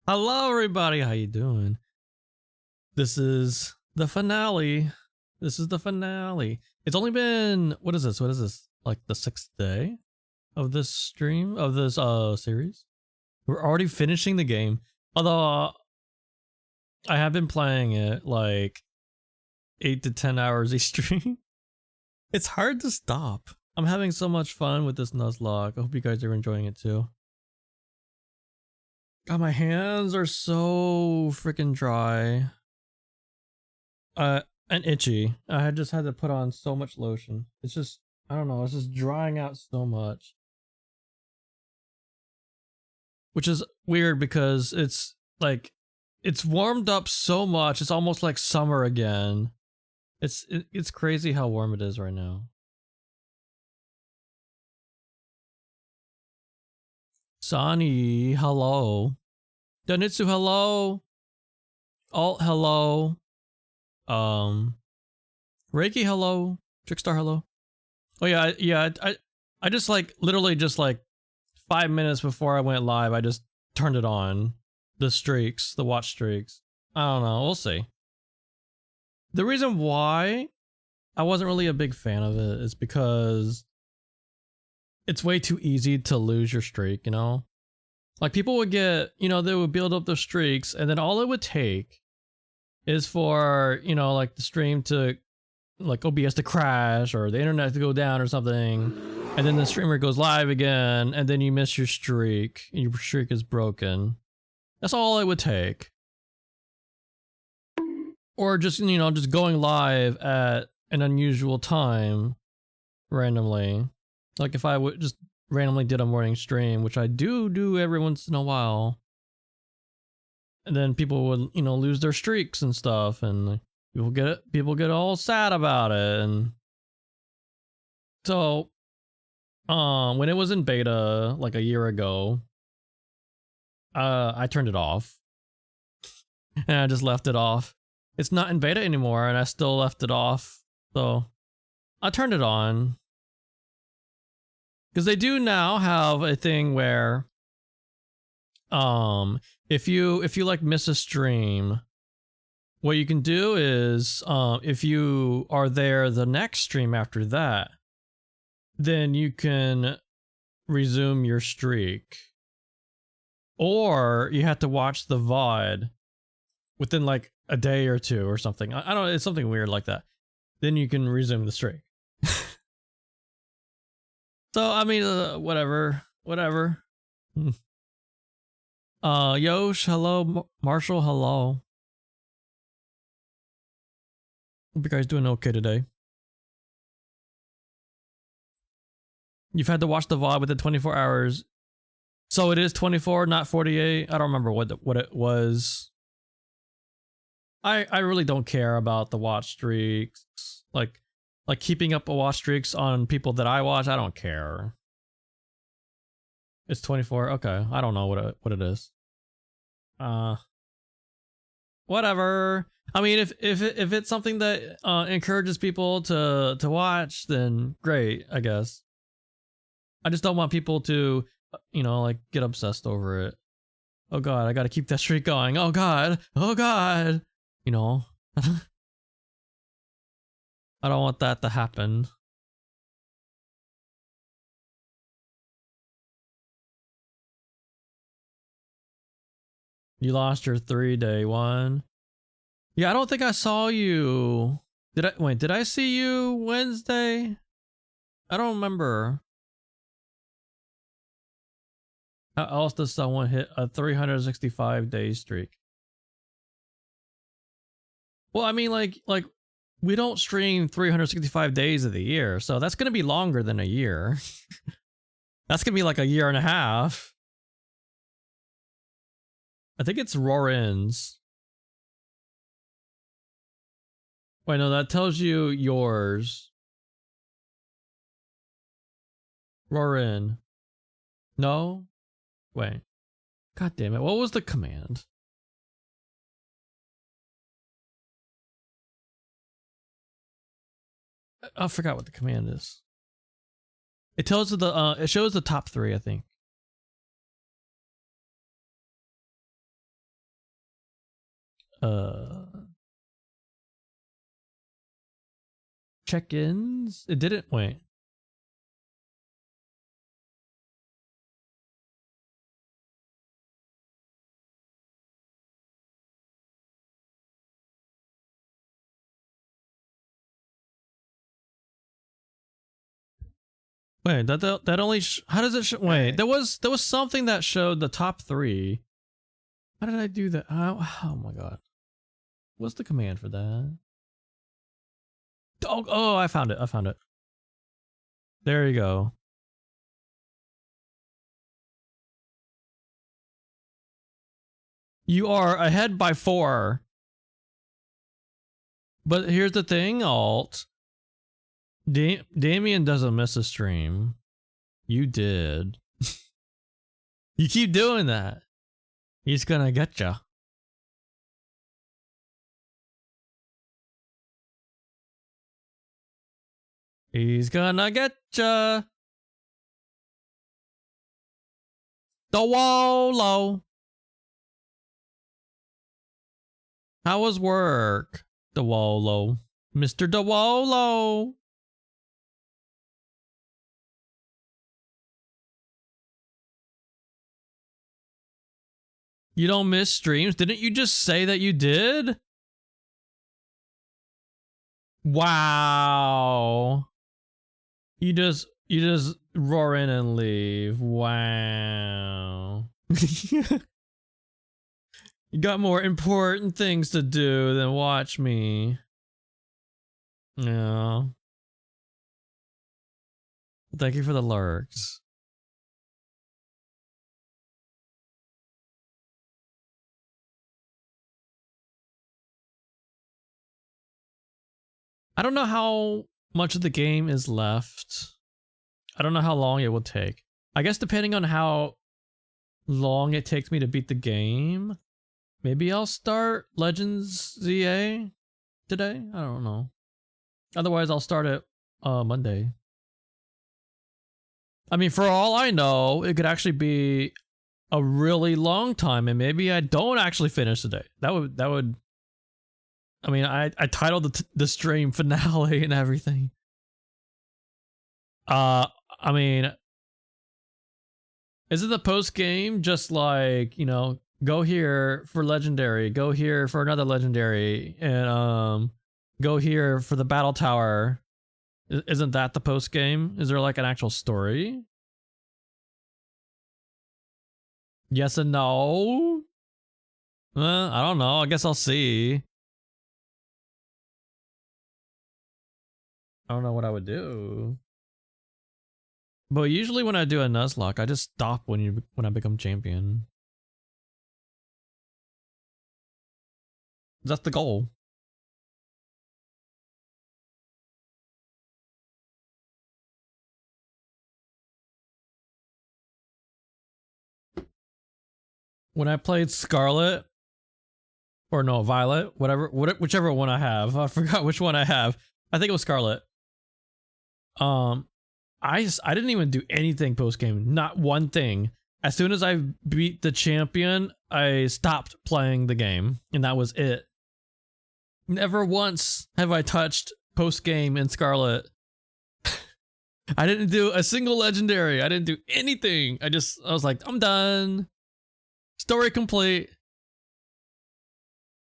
Hello everybody, how you doing? This is the finale. This is the finale. It's only been, what is this? What is this? Like the 6th day of this stream, of this series? We're already finishing the game. Although I have been playing it like 8 to 10 hours each stream. It's hard to stop. I'm having so much fun with this Nuzlocke. I hope you guys are enjoying it too. God, my hands are so freaking dry. And itchy. I just had to put on so much lotion. It's just, I don't know, it's just drying out so much. Which is weird because it's like, it's warmed up so much, it's almost like summer again. It's crazy how warm it is right now. Sani, hello. Danitsu, hello. Alt, hello. Reiki, hello. Trickstar, hello. Oh yeah, I just like literally just like 5 minutes before I went live, I just turned it on. The streaks, the watch streaks. I don't know, we'll see. The reason why I wasn't really a big fan of it is because it's way too easy to lose your streak, you know? Like people would get, you know, they would build up their streaks and then all it would take is for, you know, like the stream to, like OBS to crash or the internet to go down or something. And then the streamer goes live again and then you miss your streak and your streak is broken. That's all it would take. Or just, you know, just going live at an unusual time randomly. Like if I would just randomly did a morning stream, which I do every once in a while. And then people would, you know, lose their streaks and stuff, and people get all sad about it. And so, when it was in beta like a year ago, I turned it off, and I just left it off. It's not in beta anymore, and I still left it off. So, I turned it on because they do now have a thing where, if you like miss a stream, what you can do is, if you are there the next stream after that, then you can resume your streak. Or you have to watch the VOD within like a day or two or something. I don't know, it's something weird like that. Then you can resume the streak. So, I mean, whatever. Yosh, hello. Marshall, hello. Hope you guys doing okay today. You've had to watch the VOD within 24 hours. So it is 24, not 48. I don't remember what it was. I really don't care about the watch streaks. Like keeping up a watch streaks on people that I watch, I don't care. It's 24. Okay, I don't know what it is. Whatever. I mean, if it's something that encourages people to watch, then great, I guess. I just don't want people to, you know, like get obsessed over it. Oh god, I got to keep that streak going. Oh god. You know. I don't want that to happen. You lost your 3-day one. Yeah, I don't think I saw you. Did I see you Wednesday? I don't remember. How else does someone hit a 365-day streak? Well, I mean, like we don't stream 365 days of the year, so that's gonna be longer than a year. That's gonna be like a year and a half. I think it's Rorin's. Wait, no, that tells you yours. Rorin. No? Wait. God damn it. What was the command? I forgot what the command is. It tells you the it shows the top 3, I think. Check-ins? It didn't wait. Wait, that only how does it wait, there was something that showed the top 3. How did I do that? Oh my god. What's the command for that? Oh, I found it. I found it. There you go. You are ahead by 4. But here's the thing, Alt. Damien doesn't miss a stream. You did. You keep doing that. He's gonna get ya. He's gonna get ya. The Wolo. How was work? The Wolo. Mr. DeWolo. You don't miss streams? Didn't you just say that you did? Wow. You just roar in and leave. Wow. You got more important things to do than watch me. Yeah. Thank you for the lurks. I don't know how much of the game is left. I don't know how long it will take. I guess depending on how long it takes me to beat the game, maybe I'll start Legends ZA today? I don't know. Otherwise, I'll start it Monday. I mean, for all I know, it could actually be a really long time, and maybe I don't actually finish today. That would. I mean, I titled the stream finale and everything. I mean, is it the post game just like, you know, go here for legendary, go here for another legendary, and go here for the battle tower? Isn't that the post game? Is there like an actual story? Yes and no? I don't know. I guess I'll see. I don't know what I would do. But usually when I do a nuzlocke, I just stop when I become champion. That's the goal. When I played Scarlet, or no, Violet, whichever one I have. I forgot which one I have. I think it was Scarlet. I didn't even do anything post game, not one thing. As soon as I beat the champion, I stopped playing the game, and that was it. Never once have I touched post game in Scarlet. I didn't do a single legendary. I didn't do anything. I was like, I'm done. Story complete.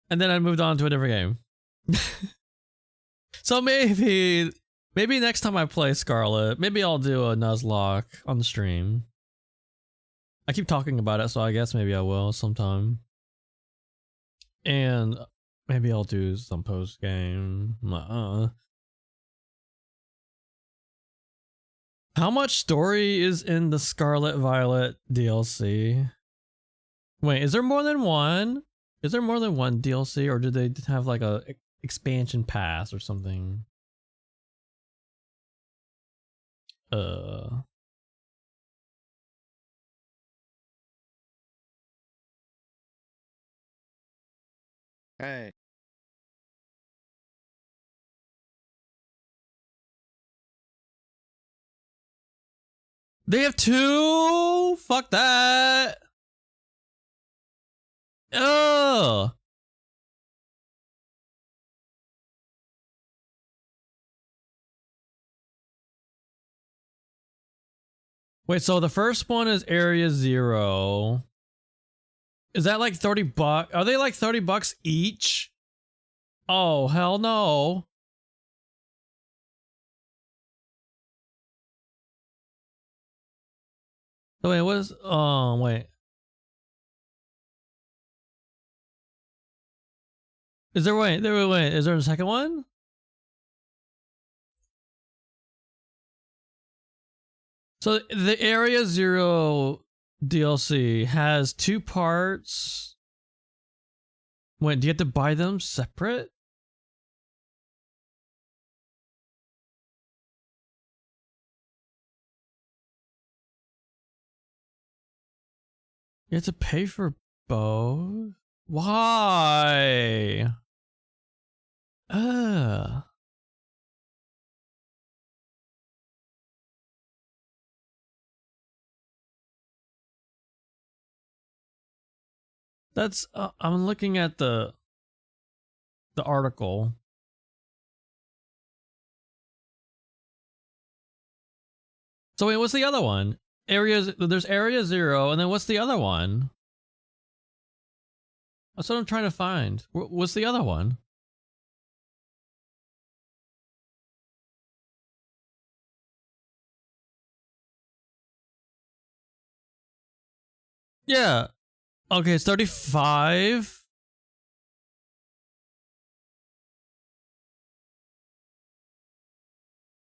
And then I moved on to a different game. So maybe next time I play Scarlet, maybe I'll do a nuzlocke on the stream. I keep talking about it, so I guess maybe I will sometime. And maybe I'll do some post game. How much story is in the Scarlet Violet DLC? Wait, is there more than one? Is there more than one DLC, or did they have like a expansion pass or something? Hey. They have 2? Fuck that. Oh. Wait, so the first one is Area Zero. Is that like 30 bucks? Are they like 30 bucks each? Oh, hell no. So wait, what is, wait. Is there, wait, is there a second one? So the Area Zero DLC has 2 parts. Wait, do you have to buy them separate? You have to pay for both? Why? Ugh. That's I'm looking at the article. So wait, what's the other one? There's Area Zero, and then what's the other one? That's what I'm trying to find. What's the other one? Yeah. Okay, it's 35.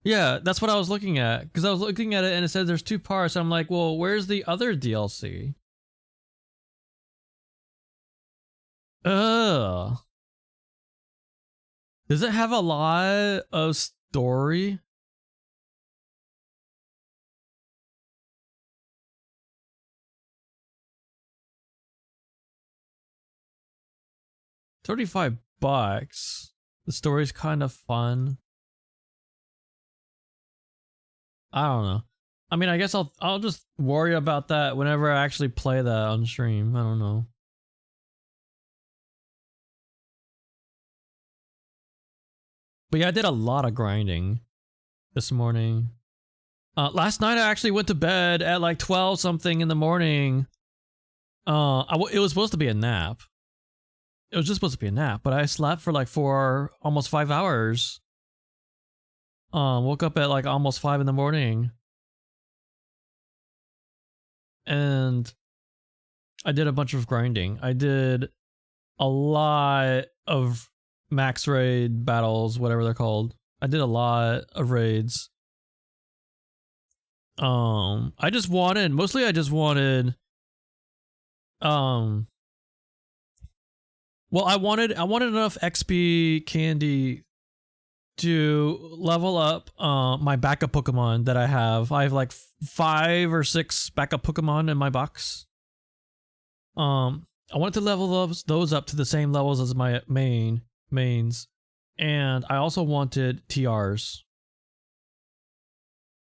Yeah, that's what I was looking at. Because I was looking at it and it said there's 2 parts. I'm like, well, where's the other DLC? Ugh. Does it have a lot of story? $35. The story's kind of fun. I don't know. I mean, I guess I'll just worry about that whenever I actually play that on stream. I don't know. But yeah, I did a lot of grinding this morning. Last night I actually went to bed at like 12 something in the morning. It was supposed to be a nap. It was just supposed to be a nap, but I slept for like almost 5 hours. Woke up at like almost 5 in the morning. And I did a bunch of grinding. I did a lot of max raid battles, whatever they're called. I did a lot of raids. I just wanted well, I wanted enough XP candy to level up my backup Pokemon that I have. I have like 5 or 6 backup Pokemon in my box. I wanted to level those up to the same levels as my mains, and I also wanted TRs.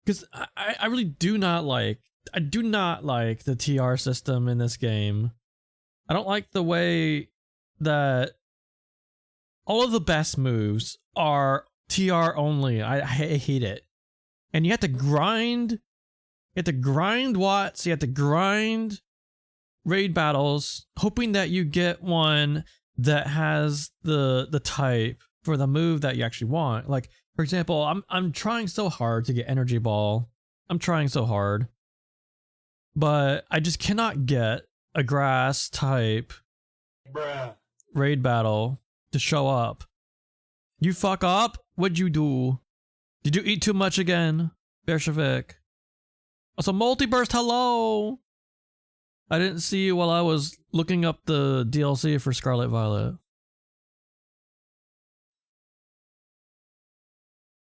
Because I really do not like the TR system in this game. I don't like the way that all of the best moves are TR only. I hate it. And you have to grind. You have to grind Watts. You have to grind raid battles, hoping that you get one that has the type for the move that you actually want. Like, for example, I'm trying so hard to get Energy Ball. I'm trying so hard. But I just cannot get a grass type raid battle to show up. You fuck up? What'd you do? Did you eat too much again, Bearshavik? Also, Multiburst, hello! I didn't see you while I was looking up the DLC for Scarlet Violet.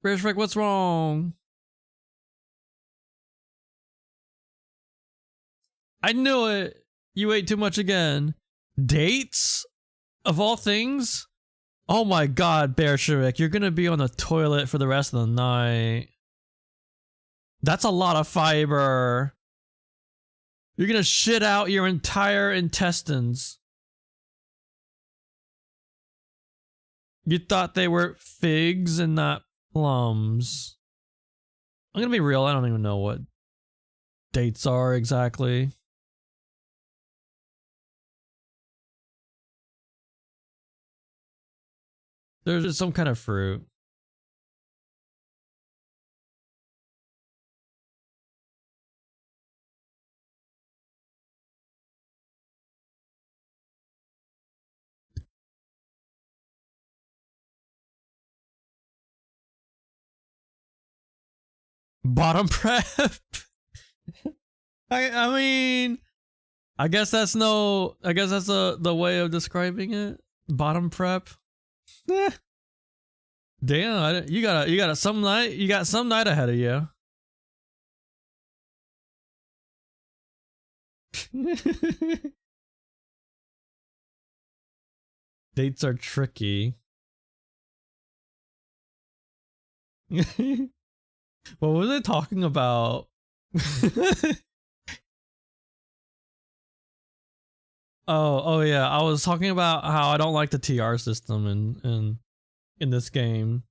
Bearshavik, what's wrong? I knew it! You ate too much again. Dates? Of all things? Oh my god, Bearshavik, you're gonna be on the toilet for the rest of the night. That's a lot of fiber. You're gonna shit out your entire intestines. You thought they were figs and not plums. I'm gonna be real, I don't even know what dates are exactly. There's just some kind of fruit. Bottom prep. I mean, I guess that's no. I guess that's the way of describing it. Bottom prep. Eh. Damn, you got some night. You got some night ahead of you. Dates are tricky. What was I talking about? Oh yeah, I was talking about how I don't like the TR system in this game.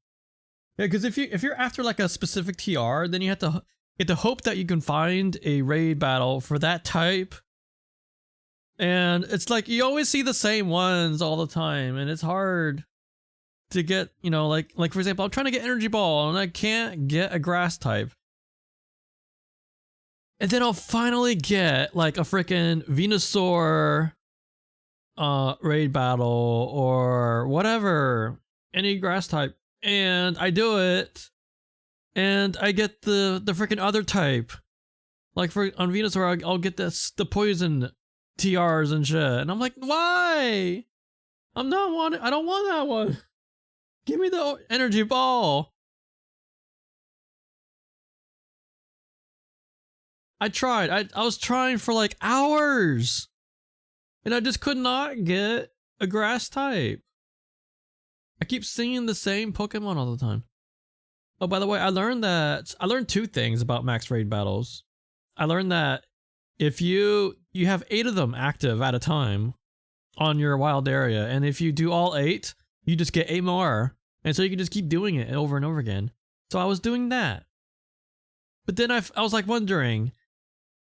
Yeah, because if you're after like a specific TR, then you have to hope that you can find a raid battle for that type. And it's like you always see the same ones all the time, and it's hard to get, you know, like for example, I'm trying to get energy ball and I can't get a grass type. And then I'll finally get like a freaking Venusaur raid battle or whatever, any grass type, and I do it and I get the freaking other type. Like for on Venusaur I'll get the poison TRs and shit, and I'm like, why? I don't want that one. Give me the energy ball. I tried. I was trying for like hours, and I just could not get a grass type. I keep seeing the same Pokemon all the time. Oh, by the way, I learned two things about max raid battles. I learned that if you have 8 of them active at a time on your wild area, and if you do all 8, you just get 8 more, and so you can just keep doing it over and over again. So I was doing that, but then I was like wondering,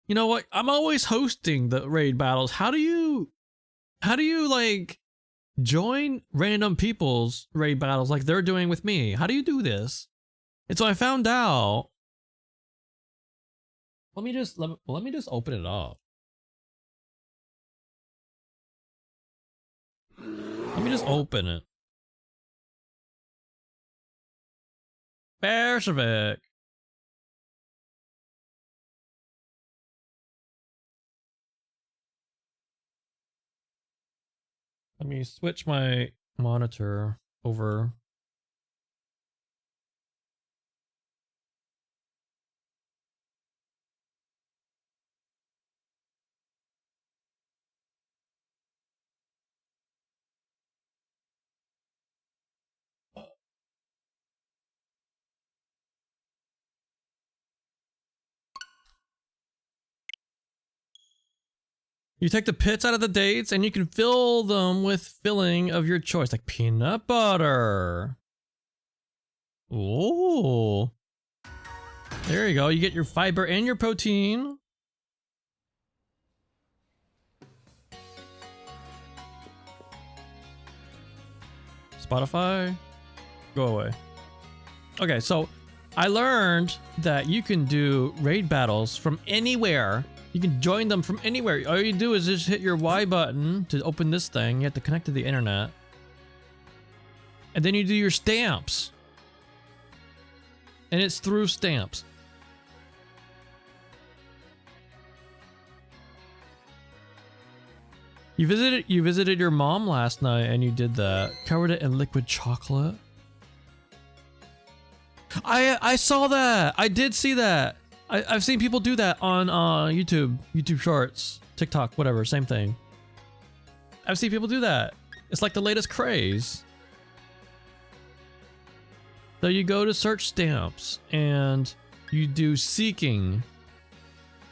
you know what? I'm always hosting the raid battles. How do you like join random people's raid battles like they're doing with me? How do you do this? And so I found out. Let me just open it up. Let me just open it. Bearshevik. Let me switch my monitor over. You take the pits out of the dates and you can fill them with filling of your choice, like peanut butter. Ooh. There you go. You get your fiber and your protein. Spotify, go away. Okay, so I learned that you can do raid battles from anywhere. You can join them from anywhere. All you do is just hit your Y button to open this thing. You have to connect to the internet. And then you do your stamps. And it's through stamps. You visited your mom last night and you did that. Covered it in liquid chocolate. I saw that. I did see that. I've seen people do that on YouTube Shorts, TikTok, whatever, same thing. I've seen people do that. It's like the latest craze. So you go to search stamps and you do seeking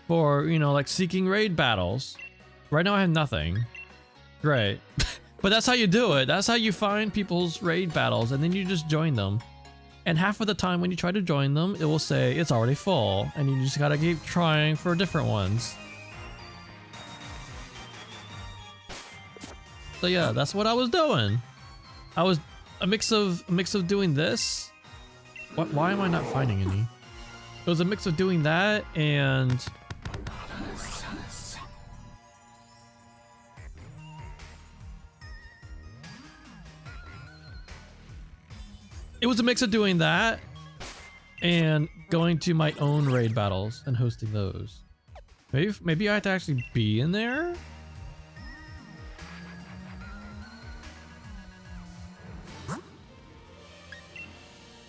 for, you know, like seeking raid battles. Right now I have nothing. Great. But that's how you do it. That's how you find people's raid battles, and then you just join them. And half of the time when you try to join them, it will say it's already full, and you just gotta keep trying for different ones. So yeah, that's what I was doing. I was a mix of doing this. Why am I not finding any? It was a mix of doing that and going to my own raid battles and hosting those. Maybe I have to actually be in there?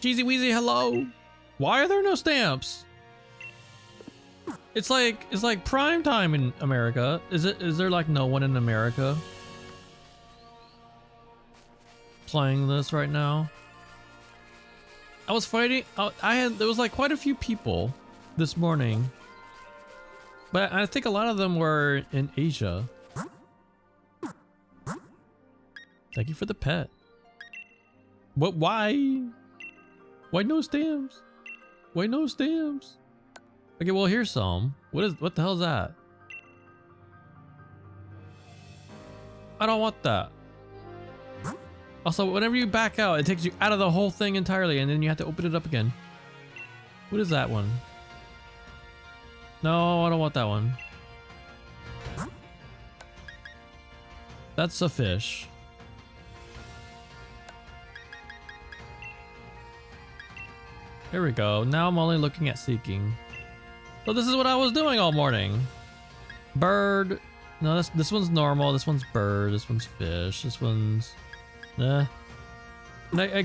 Jeezy Weezy, hello. Why are there no stamps? It's like prime time in America. Is there like no one in America playing this right now? I was fighting. There was like quite a few people this morning, but I think a lot of them were in Asia. Thank you for the pet. What? Why? Why no stamps? Why no stamps? Okay, well here's some. What the hell is that? I don't want that. Also, whenever you back out, it takes you out of the whole thing entirely, and then you have to open it up again. What is that one? No, I don't want that one. That's a fish. Here we go. Now I'm only looking at seeking. So this is what I was doing all morning. Bird. No, this one's normal. This one's bird. This one's fish. This one's... I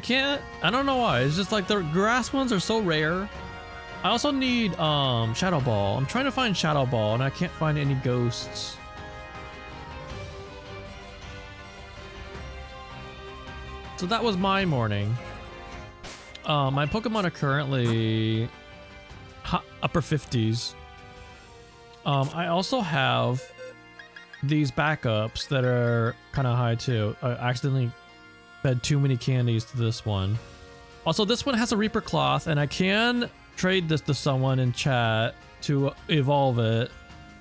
can't... I don't know why. It's just like the grass ones are so rare. I also need Shadow Ball. I'm trying to find Shadow Ball and I can't find any ghosts. So that was my morning. My Pokemon are currently upper 50s. I also have these backups that are kind of high too. I accidentally fed too many candies to this one. Also, this one has a Reaper Cloth, and I can trade this to someone in chat to evolve it.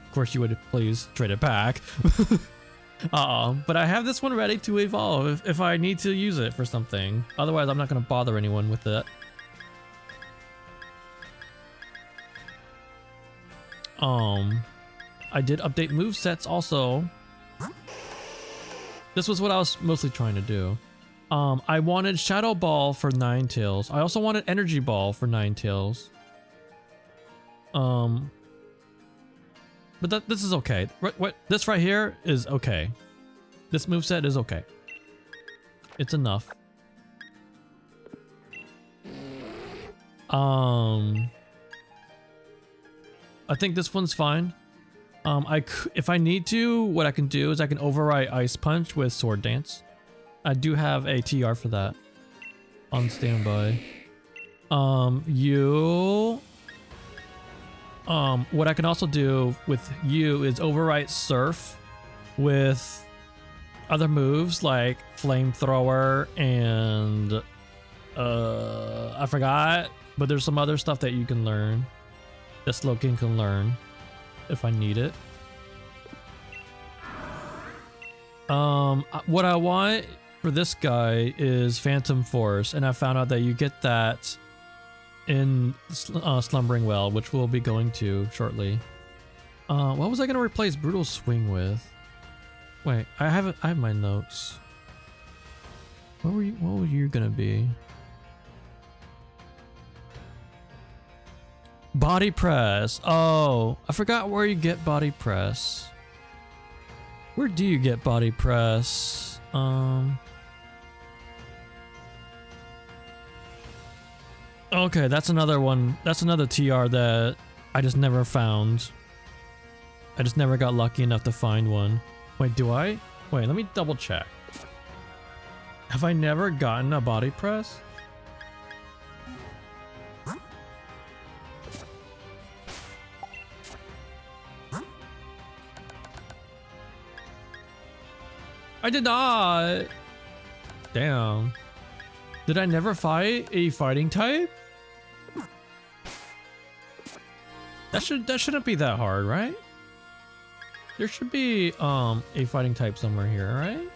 Of course, you would please trade it back. But I have this one ready to evolve if I need to use it for something. Otherwise, I'm not going to bother anyone with it. I did update movesets also. This was what I was mostly trying to do. I wanted Shadow Ball for Ninetales. I also wanted Energy Ball for Ninetales. But this is okay. This right here is okay. This moveset is okay. It's enough. I think this one's fine. If I need to, what I can do is I can override Ice Punch with Sword Dance. I do have a TR for that on standby. What I can also do with you is overwrite Surf with other moves like Flamethrower and I forgot, but there's some other stuff that you can learn. That Slowking can learn if I need it. What I want for this guy is Phantom Force, and I found out that you get that in Slumbering Well, which we'll be going to shortly. What was I gonna replace Brutal Swing with? Wait, I have my notes. What were you gonna be? Body Press. Oh, I forgot where you get Body Press. Where do you get Body Press? Okay, that's another one. That's another TR that I just never found. I just never got lucky enough to find one. Wait, do I? Wait, let me double check. Have I never gotten a Body Press? I did not. Damn. Did I never fight a fighting type? That shouldn't be that hard, right? There should be a fighting type somewhere here, right?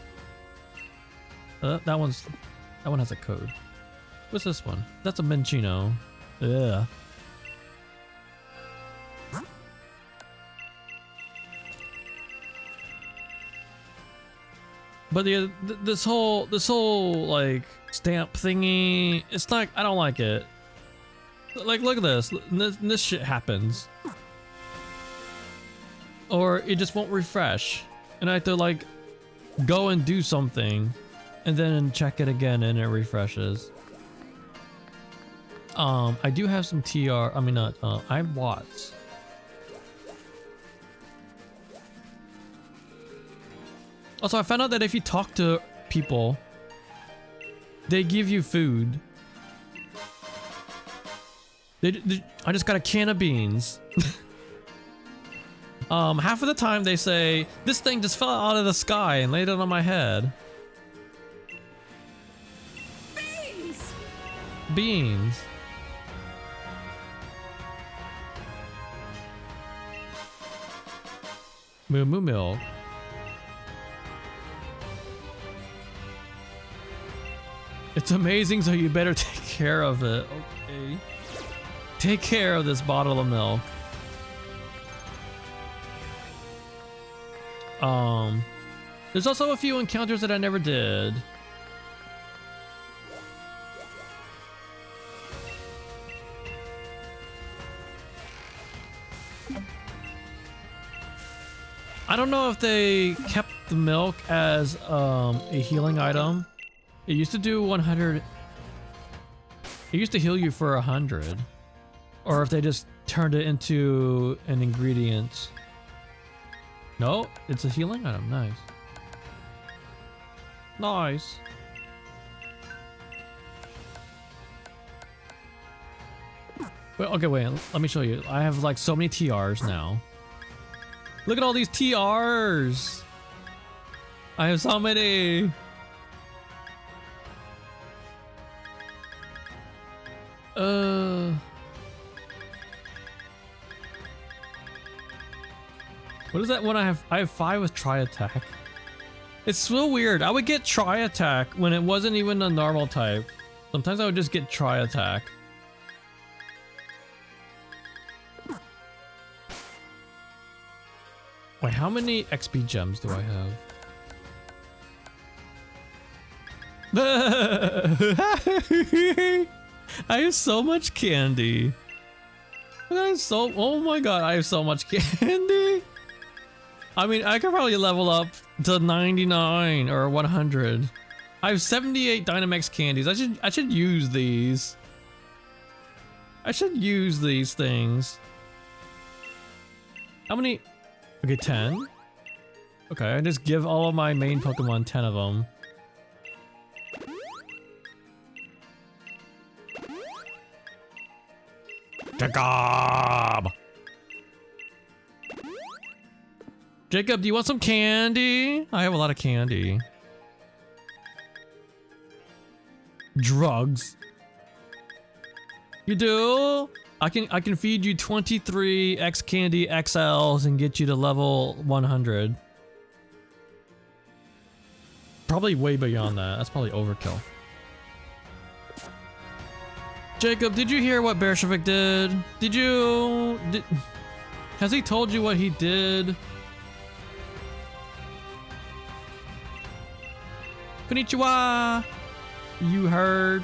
That one has a code. What's this one? That's a Minchino. Ugh. But this whole like stamp thingy, it's not. I don't like it. Like, look at this. This shit happens, or it just won't refresh, and I have to like go and do something, and then check it again, and it refreshes. I do have some TR. I mean, not. I have Watts. Also, I found out that if you talk to people, they give you food. I just got a can of beans. Half of the time they say, this thing just fell out of the sky and laid it on my head. Beans! Beans. Moo moo milk. It's amazing, so you better take care of it. Okay. Take care of this bottle of milk. There's also a few encounters that I never did. I don't know if they kept the milk as a healing item. It used to do 100. It used to heal you for 100. Or if they just turned it into an ingredient. No, it's a healing item. Nice. Nice. Wait, okay, wait. Let me show you. I have like so many TRs now. Look at all these TRs. I have so many. What is that one I have? I have 5 with Tri Attack. It's so weird. I would get Tri Attack when it wasn't even a normal type. Sometimes I would just get Tri Attack. Wait, how many XP gems do I have? I have so much candy. Oh my god, I have so much candy. I mean, I could probably level up to 99 or 100. I have 78 Dynamax candies. I should use these. I should use these things. How many? Okay, 10. Okay, I just give all of my main Pokemon 10 of them. Jacob! Jacob, do you want some candy? I have a lot of candy. Drugs. You do? I can feed you 23 X Candy XLs and get you to level 100. Probably way beyond that. That's probably overkill. Jacob, did you hear what Bershevik did? Has he told you what he did? Konnichiwa! You heard?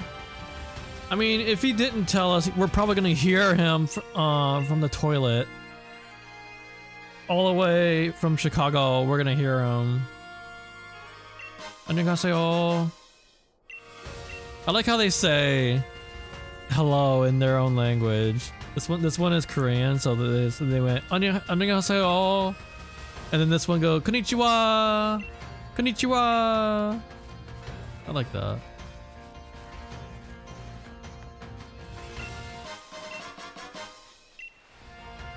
I mean, if he didn't tell us, we're probably gonna hear him from the toilet. All the way from Chicago, we're gonna hear him. Annyeonghaseyo. I like how they say hello in their own language. This one is Korean, so they went annyeonghaseyo, and then this one go konnichiwa, konnichiwa. I like that.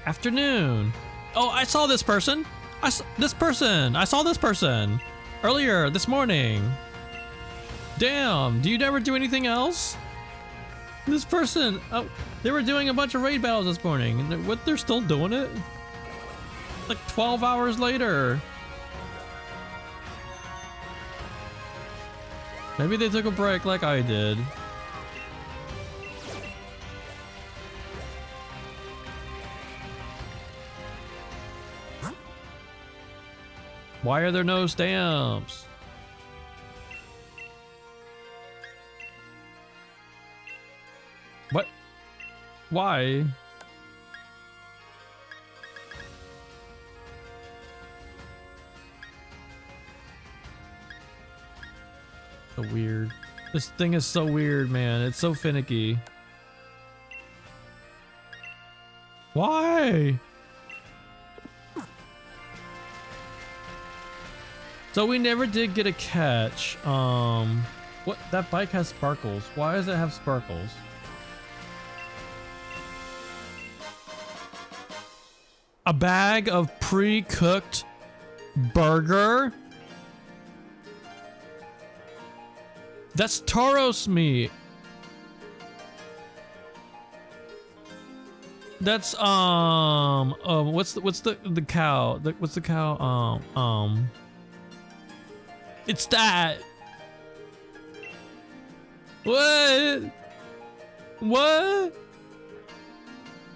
Afternoon. Oh, I saw this person. I saw this person earlier this morning. Damn, do you never do anything else? This person, oh, they were doing a bunch of raid battles this morning. And they're still doing it? Like 12 hours later. Maybe they took a break like I did. Why are there no stamps? What? Why? So weird. This thing is so weird, man. It's so finicky. Why? So we never did get a catch. What? That bike has sparkles. Why does it have sparkles? A bag of pre-cooked burger? That's Tauros meat. That's what's the cow? What's the cow? It's that. What? What?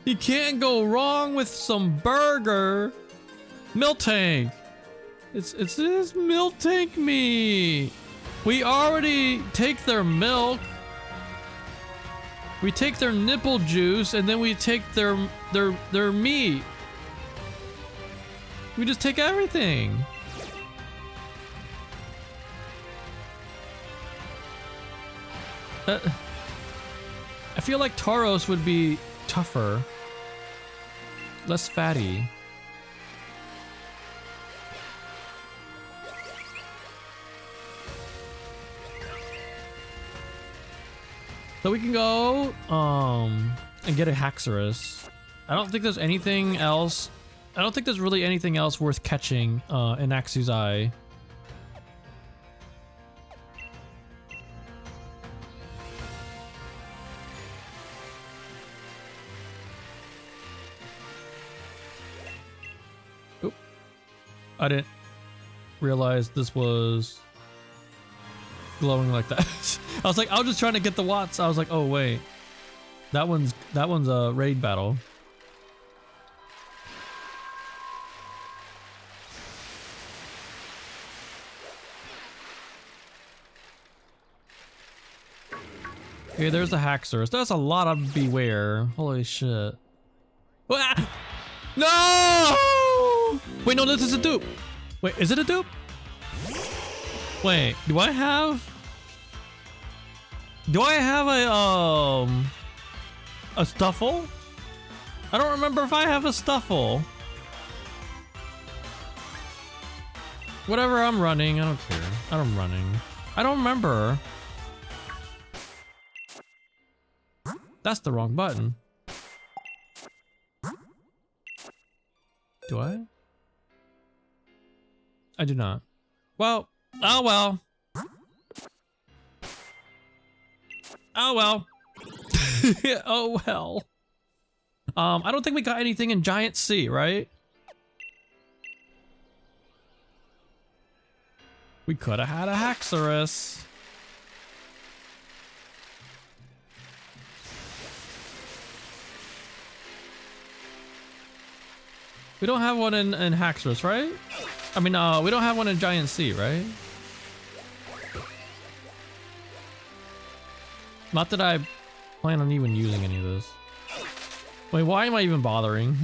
You can't go wrong with some burger. Milk tank. It's milk tank meat. We already take their milk. We take their nipple juice and then we take their meat. We just take everything. I feel like Tauros would be tougher, less fatty. So we can go and get a Haxorus. I don't think there's anything else. I don't think there's really anything else worth catching in Axu's Eye. Oop. I didn't realize this was glowing like that. I was like, I was just trying to get the watts. I was like, oh wait, that one's a raid battle. Okay, there's the Haxorus. That's a lot of beware. Holy shit. Ah! No! Wait, no, this is a dupe. Wait, is it a dupe? Wait, do I have a Stuffle? I don't remember if I have a Stuffle. Whatever I'm running, I don't care. I'm running. I don't remember. That's the wrong button. Do I? I do not. Well, oh well. Oh well. Oh well. I don't think we got anything in Giant Sea, right? We could have had a Haxorus. We don't have one in Haxorus, right? I mean, we don't have one in Giant Sea, right? Not that I plan on even using any of this. Wait, why am I even bothering?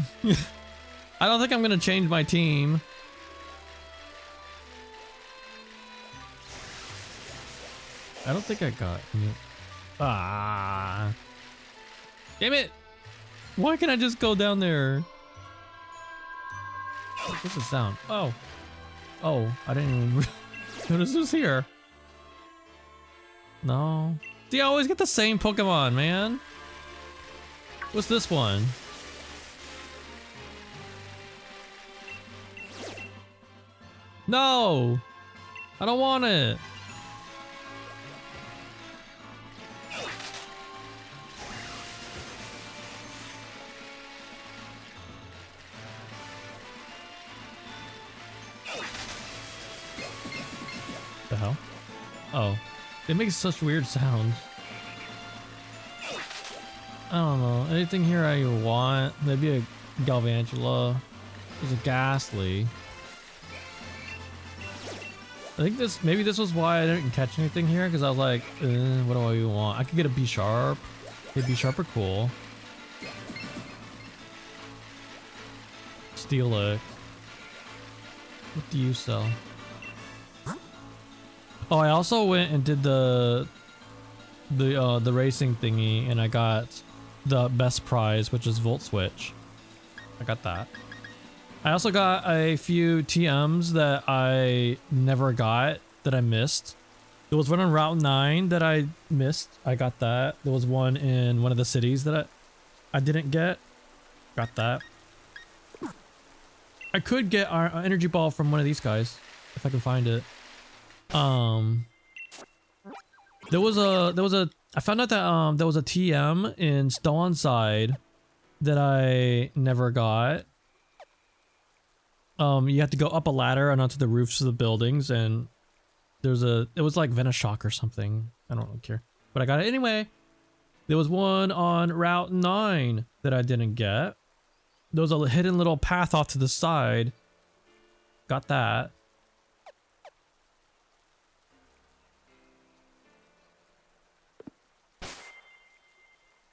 I don't think I'm gonna change my team. I don't think I got any. Ah. Damn it! Why can't I just go down there? What's the sound? Oh. Oh, I didn't even notice this was here. No. See, I always get the same Pokemon, man. What's this one? No! I don't want it. The hell? Oh. It makes such weird sounds. I don't know. Anything here I want? Maybe a Galvantula. There's a Ghastly. I think maybe this was why I didn't catch anything here, because I was like, what do I even want? I could get a B Sharp. Okay, B Sharp are cool. Steelix. What do you sell? Oh, I also went and did the racing thingy, and I got the best prize, which is Volt Switch. I got that. I also got a few TMs that I never got, that I missed. There was one on Route 9 that I missed. I got that. There was one in one of the cities that I didn't get. Got that. I could get our energy ball from one of these guys if I can find it. I found out that there was a TM in Stonside that I never got. You have to go up a ladder and onto the roofs of the buildings, and it was like Venoshock or something. I don't really care, but I got it anyway. There was one on Route 9 that I didn't get. There was a hidden little path off to the side. Got that.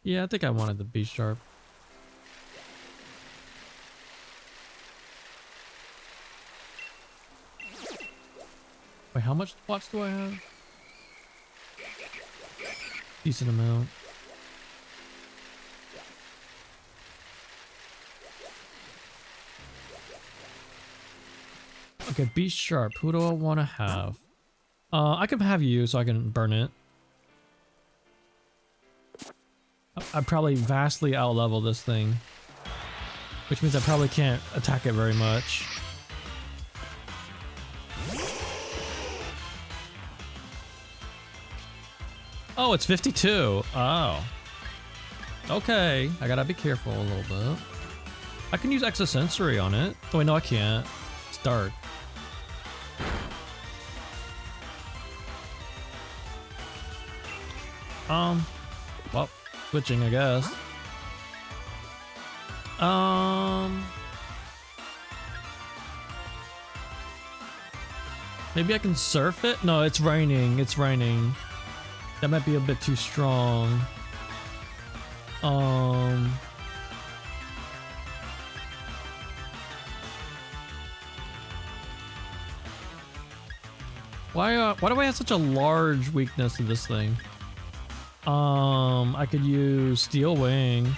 Yeah, I think I wanted the B Sharp. Wait, how much watts do I have? Decent amount. Okay, B Sharp. Who do I want to have? I can have you so I can burn it. I probably vastly outlevel this thing, which means I probably can't attack it very much. Oh, it's 52. Oh. Okay, I gotta be careful a little bit. I can use Exosensory on it. Oh wait, no I can't. It's dark. Well, switching I guess. Maybe I can surf it? No, it's raining. It's raining. That might be a bit too strong. Why do I have such a large weakness to this thing? I could use Steel Wing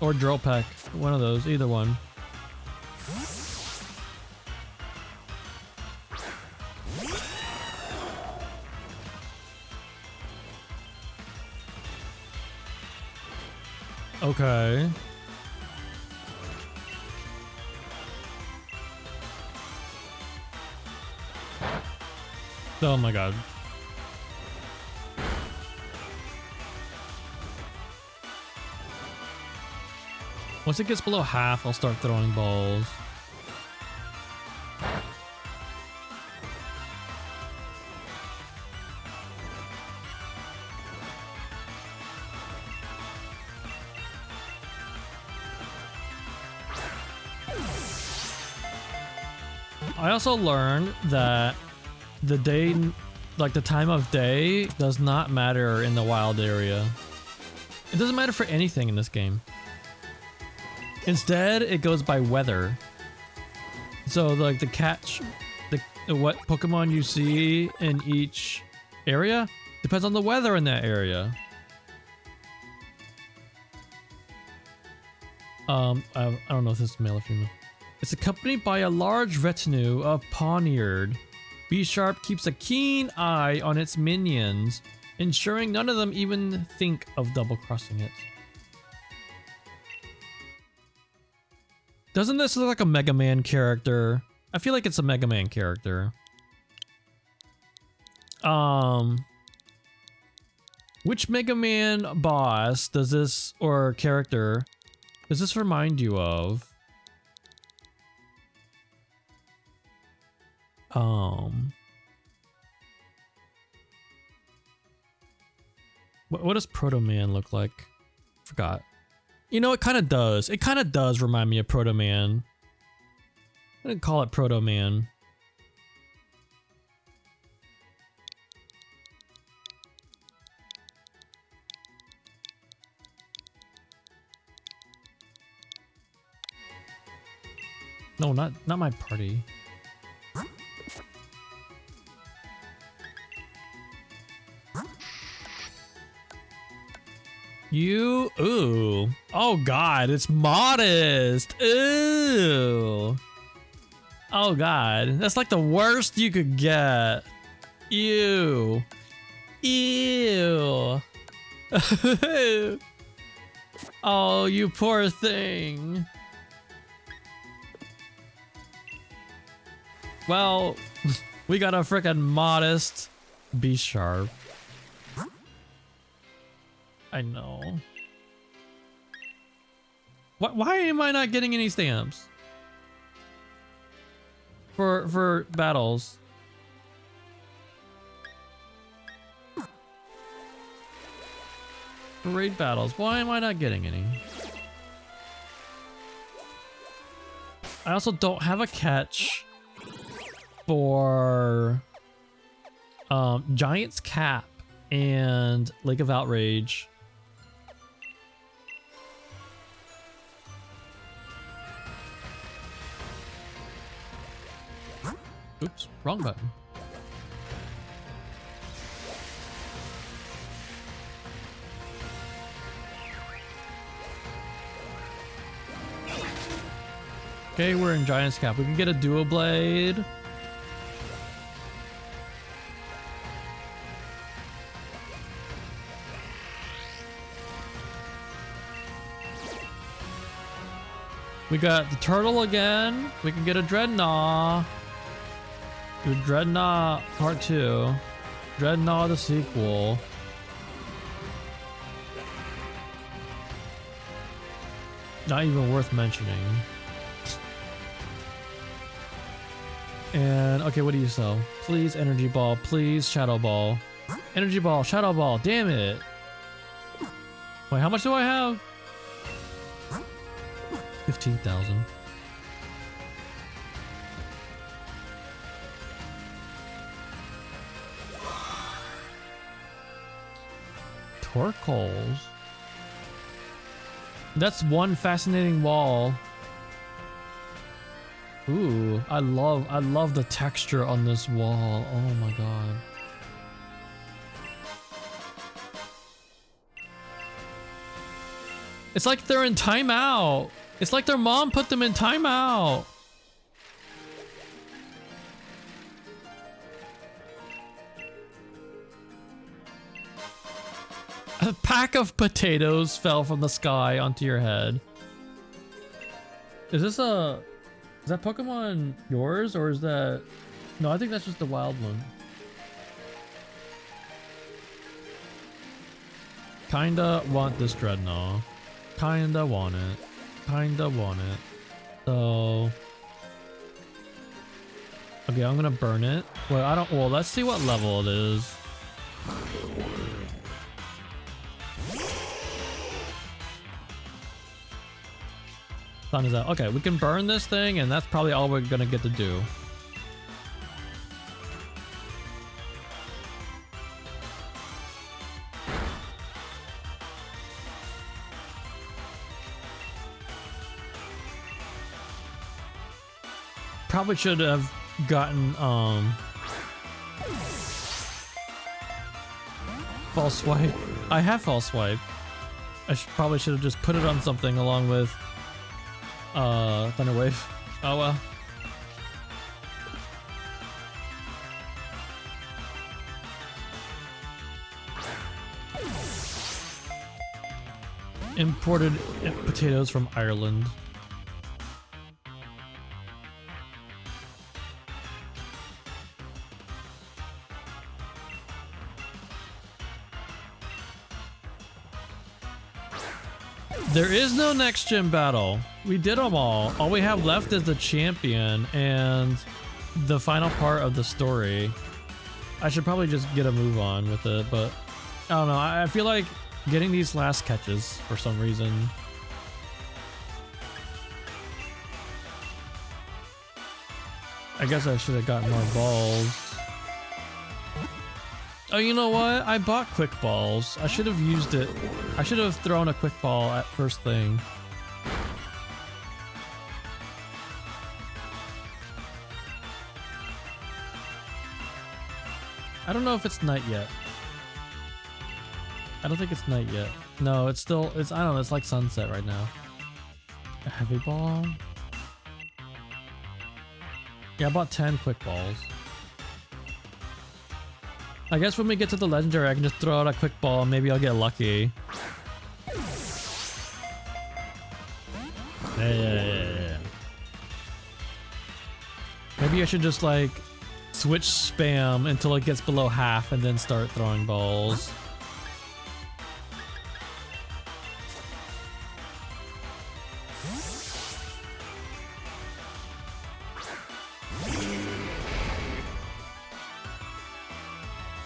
or Drill Peck. One of those, either one. Okay. Oh my god. Once it gets below half, I'll start throwing balls. I also learned that the day, like the time of day, does not matter in the wild area. It doesn't matter for anything in this game. Instead, it goes by weather. So like what Pokemon you see in each area depends on the weather in that area. I don't know if this is male or female. It's accompanied by a large retinue of Pawniard. B Sharp keeps a keen eye on its minions, ensuring none of them even think of double-crossing it. Doesn't this look like a Mega Man character? I feel like it's a Mega Man character. Which Mega Man boss does this, or character, does this remind you of? What does Proto Man look like? Forgot. You know, it kind of does. It kind of does remind me of Proto Man. I'm gonna call it Proto Man. No, not my party. You, ooh. Oh God, it's modest. Ooh. Oh God, that's like the worst you could get. Ew. Ew. Oh, you poor thing. Well, we got a frickin' modest B sharp. I know. Why am I not getting any stamps? For battles. For raid battles. Why am I not getting any? I also don't have a catch for Giant's Cap and Lake of Outrage. Oops, wrong button. Okay, we're in Giant's Cap. We can get a dual blade. We got the turtle again. We can get a Dreadnought. Do Dreadnought Part 2. Dreadnought the sequel. Not even worth mentioning. And okay, what do you sell? Please Energy Ball, please Shadow Ball. Energy Ball, Shadow Ball, damn it. Wait, how much do I have? 15,000. Torkoals. That's one fascinating wall. Ooh, I love the texture on this wall. Oh my god. It's like they're in timeout. It's like their mom put them in timeout. A pack of potatoes fell from the sky onto your head. Is that Pokemon yours or is that... No, I think that's just the wild one. Kinda want this Dreadnought. Kinda want it. Kinda want it. So... Okay, I'm gonna burn it. Well, let's see what level it is. Sun is out. Okay, we can burn this thing, and that's probably all we're gonna get to do. Probably should have gotten false swipe. I have false swipe. I probably should have just put it on something along with Thunder Wave. Oh well. Imported potatoes from Ireland. There is no next gym battle. We did them all. All we have left is the champion and the final part of the story. I should probably just get a move on with it, but I don't know. I feel like getting these last catches for some reason. I guess I should have gotten more balls. Oh, you know what? I bought quick balls. I should have used it. I should have thrown a quick ball at first thing. I don't know if it's night yet. I don't think it's night yet. No, it's still, I don't know, it's like sunset right now. A heavy ball? Yeah, I bought 10 quick balls. I guess when we get to the legendary, I can just throw out a quick ball and maybe I'll get lucky. Yeah. Maybe I should just like switch spam until it gets below half and then start throwing balls.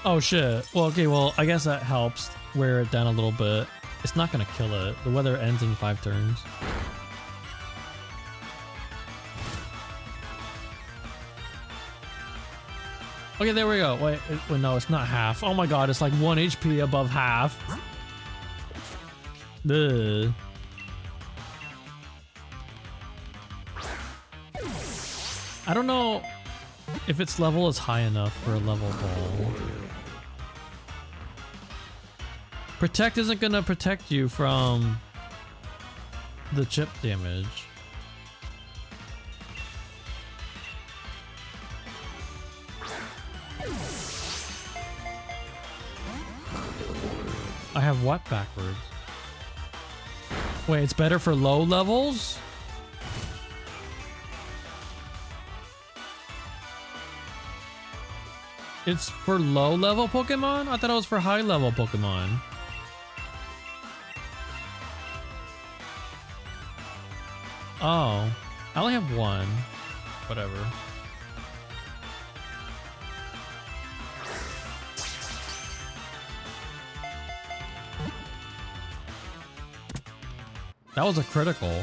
Oh shit. Well, okay, well, I guess that helps wear it down a little bit. It's not gonna kill it. The weather ends in 5 turns. Okay, there we go. Wait, no, it's not half. Oh my god, it's like 1 HP above half. Ugh. I don't know if its level is high enough for a level ball. Protect isn't gonna protect you from the chip damage. I have what backwards? Wait, it's better for low levels? It's for low level Pokemon? I thought it was for high level Pokemon. Oh, I only have 1. Whatever. That was a critical.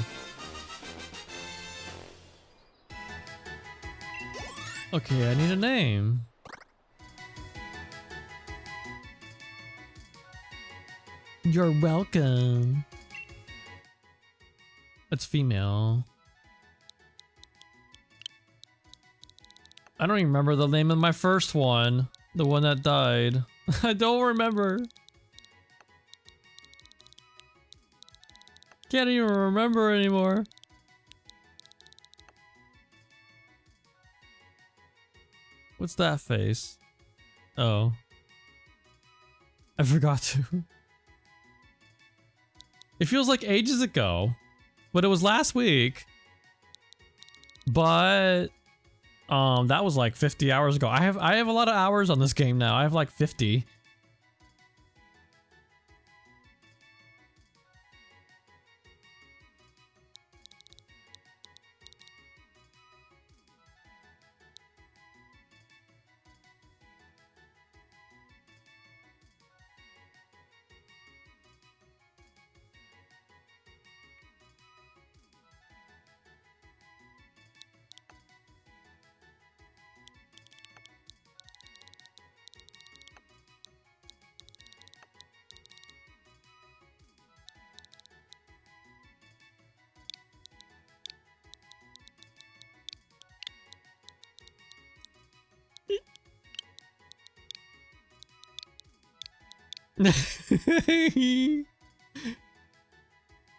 Okay, I need a name. You're welcome. It's female. I don't even remember the name of my first one. The one that died. I don't remember. Can't even remember anymore. What's that face? Oh. I forgot to. It feels like ages ago, but it was last week. But that was like 50 hours ago. I have a lot of hours on this game now. I have like 50.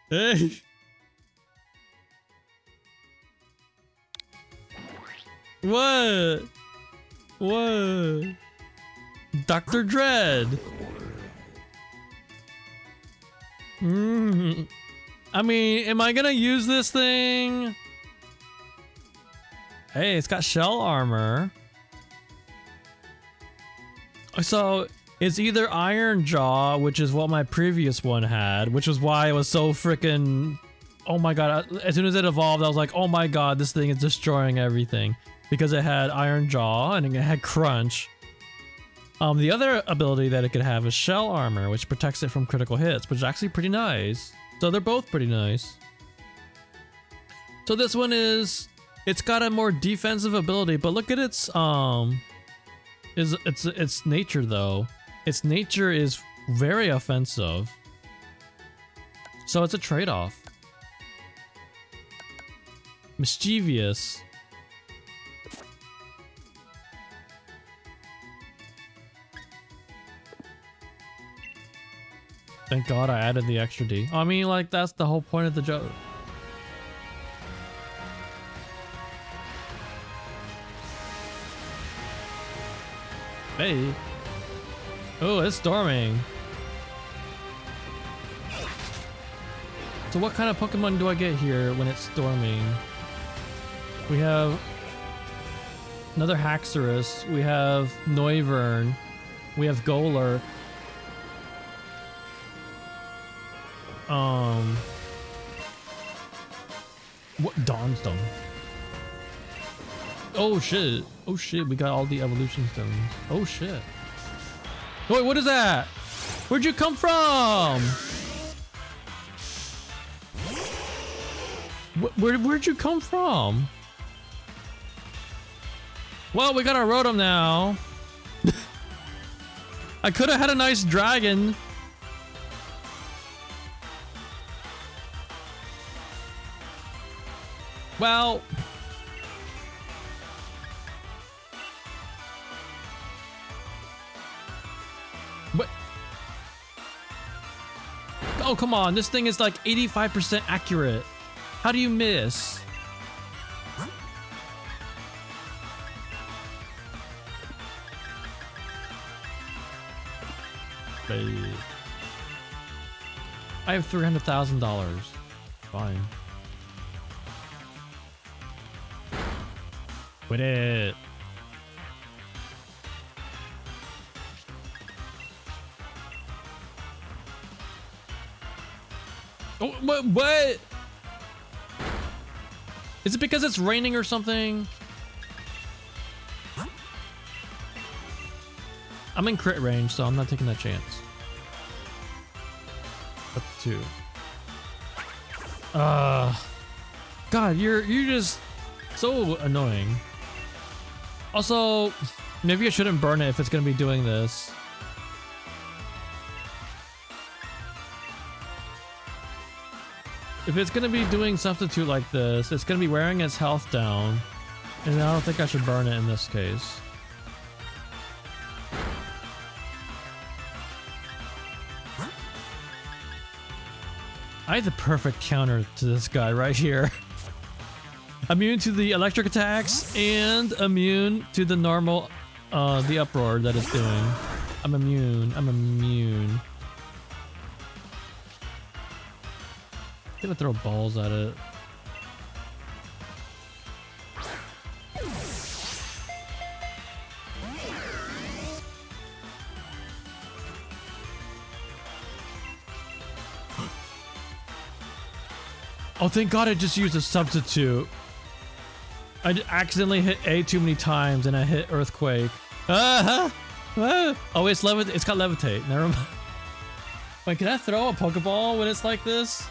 Hey. What? What? Dr. Dread. I mean, am I gonna use this thing? Hey, it's got shell armor. So it's either Iron Jaw, which is what my previous one had, which was why it was so freaking. Oh my god! As soon as it evolved, I was like, "Oh my god, this thing is destroying everything," because it had Iron Jaw and it had Crunch. The other ability that it could have is shell armor, which protects it from critical hits, which is actually pretty nice. So they're both pretty nice. So this one is, it's got a more defensive ability, but look at its nature though. Its nature is very offensive. So it's a trade-off. Mischievous. Thank God I added the extra D. I mean, like, that's the whole point of the joke. Hey. Oh, it's storming. So what kind of Pokemon do I get here when it's storming? We have another Haxorus. We have Noivern. We have Golurk. What? Dawnstone. Oh shit. Oh shit, we got all the evolution stones. Oh shit. Wait, what is that? Where'd you come from? Where'd you come from? Well, we got our Rotom now. I could have had a nice dragon. Well, what? Oh, come on. This thing is like 85% accurate. How do you miss? I have $300,000. Fine. Quit it. Oh, what? Is it because it's raining or something? I'm in crit range, so I'm not taking that chance. Up to 2. God, you're just so annoying. Also, maybe I shouldn't burn it if it's gonna be doing this. If it's gonna be doing substitute like this, it's gonna be wearing its health down. And I don't think I should burn it in this case. I have the perfect counter to this guy right here. Immune to the electric attacks and immune to the normal, the uproar that it's doing. I'm immune. I'm immune. I'm gonna throw balls at it. Oh, thank God I just used a substitute. I accidentally hit A too many times and I hit Earthquake. Oh, it's it's got Levitate. Never mind. Wait, can I throw a Pokeball when it's like this?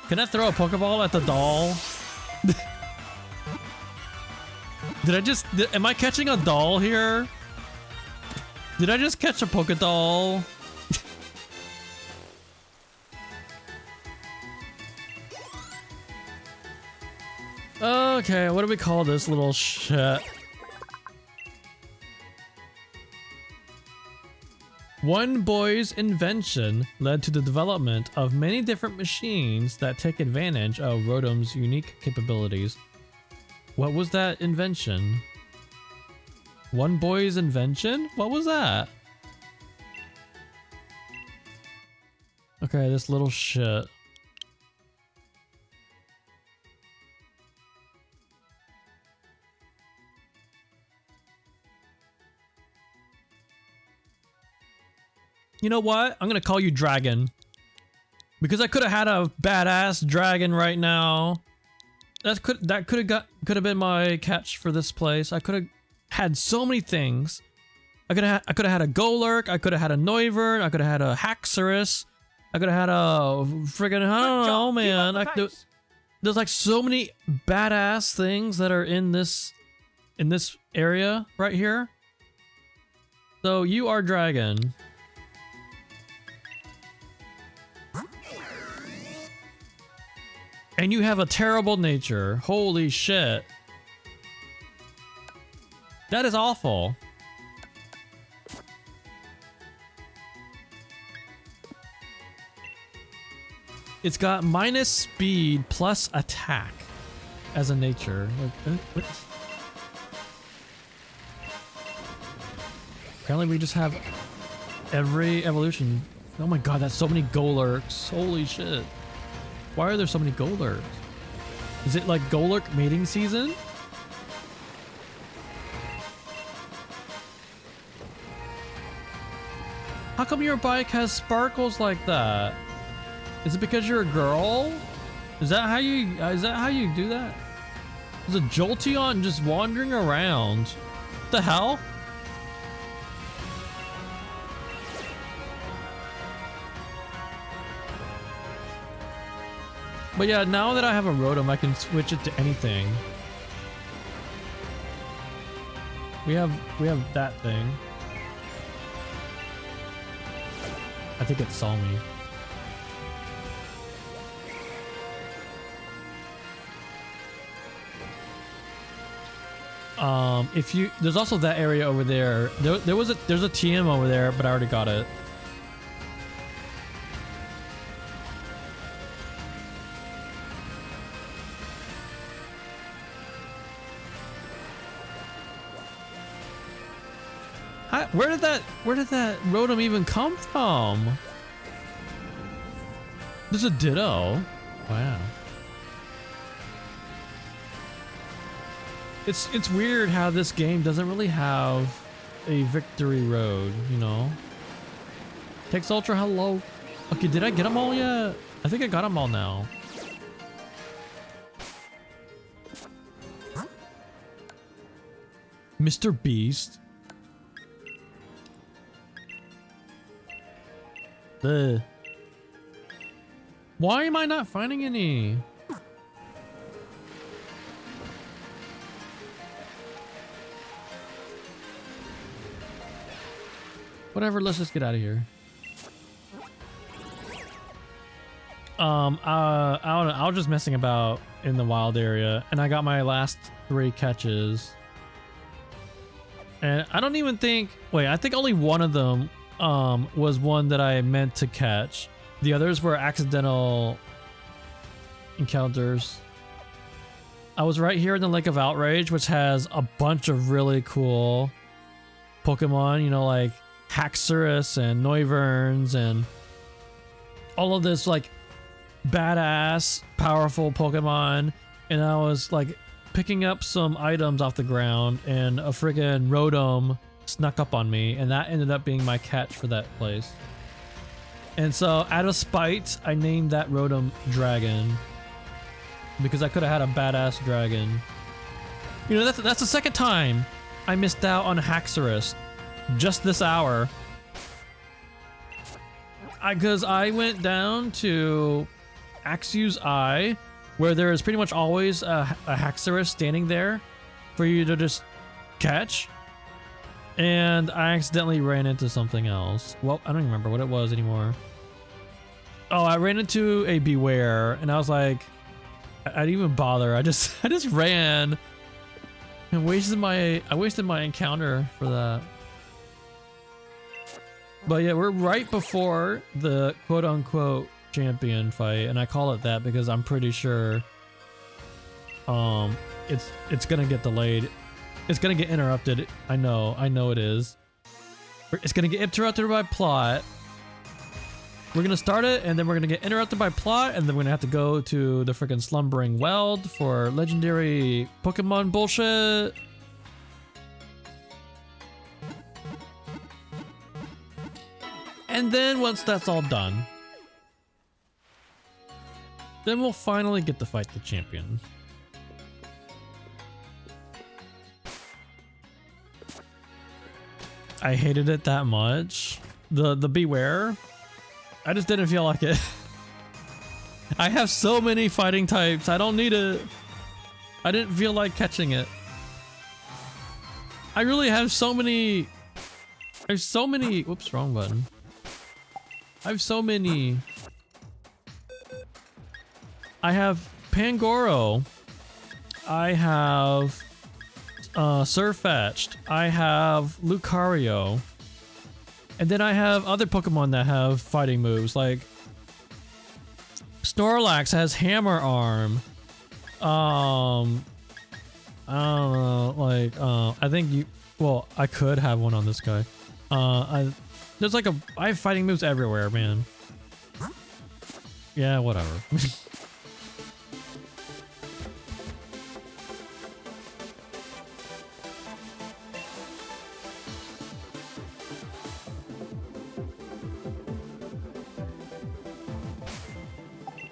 Can I throw a Pokeball at the doll? Am I catching a doll here? Did I just catch a Pokedoll? Okay, what do we call this little shit? One boy's invention led to the development of many different machines that take advantage of Rotom's unique capabilities. What was that invention? One boy's invention? What was that? Okay, this little shit. You know what? I'm gonna call you Dragon. Because I could have had a badass dragon right now. That could have been my catch for this place. I could have had so many things I could have had a Golurk. I could have had a Noivern. I could have had a Haxorus. I could have had a friggin' I don't know, man. There's like so many badass things that are in this area right here. So you are dragon. And you have a terrible nature. Holy shit. That is awful. It's got minus speed plus attack as a nature. What? Apparently we just have every evolution. Oh my god, that's so many Golurks. Holy shit. Why are there so many Golurks? Is it like Golurk mating season? How come your bike has sparkles like that? Is it because you're a girl? Is that how you do that? There's a Jolteon just wandering around. What the hell? But yeah, now that I have a Rotom, I can switch it to anything. We have that thing. I think it saw me. There's also that area over there. There's a TM over there, but I already got it. Where did that Rotom even come from? There's a Ditto. Wow. It's weird how this game doesn't really have a victory road, you know? Tex Ultra, hello. Okay, did I get them all yet? I think I got them all now. Mr. Beast. Ugh. Why am I not finding any? Whatever, let's just get out of here. I was just messing about in the wild area, and I got my last 3 catches. And I don't even think, wait, I think only one of them was one that I meant to catch. The others were accidental encounters. I was right here in the Lake of Outrage, which has a bunch of really cool Pokemon, you know, like Haxorus and Noiverns and all of this like badass powerful Pokemon. And I was like picking up some items off the ground, and a friggin' Rotom snuck up on me, and that ended up being my catch for that place. And so out of spite, I named that Rotom Dragon, because I could have had a badass dragon. You know, that's the second time I missed out on Haxorus just this hour. Because I went down to Axew's Eye, where there is pretty much always a Haxorus standing there for you to just catch. And I accidentally ran into something else. Well, I don't even remember what it was anymore. Oh, I ran into a Beware, and I was like, I didn't even bother. I just ran and wasted my encounter for that. But yeah, we're right before the quote-unquote champion fight, and I call it that because I'm pretty sure it's gonna get delayed. It's gonna get interrupted. I know it is. It's gonna get interrupted by plot. We're gonna start it, and then we're gonna get interrupted by plot, and then we're gonna have to go to the freaking Slumbering Weld for legendary Pokemon bullshit. And then once that's all done, then we'll finally get to fight the champion. I hated it that much. The Beware, I just didn't feel like it. I have so many fighting types. I don't need it. I didn't feel like catching it. I really have so many. There's so many. Whoops, wrong button. I have so many. I have Pangoro. I have Surfetched. I have Lucario. And then I have other Pokemon that have fighting moves, like Snorlax has Hammer Arm. I don't know, like I think you. Well, I could have one on this guy. There's like I have fighting moves everywhere, man. Yeah, whatever.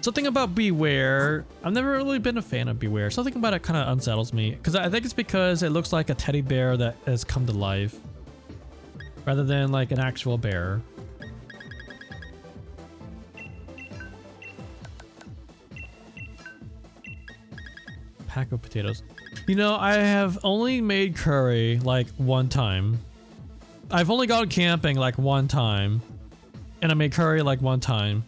Something about Beware, I've never really been a fan of Beware. Something about it kind of unsettles me, because I think it's because it looks like a teddy bear that has come to life rather than like an actual bear. Pack of potatoes. You know, I have only made curry like one time. I've only gone camping like one time, and I made curry like one time.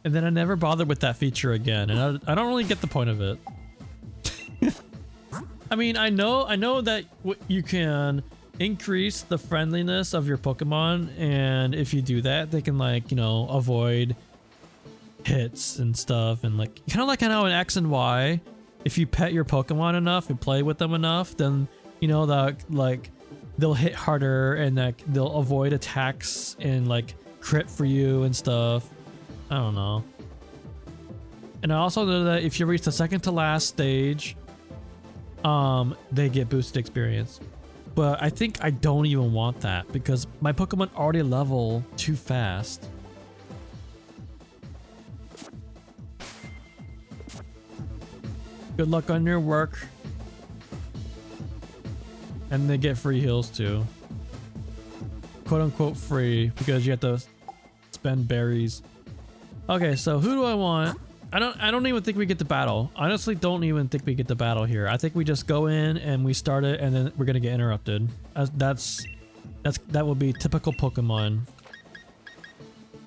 And then I never bothered with that feature again, and I don't really get the point of it. I mean, I know that you can increase the friendliness of your Pokemon, and if you do that, they can, like, you know, avoid hits and stuff, and like kind of like how in X and Y, if you pet your Pokemon enough and play with them enough, then you know that like they'll hit harder and like they'll avoid attacks and like crit for you and stuff. I don't know. And I also know that if you reach the second to last stage, they get boosted experience. But I think I don't even want that because my Pokemon already level too fast. Good luck on your work. And they get free heals too. Quote unquote free because you have to spend berries. Okay, so who do I want? I don't even think we get to battle. Honestly, don't even think we get to battle here. I think we just go in and we start it, and then we're gonna get interrupted. That would be typical Pokemon.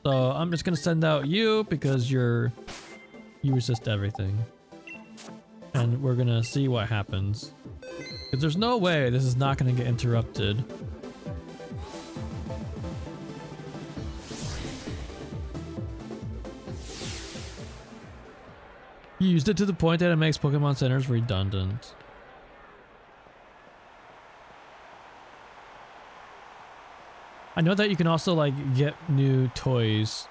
So I'm just gonna send out you because you resist everything, and we're gonna see what happens. Because there's no way this is not gonna get interrupted. You used it to the point that it makes Pokemon centers redundant. I know that you can also like get new toys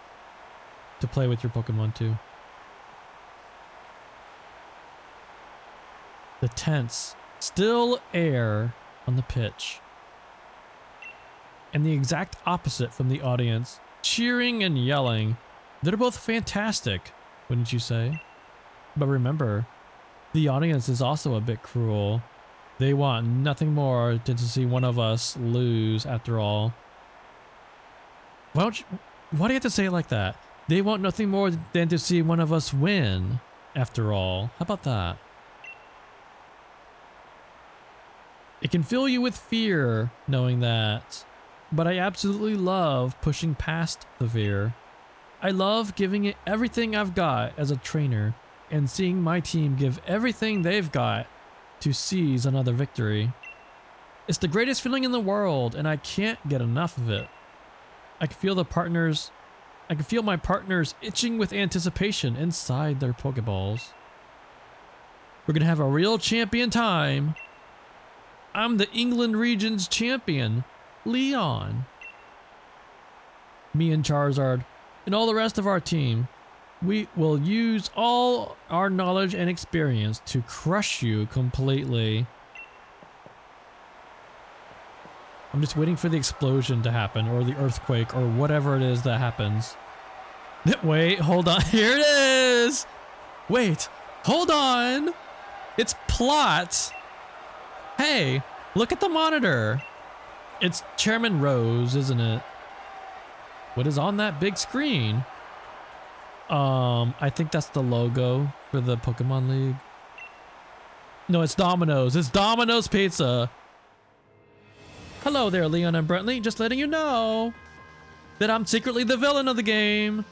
to play with your Pokemon too. The tense, still air on the pitch. And the exact opposite from the audience, cheering and yelling. They're both fantastic, wouldn't you say? But remember, the audience is also a bit cruel. They want nothing more than to see one of us lose after all. Why do you have to say it like that? They want nothing more than to see one of us win after all. How about that? It can fill you with fear knowing that, but I absolutely love pushing past the fear. I love giving it everything I've got as a trainer and seeing my team give everything they've got to seize another victory. It's the greatest feeling in the world, and I can't get enough of it. I can feel my partners itching with anticipation inside their Pokeballs. We're gonna have a real champion time. I'm the England region's champion, Leon. Me and Charizard, and all the rest of our team. We will use all our knowledge and experience to crush you completely. I'm just waiting for the explosion to happen, or the earthquake, or whatever it is that happens. Wait, hold on. Here it is! Wait, hold on! It's plot! Hey, look at the monitor! It's Chairman Rose, isn't it? What is on that big screen? I think that's the logo for the Pokemon League. No, it's Domino's. It's Domino's Pizza. Hello there, Leon and Brentley. Just letting you know that I'm secretly the villain of the game.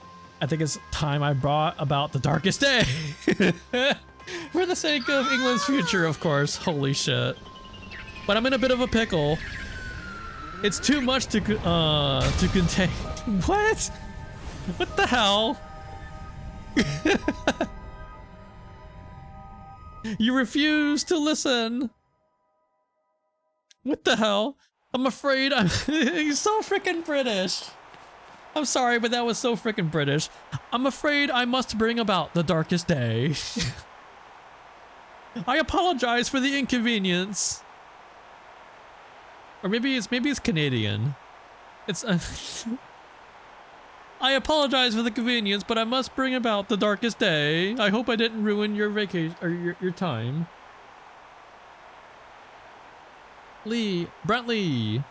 I think it's time I brought about the darkest day. For the sake of England's future, of course. Holy shit. But I'm in a bit of a pickle. It's too much to contain. What? What the hell? You refuse to listen. What the hell? I'm afraid I'm he's so freaking British. I'm sorry, but that was so freaking British. I'm afraid I must bring about the darkest day. I apologize for the inconvenience. Or maybe it's Canadian. It's I apologize for the convenience, but I must bring about the darkest day. I hope I didn't ruin your vacation or your time. Brentley.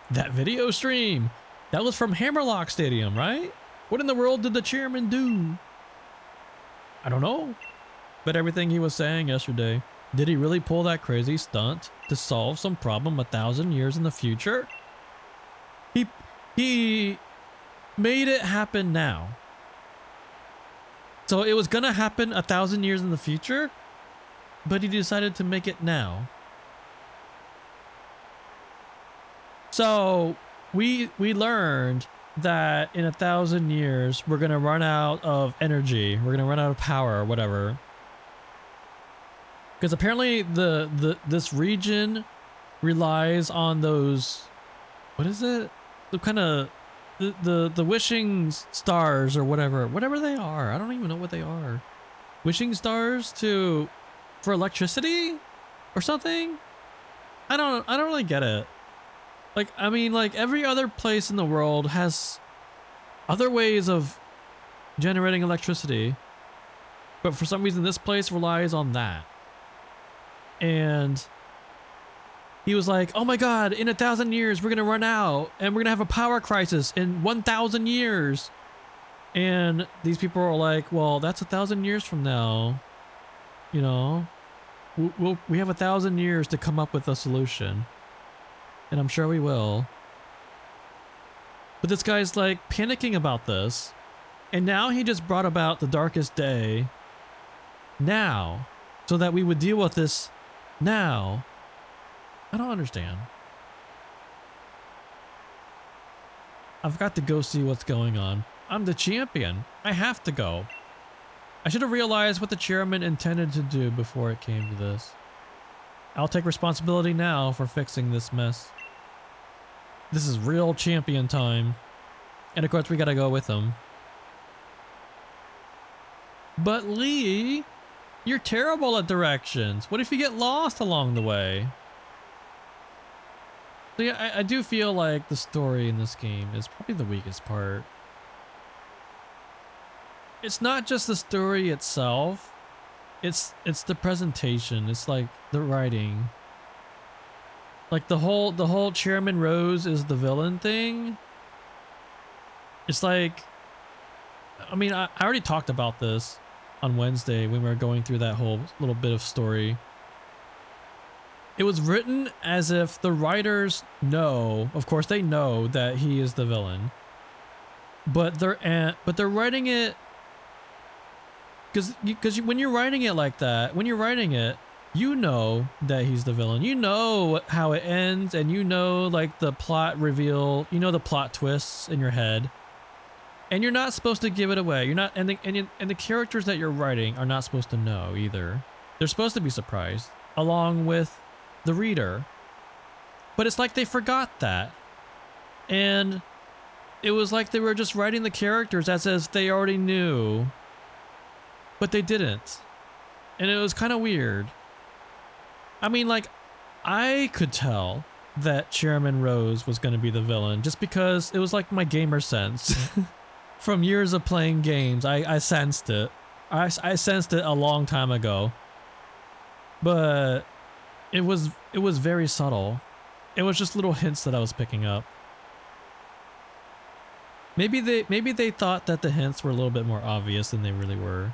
That video stream. That was from Hammerlock Stadium, right? What in the world did the chairman do? I don't know. But everything he was saying yesterday, did he really pull that crazy stunt to solve some problem 1,000 years in the future? He made it happen now. So it was gonna happen 1,000 years in the future, but he decided to make it now. So we learned that in 1,000 years we're gonna run out of energy. We're gonna run out of power or whatever. Because apparently this region relies on those, what is it? The kind of the wishing stars or whatever they are. I don't even know what they are. Wishing stars for electricity or something? I don't really get it. Like, I mean, like every other place in the world has other ways of generating electricity, but for some reason this place relies on that. And he was like, oh my god, in 1,000 years we're gonna run out and we're gonna have a power crisis in 1,000 years. And these people are like, well, that's 1,000 years from now. You know, we have 1,000 years to come up with a solution. And I'm sure we will. But this guy's like panicking about this. And now he just brought about the darkest day now, so that we would deal with this now. I don't understand. I've got to go see what's going on. I'm the champion. I have to go. I should have realized what the chairman intended to do before it came to this. I'll take responsibility now for fixing this mess. This is real champion time. And of course we gotta go with him. But Lee, you're terrible at directions. What if you get lost along the way? So yeah, I do feel like the story in this game is probably the weakest part. It's not just the story itself. It's the presentation. It's like the writing. Like the whole Chairman Rose is the villain thing. It's like, I mean, I already talked about this on Wednesday when we were going through that whole little bit of story. It was written as if the writers know, of course they know that he is the villain, but they're writing it because when you're writing it like that, when you're writing it, you know that he's the villain. You know how it ends, and you know like the plot reveal. You know the plot twists in your head, and you're not supposed to give it away. You're not, and the characters that you're writing are not supposed to know either. They're supposed to be surprised along with the reader. But it's like they forgot that, and it was like they were just writing the characters as if they already knew, but they didn't, and it was kind of weird. I mean, like, I could tell that Chairman Rose was going to be the villain just because it was like my gamer sense. From years of playing games, I sensed it. I sensed it a long time ago. But It was very subtle. It was just little hints that I was picking up. Maybe they thought that the hints were a little bit more obvious than they really were.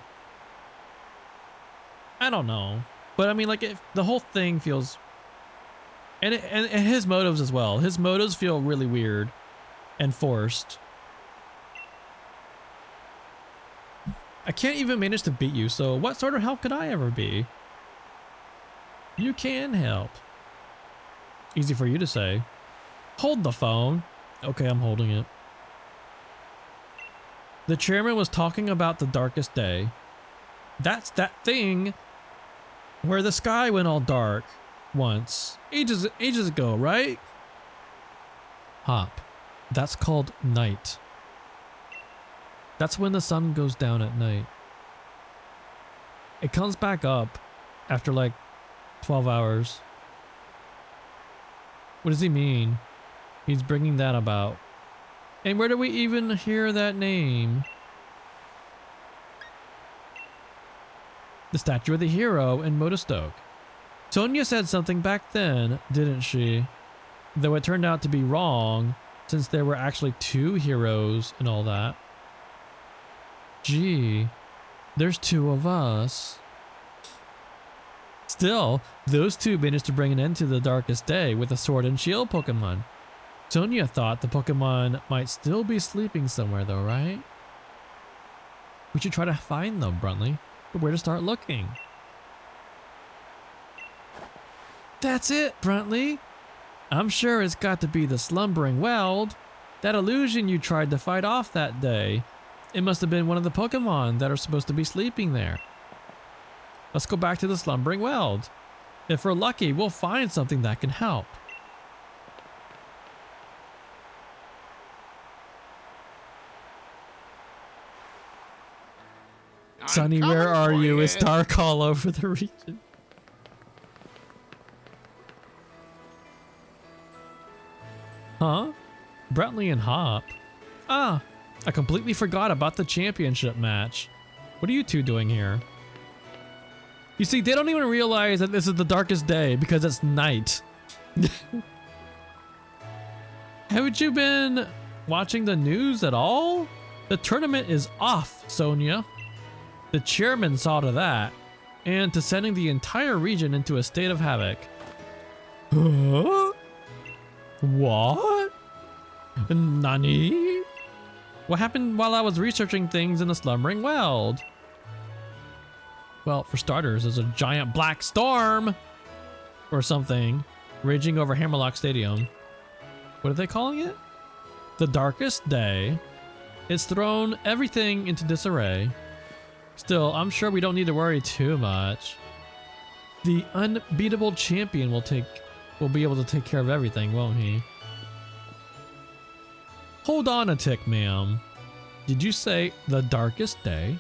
I don't know. But I mean, like, the whole thing feels... And his motives as well. His motives feel really weird and forced. I can't even manage to beat you, so what sort of help could I ever be? You can help. Easy for you to say. Hold the phone. Okay, I'm holding it. The chairman was talking about the darkest day. That's that thing where the sky went all dark once. Ages ago, right? Hop. That's called night. That's when the sun goes down at night. It comes back up after like 12 hours. What does he mean? He's bringing that about. And where do we even hear that name? The statue of the hero in Modestoke. Sonia said something back then, didn't she? Though it turned out to be wrong, since there were actually 2 heroes and all that. Gee, there's 2 of us. Still, those 2 managed to bring an end to the darkest day with a sword and shield Pokemon. Sonia thought the Pokemon might still be sleeping somewhere though, right? We should try to find them, Bruntley. But where to start looking? That's it, Bruntley. I'm sure it's got to be the Slumbering Weld. That illusion you tried to fight off that day. It must have been one of the Pokemon that are supposed to be sleeping there. Let's go back to the Slumbering Weld. If we're lucky, we'll find something that can help. Sonny, where are you? It's dark all over the region. Huh? Brentley and Hop. Ah, I completely forgot about the championship match. What are you 2 doing here? You see, they don't even realize that this is the darkest day because it's night. Haven't you been watching the news at all? The tournament is off, Sonia. The chairman saw to that, and to sending the entire region into a state of havoc. Huh? What? Nani? What happened while I was researching things in the Slumbering Weld? Well, for starters, there's a giant black storm or something raging over Hammerlock Stadium. What are they calling it? The darkest day. It's thrown everything into disarray. Still, I'm sure we don't need to worry too much. The unbeatable champion will be able to take care of everything, won't he? Hold on a tick, ma'am. Did you say the darkest day?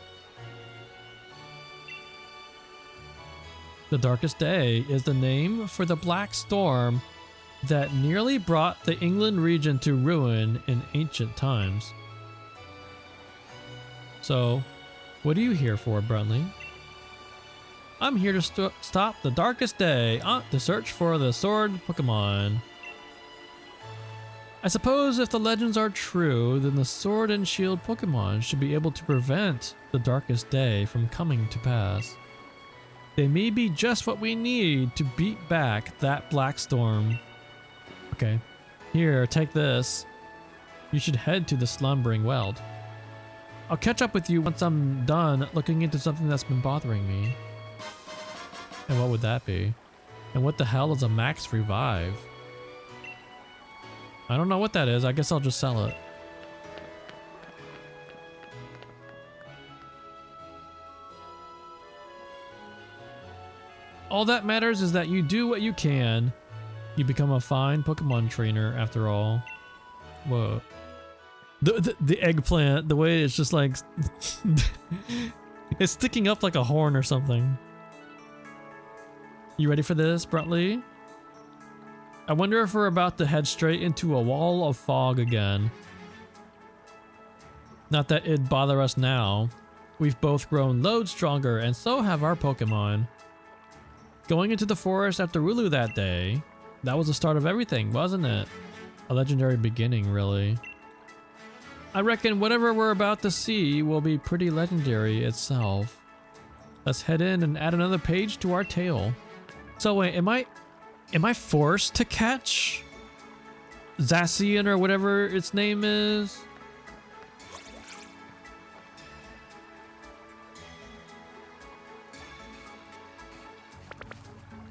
The darkest day is the name for the black storm that nearly brought the England region to ruin in ancient times. So, what are you here for, Bruntley? I'm here to stop the darkest day, to search for the sword Pokemon. I suppose if the legends are true, then the sword and shield Pokemon should be able to prevent the darkest day from coming to pass. They may be just what we need to beat back that black storm. Okay, here, take this. You should head to the Slumbering Weld. I'll catch up with you once I'm done looking into something that's been bothering me. And what would that be? And what the hell is a max revive? I don't know what that is. I guess I'll just sell it. All that matters is that you do what you can. You become a fine Pokemon trainer after all. Whoa. The eggplant, the way it's just like it's sticking up like a horn or something. You ready for this, Bruntley? I wonder if we're about to head straight into a wall of fog again. Not that it'd bother us now. We've both grown loads stronger, and so have our Pokemon. Going into the forest after Rulu that day, that was the start of everything, wasn't it? A legendary beginning, really. I reckon whatever we're about to see will be pretty legendary itself. Let's head in and add another page to our tale. So wait, am I forced to catch Zacian or whatever its name is?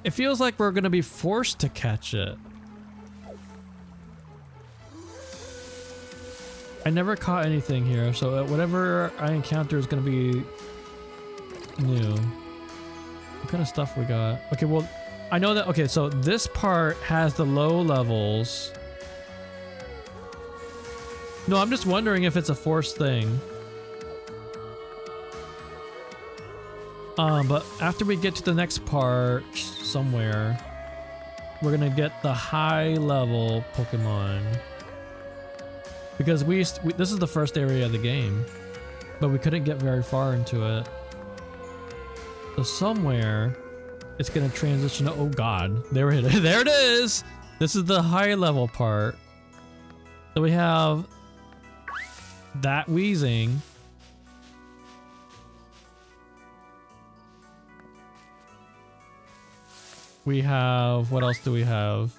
It feels like we're gonna be forced to catch it. I never caught anything here, so whatever I encounter is gonna be new. What kind of stuff we got? Okay, well, I know that. Okay, so this part has the low levels. No, I'm just wondering if it's a forced thing. But after we get to the next part somewhere, we're gonna get the high level Pokemon. Because this is the first area of the game, but we couldn't get very far into it. So somewhere, it's gonna transition to, oh god, there it is. There it is! This is the high level part. So we have that wheezing. We have, what else do we have?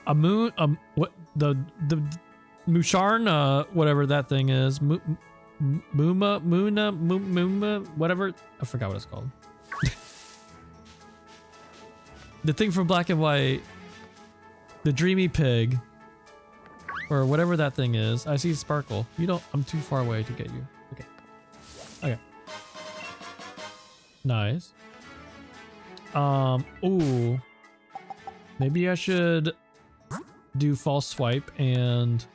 A moon, what, the Musharna, whatever that thing is. Muma, whatever. I forgot what it's called. The thing from Black and White. The Dreamy Pig. Or whatever that thing is. I see Sparkle. You don't, I'm too far away to get you. Okay. Okay. Nice. Ooh. Maybe I should do false swipe and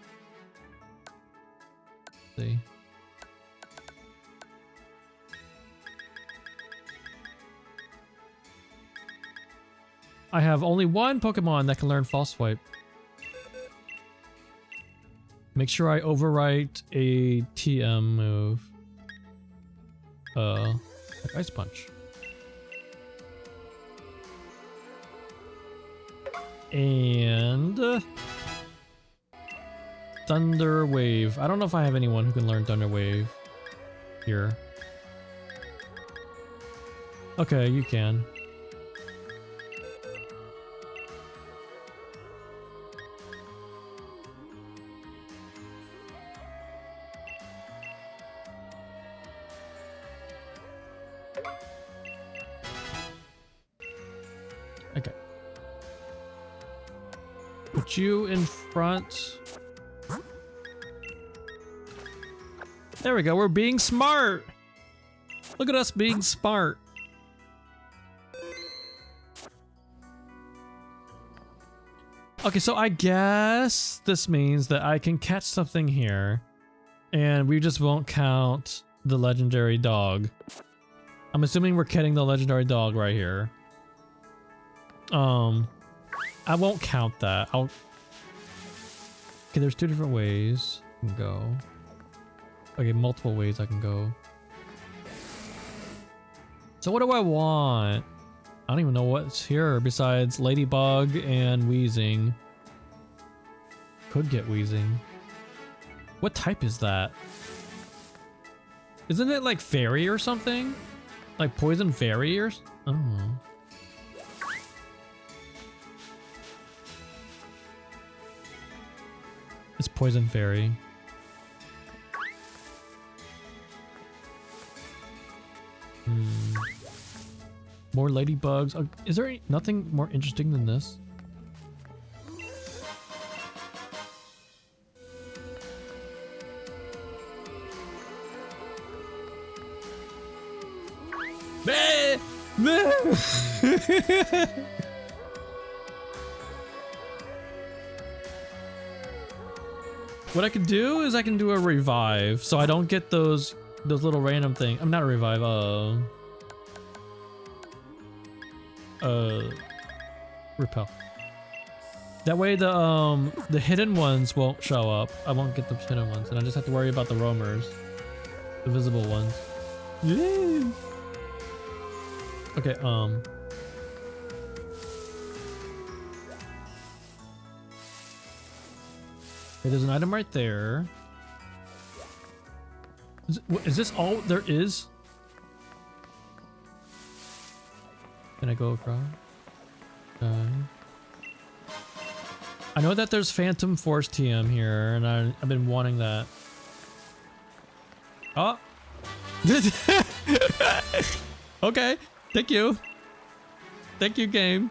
see. I have only one Pokemon that can learn false swipe. Make sure I overwrite a TM move. Like Ice Punch. And Thunder Wave. I don't know if I have anyone who can learn Thunder Wave here. Okay, you can. Okay. Put you in front. There we go. We're being smart. Look at us being smart. Okay, so I guess this means that I can catch something here and we just won't count the legendary dog. I'm assuming we're catching the legendary dog right here. I won't count that. Okay, there's two different ways I can go. Okay, multiple ways I can go. So what do I want? I don't even know what's here besides Ladybug and Wheezing. Could get Wheezing. What type is that? Isn't it like Fairy or something? Like Poison Fairy or I don't know. It's Poison Fairy. More ladybugs. Is there nothing more interesting than this? What I can do is I can do a revive, so I don't get those little random things. I'm not a revive. Repel. That way the hidden ones won't show up. I won't get the hidden ones, and I just have to worry about the roamers, the visible ones. Yeah. Okay, there's an item right there. Is this all there is? Can I go across? Okay. I know that there's Phantom Force TM here, and I've been wanting that. Oh. Okay. Thank you. Thank you, game.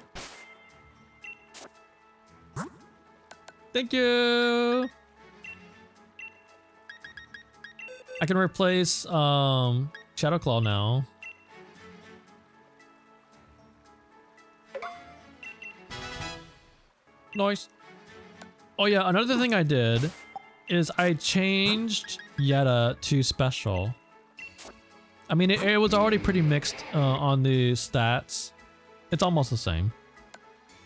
Thank you. I can replace Shadow Claw now. Nice. Oh yeah, another thing I did is I changed Yetta to special. I mean, it was already pretty mixed on the stats. It's almost the same.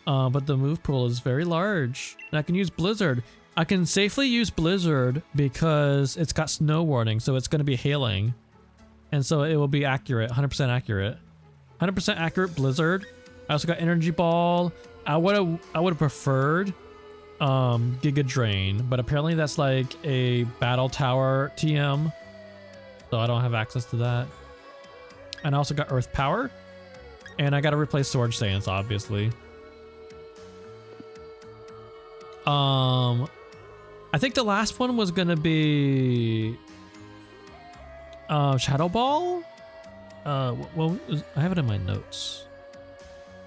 But the move pool is very large. And I can use Blizzard. I can safely use Blizzard because it's got snow warning, so it's going to be hailing. And so it will be accurate, 100% accurate. 100% accurate Blizzard. I also got Energy Ball. I would have preferred Giga Drain, but apparently that's like a Battle Tower TM. So I don't have access to that. And I also got Earth Power. And I got to replace Sword Stance, obviously. I think the last one was gonna be Shadow Ball. Well, I have it in my notes.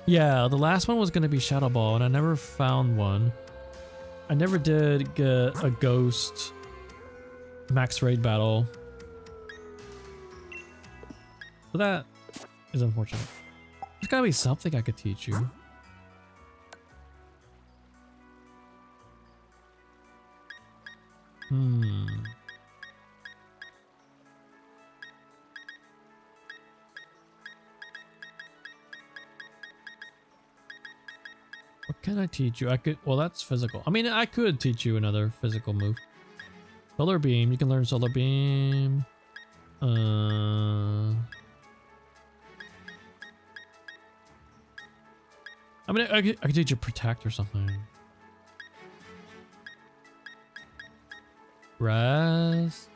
Yeah, the last one was gonna be Shadow Ball, and I never found one. I never did get a Ghost max raid battle, so that is unfortunate. There's gotta be something I could teach you. What can I teach you? I could, well, that's physical. I mean, I could teach you another physical move. Solar Beam, you can learn Solar Beam. I mean, I could teach you Protect or something. Raz.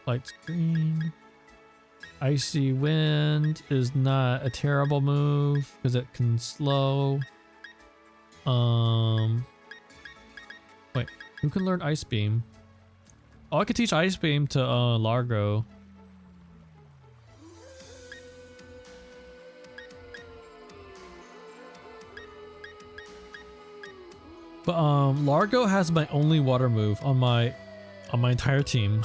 Light Screen. Icy Wind is not a terrible move because it can slow. Wait, who can learn Ice Beam? Oh, I could teach Ice Beam to Largo. But Largo has my only water move on my entire team.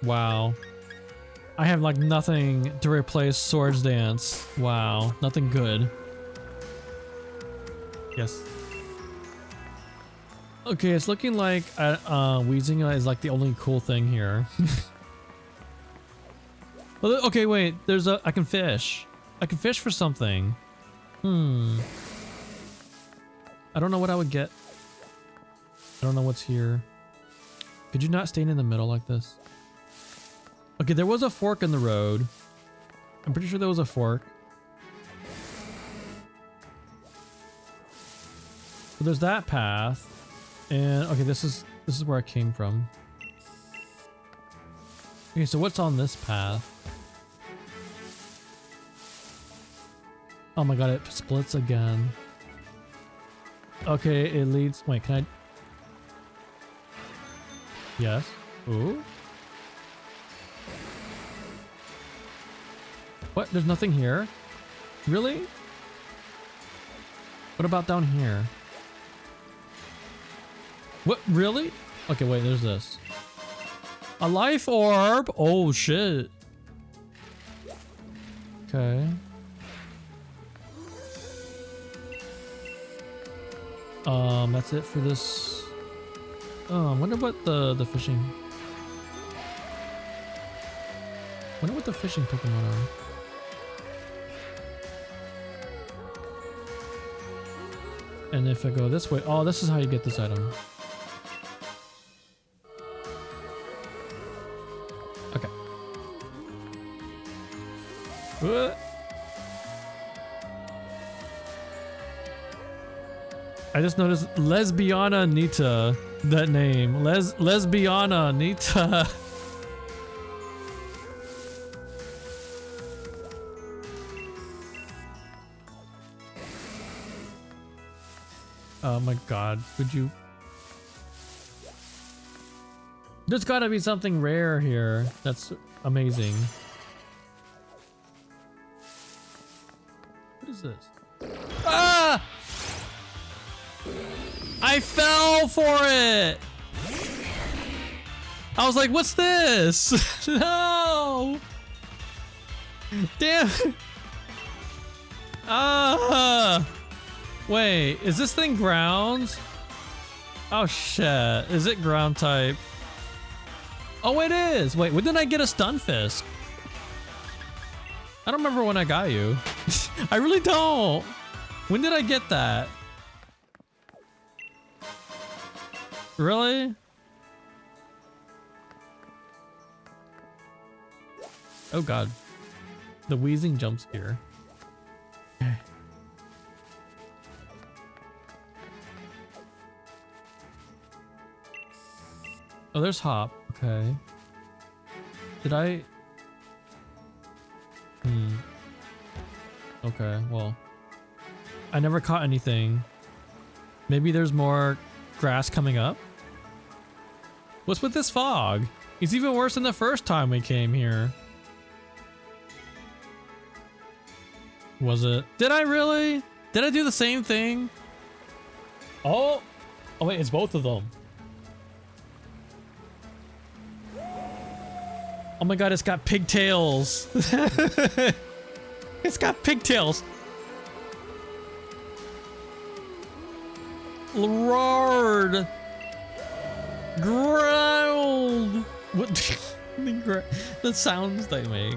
Wow. I have like nothing to replace Swords Dance. Wow, nothing good. Yes. Okay, it's looking like Weezing is like the only cool thing here. Well, okay, wait. There's a. I can fish. I can fish for something. I don't know what I would get. I don't know what's here. Could you not stand in the middle like this? Okay, there was a fork in the road. I'm pretty sure there was a fork. So there's that path. And okay, this is where I came from. Okay, so what's on this path? Oh my god, it splits again. Okay, it leads. Wait, can I? Yes. Ooh. What? There's nothing here? Really? What about down here? What? Really? Okay, wait, there's this. A life orb? Oh, shit. Okay. That's it for this. Oh, I wonder what the fishing. Wonder what the fishing Pokemon are. And if I go this way, oh, this is how you get this item. Okay. I just noticed Lesbiana Nita. That name. Lesbiana Nita. Oh my god, would you? There's gotta be something rare here. That's amazing. What is this? Ah! I fell for it! I was like, what's this? No! Damn it! Ah! Wait, is this thing ground? Oh shit, is it ground type? Oh, it is! Wait, when did I get a Stunfisk? I don't remember when I got you. I really don't! When did I get that? Really? Oh god. The wheezing jump scare. Okay. Oh, there's Hop. Okay. Did I? Okay, well. I never caught anything. Maybe there's more grass coming up? What's with this fog? It's even worse than the first time we came here. Was it? Did I really? Did I do the same thing? Oh! Oh wait, it's both of them. Oh my god, it's got pigtails. It's got pigtails. Lord. Ground. What? The sounds they make.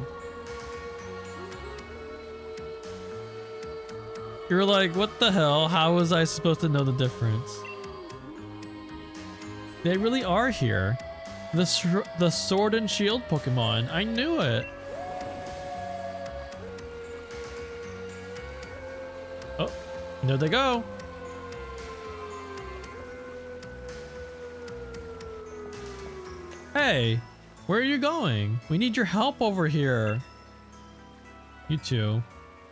You're like, what the hell? How was I supposed to know the difference? They really are here. The Sword and Shield Pokemon. I knew it. Oh, there they go. Hey, where are you going? We need your help over here. You two.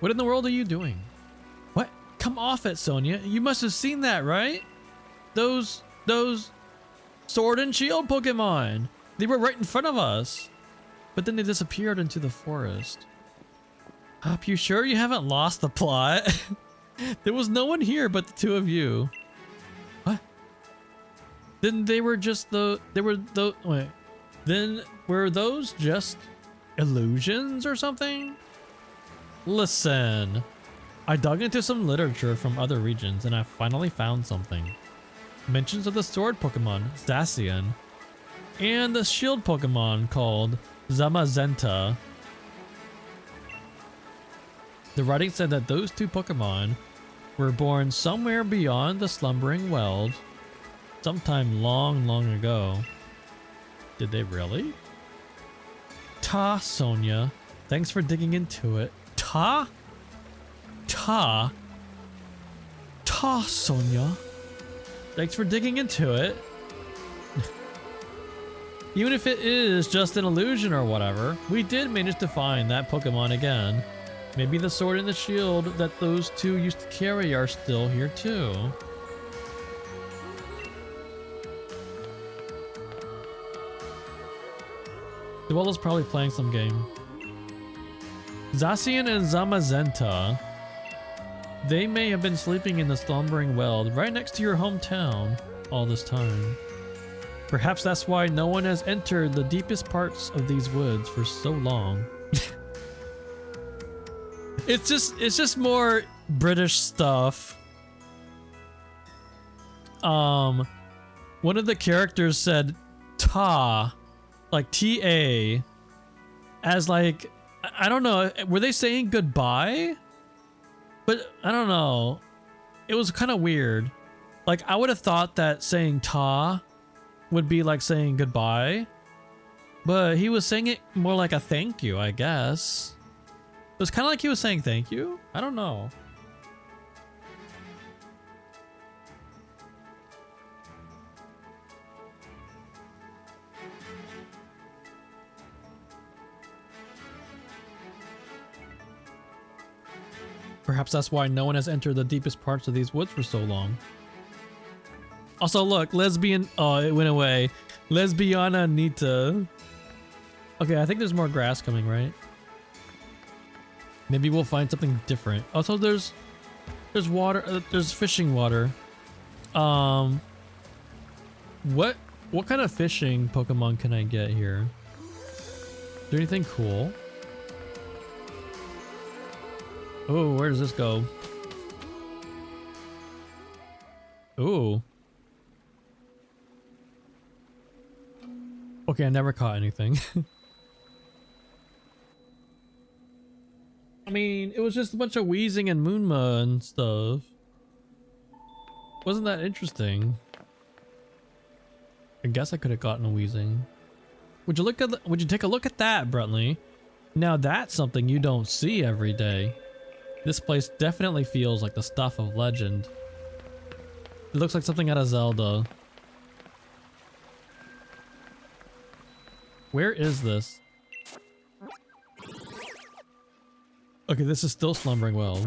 What in the world are you doing? What? Come off it, Sonia. You must have seen that, right? Those Sword and Shield Pokemon. They were right in front of us. But then they disappeared into the forest. Are you sure you haven't lost the plot? There was no one here but the two of you. What? Then they were just wait. Then were those just illusions or something? Listen. I dug into some literature from other regions and I finally found something. Mentions of the sword Pokemon, Zacian, and the shield Pokemon called Zamazenta. The writing said that those two Pokemon were born somewhere beyond the slumbering world sometime long, long ago. Did they really? Ta, Sonia. Thanks for digging into it. Ta, Sonia. Thanks for digging into it. Even if it is just an illusion or whatever, we did manage to find that Pokemon again. Maybe the sword and the shield that those two used to carry are still here too. Duella's probably playing some game. Zacian and Zamazenta. They may have been sleeping in the slumbering world right next to your hometown all this time. Perhaps that's why no one has entered the deepest parts of these woods for so long. It's just more British stuff. one of the characters said ta, like T-A, as like, I don't know, were they saying goodbye? But I don't know. It was kind of weird. Like, I would have thought that saying ta would be like saying goodbye, but he was saying it more like a thank you, I guess. It was kind of like he was saying thank you. I don't know. Perhaps that's why no one has entered the deepest parts of these woods for so long. Also, look, lesbian. Oh, it went away. Lesbiana Nita. Okay, I think there's more grass coming, right? Maybe we'll find something different. Also, there's water. There's fishing water. What kind of fishing Pokemon can I get here? Is there anything cool? Oh, where does this go? Ooh. Okay, I never caught anything. I mean, it was just a bunch of wheezing and Moonma and stuff. Wasn't that interesting? I guess I could have gotten a wheezing. Would you take a look at that, Bruntley? Now that's something you don't see every day. This place definitely feels like the stuff of legend. It looks like something out of Zelda. Where is this? Okay, this is still slumbering well.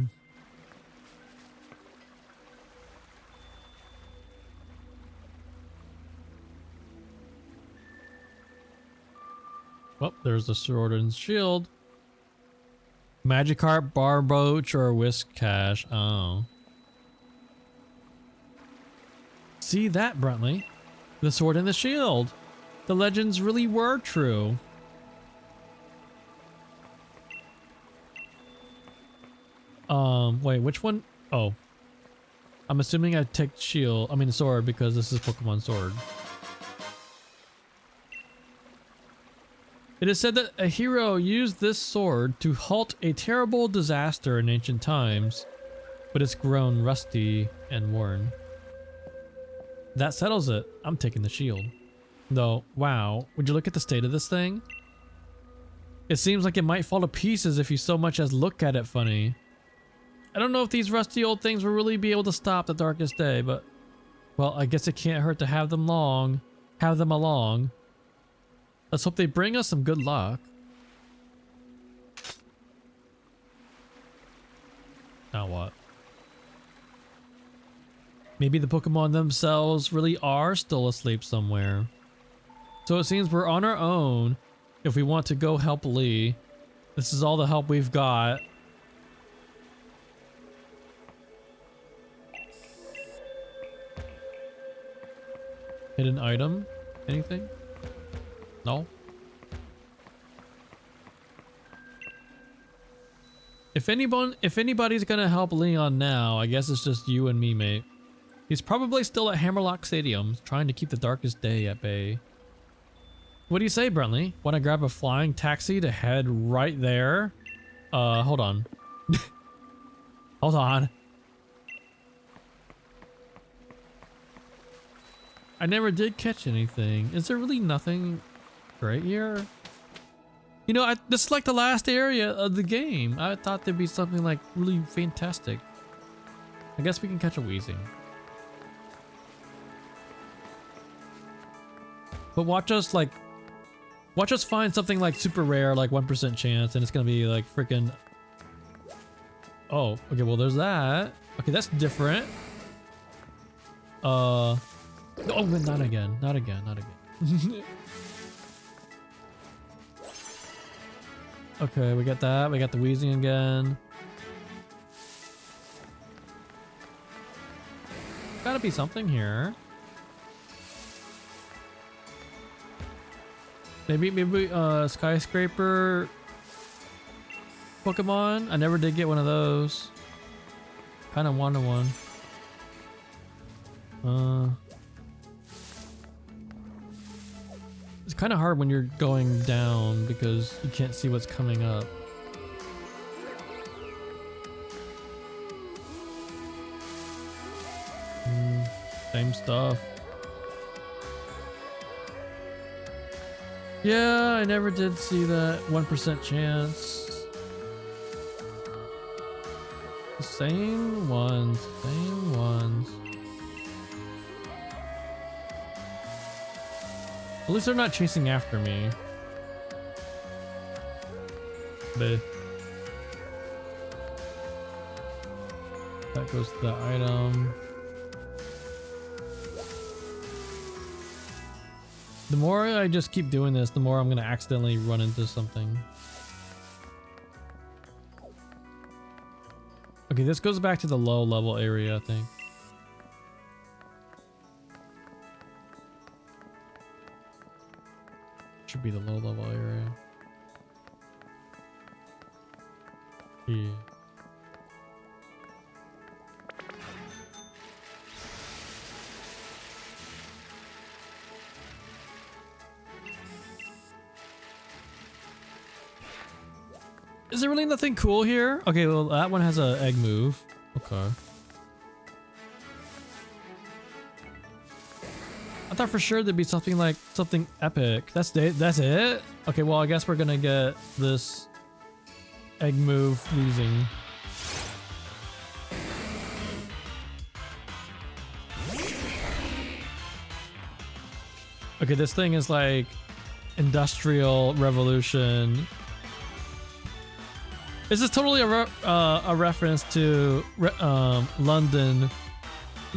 Well, there's the sword and shield. Magikarp, Barboach, or Whiscash. Oh. See that, Bruntley? The sword and the shield. The legends really were true. Wait, which one? Oh. I'm assuming I take shield, I mean sword, because this is Pokemon Sword. It is said that a hero used this sword to halt a terrible disaster in ancient times, but it's grown rusty and worn. That settles it. I'm taking the shield. Though, wow, would you look at the state of this thing? It seems like it might fall to pieces if you so much as look at it funny. I don't know if these rusty old things will really be able to stop the darkest day, but, well, I guess it can't hurt to have them along. Let's hope they bring us some good luck. Now what? Maybe the Pokemon themselves really are still asleep somewhere. So it seems we're on our own if we want to go help Lee. This is all the help we've got. Hidden item? Anything? No? If anybody's gonna help Leon now, I guess it's just you and me, mate. He's probably still at Hammerlock Stadium, trying to keep the darkest day at bay. What do you say, Bruntley? Want to grab a flying taxi to head right there? Hold on. Hold on. I never did catch anything. Is there really nothing great here? You know, this is like the last area of the game. I thought there'd be something like really fantastic. I guess we can catch a Weezing. But watch us find something like super rare, like 1% chance, and it's gonna be like freaking. Oh, okay, well there's that. Okay, that's different. Oh, not again, not again, not again. Okay, we got that. We got the Weezing again. Gotta be something here. Maybe skyscraper Pokemon. I never did get one of those. Kind of wanted one. It's kind of hard when you're going down because you can't see what's coming up. Same stuff. Yeah, I never did see that 1% chance. Same ones, same ones. At least they're not chasing after me. But that goes to the item. The more I just keep doing this, the more I'm gonna accidentally run into something. Okay, this goes back to the low level area, I think. Should be the low level area. Yeah. Is there really nothing cool here? Okay, well that one has a egg move. Okay. I thought for sure there'd be something like something epic. That's it? Okay, well I guess we're gonna get this egg move losing. Okay, this thing is like Industrial Revolution. This is totally a reference to London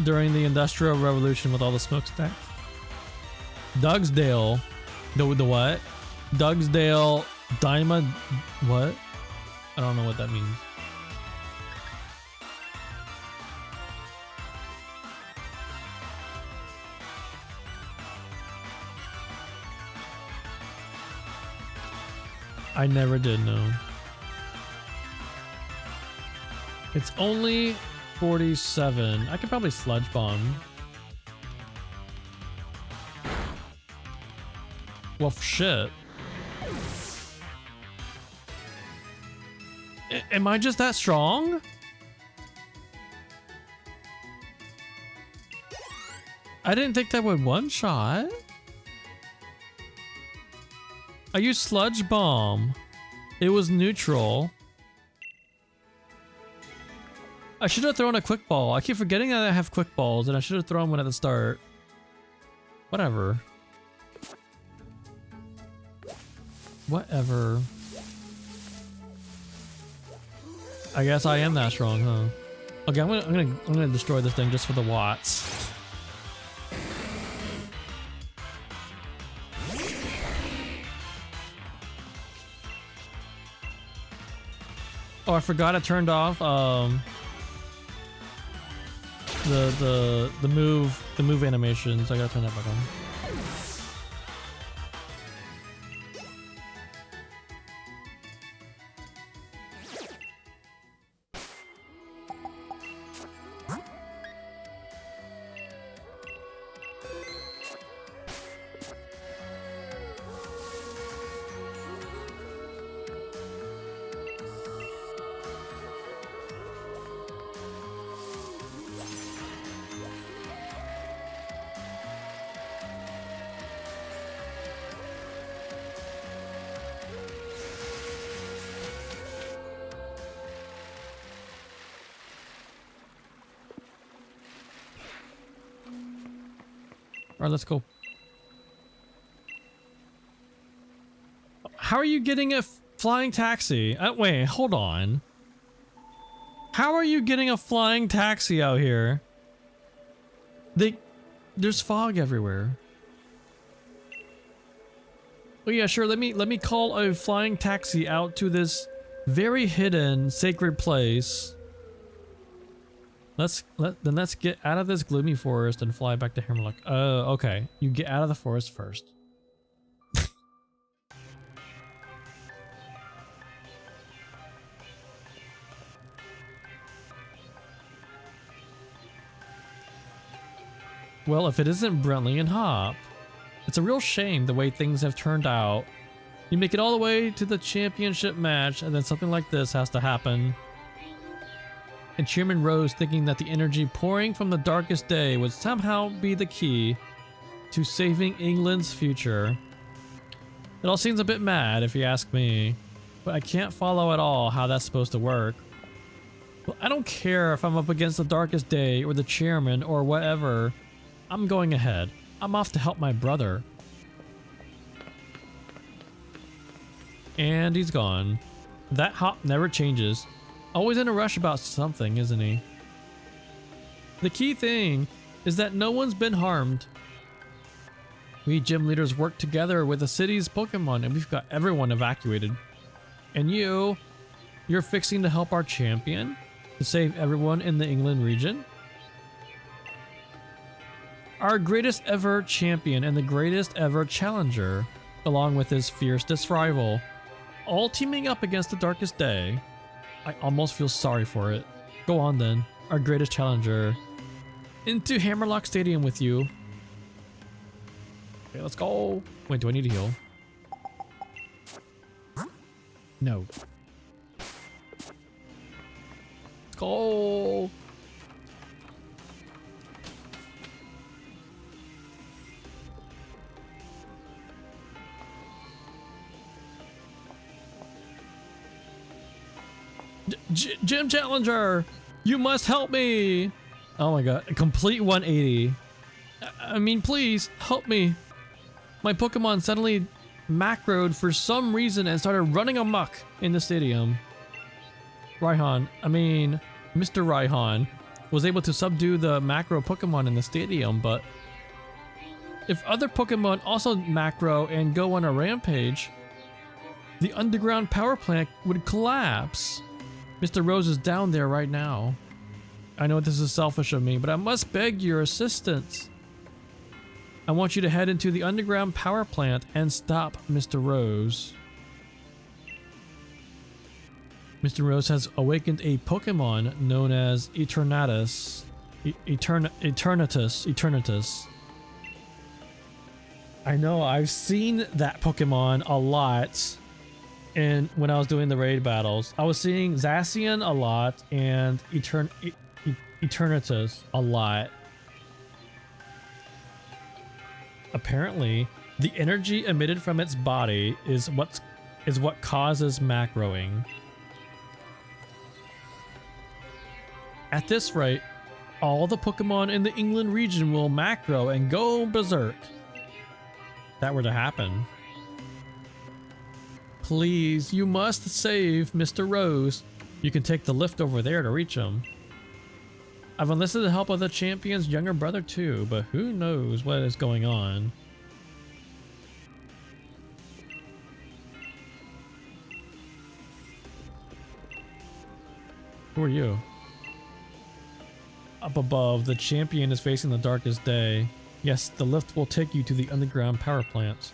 during the Industrial Revolution with all the smokestacks. Dugsdale, the what? Dugsdale Diamond, what? I don't know what that means. I never did know. It's only 47. I could probably sludge bomb. Well, shit. Am I just that strong? I didn't think that would one shot. I used sludge bomb. It was neutral. I should have thrown a quick ball. I keep forgetting that I have quick balls and I should have thrown one at the start. Whatever. Whatever. I guess I am that strong, huh? Okay, I'm gonna destroy this thing just for the watts. Oh, I forgot I turned off the move animations. I gotta turn that back on. Alright, let's go. How are you getting a flying taxi? Wait, hold on. How are you getting a flying taxi out here? There's fog everywhere. Oh yeah, sure. Let me call a flying taxi out to this very hidden sacred place. Let's get out of this gloomy forest and fly back to Hammerlock. Oh, okay. You get out of the forest first. Well, if it isn't Brentley and Hop. It's a real shame the way things have turned out. You make it all the way to the championship match and then something like this has to happen. And Chairman Rose thinking that the energy pouring from the darkest day would somehow be the key to saving England's future. It all seems a bit mad if you ask me, but I can't follow at all how that's supposed to work. Well, I don't care if I'm up against the darkest day or the chairman or whatever. I'm going ahead. I'm off to help my brother. And he's gone. That Hop never changes. Always in a rush about something, isn't he? The key thing is that no one's been harmed. We gym leaders work together with the city's Pokemon and we've got everyone evacuated. And you're fixing to help our champion to save everyone in the England region? Our greatest ever champion and the greatest ever challenger, along with his fiercest rival, all teaming up against the darkest day. I almost feel sorry for it. Go on then, our greatest challenger. Into Hammerlock Stadium with you. Okay, let's go. Wait, do I need to heal? No. Let's go. Gym Challenger, you must help me. Oh my god, a complete 180. I mean, please help me. My Pokemon suddenly macroed for some reason and started running amok in the stadium. Mr. Raihan was able to subdue the macro Pokemon in the stadium, but if other Pokemon also macro and go on a rampage, the underground power plant would collapse. Mr. Rose is down there right now. I know this is selfish of me, but I must beg your assistance. I want you to head into the underground power plant and stop Mr. Rose. Mr. Rose has awakened a Pokemon known as Eternatus. Eternatus. I know, I've seen that Pokemon a lot. And when I was doing the raid battles, I was seeing Zacian a lot and Eternatus a lot. Apparently, the energy emitted from its body is what causes macroing. At this rate, all the Pokemon in the England region will macro and go berserk. If that were to happen. Please, you must save Mr. Rose. You can take the lift over there to reach him. I've enlisted the help of the champion's younger brother too, but who knows what is going on. Who are you? Up above, the champion is facing the darkest day. Yes, the lift will take you to the underground power plant.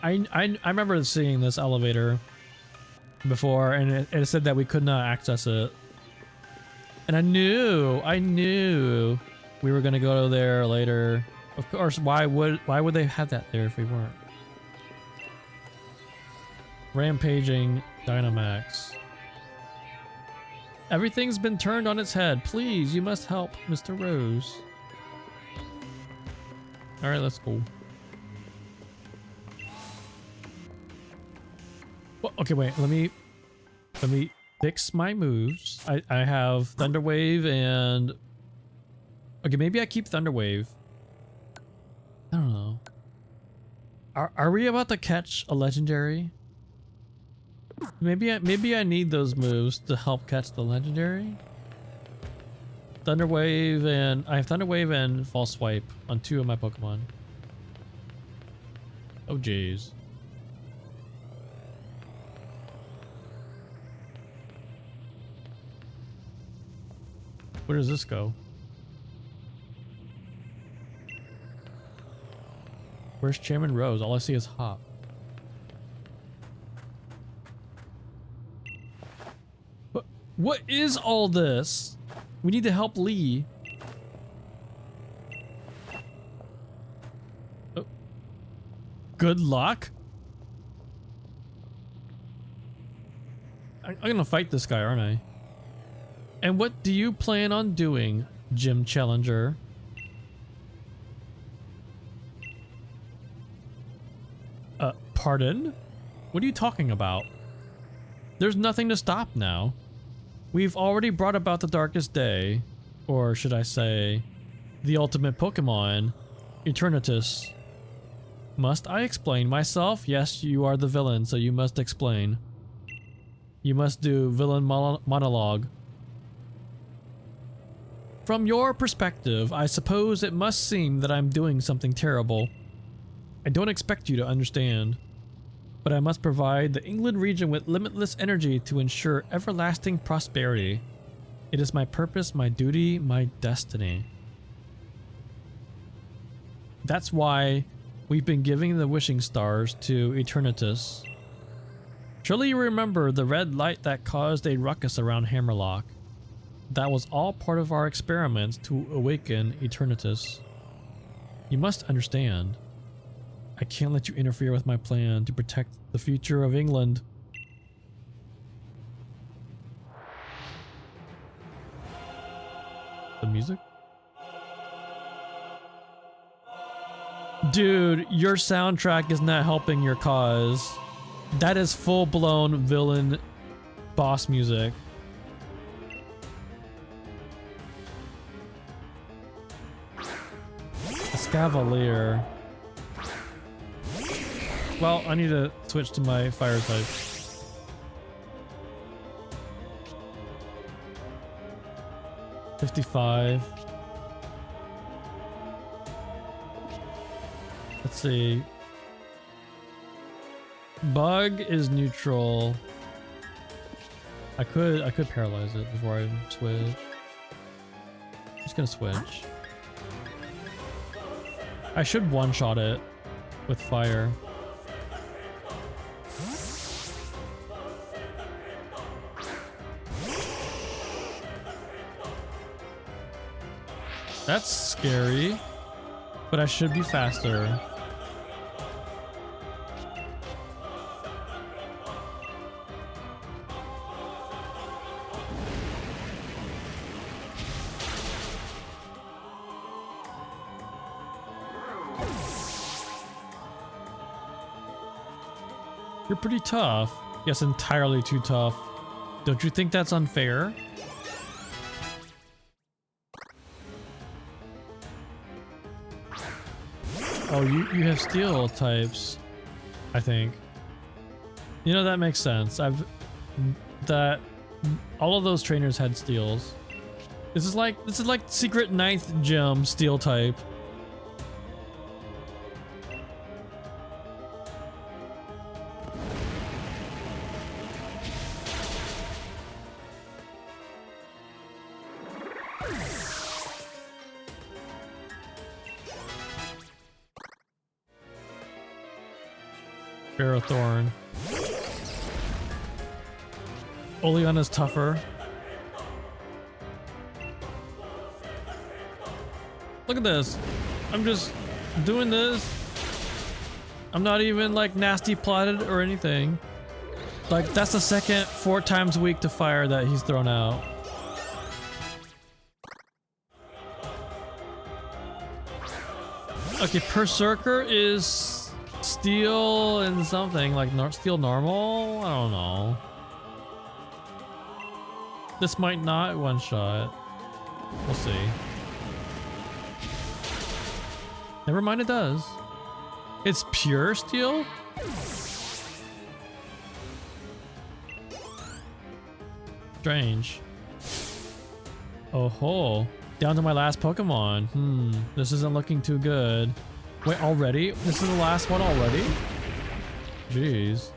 I remember seeing this elevator before, and it said that we could not access it. And I knew we were gonna go there later. Of course, why would they have that there if we weren't? Rampaging Dynamax. Everything's been turned on its head. Please, you must help Mr. Rose. Alright, let's go. Well, okay, wait, let me fix my moves. I have Thunder Wave and... Okay, maybe I keep Thunder Wave. I don't know. Are we about to catch a legendary? Maybe I need those moves to help catch the legendary. Thunder Wave and... I have Thunder Wave and False Swipe on 2 of my Pokemon. Oh jeez. Where does this go? Where's Chairman Rose? All I see is Hop. What is all this? We need to help Lee. Good luck? I'm gonna fight this guy, aren't I? And what do you plan on doing, Gym Challenger? Pardon? What are you talking about? There's nothing to stop now. We've already brought about the darkest day. Or should I say, the ultimate Pokemon, Eternatus. Must I explain myself? Yes, you are the villain, so you must explain. You must do villain monologue. From your perspective, I suppose it must seem that I'm doing something terrible. I don't expect you to understand. But I must provide the England region with limitless energy to ensure everlasting prosperity. It is my purpose, my duty, my destiny. That's why we've been giving the wishing stars to Eternatus. Surely you remember the red light that caused a ruckus around Hammerlock. That was all part of our experiments to awaken Eternatus. You must understand. I can't let you interfere with my plan to protect the future of England. The music? Dude, your soundtrack is not helping your cause. That is full-blown villain boss music. A Scavalier. Well, I need to switch to my fire type. $55. Let's see. Bug is neutral. I could paralyze it before I switch. I'm just gonna switch. I should one-shot it with fire. That's scary, but I should be faster. You're pretty tough. Yes, entirely too tough. Don't you think that's unfair? Oh, you have steel types, I think. You know, that makes sense. All of those trainers had steels. This is like secret 9th gym steel type. Ferrothorn. Oleana's tougher. Look at this. I'm just doing this. I'm not even like nasty plotted or anything. Like that's the second 4 times a week to fire that he's thrown out. Okay, Berserker is steel and something like steel normal. I don't know. This might not one shot. We'll see. Never mind, it does. It's pure steel? Strange. Oh ho. Down to my last Pokemon. This isn't looking too good. Wait, already? This is the last one already? Jeez.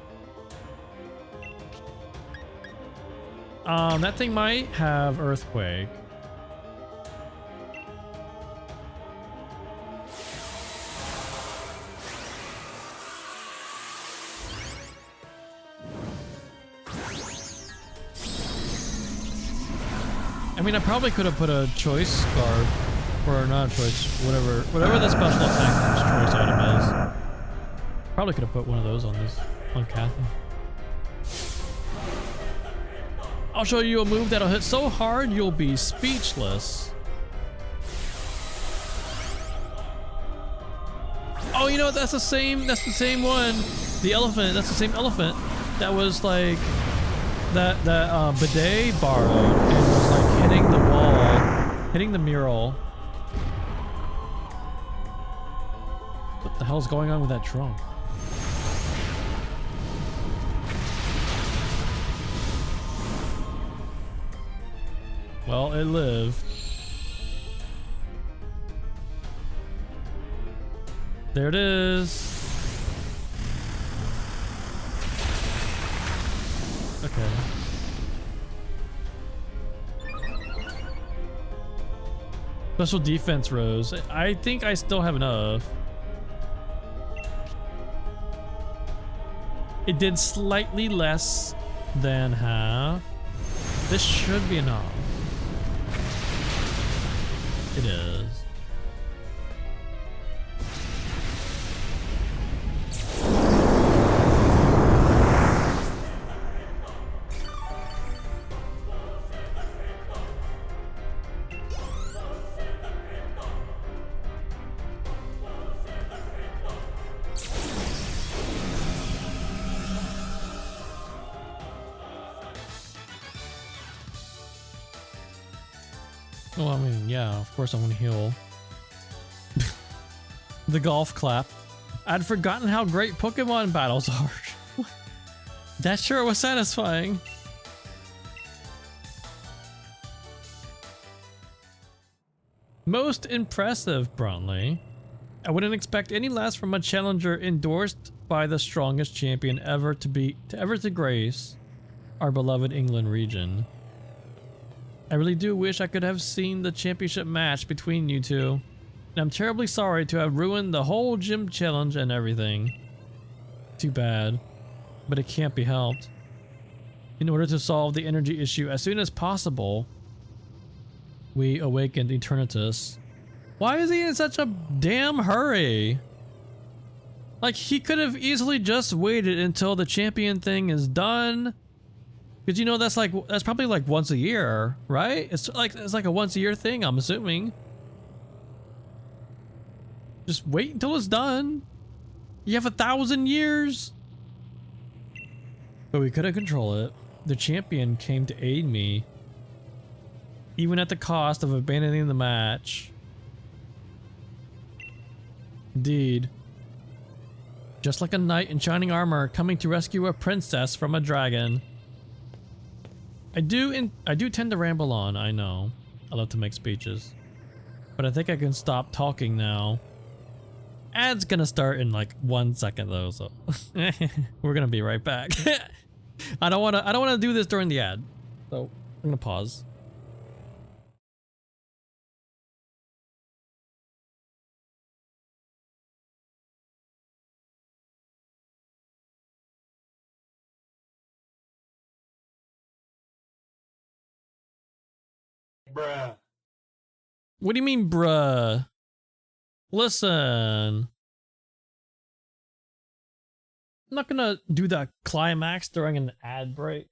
That thing might have Earthquake. I mean, I probably could have put a choice scarf, or not a choice, whatever the special attack choice item is. Probably could have put one of those on this on Kathy. I'll show you a move that'll hit so hard you'll be speechless. Oh, you know what? That's the same one. The elephant. That's the same elephant that was like that Bidet borrowed and was like hitting the wall, hitting the mural. What the hell's going on with that trunk? Well, it lived. There it is. Okay. Special defense rose. I think I still have enough. It did slightly less than half. This should be enough. It is. Oh, I mean, yeah, of course I want to heal. The golf clap. I'd forgotten how great Pokemon battles are. That sure was satisfying. Most impressive, Bruntley. I wouldn't expect any less from a challenger endorsed by the strongest champion ever to grace our beloved England region. I really do wish I could have seen the championship match between you two. And I'm terribly sorry to have ruined the whole gym challenge and everything. Too bad. But it can't be helped. In order to solve the energy issue as soon as possible, we awakened Eternatus. Why is he in such a damn hurry? Like, he could have easily just waited until the champion thing is done. Because you know that's probably like once a year, right? It's like a once a year thing, I'm assuming. Just wait until it's done. You have 1,000 years. But we couldn't control it. The champion came to aid me, even at the cost of abandoning the match. Indeed. Just like a knight in shining armor coming to rescue a princess from a dragon. I do tend to ramble on, I know. I love to make speeches. But I think I can stop talking now. Ad's gonna start in like 1 second though, so we're gonna be right back. I don't wanna do this during the ad. So I'm gonna pause. Bruh. What do you mean, bruh? Listen. I'm not gonna do that climax during an ad break.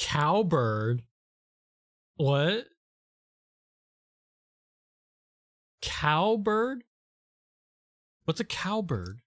Cowbird? What? Cowbird? What's a cowbird?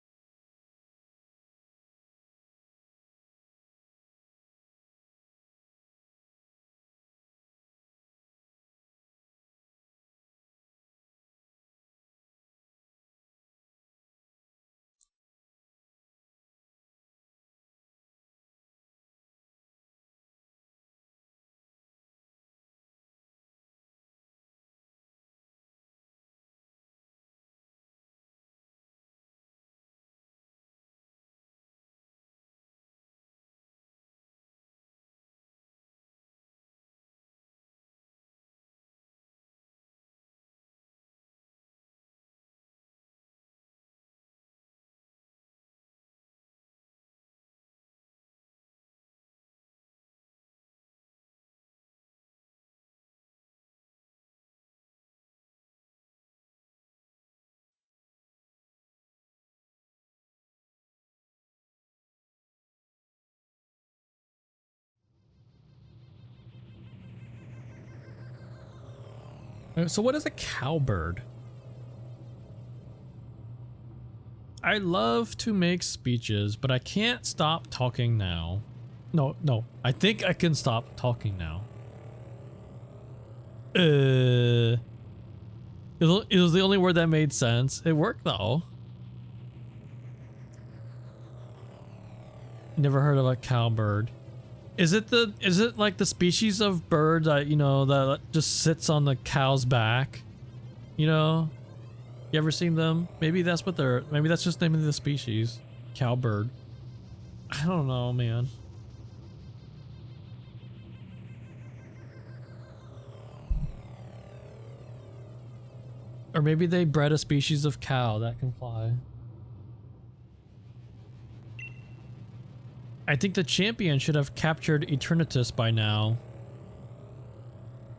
So what is a cowbird? I love to make speeches, but I can't stop talking now. No, I think I can stop talking now. It was the only word that made sense. It worked though. Never heard of a cowbird. Is it like the species of bird that, you know, that just sits on the cow's back? You know? You ever seen them? Maybe that's what maybe that's just the name of the species. Cowbird. I don't know, man. Or maybe they bred a species of cow that can fly. I think the champion should have captured Eternatus by now.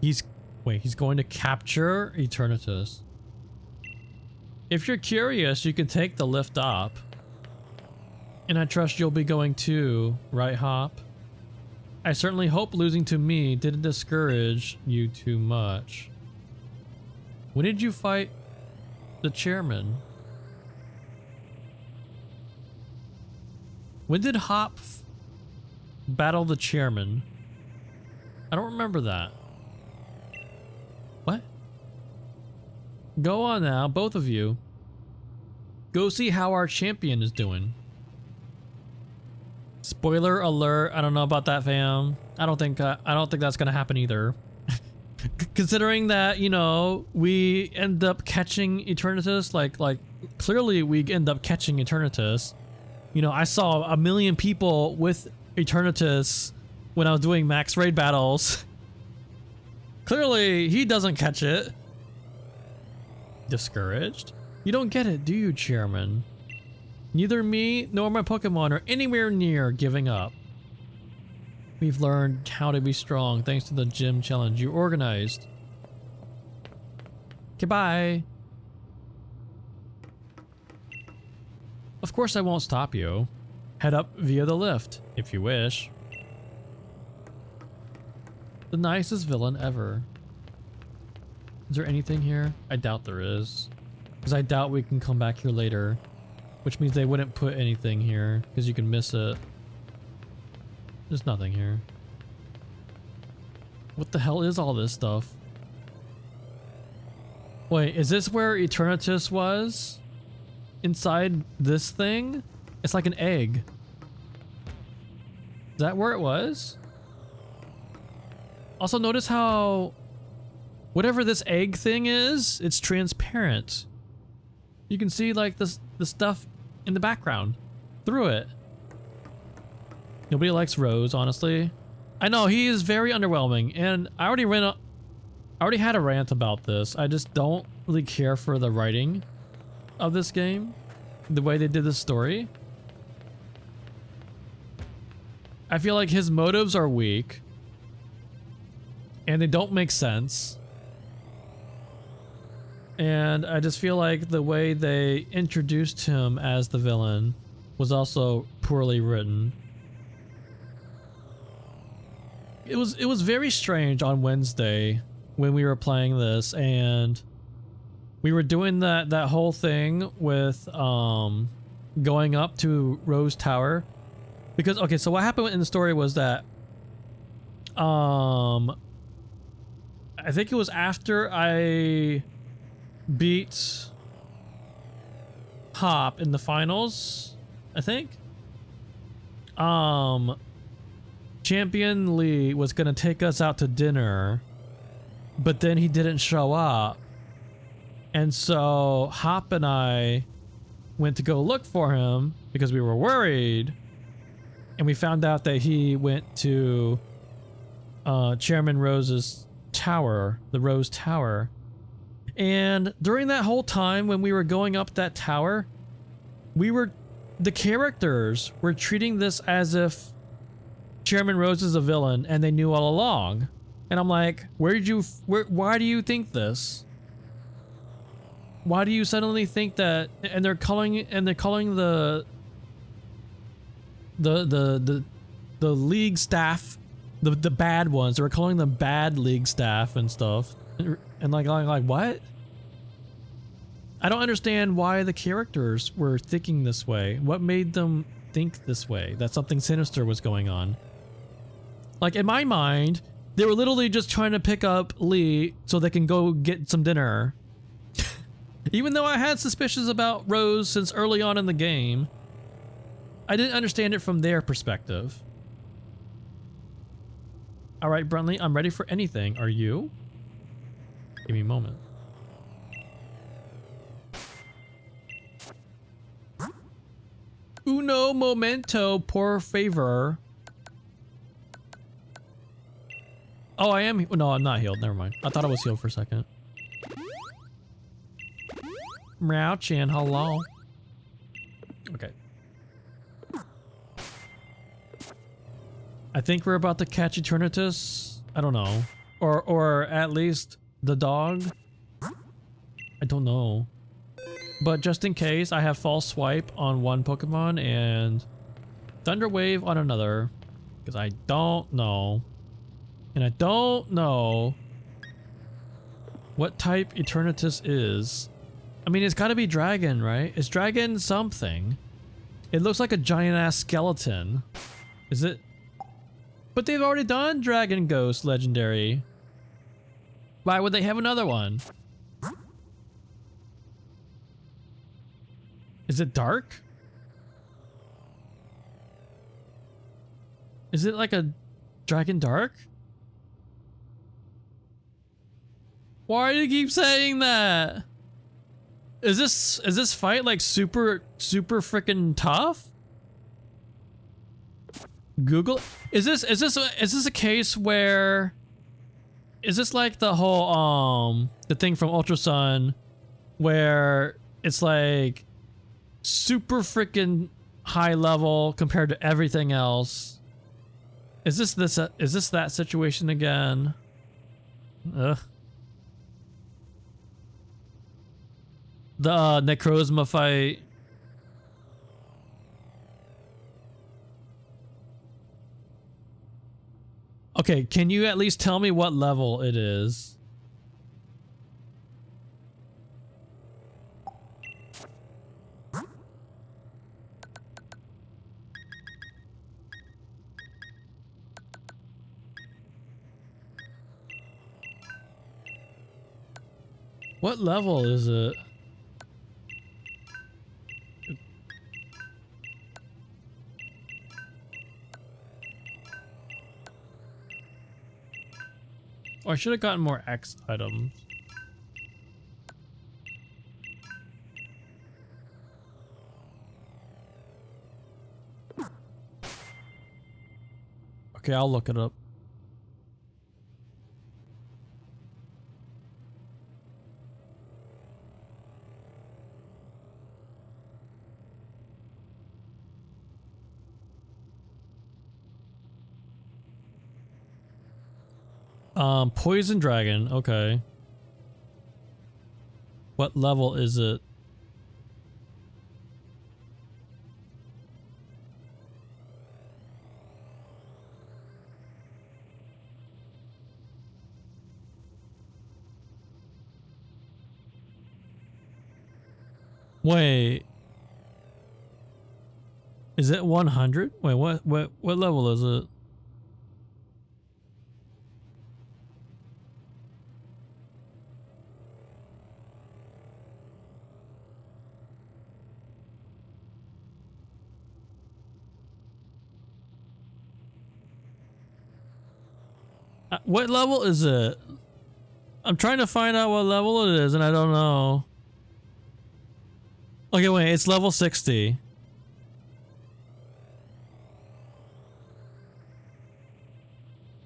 He's going to capture Eternatus. If you're curious, you can take the lift up. And I trust you'll be going too, right, Hop? I certainly hope losing to me didn't discourage you too much. When did you fight the chairman? When did Hop battle the chairman? I don't remember that. What? Go on now, both of you. Go see how our champion is doing. Spoiler alert, I don't know about that, fam. I don't think that's gonna happen either. Considering that, you know, we end up catching Eternatus, like clearly we end up catching Eternatus. You know, I saw 1 million people with Eternatus when I was doing max raid battles. Clearly, he doesn't catch it. Discouraged? You don't get it, do you, Chairman? Neither me nor my Pokemon are anywhere near giving up. We've learned how to be strong thanks to the gym challenge you organized. Goodbye. Of course I won't stop you. Head up via the lift, if you wish. The nicest villain ever. Is there anything here? I doubt there is. Because I doubt we can come back here later. Which means they wouldn't put anything here, because you can miss it. There's nothing here. What the hell is all this stuff? Wait, is this where Eternatus was? Inside this thing? It's like an egg. Is that where it was? Also notice how whatever this egg thing is, it's transparent. You can see like the stuff in the background through it. Nobody likes Rose, honestly. I know he is very underwhelming, and I already had a rant about this. I just don't really care for the writing of this game, the way they did the story. I feel like his motives are weak, and they don't make sense. And I just feel like the way they introduced him as the villain was also poorly written. it was very strange on Wednesday when we were playing this, and we were doing that whole thing with going up to Rose Tower, because okay, so what happened in the story was that I think it was after I beat Hop in the finals, I think. Champion Lee was gonna take us out to dinner, but then he didn't show up. And so Hop and I went to go look for him because we were worried. And we found out that he went to Chairman Rose's tower, the Rose Tower. And during that whole time when we were going up that tower, the characters were treating this as if Chairman Rose is a villain and they knew all along. And I'm like, why do you think this? Why do you suddenly think that? And they're calling the league staff the bad ones. They were calling them bad league staff and stuff. And like what? I don't understand why the characters were thinking this way. What made them think this way? That something sinister was going on. Like in my mind, they were literally just trying to pick up Lee so they can go get some dinner. Even though I had suspicions about Rose since early on in the game, I didn't understand it from their perspective. Alright, Bruntley, I'm ready for anything. Are you? Give me a moment. Uno momento, por favor. Oh, I am. No, I'm not healed. Never mind. I thought I was healed for a second. Meow-chan, hello. Okay. I think we're about to catch Eternatus. I don't know. Or at least the dog. I don't know. But just in case, I have False Swipe on one Pokemon and Thunder Wave on another. Because I don't know. And I don't know what type Eternatus is. I mean, it's gotta be dragon, right? It's dragon something. It looks like a giant ass skeleton. Is it? But they've already done Dragon Ghost Legendary. Why would they have another one? Is it dark? Is it like a Dragon Dark? Why do you keep saying that? Is this fight like super freaking tough? Google, is this a case where, is this like the whole the thing from Ultra Sun where it's like super freaking high level compared to everything else? Is this that situation again? Ugh. The Necrozma fight. Okay, can you at least tell me what level it is? What level is it? Oh, I should have gotten more X items. Okay, I'll look it up. Poison Dragon, okay. What level is it? Wait. Is it 100? Wait, what level is it? What level is it? I'm trying to find out what level it is and I don't know. Okay, wait, it's level 60.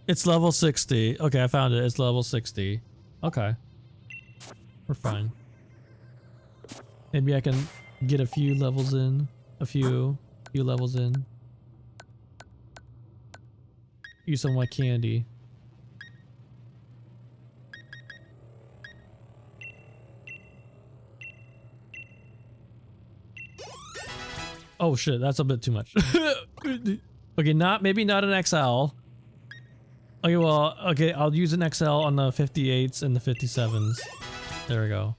It's level 60. Okay, I found it. It's level 60. Okay. We're fine. Maybe I can get a few levels in. A few levels in. Use some of my candy. Oh shit, that's a bit too much. Okay, maybe not an XL. Okay, well, okay, I'll use an XL on the 58s and the 57s. There we go.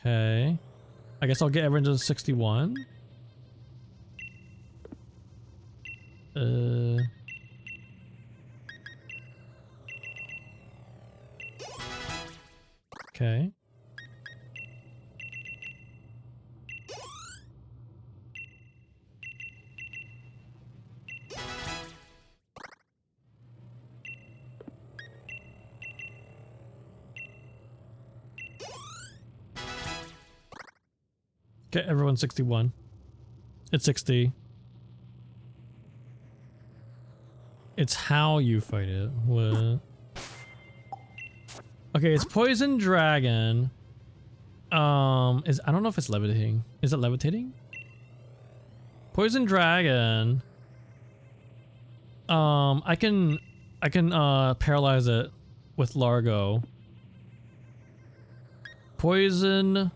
Okay. I guess I'll get everyone to 61. Okay. Okay, everyone's 61. It's 60. It's how you fight it. What? Okay, it's Poison Dragon. I don't know if it's levitating. Is it levitating? Poison Dragon. I can paralyze it with Largo. Poison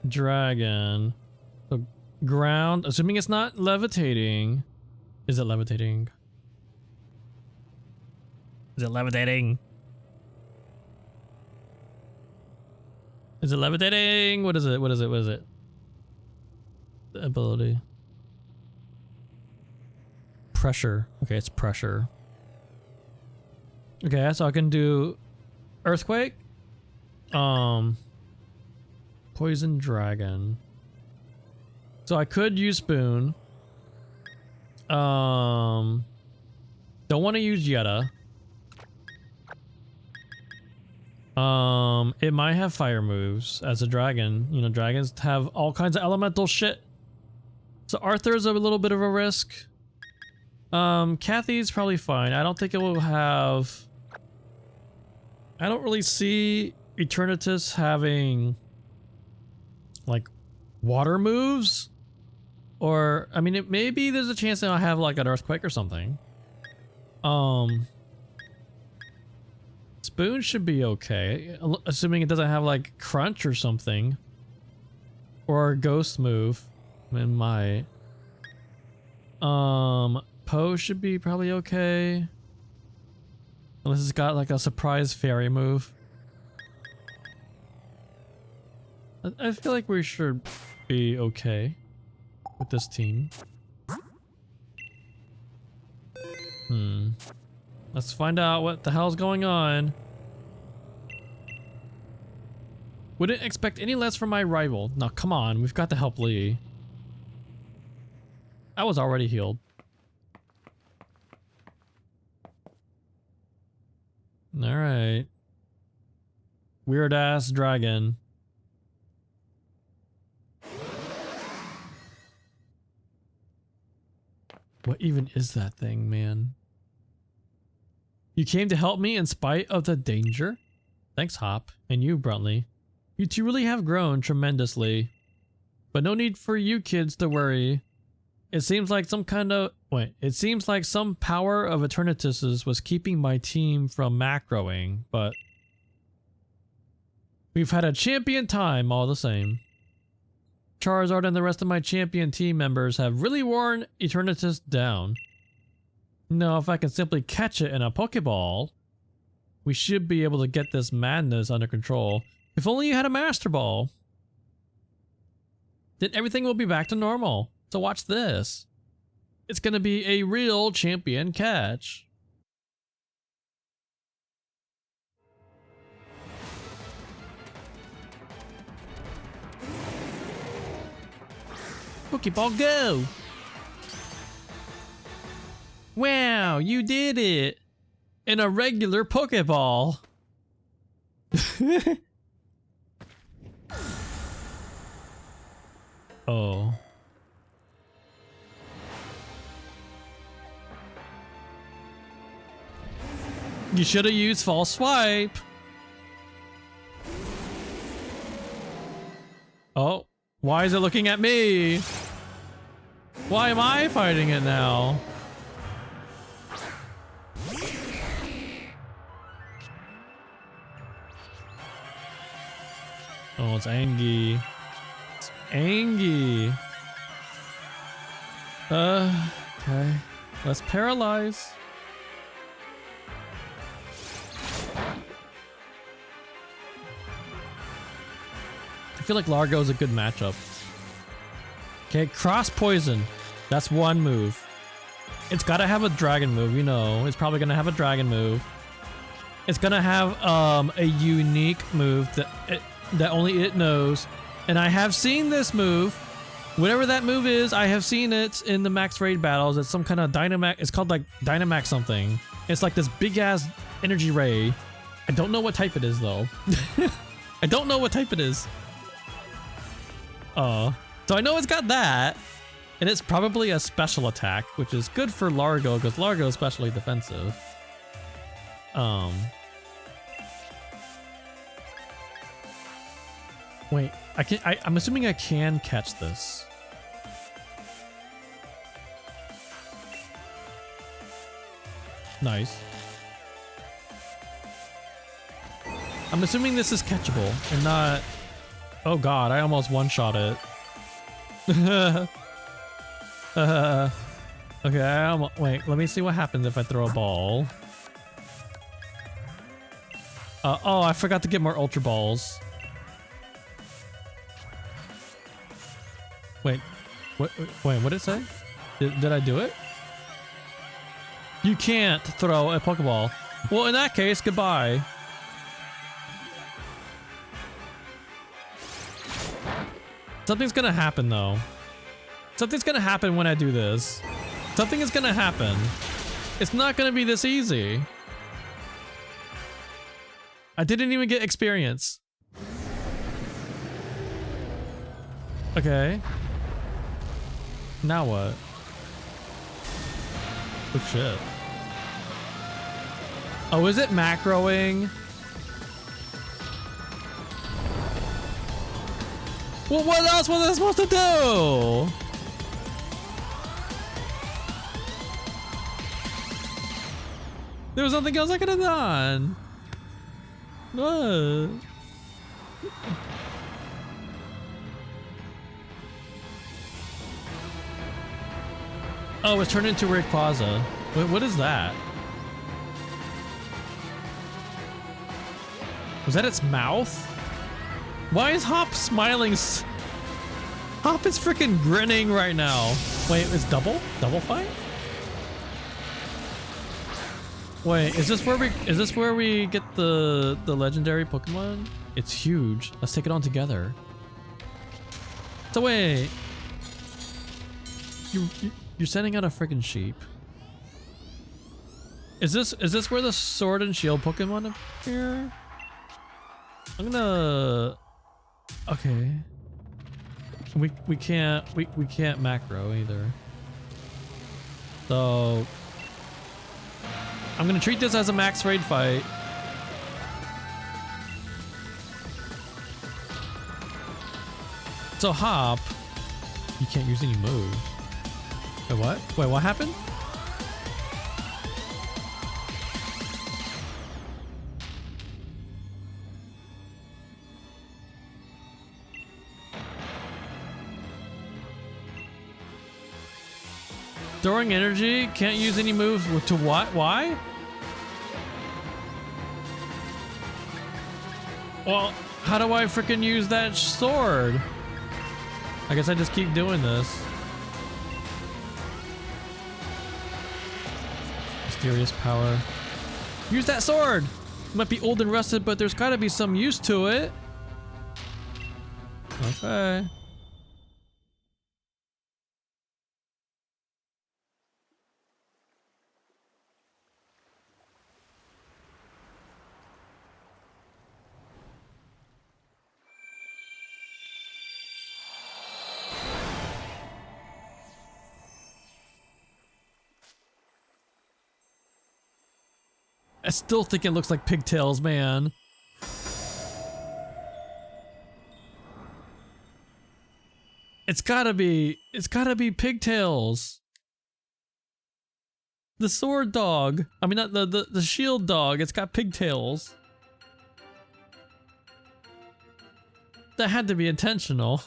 Dragon. So ground, assuming it's not levitating. Is it levitating? Is it levitating? Is it levitating? What is it? What is it? What is it? The ability. Pressure. Okay, it's pressure. Okay, so I can do Earthquake. Poison Dragon. So I could use Spoon. Don't want to use Yetta. It might have fire moves as a dragon. You know, dragons have all kinds of elemental shit. So Arthur's a little bit of a risk. Kathy's probably fine. I don't think it will have... I don't really see Eternatus having like water moves. Or, I mean, maybe there's a chance that I'll have like an earthquake or something. Spoon should be okay, assuming it doesn't have like crunch or something. Or a ghost move. It might. Poe should be probably okay. Unless it's got like a surprise fairy move. I feel like we should be okay with this team. Let's find out what the hell's going on. Wouldn't expect any less from my rival. Now come on, we've got to help Lee. I was already healed. Alright. Weird ass dragon. What even is that thing, man? You came to help me in spite of the danger? Thanks, Hop. And you, Bruntley. You two really have grown tremendously. But no need for you kids to worry. It seems like some kind of... Wait. It seems like some power of Eternatus's was keeping my team from macroing, but... We've had a champion time all the same. Charizard and the rest of my champion team members have really worn Eternatus down. Now, if I can simply catch it in a Pokeball, we should be able to get this madness under control. If only you had a Master Ball. Then everything will be back to normal. So watch this. It's gonna be a real champion catch. Pokeball go! Wow, you did it! In a regular Pokeball! Oh. You should have used false swipe. Oh, why is it looking at me? Why am I fighting it now? Oh, it's Angie. It's Angie. Okay. Let's paralyze. I feel like Largo is a good matchup. Okay, cross poison. That's one move. It's gotta have a dragon move, you know. It's probably gonna have a dragon move. It's gonna have a unique move that only it knows. And I have seen this move. Whatever that move is, I have seen it in the max raid battles. It's some kind of Dynamax. It's called like Dynamax something. It's like this big ass energy ray. I don't know what type it is though. I don't know what type it is. So I know it's got that, and it's probably a special attack, which is good for Largo because Largo is especially defensive. Wait, I'm assuming I can catch this. Nice. I'm assuming this is catchable and not. Oh god, I almost one-shot it. Okay, wait, let me see what happens if I throw a ball. Oh, I forgot to get more Ultra Balls. Wait, what did it say? Did I do it? You can't throw a Pokeball. Well, in that case, goodbye. Something's gonna happen though. Something's gonna happen when I do this. Something is gonna happen. It's not gonna be this easy. I didn't even get experience. Okay. Now what? Oh shit. Oh, is it macroing? Well, what else was I supposed to do? There was nothing else I could have done. What? Oh, it's turned into Rayquaza. Wait, what is that? Was that its mouth? Why is Hop smiling? Hop is freaking grinning right now. Wait, it's double fight? Wait, is this where we get the legendary Pokemon? It's huge. Let's take it on together. So wait, you're sending out a freaking sheep. Is this where the Sword and Shield Pokemon appear? I'm gonna. Okay. We can't macro either. So I'm gonna treat this as a max raid fight. So Hop, you can't use any moves. Wait, what? Wait, what happened? Storing energy, can't use any moves to what? Why? Well, how do I freaking use that sword? I guess I just keep doing this. Mysterious power. Use that sword! It might be old and rusted, but there's gotta be some use to it. Okay. I still think it looks like pigtails, man. It's gotta be pigtails. The sword dog. I mean, not the shield dog. It's got pigtails. That had to be intentional.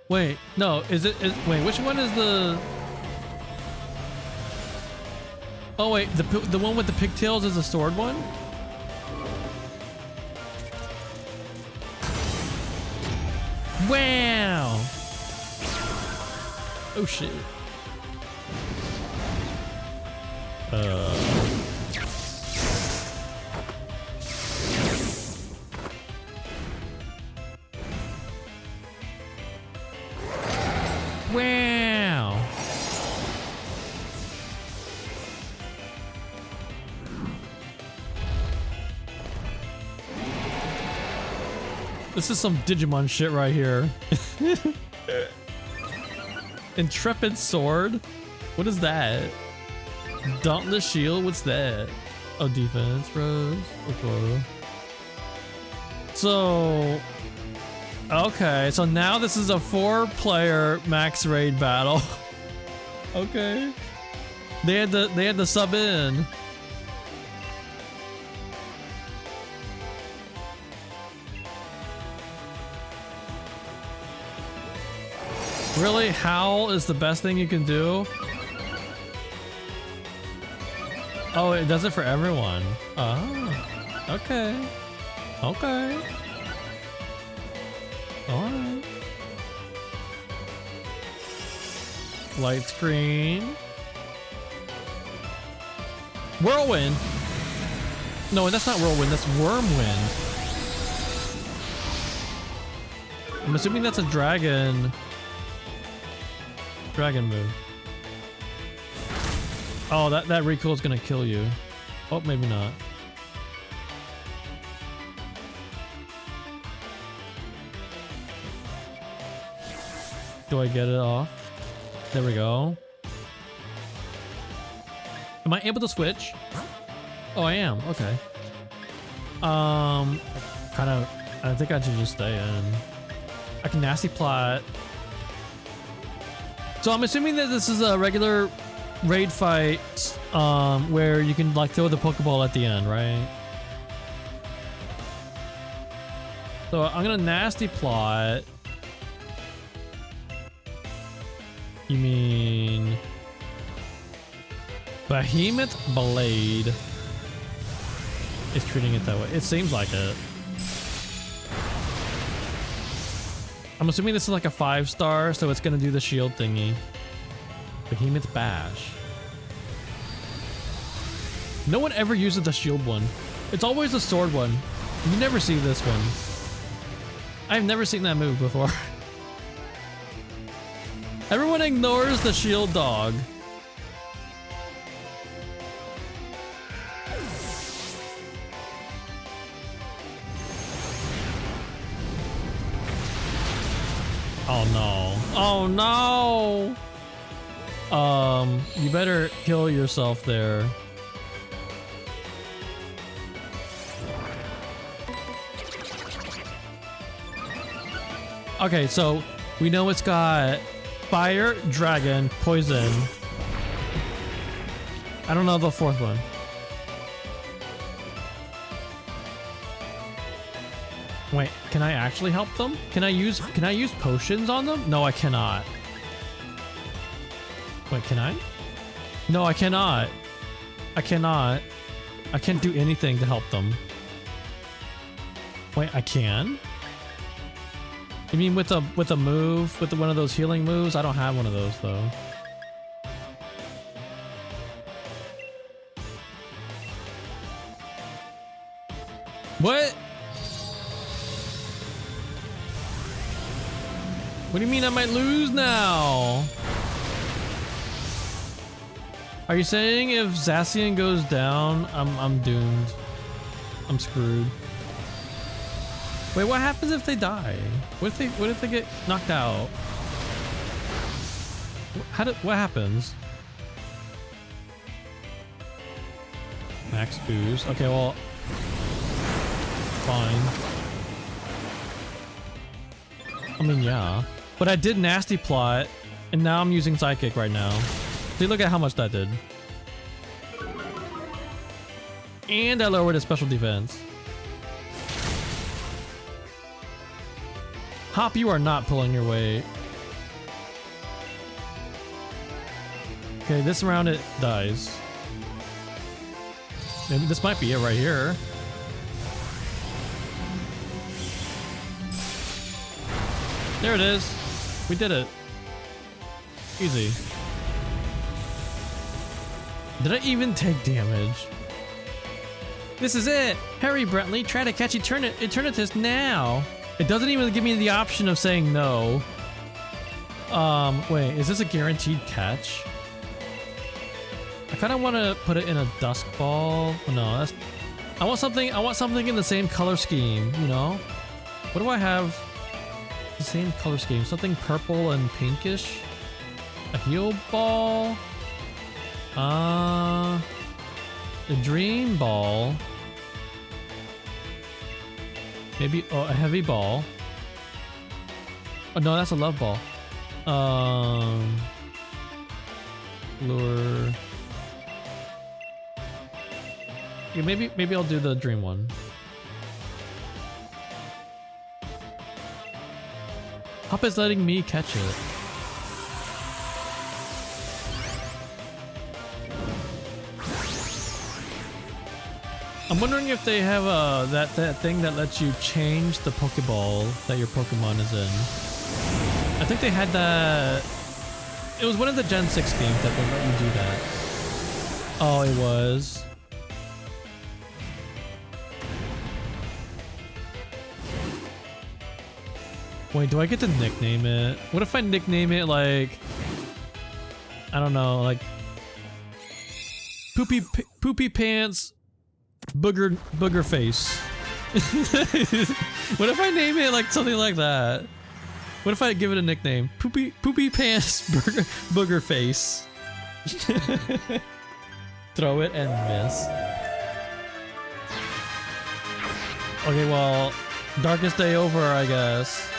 Wait, no, wait, which one is the... Oh wait, the one with the pigtails is the sword one? Wow! Oh shit. Wow! This is some Digimon shit right here. Intrepid sword? What is that? Dauntless shield? What's that? Oh, defense, Rose. Okay. So... Okay, so now this is a 4-player max raid battle. Okay. They had to sub in. Really? Howl is the best thing you can do? Oh, it does it for everyone. Oh. Okay. Okay. Alright. Light screen. Whirlwind! No, that's not whirlwind, that's Wormwind. I'm assuming that's a dragon move. Oh, that recoil is gonna kill you. Oh, maybe not. Do I get it off? There we go. Am I able to switch? Oh, I am. Okay. I think I should just stay in. I can nasty plot. So I'm assuming that this is a regular raid fight, where you can like throw the Pokeball at the end, right? So I'm gonna nasty plot. You mean Behemoth Blade is treating it that way. It seems like it. I'm assuming this is like a 5-star, so it's gonna do the shield thingy. Behemoth Bash. No one ever uses the shield one. It's always the sword one. You never see this one. I've never seen that move before. Everyone ignores the shield dog. Oh no. Oh no! You better kill yourself there. Okay, so we know it's got fire, dragon, poison. I don't know the fourth one. Wait, can I actually help them? Can I use potions on them? No, I cannot. Wait, can I? No, I cannot. I cannot. I can't do anything to help them. Wait, I can? You mean with a move, with one of those healing moves? I don't have one of those though. What? What do you mean I might lose now? Are you saying if Zacian goes down, I'm doomed? I'm screwed. Wait, what happens if they die? What if they get knocked out? What happens? Max boost. Okay, well, fine. I mean, yeah. But I did nasty plot, and now I'm using psychic right now. See, look at how much that did. And I lowered his special defense. Hop, you are not pulling your weight. Okay, this round it dies. Maybe this might be it right here. There it is. We did it. Easy. Did I even take damage? This is it! Hurry, Brentley, try to catch Eternatus now! It doesn't even give me the option of saying no. Wait, is this a guaranteed catch? I kinda wanna put it in a dusk ball. Oh, no, that's... I want something in the same color scheme, you know? What do I have? The same color scheme. Something purple and pinkish? A heal ball? A dream ball? Maybe a heavy ball. Oh no, that's a love ball. Lure. Yeah, maybe I'll do the dream one. Hop is letting me catch it. I'm wondering if they have that thing that lets you change the Pokeball that your Pokemon is in. I think they had that. It was one of the Gen 6 games that would let you do that. Oh, it was. Wait, do I get to nickname it? What if I nickname it like, I don't know, like Poopy Pants Booger Face? What if I name it like something like that? What if I give it a nickname? Poopy Pants Booger Face. Throw it and miss. Okay, well, darkest day over, I guess.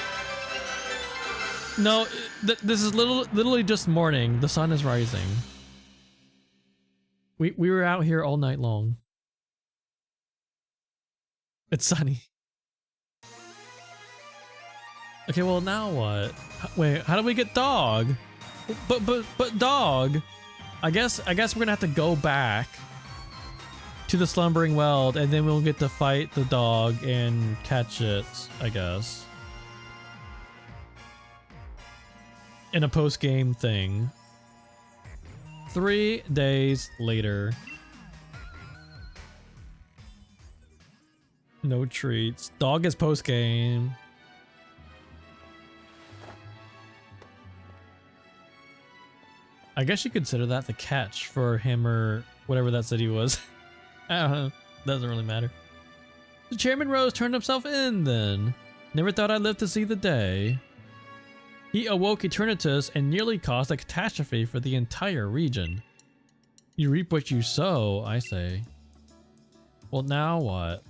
No, this is literally just morning. The sun is rising. We were out here all night long. It's sunny. Okay, well now what? Wait, how do we get dog? But dog. I guess we're gonna have to go back to the slumbering weld, and then we'll get to fight the dog and catch it, I guess. In a post-game thing. 3 days later. No treats. Dog is post-game. I guess you consider that the catch for him or whatever that city was. I don't know. Doesn't really matter. The Chairman Rose turned himself in then. Never thought I'd live to see the day. He awoke Eternatus and nearly caused a catastrophe for the entire region. You reap what you sow, I say. Well, now what?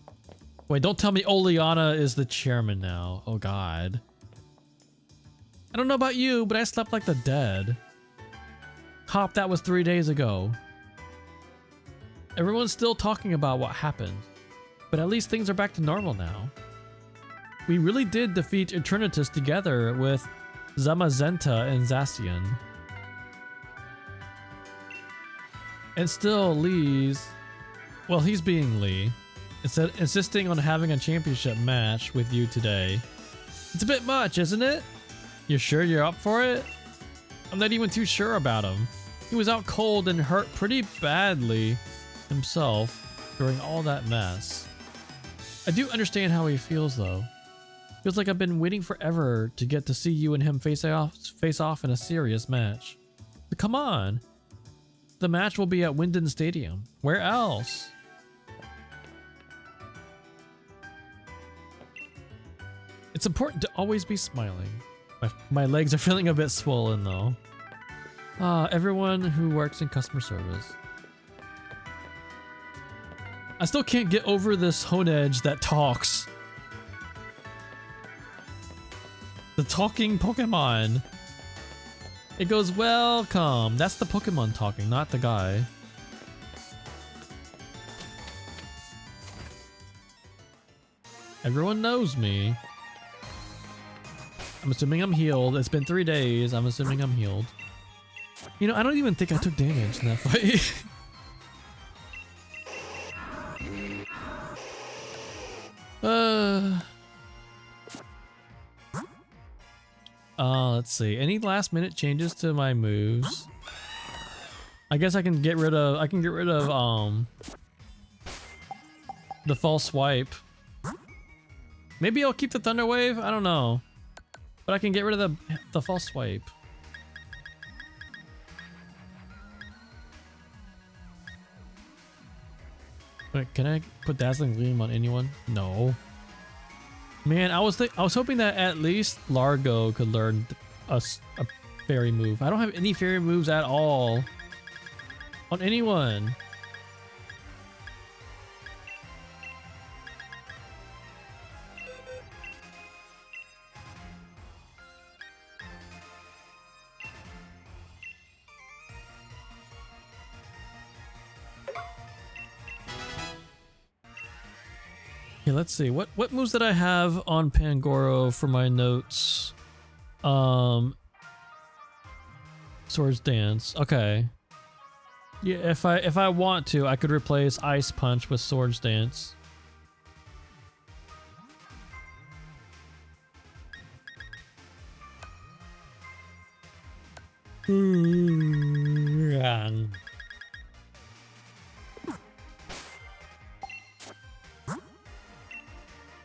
Wait, don't tell me Oleana is the chairman now. Oh god. I don't know about you, but I slept like the dead. Hop, that was 3 days ago. Everyone's still talking about what happened, but at least things are back to normal now. We really did defeat Eternatus together with Zamazenta and Zacian. And still Lee's... Well, he's being Lee. Instead, insisting on having a championship match with you today. It's a bit much, isn't it? You're sure you're up for it? I'm not even too sure about him. He was out cold and hurt pretty badly himself during all that mess. I do understand how he feels though. Feels like I've been waiting forever to get to see you and him face off in a serious match. But come on. The match will be at Winden Stadium. Where else? It's important to always be smiling. My legs are feeling a bit swollen though. Everyone who works in customer service. I still can't get over this Honedge that talks. The talking Pokemon. It goes, welcome. That's the Pokemon talking, not the guy. Everyone knows me. I'm assuming I'm healed. It's been 3 days. I'm assuming I'm healed. You know, I don't even think I took damage in that fight. Let's see. Any last minute changes to my moves? I guess I can get rid of the false swipe. Maybe I'll keep the Thunder Wave. I don't know. But I can get rid of the false swipe. Wait, can I put Dazzling Gleam on anyone? No. Man, I was hoping that at least Largo could learn a fairy move. I don't have any fairy moves at all on anyone. Yeah, let's see. What moves did I have on Pangoro for my notes? Swords Dance. Okay. Yeah, if I want to, I could replace Ice Punch with Swords Dance.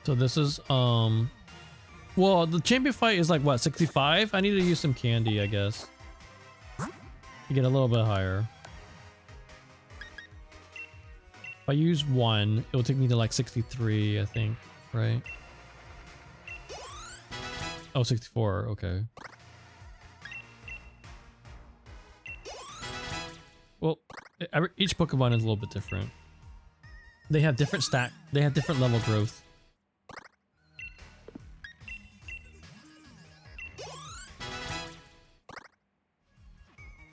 So this is well, the champion fight is like what, 65? I need to use some candy, I guess, to get a little bit higher. If I use one, it will take me to like 63, I think, right? Oh, 64, okay. Well, each Pokemon is a little bit different. They have different they have different level growth.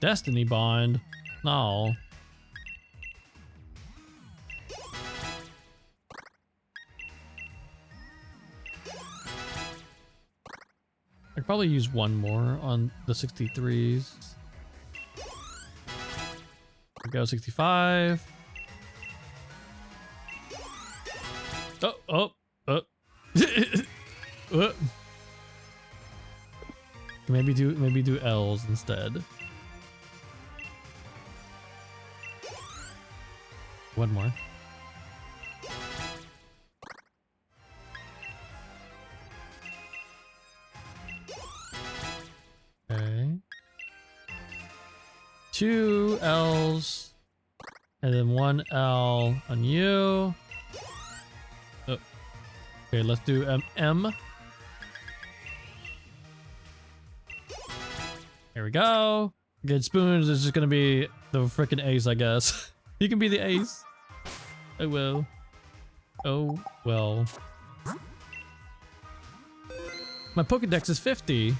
Destiny Bond? No. I could probably use one more on the 63s. There we go, 65. Maybe do L's instead. One more. Okay. 2 L's. And then 1 L on you. Oh. Okay, let's do M. There we go. Good Spoons is just gonna be the freaking ace, I guess. You can be the ace. Oh well. Oh well. My Pokedex is 50.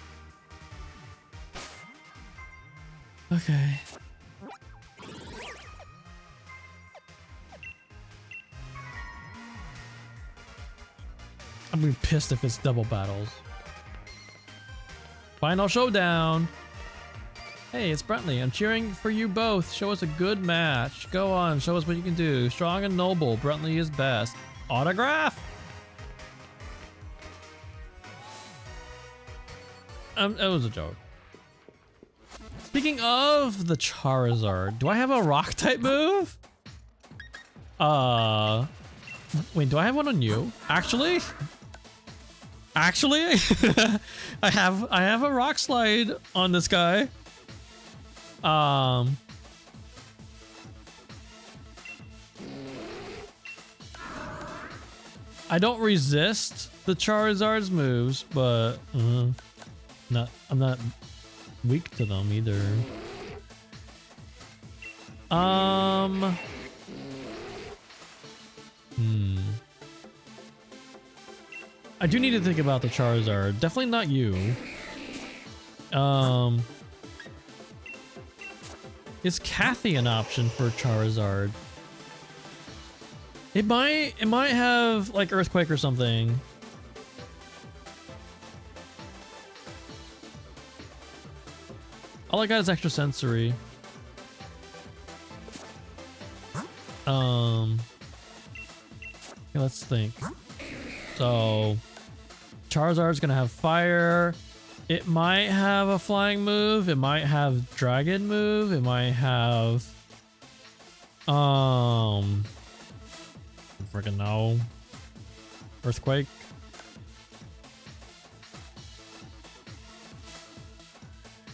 Okay. I'm gonna be pissed if it's double battles. Final showdown. Hey, it's Brentley. I'm cheering for you both. Show us a good match. Go on, show us what you can do. Strong and noble. Brentley is best. Autograph? It was a joke. Speaking of the Charizard, do I have a rock type move? Wait, do I have one on you? Actually, I have a rock slide on this guy. I don't resist the Charizard's moves, but I'm not weak to them either. I do need to think about the Charizard. Definitely not you. Is Kathy an option for Charizard? It might have like Earthquake or something. All I got is extra sensory. Okay, let's think. So Charizard's gonna have fire. It might have a flying move. It might have dragon move. It might have freaking no. Earthquake.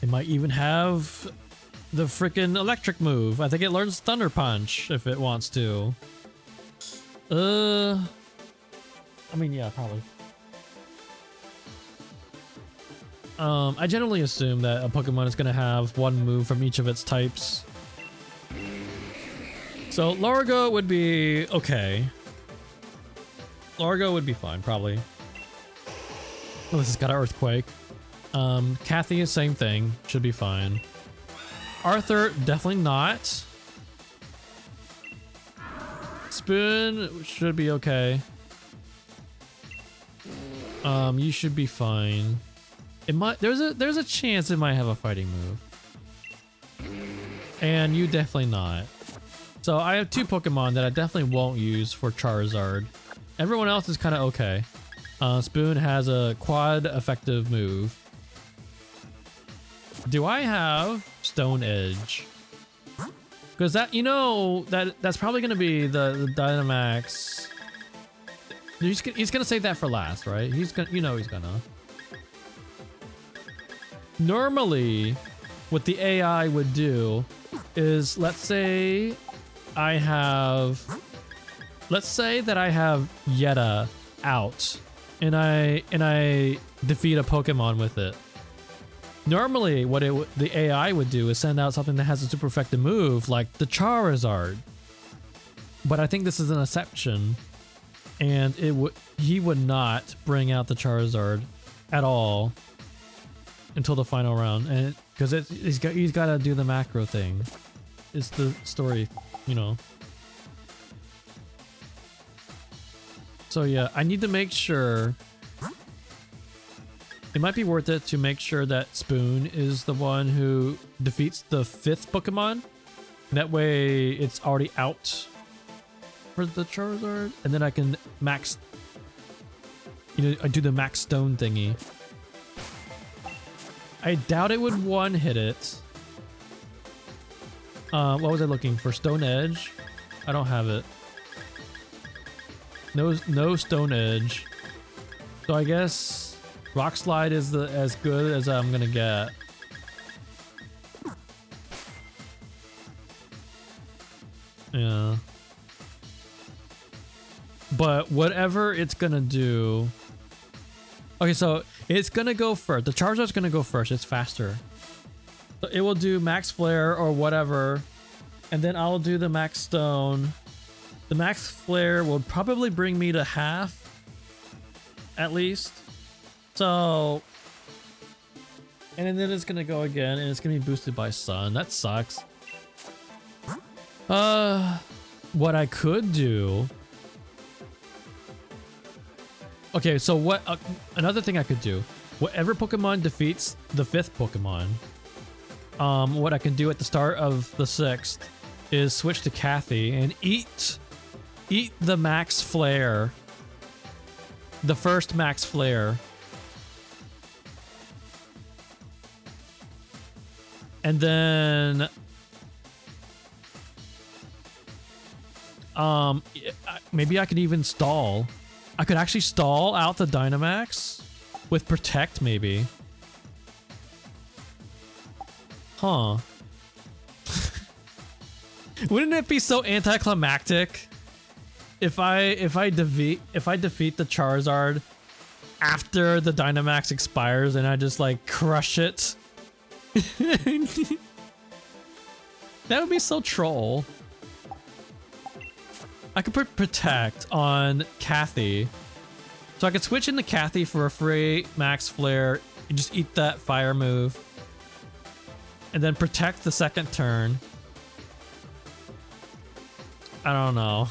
It might even have the freaking electric move. I think it learns Thunder Punch if it wants to. I mean, yeah, probably. I generally assume that a Pokemon is going to have one move from each of its types. So Largo would be okay. Largo would be fine, probably. Oh, this has got an Earthquake. Kathy is same thing. Should be fine. Arthur, definitely not. Spoon should be okay. You should be fine. It might there's a chance it might have a fighting move. And you definitely not. So I have two Pokemon that I definitely won't use for Charizard. Everyone else is kind of okay. Spoon has a quad effective move. Do I have Stone Edge? Because that, you know, that's probably going to be the Dynamax. He's gonna save that for last, right? He's gonna, you know, he's gonna. Normally, what the AI would do is, let's say that I have Yetta out, and I defeat a Pokemon with it. Normally, what the AI would do is send out something that has a super effective move, like the Charizard. But I think this is an exception, and he would not bring out the Charizard at all until the final round, and because he's got to do the macro thing. It's the story, you know. So yeah, I need to make sure. It might be worth it to make sure that Spoon is the one who defeats the 5th Pokemon. That way it's already out for the Charizard. And then I can max, you know, I do the max stone thingy. I doubt it would one-hit it. What was I looking for? Stone Edge? I don't have it. No Stone Edge. So I guess Rock Slide is as good as I'm gonna get. Yeah. But whatever it's gonna do. Okay, so it's gonna go first. The Charizard's gonna go first. It's faster. So it will do Max Flare or whatever, and then I'll do the Max Stone. The Max Flare will probably bring me to half, at least. So, and then it's gonna go again, and it's gonna be boosted by Sun. That sucks. What I could do Okay, so what? Another thing I could do. Whatever Pokemon defeats the 5th Pokemon, what I can do at the start of the 6th is switch to Kathy and eat the Max Flare. The first Max Flare. And then maybe I could even stall. I could actually stall out the Dynamax with Protect, maybe. Huh. Wouldn't it be so anticlimactic if I defeat the Charizard after the Dynamax expires and I just like crush it? That would be so troll. I could put Protect on Kathy. So I could switch into Kathy for a free Max Flare and just eat that fire move. And then Protect the second turn. I don't know.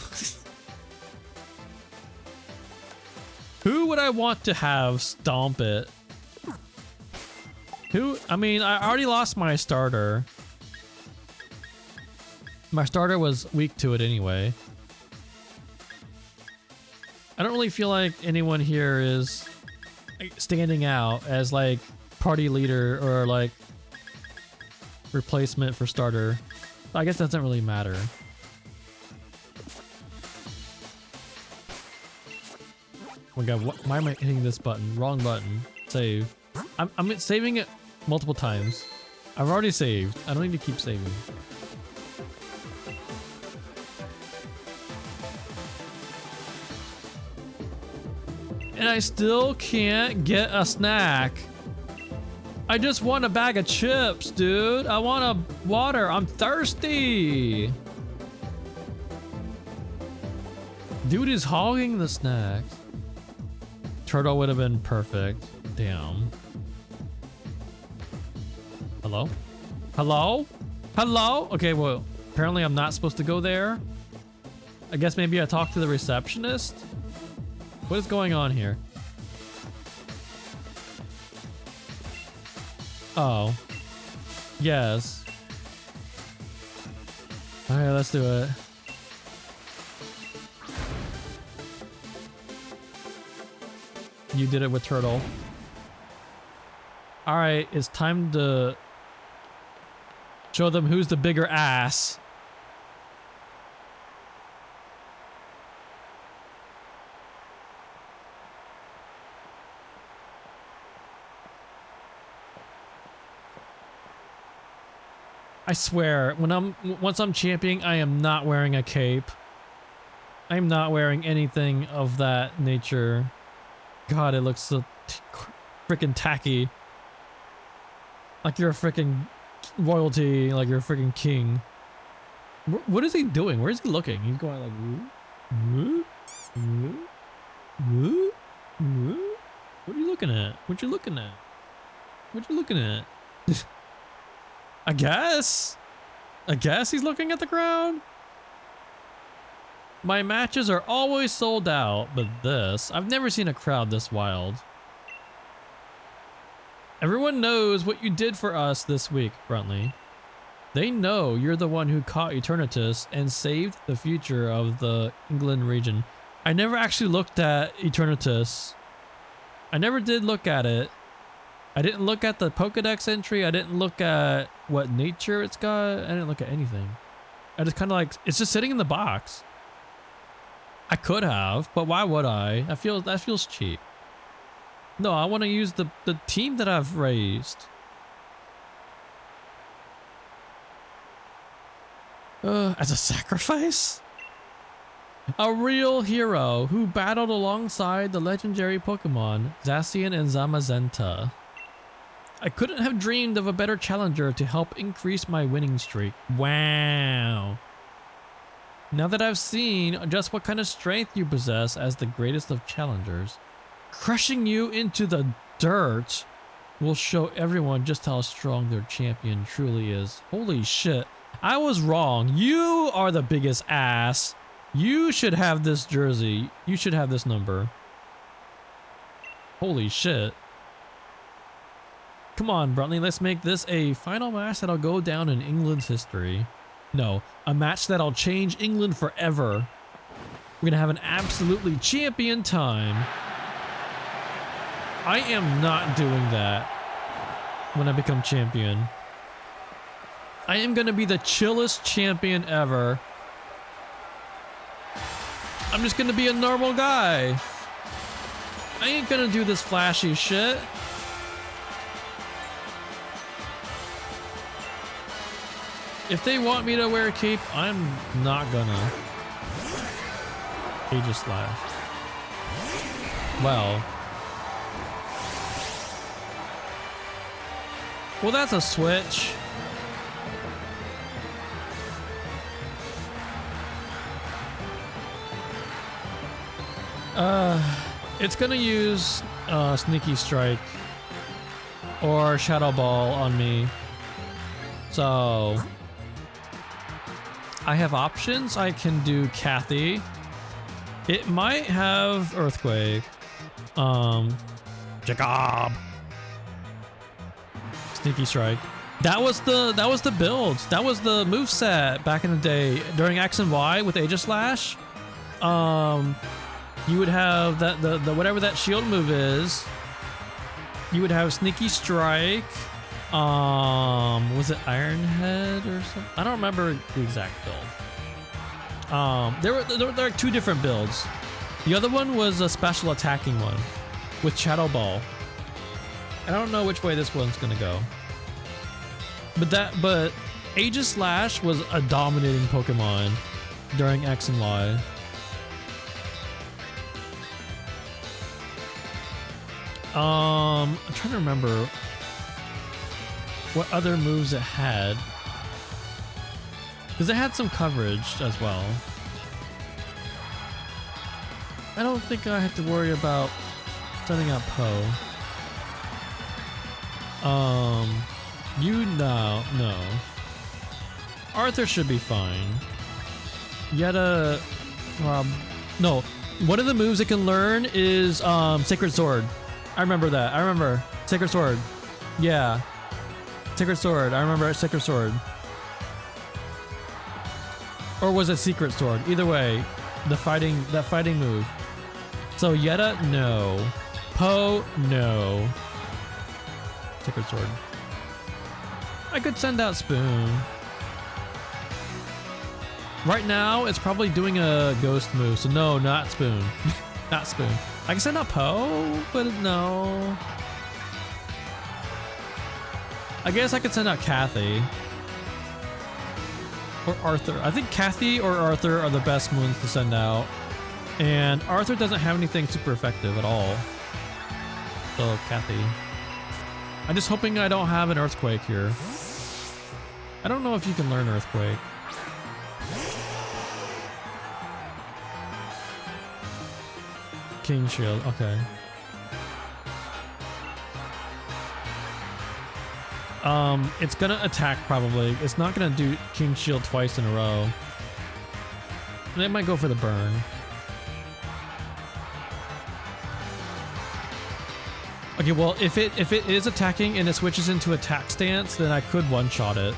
Who would I want to have stomp it? Who? I mean, I already lost my starter. My starter was weak to it anyway. I don't really feel like anyone here is standing out as like party leader or like replacement for starter. I guess that doesn't really matter. Oh my god, why am I hitting this button? Wrong button. Save. I'm saving it multiple times. I've already saved. I don't need to keep saving. And I still can't get a snack. I just want a bag of chips, dude. I want a water. I'm thirsty. Dude is hogging the snacks. Turtle would have been perfect. Damn. Hello? Hello? Hello? Okay, well, apparently I'm not supposed to go there. I guess maybe I talk to the receptionist? What is going on here? Oh. Yes. Alright, let's do it. You did it with Turtle. Alright, it's time to show them who's the bigger ass. I swear, once I'm championing, I am not wearing a cape. I'm not wearing anything of that nature. God, it looks so freaking tacky. Like you're a freaking royalty, like you're a freaking king. What is he doing? Where is he looking? He's going like, woo, woo, woo, woo. What are you looking at? What you looking at? What you looking at? I guess he's looking at the ground. My matches are always sold out, but this, I've never seen a crowd this wild. Everyone knows what you did for us this week, Bruntley. They know you're the one who caught Eternatus and saved the future of the England region. I never actually looked at Eternatus. I never did look at it. I didn't look at the Pokedex entry. I didn't look at what nature it's got. I didn't look at anything. I just kind of like, it's just sitting in the box. I could have, but why would I? That feels cheap. No, I want to use the team that I've raised. As a sacrifice? A real hero who battled alongside the legendary Pokemon, Zacian and Zamazenta. I couldn't have dreamed of a better challenger to help increase my winning streak. Wow. Now that I've seen just what kind of strength you possess as the greatest of challengers, crushing you into the dirt will show everyone just how strong their champion truly is. Holy shit. I was wrong. You are the biggest ass. You should have this jersey. You should have this number. Holy shit. Come on, Bruntley, let's make this a final match that'll go down in England's history. No, a match that'll change England forever. We're gonna have an absolutely champion time. I am not doing that when I become champion. I am gonna be the chillest champion ever. I'm just gonna be a normal guy. I ain't gonna do this flashy shit. If they want me to wear a cape, I'm not gonna. Aegis Slash. Well, that's a switch. It's gonna use Sneaky Strike or Shadow Ball on me. So I have options. I can do Kathy. It might have Earthquake. Jacob. Sneaky Strike. That was the build. That was the moveset back in the day during X and Y with Aegis Slash. You would have that the whatever that shield move is. You would have Sneaky Strike. Was it Iron Head or something? I don't remember the exact build. There were two different builds. The other one was a special attacking one with Shadow Ball. I don't know which way this one's gonna go. But Aegis Slash was a dominating Pokemon during X and Y. I'm trying to remember what other moves it had. Because it had some coverage as well. I don't think I have to worry about sending out Poe. No. Arthur should be fine. Yetta, no. One of the moves it can learn is Sacred Sword. I remember that. I remember Sacred Sword. Yeah, Sacred Sword. I remember Sacred Sword. Or was it Secret Sword? Either way, that fighting move. So Yetta, no. Poe, no. Sacred Sword. I could send out Spoon. Right now, it's probably doing a ghost move, so no, not Spoon. Not Spoon. I can send out Poe, but no. I guess I could send out Kathy. Or Arthur. I think Kathy or Arthur are the best moons to send out. And Arthur doesn't have anything super effective at all. So, Kathy. I'm just hoping I don't have an Earthquake here. I don't know if you can learn Earthquake. King Shield, okay. It's gonna attack probably. It's not gonna do King Shield twice in a row. They might go for the burn. Okay, well, if it is attacking and it switches into attack stance, then I could one-shot it.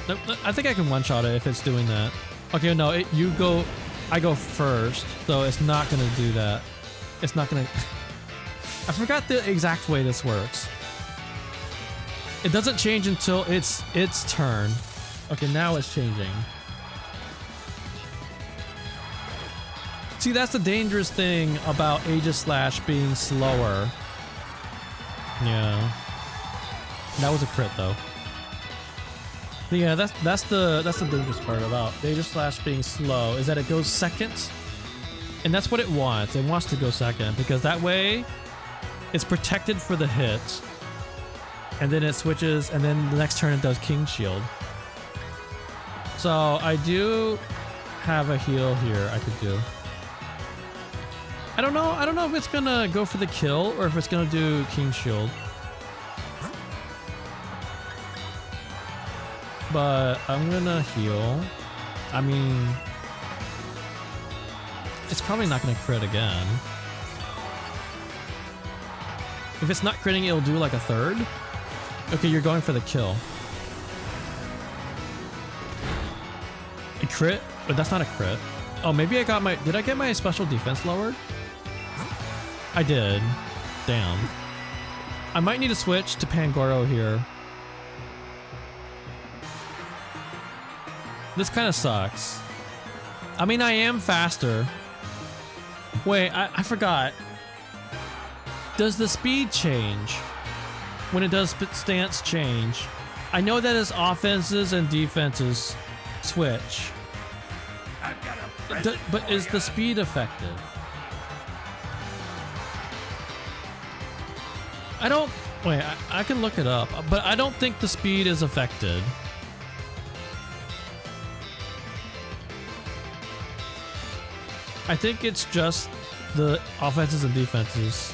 No, I think I can one-shot it if it's doing that. Okay, no, I go first, so it's not gonna do that. It's not gonna... I forgot the exact way this works. It doesn't change until it's turn. Okay, now it's changing. See, that's the dangerous thing about Aegis Slash being slower. Yeah. That was a crit though. Yeah, that's the dangerous part about Aegis Slash being slow, is that it goes second. And that's what it wants. It wants to go second because that way it's protected for the hit. And then it switches, and then the next turn it does King Shield. So I do have a heal here I could do. I don't know if it's gonna go for the kill or if it's gonna do King Shield. But I'm gonna heal. I mean, it's probably not gonna crit again. If it's not critting, it'll do like a third. Okay, you're going for the kill. A crit? But that's not a crit. Oh, maybe I got my... Did I get my special defense lowered? I did. Damn. I might need to switch to Pangoro here. This kind of sucks. I mean, I am faster. Wait, I forgot. Does the speed change when it does stance change? I know that as offenses and defenses switch. But is the speed affected? I don't... Wait, I can look it up, but I don't think the speed is affected. I think it's just the offenses and defenses.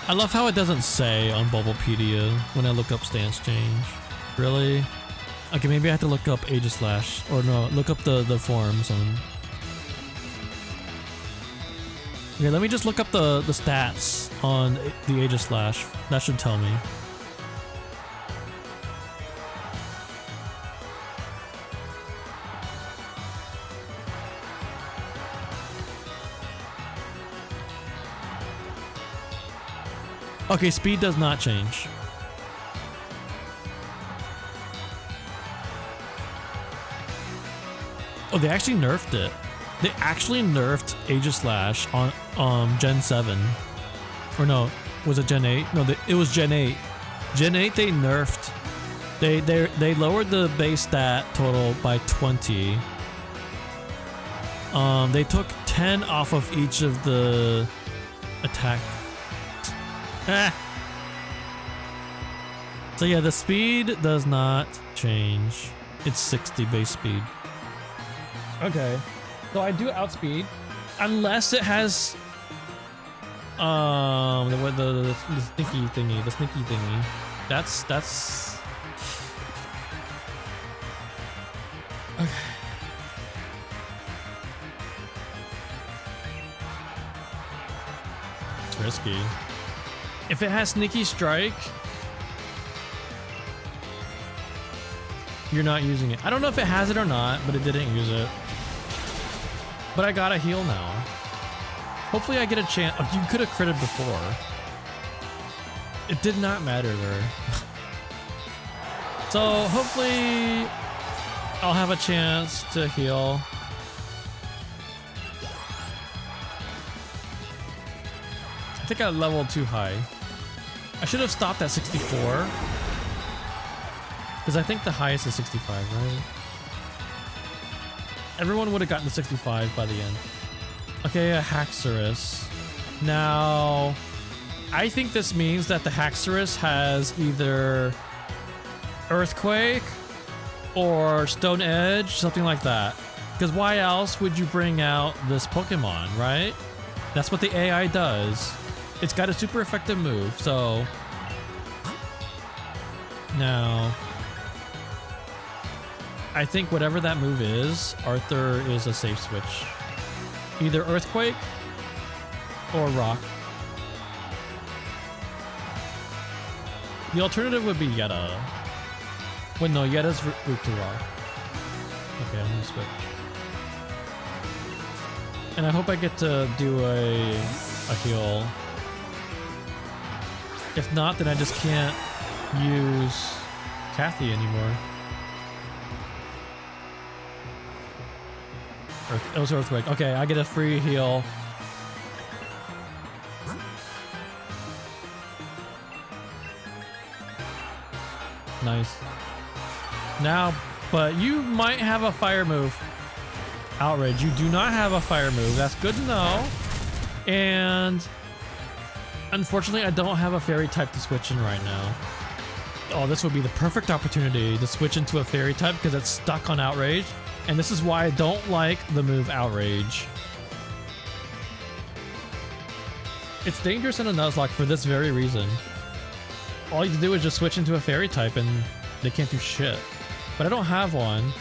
I love how it doesn't say on Bulbapedia when I look up stance change. Really? Okay, maybe I have to look up Aegislash, or no, look up the forums on... Okay, let me just look up the stats on the Aegislash. That should tell me. Okay, speed does not change. Oh, they actually nerfed it. They actually nerfed Aegislash on Gen 7. Or no, was it Gen 8? No, it was Gen 8. Gen 8 they nerfed. They lowered the base stat total by 20. They took 10 off of each of the attack. So yeah, the speed does not change. It's 60 base speed. Okay. So I do outspeed. Unless it has the sneaky thingy. The sneaky thingy. That's okay. It's risky. If it has sneaky strike, you're not using it. I don't know if it has it or not, but it didn't use it. But I got a heal now. Hopefully I get a chance. Oh, you could have critted before. It did not matter there. So hopefully I'll have a chance to heal. I think I leveled too high. I should have stopped at 64. Because I think the highest is 65, right? Everyone would have gotten to 65 by the end. Okay, a Haxorus. Now, I think this means that the Haxorus has either Earthquake or Stone Edge, something like that. Because why else would you bring out this Pokemon, right? That's what the AI does. It's got a super effective move, so... Now... I think whatever that move is, Arthur is a safe switch. Either Earthquake or Rock. The alternative would be Yetta. Wait, no, Yetta's route to Rock. Okay, I'm gonna switch. And I hope I get to do a heal. If not, then I just can't use Kathy anymore. It was Earthquake. Okay, I get a free heal. Nice. Now, but you might have a fire move. Outrage, you do not have a fire move. That's good to know. And unfortunately, I don't have a fairy type to switch in right now. Oh, this would be the perfect opportunity to switch into a fairy type because it's stuck on Outrage. And this is why I don't like the move Outrage. It's dangerous in a Nuzlocke for this very reason. All you have to do is just switch into a fairy type and they can't do shit. But I don't have one.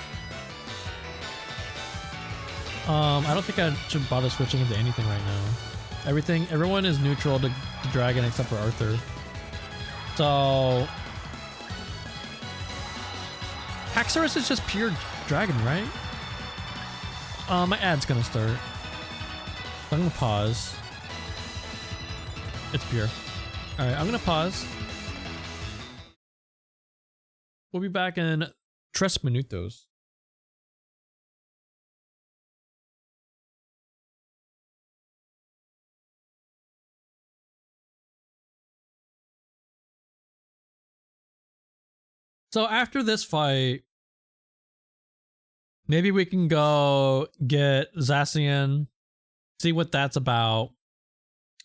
I don't think I should bother switching into anything right now. Everyone is neutral to dragon except for Arthur. So Haxorus is just pure dragon, right? My ad's gonna start. So I'm gonna pause. It's pure. Alright, I'm gonna pause. We'll be back in 3 minutos. So after this fight, maybe we can go get Zacian, see what that's about.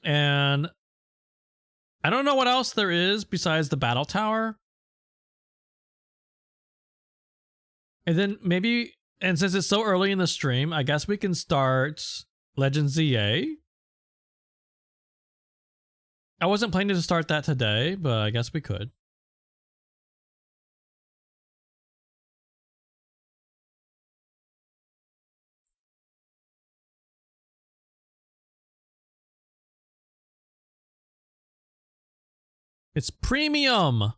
And I don't know what else there is besides the battle tower. And then maybe, and since it's so early in the stream, I guess we can start Legend ZA. I wasn't planning to start that today, but I guess we could. It's premium.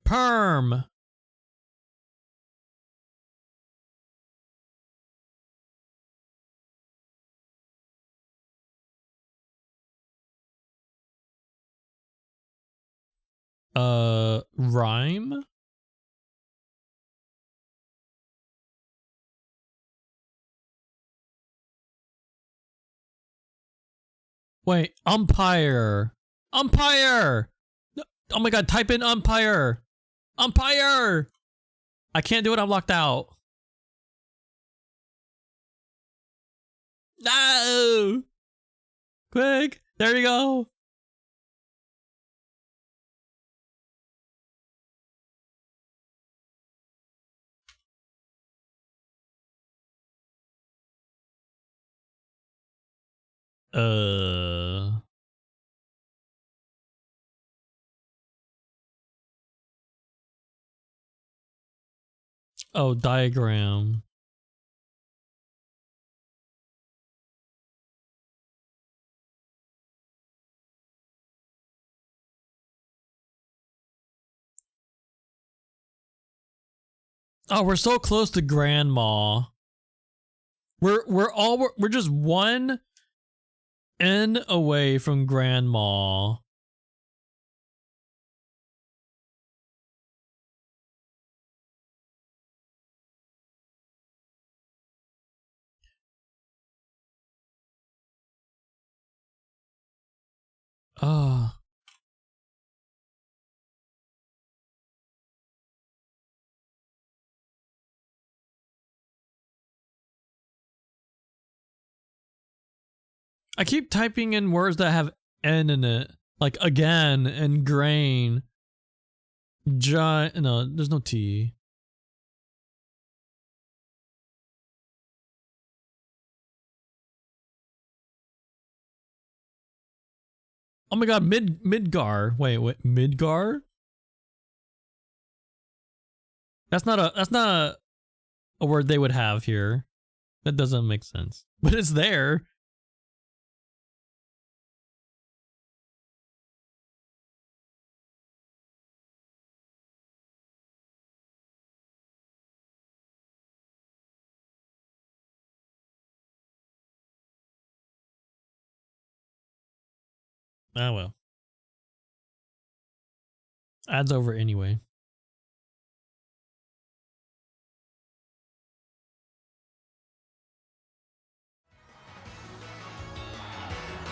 Perm. Rhyme? Wait, umpire. Umpire! Oh my god, type in umpire. Umpire! I can't do it, I'm locked out. No! Quick, there you go. Oh, diagram. Oh, we're so close to Grandma. We're just one N away from Grandma. Oh. I keep typing in words that have N in it. Like again and grain. No, there's no T. Oh my god, Midgar. Wait, Midgar? That's not a word they would have here. That doesn't make sense. But it's there. Ah, well. Ad's over anyway.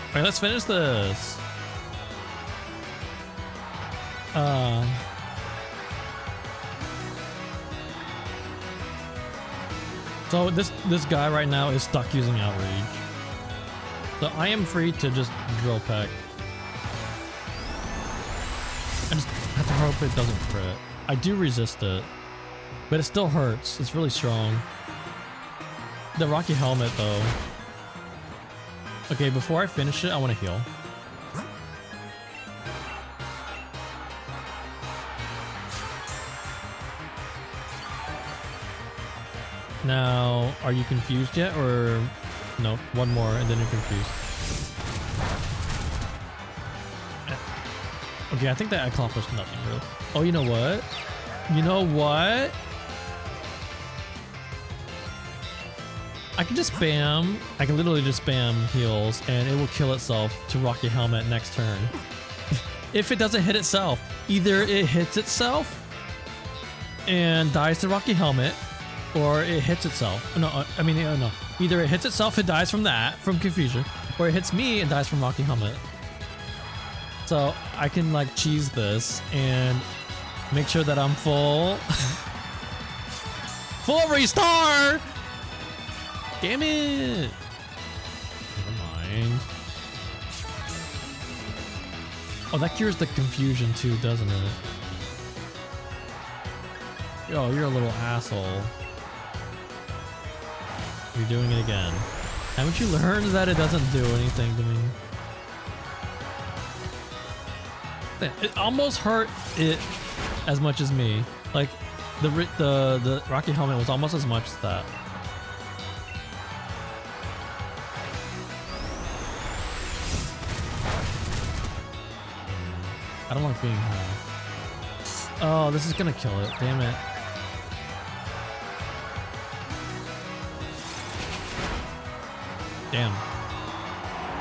Alright, let's finish this. So this guy right now is stuck using Outrage. So I am free to just drill peck. I just have to hope it doesn't crit. I do resist it, but it still hurts. It's really strong. The Rocky Helmet though. Okay, before I finish it, I want to heal. Now, are you confused yet, or no? One more, and then you're confused. Okay, I think that accomplished nothing, really. Oh, you know what? You know what? I can just spam. I can literally just spam heals, and it will kill itself to Rocky Helmet next turn. If it doesn't hit itself, either it hits itself and dies to Rocky Helmet, or it hits itself. No, I mean, no. Either it hits itself and dies from that, from confusion, or it hits me and dies from Rocky Helmet. So I can like cheese this and make sure that I'm full. Full restart! Damn it! Never mind. Oh, that cures the confusion too, doesn't it? Yo, you're a little asshole. You're doing it again. Haven't you learned that it doesn't do anything to me? It almost hurt it as much as me. Like the Rocky Helmet was almost as much as that. I don't like being high. Oh, this is gonna kill it. Damn it. Damn.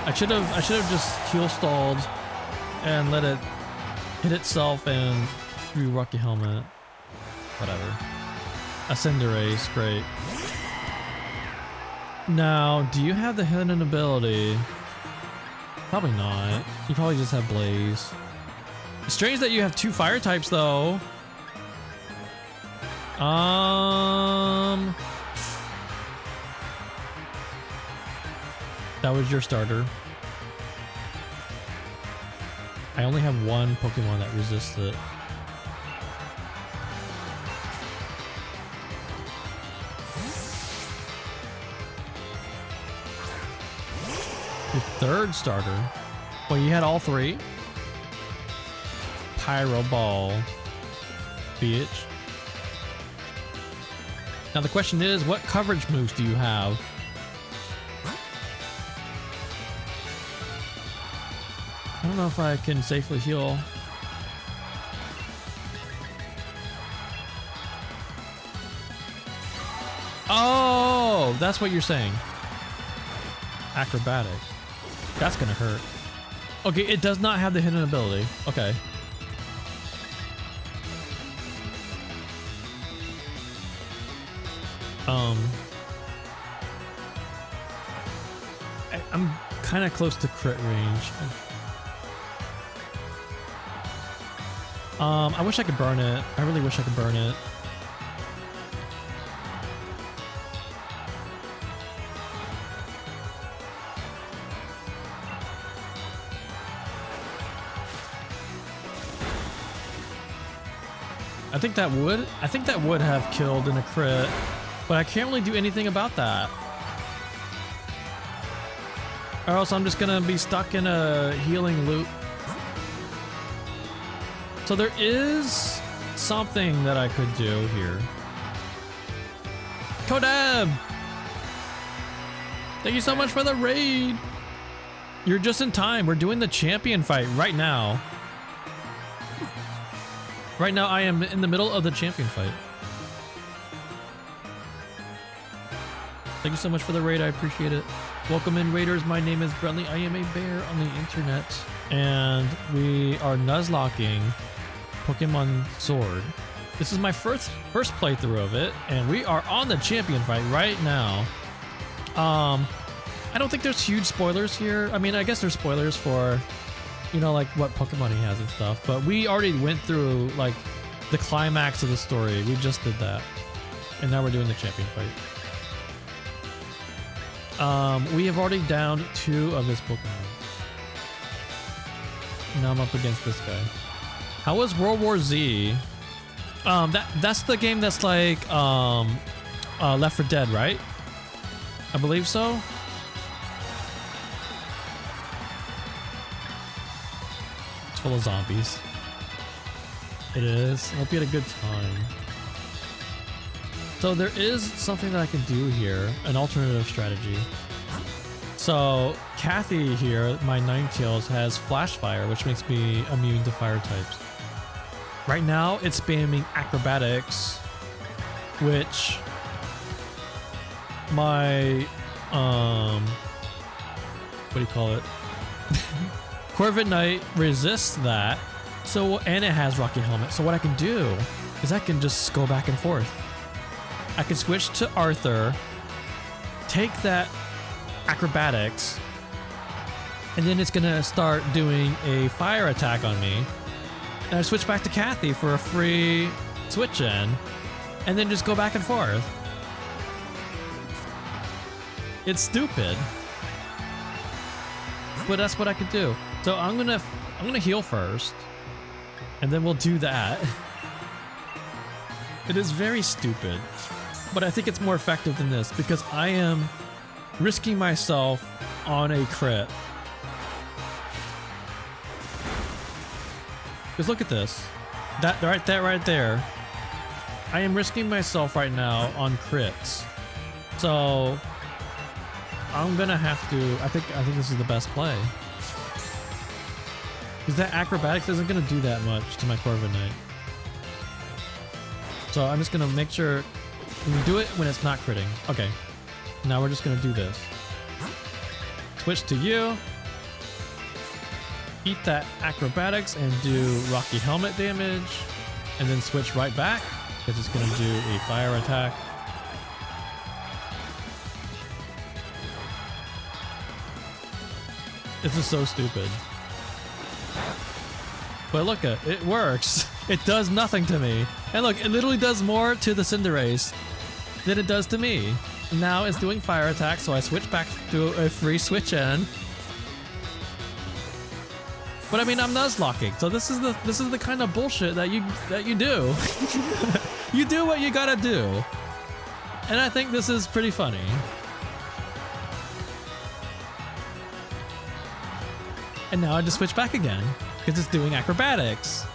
I should have just heal stalled and let it hit itself and through Rocky Helmet. Whatever. A Cinderace, great. Now, do you have the hidden ability? Probably not. You probably just have Blaze. It's strange that you have 2 fire types though. That was your starter. I only have 1 Pokemon that resists it. Your 3rd starter? Well, you had all 3? Pyro Ball. Bitch. Now the question is, what coverage moves do you have? I don't know if I can safely heal. Oh, that's what you're saying. Acrobatic. That's gonna hurt. Okay, it does not have the hidden ability. Okay. I'm kind of close to crit range. I wish I could burn it. I really wish I could burn it. I think that would have killed in a crit, but I can't really do anything about that. Or else I'm just gonna be stuck in a healing loop. So there is something that I could do here. Kodeb! Thank you so much for the raid! You're just in time. We're doing the champion fight right now. Right now I am in the middle of the champion fight. Thank you so much for the raid. I appreciate it. Welcome in, Raiders. My name is Brentley. I am a bear on the internet, and we are nuzlocking Pokemon Sword. This is my first playthrough of it, and we are on the champion fight right now. I don't think there's huge spoilers here. I mean, I guess there's spoilers for, you know, like what Pokemon he has and stuff, but we already went through like the climax of the story. We just did that, and now we're doing the champion fight. We have already downed 2 of his Pokemon. Now I'm up against this guy. How was World War Z? That's the game that's like Left 4 Dead, right? I believe so. It's full of zombies. It is. I hope you had a good time. So there is something that I can do here, an alternative strategy. So Kathy here, my Ninetales, has Flash Fire, which makes me immune to fire types. Right now, it's spamming Acrobatics, which my what do you call it? Corviknight resists that. So, and it has Rocky Helmet. So what I can do is I can just go back and forth. I can switch to Arthur, take that Acrobatics, and then it's gonna start doing a fire attack on me. And I switch back to Kathy for a free switch in, and then just go back and forth. It's stupid, but that's what I could do. So I'm gonna heal first, and then we'll do that. It is very stupid, but I think it's more effective than this because I am risking myself on a crit. Because look at this. That right there. I am risking myself right now on crits. So I'm gonna have to. I think this is the best play. Because that Acrobatics isn't gonna do that much to my Corviknight. So I'm just gonna make sure we can do it when it's not critting. Okay. Now we're just gonna do this. Switch to you. Eat that Acrobatics and do Rocky Helmet damage. And then switch right back because it's gonna do a fire attack. This is so stupid. But look at it, works. It does nothing to me. And look, it literally does more to the Cinderace than it does to me. Now it's doing fire attack, so I switch back to a free switch in. But I mean, I'm nuzlocking, so this is the kind of bullshit that you do. You do what you gotta do, and I think this is pretty funny. And now I just switch back again because it's doing Acrobatics.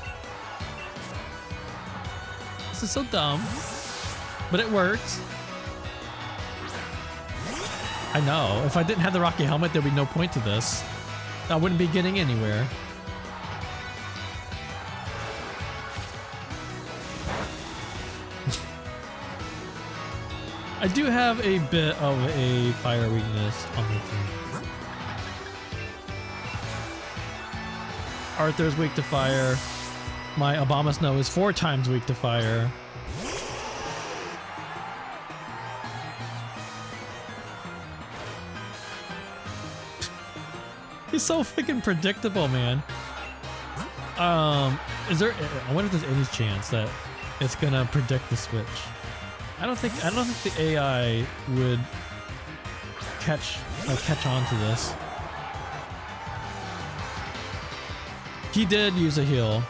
This is so dumb, but it works. I know. If I didn't have the Rocky Helmet, there'd be no point to this. I wouldn't be getting anywhere. I do have a bit of a fire weakness on the team. Arthur's weak to fire. My Abomasnow is 4 times weak to fire. He's so freaking predictable, man. Is there? I wonder if there's any chance that it's gonna predict the switch. I don't think the AI would catch on to this. He did use a heal.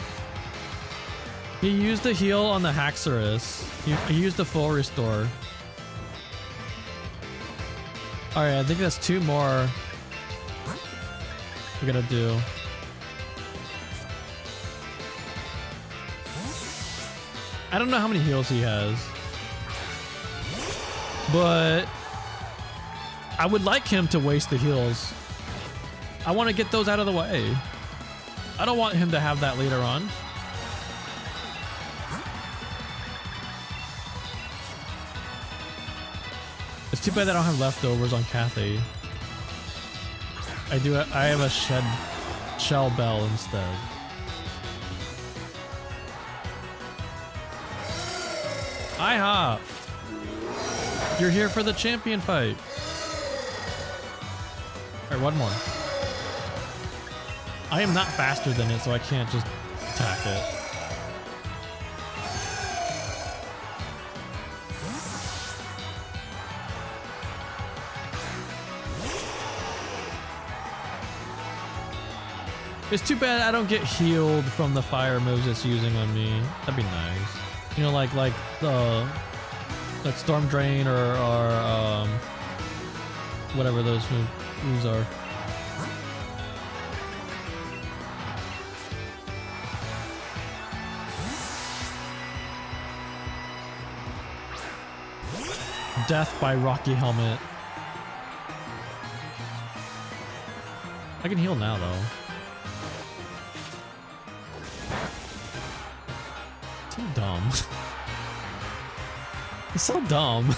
He used a heal on the Haxorus. He used the full restore. All right, I think that's 2 more. We're gonna do. I don't know how many heals he has, but I would like him to waste the heals. I want to get those out of the way. I don't want him to have that later on. It's too bad I don't have leftovers on Kathy. I have a shell bell instead. IHOP! You're here for the champion fight. Alright, one more. I am not faster than it, so I can't just attack it. It's too bad I don't get healed from the fire moves it's using on me. That'd be nice. You know, like Storm Drain or whatever those moves are. Death by Rocky Helmet. I can heal now though. So dumb. It's so dumb.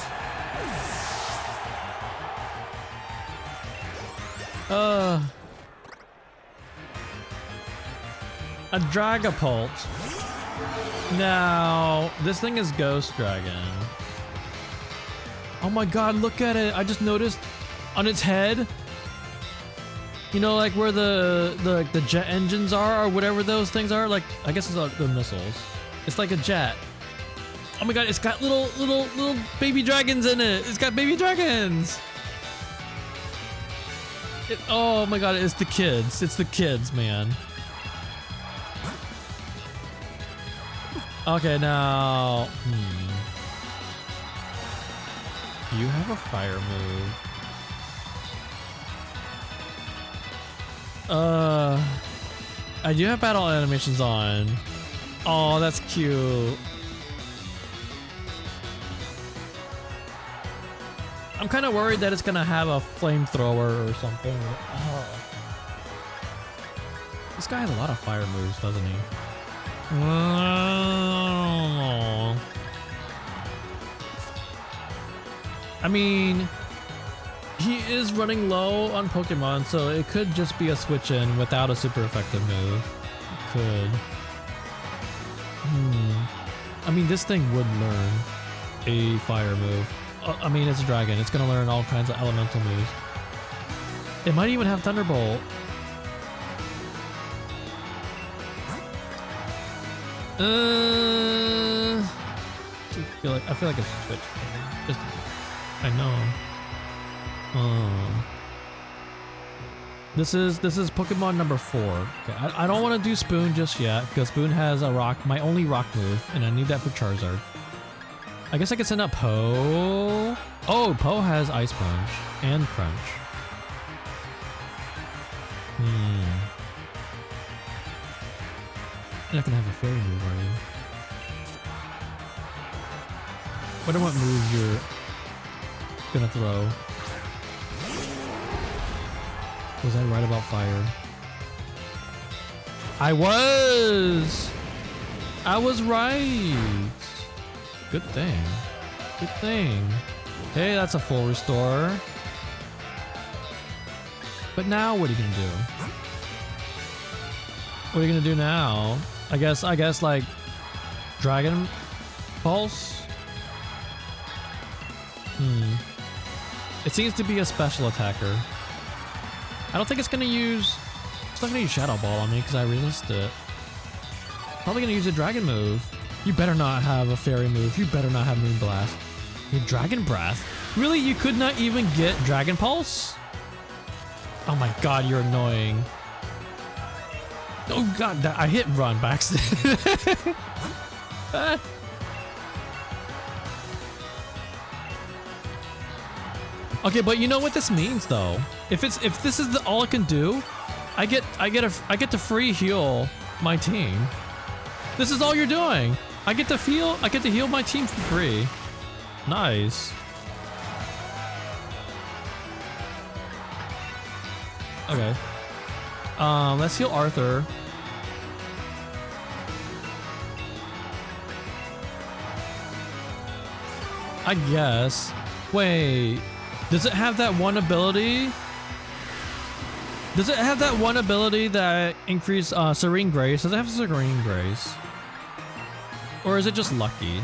A Dragapult. Now, this thing is Ghost Dragon. Oh my god, look at it. I just noticed on its head. You know, like where the jet engines are or whatever those things are? Like, I guess it's like the missiles. It's like a jet. Oh my god, it's got little baby dragons in it. It's got baby dragons. Oh my god, it's the kids. It's the kids, man. Okay, now... You have a fire move. I do have battle animations on. Oh, that's cute. I'm kind of worried that it's gonna have a flamethrower or something. Oh. This guy has a lot of fire moves, doesn't he? Oh. I mean, he is running low on Pokemon, so it could just be a switch in without a super effective move. It could. I mean, this thing would learn a fire move. I mean, it's a dragon. It's gonna learn all kinds of elemental moves. It might even have Thunderbolt. I feel like it's switch. Just, I know. This is Pokemon number 4. Okay, I don't want to do Spoon just yet because Spoon has a rock, my only rock move, and I need that for Charizard. I guess I could send out Poe. Oh, Poe has Ice Punch and Crunch. You're not gonna have a fairy move, are you? Wonder what move you're gonna throw. Was I right about fire? I was right. Good thing. Good thing. Hey, that's a full restore. But now what are you gonna do? What are you gonna do now? I guess like Dragon Pulse? It seems to be a special attacker. I don't think it's gonna use... It's not gonna use Shadow Ball on me because I resist it. Probably gonna use a Dragon move. You better not have a Fairy move. You better not have Moon Blast. Your Dragon Breath? Really? You could not even get Dragon Pulse? Oh my god, you're annoying. Oh god, I hit run by accident. Okay, but you know what this means though. If this is all it can do, I get to free heal my team. This is all you're doing. I get to heal my team for free. Nice. Okay. Let's heal Arthur. I guess. Wait. Does it have that one ability? Does it have that one ability that increase Serene Grace? Does it have Serene Grace? Or is it just lucky?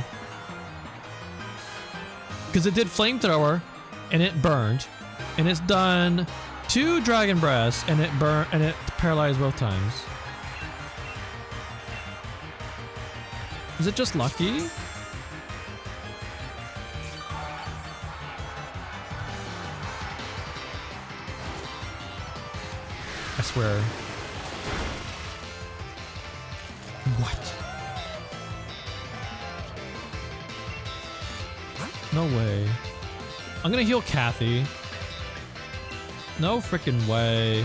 Because it did Flamethrower and it burned. And it's done 2 Dragon Breaths and it burned and it paralyzed both times. Is it just lucky? I swear. What? No way. I'm gonna heal Kathy. No freaking way.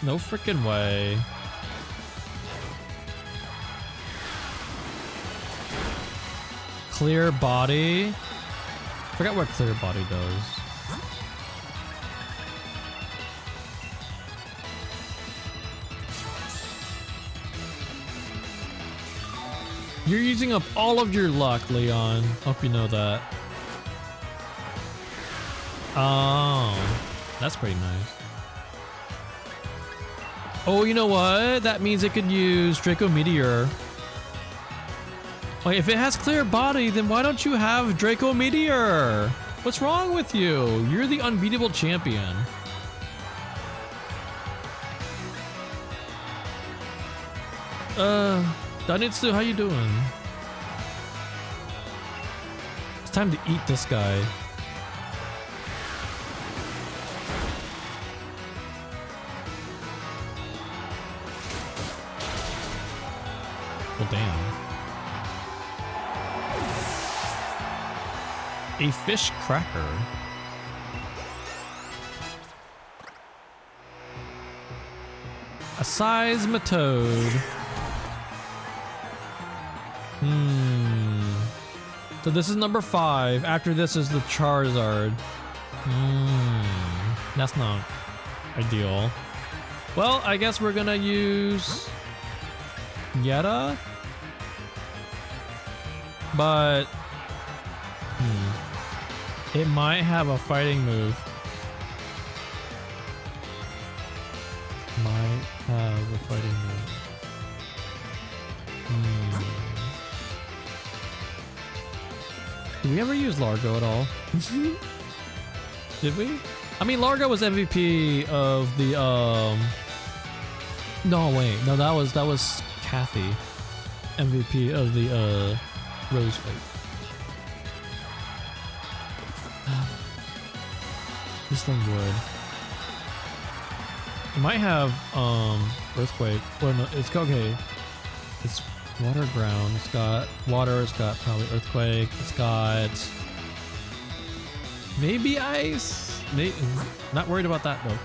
No freaking way. Clear body. Forgot what clear body does. You're using up all of your luck, Leon. Hope you know that. Oh, that's pretty nice. Oh, you know what? That means it could use Draco Meteor. Wait, if it has clear body, then why don't you have Draco Meteor? What's wrong with you? You're the unbeatable champion. Danitsu, how you doing? It's time to eat this guy. Well, damn. A fish cracker. A seismitoad. So this is number 5. After this is the Charizard. That's not ideal. Well, I guess we're gonna use Yetta. But it might have a fighting move. Might have a fighting move. Did we ever use Largo at all? Did we? I mean, Largo was MVP of the No, wait. No, that was Kathy. MVP of the Rose fight. This thing would. It might have Earthquake. Or no, it's okay. It's water ground. It's got water. It's got probably Earthquake. It's got maybe ice. Maybe, not worried about that though.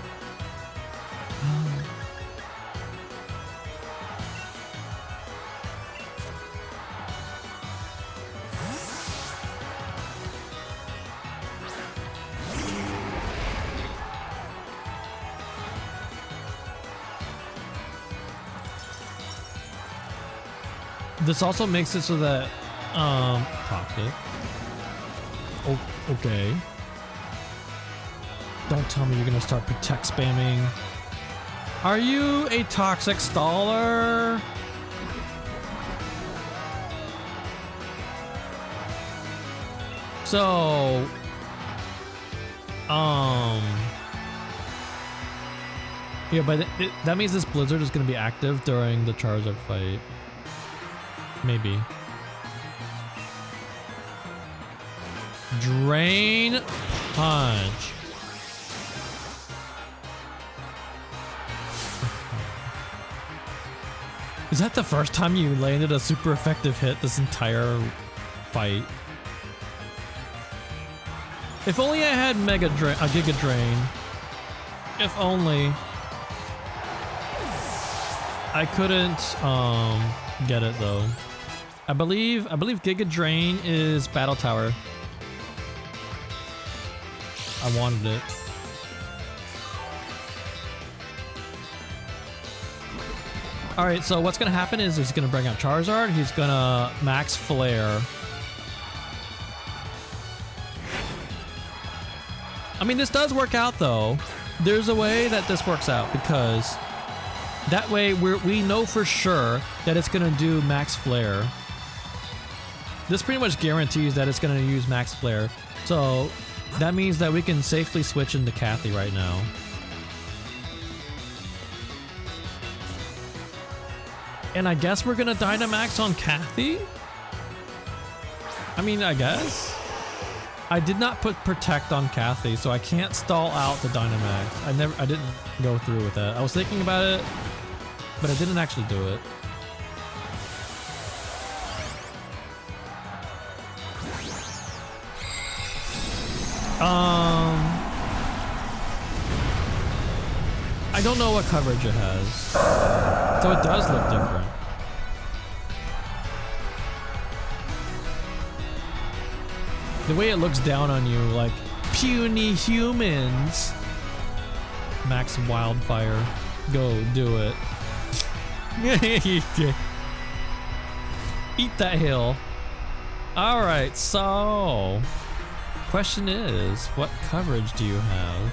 This also makes it so that toxic. Oh, okay. Don't tell me you're gonna start protect spamming. Are you a toxic staller? So, yeah, but that means this Blizzard is gonna be active during the Charizard fight. Maybe. Drain Punch. Is that the first time you landed a super effective hit this entire fight? If only I had Giga Drain. If only. I couldn't get it though. I believe Giga Drain is Battle Tower. I wanted it. Alright, so what's gonna happen is he's gonna bring out Charizard, he's gonna max Flare. I mean, this does work out though. There's a way that this works out because that way we know for sure that it's gonna do max flare. This pretty much guarantees that it's gonna use max flare. So that means that we can safely switch into Kathy right now. And I guess we're gonna Dynamax on Kathy? I mean, I guess. I did not put Protect on Kathy, so I can't stall out the Dynamax. I didn't go through with that. I was thinking about it, but I didn't actually do it. I don't know what coverage it has, so it does look different. The way it looks down on you, like puny humans. Max Wildfire, go do it. Eat that hill. All right, so question is, what coverage do you have?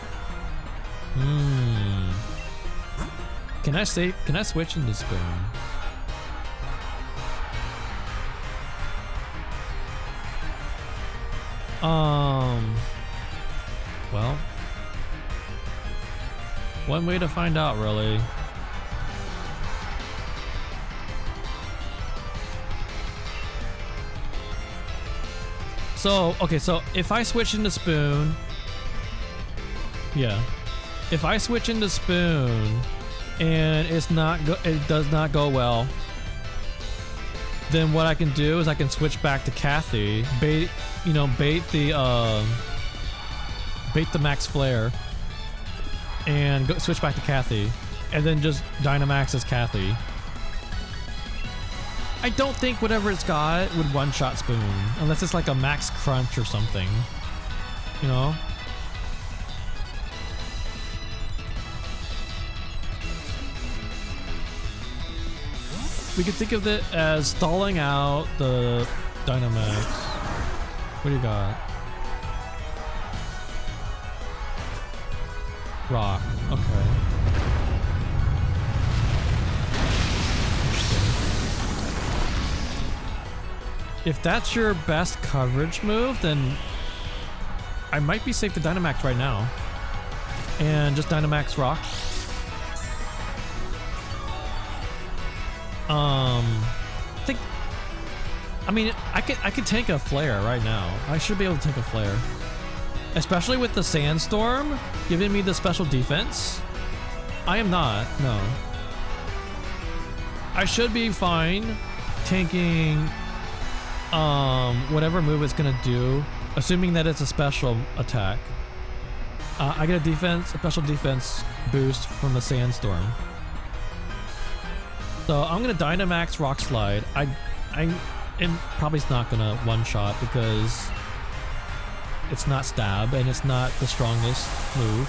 Can I switch into Spoon? Well, one way to find out, really. So, okay, so if I switch into Spoon, yeah. If I switch into Spoon and it does not go well, then what I can do is I can switch back to Kathy, bait the Max Flare, and switch back to Kathy, and then just Dynamax as Kathy. I don't think whatever it's got would one-shot Spoon, unless it's like a Max Crunch or something, you know? We could think of it as stalling out the Dynamax. What do you got? Rock. Okay. Interesting. If that's your best coverage move, then I might be safe to Dynamax right now. And just Dynamax Rock. I could take a Flare right now. I should be able to take a Flare. Especially with the Sandstorm giving me the special defense. I am not, no. I should be fine tanking whatever move it's gonna do, assuming that it's a special attack. I get a special defense boost from the Sandstorm. So I'm gonna Dynamax Rock Slide. It probably is not gonna one-shot because it's not stab and it's not the strongest move.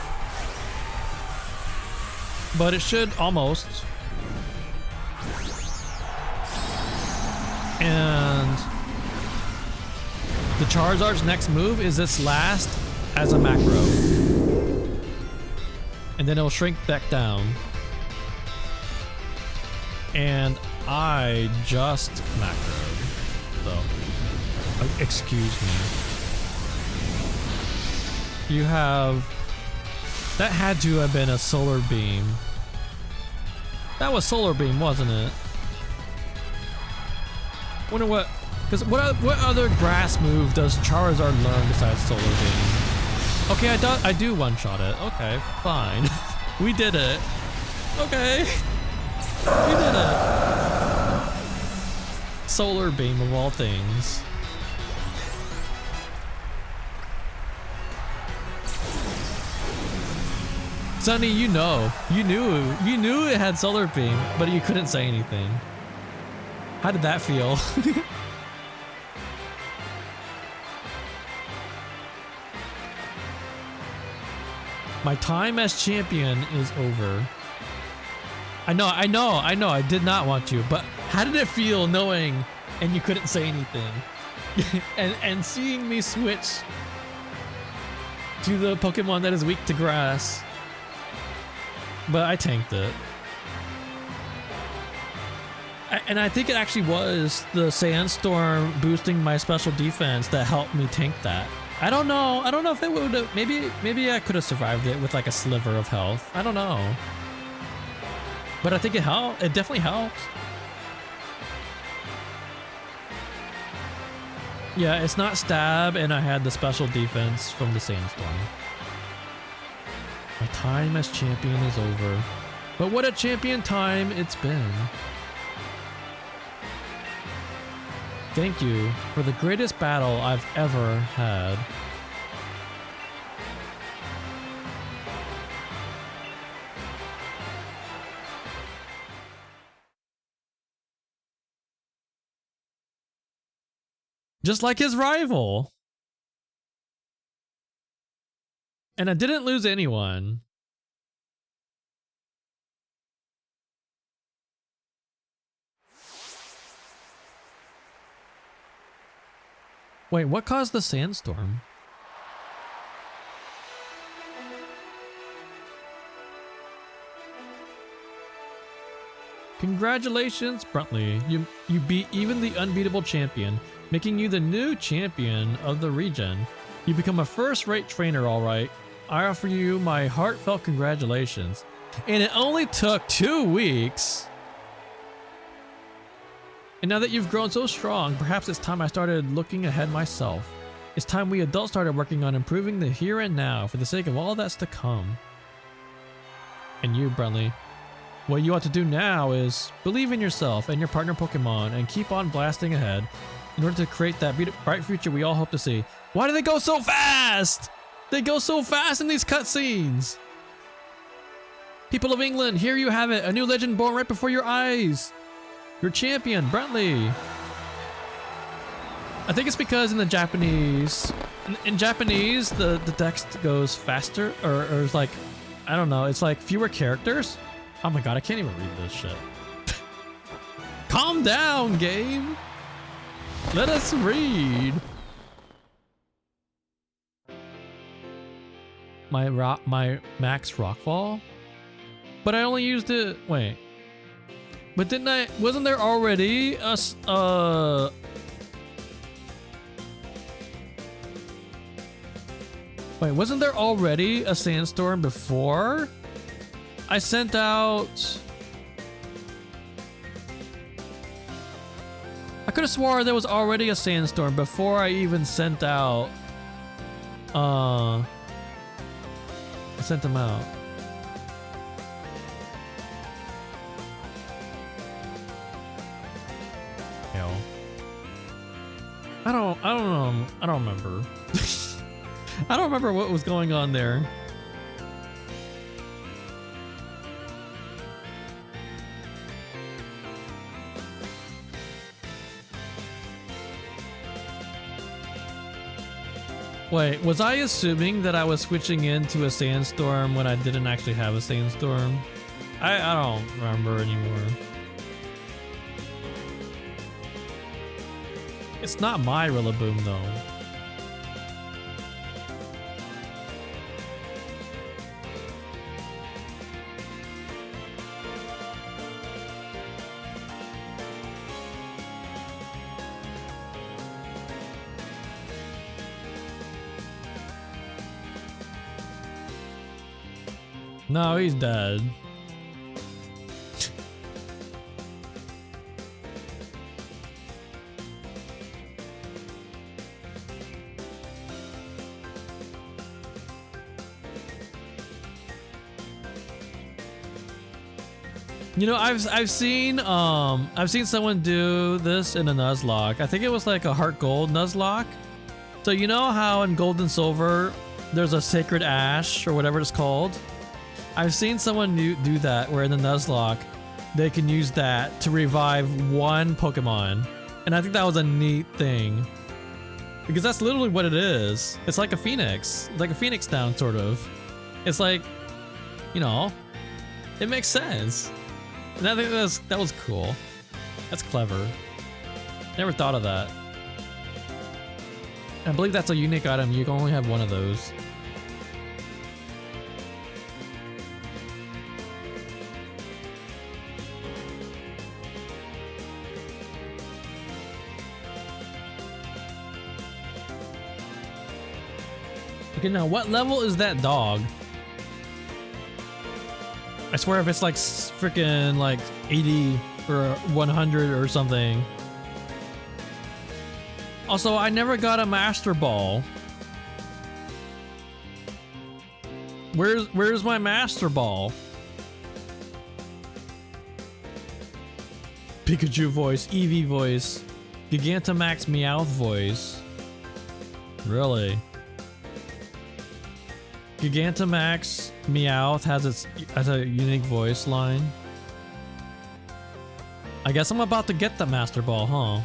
But it should almost. And the Charizard's next move is its last as a macro. And then it'll shrink back down. And I just macroed. So, excuse me. You have... That had to have been a Solar Beam. That was Solar Beam, wasn't it? Wonder what... Because what other grass move does Charizard learn besides Solar Beam? Okay, I do one-shot it. Okay, fine. We did it. Okay. We did it. Solar Beam of all things. Sonny, you knew it had Solar Beam, but you couldn't say anything. How did that feel? My time as champion is over. I know, I did not want you, but how did it feel knowing and you couldn't say anything? and seeing me switch to the Pokemon that is weak to grass. But I tanked it. And I think it actually was the Sandstorm boosting my special defense that helped me tank that. I don't know. I don't know if it would have. Maybe I could have survived it with like a sliver of health. I don't know. But I think it helped. It definitely helped. Yeah, it's not stab, and I had the special defense from the Sandstorm. My time as champion is over. But what a champion time it's been. Thank you for the greatest battle I've ever had. Just like his rival. And I didn't lose anyone. Wait, what caused the sandstorm? Congratulations, Bruntley. You beat even the unbeatable champion, making you the new champion of the region. You become a first-rate trainer, all right. I offer you my heartfelt congratulations. And it only took 2 weeks. And now that you've grown so strong, perhaps it's time I started looking ahead myself. It's time we adults started working on improving the here and now for the sake of all that's to come. And you, Bruntley, what you ought to do now is believe in yourself and your partner Pokemon and keep on blasting ahead in order to create that bright future we all hope to see. Why do they go so fast? They go so fast in these cutscenes. People of England, here you have it, a new legend born right before your eyes. Your champion, Bruntley. I think it's because in the Japanese, in Japanese, the text goes faster, or it's like, I don't know, it's like fewer characters. Oh my god, I can't even read this shit. Calm down, game. Let us read. My max rockfall? But I only used it, wait. But didn't I, wasn't there already a, wait, wasn't there already a sandstorm before I sent out? I could have swore there was already a sandstorm before I even sent out, I sent them out. I don't know. I don't remember. I don't remember what was going on there. Wait, was I assuming that I was switching into a sandstorm when I didn't actually have a sandstorm? I don't remember anymore. It's not my Rillaboom though. No, he's dead. You know, I've seen someone do this in a nuzlocke. I think it was like a heart gold nuzlocke. So you know how in gold and silver there's a sacred ash or whatever it's called? I've seen someone do that where in the nuzlocke they can use that to revive one Pokemon. And I think that was a neat thing. Because that's literally what it is. It's like a phoenix. It's like a phoenix down sort of. It's like, you know, it makes sense. And I think that was cool. That's clever. Never thought of that. I believe that's a unique item. You can only have one of those. Okay, now what level is that dog? I swear if it's like freaking like 80 or 100 or something. Also, I never got a Master Ball. Where's my Master Ball? Pikachu voice, Eevee voice, Gigantamax Meowth voice. Really? Gigantamax Meowth has a unique voice line. I guess I'm about to get the Master Ball, huh?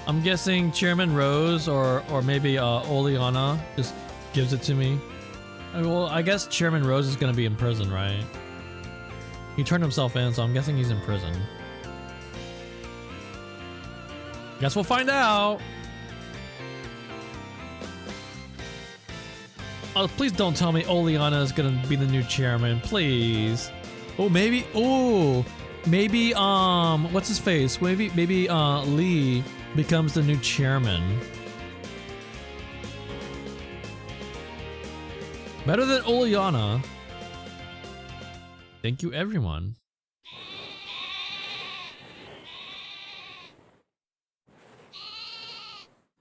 I'm guessing Chairman Rose or maybe Oleana just gives it to me. Well, I guess Chairman Rose is gonna be in prison, right? He turned himself in, so I'm guessing he's in prison. Guess we'll find out. Oh, please don't tell me Oleana is gonna be the new chairman, please. Oh, maybe. Oh, maybe. What's his face? Maybe. Lee becomes the new chairman. Better than Oleana. Thank you, everyone.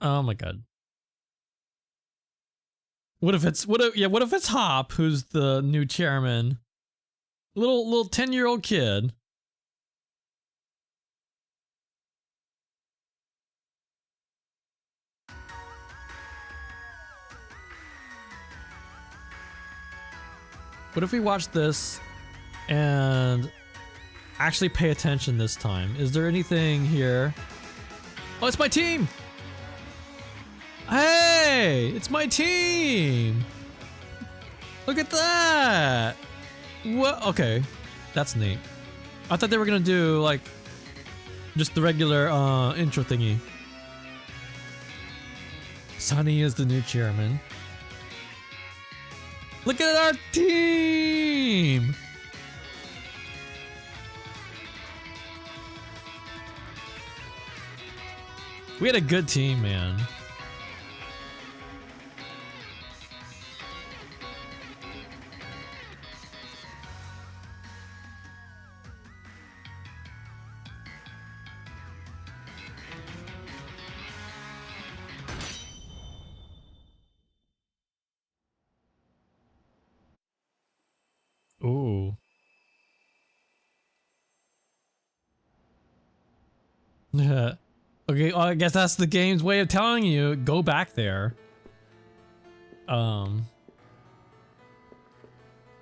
Oh my god. What if it's Hop who's the new chairman? Little 10-year-old kid. What if we watch this and actually pay attention this time? Is there anything here? Oh, it's my team! Hey, it's my team! Look at that! What? Okay, that's neat. I thought they were gonna do like just the regular intro thingy. Sunny is the new chairman. Look at our team! We had a good team, man. Ooh. Okay, well, I guess that's the game's way of telling you, go back there. God,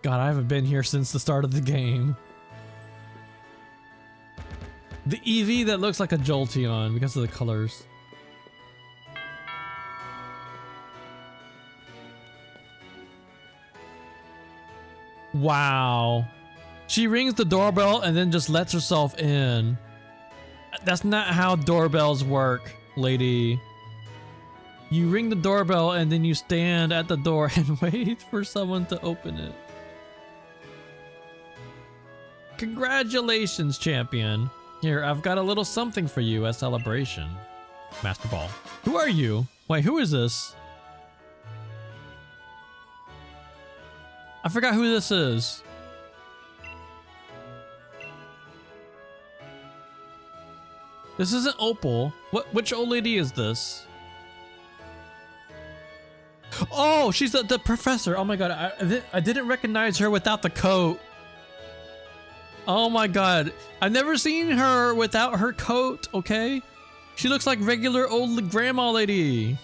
I haven't been here since the start of the game. The Eevee that looks like a Jolteon because of the colors. Wow. She rings the doorbell and then just lets herself in. That's not how doorbells work, lady. You ring the doorbell and then you stand at the door and wait for someone to open it. Congratulations, champion. Here, I've got a little something for you as celebration. Master Ball. Who are you? Wait, who is this? I forgot who this is. This isn't Opal. Which old lady is this? Oh, she's the professor. Oh my god, I didn't recognize her without the coat. Oh my god, I've never seen her without her coat, okay? She looks like regular old grandma lady.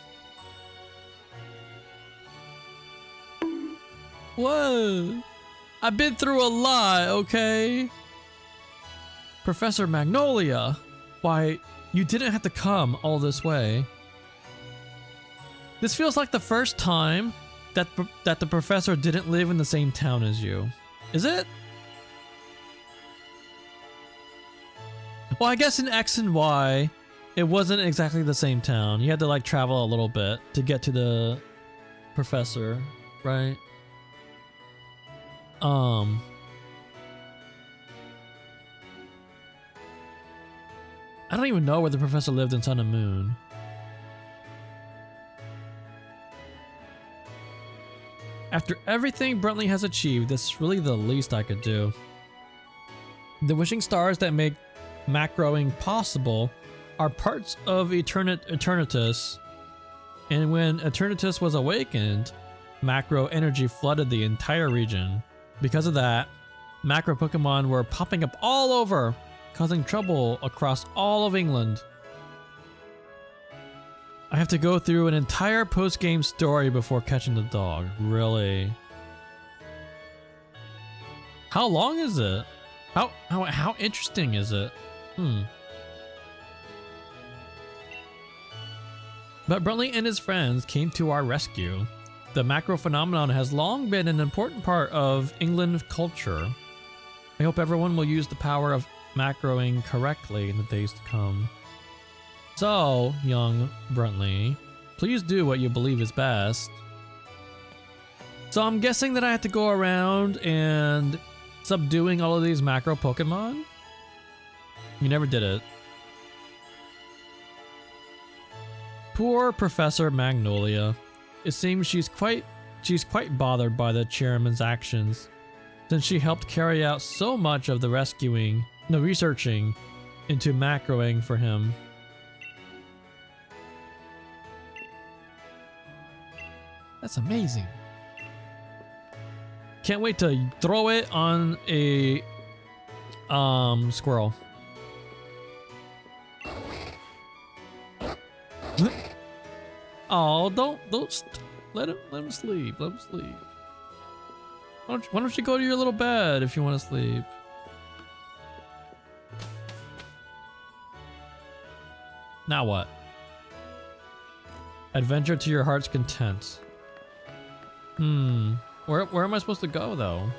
Whoa, I've been through a lot, okay? Professor Magnolia. Why, you didn't have to come all this way. This feels like the first time that the professor didn't live in the same town as you. Is it? Well, I guess in X and Y, it wasn't exactly the same town. You had to like travel a little bit to get to the professor, right? I don't even know where the professor lived in Sun and Moon. After everything Bruntley has achieved, this is really the least I could do. The wishing stars that make macroing possible are parts of Eternatus, and when Eternatus was awakened, macro energy flooded the entire region. Because of that, macro Pokemon were popping up all over, causing trouble across all of England. I have to go through an entire post-game story before catching the dog. Really? How long is it? How interesting is it? But Bruntley and his friends came to our rescue. The macro phenomenon has long been an important part of England culture. I hope everyone will use the power of macroing correctly in the days to come. So, young Bruntley, please do what you believe is best. So I'm guessing that I have to go around and subduing all of these macro Pokemon? You never did it. Poor Professor Magnolia. It seems she's quite bothered by the chairman's actions, since she helped carry out so much of the researching into macroing for him. That's amazing. Can't wait to throw it on a squirrel. Oh, don't let him sleep. Let him sleep. Why don't you go to your little bed if you want to sleep? Now what? Adventure to your heart's content. Where am I supposed to go though?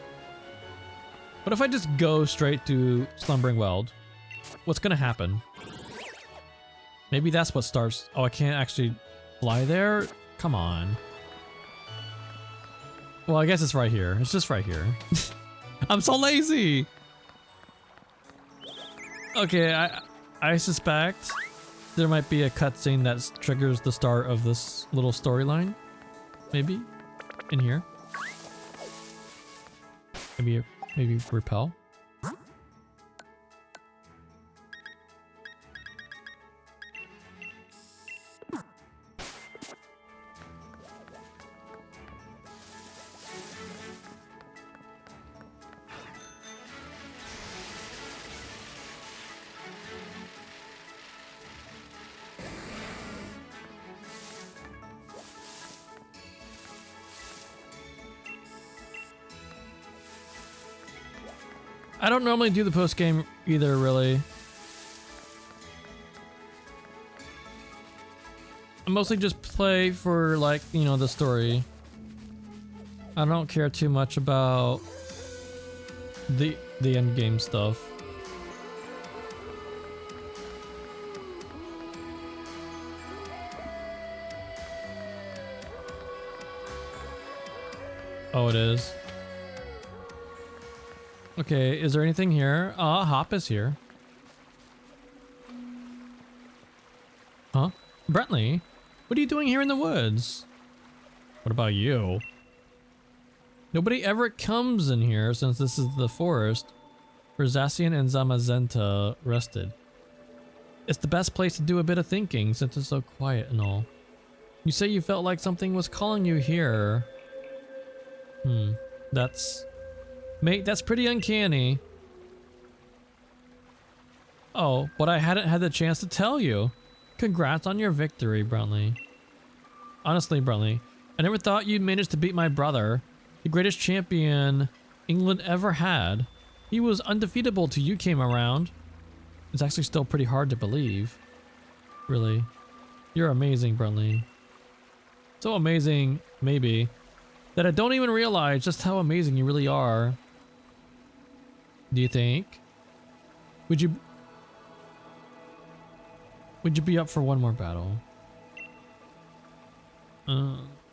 What if I just go straight to Slumbering Weld? What's gonna happen? Maybe that's what starts. Oh, I can't actually fly there? Come on. Well, I guess it's right here. It's just right here. I'm so lazy. Okay, I suspect there might be a cutscene that triggers the start of this little storyline. Maybe in here. Maybe repel. I don't normally do the post game either, really. I mostly just play for, like, you know, the story. I don't care too much about the end game stuff. Oh, it is. Okay, is there anything here? Hop is here. Huh? Bruntley? What are you doing here in the woods? What about you? Nobody ever comes in here since this is the forest where Zacian and Zamazenta rested. It's the best place to do a bit of thinking since it's so quiet and all. You say you felt like something was calling you here. Mate, that's pretty uncanny. Oh, but I hadn't had the chance to tell you. Congrats on your victory, Bruntley. Honestly, Bruntley, I never thought you'd manage to beat my brother, the greatest champion England ever had. He was undefeatable till you came around. It's actually still pretty hard to believe. Really. You're amazing, Bruntley. So amazing, maybe, that I don't even realize just how amazing you really are. Do you think? Would you be up for one more battle?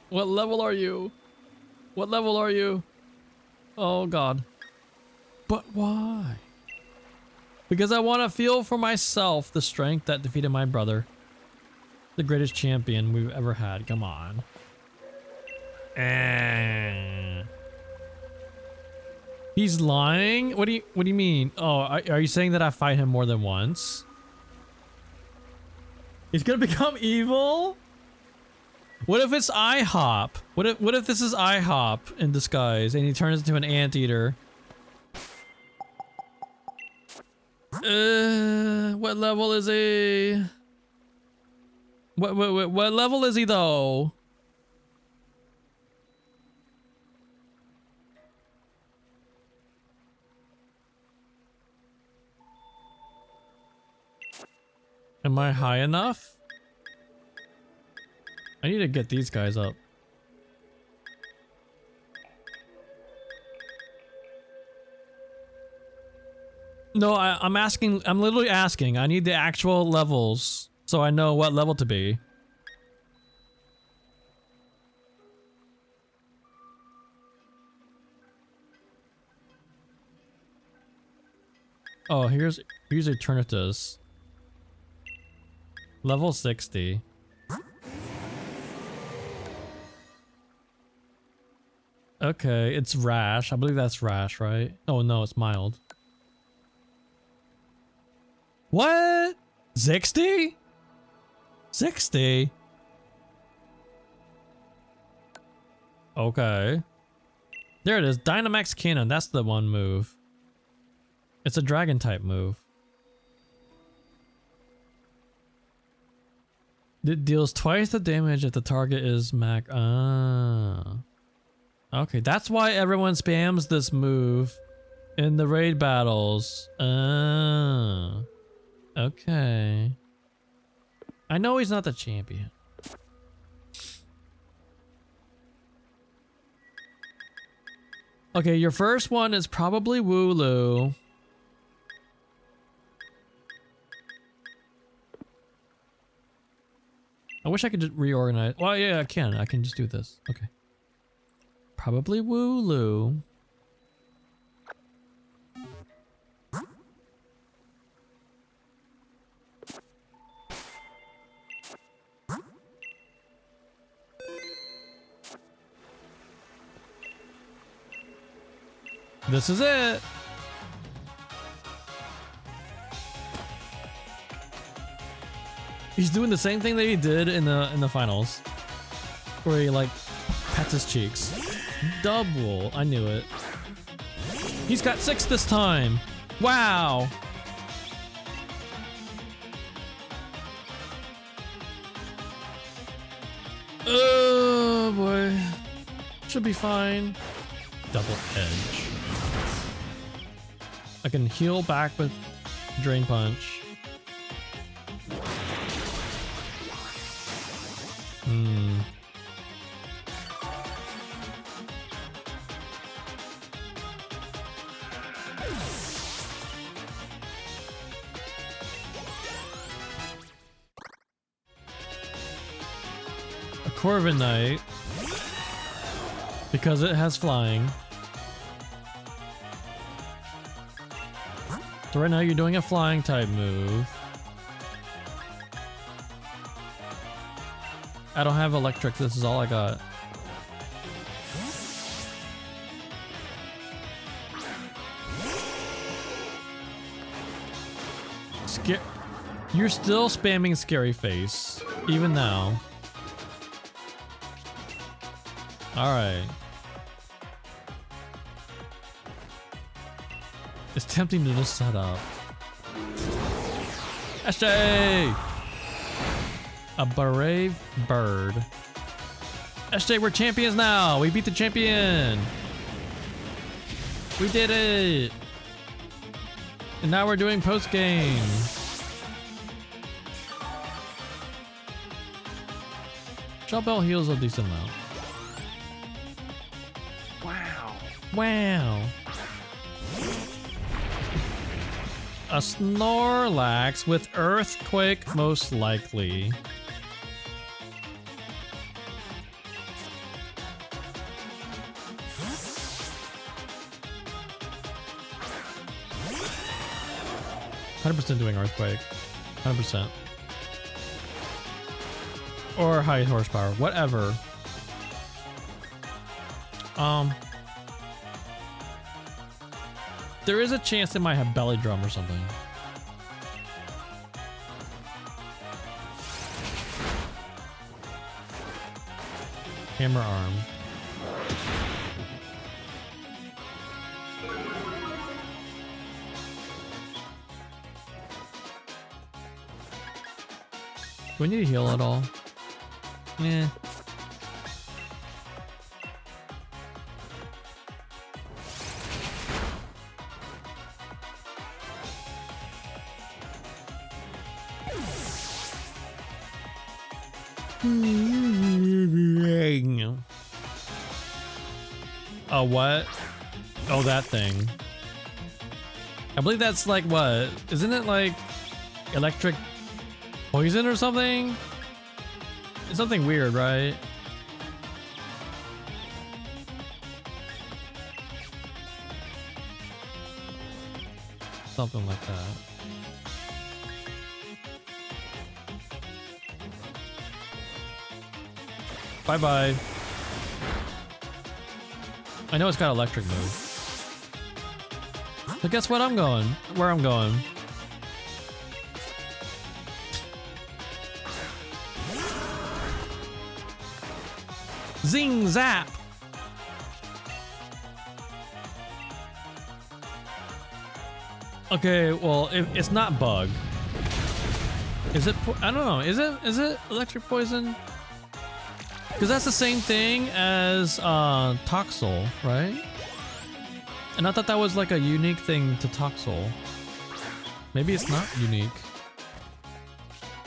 What level are you? What level are you? Oh god. But why? Because I want to feel for myself the strength that defeated my brother. The greatest champion we've ever had. Come on. He's lying? What do you mean? Oh, are you saying that I fight him more than once? He's gonna become evil? What if it's IHOP? What if this is IHOP in disguise and he turns into an anteater? What level is he? What level is he though? Am I high enough? I need to get these guys up. No, I'm asking, I'm literally asking. I need the actual levels so I know what level to be. Oh, here's Eternatus. Level 60. Okay, it's Rash. I believe that's Rash, right? Oh no, it's mild. What? 60? 60? Okay. There it is. Dynamax Cannon. That's the one move. It's a dragon type move. It deals twice the damage if the target is max. Ah. Okay, that's why everyone spams this move in the raid battles. Ah. Okay. I know he's not the champion. Okay, your first one is probably Wooloo. I wish I could just reorganize. Well, yeah, I can. I can just do this. Okay. Probably Wooloo. This is it. He's doing the same thing that he did in the finals, where he like pats his cheeks. Double. I knew it. He's got 6 this time. Wow. Oh boy. Should be fine. Double edge. I can heal back with Drain Punch. A Corviknight, because it has flying. So right now you're doing a flying type move. I don't have electric, this is all I got. You're still spamming Scary Face, even now. Alright. It's tempting to just set up. SJ! A brave bird. SJ, we're champions now! We beat the champion! We did it! And now we're doing post-game. Bell heals a decent amount. Wow. Wow. A Snorlax with Earthquake, most likely. 100% doing earthquake. 100%. Or high horsepower, whatever. There is a chance it might have belly drum or something. Hammer arm. Do we need to heal at all? Eh. Oh, what? Oh, that thing. I believe that's like what? Isn't it like electric poison or something? It's something weird, right? Something like that. Bye-bye. I know it's got electric move. But guess what I'm going? Where I'm going. Zing zap! Okay, well, it's not bug. Is it? I don't know. Is it electric poison? Because that's the same thing as Toxel, right? And I thought that was like a unique thing to Toxel. Maybe it's not unique.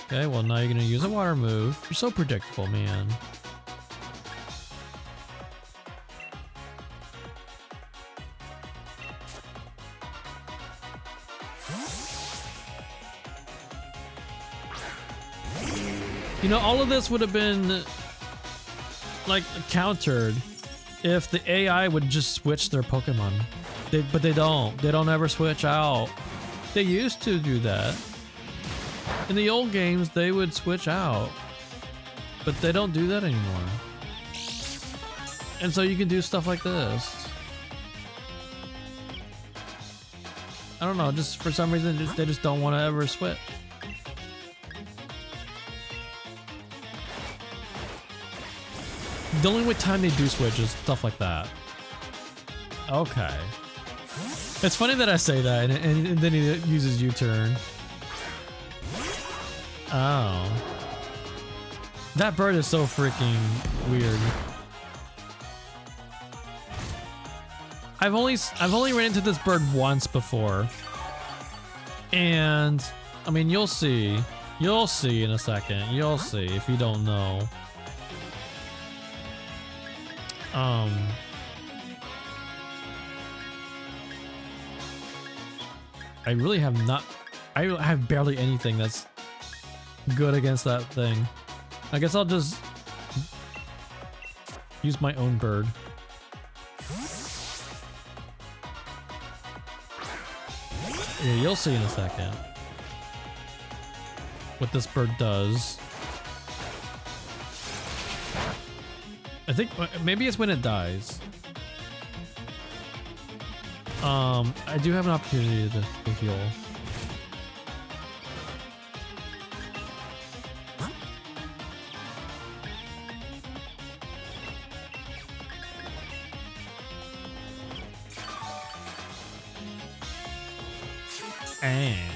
Okay, well now you're gonna use a water move. You're so predictable, man. You know, all of this would have been like countered if the AI would just switch their Pokemon. But they don't. They don't ever switch out. They used to do that. In the old games, they would switch out. But they don't do that anymore. And so you can do stuff like this. I don't know, just for some reason, they just don't want to ever switch. The only time they do switch is stuff like that. Okay. It's funny that I say that and then he uses U-turn. Oh. That bird is so freaking weird. I've only ran into this bird once before. And I mean, you'll see. You'll see in a second. You'll see if you don't know. I really have not. I have barely anything that's good against that thing. I guess I'll just use my own bird. Yeah, you'll see in a second what this bird does. I think maybe it's when it dies. I do have an opportunity to heal. And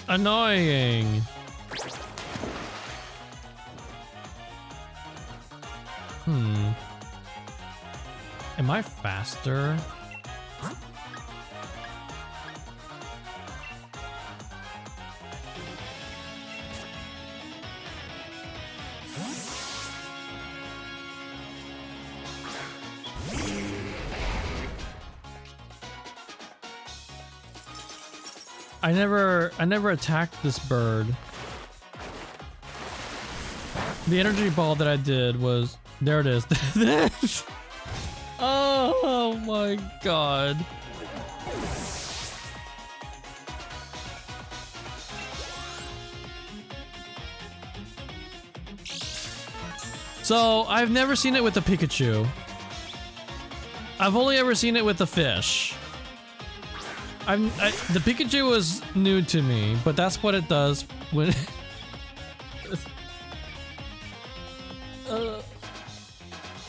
annoying. Am I faster? I never attacked this bird. The energy ball that I did was, there it is. Oh my god. So I've never seen it with the Pikachu. I've only ever seen it with the fish. The Pikachu was new to me, but that's what it does when.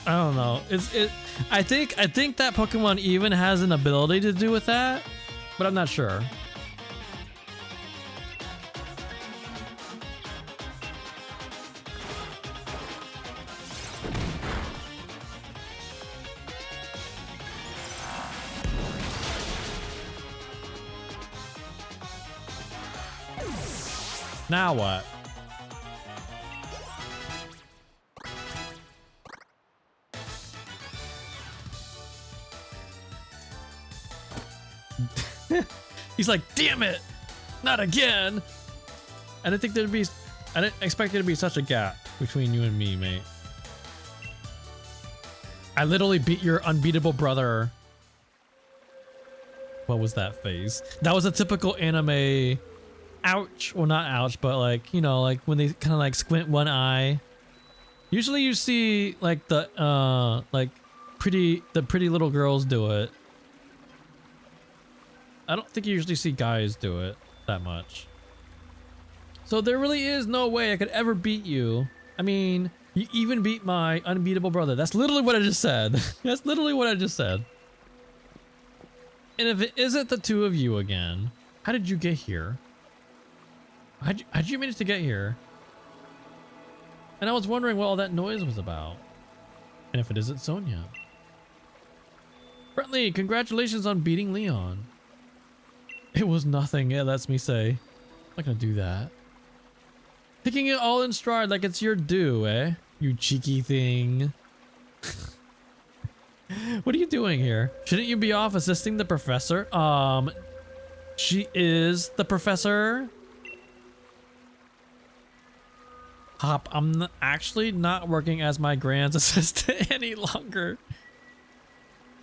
I don't know. I think that Pokemon even has an ability to do with that, but I'm not sure. Now what? He's like, damn it, not again. I didn't expect there to be such a gap between you and me, mate. I literally beat your unbeatable brother. What was that face? That was a typical anime. Ouch. Well, not ouch, but like, you know, like when they kind of like squint one eye. Usually you see like the pretty little girls do it. I don't think you usually see guys do it that much. So there really is no way I could ever beat you. I mean, you even beat my unbeatable brother. That's literally what I just said. That's literally what I just said. And if it isn't the two of you again, how did you get here? How'd you manage to get here? And I was wondering what all that noise was about. And if it isn't Sonia. Brentley, congratulations on beating Leon. It was nothing, it lets me say. I'm not gonna do that. Taking it all in stride like it's your due, eh? You cheeky thing. What are you doing here? Shouldn't you be off assisting the professor? She is the professor. Hop, I'm actually not working as my grand's assistant any longer.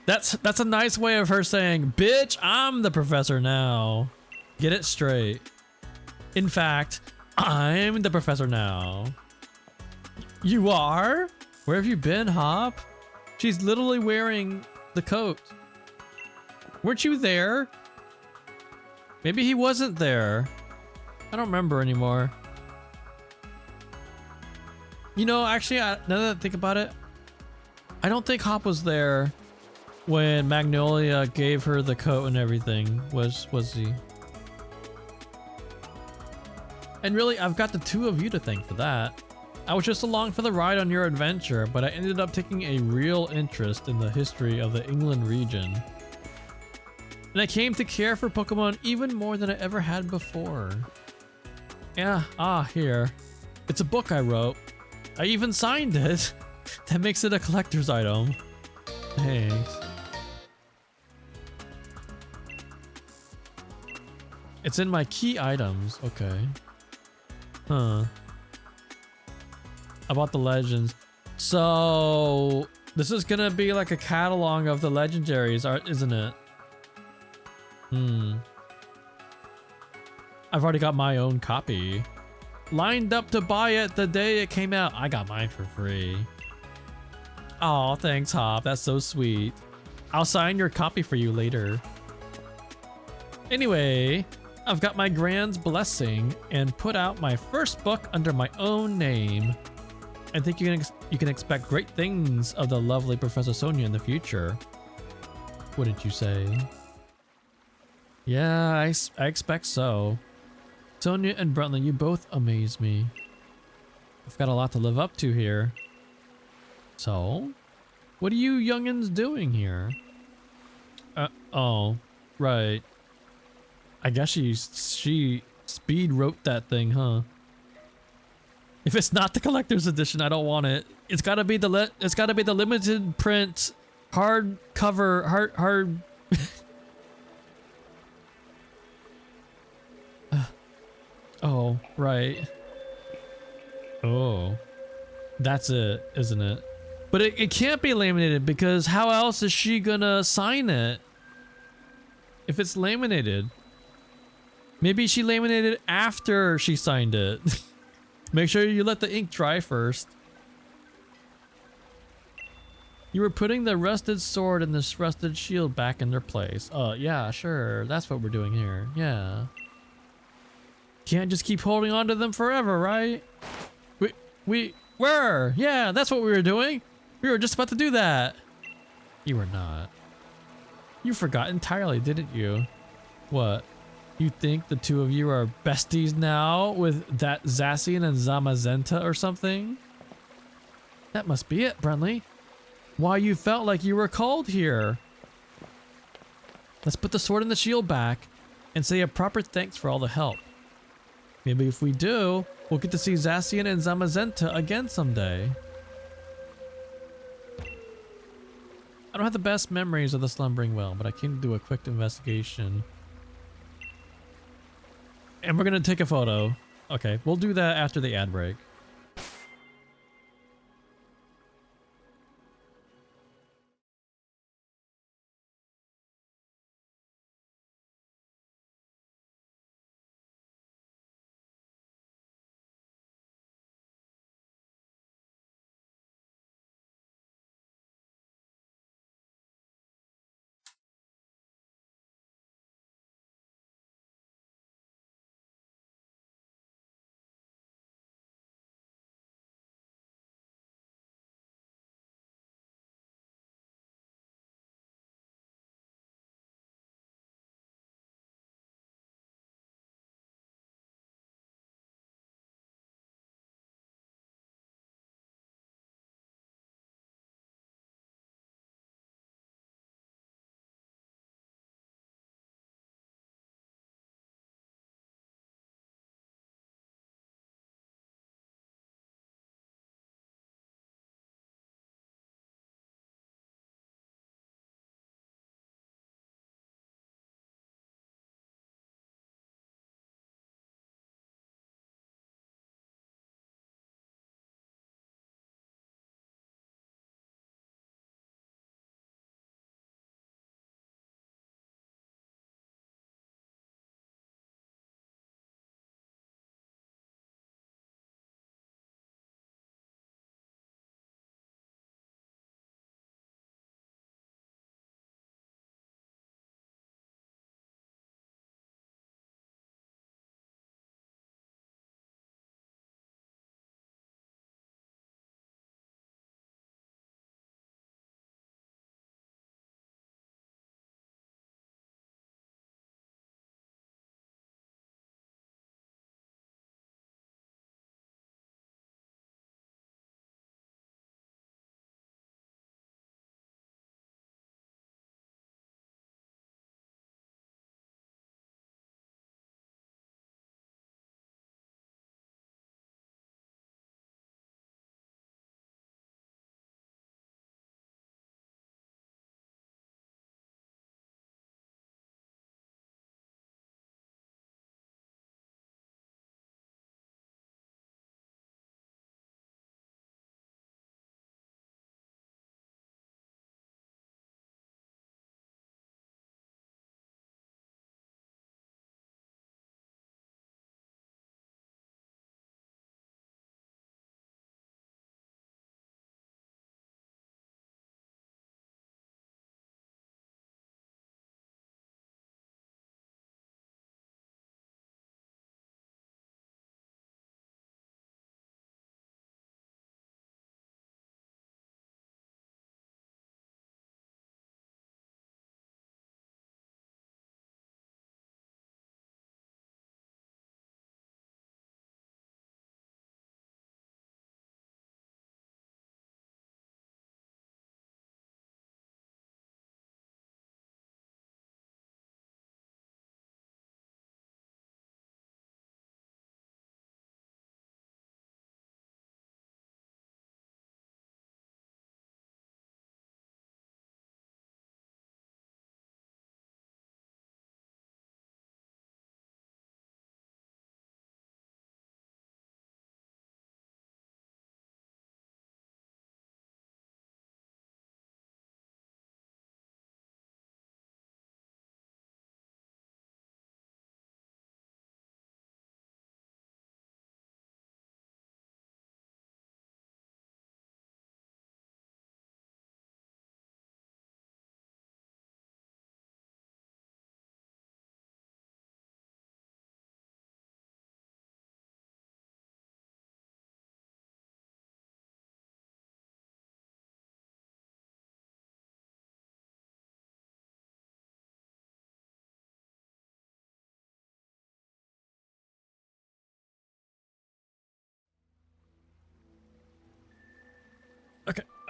That's a nice way of her saying, bitch, I'm the professor now. Get it straight. In fact, I'm the professor now. You are? Where have you been, Hop? She's literally wearing the coat. Weren't you there? Maybe he wasn't there. I don't remember anymore. You know, actually, now that I think about it, I don't think Hop was there when Magnolia gave her the coat and everything. Was he? And really, I've got the two of you to thank for that. I was just along for the ride on your adventure, but I ended up taking a real interest in the history of the England region. And I came to care for Pokemon even more than I ever had before. Yeah, here. It's a book I wrote. I even signed it. That makes it a collector's item. Thanks. It's in my key items. Okay. Huh. About the legends. So this is gonna be like a catalog of the legendaries, isn't it? I've already got my own copy. Lined up to buy it the day it came out. I got mine for free. Aw, thanks, Hop. That's so sweet. I'll sign your copy for you later. Anyway, I've got my grand's blessing and put out my first book under my own name. I think you can expect great things of the lovely Professor Sonia in the future. What did you say? Yeah, I expect so. Sonia and Brentley, you both amaze me. I've got a lot to live up to here. So, what are you youngins doing here? Oh, right. I guess she speed wrote that thing, huh? If it's not the collector's edition, I don't want it. It's gotta be the limited print, hard cover, hard. Oh, right. Oh, that's it, isn't it? But it can't be laminated because how else is she gonna sign it if it's laminated? Maybe she laminated it after she signed it. Make sure you let the ink dry first. You were putting the rusted sword and this rusted shield back in their place. Yeah, sure. That's what we're doing here. Yeah. Can't just keep holding on to them forever, right? We were. Yeah, that's what we were doing. We were just about to do that. You were not. You forgot entirely, didn't you? What? You think the two of you are besties now with that Zacian and Zamazenta or something? That must be it, Brunley. Why you felt like you were called here. Let's put the sword and the shield back and say a proper thanks for all the help. Maybe if we do, we'll get to see Zacian and Zamazenta again someday. I don't have the best memories of the slumbering well, but I can do a quick investigation. And we're gonna take a photo. Okay, we'll do that after the ad break.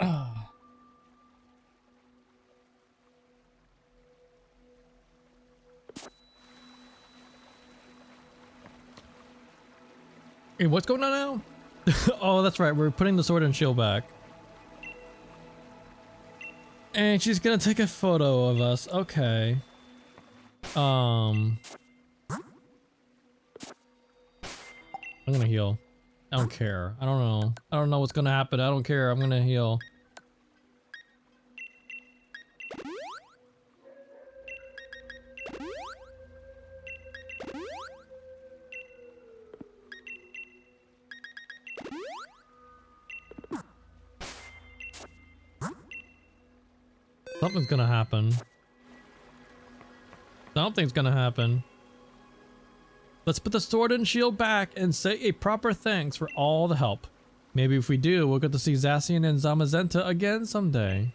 Ah. Hey, what's going on now? Oh, that's right. We're putting the sword and shield back. And she's gonna take a photo of us. Okay. I'm gonna heal. I don't care. I don't know. I don't know what's gonna happen. I don't care. I'm gonna heal. Something's gonna happen. Something's gonna happen. Let's put the sword and shield back and say a proper thanks for all the help. Maybe if we do, we'll get to see Zacian and Zamazenta again someday.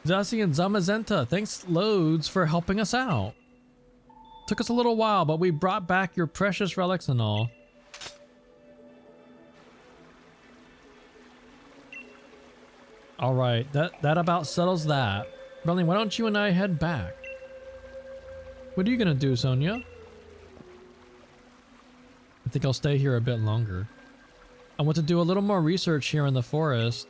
Zacian and Zamazenta, thanks loads for helping us out. Took us a little while, but we brought back your precious relics and all. Alright, that about settles that. Bradley, why don't you and I head back? What are you gonna do, Sonia? I think I'll stay here a bit longer. I want to do a little more research here in the forest.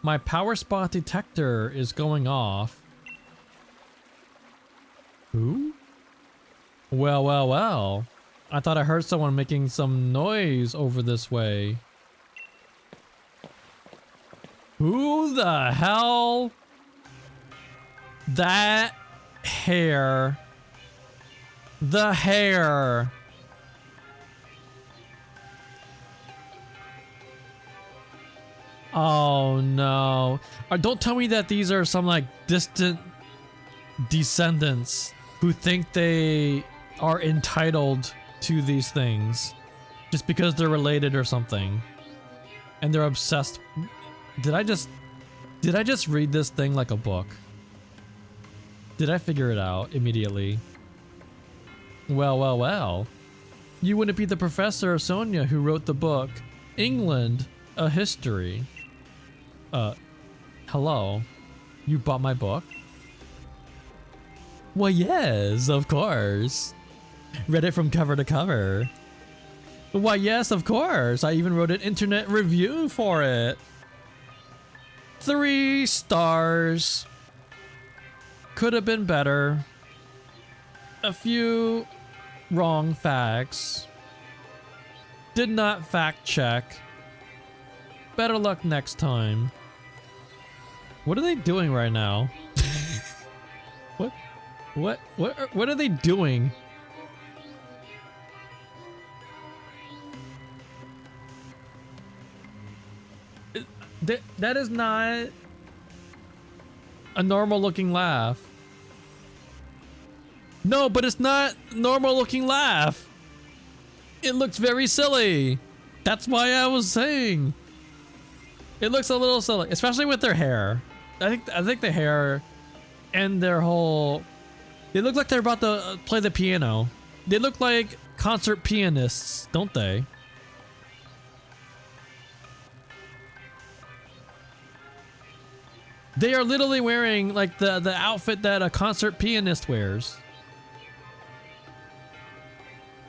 My power spot detector is going off. Who? Well, well, well. I thought I heard someone making some noise over this way. Who the hell? That hair. The hair. Oh no. Don't tell me that these are some like distant descendants who think they are entitled to these things just because they're related or something. And they're obsessed. Did I just read this thing like a book? Did I figure it out immediately? Well, well, well. You wouldn't be the Professor Sonia who wrote the book, England, A History. Hello? You bought my book? Well, yes, of course. Read it from cover to cover. Why, yes, of course. I even wrote an internet review for it. 3 stars. Could have been better. A few wrong facts. Did not fact check. Better luck next time. What are they doing right now? What are they doing? That is not a normal looking laugh. No, but it's not a normal looking laugh. It looks very silly. That's why I was saying. It looks a little silly, especially with their hair. I think the hair and their whole, they look like they're about to play the piano. They look like concert pianists, don't they? They are literally wearing like the outfit that a concert pianist wears.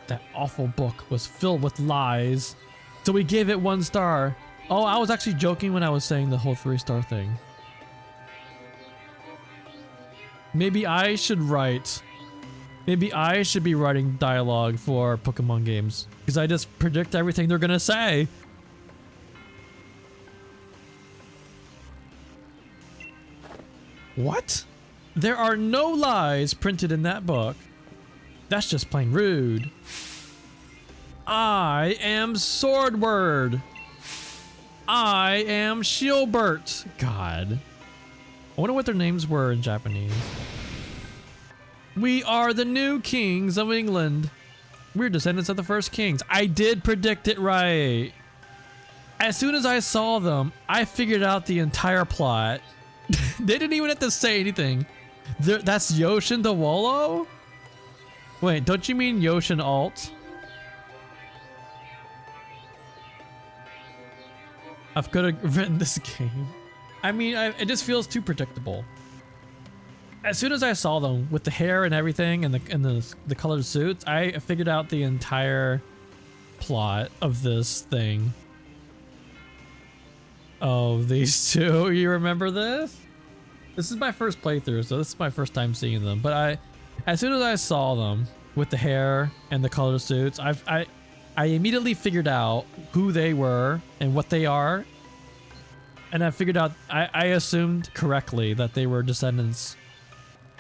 That awful book was filled with lies. So we gave it 1 star. Oh, I was actually joking when I was saying the whole 3-star thing. Maybe I should write. Maybe I should be writing dialogue for Pokemon games. Because I just predict everything they're gonna say. What? There are no lies printed in that book. That's just plain rude. I am Swordward. I am Shieldbert. God. I wonder what their names were in Japanese. We are the new kings of England. We're descendants of the first kings. I did predict it right. As soon as I saw them, I figured out the entire plot. They didn't even have to say anything. That's Yoshin Dewolo? Wait, don't you mean Yoshin Alt? I've could have written this game. I mean, it just feels too predictable. As soon as I saw them with the hair and everything and the colored suits, I figured out the entire plot of this thing. Oh, these two. You remember this? This is my first playthrough, so this is my first time seeing them. But as soon as I saw them with the hair and the colored suits, I immediately figured out who they were and what they are. And I figured out, I assumed correctly that they were descendants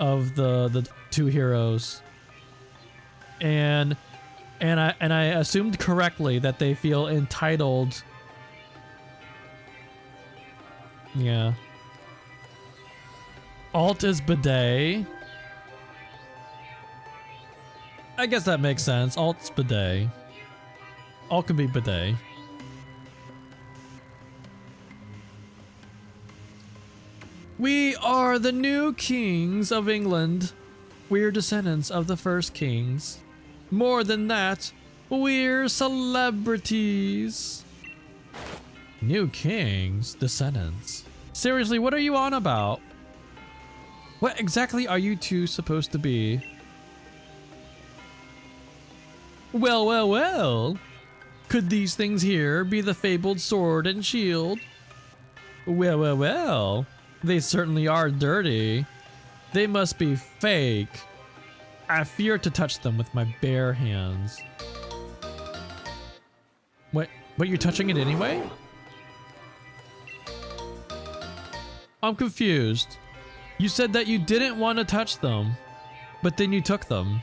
of the two heroes. And I assumed correctly that they feel entitled. Yeah. Alt is bidet. I guess that makes sense. Alt's bidet. Alt can be bidet. We are the new kings of England. We're descendants of the first kings. More than that, we're celebrities. New kings, descendants. Seriously, what are you on about? What exactly are you two supposed to be? Well, well, well. Could these things here be the fabled sword and shield? Well, well, well. They certainly are dirty. They must be fake. I fear to touch them with my bare hands. What? But you're touching it anyway? I'm confused. You said that you didn't want to touch them, but then you took them.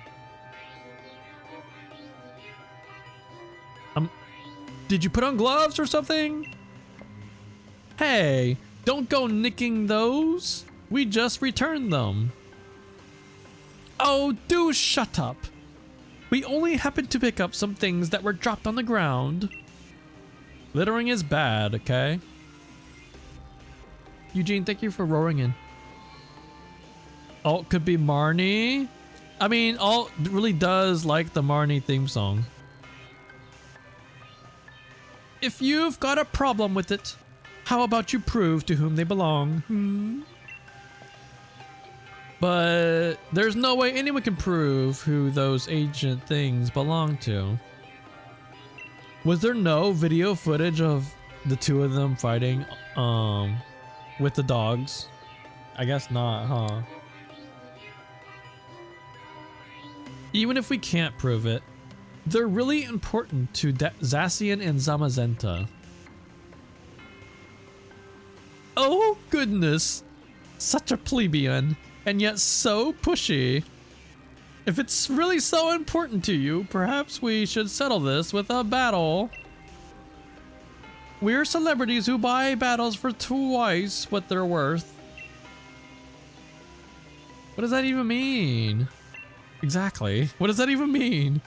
Did you put on gloves or something? Hey, don't go nicking those. We just returned them. Oh, do shut up. We only happened to pick up some things that were dropped on the ground. Littering is bad, okay? Eugene, thank you for roaring in. Alt could be Marnie. I mean, Alt really does like the Marnie theme song. If you've got a problem with it, how about you prove to whom they belong? But there's no way anyone can prove who those ancient things belong to. Was there no video footage of the two of them fighting with the dogs? I guess not, huh? Even if we can't prove it, they're really important to Zacian and Zamazenta. Oh goodness, such a plebeian, and yet so pushy. If it's really so important to you, perhaps we should settle this with a battle. We're celebrities who buy battles for twice what they're worth. What does that even mean? Exactly. What does that even mean?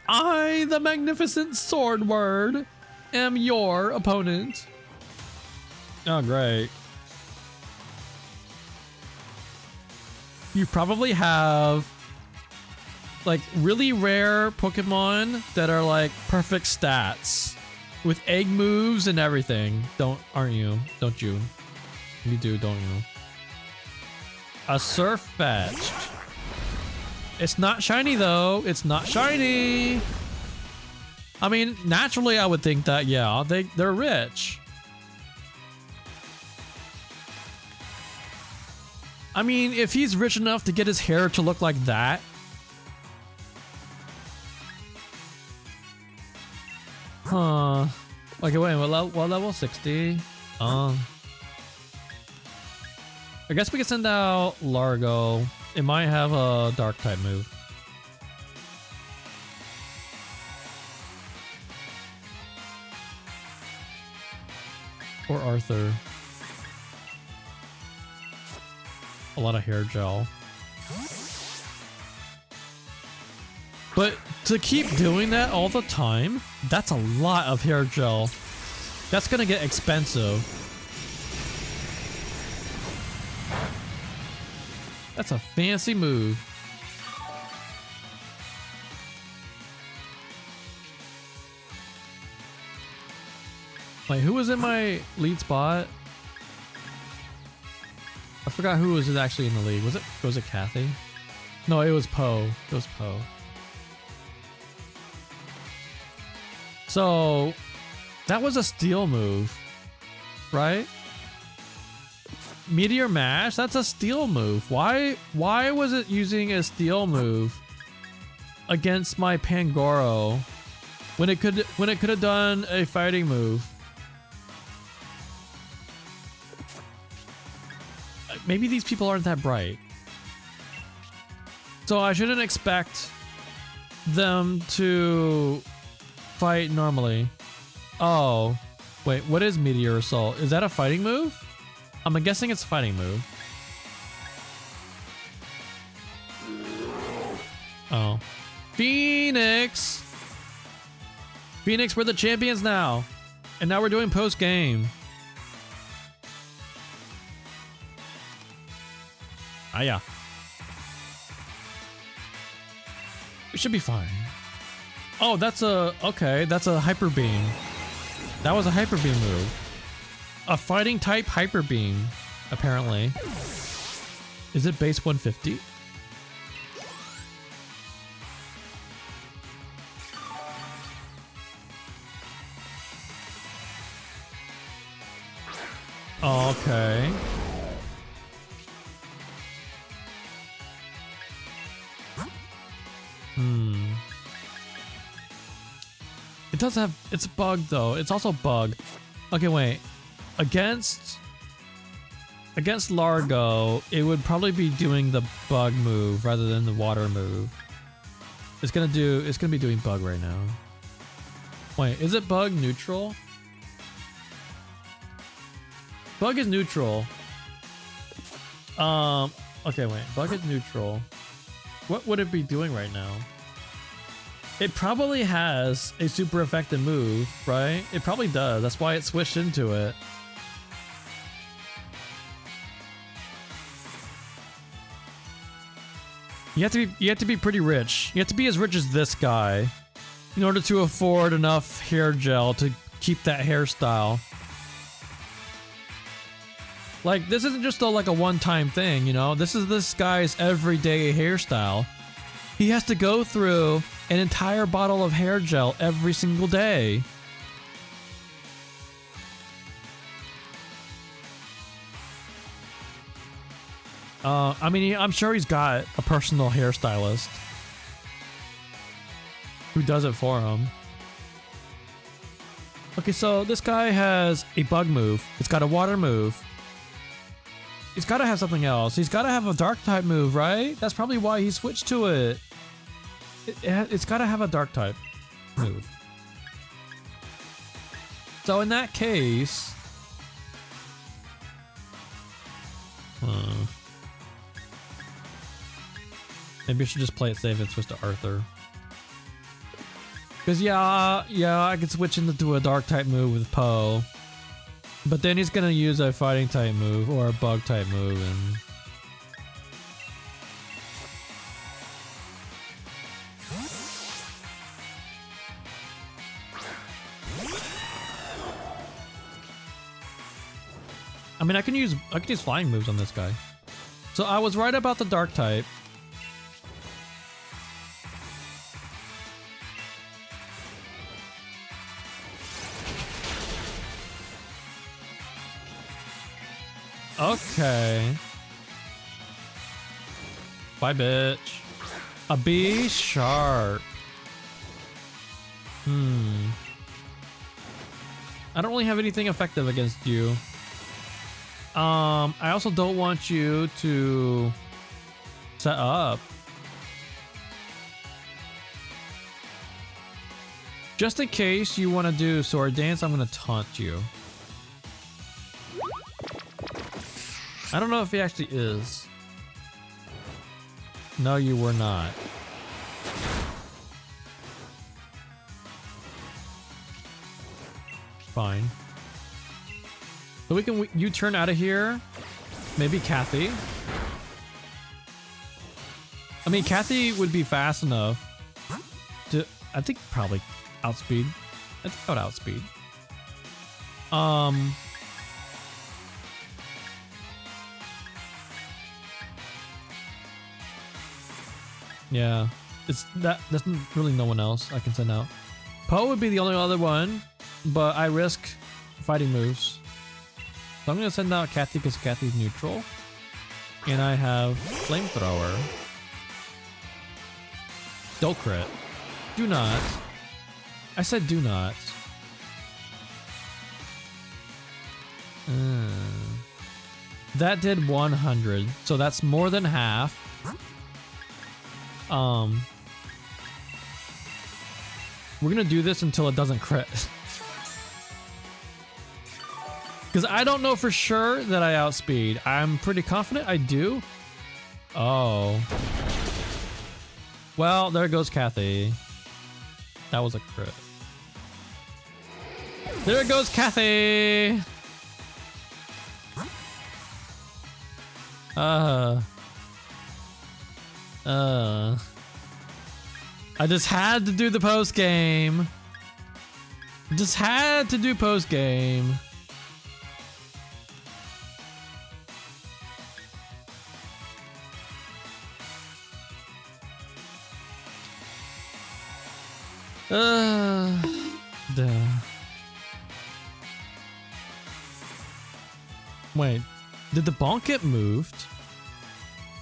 I, the magnificent Swordward, am your opponent. Oh, great. You probably have like really rare Pokemon that are like perfect stats with egg moves and everything. Aren't you? Don't you? You do, don't you? A Surf Fetched. It's not shiny though. It's not shiny. I mean, naturally I would think that, yeah, they're rich. I mean, if he's rich enough to get his hair to look like that. Huh. Okay, wait, what level 60? I guess we can send out Largo. It might have a dark type move. Or Arthur. A lot of hair gel. But to keep doing that all the time, that's a lot of hair gel. That's gonna get expensive. That's a fancy move. Wait, who was in my lead spot? I forgot who was actually in the lead. Was it Kathy? No, it was Poe. It was Poe. So that was a steal move, right? Meteor Mash, that's a steal move. Why was it using a steal move against my Pangoro when it could have done a fighting move? Maybe these people aren't that bright. So I shouldn't expect them to fight normally. Oh, wait, what is Meteor Assault? Is that a fighting move? I'm guessing it's a fighting move. Oh. Phoenix! Phoenix, we're the champions now. And now we're doing post-game. Ah, yeah. We should be fine. Oh, that's a... Okay, that's a Hyper Beam. That was a Hyper Beam move. A fighting type Hyper Beam, apparently. Is it base 150? Okay. It does have... It's bugged, though. It's also bugged. Okay, wait. Against Largo, it would probably be doing the bug move rather than the water move. It's gonna be doing bug right now. Wait, is it bug neutral? Bug is neutral. Okay, wait. Bug is neutral. What would it be doing right now? It probably has a super effective move, right? It probably does. That's why it switched into it. You have to be pretty rich. You have to be as rich as this guy in order to afford enough hair gel to keep that hairstyle. Like, this isn't just like a one-time thing, you know? This is this guy's everyday hairstyle. He has to go through an entire bottle of hair gel every single day. I mean, I'm sure he's got a personal hairstylist who does it for him. Okay, so this guy has a bug move. It's got a water move. He's got to have something else. He's got to have a dark type move, right? That's probably why he switched to it. It's got to have a dark type move. So in that case... maybe I should just play it safe and switch to Arthur. Because yeah, I could switch into a dark type move with Poe. But then he's gonna use a fighting type move or a bug type move and... I mean, I can use flying moves on this guy. So I was right about the dark type. Okay. Bye, bitch. A B sharp. I don't really have anything effective against you. I also don't want you to set up. Just in case you want to do sword dance, I'm going to taunt you. I don't know if he actually is. No, you were not. Fine. So we can U-turn out of here. Maybe Kathy. I mean, Kathy would be fast enough to, I think, probably outspeed. I think I would outspeed. Um. Yeah, it's that. There's really no one else I can send out. Poe would be the only other one, but I risk fighting moves. So I'm gonna send out Kathy because Kathy's neutral, and I have flamethrower. Don't crit. Do not. I said do not. That did 100, so that's more than half. We're gonna do this until it doesn't crit. Because I don't know for sure that I outspeed. I'm pretty confident I do. Oh. Well, there goes Kathy. That was a crit. There goes Kathy! I just had to do the post game. Just had to do post game. Duh. Wait, did the bonk get moved?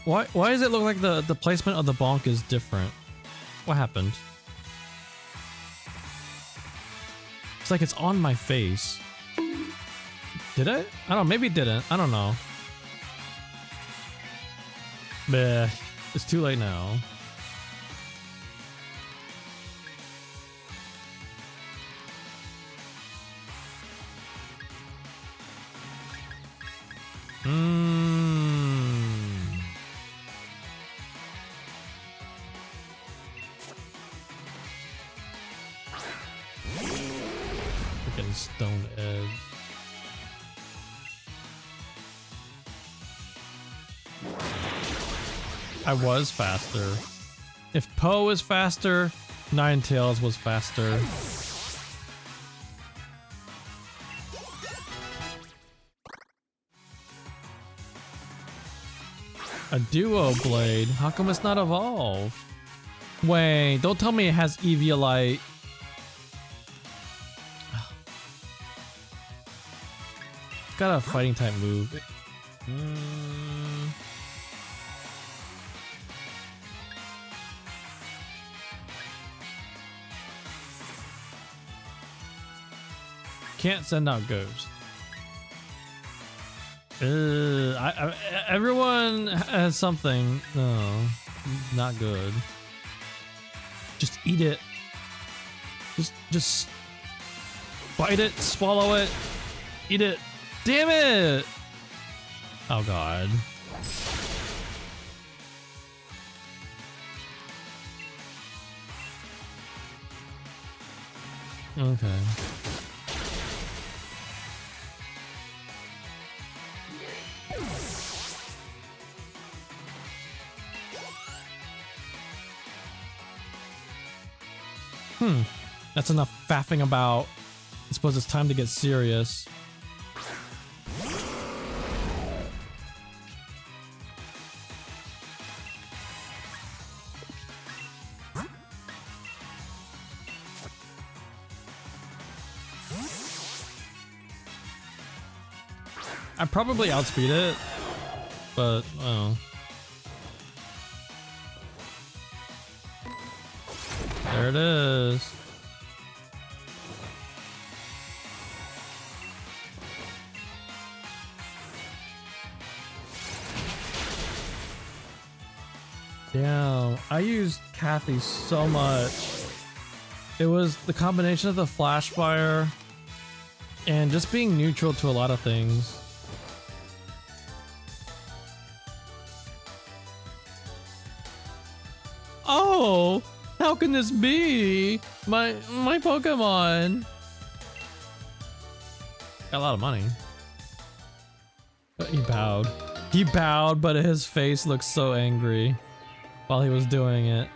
Why does it look like the placement of the bonk is different? What happened? It's like it's on my face. Did it? I don't know, maybe it didn't. I don't know. Bleh. It's too late now. Freaking stone edge. I was faster. If Poe was faster, Ninetales was faster. A duo blade? How come it's not evolved? Wait, don't tell me it has Eviolite. It's got a fighting type move. Can't send out Ghost. Everyone has something. No, not good. Just eat it. Just bite it, swallow it, eat it. Damn it! Oh god. Okay. That's enough faffing about. I suppose it's time to get serious. I probably outspeed it, but oh. There it is. Damn, I used Kathy so much. It was the combination of the flash fire and just being neutral to a lot of things. Oh, how can this be? My Pokemon. Got a lot of money. But he bowed. He bowed, but his face looked so angry while he was doing it.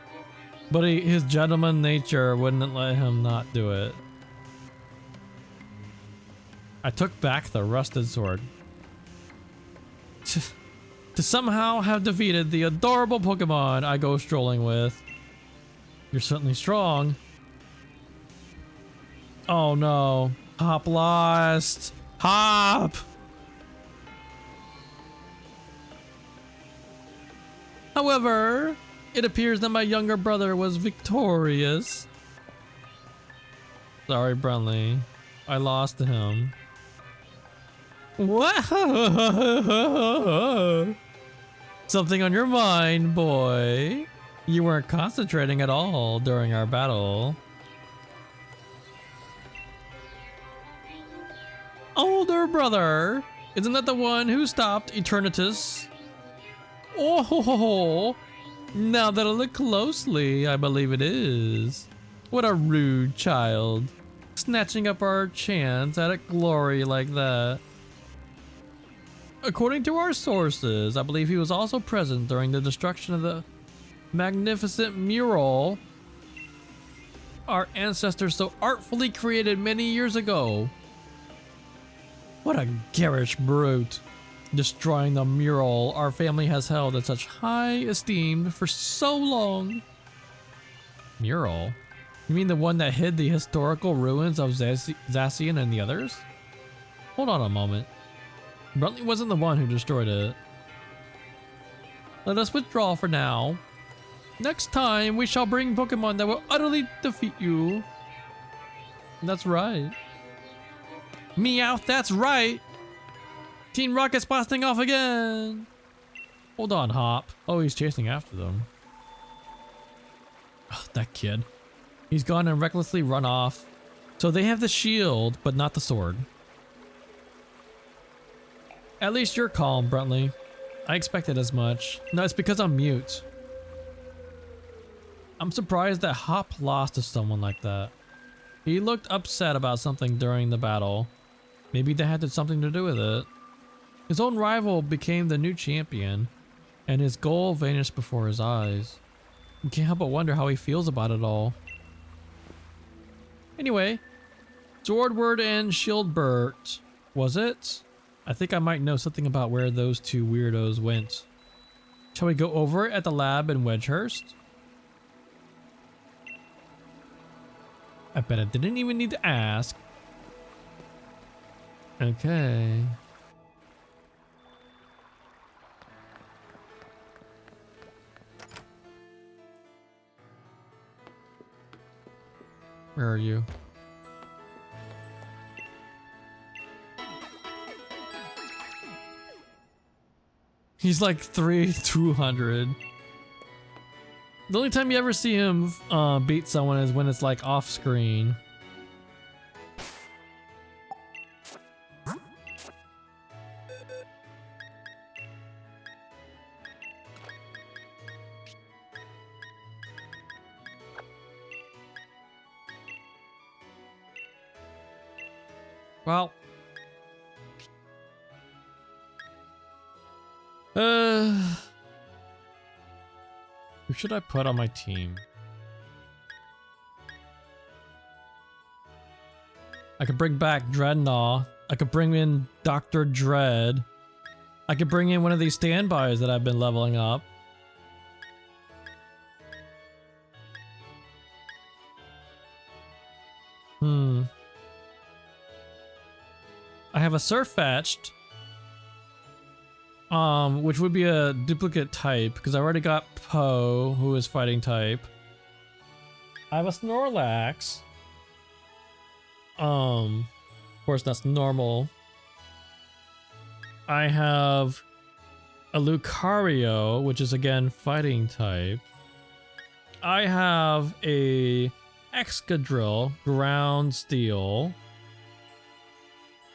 But his gentleman nature wouldn't let him not do it. I took back the rusted sword. To somehow have defeated the adorable Pokemon I go strolling with. You're certainly strong. Oh no. Hop lost. Hop! However, it appears that my younger brother was victorious. Sorry, Brunley. I lost to him. What? Something on your mind, boy. You weren't concentrating at all during our battle. Older brother, isn't that the one who stopped Eternatus? Oh, ho, ho, ho. Now that I look closely, I believe it is. What a rude child, snatching up our chance at a glory like that. According to our sources, I believe he was also present during the destruction of the magnificent mural our ancestors so artfully created many years ago. What a garish brute, destroying the mural our family has held in such high esteem for so long. Mural? You mean the one that hid the historical ruins of Zacian and the others? Hold on a moment. Bruntley wasn't the one who destroyed it. Let us withdraw for now. Next time, we shall bring Pokemon that will utterly defeat you. That's right. Meowth, that's right. Team Rocket's blasting off again. Hold on, Hop. Oh, he's chasing after them. Oh, that kid. He's gone and recklessly run off. So they have the shield, but not the sword. At least you're calm, Bruntley. I expected as much. No, it's because I'm mute. I'm surprised that Hop lost to someone like that. He looked upset about something during the battle. Maybe that had something to do with it. His own rival became the new champion, and his goal vanished before his eyes. You can't help but wonder how he feels about it all. Anyway, Swordward and Shieldbert, was it? I think I might know something about where those two weirdos went. Shall we go over it at the lab in Wedgehurst? I bet I didn't even need to ask. Okay. Where are you? He's like 200. The only time you ever see him beat someone is when it's like off screen. Well, who should I put on my team? I could bring back Dreadnought. I could bring in Dr. Dread. I could bring in one of these standbys that I've been leveling up. I have a Surfetched, which would be a duplicate type because I already got Poe, who is fighting type. I have a Snorlax. Of course that's normal. I have a Lucario, which is again fighting type. I have a Excadrill, ground steel.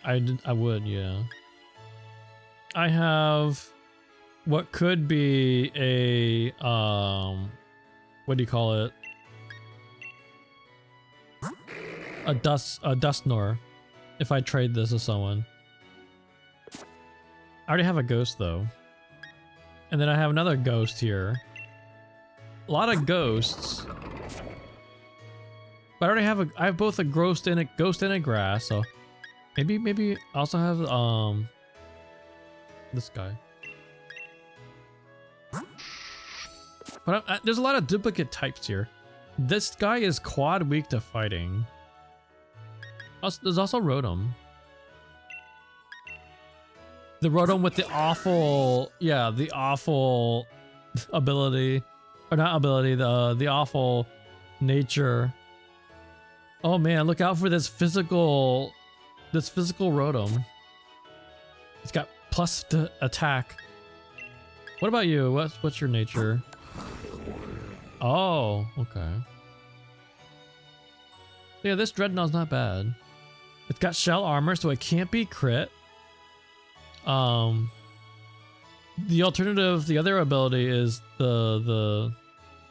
I would, yeah. I have what could be a what do you call it? A Dusknoir, if I trade this to someone. I already have a ghost though. And then I have another ghost here. A lot of ghosts. But I already have I have both a ghost and a grass, so Maybe I also have this guy. But there's a lot of duplicate types here. This guy is quad weak to fighting. There's also Rotom. The Rotom with the awful, yeah, the awful ability, or not ability, the awful nature. Oh man, look out for this physical Rotom. It's got plus to attack. What about you? What's your nature? Oh, okay. Yeah, this Dreadnought's not bad. It's got shell armor, so it can't be crit. The alternative, the other ability is the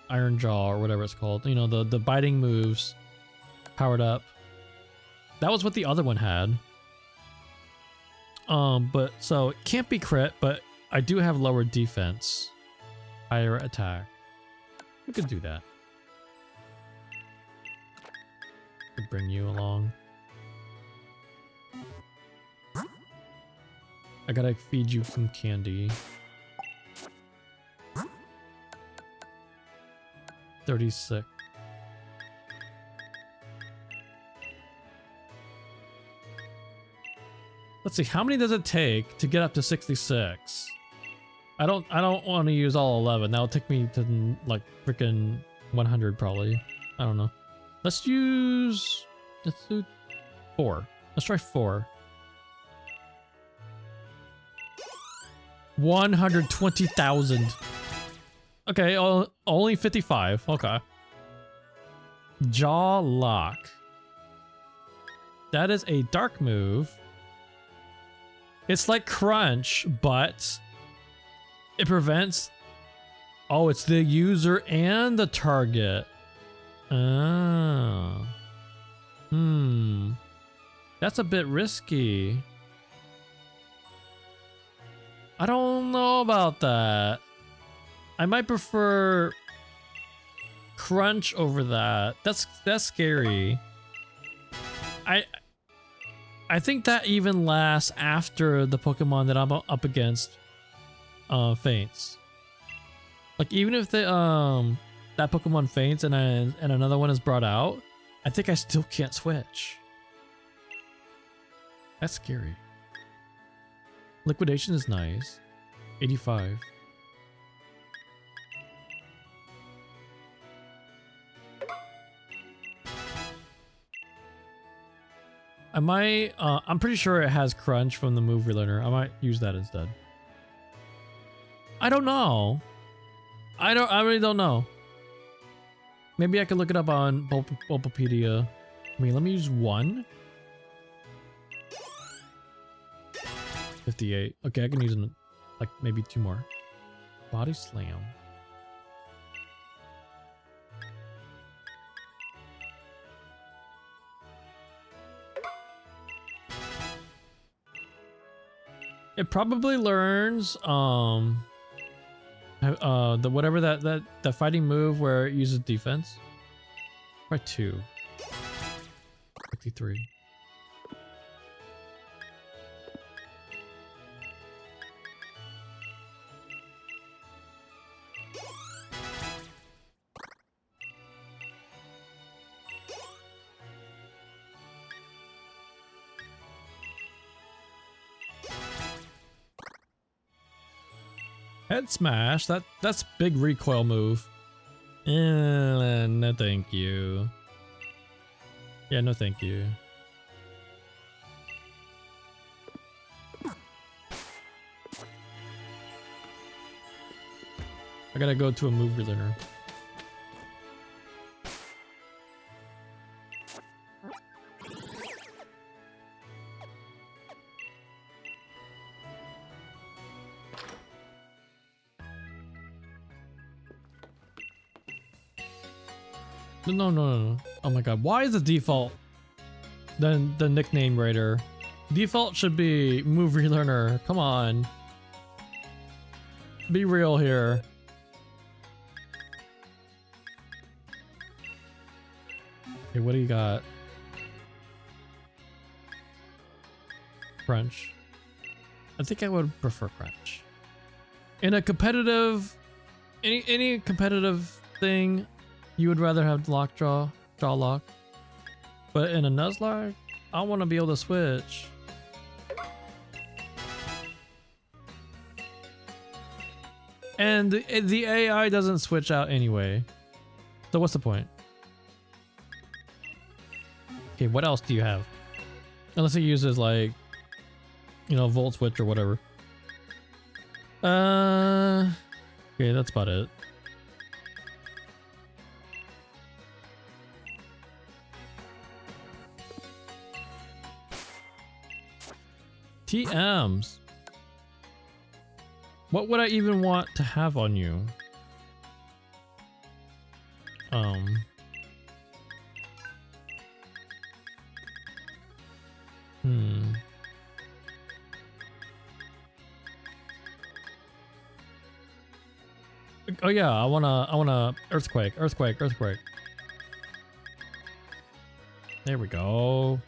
Iron Jaw or whatever it's called. You know, the biting moves powered up. That was what the other one had. But so it can't be crit, but I do have lower defense, higher attack. We could do that. Could bring you along. I gotta feed you some candy. 36. Let's see, how many does it take to get up to 66? I don't want to use all 11. That'll take me to like freaking 100 probably. I don't know. Let's do 4. Let's try 4. 120,000. Okay, only 55. Okay. Jaw lock. That is a dark move. It's like Crunch, but it prevents. Oh, it's the user and the target. Oh. That's a bit risky. I don't know about that. I might prefer Crunch over that. That's scary. I think that even lasts after the Pokemon that I'm up against faints. Like even if the that Pokemon faints and another one is brought out, I think I still can't switch. That's scary. Liquidation is nice. 85. I'm pretty sure it has Crunch from the move relearner. I might use that instead. I don't know. I really don't know. Maybe I could look it up on Bulbapedia. I mean, let me use 1. 58. Okay, I can use like maybe 2 more. Body Slam. It probably learns the whatever that fighting move where it uses defense. Try 2. 53. Head smash. That's big recoil move. No thank you. Yeah, no thank you. I gotta go to a move relearner. No. Oh my god, why is the default then the nickname Raider? Default should be move relearner. Come on. Be real here. Okay, what do you got? Crunch. I think I would prefer Crunch. In a competitive, any competitive thing, you would rather have jaw lock. But in a nuzlocke, I want to be able to switch. And the AI doesn't switch out anyway. So what's the point? Okay, what else do you have? Unless it uses like, you know, volt switch or whatever. Okay, that's about it. TMs. What would I even want to have on you? Oh yeah, I wanna earthquake. There we go.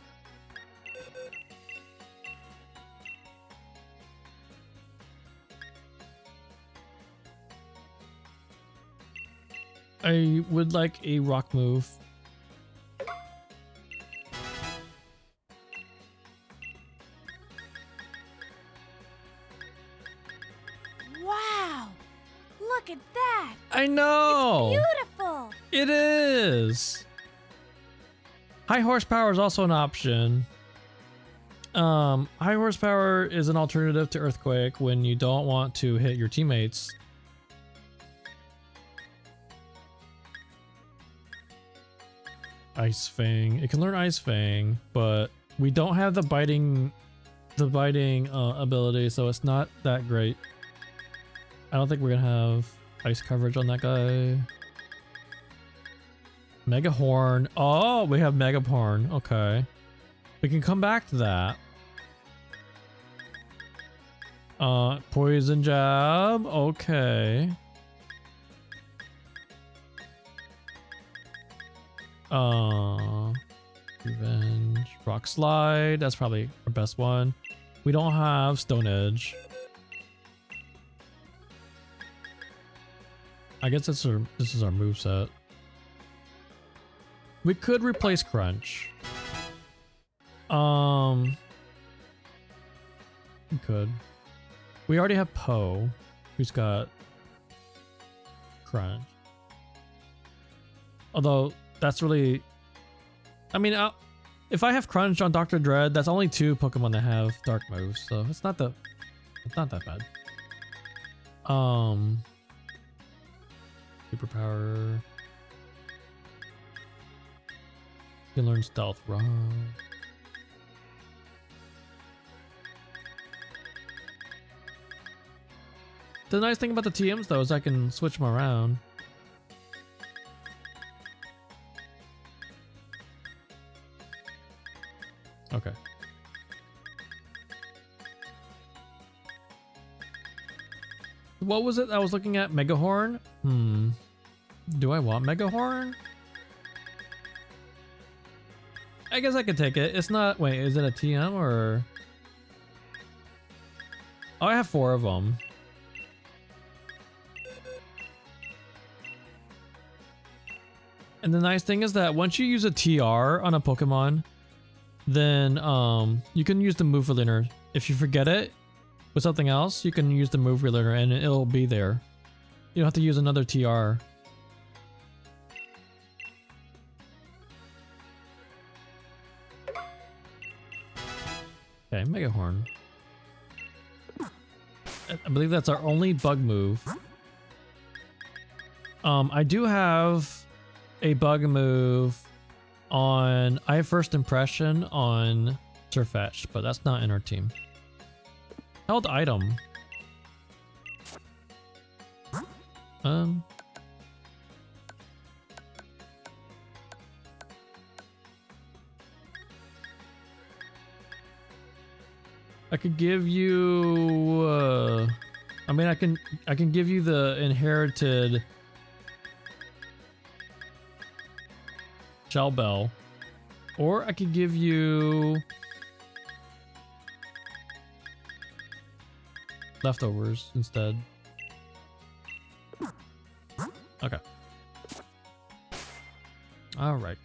I would like a rock move. Wow! Look at that! I know! It's beautiful! It is! High horsepower is also an option. High horsepower is an alternative to earthquake when you don't want to hit your teammates. Ice Fang. It can learn Ice Fang, but we don't have the biting ability, so it's not that great. I don't think we're gonna have ice coverage on that guy. Mega Horn. Oh, we have Mega Horn. Okay. We can come back to that. Poison Jab. Okay. Revenge. Rock Slide. That's probably our best one. We don't have Stone Edge. I guess this is our moveset. We could replace Crunch. We could. We already have Poe, who's got Crunch. Although that's really, I mean, if I have Crunch on Dr. Dread, that's only 2 Pokemon that have Dark moves, so it's not that bad. Superpower. You can learn Stealth Rock. The nice thing about the TMs though is I can switch them around. Okay. What was it I was looking at? Mega Horn? Do I want Mega Horn? I guess I could take it. It's not... Wait, is it a TM or... Oh, I have 4 of them. And the nice thing is that once you use a TR on a Pokemon, then you can use the move relearner. If you forget it with something else, you can use the move relearner and it'll be there. You don't have to use another TR. Okay, Mega Horn. I believe that's our only bug move. I do have a bug move on... I have First Impression on Sirfetch'd, but that's not in our team. Held item. I could give you I mean I can give you the inherited Shell Bell, or I could give you leftovers instead. Okay. All right.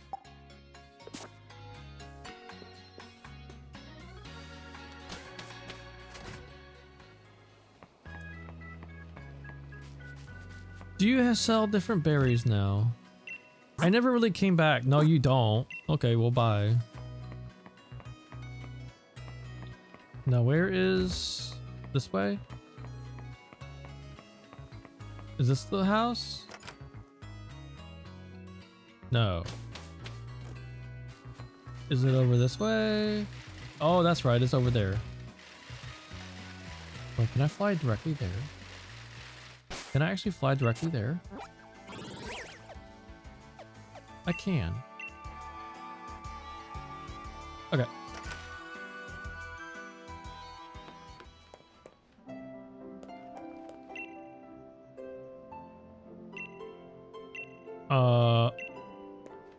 Do you sell different berries now? I never really came back. No, you don't. Okay, well, bye. Now, where is this way? Is this the house? No. Is it over this way? Oh, that's right. It's over there. Wait, can I fly directly there? Can I actually fly directly there? I can. Okay.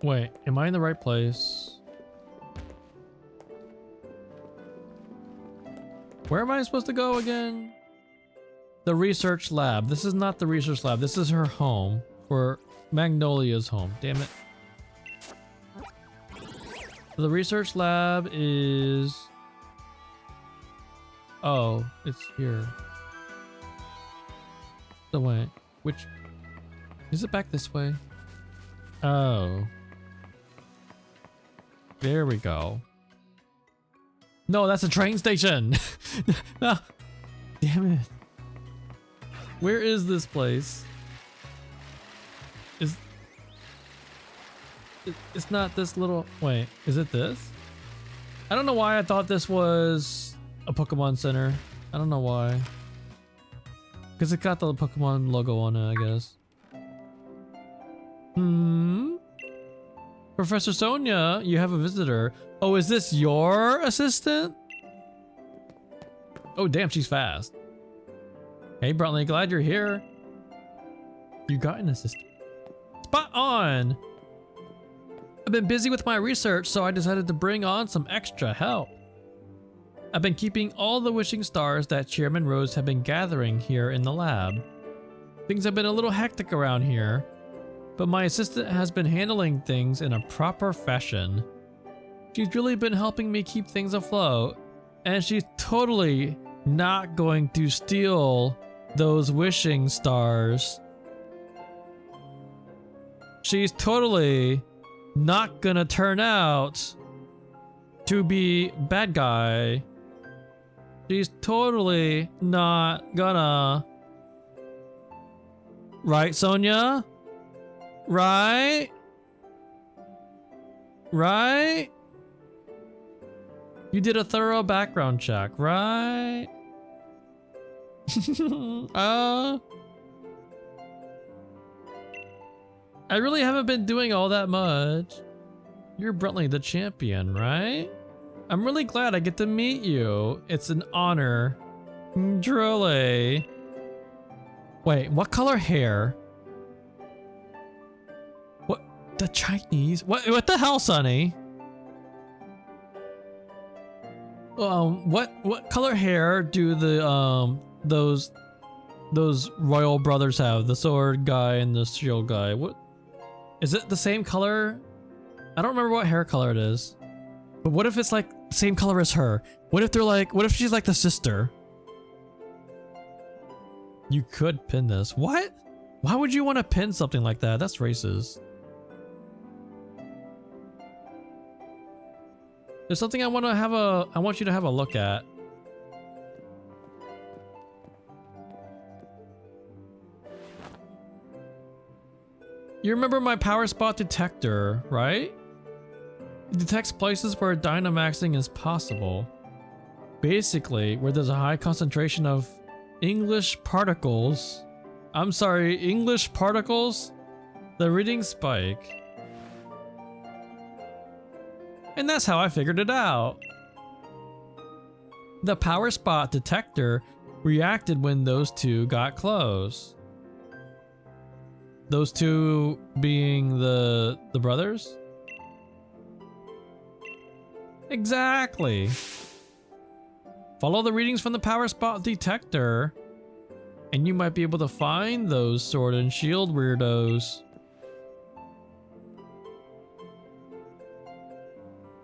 Wait, am I in the right place? Where am I supposed to go again? The research lab. This is not the research lab. This is her home. Or Magnolia's home. Damn it. The research lab is... Oh, it's here. So wait, which... Is it back this way? Oh. There we go. No, that's a train station! No. Damn it. Where is this place? It's not this little... Wait, is it this? I don't know why I thought this was a Pokemon Center. I don't know why. Because it got the Pokemon logo on it, I guess. Professor Sonia, you have a visitor. Oh, is this your assistant? Oh, damn, she's fast. Hey, Bruntley, glad you're here. You got an assistant. Spot on! I've been busy with my research, so I decided to bring on some extra help. I've been keeping all the wishing stars that Chairman Rose have been gathering here in the lab. Things have been a little hectic around here, but my assistant has been handling things in a proper fashion. She's really been helping me keep things afloat, and she's totally not going to steal those wishing stars. She's totally not gonna turn out to be bad guy. She's totally not gonna. Right, Sonia? Right? Right? You did a thorough background check, right? I really haven't been doing all that much. You're Bruntley the champion, right? I'm really glad I get to meet you. It's an honor. Truly. Wait, what color hair? What? The Chinese? What the hell, Sonny? What color hair do the those royal brothers have? The sword guy and the shield guy. What is it? The same color? I don't remember what hair color it is. But what if it's like the same color as her? What if they're like? What if she's like the sister? You could pin this. What? Why would you want to pin something like that? That's racist. There's something I want you to have a look at. You remember my power spot detector, right? It detects places where Dynamaxing is possible. Basically, where there's a high concentration of English particles. I'm sorry, English particles? The reading spike. And that's how I figured it out. The power spot detector reacted when those two got close. Those two being the brothers? Exactly. Follow the readings from the power spot detector, and you might be able to find those sword and shield weirdos.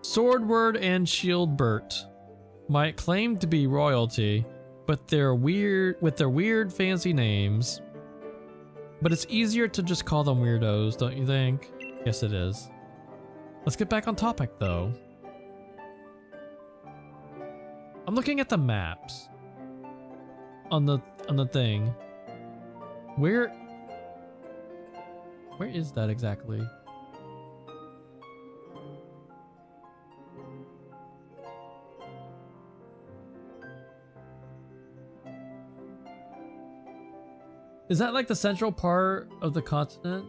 Swordward and Shieldbert might claim to be royalty, but they're weird with their weird fancy names. But it's easier to just call them weirdos, don't you think? Yes, it is. Let's get back on topic though. I'm looking at the maps on the thing. Where is that exactly? Is that like the central part of the continent?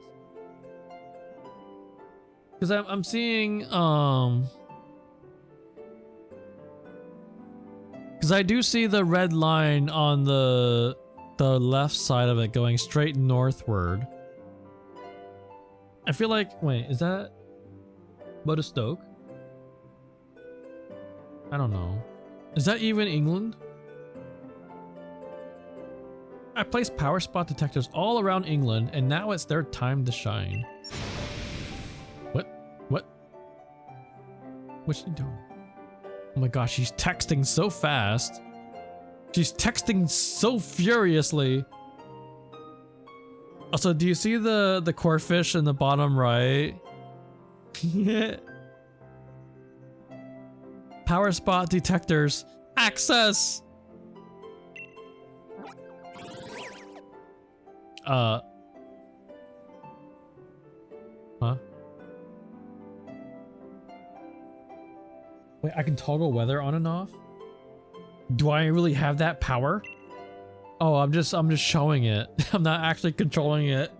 Because I'm seeing because I do see the red line on the left side of it going straight northward. I feel like, wait, is that Stoke? I don't know. Is that even England? I placed power spot detectors all around England, and now it's their time to shine. What? What's she doing? Oh my gosh, she's texting so fast. She's texting so furiously. Also, do you see the corfish in the bottom right? Power spot detectors access. Huh? Wait, I can toggle weather on and off? Do I really have that power? Oh, I'm just showing it. I'm not actually controlling it.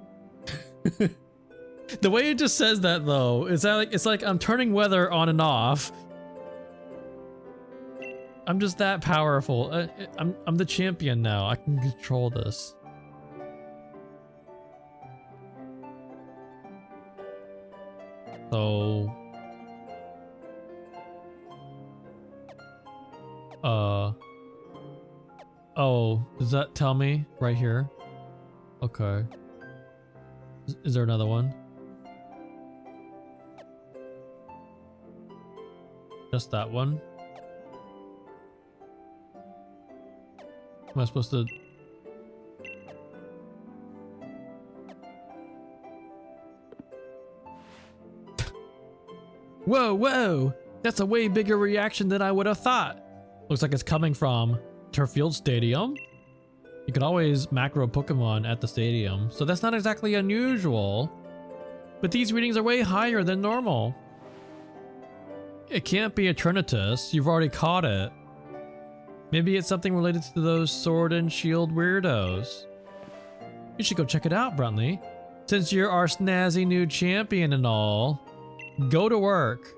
The way it just says that though, is that like, it's like I'm turning weather on and off. I'm just that powerful. I'm the champion now. I can control this. So oh, does that tell me right here? Okay. Is there another one? Just that one? Am I supposed to? Whoa! That's a way bigger reaction than I would have thought. Looks like it's coming from Turffield Stadium. You can always macro Pokemon at the stadium, so that's not exactly unusual. But these readings are way higher than normal. It can't be Eternatus, you've already caught it. Maybe it's something related to those sword and shield weirdos. You should go check it out, Bruntley. Since you're our snazzy new champion and all, go to work.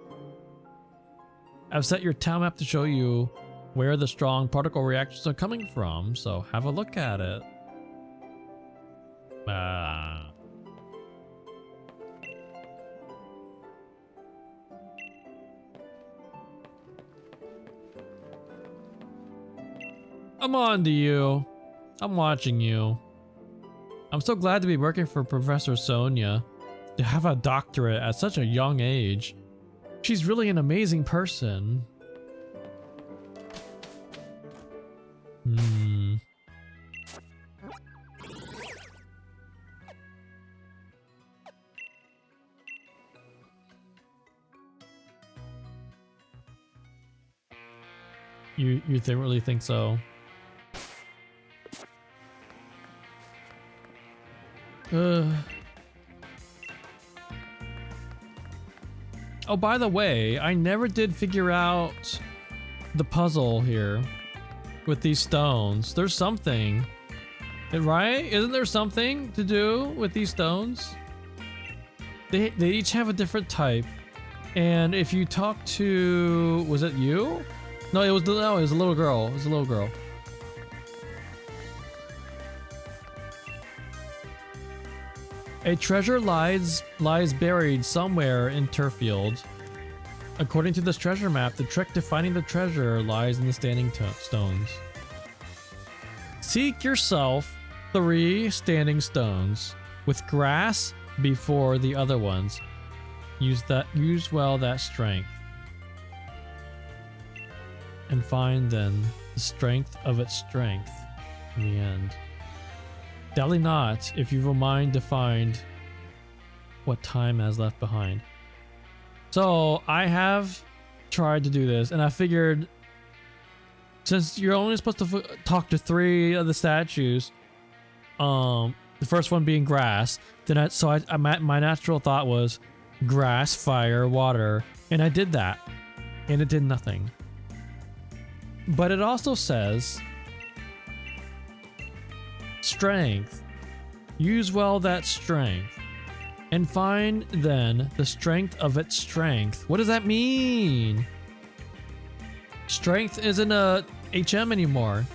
I've set your town map to show you where the strong particle reactions are coming from, so have a look at it. I'm on to you. I'm watching you. I'm so glad to be working for Professor Sonia. To have a doctorate at such a young age. She's really an amazing person. You really think so? Oh, by the way, I never did figure out the puzzle here with these stones. There's something, right? Isn't there something to do with these stones? They each have a different type, and if you talk to, was it you? No, it was a little girl. It was a little girl. A treasure lies buried somewhere in Turffield. According to this treasure map, the trick to finding the treasure lies in the standing stones. Seek yourself 3 standing stones with grass before the other ones. Use well that strength. And find then the strength of its strength in the end. Dally not if you've a mind to find what time has left behind. So I have tried to do this, and I figured since you're only supposed to talk to 3 of the statues, the first one being grass, then my natural thought was grass, fire, water, and I did that, and it did nothing. But it also says strength. Use well that strength. And find then the strength of its strength. What does that mean? Strength isn't a HM anymore.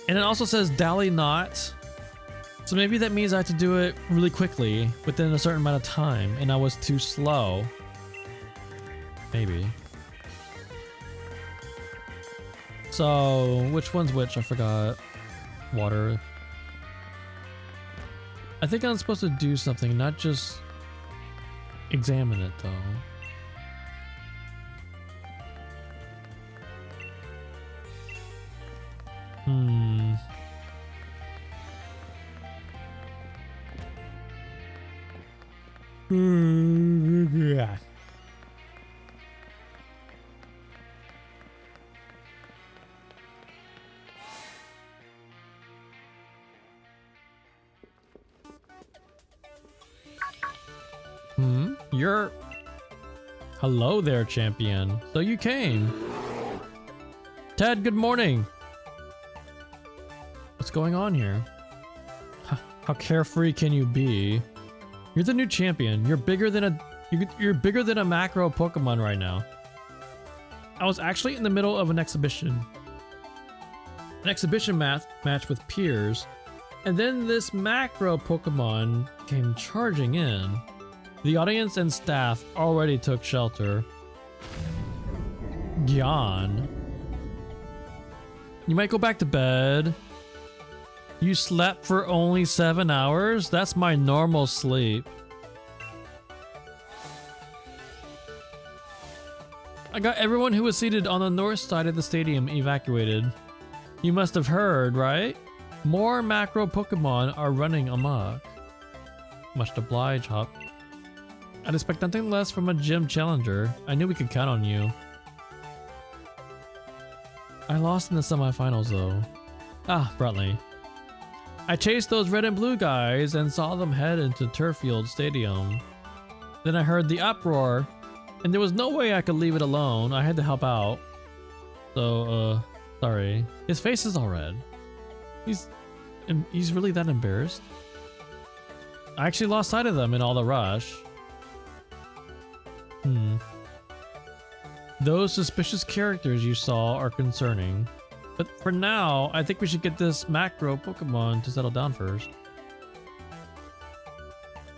And it also says dally not. So maybe that means I have to do it really quickly within a certain amount of time, and I was too slow. Maybe. So which one's which? I forgot. Water. I think I'm supposed to do something, not just examine it though. Yeah. You're... Hello there, champion. So you came. Ted, good morning. What's going on here? How carefree can you be? You're the new champion. You're bigger than a macro Pokemon right now. I was actually in the middle of an exhibition. An exhibition match with peers. And then this macro Pokemon came charging in. The audience and staff already took shelter. Gyan. You might go back to bed. You slept for only 7 hours? That's my normal sleep. I got everyone who was seated on the north side of the stadium evacuated. You must have heard, right? More macro Pokemon are running amok. Much obliged, Hop. I'd expect nothing less from a gym challenger. I knew we could count on you. I lost in the semifinals though. Ah, Brutley. I chased those red and blue guys and saw them head into Turffield Stadium. Then I heard the uproar, and there was no way I could leave it alone. I had to help out. So, sorry. His face is all red. He's really that embarrassed? I actually lost sight of them in all the rush. Those suspicious characters you saw are concerning. But for now, I think we should get this macro Pokemon to settle down first.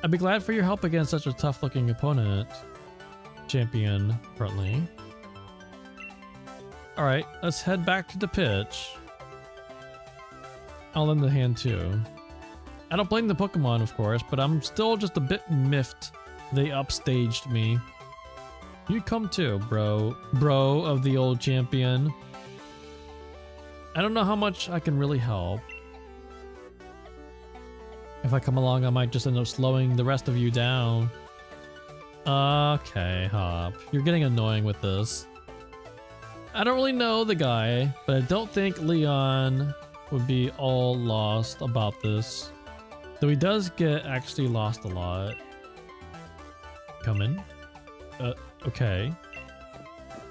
I'd be glad for your help against such a tough-looking opponent, Champion Brutley. Alright, let's head back to the pitch. I'll lend a hand too. I don't blame the Pokemon, of course, but I'm still just a bit miffed they upstaged me. You come too, bro of the old champion. I don't know how much I can really help. If I come along, I might just end up slowing the rest of you down. Okay, Hop. You're getting annoying with this. I don't really know the guy, but I don't think Leon would be all lost about this. Though he does get actually lost a lot. Come in. Okay.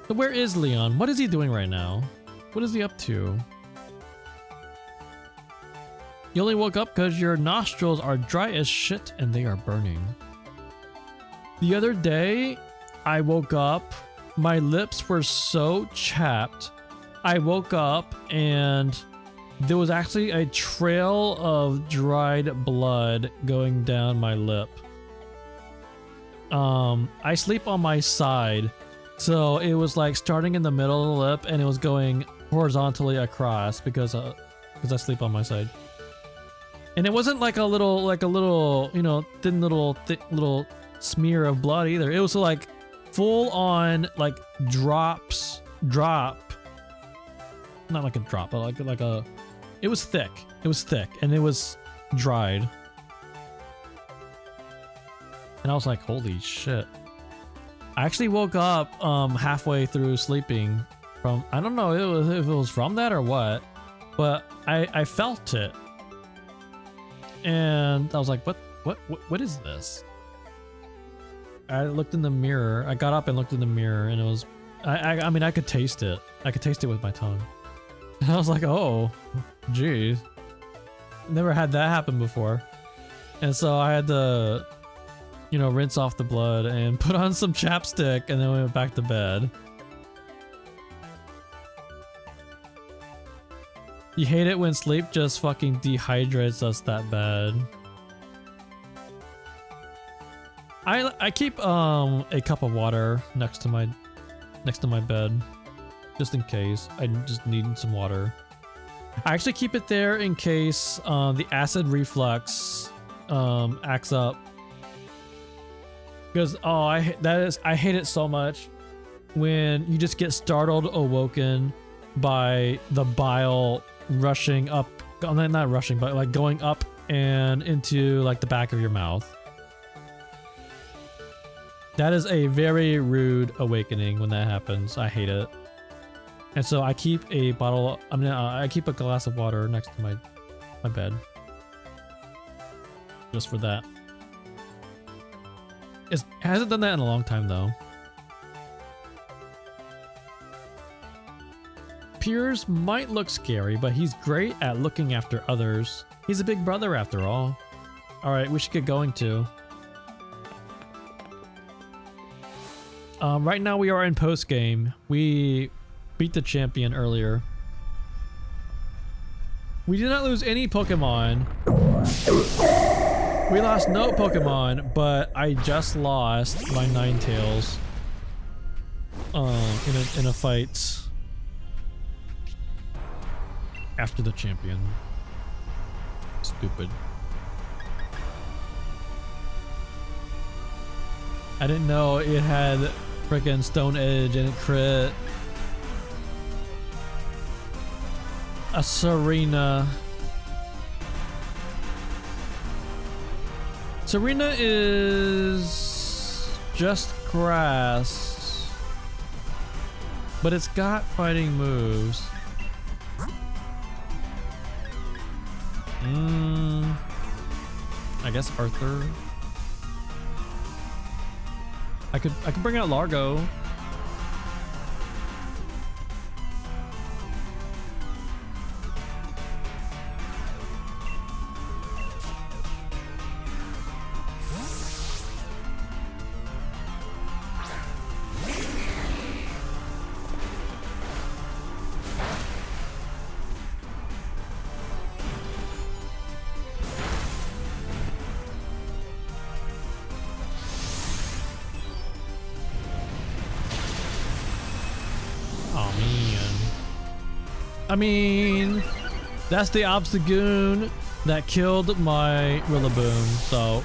So where is Leon? What is he doing right now? What is he up to? You only woke up because your nostrils are dry as shit and they are burning. The other day, I woke up, my lips were so chapped. I woke up and there was actually a trail of dried blood going down my lip. I sleep on my side. So it was like starting in the middle of the lip and it was going horizontally across because I sleep on my side. And it wasn't like a little, you know, thin little, thick little smear of blood either. It was like full on like drop. Not like a drop, but like a, it was thick. It was thick and it was dried. And I was like, holy shit. I actually woke up halfway through sleeping from, I don't know if it was from that or what, but I felt it. And I was like, what is this? I looked in the mirror. I got up and looked in the mirror and it was, I mean, I could taste it. I could taste it with my tongue. And I was like, oh, geez. Never had that happen before. And so I had to, you know, rinse off the blood and put on some chapstick and then we went back to bed. You hate it when sleep just fucking dehydrates us that bad. I keep a cup of water next to my bed just in case. I just need some water. I actually keep it there in case the acid reflux acts up. Because I hate it so much when you just get startled awoken by the bile rushing up, not rushing, but like going up and into like the back of your mouth. That is a very rude awakening when that happens. I hate it. And so I keep a bottle, I keep a glass of water next to my bed. Just for that. It hasn't done that in a long time though. Piers might look scary, but he's great at looking after others. He's a big brother after all. Alright, we should get going too. Right now we are in post game. We beat the champion earlier. We did not lose any Pokemon. We lost no Pokemon, but I just lost my Ninetales in a fight after the champion. Stupid. I didn't know it had frickin' Stone Edge and it crit. A Serena. Serena is just grass, but it's got fighting moves. I guess Arthur. I could bring out Largo. I mean, that's the Obstagoon that killed my Rillaboom, so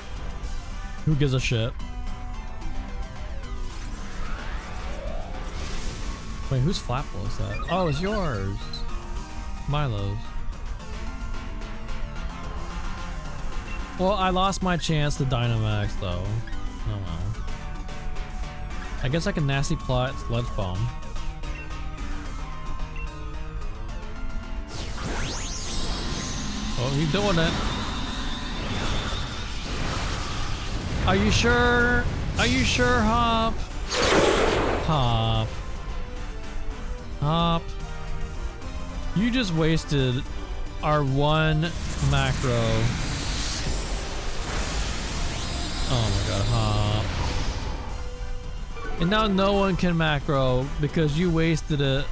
who gives a shit? Wait, whose Flapple is that? Oh, it's yours. Milo's. Well, I lost my chance to Dynamax though. Oh well. I guess I can Nasty Plot Sludge Bomb. Oh, he's doing it. Are you sure? Are you sure, Hop? Hop. Hop. You just wasted our one macro. Oh my god, Hop. And now no one can macro because you wasted it.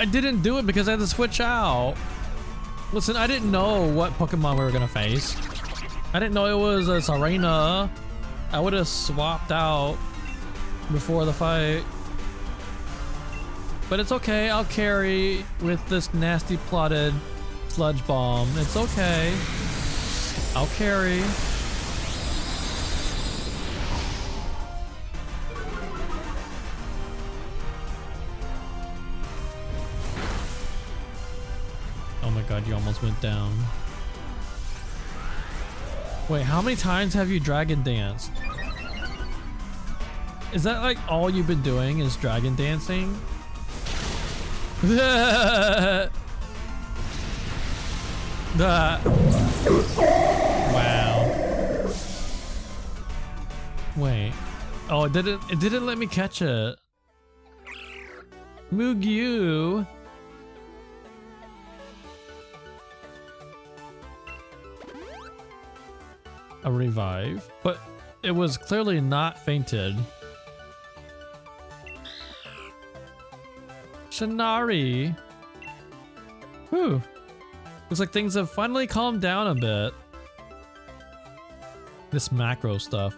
I didn't do it because I had to switch out. Listen, I didn't know what Pokemon we were gonna face. I didn't know it was a Serena. I would have swapped out before the fight. But it's okay, I'll carry with this nasty plotted sludge bomb. It's okay. I'll carry. Oh my god, you almost went down. Wait, how many times have you dragon danced? Is that like all you've been doing is dragon dancing? Wow. Wait. Oh, it didn't let me catch it. Mugu. A revive, but it was clearly not fainted. Shinari. Whew. Looks like things have finally calmed down a bit. This macro stuff.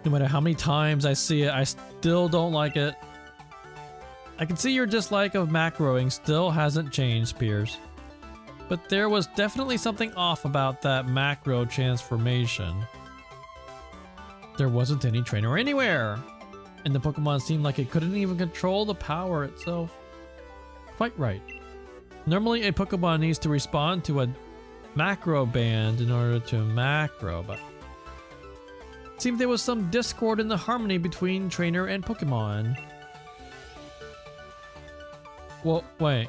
No matter how many times I see it, I still don't like it. I can see your dislike of macroing still hasn't changed, Piers. But there was definitely something off about that macro transformation. There wasn't any trainer anywhere, and the Pokemon seemed like it couldn't even control the power itself. Quite right. Normally a Pokemon needs to respond to a macro band in order to macro, but it seemed there was some discord in the harmony between trainer and Pokemon. Well, wait.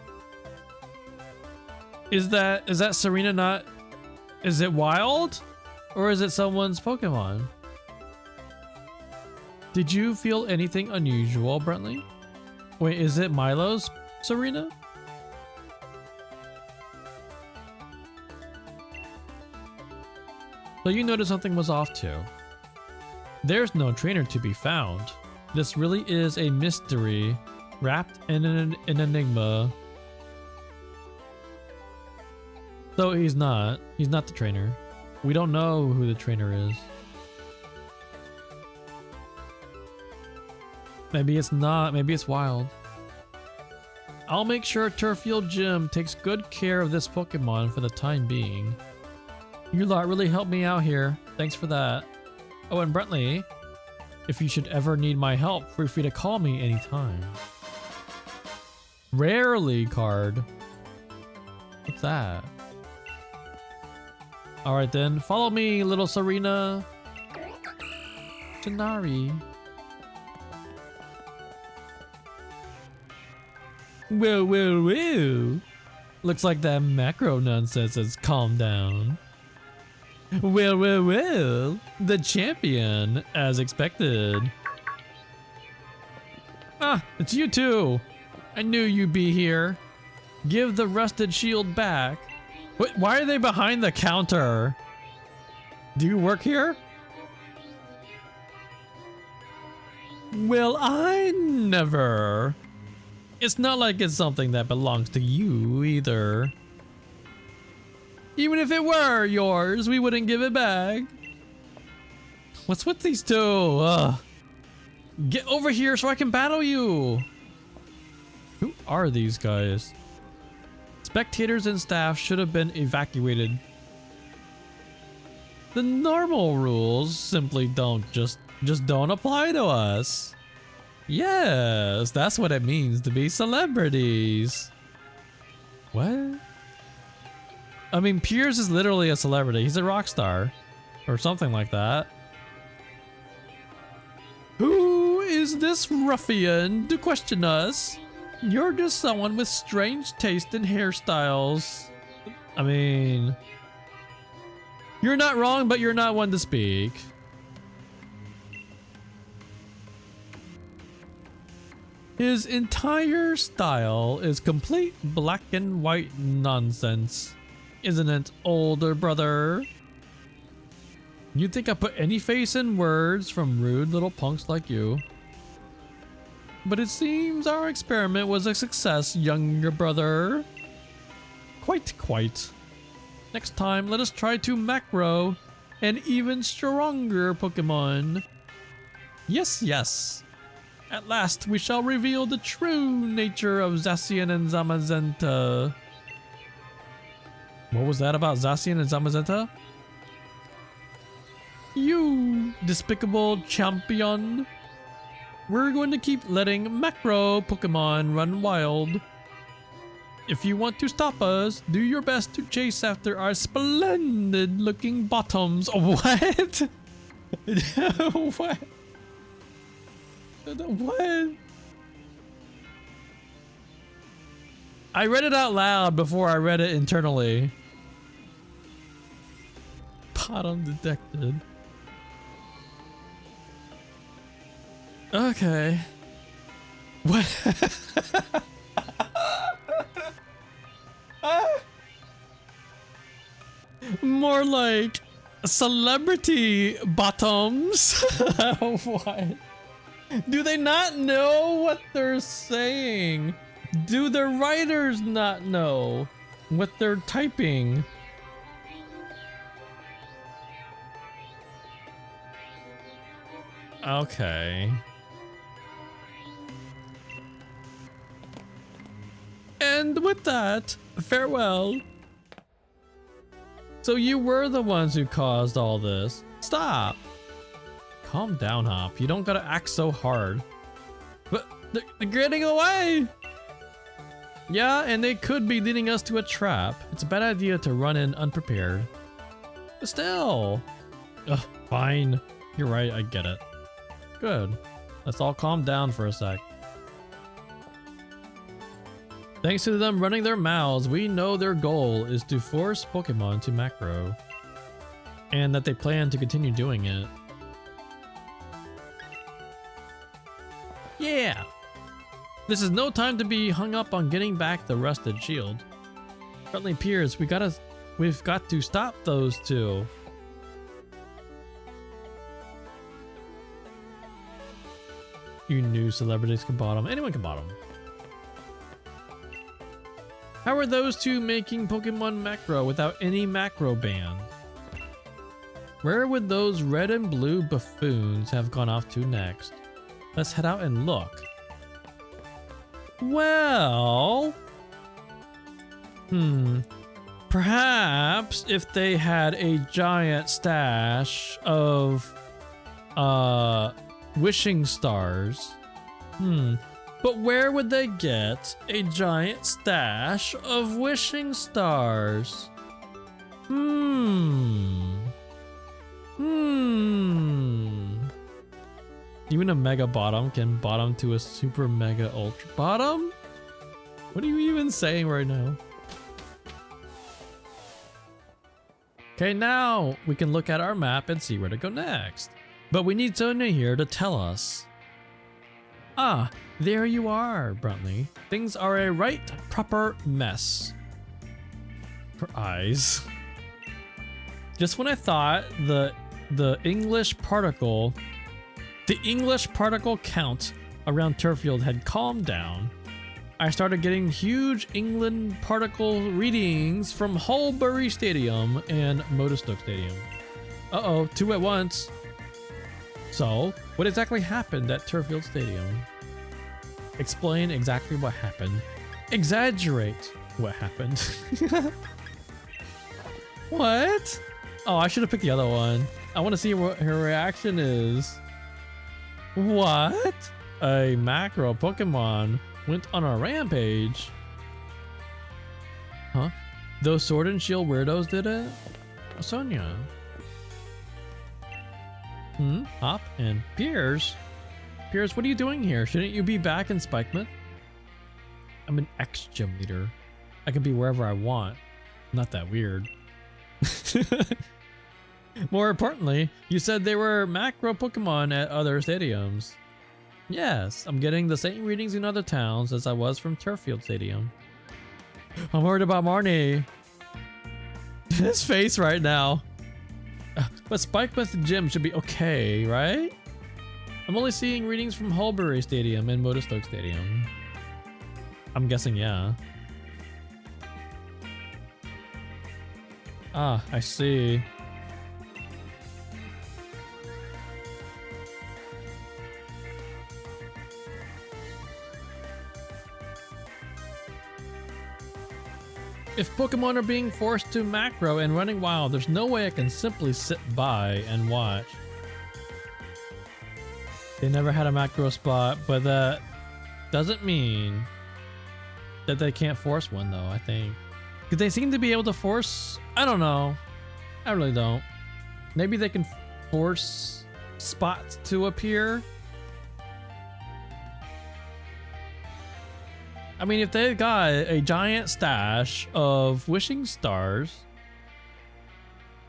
Is that Serena not... Is it wild? Or is it someone's Pokemon? Did you feel anything unusual, Brentley? Wait, is it Milo's Serena? So you noticed something was off too. There's no trainer to be found. This really is a mystery wrapped in an enigma. So he's not the trainer. We don't know who the trainer is. Maybe it's not, maybe it's wild. I'll make sure Turffield Gym takes good care of this Pokemon for the time being. You lot really helped me out here. Thanks for that. Oh, and Brentley, if you should ever need my help, feel free to call me anytime. Rarely card. What's that? Alright then, follow me, little Serena. Janari. Whoa. Looks like that macro nonsense has calmed down. Well. The champion, as expected. Ah, it's you two. I knew you'd be here. Give the rusted shield back. Wait, why are they behind the counter? Do you work here? Well, I never. It's not like it's something that belongs to you either. Even if it were yours, we wouldn't give it back. What's with these two? Get over here so I can battle you. Who are these guys? Spectators and staff should have been evacuated. The normal rules simply just don't apply to us. Yes, that's what it means to be celebrities. What? I mean, Piers is literally a celebrity. He's a rock star. Or something like that. Who is this ruffian to question us? You're just someone with strange taste in hairstyles. I mean... You're not wrong, but you're not one to speak. His entire style is complete black and white nonsense. Isn't it, older brother? You think I put any face in words from rude little punks like you? But it seems our experiment was a success, younger brother. Quite. Next time, let us try to macro an even stronger Pokemon. Yes. At last, we shall reveal the true nature of Zacian and Zamazenta. What was that about Zacian and Zamazenta? You despicable champion. We're going to keep letting macro Pokemon run wild. If you want to stop us, do your best to chase after our splendid looking bottoms. What? What? What? I read it out loud before I read it internally. Bottom detected. Okay. What? More like celebrity bottoms. What? Do they not know what they're saying? Do the writers not know what they're typing? Okay. And with that, farewell. So you were the ones who caused all this. Stop. Calm down, Hop. You don't gotta act so hard. But they're getting away. Yeah, and they could be leading us to a trap. It's a bad idea to run in unprepared. But still. Ugh, fine. You're right, I get it. Good. Let's all calm down for a sec. Thanks to them running their mouths, we know their goal is to force Pokemon to macro. And that they plan to continue doing it. Yeah! This is no time to be hung up on getting back the rusted shield. Friendly peers, we've got to stop those two. You knew celebrities could bottom. Anyone can bottom. How are those two making Pokemon macro without any macro ban? Where would those red and blue buffoons have gone off to next? Let's head out and look. Well... Perhaps if they had a giant stash of... wishing stars. But where would they get a giant stash of wishing stars? Even a mega bottom can bottom to a super mega ultra bottom? What are you even saying right now? Okay, now we can look at our map and see where to go next. But we need Sonia here to tell us. Ah, there you are, Bruntley. Things are a right proper mess. Her eyes. Just when I thought the English particle count around Turffield had calmed down, I started getting huge England particle readings from Holbury Stadium and Modestoke Stadium. Uh-oh, two at once. So, what exactly happened at Turffield Stadium? Explain exactly what happened. Exaggerate what happened. What? Oh, I should have picked the other one. I want to see what her reaction is. What? A macro Pokemon went on a rampage? Huh? Those Sword and Shield weirdos did it? Sonia. Hop and Piers? Piers, what are you doing here? Shouldn't you be back in Spikeman? I'm an ex-gym leader. I can be wherever I want. Not that weird. More importantly, you said they were macro Pokemon at other stadiums. Yes, I'm getting the same readings in other towns as I was from Turffield Stadium. I'm worried about Marnie. His face right now. But Spikeman's gym should be okay, right? I'm only seeing readings from Hulbury Stadium and Modestoke Stadium. I'm guessing, yeah. Ah, I see. If Pokemon are being forced to macro and running wild, there's no way I can simply sit by and watch. They never had a macro spot, but that doesn't mean that they can't force one though, I think. Because they seem to be able to force, I don't know. I really don't. Maybe they can force spots to appear. I mean, if they've got a giant stash of wishing stars,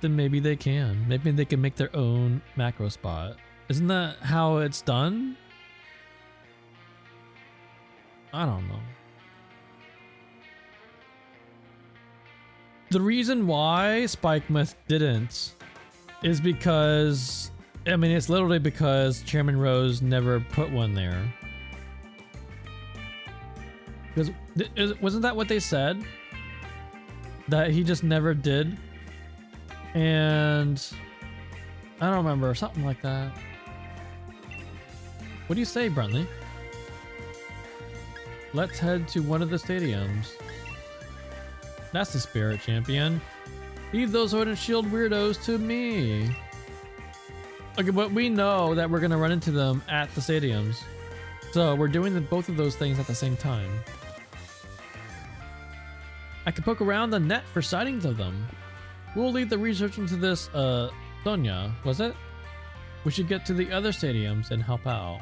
then maybe they can. Maybe they can make their own macro spot. Isn't that how it's done? I don't know. The reason why Spikemuth didn't is because, I mean, it's literally because Chairman Rose never put one there. Because wasn't that what they said? That he just never did? And I don't remember, something like that. What do you say, Bruntley? Let's head to one of the stadiums. That's the spirit, champion. Leave those Sword and Shield weirdos to me. Okay, but we know that we're gonna run into them at the stadiums. So we're doing both of those things at the same time. I can poke around the net for sightings of them. We'll leave the research into this, Sonia, was it? We should get to the other stadiums and help out.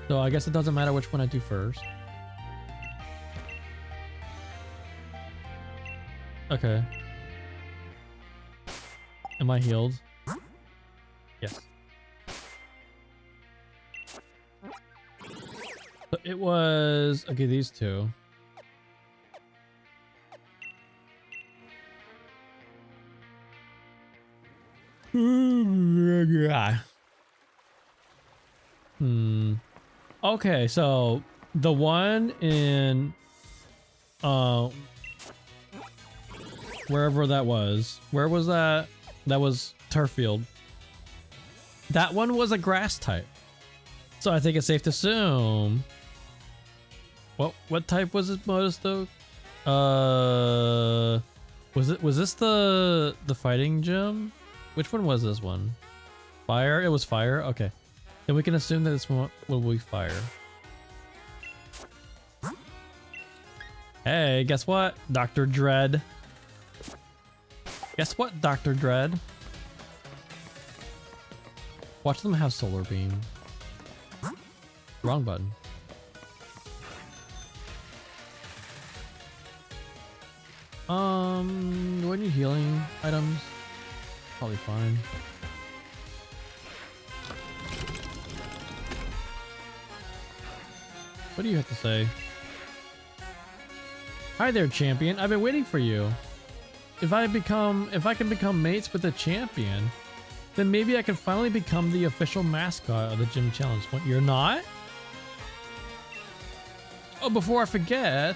So I guess it doesn't matter which one I do first. Okay. Am I healed? Yes. So it was, okay, these two. Okay, so the one in wherever that was. Where was that? That was Turffield. That one was a grass type. So I think it's safe to assume. What type was it, Modestoke? Was this the fighting gym? Which one was this one? Fire? It was fire? Okay. Then we can assume that this one will be fire. Hey, guess what? Dr. Dread. Guess what, Dr. Dread? Watch them have solar beam. Wrong button. Do I need healing items? Probably fine. What do you have to say? Hi there, champion. I've been waiting for you. If I can become mates with the champion, then maybe I can finally become the official mascot of the gym challenge. What, you're not? Oh, before I forget,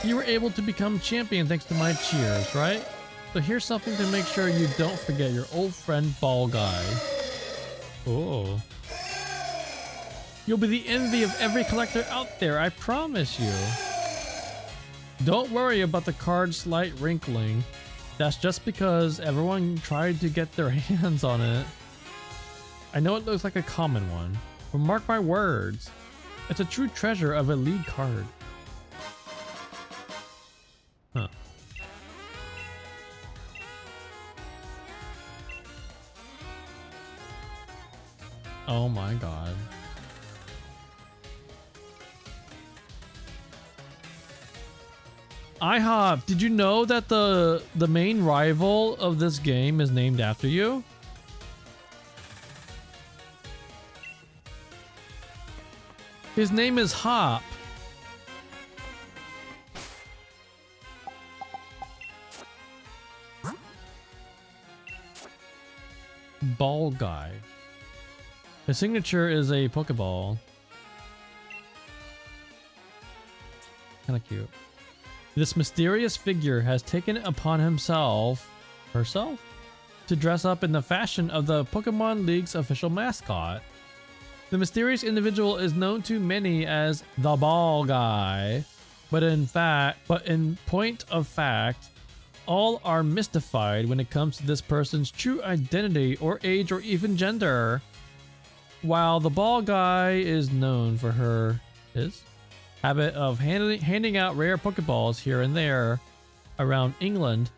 you were able to become champion thanks to my cheers, right? So here's something to make sure you don't forget your old friend Ball Guy. Oh. You'll be the envy of every collector out there, I promise you. Don't worry about the card's slight wrinkling. That's just because everyone tried to get their hands on it. I know it looks like a common one, but mark my words, it's a true treasure of a league card. Huh. Oh my god. IHOP, did you know that the main rival of this game is named after you? His name is Hop. Ball Guy. His signature is a Pokeball. Kinda cute. This mysterious figure has taken it upon herself to dress up in the fashion of the Pokemon League's official mascot. The mysterious individual is known to many as the Ball Guy, but in point of fact, all are mystified when it comes to this person's true identity or age or even gender. While the Ball Guy is known for his habit of handing out rare Pokeballs here and there around England,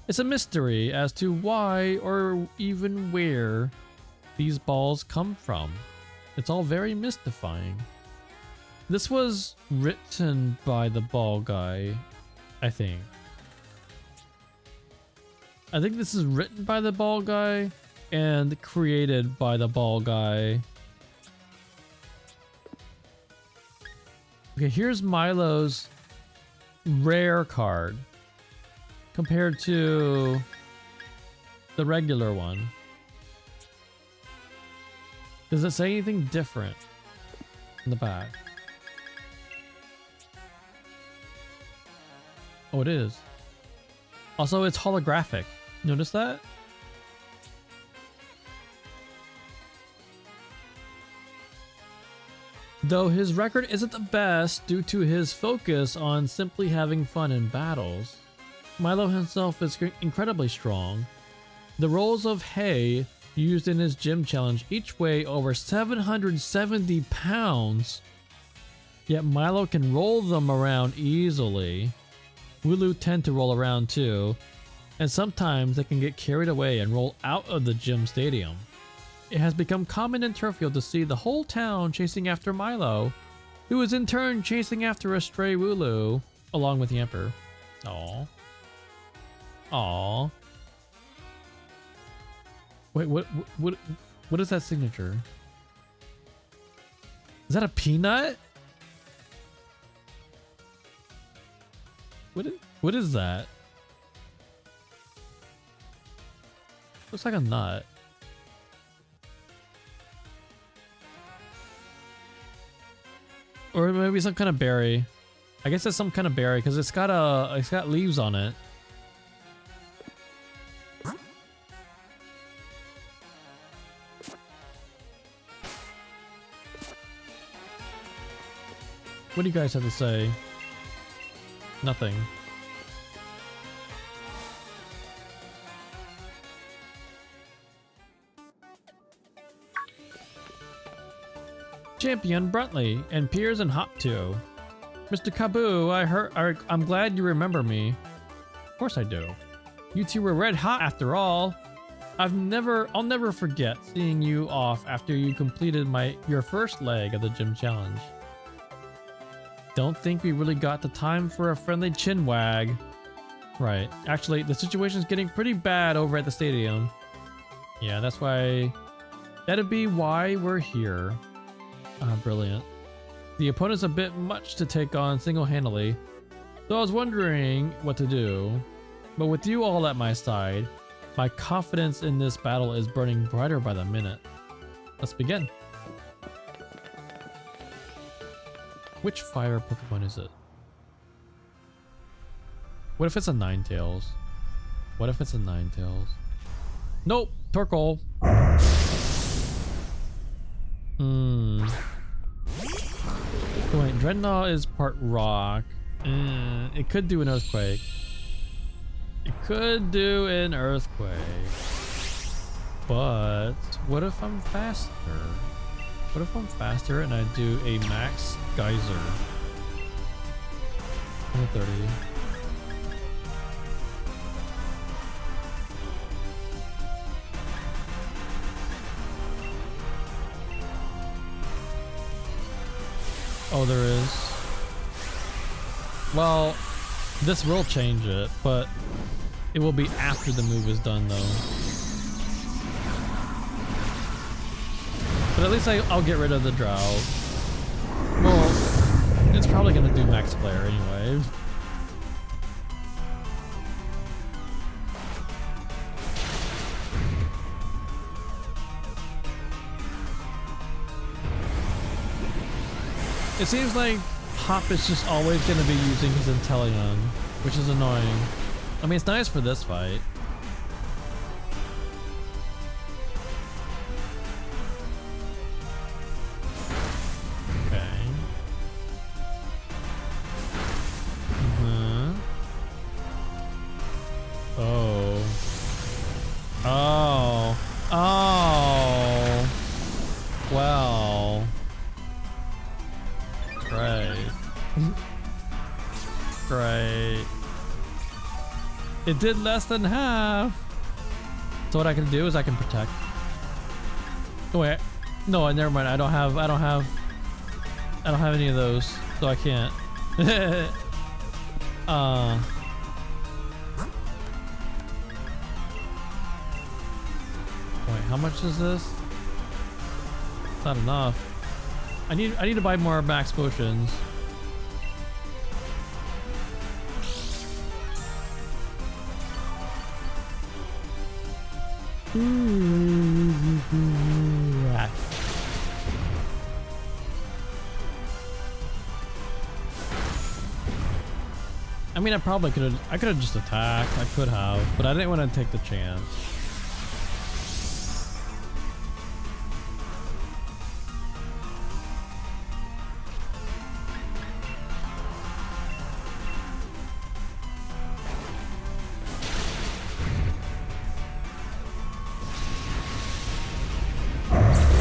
it's a mystery as to why or even where these balls come from. It's all very mystifying. This was written by the Ball Guy, I think. I think this is written by the Ball Guy and created by the Ball Guy. Okay, here's Milo's rare card compared to the regular one. Does it say anything different in the back? Oh, it is. Also, it's holographic. Notice that? Though his record isn't the best due to his focus on simply having fun in battles, Milo himself is incredibly strong. The rolls of hay used in his gym challenge each weigh over 770 pounds, yet Milo can roll them around easily. Wooloo tend to roll around too, and sometimes they can get carried away and roll out of the gym stadium. It has become common in Turffield to see the whole town chasing after Milo, who is in turn chasing after a stray Wooloo, along with Yamper. Aww. Aww. Wait, what is that signature? Is that a peanut? What is that? Looks like a nut. Or maybe some kind of berry. I guess it's some kind of berry because it's got leaves on it. What do you guys have to say? Nothing. Champion Bruntley and Piers and Hop 2. Mr. Kaboo, I'm glad you remember me. Of course I do. You two were red hot after all. I'll never forget seeing you off after you completed your first leg of the gym challenge. Don't think we really got the time for a friendly chin wag. Right. Actually, the situation's getting pretty bad over at the stadium. Yeah, that'd be why we're here. Brilliant. The opponent's a bit much to take on single-handedly, so I was wondering what to do. But with you all at my side, my confidence in this battle is burning brighter by the minute. Let's begin. Which fire Pokemon is it? What if it's a Ninetales? What if it's a Ninetales? Nope! Torkoal! Wait, Dreadnought is part rock. It could do an earthquake. It could do an earthquake. But what if I'm faster? What if I'm faster and I do a max geyser? 130. Oh, there is. Well, this will change it, but it will be after the move is done, though. But at least I'll get rid of the drought. Well, it's probably gonna do max flare anyway. It seems like Hop is just always going to be using his Inteleon, which is annoying. I mean, it's nice for this fight. Okay. Oh. Oh. Oh. Well. Great. Great. It did less than half. So what I can do is I can protect. Oh wait. No, never mind. I don't have any of those, so I can't. Wait, how much is this? It's not enough. I need to buy more max potions. I mean, I probably could have just attacked. I could have, but I didn't want to take the chance.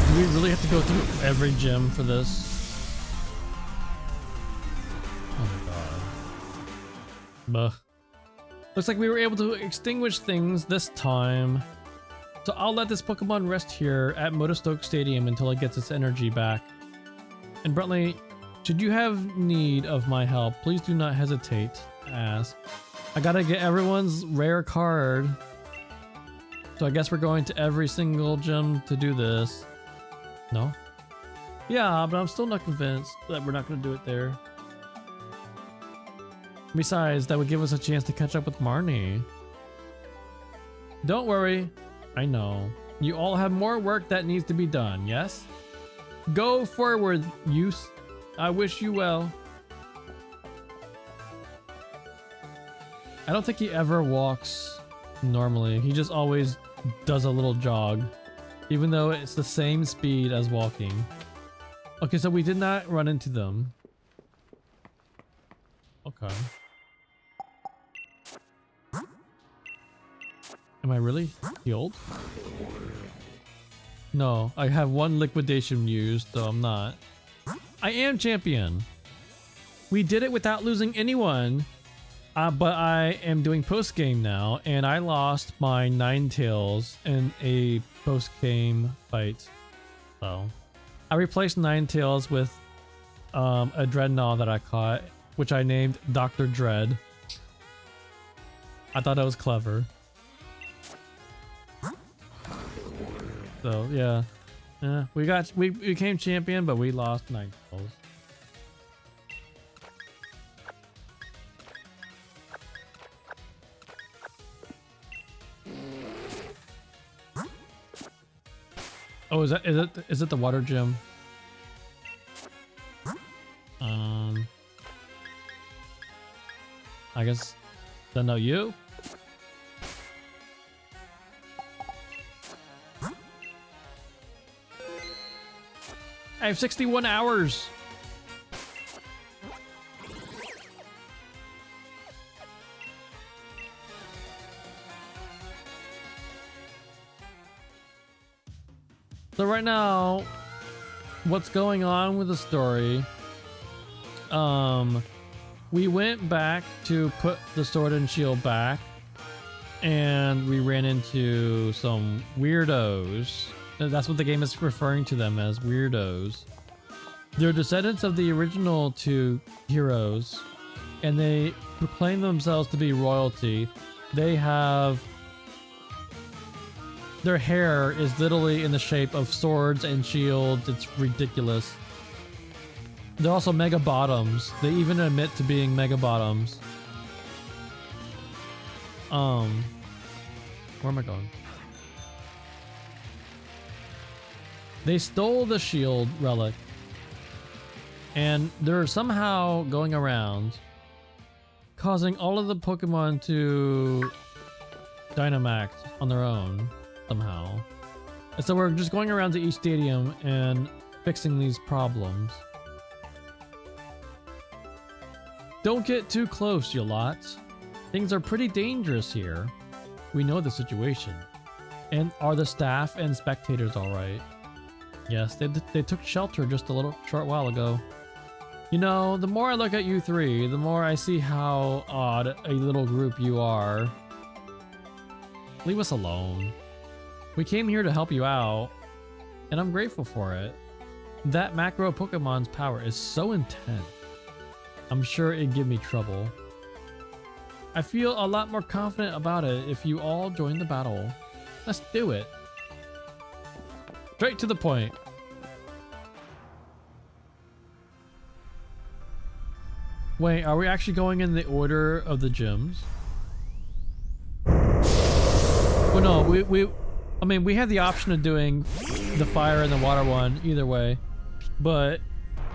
Do we really have to go through every gym for this? Buh. Looks like we were able to extinguish things this time. So I'll let this Pokemon rest here at Motostoke Stadium until it gets its energy back. And Brentley, should you have need of my help, please do not hesitate to ask. I gotta get everyone's rare card. So I guess we're going to every single gym to do this. No? Yeah, but I'm still not convinced that we're not gonna do it there. Besides, that would give us a chance to catch up with Marnie. Don't worry. I know. You all have more work that needs to be done, yes? Go forward, youth. I wish you well. I don't think he ever walks normally. He just always does a little jog, even though it's the same speed as walking. Okay, so we did not run into them. Okay. Am I really healed? No, I have one liquidation used, so I'm not. I am champion. We did it without losing anyone. But I am doing post-game now, and I lost my Ninetales in a post-game fight. So, I replaced Ninetales with a Dreadnought that I caught, which I named Dr. Dread. I thought that was clever. So yeah, we became champion, but we lost Ninetales. Oh, is it the water gym? I guess then no you. I have 61 hours. So right now, what's going on with the story? We went back to put the sword and shield back, and we ran into some weirdos. That's what the game is referring to them as, weirdos. They're descendants of the original two heroes, and they proclaim themselves to be royalty. They have... Their hair is literally in the shape of swords and shields. It's ridiculous. They're also mega bottoms. They even admit to being mega bottoms. Where am I going? They stole the shield relic. And they're somehow going around causing all of the Pokemon to Dynamax on their own somehow. And so we're just going around to each stadium and fixing these problems. Don't get too close, you lot. Things are pretty dangerous here. We know the situation. And are the staff and spectators alright? Yes, they took shelter just a short while ago. You know, the more I look at you three, the more I see how odd a little group you are. Leave us alone. We came here to help you out, and I'm grateful for it. That macro Pokemon's power is so intense. I'm sure it'd give me trouble. I feel a lot more confident about it if you all join the battle. Let's do it. Straight to the point. Wait, are we actually going in the order of the gyms? Well, no, I mean, we have the option of doing the fire and the water one either way, but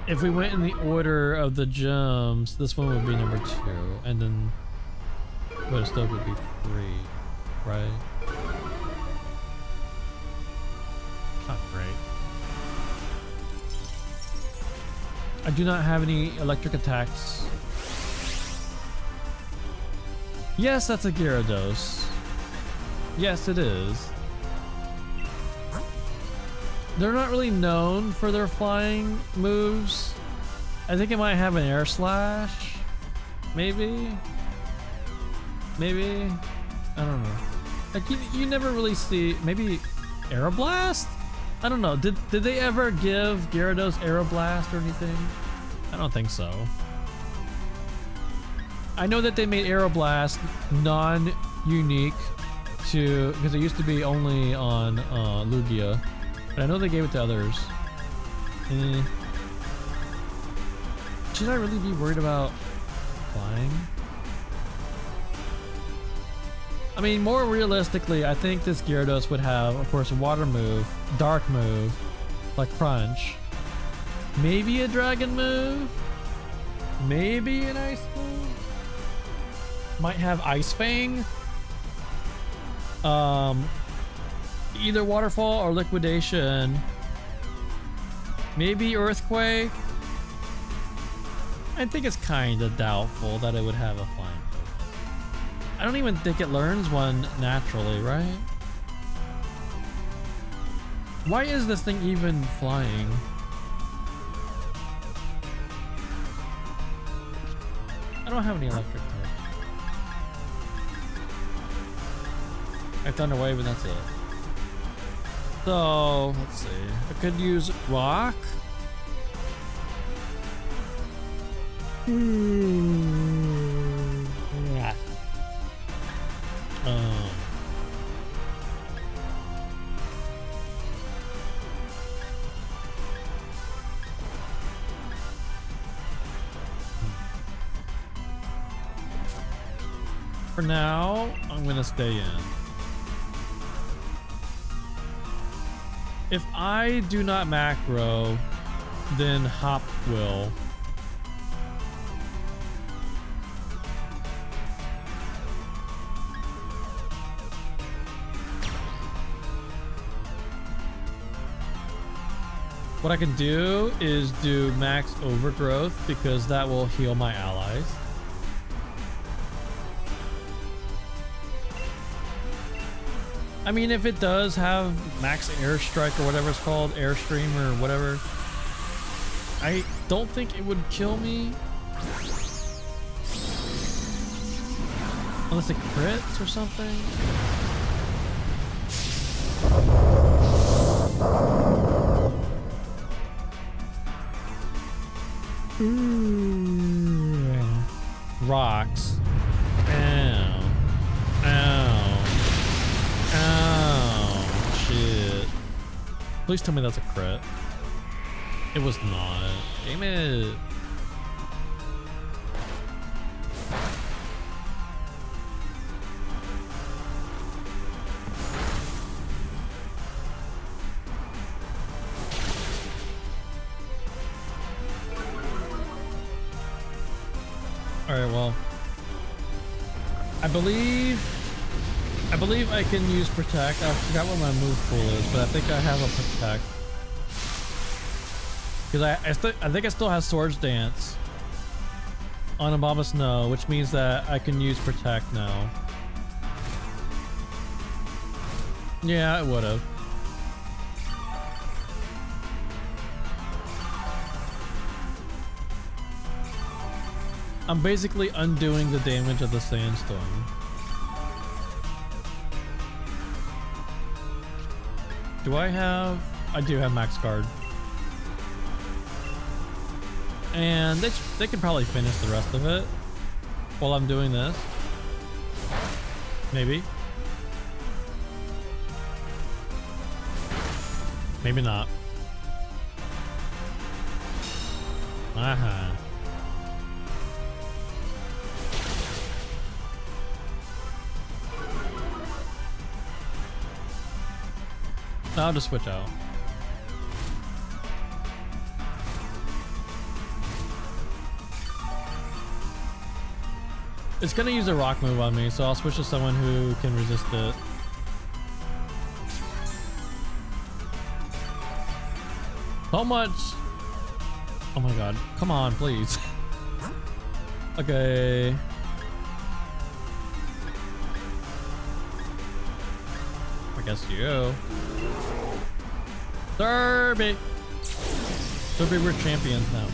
if we went in the order of the gyms, this one would be number 2, and then but it still would be 3, right? Not great. I do not have any electric attacks. Yes, that's a Gyarados. Yes, it is. They're not really known for their flying moves. I think it might have an air slash. Maybe. Maybe. I don't know. Like you never really see. Maybe Aeroblast? I don't know. Did they ever give Gyarados Aeroblast or anything? I don't think so. I know that they made Aeroblast non-unique to because it used to be only on Lugia, but I know they gave it to others. Should I really be worried about flying? I mean, more realistically, I think this Gyarados would have, of course, a water move, dark move, like Crunch. Maybe a dragon move? Maybe an ice move? Might have Ice Fang? Either Waterfall or Liquidation. Maybe Earthquake? I think it's kind of doubtful that it would have a flying. I don't even think it learns one naturally, right? Why is this thing even flying? I don't have any electric types. I Thunder Wave and that's it. So, let's see. I could use Rock. Yeah. For now, I'm gonna stay in. If I do not macro, then Hop will. What I can do is do max overgrowth because that will heal my allies. I mean, if it does have max airstrike or whatever it's called, airstream or whatever, I don't think it would kill me. Unless it crits or something. Ooh. Rocks. Ow. Ow. Ow. Shit. Please tell me that's a crit. It was not. Damn it. Alright, well. I believe I can use protect. I forgot what my move pool is, but I think I have a protect. Because I think I still have Swords Dance on Obama Snow, which means that I can use protect now. Yeah, I would have. I'm basically undoing the damage of the sandstorm. Do I have... I do have max guard. And they can probably finish the rest of it while I'm doing this. Maybe. Maybe not. Uh-huh. I'll just switch out. It's gonna use a rock move on me, so I'll switch to someone who can resist it. How much? Oh my god. Come on, please. Okay. I guess you. Derby! Derby, we're champions now.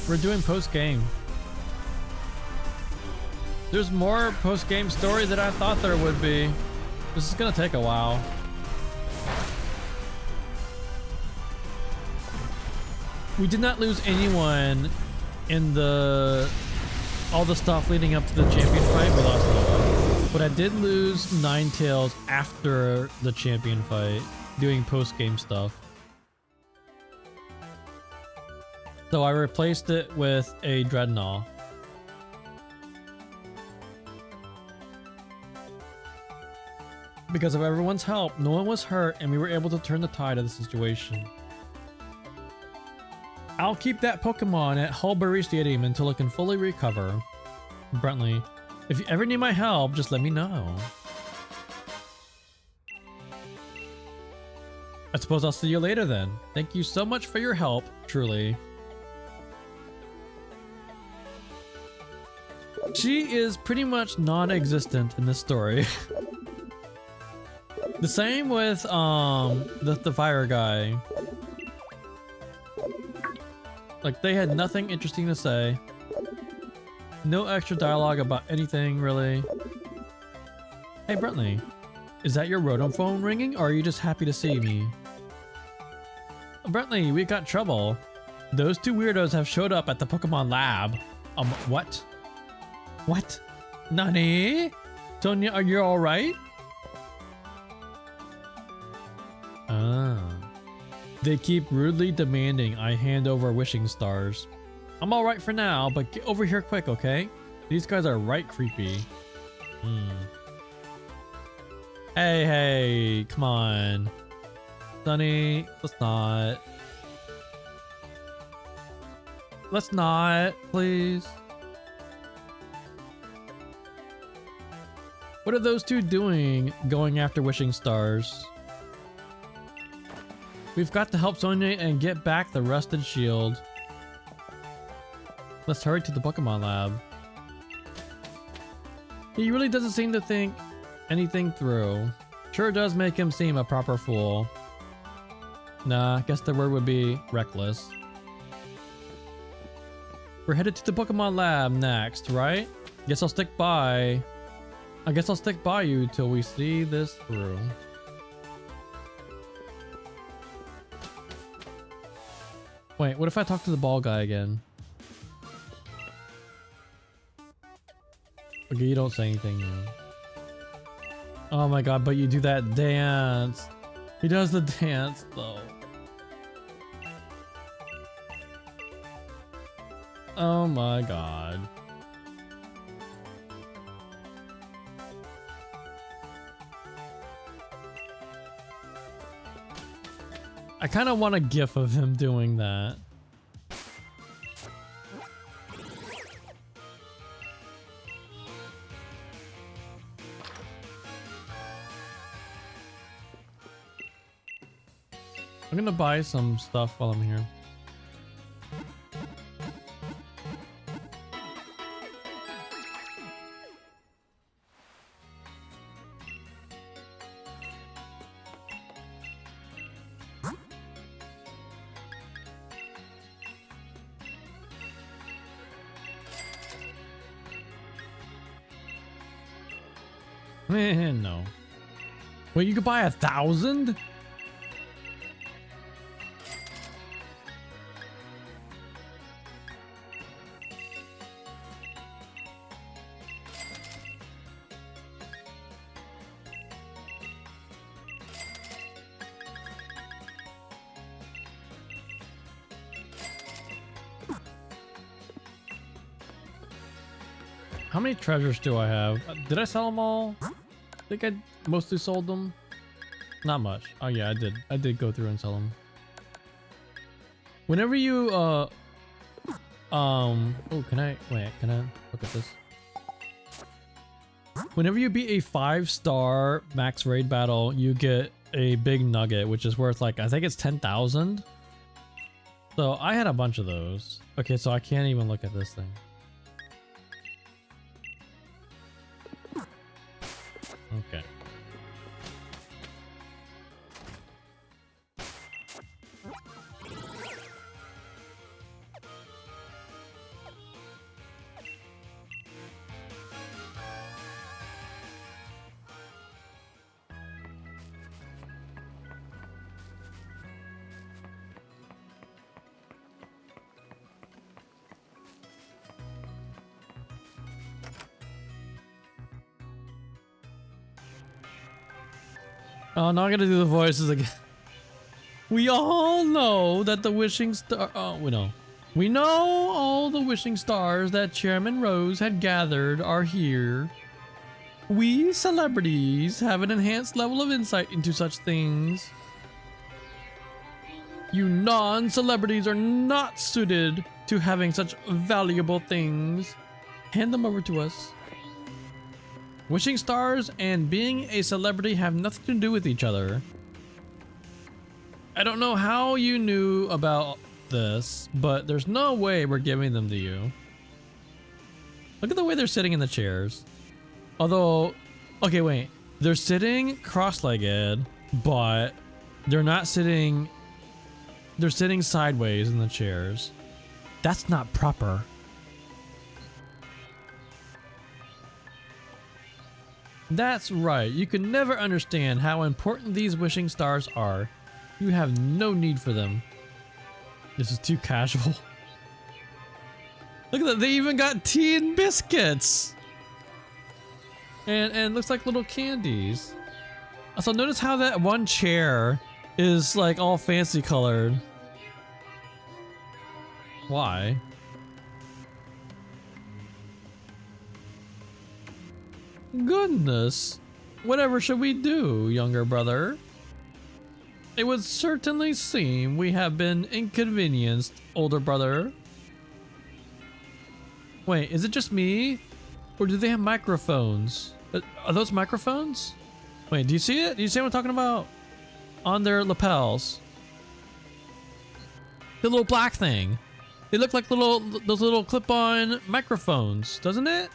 We're doing post-game. There's more post-game story than I thought there would be. This is gonna take a while. We did not lose anyone in all the stuff leading up to the champion fight. We lost no one. But I did lose Ninetales after the champion fight, doing post-game stuff. So I replaced it with a Dreadnought. Because of everyone's help, no one was hurt and we were able to turn the tide of the situation. I'll keep that Pokemon at Hulbury Stadium until it can fully recover. Brentley, if you ever need my help, just let me know. I suppose I'll see you later then. Thank you so much for your help, truly. She is pretty much non-existent in this story. The same with the fire guy. Like, they had nothing interesting to say. No extra dialogue about anything, really. Hey, Brentley. Is that your Rotom phone ringing, or are you just happy to see me? Brentley, we got trouble. Those two weirdos have showed up at the Pokemon lab. What? What? Nani? Tonya, are you alright? They keep rudely demanding I hand over wishing stars. I'm alright for now, but get over here quick, okay? These guys are right creepy. Hey, come on. Sunny, let's not. Let's not, please. What are those two doing going after wishing stars? We've got to help Sonia and get back the rusted shield. Let's hurry to the Pokemon lab. He really doesn't seem to think anything through. Sure does make him seem a proper fool. Nah, I guess the word would be reckless. We're headed to the Pokemon lab next, right? Guess I'll stick by. I guess I'll stick by you till we see this through. Wait, what if I talk to the ball guy again? Okay, you don't say anything now. Oh my god, but you do that dance. He does the dance though. Oh my god. I kind of want a gif of him doing that. I'm gonna buy some stuff while I'm here. No. Wait, you could buy 1,000? How many treasures do I have? Did I sell them all? I think I mostly sold them. Not much. Oh yeah, I did. I did go through and sell them. Whenever you oh, can I look at this? Whenever you beat a 5-star max raid battle, you get a big nugget, which is worth like, I think it's 10,000. So I had a bunch of those. Okay, so I can't even look at this thing. Okay. Oh, now I'm gonna do the voices again. We all know that the wishing star. Oh, we know. We know all the wishing stars that Chairman Rose had gathered are here. We celebrities have an enhanced level of insight into such things. You non-celebrities are not suited to having such valuable things. Hand them over to us. Wishing stars and being a celebrity have nothing to do with each other. I don't know how you knew about this, but there's no way we're giving them to you. Look at the way they're sitting in the chairs. Although, okay, wait. They're sitting cross-legged, but they're not sitting... They're sitting sideways in the chairs. That's not proper. That's right. You can never understand how important these wishing stars are. You have no need for them. This is too casual. Look at that. They even got tea and biscuits. And looks like little candies. Also, notice how that one chair is like all fancy colored. Why? Goodness. Whatever should we do, younger brother? It would certainly seem we have been inconvenienced, older brother. Wait, is it just me? Or do they have microphones? Are those microphones? Wait, do you see it? Do you see what I'm talking about? On their lapels. The little black thing. They look like those little clip-on microphones, doesn't it?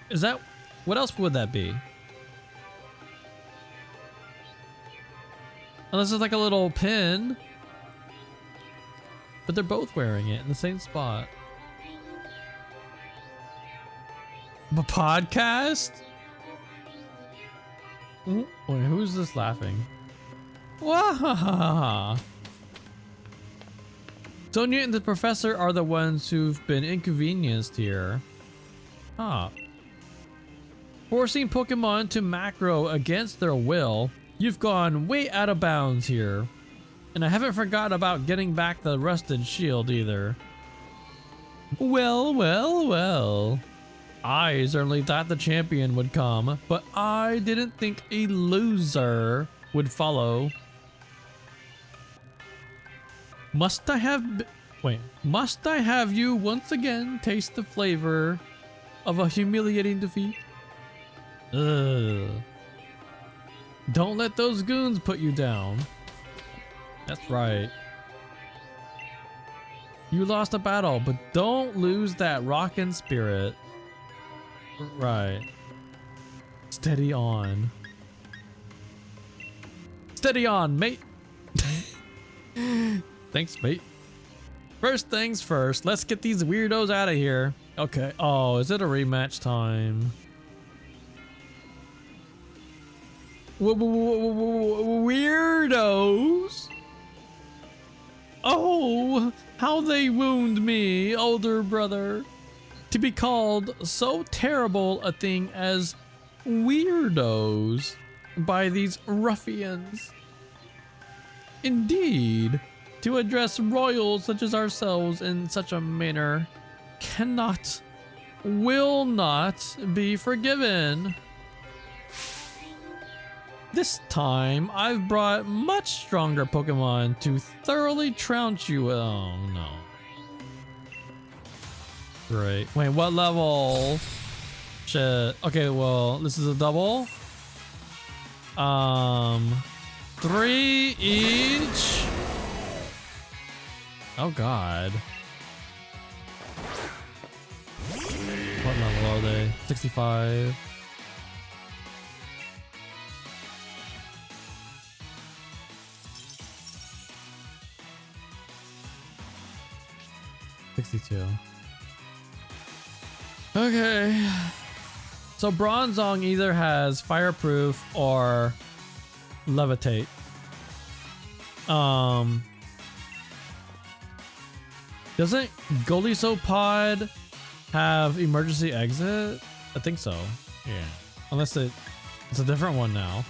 Is that... What else would that be? Unless it's like a little pin. But they're both wearing it in the same spot. A podcast? Wait, who's this laughing? Wahahaha! Sonia and the professor are the ones who've been inconvenienced here. Huh. Forcing Pokemon to macro against their will. You've gone way out of bounds here. And I haven't forgot about getting back the rusted shield either. Well, well, well. I certainly thought the champion would come, but I didn't think a loser would follow. Must I have you once again taste the flavor of a humiliating defeat? Ugh. Don't let those goons put you down. That's right. You lost a battle, but don't lose that rockin' spirit. Right. Steady on. Steady on, mate. Thanks, mate. First things first, let's get these weirdos out of here. Okay. Oh, is it a rematch time? Weirdos. Oh, how they wound me, older brother. To be called so terrible a thing as weirdos by these ruffians. Indeed, to address royals such as ourselves in such a manner cannot, will not be forgiven. This time, I've brought much stronger Pokemon to thoroughly trounce you. Oh no. Great. Wait, what level? Shit. Okay, well, this is a double. 3 each. Oh god. What level are they? 65. Okay. So Bronzong either has fireproof or levitate. Doesn't Golisopod have emergency exit? I think so. Yeah. Unless it's a different one now.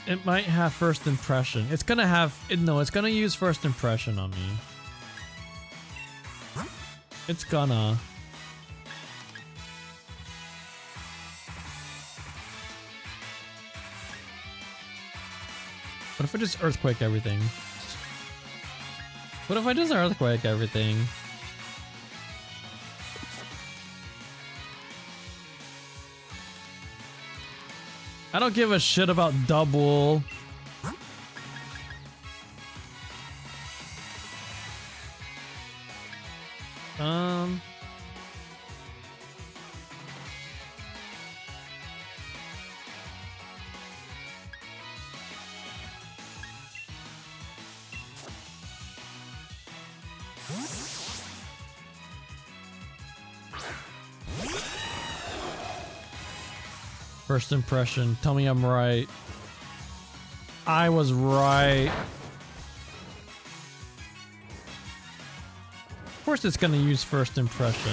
It might have first impression. It's gonna have no, it's gonna use first impression on me. It's gonna. What if I just earthquake everything? What if I just earthquake everything? I don't give a shit about double. First impression. Tell me I'm right. I was right. Of course it's gonna use first impression.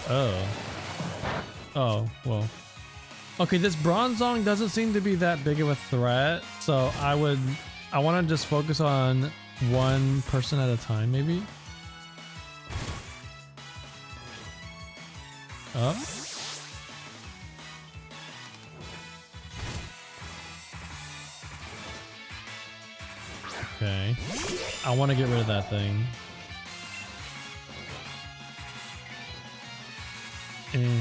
Oh. Oh, well. Okay, this Bronzong doesn't seem to be that big of a threat, so I want to just focus on one person at a time, maybe? Up. Okay. I want to get rid of that thing. Eh.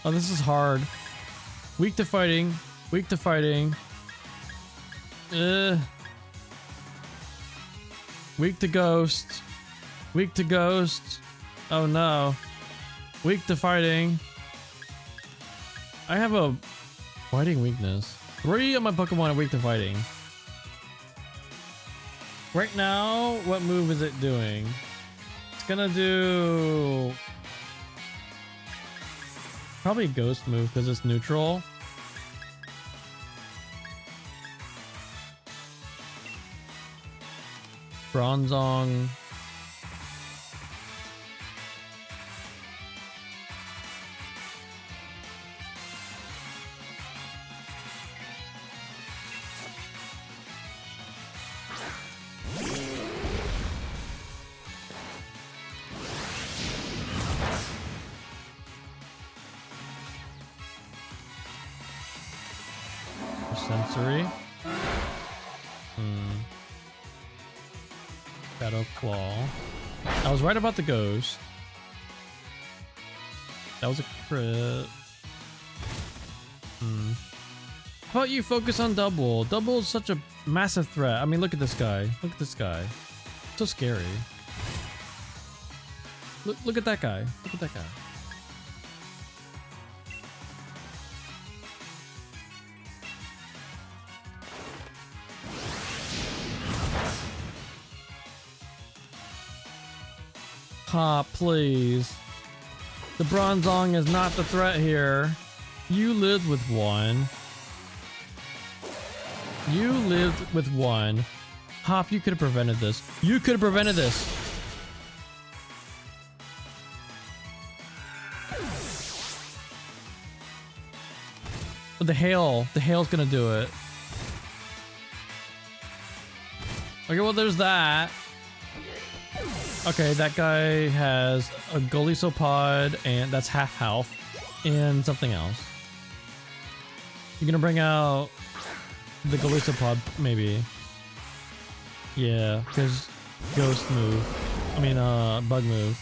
Oh, this is hard. Weak to fighting. Weak to fighting. Weak to ghost. Weak to ghost. Oh no. Weak to fighting. I have a fighting weakness. 3 of my Pokemon are weak to fighting. Right now, what move is it doing? It's gonna do probably ghost move because it's neutral. Bronzong. Sensory. Shadow Claw. I was right about the ghost. That was a crit. How about you focus on Double? Double is such a massive threat. I mean, look at this guy. Look at this guy. So scary. Look at that guy. Look at that guy. Please. The Bronzong is not the threat here. You lived with one. You lived with one. Hop, you could have prevented this. You could have prevented this. But the hail's gonna do it. Okay, well there's that. Okay, that guy has a Golisopod, and that's half health, and something else. You're gonna bring out the Golisopod, maybe. Yeah, because ghost move. I mean, bug move.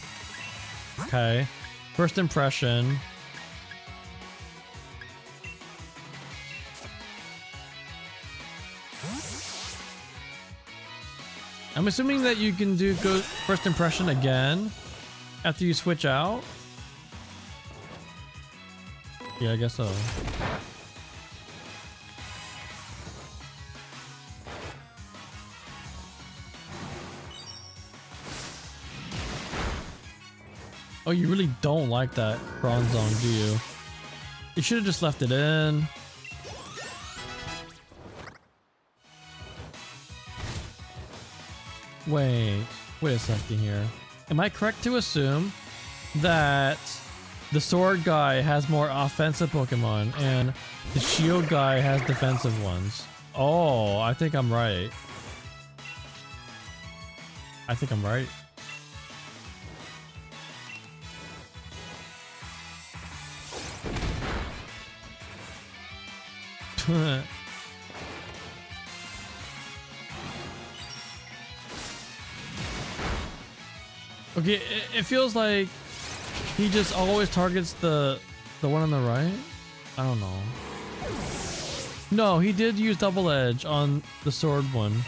Okay. First impression. I'm assuming that you can do first impression again after you switch out. Yeah, I guess so. Oh, you really don't like that Bronzong, do you? You should have just left it in. Wait a second here. Am I correct to assume that the sword guy has more offensive Pokemon and the shield guy has defensive ones? Oh, I think I'm right. I think I'm right. Okay, it feels like he just always targets the one on the right. I don't know. No, he did use double edge on the sword one.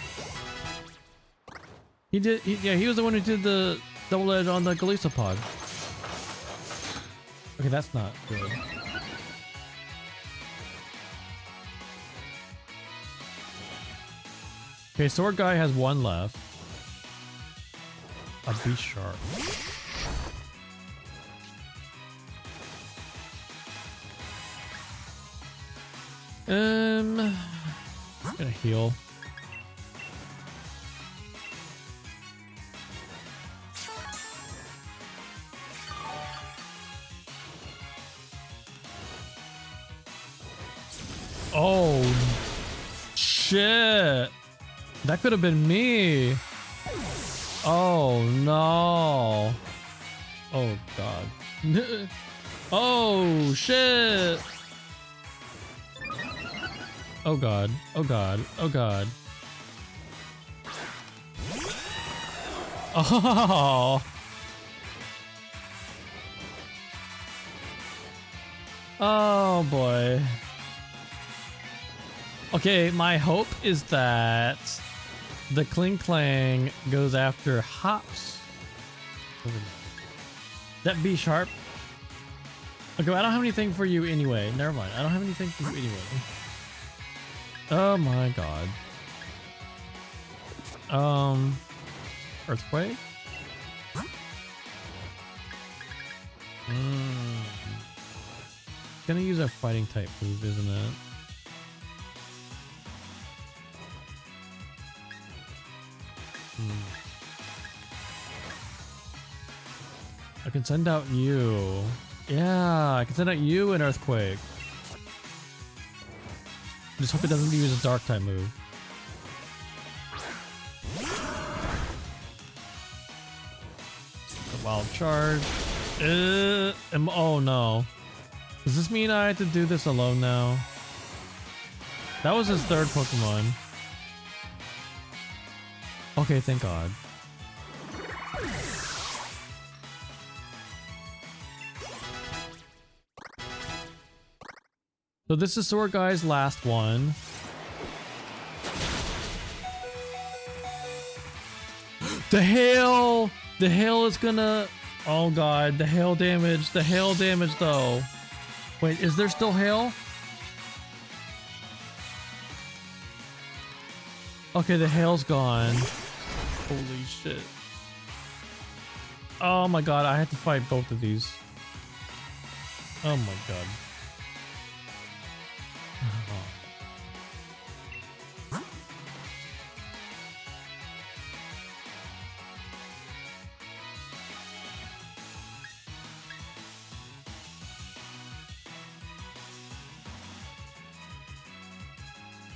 He did. Yeah, he was the one who did the double edge on the Golisopod. Okay, that's not good. Okay, sword guy has one left. A beast shark. I'm gonna heal. Oh shit! That could have been me. Oh no. Oh god. Oh shit. Oh god. Oh god. Oh god. Oh. Oh boy. Okay, my hope is that the Kling Clang goes after Hops. That B sharp. Okay, I don't have anything for you anyway. Never mind. I don't have anything for you anyway. Oh my god. Earthquake? Gonna use a fighting type move, isn't it? can send out you. Yeah, I can send out you an earthquake. Just hope it doesn't use a dark type move. The wild charge. Oh no. Does this mean I have to do this alone now? That was his third Pokemon. Okay, thank God. So this is Sword Guy's last one. The hail! The hail is gonna... Oh God, the hail damage. The hail damage though. Wait, is there still hail? Okay, the hail's gone. Holy shit. Oh my God, I had to fight both of these. Oh my God.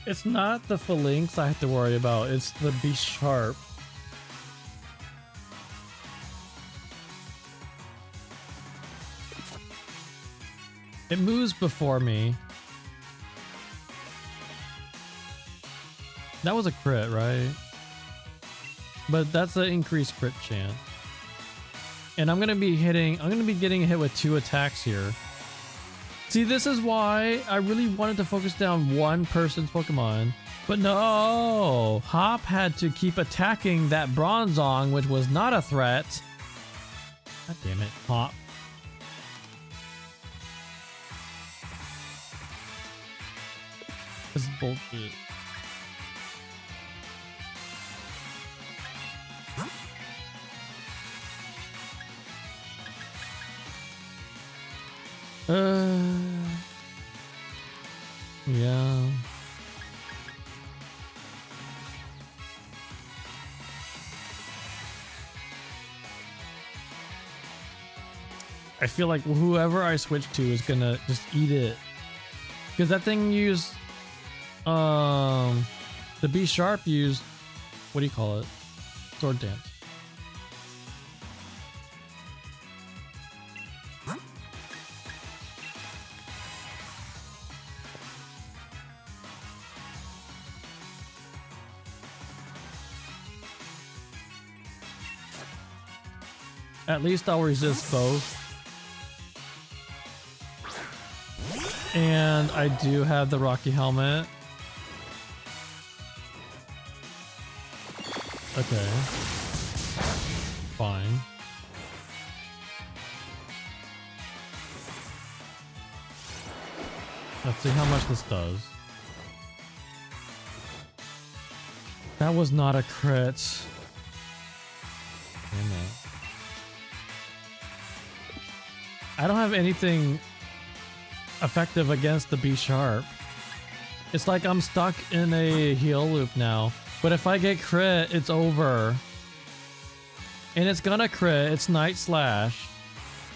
It's not the phalanx I have to worry about, it's the be sharp. It moves before me. That was a crit, right? But that's an increased crit chance. And I'm gonna be getting hit with 2 attacks here. See, this is why I really wanted to focus down one person's Pokemon. But no! Hop had to keep attacking that Bronzong, which was not a threat. God damn it, Hop. This is bullshit. Yeah. I feel like whoever I switch to is gonna just eat it. Because that thing used, the B Sharp used, what do you call it? Sword Dance. At least I'll resist both. And I do have the Rocky Helmet. Okay. Fine. Let's see how much this does. That was not a crit. Damn it. I don't have anything effective against the B Sharp. It's like I'm stuck in a heal loop now. But if I get crit, it's over. And it's gonna crit, it's Night Slash.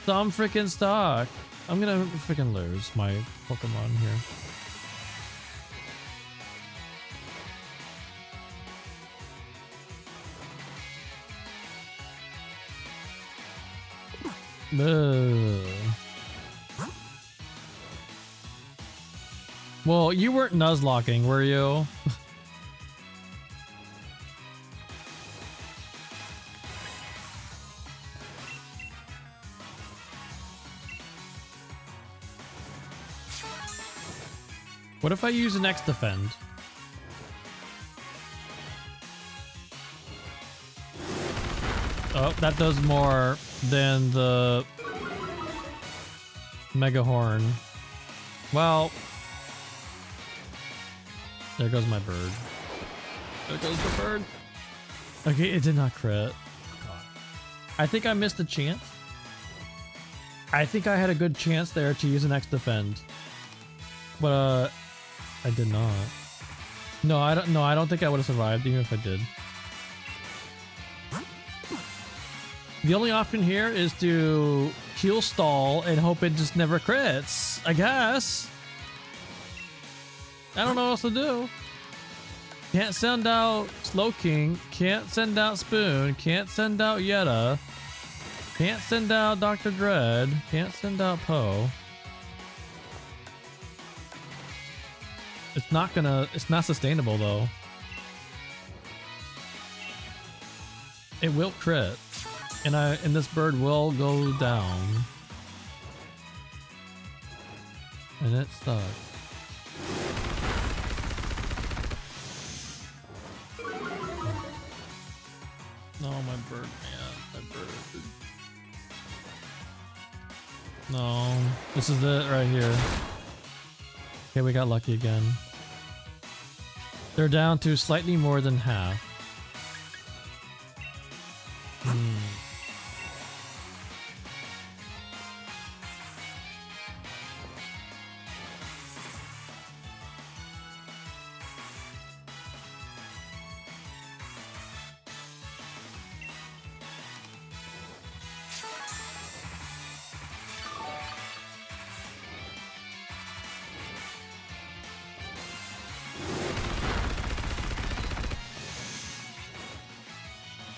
So I'm freaking stuck. I'm gonna freaking lose my Pokemon here. Well, you weren't nuzlocking, were you? What if I use an X defend? Oh, that does more than the Mega Horn. Well, there goes my bird. There goes the bird. Okay, it did not crit. God. I think I missed a chance. I think I had a good chance there to use an X defend. But I did not. No, I don't think I would have survived even if I did. The only option here is to heal stall and hope it just never crits, I guess. I don't know what else to do. Can't send out Slowking, can't send out Spoon, can't send out Yetta, can't send out Dr. Dread, can't send out Poe. It's not sustainable though. It will crit. And this bird will go down. And it sucks. No, my bird, man. My bird. No. This is it right here. Okay, we got lucky again. They're down to slightly more than half.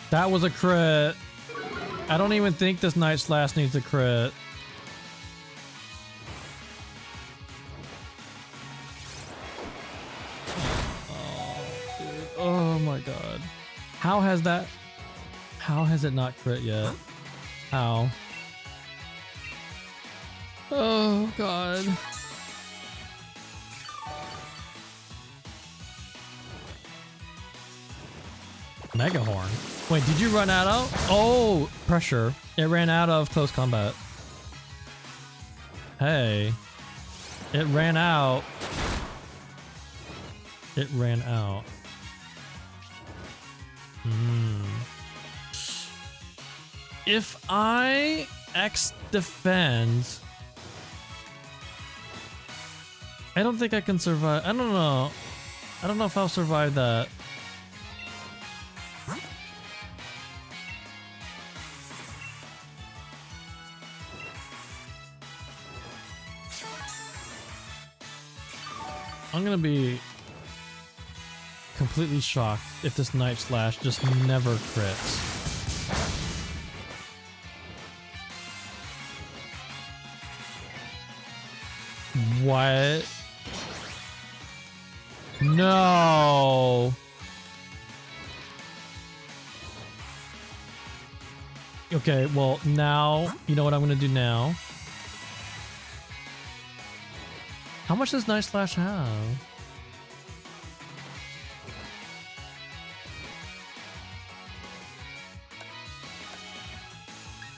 That was a crit. I don't even think this Night Slash needs a crit. Oh, dude. Oh my god. How has it not crit yet? How? Oh god. Mega Horn. Wait, did you run out of? Oh, pressure. It ran out of close combat. Hey. It ran out. It ran out. If I X defend, I don't think I can survive. I don't know. I don't know if I'll survive that. I'm gonna be completely shocked if this Night Slash just never crits. What? No. Okay, well now, you know what I'm gonna do now? How much does Night Slash have?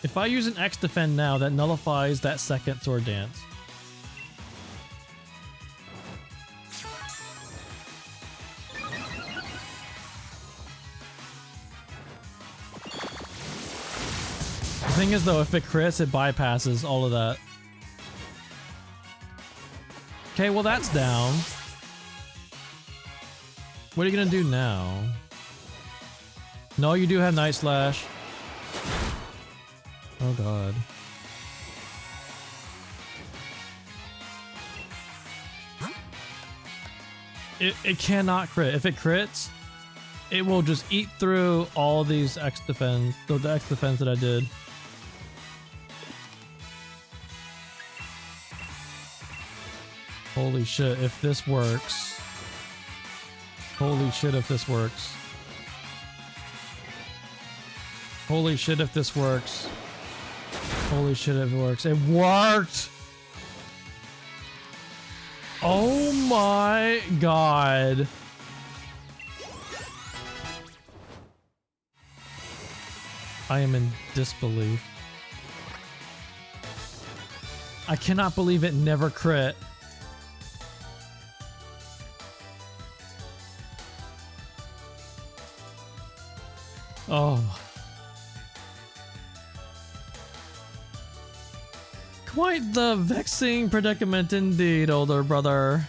If I use an X defend now, that nullifies that second sword dance. The thing is though, if it crits, it bypasses all of that. Okay, well that's down. What are you gonna do now? No, you do have Night Slash. Oh god. It cannot crit. If it crits, it will just eat through all these X defense, the X defense that I did. Holy shit, if this works. Holy shit, if this works. Holy shit, if this works. Holy shit, if it works. It worked! Oh my god. I am in disbelief. I cannot believe it never crit. Oh. Quite the vexing predicament indeed, older brother.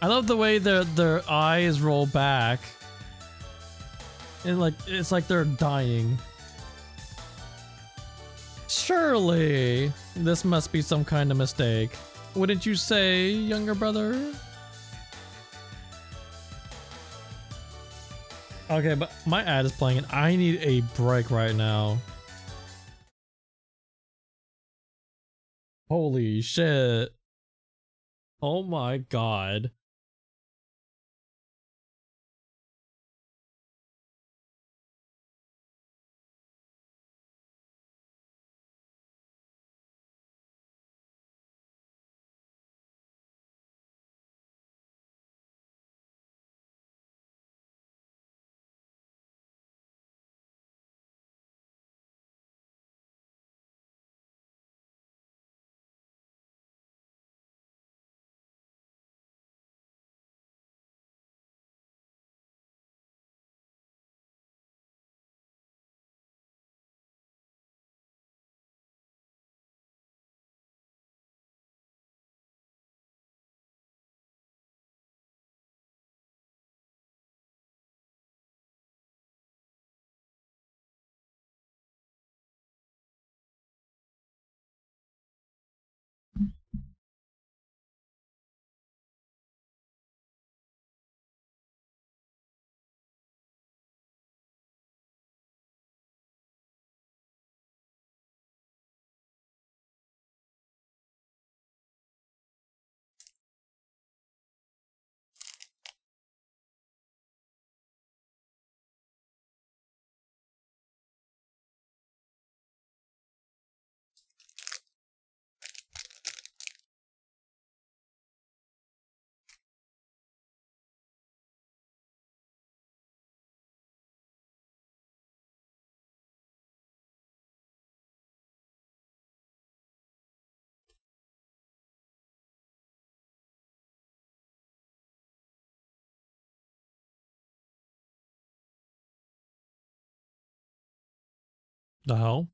I love the way their eyes roll back. And like, it's like they're dying. Surely, this must be some kind of mistake. Wouldn't you say, younger brother? Okay, but my ad is playing and I need a break right now. Holy shit. Oh my god. The hell?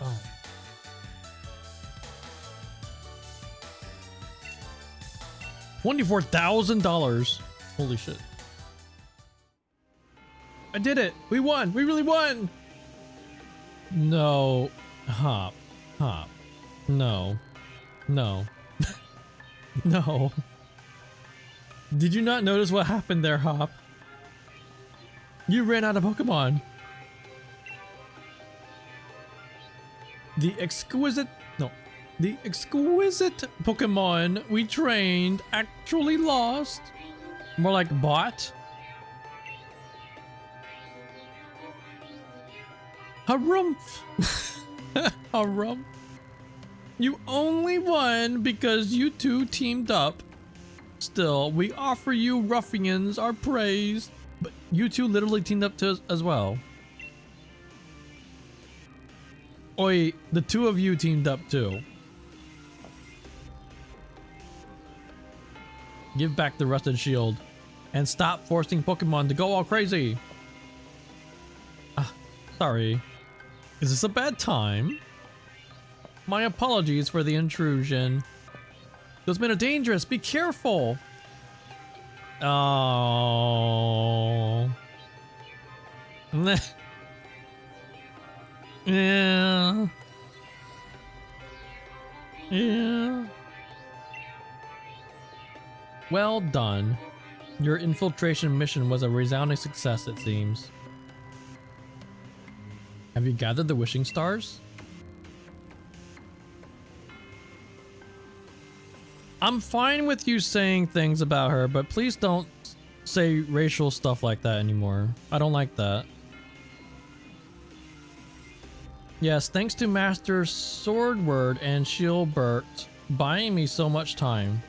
Oh. $24,000. Holy shit. I did it. We won. We really won. No. Hop. Hop. No. No. No. Did you not notice what happened there, Hop? You ran out of Pokemon. The The exquisite Pokemon we trained actually lost. More like bought. Harumph. Harumph. You only won because you two teamed up. Still, we offer you ruffians our praise. But you two literally teamed up to us as well. Oi, the two of you teamed up too. Give back the rusted shield and stop forcing Pokemon to go all crazy. Sorry. Is this a bad time? My apologies for the intrusion. Those men are dangerous. Be careful. Oh. Yeah. Yeah. Well done. Your infiltration mission was a resounding success, it seems. Have you gathered the wishing stars? I'm fine with you saying things about her, but please don't say racial stuff like that anymore. I don't like that. Yes, thanks to Master Swordward and Shieldbert buying me so much time.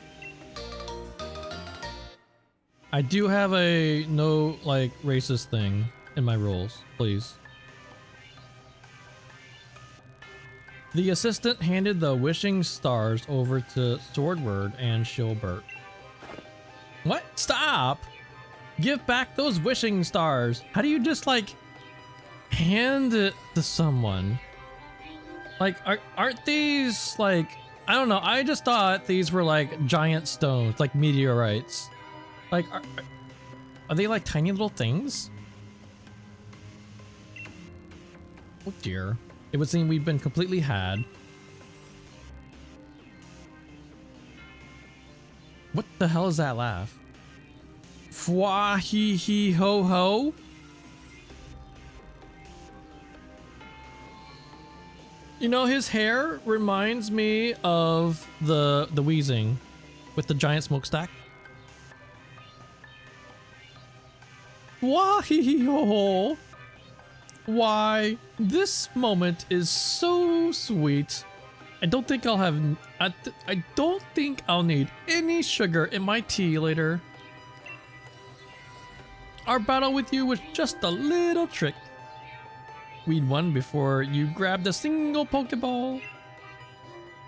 I do have a no, like, racist thing in my rules, please. The assistant handed the wishing stars over to Swordward and Shieldbert. What? Stop! Give back those wishing stars! How do you just, like, hand it to someone? Like, aren't these, like, I don't know, I just thought these were, like, giant stones, like meteorites. Like, are they, like, tiny little things? Oh dear. It would seem we've been completely had. What the hell is that laugh? Fwa hee hee ho ho? You know, his hair reminds me of the Weezing with the giant smokestack. Fwa hee hee ho ho. Why, this moment is so sweet. I don't think I'll have. I don't think I'll need any sugar in my tea later. Our battle with you was just a little trick. We'd won before you grabbed a single Pokeball.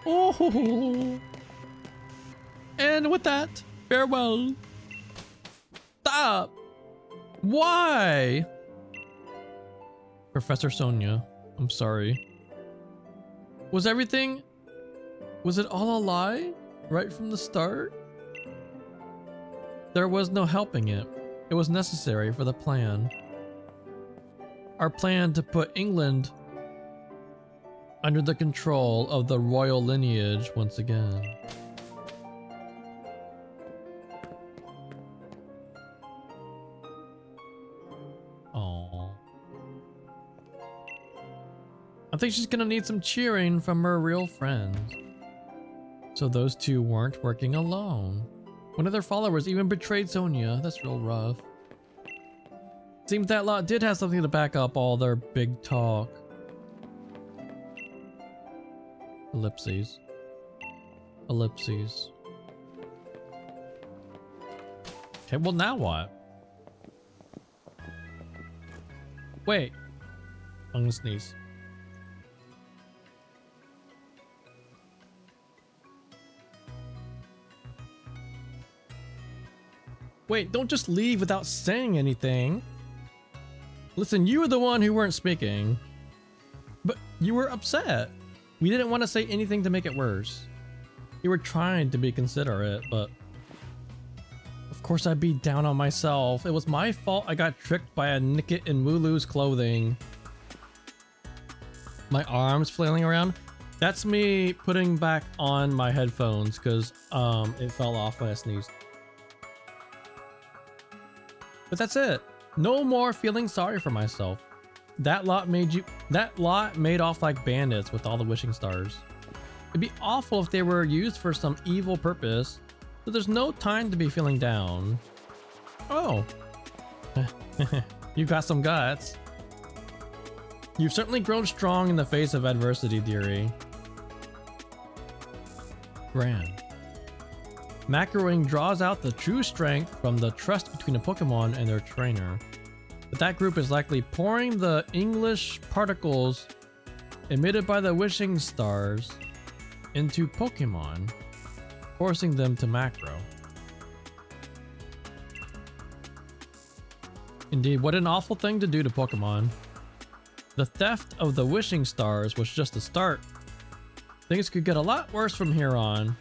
Oh. And with that, farewell. Stop. Why? Professor Sonia, I'm sorry. Was it all a lie? Right from the start? There was no helping it. It was necessary for the plan. Our plan to put England under the control of the royal lineage once again. I think she's gonna need some cheering from her real friends. So those two weren't working alone. One of their followers even betrayed Sonia. That's real rough. Seems that lot did have something to back up all their big talk. Ellipses. Ellipses. Okay, well now what? Wait. I'm gonna sneeze. Wait, don't just leave without saying anything. Listen, you were the one who weren't speaking. But you were upset. We didn't want to say anything to make it worse. You were trying to be considerate, but... Of course I'd be down on myself. It was my fault I got tricked by a Nickit in Wooloo's clothing. My arms flailing around. That's me putting back on my headphones because it fell off when I sneezed. But that's it. No more feeling sorry for myself. That lot made off like bandits with all the wishing stars. It'd be awful if they were used for some evil purpose, so there's no time to be feeling down. Oh. You got some guts. You've certainly grown strong in the face of adversity, dearie. Grand. Macroing draws out the true strength from the trust between a Pokemon and their trainer. But that group is likely pouring the English particles emitted by the wishing stars into Pokemon, forcing them to macro. Indeed, what an awful thing to do to Pokemon. The theft of the wishing stars was just the start. Things could get a lot worse from here on.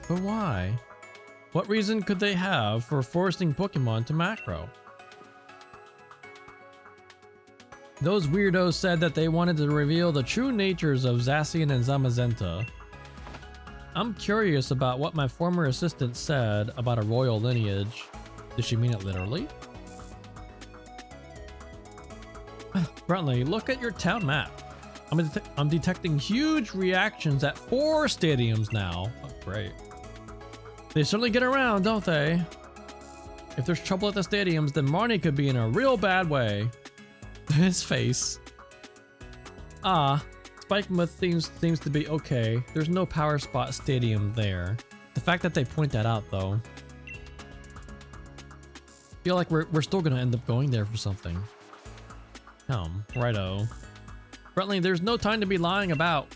But why? What reason could they have for forcing Pokemon to macro? Those weirdos said that they wanted to reveal the true natures of Zacian and Zamazenta. I'm curious about what my former assistant said about a royal lineage. Did she mean it literally? Brentley, look at your town map. I'm detecting huge reactions at 4 stadiums now. Oh, great. They certainly get around, don't they? If there's trouble at the stadiums, then Marnie could be in a real bad way. His face. Spikemuth seems to be okay. There's no Power Spot Stadium there. The fact that they point that out, though. Feel like we're still gonna end up going there for something. Righto. Brentley, there's no time to be lying about.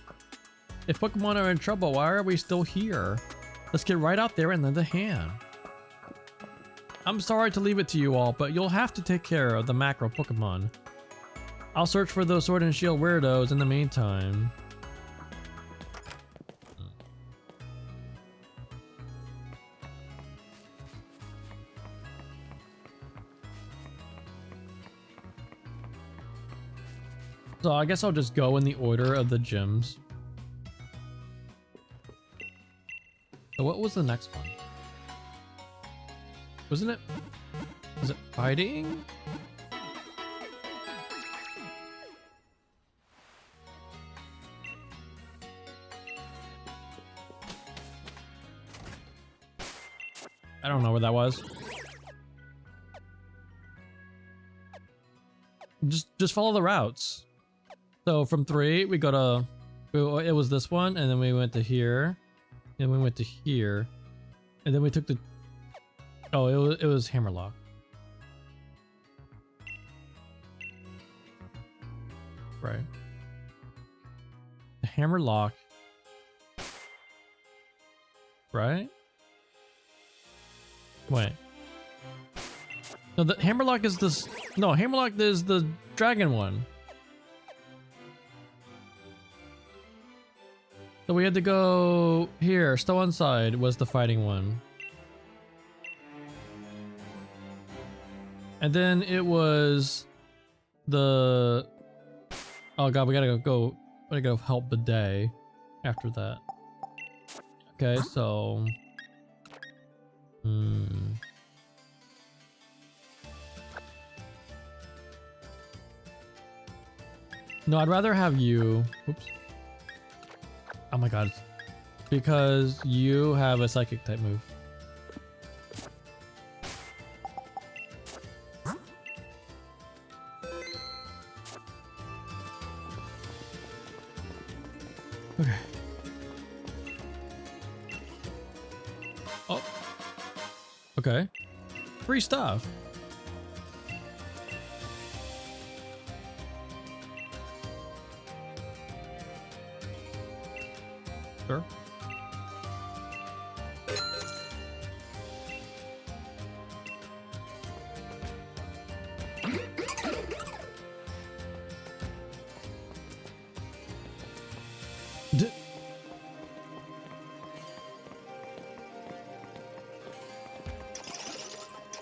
If Pokemon are in trouble, why are we still here? Let's get right out there and lend a hand. I'm sorry to leave it to you all, but you'll have to take care of the macro Pokemon. I'll search for those Sword and Shield weirdos in the meantime. So I guess I'll just go in the order of the gyms. So what was the next one? Wasn't it? Was it fighting? I don't know where that was. Just follow the routes. So from 3, we go to, it was this one, and then we went to here, and we went to here, and then we took the, oh, it was Hammerlock. Right. The Hammerlock. Right? Wait. No, the Hammerlock is this, no, Hammerlock is the dragon one. So we had to go here. Stow Inside was the fighting one. And then it was the... Oh god, we gotta go help Bidet after that. Okay, so... No, I'd rather have you... Oops. Oh my god. Because you have a psychic type move. Okay. Oh. Okay. Free stuff. Sure.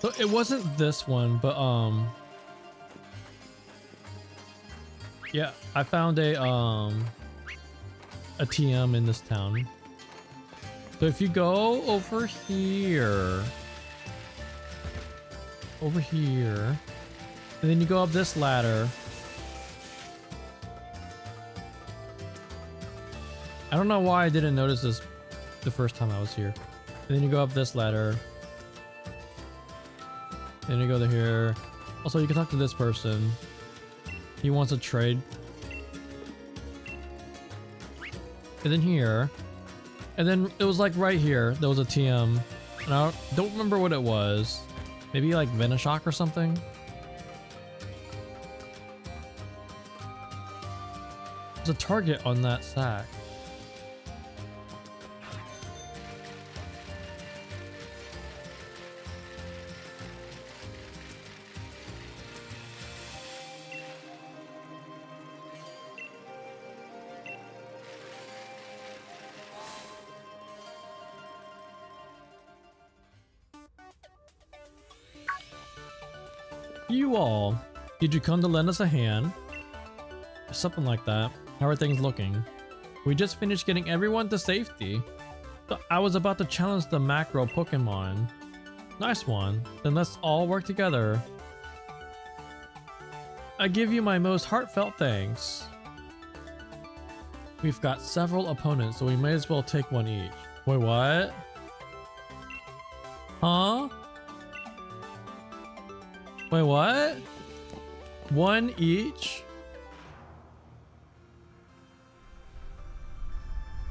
So it wasn't this one, but yeah, I found a TM in this town. So if you go over here, and then you go up this ladder, I don't know why I didn't notice this the first time I was here. And then you go up this ladder. Then you go to here. Also, you can talk to this person. He wants to trade. And then here. And then it was like right here. There was a TM. And I don't remember what it was. Maybe like Venoshock or something. There's a target on that sack. You all, did you come to lend us a hand? Something like that. How are things looking? We just finished getting everyone to safety. So I was about to challenge the macro Pokemon. Nice one. Then let's all work together. I give you my most heartfelt thanks. We've got several opponents, so we may as well take one each. Wait, what? Huh? Wait, what? One each?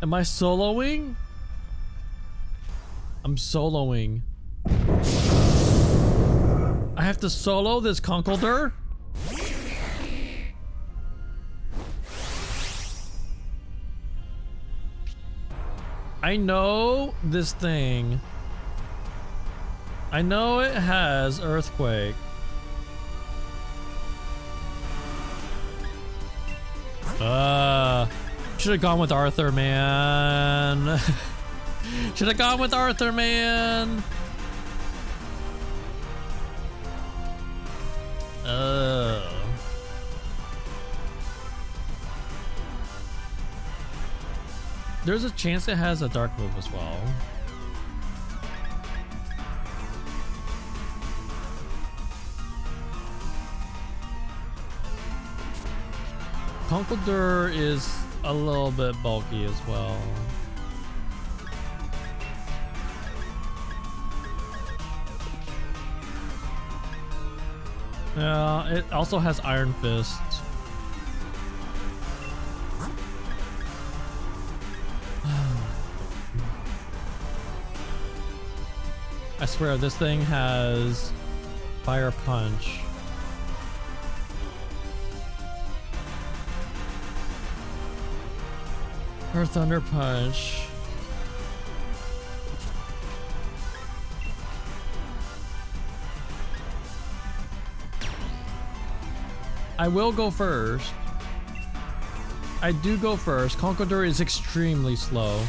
Am I soloing? I'm soloing. I have to solo this Conkeldurr? I know this thing. I know it has Earthquake. Should have gone with Arthur, man. Should have gone with Arthur, man. There's a chance it has a dark move as well. Conkeldurr is a little bit bulky as well. Yeah, it also has Iron Fist. I swear this thing has Fire Punch. Or Thunder Punch. I will go first. I do go first. Conkeldurr is extremely slow.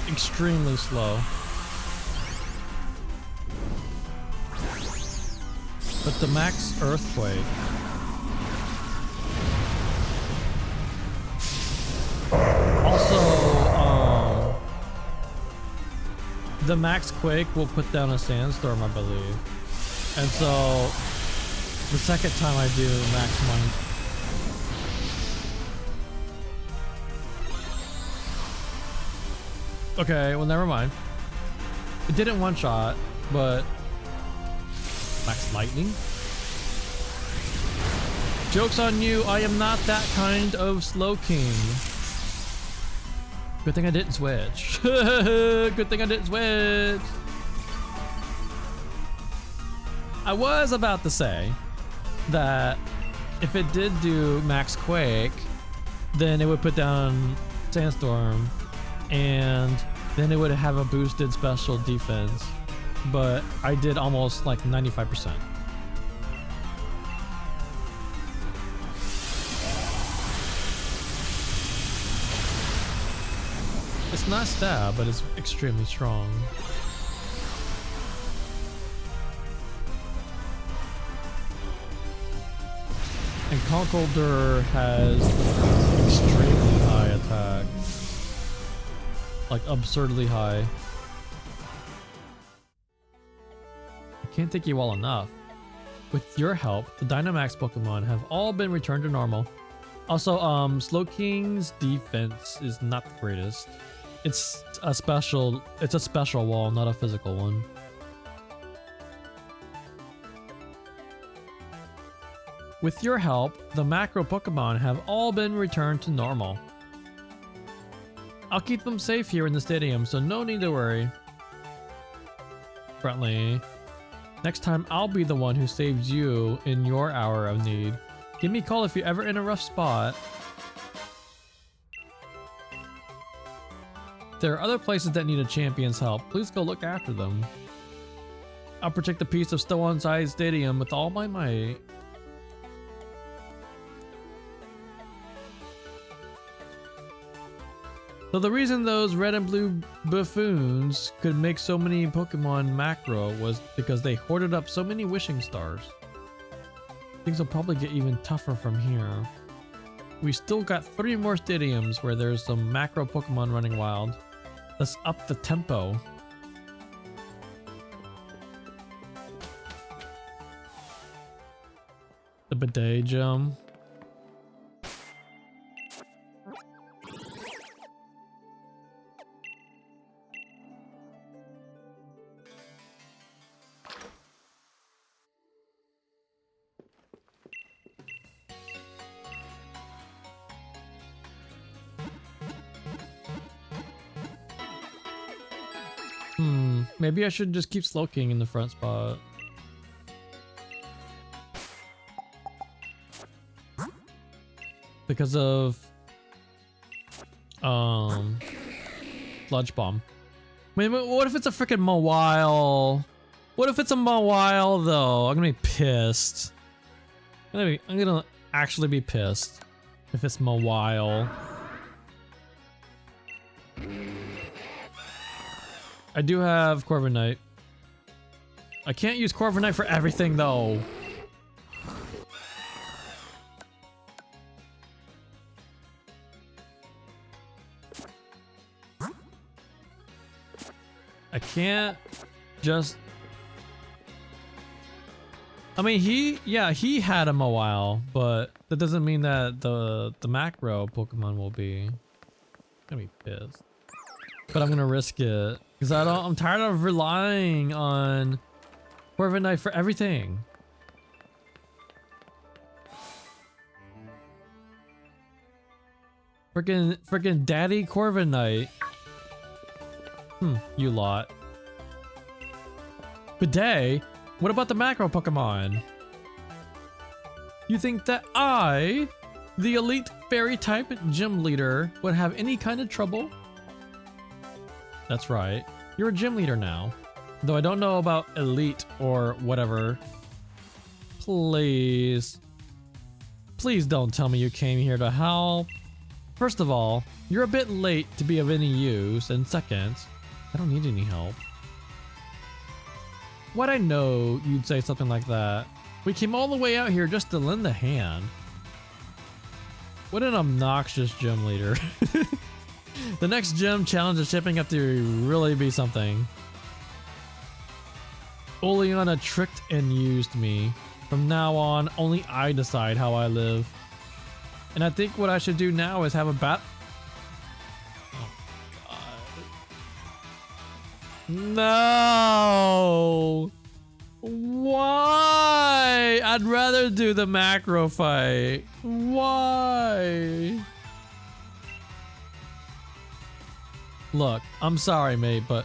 Extremely slow. But the max Earthquake. Also, the max Quake will put down a Sandstorm, I believe. And so, the second time I do max mine. Okay, well, never mind. It didn't one shot, but max lightning. Joke's on you, I am not that kind of slow king. Good thing I didn't switch. Good thing I didn't switch. I was about to say that if it did do max Quake, then it would put down Sandstorm, and then it would have a boosted special defense. But I did almost like 95%. It's not stab, but it's extremely strong. And Conkeldurr has extremely high attack. Like absurdly high. I can't thank you all enough. With your help, the Dynamax Pokemon have all been returned to normal. Also, Slow King's defense is not the greatest. It's a special wall, not a physical one. With your help, the macro Pokemon have all been returned to normal. I'll keep them safe here in the stadium, so no need to worry. Friendly. Next time, I'll be the one who saves you in your hour of need. Give me a call if you're ever in a rough spot. There are other places that need a champion's help. Please go look after them. I'll protect the piece of snow inside stadium with all my might. So the reason those red and blue buffoons could make so many Pokemon macro was because they hoarded up so many wishing stars. Things will probably get even tougher from here. We still got 3 more stadiums where there's some macro Pokemon running wild. Let's up the tempo. The bidet gym. Maybe I should just keep Slowking in the front spot. Because of Sludge Bomb. I mean, what if it's a freaking Mawile? What if it's a Mawile though? I'm gonna be pissed. I'm gonna actually be pissed if it's Mawile. I do have Corviknight. I can't use Corviknight for everything though. I can't just... I mean, he had him a while, but that doesn't mean that the macro Pokemon will be. I'm gonna be pissed. But I'm gonna risk it. Because I'm tired of relying on Corviknight for everything. Freaking Daddy Corviknight. You lot. Bidet? What about the macro Pokemon? You think that I, the elite fairy type gym leader, would have any kind of trouble? That's right. You're a gym leader now. Though I don't know about elite or whatever. Please. Please don't tell me you came here to help. First of all, you're a bit late to be of any use, and second, I don't need any help. Why'd I know you'd say something like that? We came all the way out here just to lend a hand. What an obnoxious gym leader. The next gym challenge is shaping up to really be something. Oleana tricked and used me. From now on, only I decide how I live. And I think what I should do now is have a bat. Oh, God. No! Why? I'd rather do the macro fight. Why? Look, I'm sorry, mate, but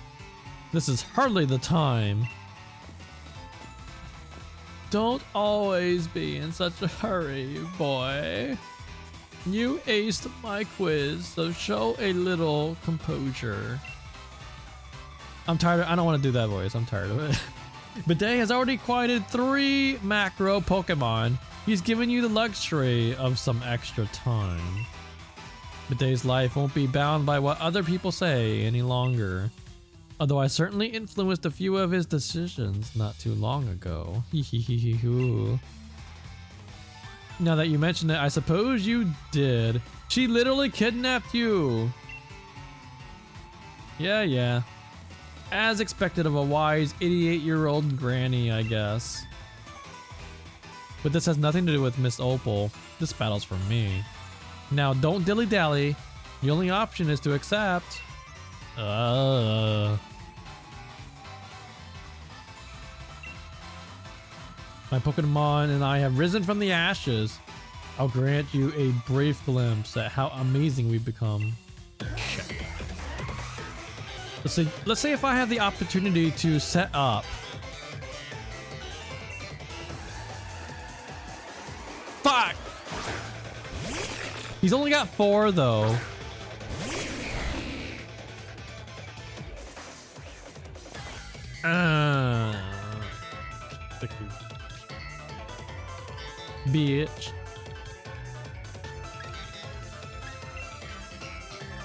this is hardly the time. Don't always be in such a hurry, boy. You aced my quiz, so show a little composure. I'm tired I don't want to do that voice. I'm tired of it. Bidet has already quieted 3 macro Pokemon. He's given you the luxury of some extra time. Bidet's life won't be bound by what other people say any longer. Although I certainly influenced a few of his decisions not too long ago. Hee. Now that you mention it, I suppose you did. She literally kidnapped you. Yeah. As expected of a wise 88-year-old granny, I guess. But this has nothing to do with Miss Opal. This battle's for me. Now, don't dilly-dally. The only option is to accept. My Pokemon and I have risen from the ashes. I'll grant you a brief glimpse at how amazing we've become. Shit. Let's say if I have the opportunity to set up. Fuck! He's only got 4 though. Bitch.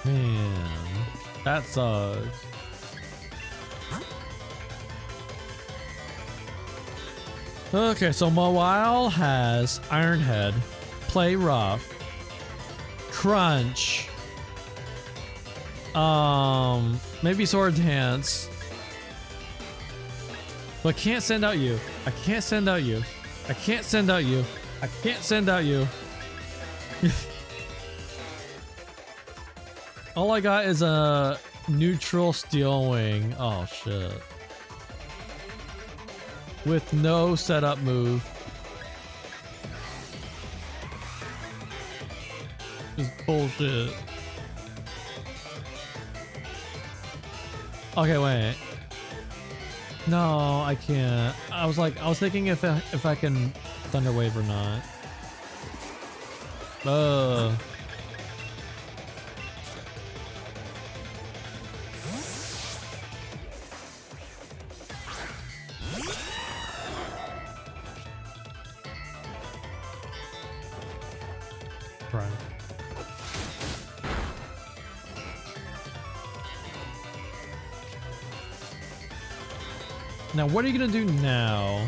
Man, that sucks. Okay, so Mawile has Iron Head, Play Rough, Crunch, maybe Sword Dance, but can't send out you. I can't send out you. I can't send out you. I can't send out you. All I got is a neutral Steel Wing. Oh shit. With no setup move. Just bullshit. Okay, wait. No, I can't. I was thinking if I can Thunder Wave or not. Right. Now, what are you gonna do now?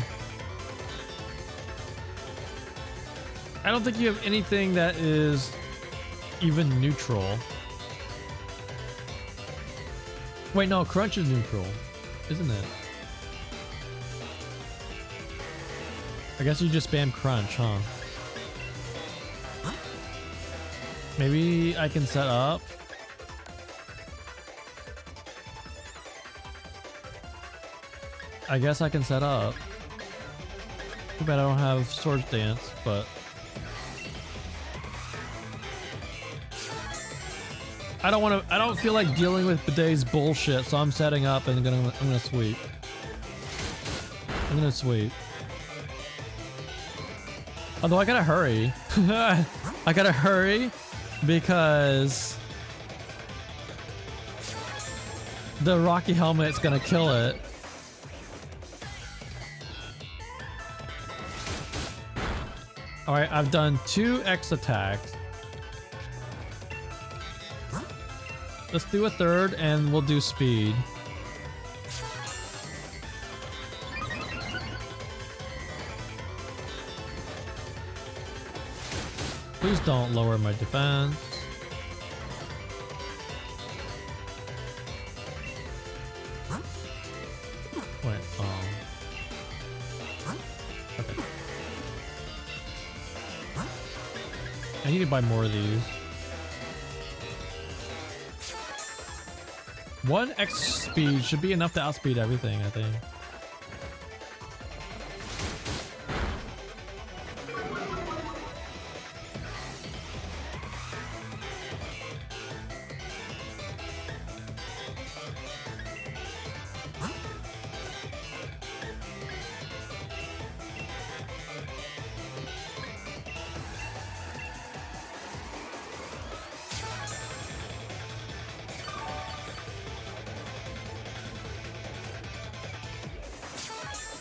I don't think you have anything that is even neutral. Wait, no, Crunch is neutral, isn't it? I guess you just spam Crunch, huh? Maybe I can set up. I guess I can set up. Too bad I don't have Sword Dance, but I don't feel like dealing with today's bullshit, so I'm setting up and I'm gonna sweep. I'm gonna sweep. Although I gotta hurry. I gotta hurry because the Rocky Helmet's gonna kill it. Alright, I've done 2 X attacks. Let's do a third and we'll do speed. Please don't lower my defense. Wait, okay. I need to buy more of these. 1 X speed should be enough to outspeed everything, I think.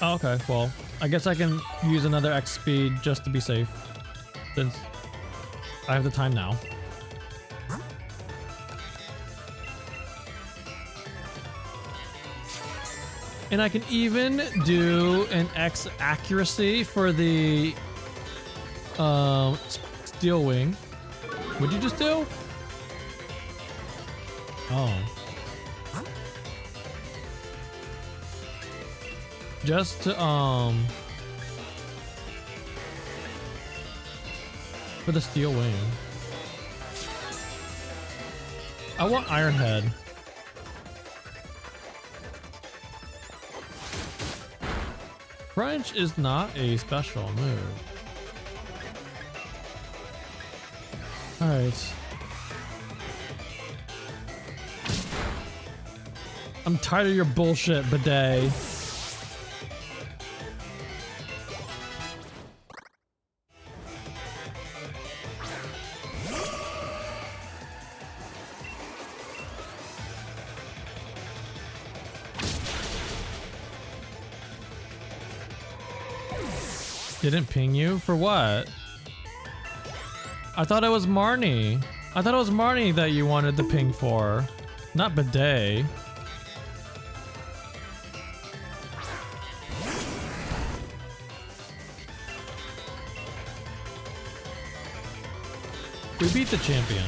Oh, okay, well, I guess I can use another X speed just to be safe, since I have the time now. And I can even do an X accuracy for the Steel Wing. What'd you just do? Oh. Just to, for the Steel Wing. I want Iron Head. Crunch is not a special move. Alright. I'm tired of your bullshit, bidet. Didn't ping you? For what? I thought it was Marnie. I thought it was Marnie that you wanted the ping for, not bidet. We beat the champion.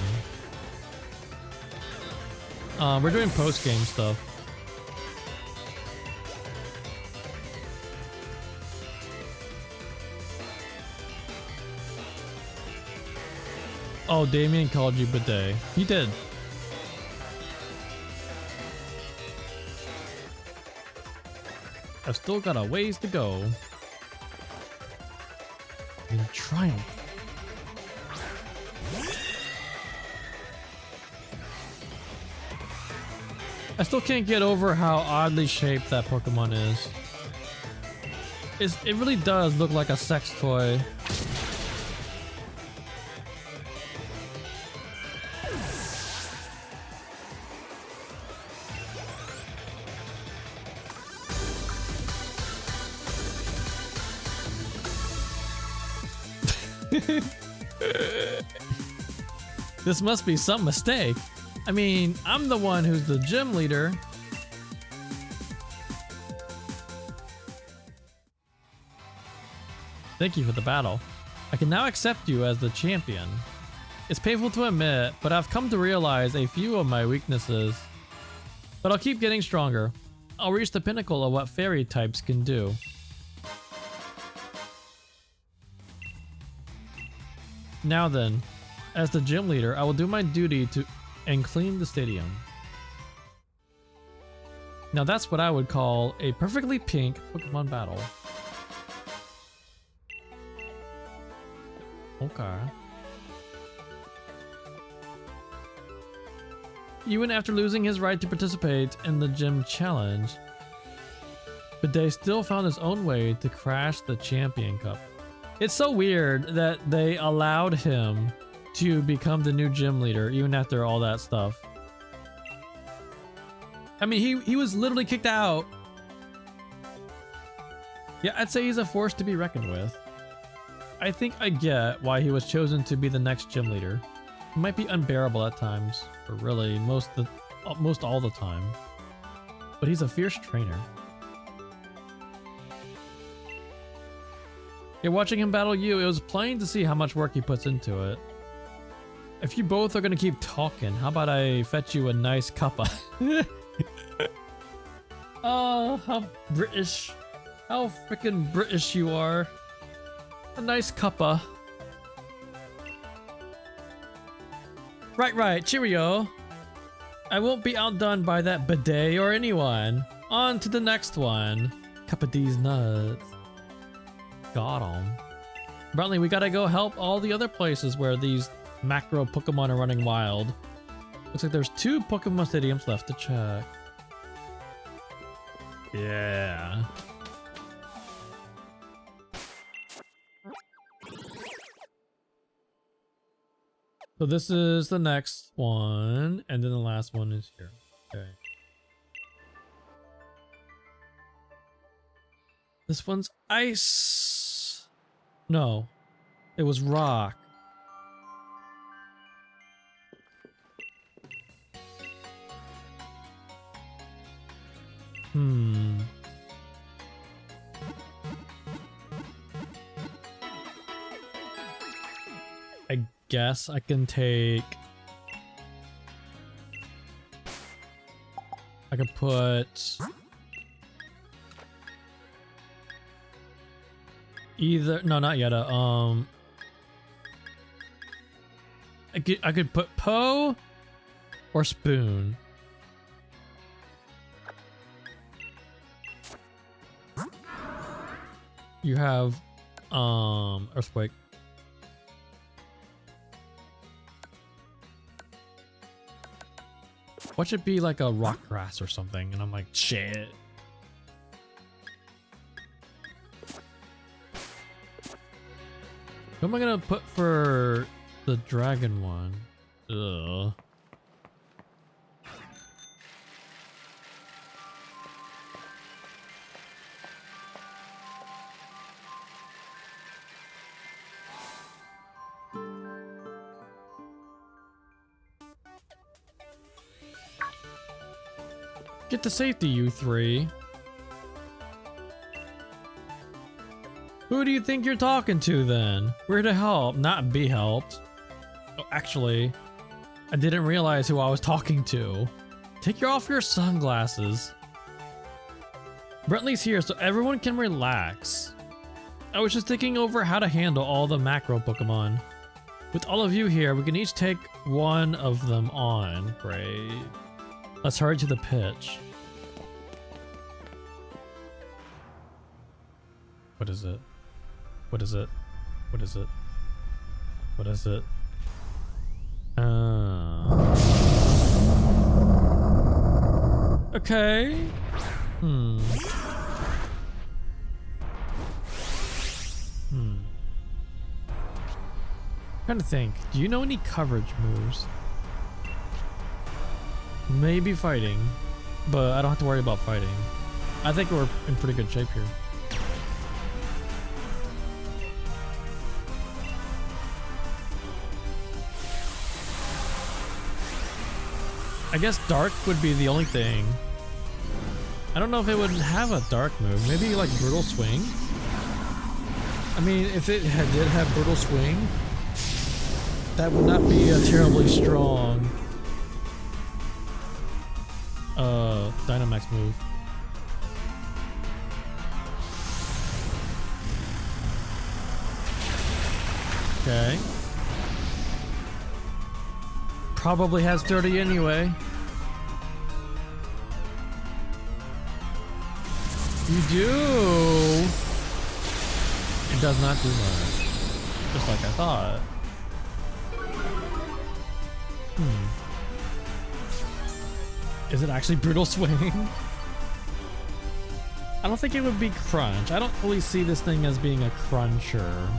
We're doing post-game stuff. Oh, Damien called you bidet. He did. I've still got a ways to go. In triumph. I still can't get over how oddly shaped that Pokemon is. It really does look like a sex toy. This must be some mistake. I mean, I'm the one who's the gym leader. Thank you for the battle. I can now accept you as the champion. It's painful to admit, but I've come to realize a few of my weaknesses. But I'll keep getting stronger. I'll reach the pinnacle of what fairy types can do. Now then, as the gym leader, I will do my duty and clean the stadium. Now that's what I would call a perfectly pink Pokemon battle. Okay. Even after losing his right to participate in the gym challenge, Bidet still found his own way to crash the Champion Cup. It's so weird that they allowed him to become the new gym leader even after all that stuff. I mean, he was literally kicked out. Yeah, I'd say he's a force to be reckoned with. I think I get why he was chosen to be the next gym leader. He might be unbearable at times, or really most all the time. But he's a fierce trainer. Yeah, watching him battle you, it was plain to see how much work he puts into it. If you both are gonna keep talking, how about I fetch you a nice cuppa? Oh, how British. How freaking British you are. A nice cuppa. Right, cheerio. I won't be outdone by that bidet or anyone. On to the next one. Cup of these nuts. Got 'em. Bradley, we gotta go help all the other places where these macro Pokemon are running wild. Looks like there's 2 Pokemon stadiums left to check. Yeah. So this is the next one, and then the last one is here. Okay. This one's ice. No, it was rock. I guess I can take... I could put... either... No, not yet. I could put Poe Or spoon. You have earthquake. What should be like a rock grass or something? And I'm like, shit. Who am I gonna put for the dragon one? Ugh. Get to safety, you three. Who do you think you're talking to then? We're to help, not be helped. Oh, actually, I didn't realize who I was talking to. Take off your sunglasses. Brentley's here so everyone can relax. I was just thinking over how to handle all the macro Pokemon. With all of you here, we can each take one of them on. Great. Let's hurry to the pitch. What is it? What is it? What is it? What is it? Okay. Trying to think. Do you know any coverage moves? Maybe fighting, but I don't have to worry about fighting. I think we're in pretty good shape here. I guess dark would be the only thing. I don't know if it would have a dark move. Maybe like brutal swing. I mean, if it did have brutal swing, that would not be a terribly strong Dynamax move. Okay. Probably has 30 anyway. You do. It does not do much. Just like I thought. Is it actually brutal swing? I don't think it would be crunch. I don't really see this thing as being a cruncher.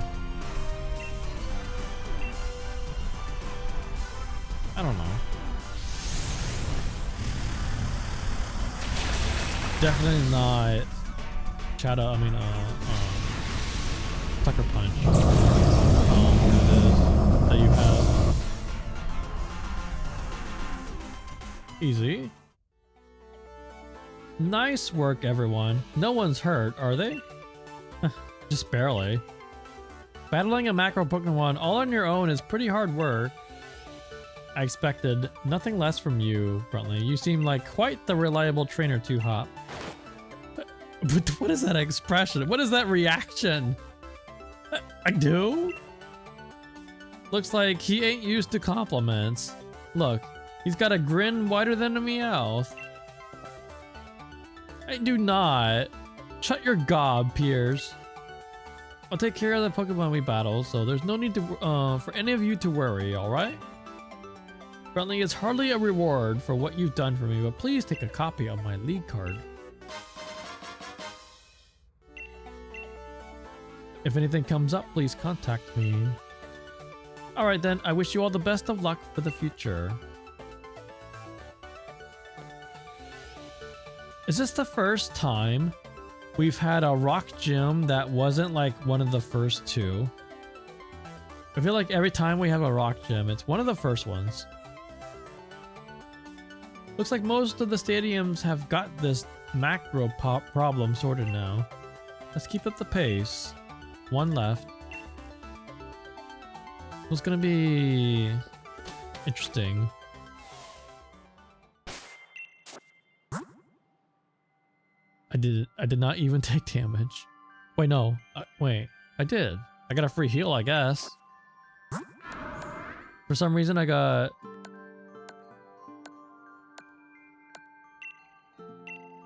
I don't know. Definitely not Shadow, Sucker Punch. That you have. Easy. Nice work, everyone. No one's hurt, are they? Just barely. Battling a macro Pokemon all on your own is pretty hard work. I expected nothing less from you, Brentley. You seem like quite the reliable trainer too, Hop. But what is that expression? What is that reaction? I do? Looks like he ain't used to compliments. Look, he's got a grin wider than a Meowth. I do not. Shut your gob, Piers. I'll take care of the Pokemon we battle, so there's no need to for any of you to worry, alright? Brentley, it's hardly a reward for what you've done for me, but please take a copy of my league card. If anything comes up, please contact me. Alright then, I wish you all the best of luck for the future. Is this the first time we've had a rock gym that wasn't like one of the first two? I feel like every time we have a rock gym, it's one of the first ones. Looks like most of the stadiums have got this macro problem sorted now. Let's keep up the pace. One left. It's gonna be interesting. I did not even take damage. Wait, no. Wait, I did. I got a free heal, I guess. For some reason, I got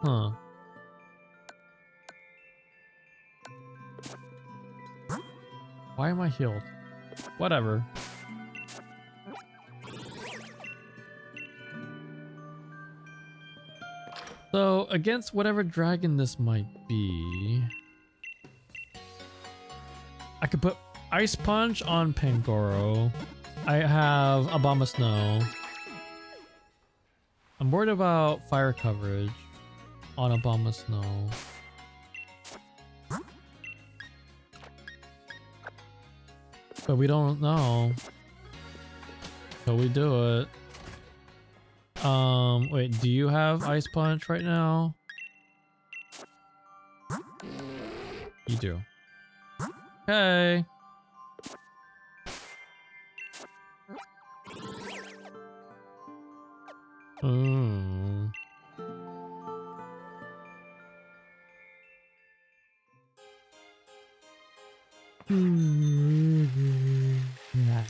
Huh. Why am I healed? Whatever. So, against whatever dragon this might be, I could put Ice Punch on Pangoro. I have Abomasnow. I'm worried about fire coverage on Abomasnow. But we don't know. So we do it. Wait, do you have Ice Punch right now? You do. Okay. Ooh. Yeah.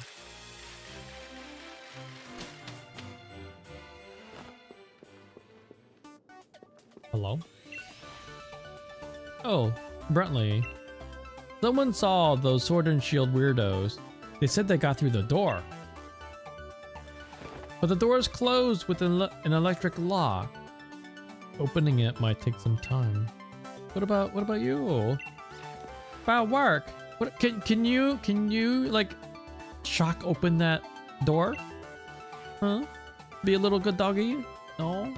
Hello? Oh, Brentley. Someone saw those sword and shield weirdos. They said they got through the door. But the door is closed with an electric lock. Opening it might take some time. What about you? About work? What can you like shock open that door? Huh? Be a little good doggy? No?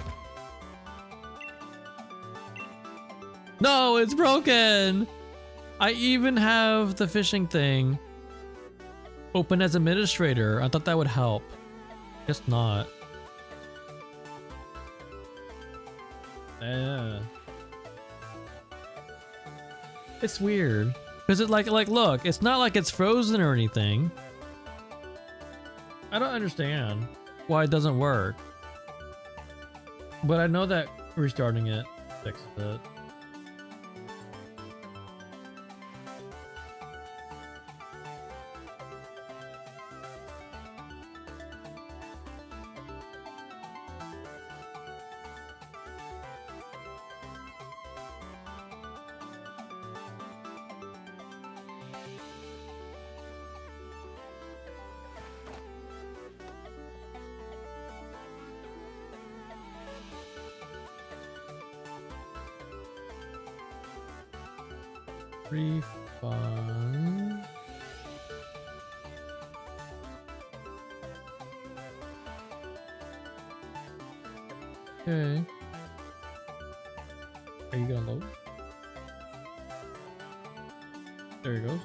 No, it's broken! I even have the fishing thing open as administrator. I thought that would help. Guess not. Yeah. It's weird. Cause it like look, it's not like it's frozen or anything. I don't understand why it doesn't work. But I know that restarting it fixes it. Refund. Okay. Are you gonna load? There he goes.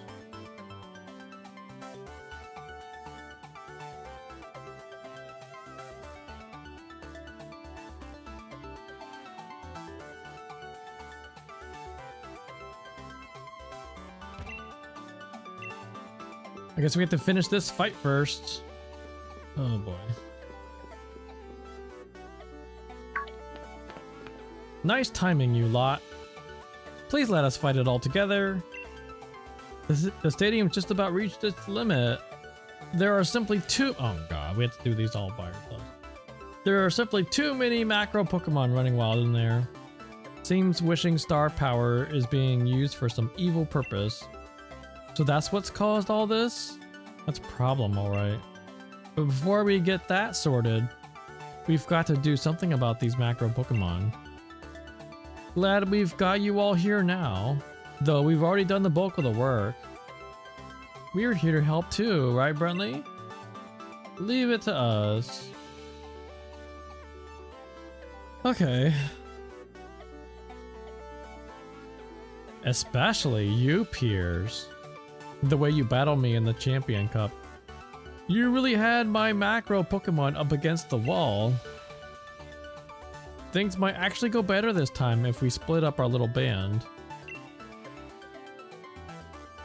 I guess we have to finish this fight first. Oh boy. Nice timing, you lot. Please let us fight it all together. The stadium's just about reached its limit. There are simply oh god, we have to do these all by ourselves. There are simply too many macro Pokemon running wild in there. Seems wishing star power is being used for some evil purpose. So that's what's caused all this? That's a problem, alright. But before we get that sorted, we've got to do something about these macro Pokemon. Glad we've got you all here now, though we've already done the bulk of the work. We're here to help too, right, Brentley? Leave it to us. Okay. Especially you, Piers. The way you battled me in the Champion Cup. You really had my macro Pokemon up against the wall. Things might actually go better this time if we split up our little band.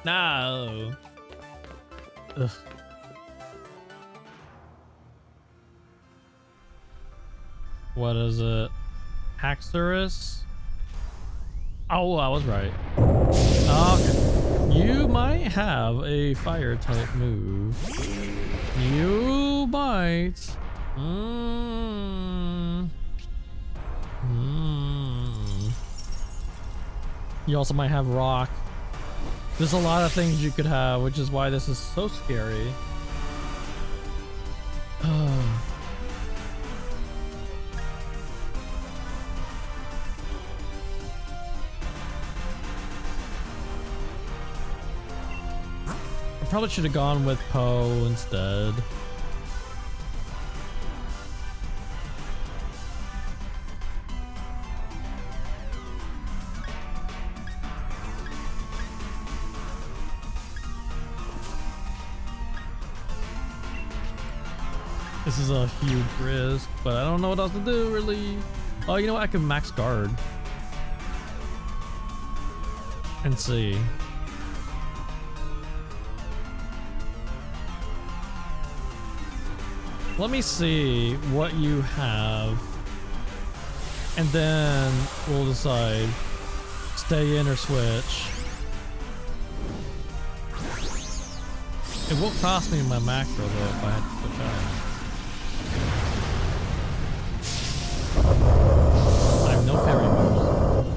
No. Ugh. What is it? Haxorus? Oh, I was right. Okay. You might have a fire type move. You might. You also might have rock. There's a lot of things you could have, which is why this is so scary. I probably should have gone with Poe instead. This is a huge risk, but I don't know what else to do, really. Oh, you know what? I can max guard. And see. Let me see what you have. And then we'll decide. Stay in or switch. It won't cost me my macro though if I had to switch out. I have no parry moves.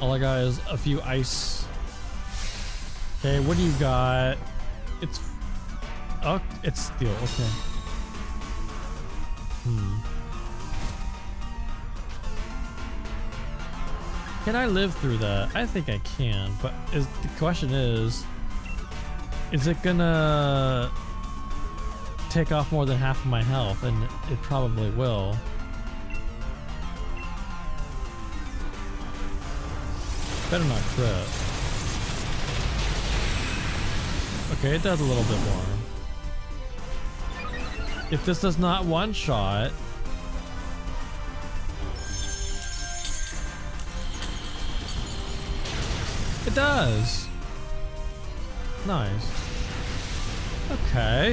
All I got is a few ice. Okay, what do you got? It's steel. Okay. Can I live through that? I think I can, but the question is it gonna take off more than half of my health? And it probably will. Better not crit. Okay, it does a little bit more. If this does not one-shot, it does. Nice. Okay.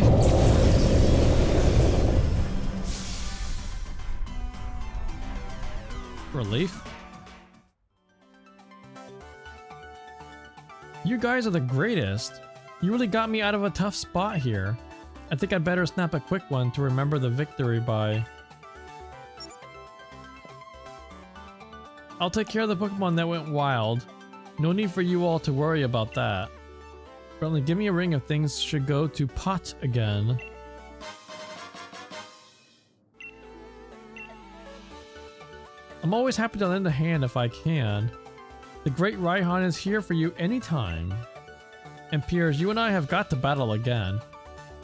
Relief. You guys are the greatest. You really got me out of a tough spot here. I think I'd better snap a quick one to remember the victory by. I'll take care of the Pokemon that went wild. No need for you all to worry about that. Brentley, give me a ring if things should go to pot again. I'm always happy to lend a hand if I can. The great Raihan is here for you anytime. And Piers, you and I have got to battle again.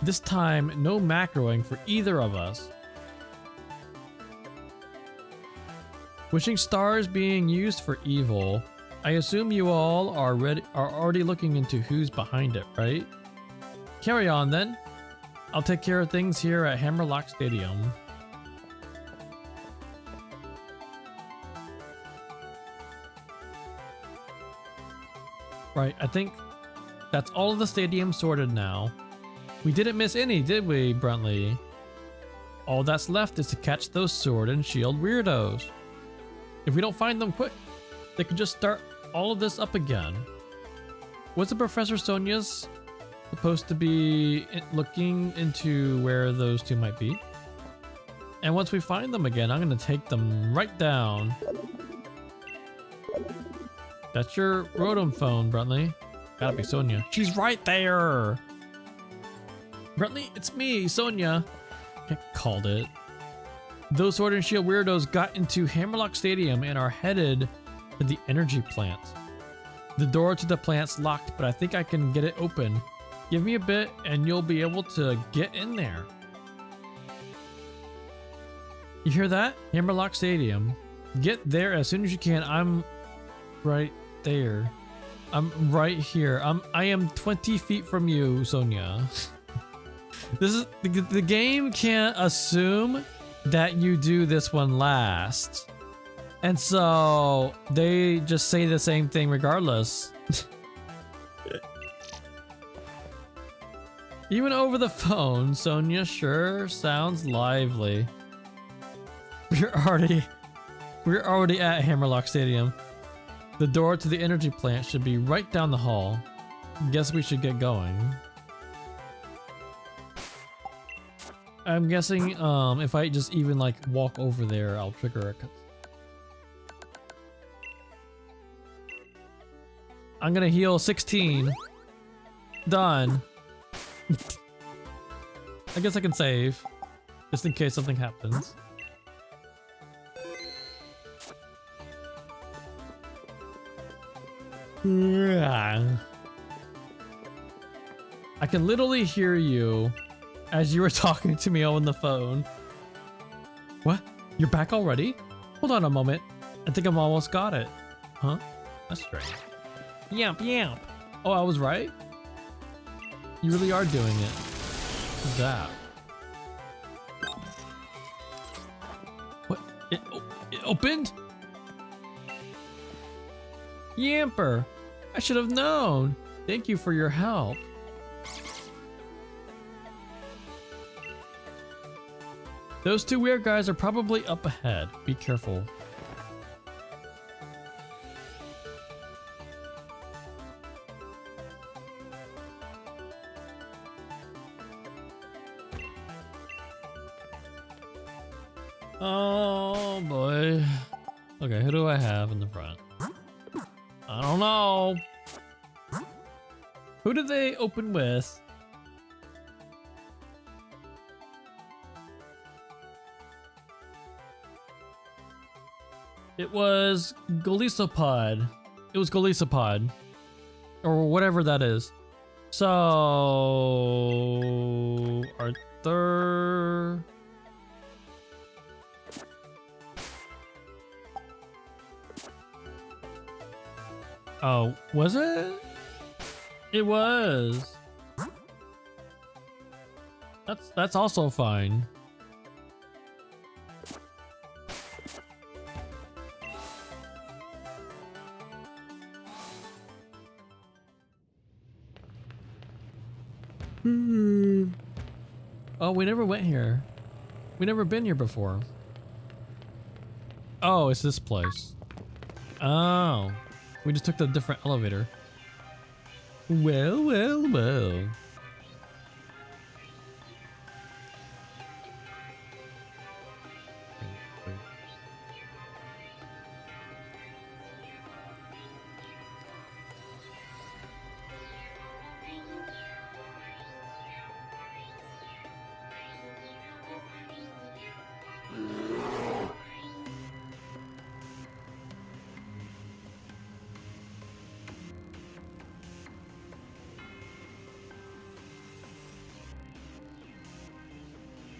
This time, no macroing for either of us. Wishing stars being used for evil. I assume you all are already looking into who's behind it, right? Carry on then. I'll take care of things here at Hammerlock Stadium. Right, I think that's all of the stadium sorted now. We didn't miss any, did we, Brentley? All that's left is to catch those sword and shield weirdos. If we don't find them quick, they could just start all of this up again. Wasn't Professor Sonia's supposed to be looking into where those two might be? And once we find them again, I'm gonna take them right down. That's your Rotom phone, Brentley. Gotta be Sonia. She's right there! Brentley, it's me, Sonia. I called it. Those Sword and Shield weirdos got into Hammerlock Stadium and are headed to the energy plant. The door to the plant's locked, but I think I can get it open. Give me a bit and you'll be able to get in there. You hear that? Hammerlock Stadium. Get there as soon as you can. I'm right there. I'm right here. I am 20 feet from you, Sonia. This is the game can't assume that you do this one last. And so they just say the same thing regardless. Even over the phone, Sonia sure sounds lively. We're already at Hammerlock Stadium. The door to the energy plant should be right down the hall. Guess we should get going. I'm guessing if I just even like walk over there, I'll trigger a cut. I'm gonna heal 16. Done. I guess I can save. Just in case something happens. I can literally hear you as you were talking to me on the phone. What? You're back already? Hold on a moment. I think I'm almost got it. Huh? That's strange. Yamp, yamp. Oh, I was right? You really are doing it. What's that? What? It opened? Yamper! I should have known. Thank you for your help. Those two weird guys are probably up ahead. Be careful. Oh boy. Okay, who do I have in the front? I don't know. Who did they open with? It was Golisopod. It was Golisopod. Or whatever that is. So... Arthur... Oh, was it? It was. That's also fine. Oh, we never went here. We never been here before. Oh, it's this place. Oh. We just took the different elevator. Well, well, well.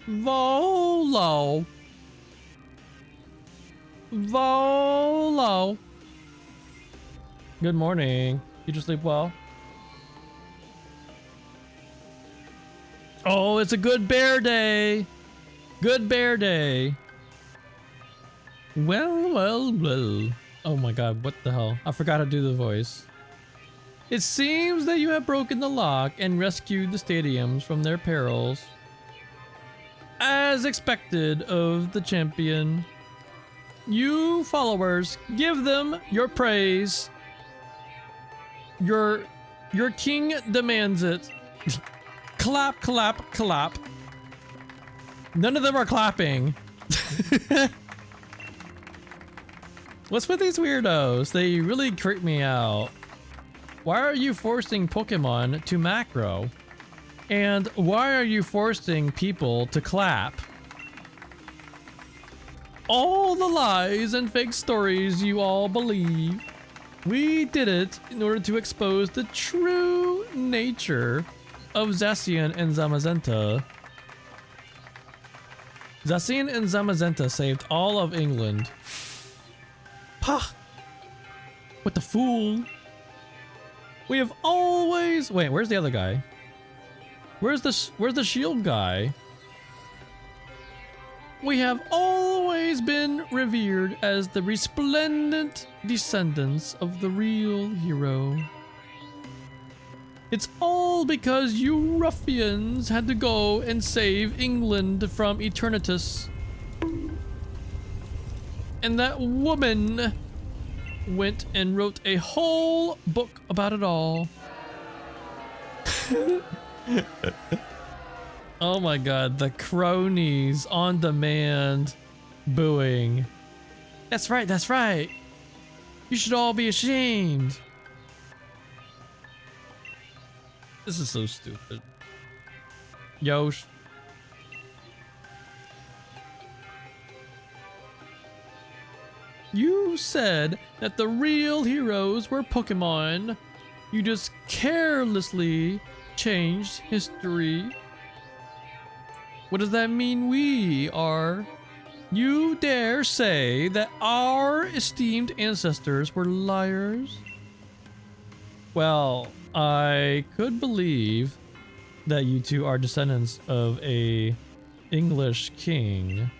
Volo. Volo. Good morning. Did you sleep well? Oh, it's a good bear day. Good bear day. Well, well, well. Oh my god, what the hell? I forgot to do the voice. It seems that you have broken the lock and rescued the stadiums from their perils. As expected of the champion. You followers, give them your praise. Your king demands it. Clap, clap, clap. None of them are clapping. What's with these weirdos? They really creep me out. Why are you forcing Pokemon to macro? And why are you forcing people to clap? All the lies and fake stories you all believe. We did it in order to expose the true nature of Zacian and Zamazenta. Zacian and Zamazenta saved all of England. Pah! What the fool? We have always... Wait, where's the other guy? Where's the shield guy? We have always been revered as the resplendent descendants of the real hero. It's all because you ruffians had to go and save England from Eternatus. And that woman went and wrote a whole book about it all. Oh my god, the cronies on demand booing. That's right, that's right. You should all be ashamed. This is so stupid. Yosh. You said that the real heroes were Pokemon. You just carelessly changed history. What does that mean we are? You dare say that our esteemed ancestors were liars? Well, I could believe that you two are descendants of a English king.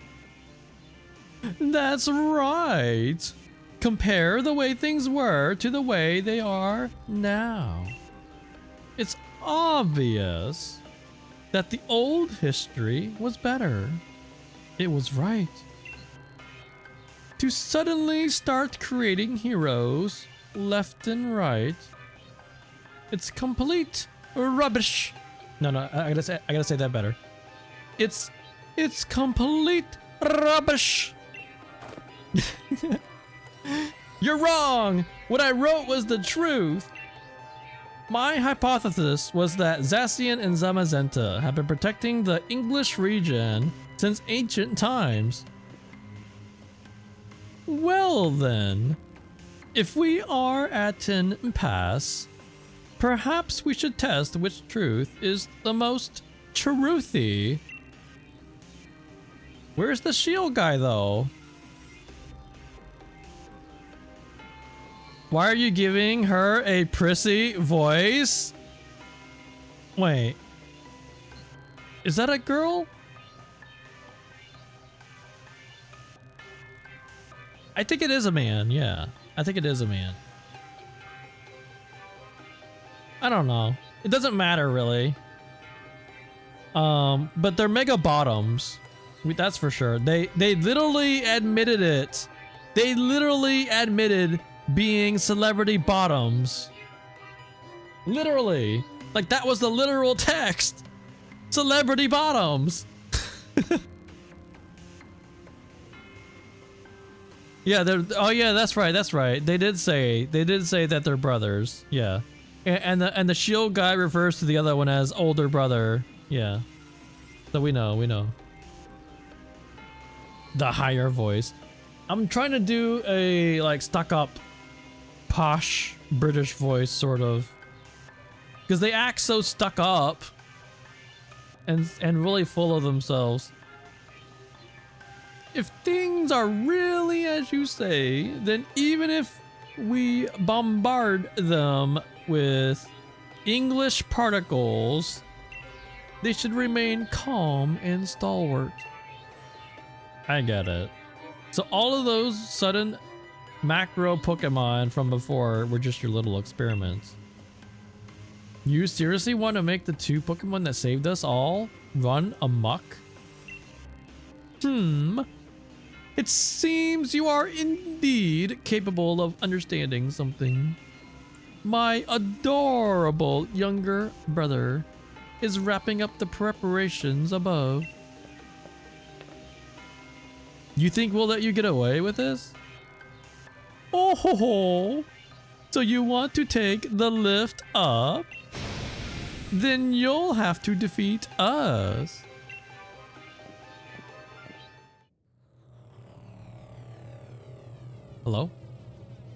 That's right. Compare the way things were to the way they are now. It's obvious that the old history was better. It was right. To suddenly start creating heroes left and right, it's complete rubbish. No, I gotta say that better. It's complete rubbish. You're wrong. What I wrote was the truth. My hypothesis was that Zacian and Zamazenta have been protecting the English region since ancient times. Well then, if we are at an impasse, perhaps we should test which truth is the most truthy. Where's the shield guy though? Why are you giving her a prissy voice? Wait. Is that a girl? I think it is a man, yeah. I think it is a man. I don't know. It doesn't matter really. But they're mega bottoms. That's for sure. They literally admitted it. They literally admitted being celebrity bottoms. Literally. Like that was the literal text. Celebrity bottoms. Yeah, oh yeah, that's right. They did say that they're brothers. Yeah. And the shield guy refers to the other one as older brother. Yeah. So we know. The higher voice. I'm trying to do a like stuck up posh British voice sort of. Because they act so stuck up and really full of themselves. If things are really as you say, then even if we bombard them with English particles, they should remain calm and stalwart. I get it. So all of those sudden macro Pokemon from before were just your little experiments. You seriously want to make the two Pokemon that saved us all run amok? It seems you are indeed capable of understanding something. My adorable younger brother is wrapping up the preparations above. You think we'll let you get away with this? Oh ho ho! So you want to take the lift up? Then you'll have to defeat us. Hello?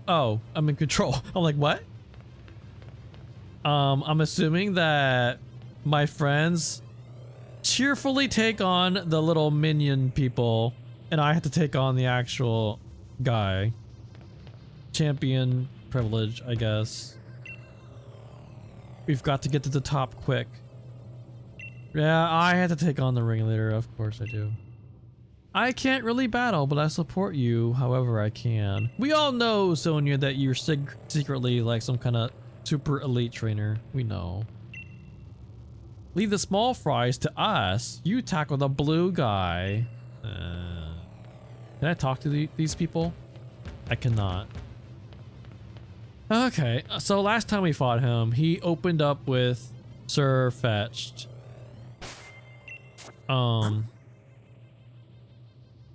Oh, I'm in control. I'm like, what? I'm assuming that my friends cheerfully take on the little minion people and I have to take on the actual guy. Champion privilege, I guess. We've got to get to the top quick. Yeah, I have to take on the ringleader. Of course I do. I can't really battle, but I support you however I can. We all know, Sonia, that you're secretly like some kind of super elite trainer. We know. Leave the small fries to us. You tackle the blue guy. Can I talk to these people? I cannot. Okay, so last time we fought him, he opened up with Sir Fetched. And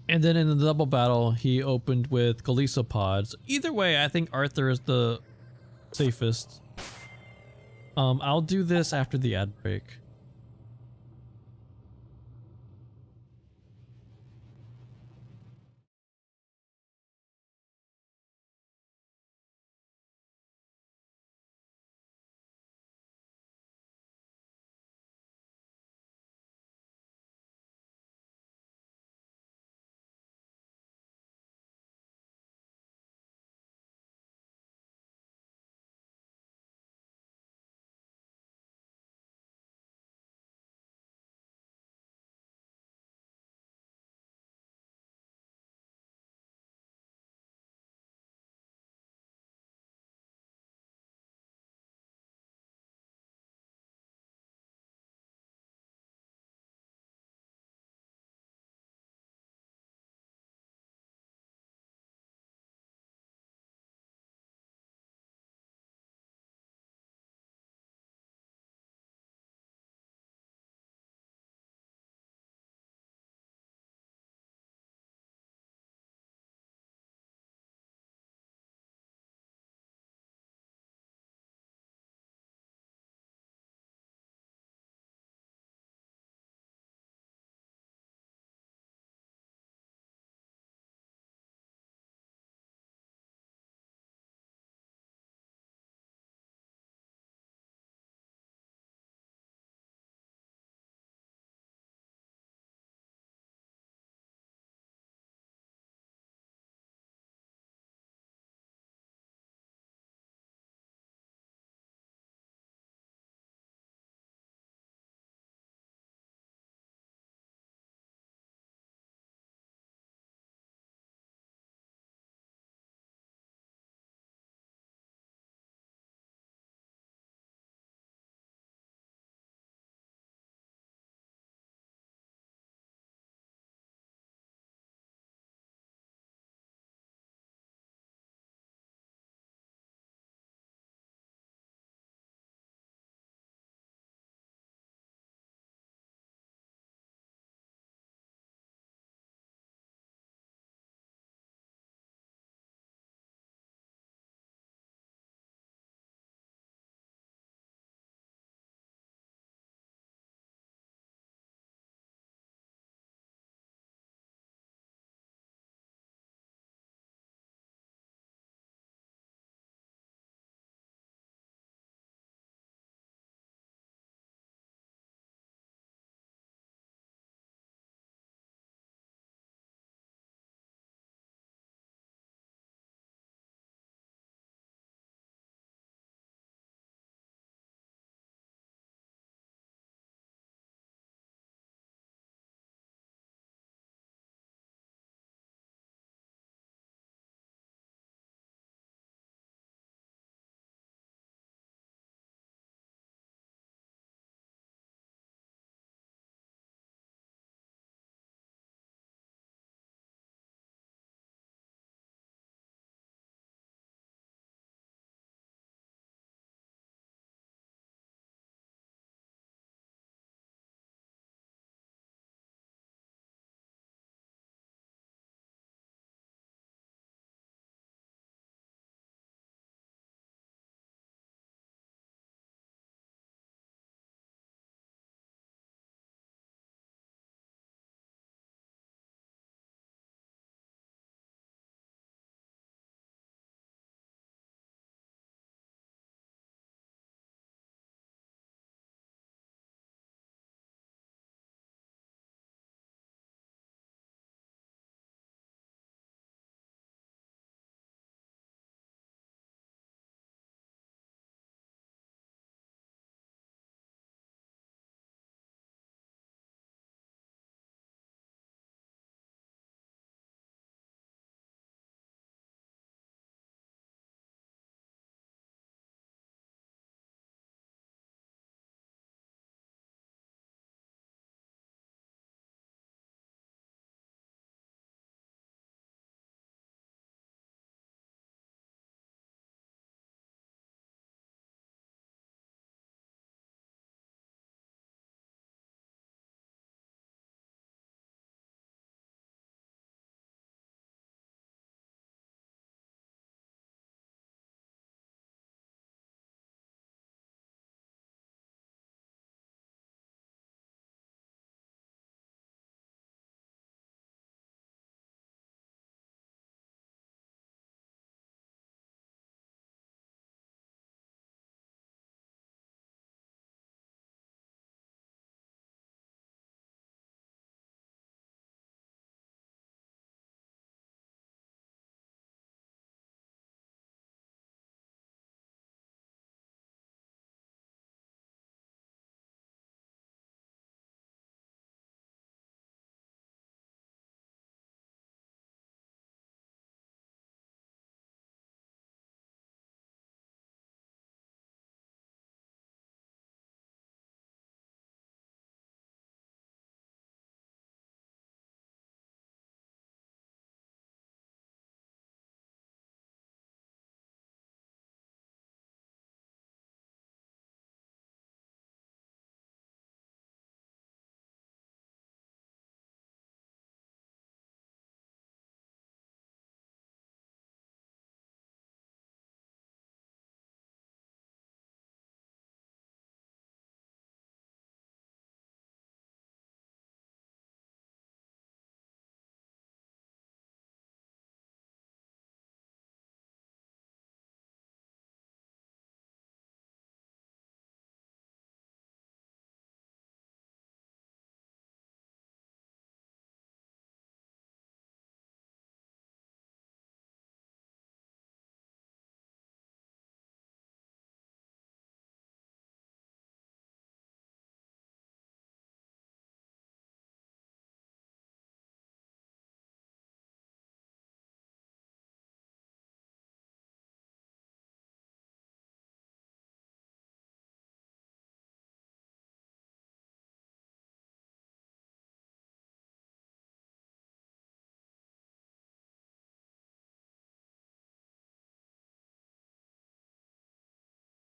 then in the double battle, he opened with Golisopod. So either way, I think Arthur is the safest. I'll do this after the ad break.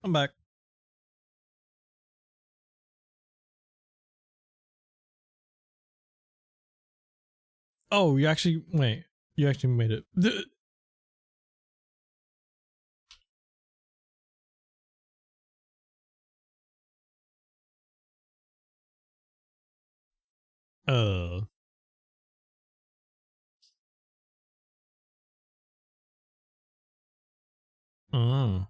I'm back. Oh, you actually wait. You actually made it. Uh. Uh.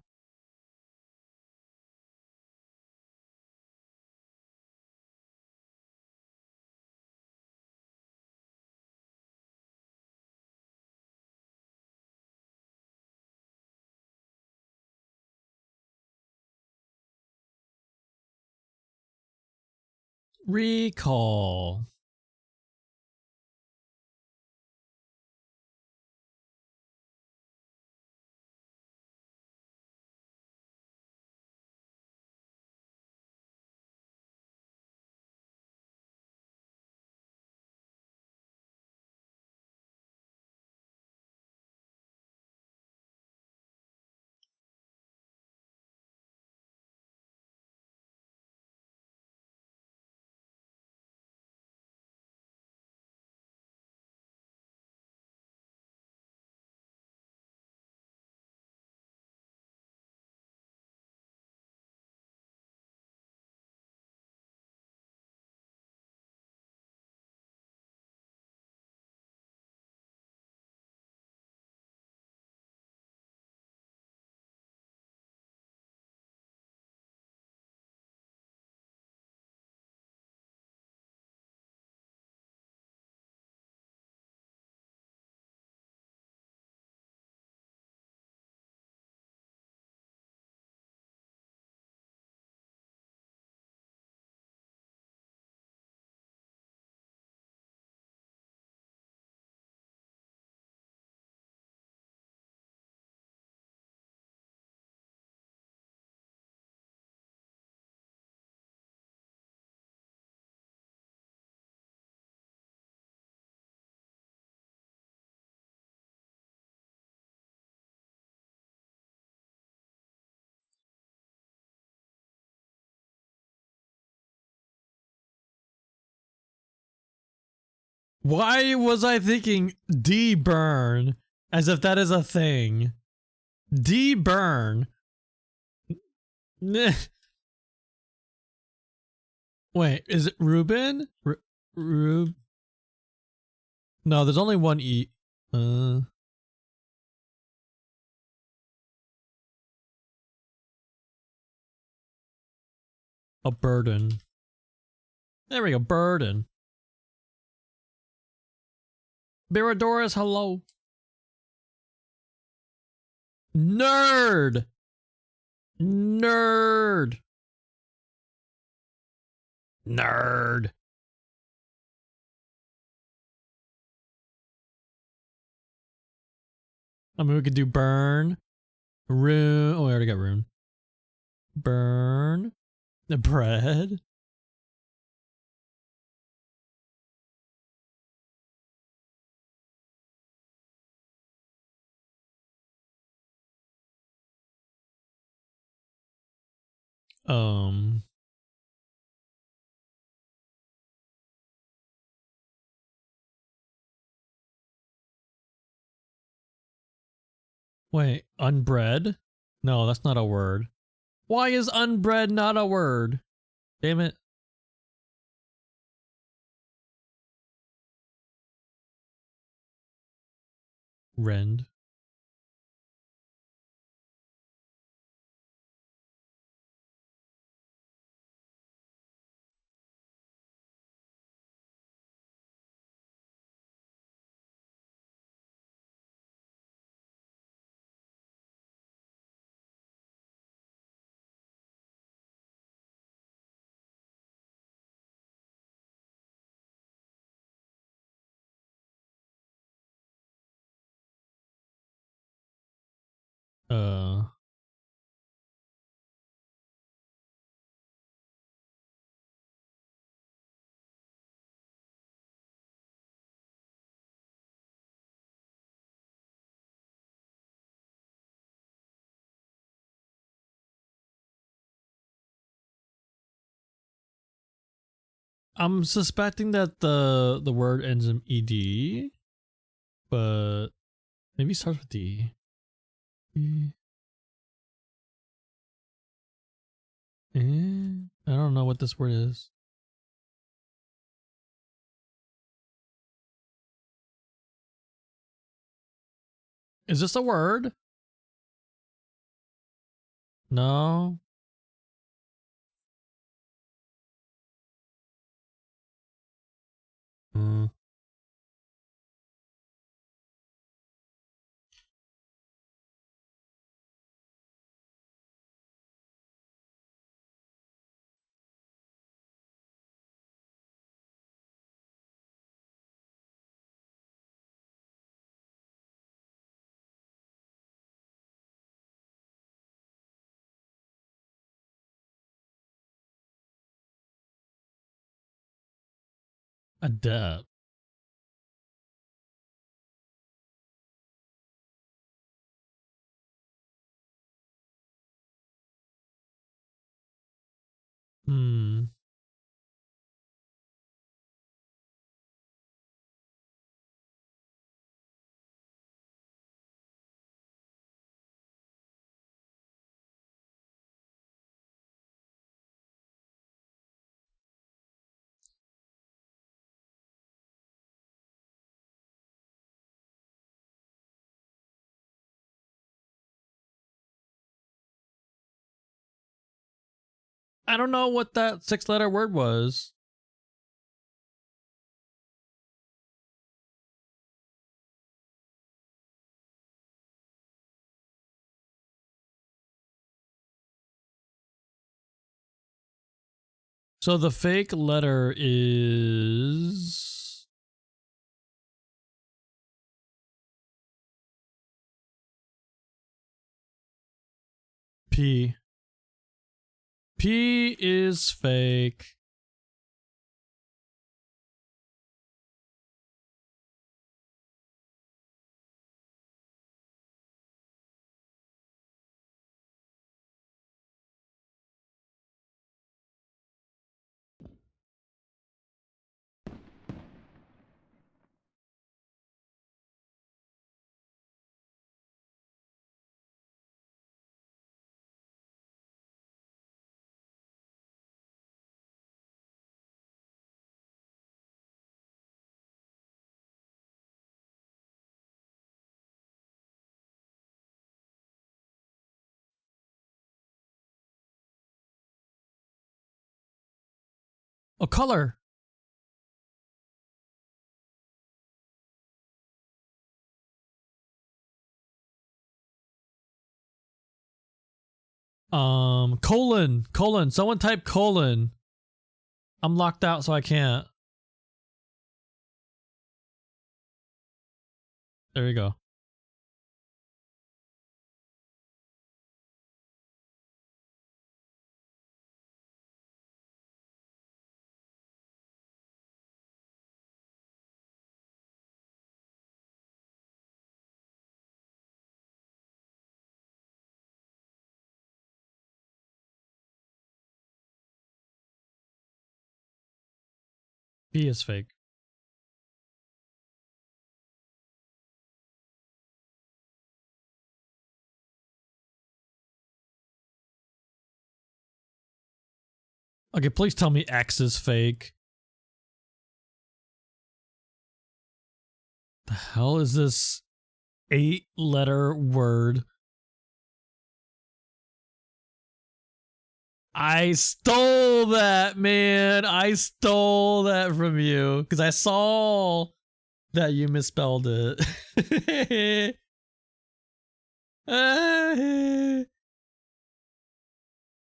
Recall. Why was I thinking de-burn as if that is a thing? De-burn. Wait, is it Ruben? Rub? No, there's only one E. A burden. There we go, burden. Biradoris, hello. Nerd. Nerd. Nerd. I mean, we could do burn. Rune. Oh, I already got rune. Burn. The bread. Um. Wait, unbread? No, that's not a word. Why is unbread not a word? Damn it. Rend. Uh. I'm suspecting that the word ends in ed, but maybe it starts with D. I don't know what this word is. Is this a word? No. Hmm. Adept. Hmm. I don't know what that 6-letter word was. So the fake letter is P. P is fake. Oh, color. Colon. Someone type colon. I'm locked out, so I can't. There you go. B is fake. Okay, please tell me X is fake. The hell is this 8-letter word? I stole that, man. I stole that from you because I saw that you misspelled it.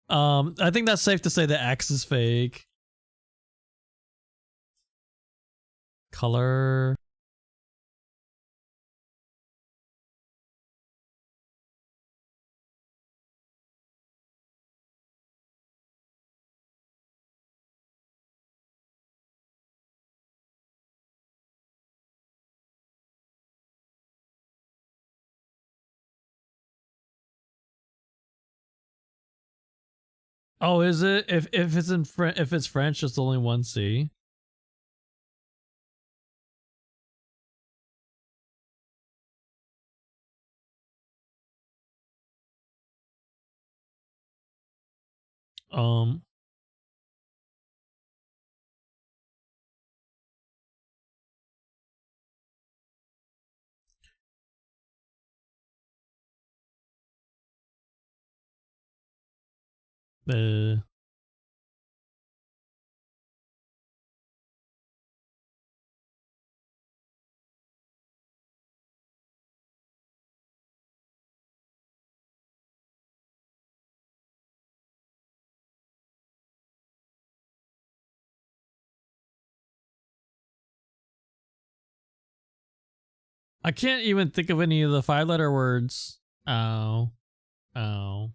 I think that's safe to say that X is fake. Color. Oh, is it? If it's if it's French, it's only one C. Um. Uh, I can't even think of any of the 5-letter words. Oh. Oh.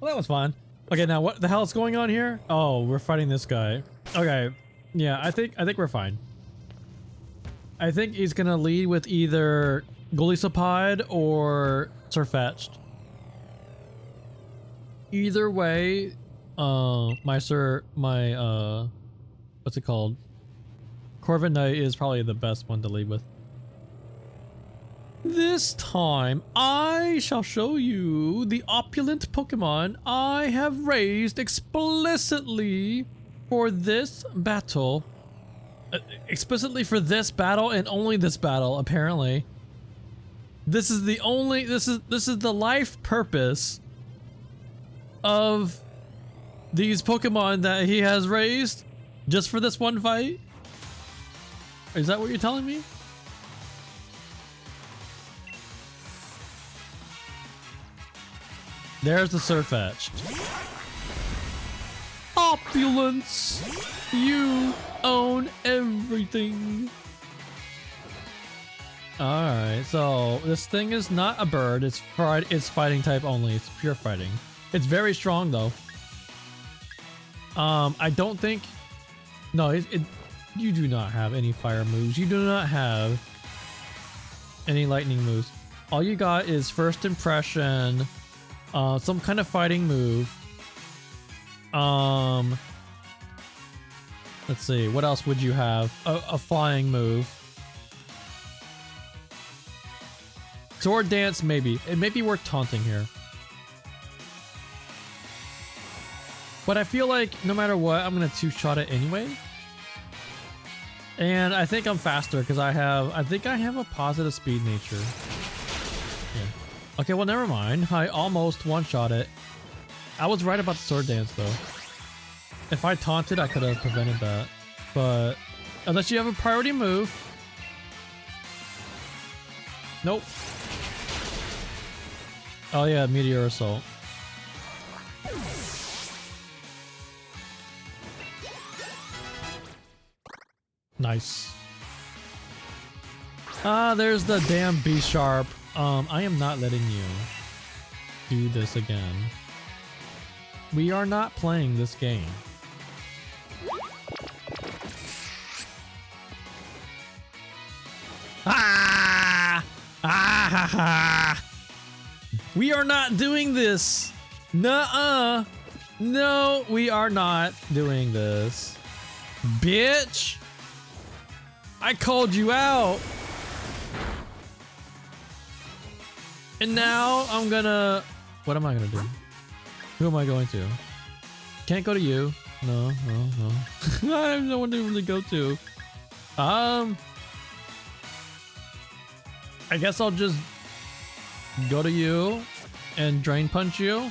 Well, that was fun. Okay, now what the hell is going on here? Oh, we're fighting this guy. Okay. Yeah, I think we're fine. I think he's gonna lead with either Golisopod or Surfetched. Either way, what's it called? Corviknight is probably the best one to lead with. This time, I shall show you the opulent Pokemon I have raised explicitly for this battle. Explicitly for this battle and only this battle, apparently. This is the only, this is the life purpose of these Pokemon that he has raised just for this one fight. Is that what you're telling me? There's the Surfetched. Opulence! You own everything. Alright, so this thing is not a bird, it's fighting type only, it's pure fighting. It's very strong though. I don't think... No, you do not have any fire moves. You do not have any lightning moves. All you got is first impression, some kind of fighting move. Let's see, what else would you have? A flying move. Sword dance, maybe. It may be worth taunting here. But I feel like no matter what, I'm gonna two-shot it anyway. And I think I'm faster because I think I have a positive speed nature. Yeah. Okay, well never mind. I almost one-shot it. I was right about the sword dance though. If I taunted, I could have prevented that. But unless you have a priority move. Nope. Oh yeah, Meteor Assault. Nice. Ah, there's the damn B-Sharp. I am not letting you do this again. We are not playing this game. Ah! Ah ha ha! We are not doing this! Nuh-uh! No, we are not doing this. Bitch! I called you out! And now I'm gonna... What am I gonna do? Who am I going to? Can't go to you. No, no, no. I have no one to really go to. I guess I'll just go to you and Drain Punch you.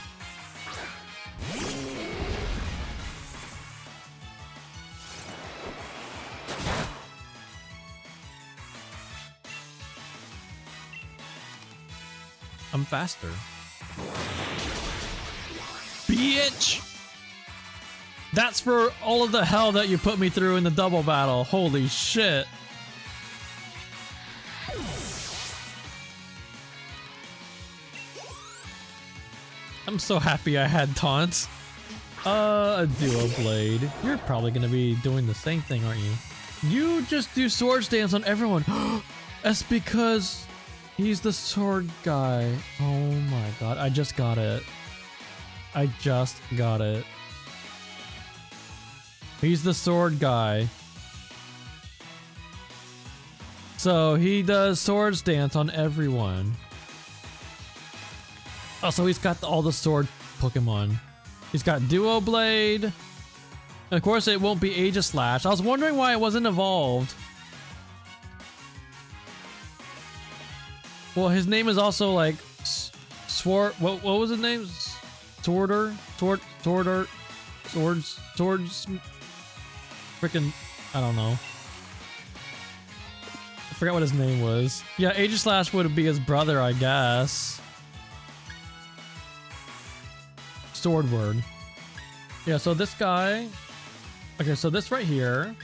I'm faster. Bitch! That's for all of the hell that you put me through in the double battle. Holy shit. I'm so happy I had taunts. A duo blade. You're probably gonna be doing the same thing, aren't you? You just do swords dance on everyone. That's because he's the sword guy. Oh my god, I just got it. I just got it. He's the sword guy. So he does swords dance on everyone. Also, he's got all the sword Pokemon. He's got Duo Blade. Of course, it won't be Aegislash. I was wondering why it wasn't evolved. Well, his name is also like Sword. What was his name? Sworder. Swords. Freaking, I don't know. I forgot what his name was. Yeah, Aegislash would be his brother, I guess. Swordward. Yeah, so this guy. Okay, so this right here.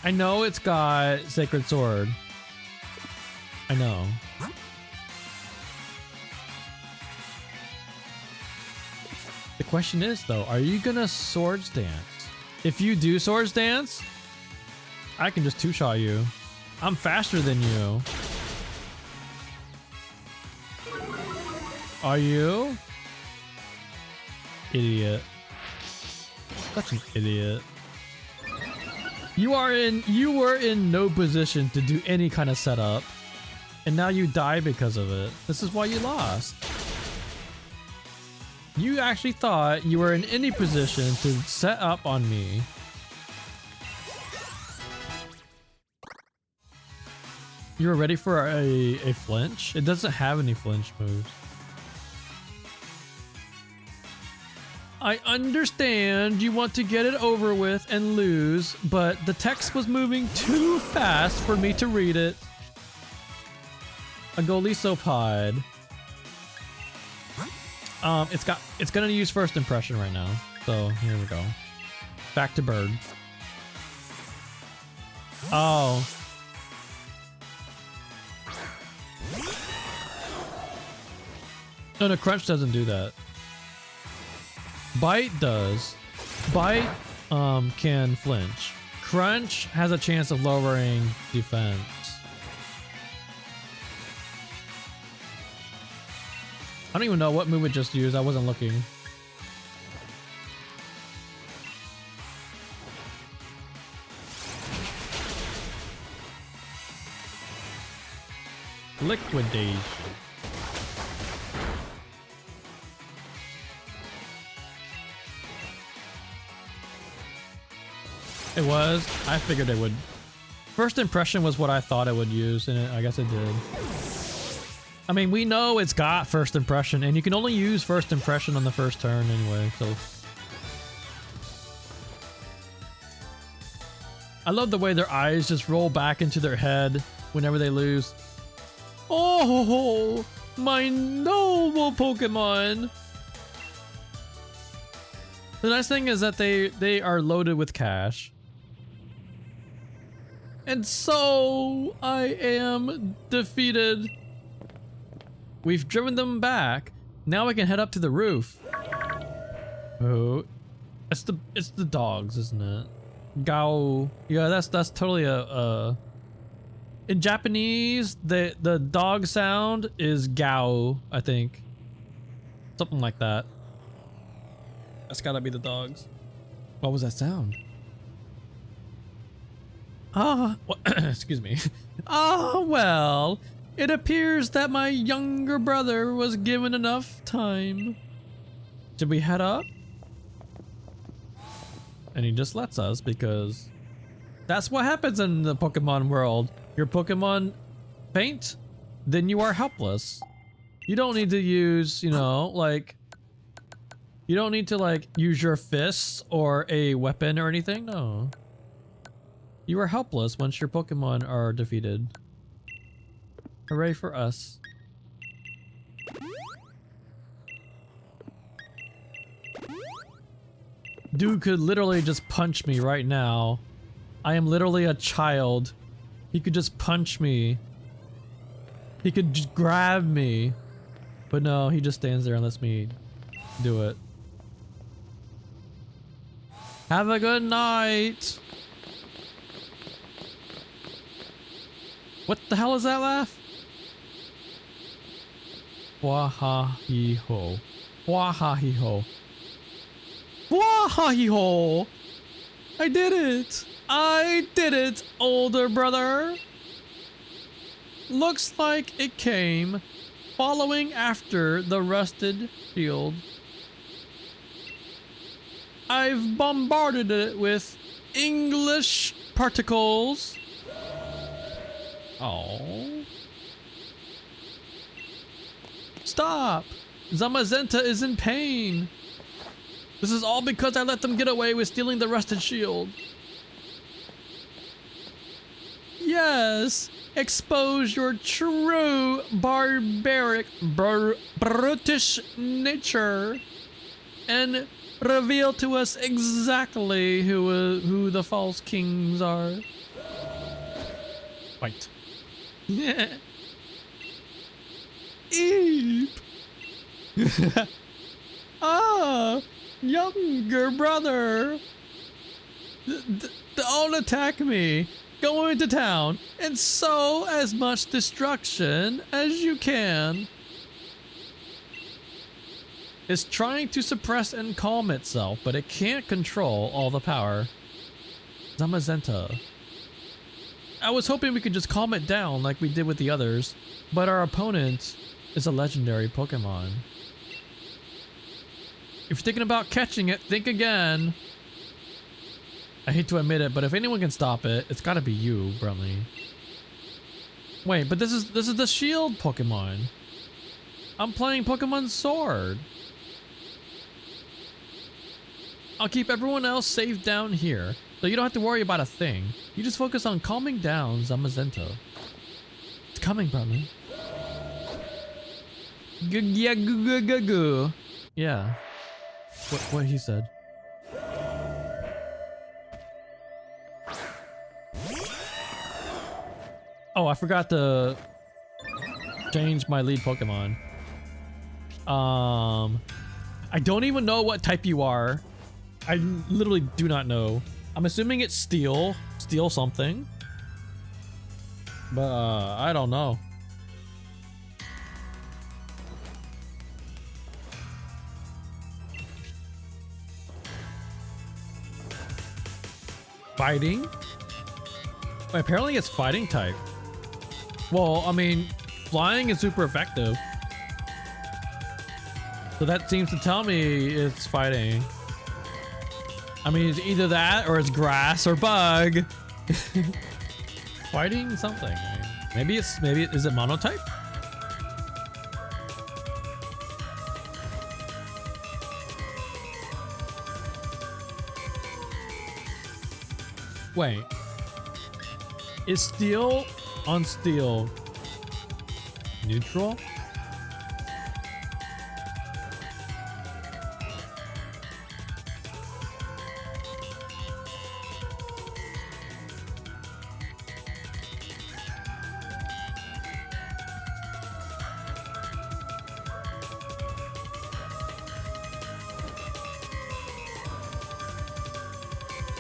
I know it's got Sacred Sword. I know. The question is though, are you gonna swords dance? If you do swords dance, I can just two-shot you. I'm faster than you. Are you? Idiot. Such an idiot. You were in no position to do any kind of setup. And now you die because of it. This is why you lost. You actually thought you were in any position to set up on me. You were ready for a flinch? It doesn't have any flinch moves. I understand you want to get it over with and lose, but the text was moving too fast for me to read it. A Golisopod. It's gonna use first impression right now. So here we go. Back to bird. Oh. No, Crunch doesn't do that. Bite does. Bite can flinch. Crunch has a chance of lowering defense. I don't even know what move it just used. I wasn't looking. Liquidation. It was. I figured it would. First impression was what I thought it would use, and I guess it did. I mean, we know it's got first impression, and you can only use first impression on the first turn anyway, so. I love the way their eyes just roll back into their head whenever they lose. Oh, my noble Pokemon! The nice thing is that they are loaded with cash. And so I am defeated. We've driven them back. Now we can head up to the roof. Oh, it's the dogs, isn't it? Gao. Yeah, that's totally a. In Japanese, the dog sound is gao, I think. Something like that. That's gotta be the dogs. What was that sound? Excuse me. Well, it appears that my younger brother was given enough time. Should we head up? And he just lets us because that's what happens in the Pokemon world. Your Pokemon faint, then you are helpless. You don't need to use, you know, like, you don't need to like use your fists or a weapon or anything. No. You are helpless once your Pokemon are defeated. Hooray for us. Dude could literally just punch me right now. I am literally a child. He could just punch me. He could just grab me. But no, he just stands there and lets me do it. Have a good night. What the hell is that laugh? Wah-ha-hee-ho. Wah-ha-hee-ho. Wah-ha-hee-ho. I did it. I did it, older brother. Looks like it came following after the rusted shield. I've bombarded it with English particles. Oh. Stop! Zamazenta is in pain. This is all because I let them get away with stealing the rusted shield. Yes! Expose your true barbaric, brutish nature and reveal to us exactly who the false kings are. Fight. Eep. Ah, younger brother. Don't attack me. Go into town and sow as much destruction as you can. It's trying to suppress and calm itself, but it can't control all the power. Zamazenta. I was hoping we could just calm it down like we did with the others, but our opponent is a legendary Pokemon. If you're thinking about catching it, think again. I hate to admit it, but if anyone can stop it, it's gotta be you, Bruntley. Wait, but this is the shield Pokemon. I'm playing Pokemon Sword. I'll keep everyone else safe down here, so you don't have to worry about a thing. You just focus on calming down Zamazenta. It's coming, Bruntley. Yeah. What he said. Oh, I forgot to change my lead Pokemon. I don't even know what type you are. I literally do not know. I'm assuming it's steel something. But I don't know. Fighting? Wait, apparently it's fighting type. Well, I mean, flying is super effective. So that seems to tell me it's fighting. I mean, it's either that or it's grass or bug. Fighting something. Maybe is it monotype? Wait. Is steel on steel neutral?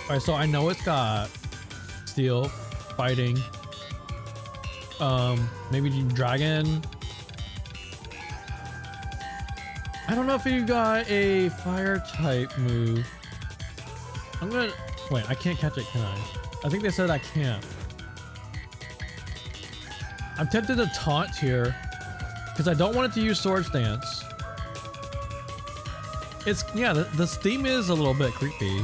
Alright, so I know it's got steel, fighting, maybe dragon. I don't know if you got a fire type move. I'm gonna wait, I can't catch it, can I? I think they said I can't. I'm tempted to taunt here because I don't want it to use Swords Dance. It's, yeah, the theme is a little bit creepy.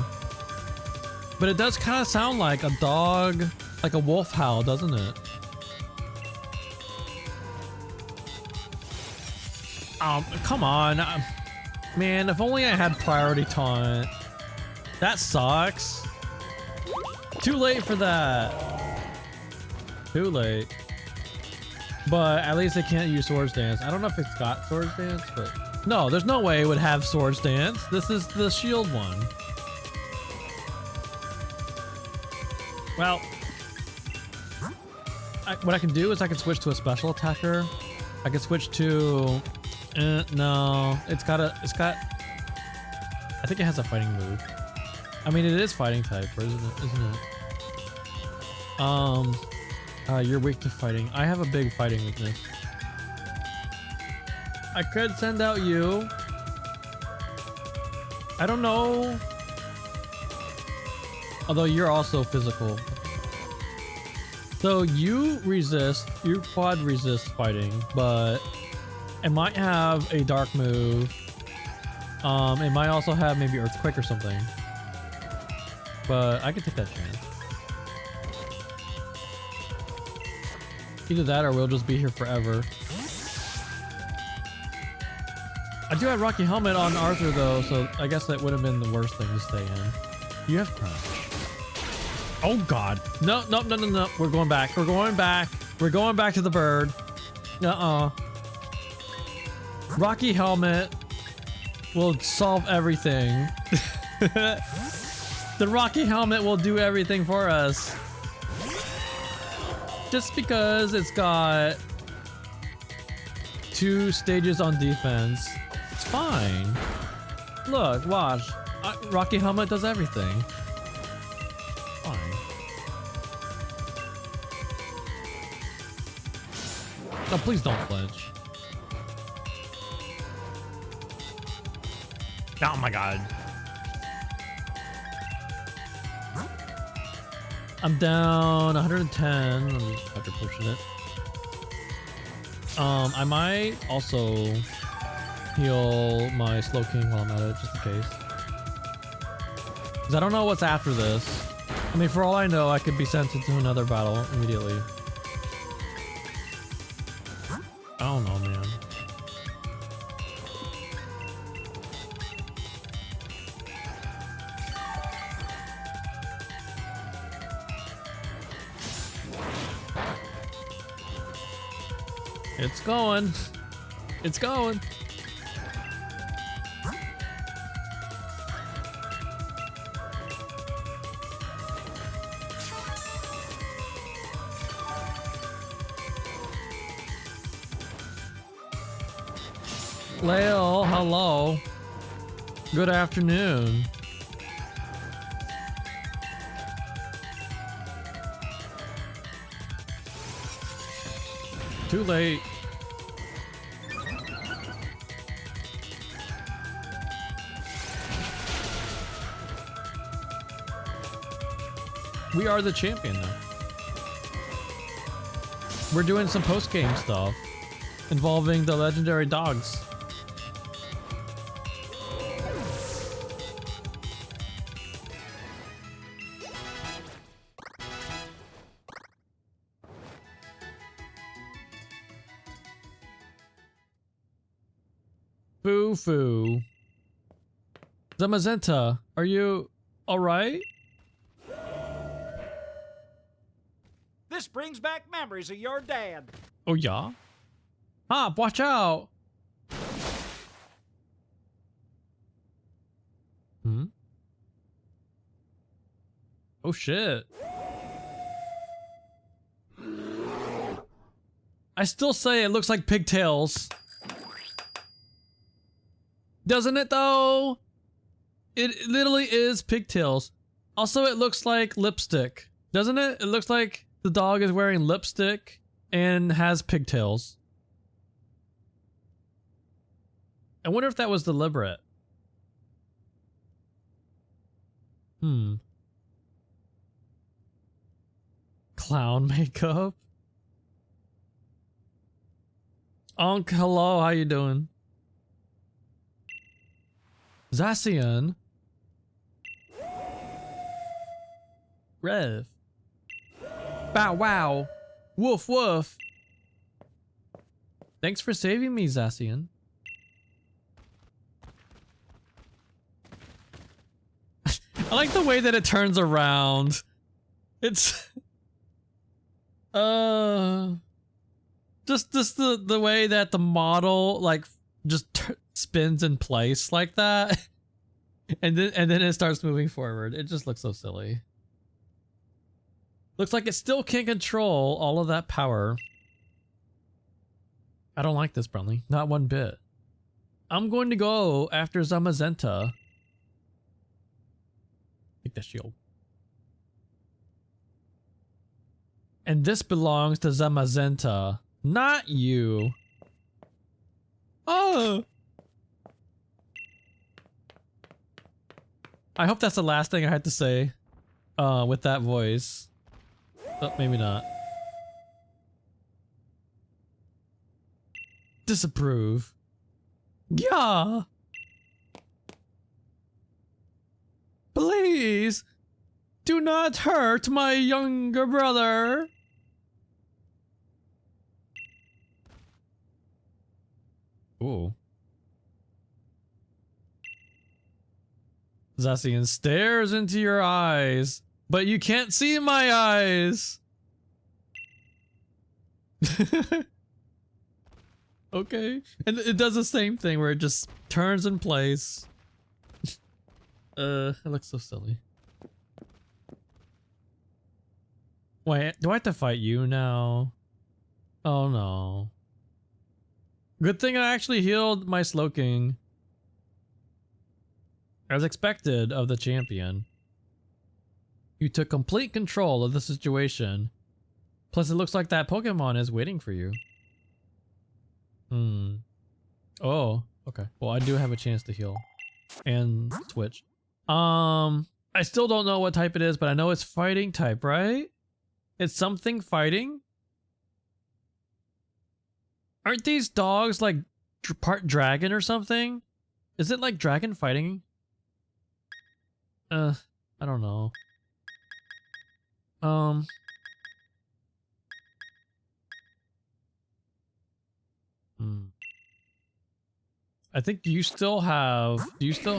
But it does kind of sound like a dog, like a wolf howl, doesn't it? Come on. Man, if only I had priority taunt. That sucks. Too late for that. Too late. But at least it can't use Swords Dance. I don't know if it's got Swords Dance, but no, there's no way it would have Swords Dance. This is the shield one. Well, what I can do is I can switch to a special attacker. I can switch to, no, I think it has a fighting move. I mean, it is fighting type, isn't it? You're weak to fighting. I have a big fighting weakness. I could send out you. I don't know. Although you're also physical. So you quad resist fighting, but it might have a dark move. It might also have maybe Earthquake or something. But I could take that chance. Either that or we'll just be here forever. I do have Rocky Helmet on Arthur though, so I guess that would have been the worst thing to stay in. You have Crunch. Oh god. No. We're going back. We're going back to the bird. Rocky Helmet will solve everything. The Rocky Helmet will do everything for us. Just because it's got 2 stages on defense. It's fine. Look, watch. Rocky Helmet does everything. Fine. No, please don't flinch. Oh my god. I'm down 110. I'm just after pushing it. I might also heal my Slow King while I'm at it, just in case. Because I don't know what's after this. I mean, for all I know, I could be sent into another battle immediately. I don't know, man. It's going. It's going. Lale, hello. Good afternoon. Too late. We are the champion now. We're doing some post-game stuff involving the legendary dogs. Foo. Zamazenta, are you alright? This brings back memories of your dad. Oh yeah? Hop, watch out! Hmm? Oh shit. I still say it looks like pigtails. Doesn't it though? It literally is pigtails. Also, it looks like lipstick. Doesn't it? It looks like the dog is wearing lipstick and has pigtails. I wonder if that was deliberate. Clown makeup? Unc, hello, how you doing? Zacian. Rev. Bow wow. Woof woof. Thanks for saving me, Zacian. I like the way that it turns around. It's just just the way that the model like just spins in place like that, and then it starts moving forward. It just looks so silly. Looks like it still can't control all of that power. I don't like this, Brunley. Not one bit. I'm going to go after Zamazenta. Take the shield. And this belongs to Zamazenta, not you. Oh! I hope that's the last thing I had to say with that voice. Oh, maybe not. Disapprove. Yeah! Please! Do not hurt my younger brother! Ooh. Zacian stares into your eyes, but you can't see my eyes! Okay. And it does the same thing where it just turns in place. It looks so silly. Wait, do I have to fight you now? Oh no. Good thing I actually healed my Slowking. As expected of the champion. You took complete control of the situation. Plus it looks like that Pokemon is waiting for you. Oh, okay. Well, I do have a chance to heal. And switch. I still don't know what type it is, but I know it's fighting type, right? It's something fighting? Aren't these dogs like part dragon or something? Is it like dragon fighting? I don't know. I think you still have... You still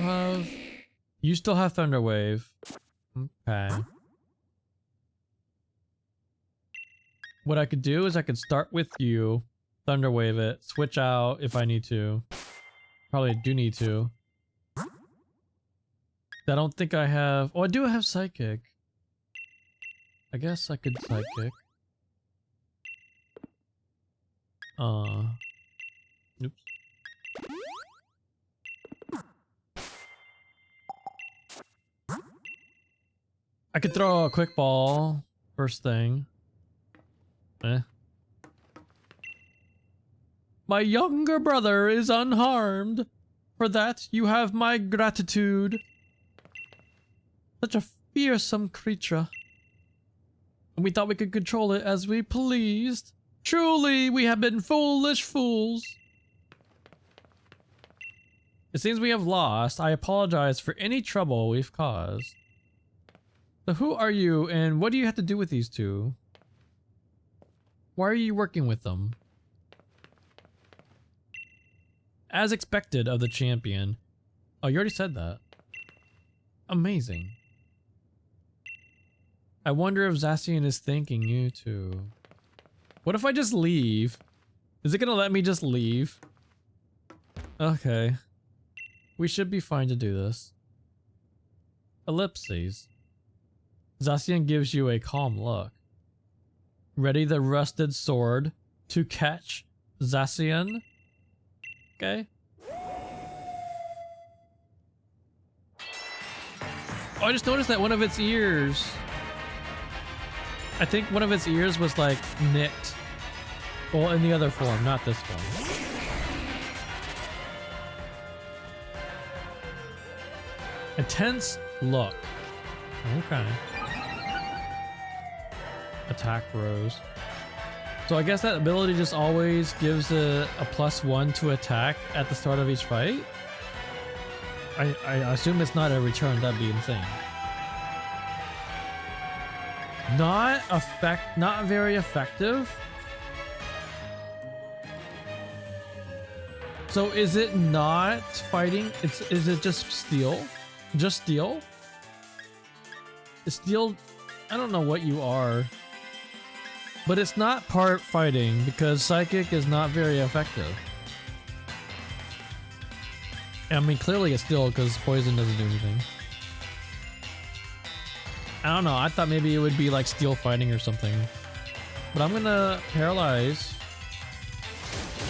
have Thunder Wave. Okay. What I could do is I could start with you, Thunder Wave it, switch out if I need to. Probably do need to. I don't think I have... Oh, I do have Psychic. I guess I could Psychic. Oops. I could throw a quick ball first thing. My younger brother is unharmed. For that, you have my gratitude. Such a fearsome creature. And we thought we could control it as we pleased. Truly, we have been foolish fools. It seems we have lost. I apologize for any trouble we've caused. So who are you and what do you have to do with these two? Why are you working with them? As expected of the champion. Oh, you already said that. Amazing. I wonder if Zacian is thanking you too. What if I just leave? Is it gonna let me just leave? Okay. We should be fine to do this. Ellipses. Zacian gives you a calm look. Ready the rusted sword to catch Zacian? Okay. Oh, I just noticed that one of its ears... I think one of its ears was like nicked. Well, in the other form, not this one. A tense look. Okay. Attack rose. So I guess that ability just always gives a +1 to attack at the start of each fight? I assume it's not a return, that'd be insane. Not very effective? So is it not fighting? Is it just steel? Just steel? Is steel... I don't know what you are. But it's not part fighting because psychic is not very effective. I mean, clearly it's steel because poison doesn't do anything. I don't know. I thought maybe it would be like steel fighting or something. But I'm gonna paralyze.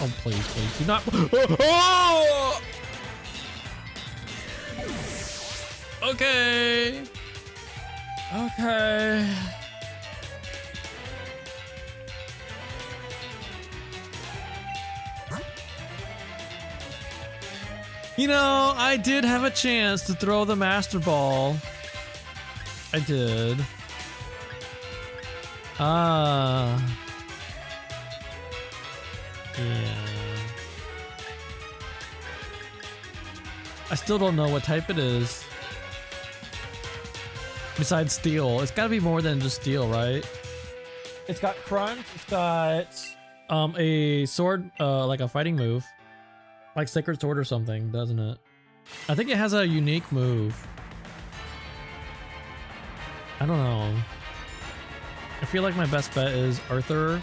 Oh, please, please. Do not. Oh! Okay. Okay. You know, I did have a chance to throw the Master Ball. I did. Ah. Yeah. I still don't know what type it is. Besides steel. It's gotta be more than just steel, right? It's got crunch, it's got a sword, like a fighting move. Like Sacred Sword or something, doesn't it? I think it has a unique move. I don't know. I feel like my best bet is Arthur.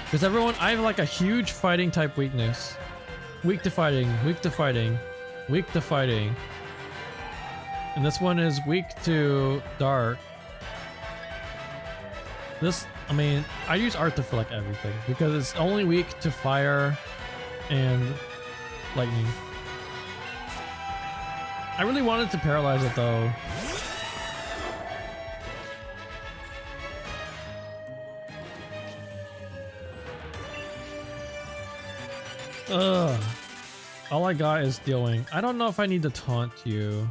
Because everyone, I have like a huge fighting type weakness. Weak to fighting, weak to fighting, weak to fighting. And this one is weak to dark. This, I mean, I use Arthur for like everything because it's only weak to fire and lightning. I really wanted to paralyze it though. Ugh. All I got is Stealing. I don't know if I need to taunt you.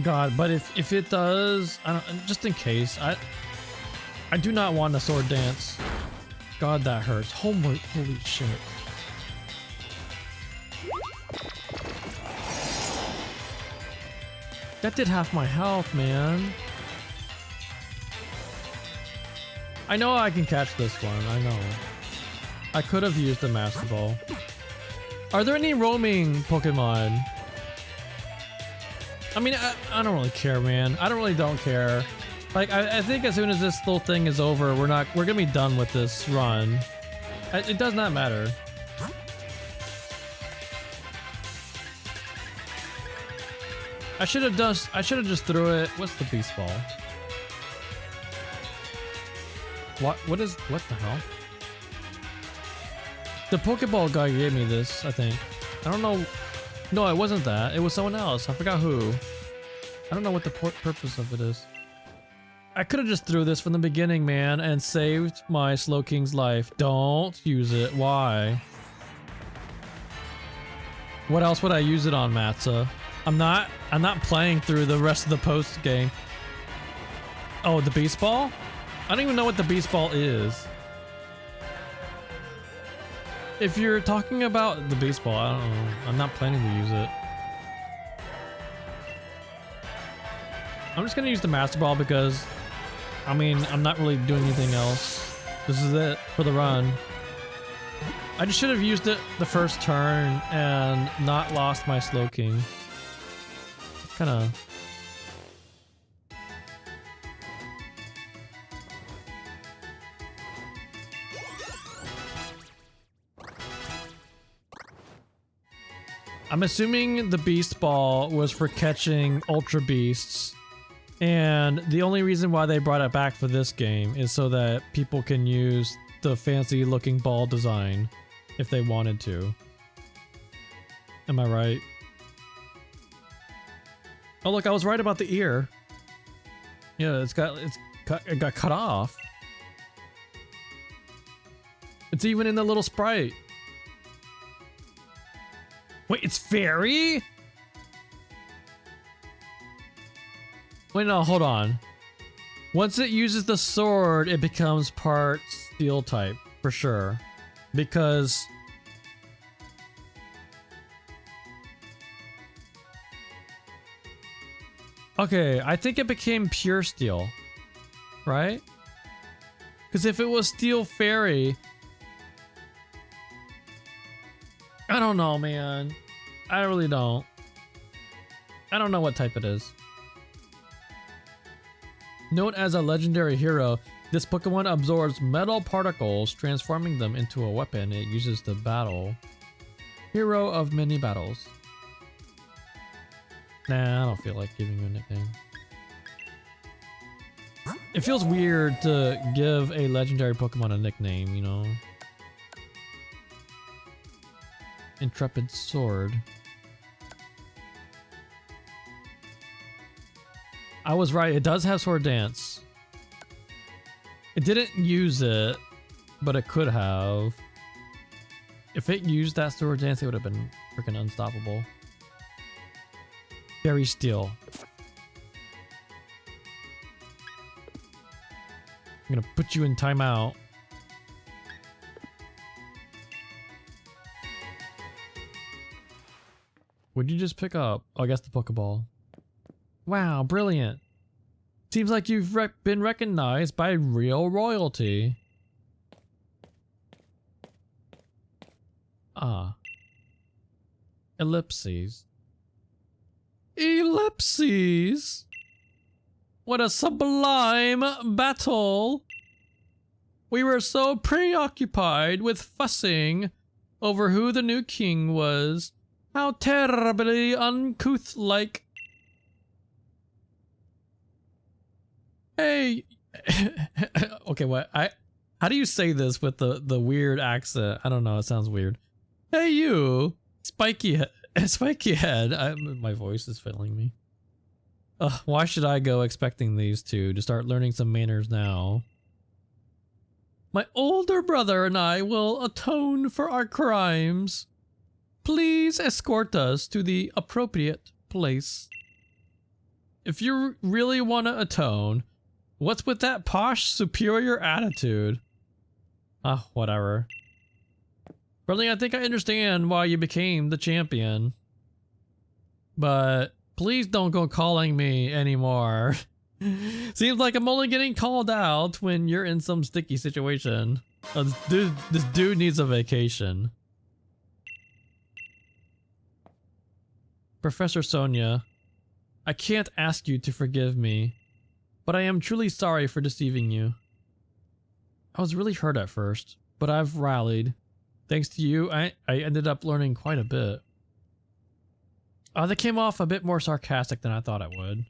God, but if it does, I don't, just in case, I do not want a sword dance. God, that hurts. Holy shit. That did half my health, man. I know I can catch this one, I know. I could have used the Master Ball. Are there any roaming Pokemon? I mean, I don't really care, man. I don't care. Like, I think as soon as this little thing is over, we're gonna be done with this run. It does not matter. I should have just threw it. What's the Beast Ball? What the hell? The Pokeball guy gave me this, I think. I don't know. No, it wasn't that. It was someone else. I forgot who. I don't know what the purpose of it is. I could have just threw this from the beginning, man, and saved my Slowking's life. Don't use it. Why? What else would I use it on, Matza? I'm not playing through the rest of the post game. Oh, the Beast Ball? I don't even know what the Beast Ball is. If you're talking about the Beast Ball, I don't know. I'm not planning to use it. I'm just gonna use the Master Ball because, I mean, I'm not really doing anything else. This is it for the run. I just should have used it the first turn and not lost my Slowking. Kinda. I'm assuming the Beast Ball was for catching Ultra Beasts, and the only reason why they brought it back for this game is so that people can use the fancy looking ball design if they wanted to. Am I right? Oh look, I was right about the ear. Yeah, it got cut off. It's even in the little sprite. Wait, it's fairy? Wait, no, hold on. Once it uses the sword, it becomes part steel type, for sure. Because... okay, I think it became pure steel. Right? Because if it was steel fairy... I don't know, man. I really don't. I don't know what type it is. Known as a legendary hero, this Pokemon absorbs metal particles, transforming them into a weapon it uses to battle. Hero of many battles. Nah, I don't feel like giving you a nickname. It feels weird to give a legendary Pokemon a nickname, you know? Intrepid Sword. I was right, it does have Sword Dance. It didn't use it, but it could have. If it used that Sword Dance, it would have been freaking unstoppable. Very Steel. I'm gonna put you in timeout. What'd you just pick up? Oh, I guess the Pokeball. Wow, brilliant. Seems like you've been recognized by real royalty. Ah. Ellipses. Ellipses! What a sublime battle! We were so preoccupied with fussing over who the new king was. How terribly uncouth-like. Hey, okay, what? How do you say this with the weird accent? I don't know. It sounds weird. Hey, you, spiky head. My voice is failing me. Why should I go expecting these two to start learning some manners now? My older brother and I will atone for our crimes. Please escort us to the appropriate place. If you really want to atone, what's with that posh, superior attitude? Whatever. Really, I think I understand why you became the champion. But please don't go calling me anymore. Seems like I'm only getting called out when you're in some sticky situation. This dude needs a vacation. Professor Sonia, I can't ask you to forgive me, but I am truly sorry for deceiving you. I was really hurt at first, but I've rallied. Thanks to you, I ended up learning quite a bit. That came off a bit more sarcastic than I thought it would.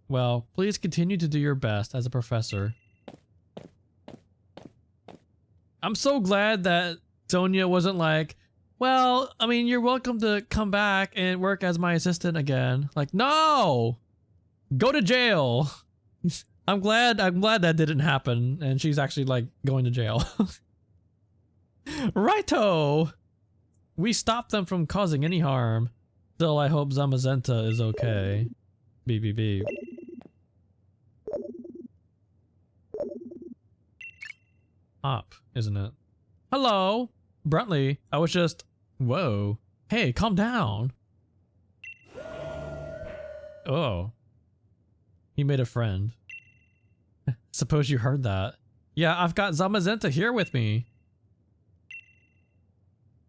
Well, please continue to do your best as a professor. I'm so glad that Sonia wasn't like, well, I mean, you're welcome to come back and work as my assistant again. Like, no! Go to jail! I'm glad that didn't happen and she's actually like going to jail. Righto! We stopped them from causing any harm. Still, I hope Zamazenta is okay. BBB. Up, isn't it? Hello! Bruntley, I was just... Whoa. Hey, calm down. Oh. He made a friend. Suppose you heard that. Yeah, I've got Zamazenta here with me.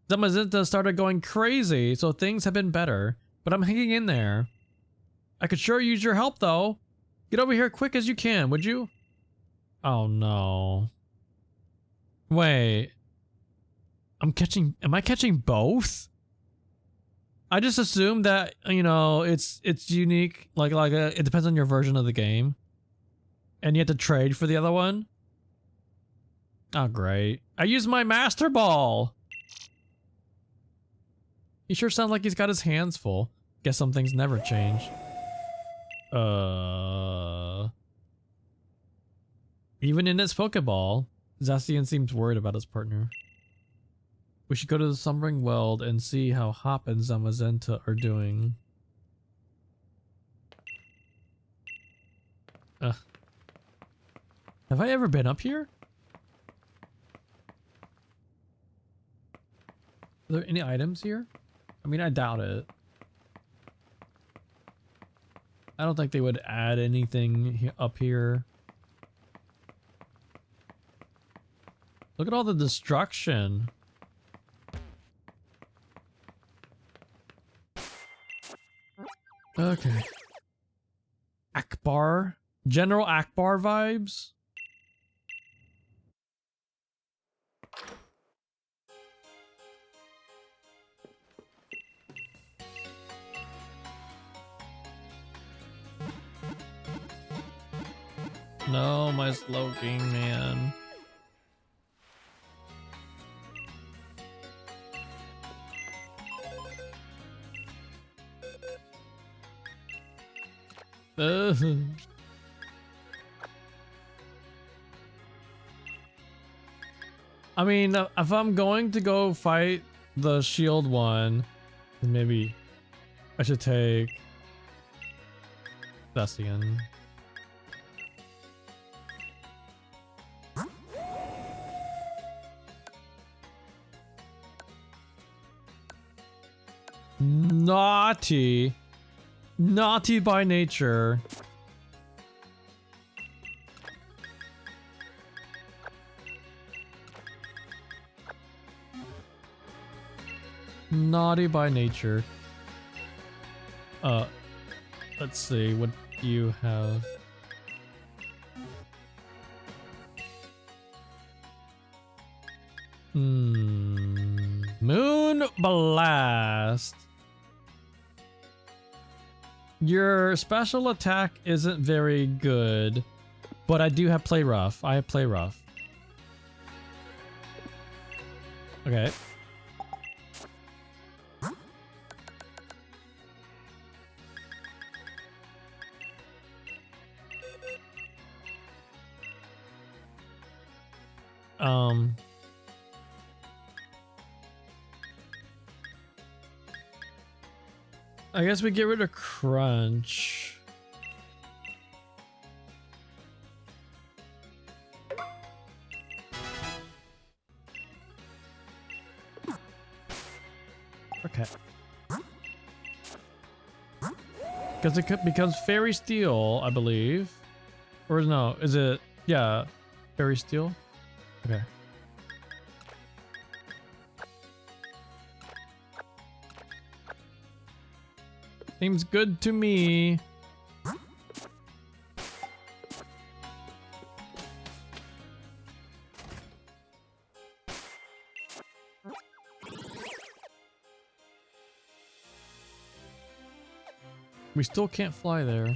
Zamazenta started going crazy, so things have been better. But I'm hanging in there. I could sure use your help, though. Get over here quick as you can, would you? Oh, no. Wait. Am I catching both? I just assumed that, you know, it's unique, it depends on your version of the game. And you have to trade for the other one? Oh, great. I used my Master Ball! He sure sounds like he's got his hands full. Guess some things never change. Even in his Pokeball, Zacian seems worried about his partner. We should go to the Slumbering Weld and see how Hop and Zamazenta are doing. Have I ever been up here? Are there any items here? I mean, I doubt it. I don't think they would add anything up here. Look at all the destruction. Okay. Akbar General Akbar vibes. No, my sloping, man. Ugh. I mean, if I'm going to go fight the shield one, then maybe I should take Thessian. Naughty. Naughty by nature. Naughty by nature. Let's see, what do you have? Moon Blast. Your special attack isn't very good, but I do have Play Rough. I have Play Rough. Okay. I guess we get rid of Crunch. Okay. Because it becomes Fairy Steel, I believe. Or no, is it? Yeah, Fairy Steel. Okay. Seems good to me. We still can't fly there.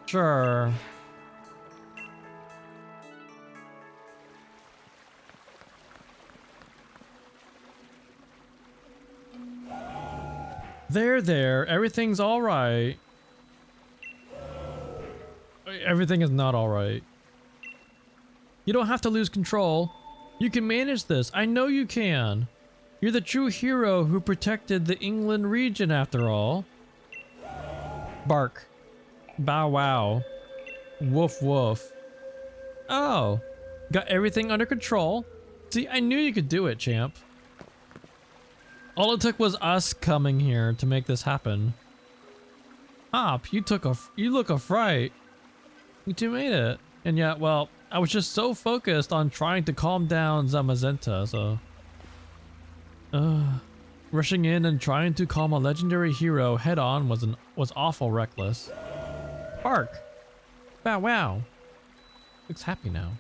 Sure. There. Everything's all right. Everything is not all right. You don't have to lose control. You can manage this. I know you can. You're the true hero who protected the England region after all. Bark. Bow wow. Woof woof. Oh. Got everything under control. See, I knew you could do it, champ. All it took was us coming here to make this happen. Hop, you look a fright. You two made it. And yet, well, I was just so focused on trying to calm down Zamazenta, so... rushing in and trying to calm a legendary hero head on was awful reckless. Bark! Bow wow! Looks happy now.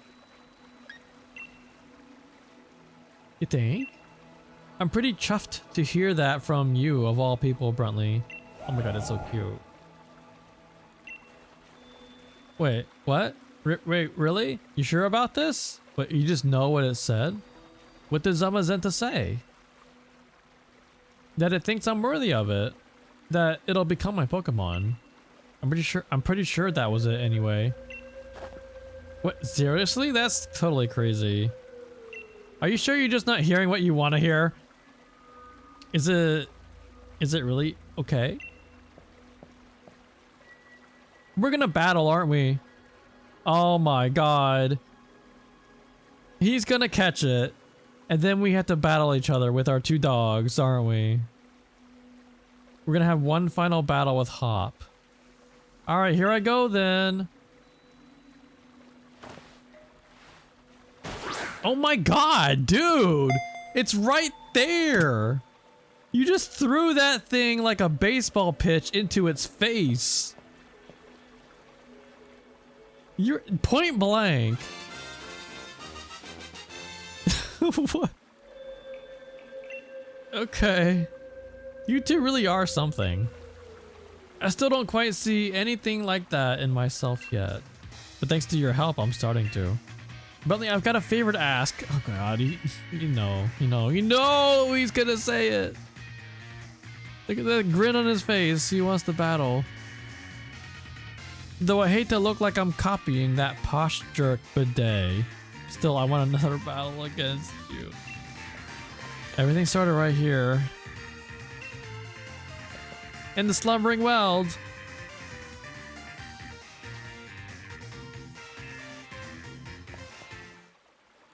You think? I'm pretty chuffed to hear that from you, of all people, Bruntley. Oh my god, it's so cute. Wait, what? Wait, really? You sure about this? But you just know what it said? What did Zamazenta say? That it thinks I'm worthy of it. That it'll become my Pokemon. I'm pretty sure that was it anyway. What? Seriously? That's totally crazy. Are you sure you're just not hearing what you want to hear? Is it really okay? We're gonna battle, aren't we? Oh my god. He's gonna catch it. And then we have to battle each other with our two dogs, aren't we? We're gonna have one final battle with Hop. All right, here I go then. Oh my god, dude! It's right there! You just threw that thing like a baseball pitch into its face. You're point blank. What? Okay. You two really are something. I still don't quite see anything like that in myself yet. But thanks to your help, I'm starting to. Bentley, I've got a favor to ask. Oh god, you know he's gonna say it. Look at that grin on his face. He wants to battle. Though I hate to look like I'm copying that posh jerk bidet. Still, I want another battle against you. Everything started right here. In the slumbering weld.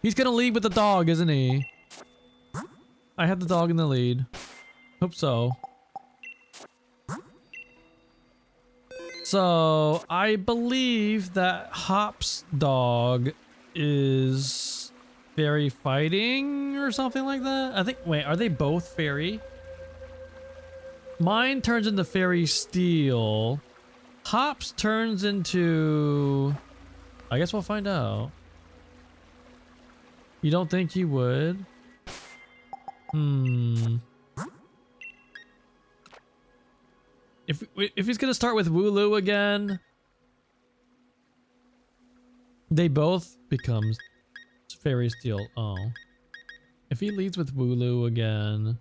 He's gonna lead with the dog, isn't he? I had the dog in the lead. Hope so. So, I believe that Hop's dog is fairy fighting or something like that. I think, wait, are they both fairy? Mine turns into fairy steel. Hop's turns into... I guess we'll find out. You don't think he would? If he's gonna start with Wooloo again, they both becomes fairy steel. Oh, if he leads with Wooloo again,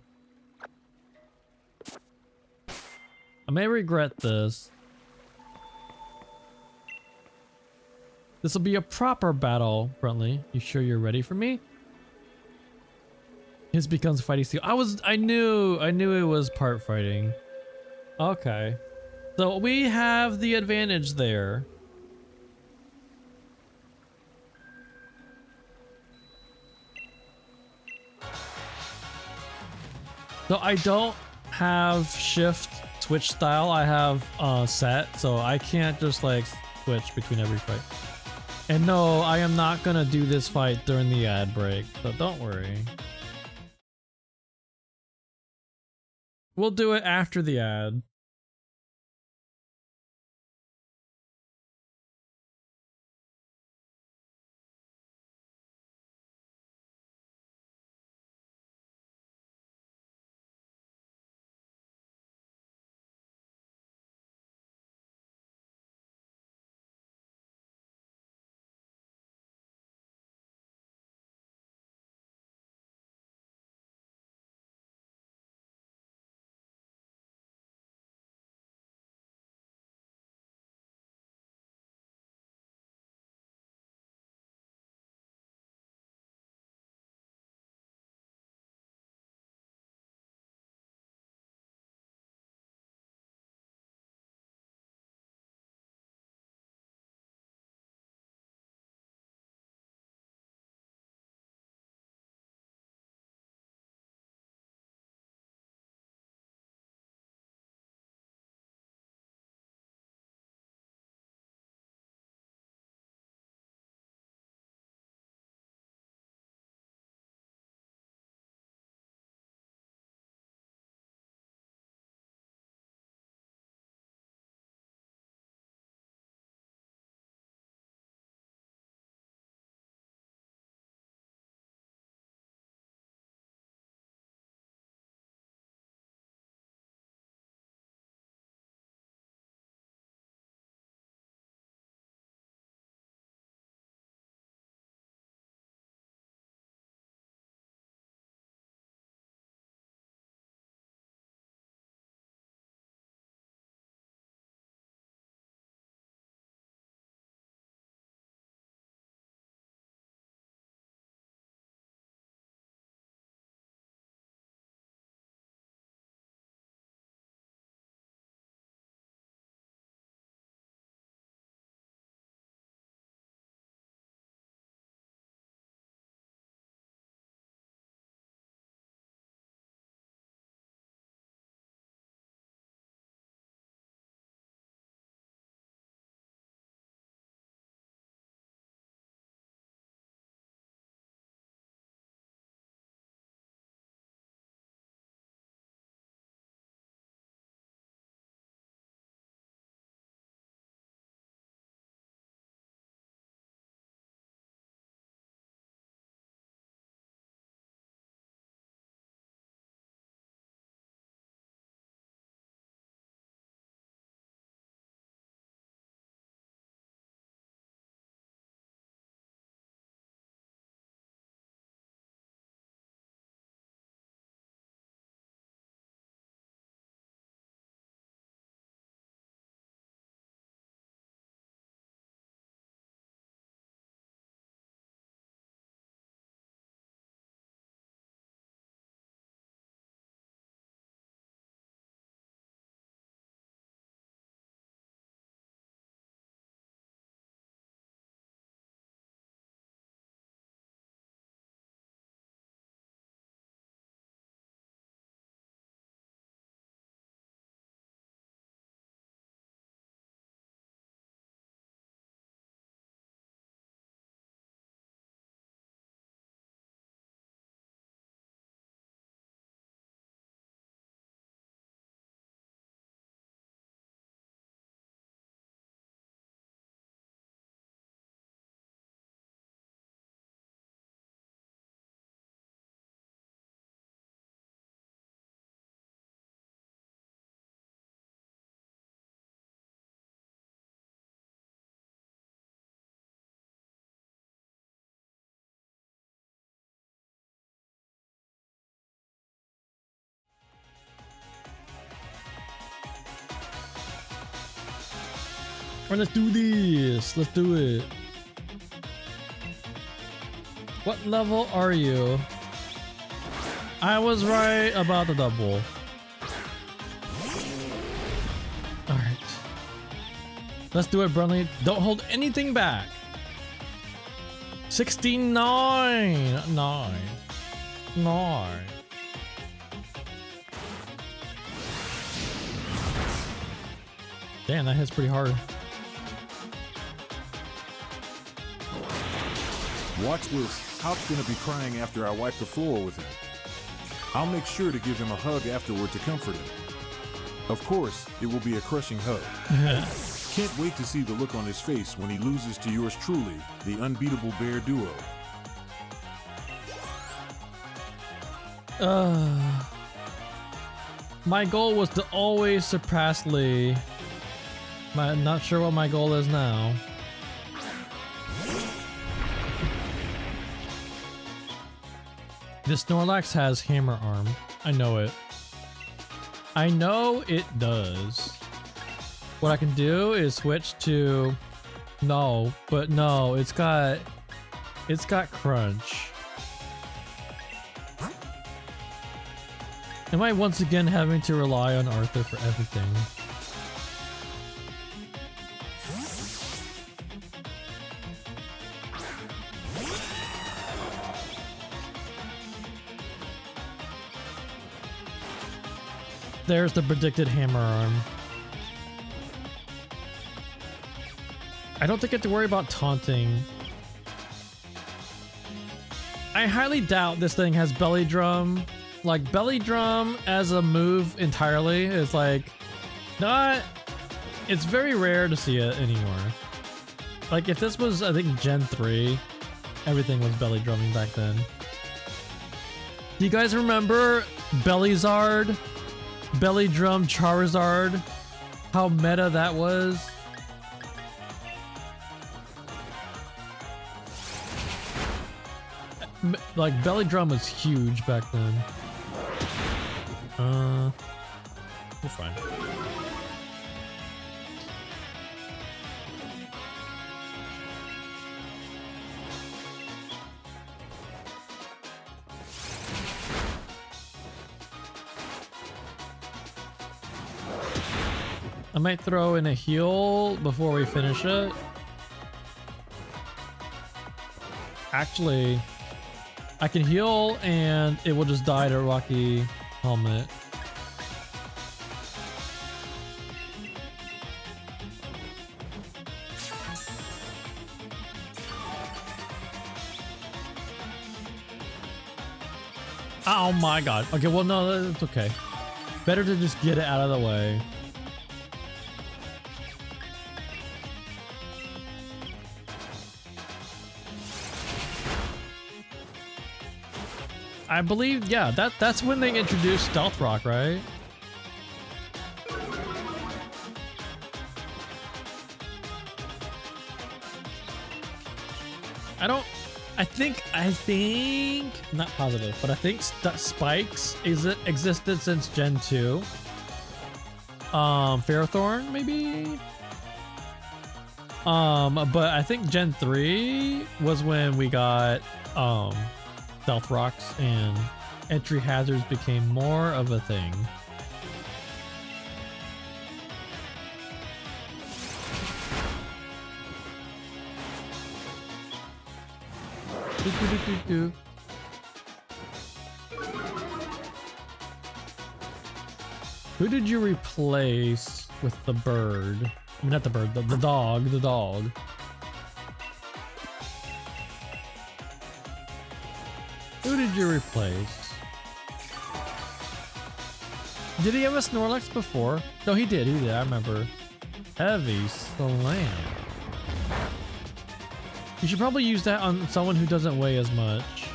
I may regret this. This will be a proper battle, Bruntley. You sure you're ready for me? His becomes fighting steel. I knew it was part fighting. Okay. So we have the advantage there. So I don't have shift switch style. I have set, so I can't just like switch between every fight. And no, I am not gonna do this fight during the ad break, so don't worry. We'll do it after the ad. Alright, let's do this. Let's do it. What level are you? I was right about the double. Alright. Let's do it, Brunley. Don't hold anything back. 69. 9. Damn, that hits pretty hard. Watch this. Hop's gonna be crying after I wipe the floor with him. I'll make sure to give him a hug afterward to comfort him. Of course, it will be a crushing hug. Can't wait to see the look on his face when he loses to yours truly, the unbeatable bear duo. My goal was to always surpass Lee. I'm not sure what my goal is now. This Snorlax has hammer arm. I know it. I know it does. What I can do is switch to... No, but no, it's got crunch. Am I once again having to rely on Arthur for everything? There's the predicted hammer arm. I don't think I have to worry about taunting. I highly doubt this thing has belly drum. Like, belly drum as a move entirely is like not... It's very rare to see it anymore. Like, if this was, I think, Gen 3, everything was belly drumming back then. Do you guys remember Bellyzard? Belly drum Charizard? How meta that was? Like, belly drum was huge back then. We're fine. I might throw in a heal before we finish it. Actually, I can heal and it will just die to Rocky Helmet. Oh my god. Okay, well, no, that's okay. Better to just get it out of the way. I believe, yeah, that's when they introduced Stealth Rock, right? I think, not positive, but I think Spikes existed since Gen 2. Ferrothorn, maybe? But I think Gen 3 was when we got, Stealth Rocks and entry hazards became more of a thing. Who did you replace with the bird? I mean, not the bird, the dog, the dog. Who did you replace? Did he have a Snorlax before? No, he did, I remember. Heavy Slam. You should probably use that on someone who doesn't weigh as much.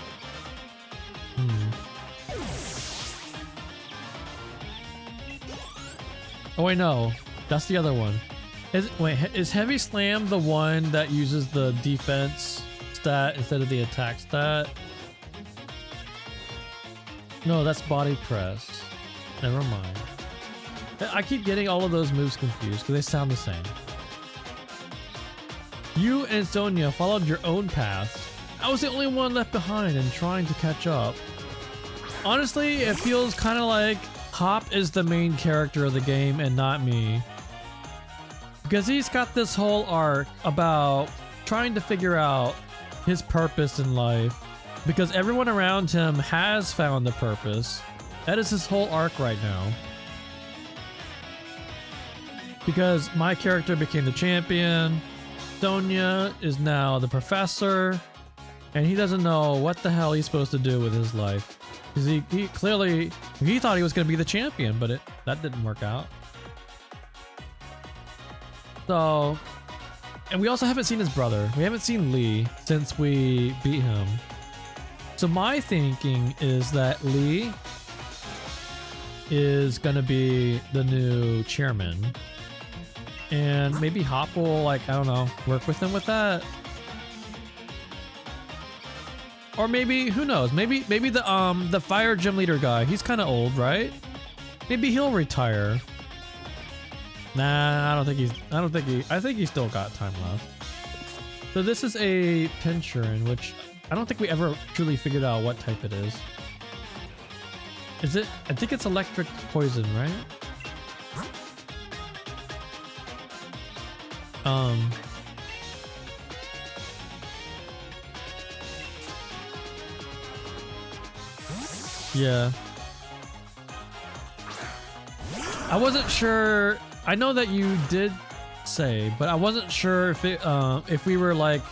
Oh wait, no. That's the other one. Is Heavy Slam the one that uses the defense stat instead of the attack stat? No, that's Body Press. Never mind. I keep getting all of those moves confused because they sound the same. You and Sonia followed your own paths. I was the only one left behind and trying to catch up. Honestly, it feels kind of like Hop is the main character of the game and not me. Because he's got this whole arc about trying to figure out his purpose in life. Because everyone around him has found the purpose. That is his whole arc right now. Because my character became the champion, Sonia is now the professor, and he doesn't know what the hell he's supposed to do with his life. Because he clearly, he thought he was going to be the champion, but that didn't work out. So, and we also haven't seen his brother. We haven't seen Lee since we beat him. So my thinking is that Lee is going to be the new chairman. And maybe Hop will, like, I don't know, work with him with that. Or maybe, who knows? Maybe the fire gym leader guy, he's kind of old, right? Maybe he'll retire. Nah, I think he's still got time left. So this is a Pinscher, which I don't think we ever truly figured out what type it is. Is it? I think it's electric poison, right? Yeah. I wasn't sure. I know that you did say, but I wasn't sure if we were like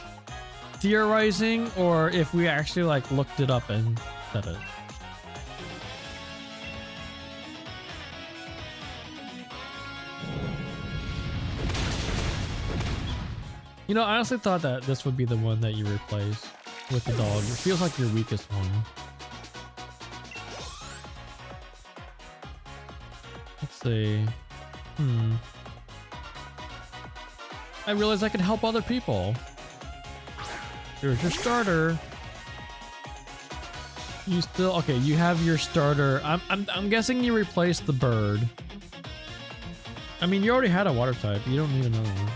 theorizing or if we actually like looked it up and said it. You know, I honestly thought that this would be the one that you replace with the dog. It feels like your weakest one. Let's see. I realized I could help other people. Here's your starter. You still okay? You have your starter. I'm guessing you replaced the bird. I mean, you already had a water type. You don't need another one.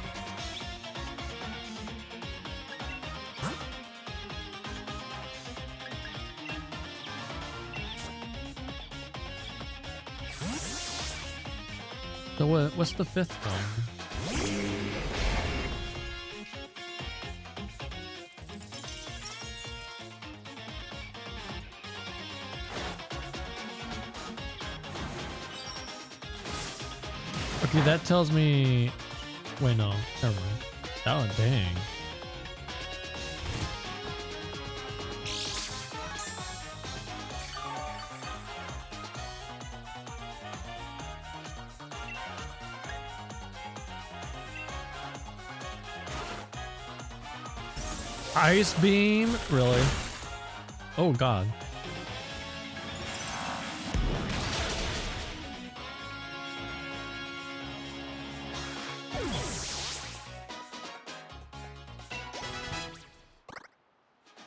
So what's the fifth one? Okay, that tells me... Wait, no. Never mind. Oh, dang. Ice beam? Really? Oh god.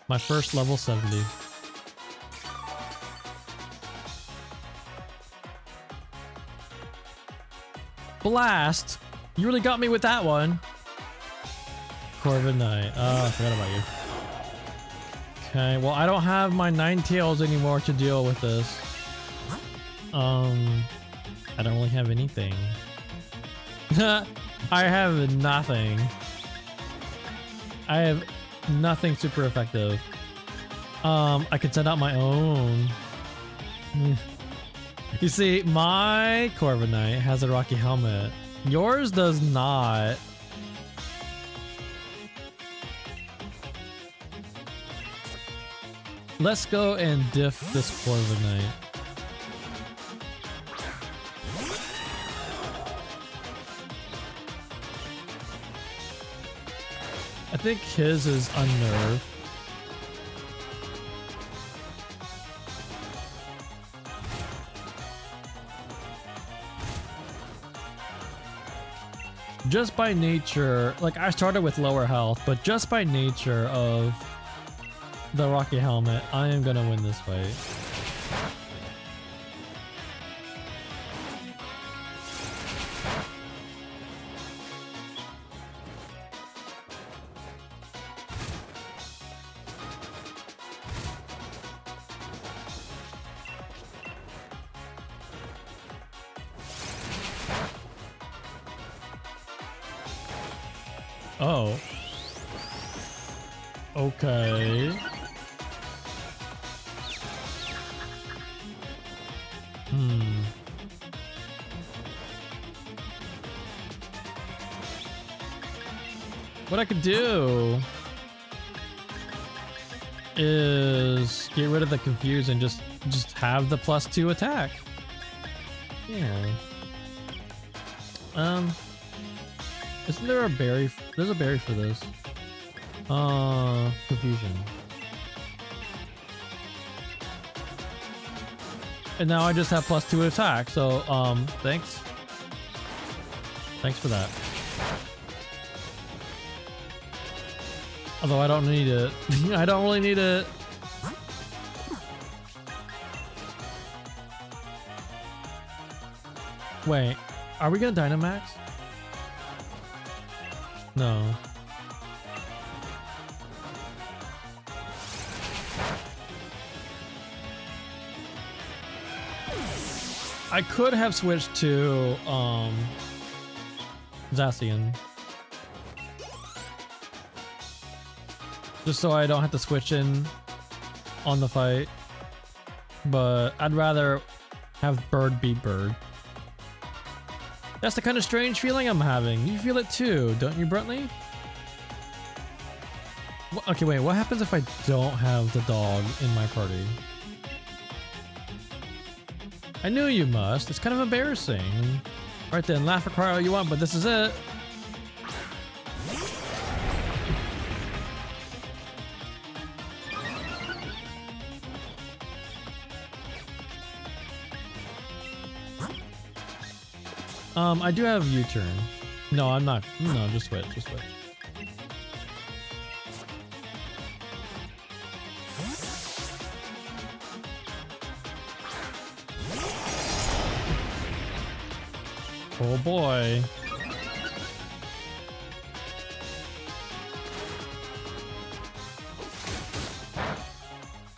My first level 70. Blast! You really got me with that one. Corviknight. Oh, I forgot about you. Okay, well, I don't have my Ninetales anymore to deal with this. I don't really have anything. I have nothing. I have nothing super effective. I could send out my own. You see, my Corviknight has a rocky helmet. Yours does not. Let's go and diff this Corviknight. I think his is unnerved. Just by nature, like I started with lower health, but just by nature of the Rocky Helmet, I am gonna win this fight. Oh. Okay. What I could do is get rid of the confuse and just have the +2 attack. Yeah. Isn't there a berry? There's a berry for this. Confusion. And now I just have +2 attack. So, thanks. Thanks for that. Although I don't need it. I don't really need it. Wait, are we gonna Dynamax? No. I could have switched to Zacian. Just so I don't have to switch in on the fight. But I'd rather have Bird beat Bird. That's the kind of strange feeling I'm having. You feel it too, don't you, Bruntley? Okay, wait, what happens if I don't have the dog in my party? I knew you must. It's kind of embarrassing. Alright then, laugh or cry all you want, but this is it. I do have U-turn. No, I'm not. No, just switch. Just switch. Oh boy.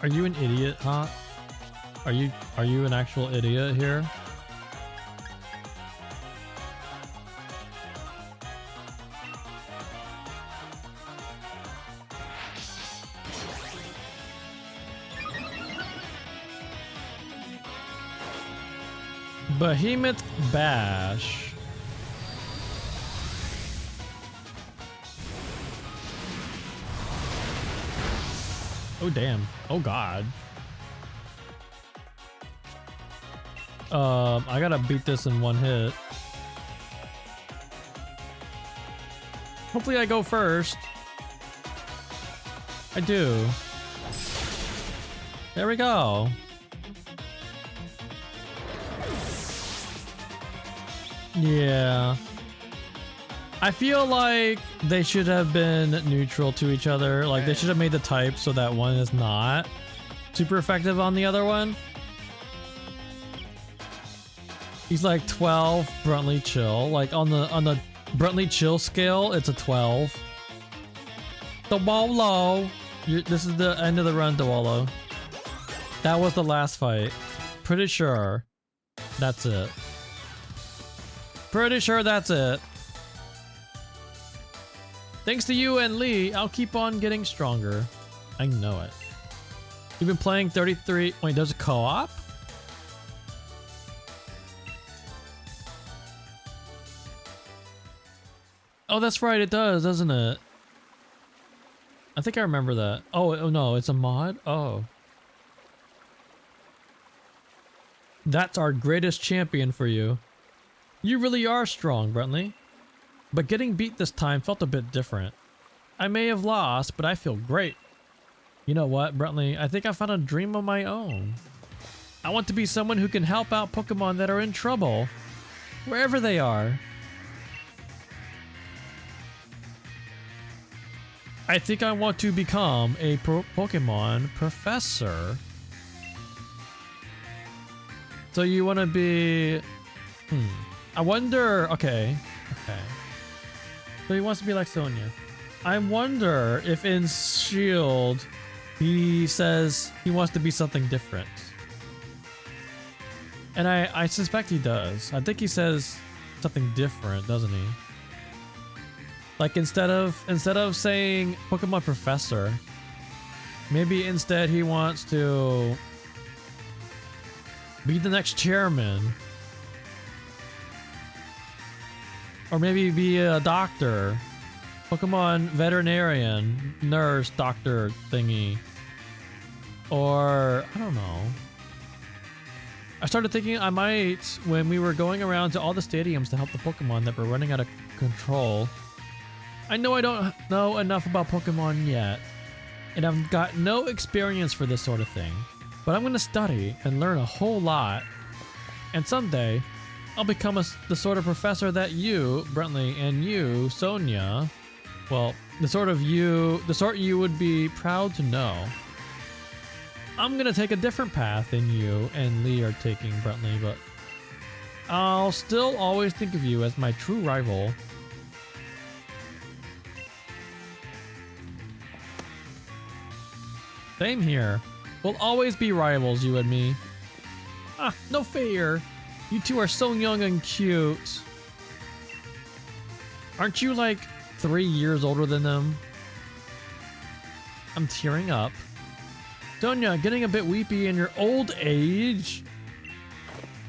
Are you an idiot, huh? Are you an actual idiot here? Behemoth Bash. Oh damn. Oh god. I gotta beat this in one hit. Hopefully I go first. I do. There we go. Yeah. I feel like they should have been neutral to each other. Like they should have made the type so that one is not super effective on the other one. He's like 12, Bruntley chill. Like on the Bruntley chill scale, it's a 12. Dewolo. This is the end of the run, Dewolo. That was the last fight. Pretty sure that's it. Pretty sure that's it. Thanks to you and Lee, I'll keep on getting stronger. I know it. You've been playing 33... Wait, does it co-op? Oh, that's right, it does, doesn't it? I think I remember that. Oh no, it's a mod? Oh. That's our greatest champion for you. You really are strong, Bruntley. But getting beat this time felt a bit different. I may have lost, but I feel great. You know what, Bruntley? I think I found a dream of my own. I want to be someone who can help out Pokemon that are in trouble, wherever they are. I think I want to become a Pokemon professor. So you want to be... I wonder... Okay. So he wants to be like Sonia. I wonder if in Shield he says he wants to be something different. And I suspect he does. I think he says something different, doesn't he? Like instead of saying Pokemon Professor, maybe instead he wants to be the next chairman. Or maybe be a doctor. Pokemon veterinarian, nurse, doctor thingy. Or, I don't know. I started thinking I might, when we were going around to all the stadiums to help the Pokemon that were running out of control. I know I don't know enough about Pokemon yet, and I've got no experience for this sort of thing. But I'm going to study and learn a whole lot. And someday, I'll become the sort of professor that you, Brentley, and you, Sonia, well, the sort you would be proud to know. I'm gonna take a different path than you and Lee are taking, Brentley, but I'll still always think of you as my true rival. Same here. We'll always be rivals, you and me. Ah, no fear. You two are so young and cute. Aren't you like 3 years older than them? I'm tearing up. Sonia, getting a bit weepy in your old age?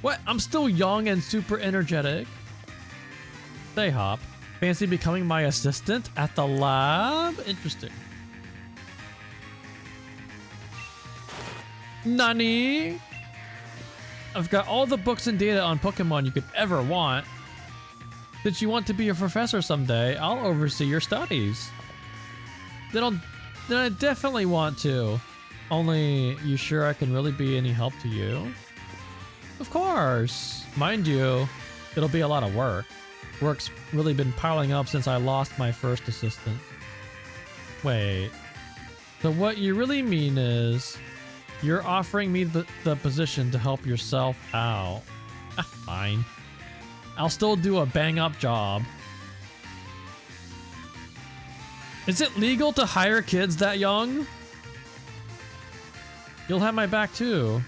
What? I'm still young and super energetic. Say, Hop. Fancy becoming my assistant at the lab? Interesting. Nani? I've got all the books and data on Pokemon you could ever want. Since you want to be a professor someday, I'll oversee your studies. Then I definitely want to. Only, you sure I can really be any help to you? Of course. Mind you, it'll be a lot of work. Work's really been piling up since I lost my first assistant. Wait. So what you really mean is, you're offering me the position to help yourself out. Fine. I'll still do a bang-up job. Is it legal to hire kids that young? You'll have my back too.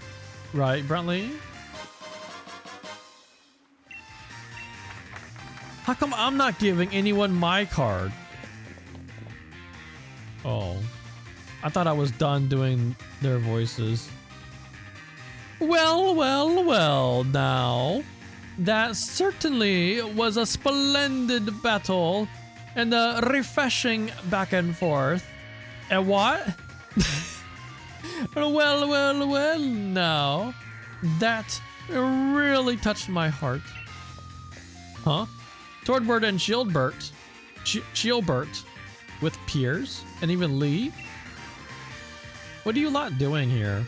Right, Brentley? How come I'm not giving anyone my card? Oh. I thought I was done doing their voices. Well, well, well, now. That certainly was a splendid battle and a refreshing back and forth. And what? Well, well, well, now. That really touched my heart. Huh? Swordbert and Shieldbert. Shieldbert. With Piers and even Lee? What are you lot doing here?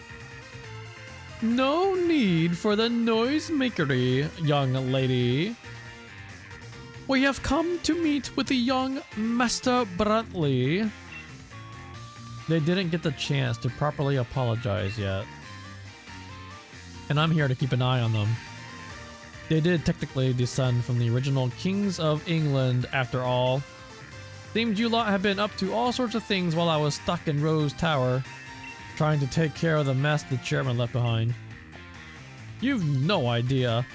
No need for the noisemakery, young lady. We have come to meet with the young Master Brentley. They didn't get the chance to properly apologize yet. And I'm here to keep an eye on them. They did technically descend from the original Kings of England after all. Seemed you lot have been up to all sorts of things while I was stuck in Rose Tower, trying to take care of the mess the chairman left behind. You've no idea.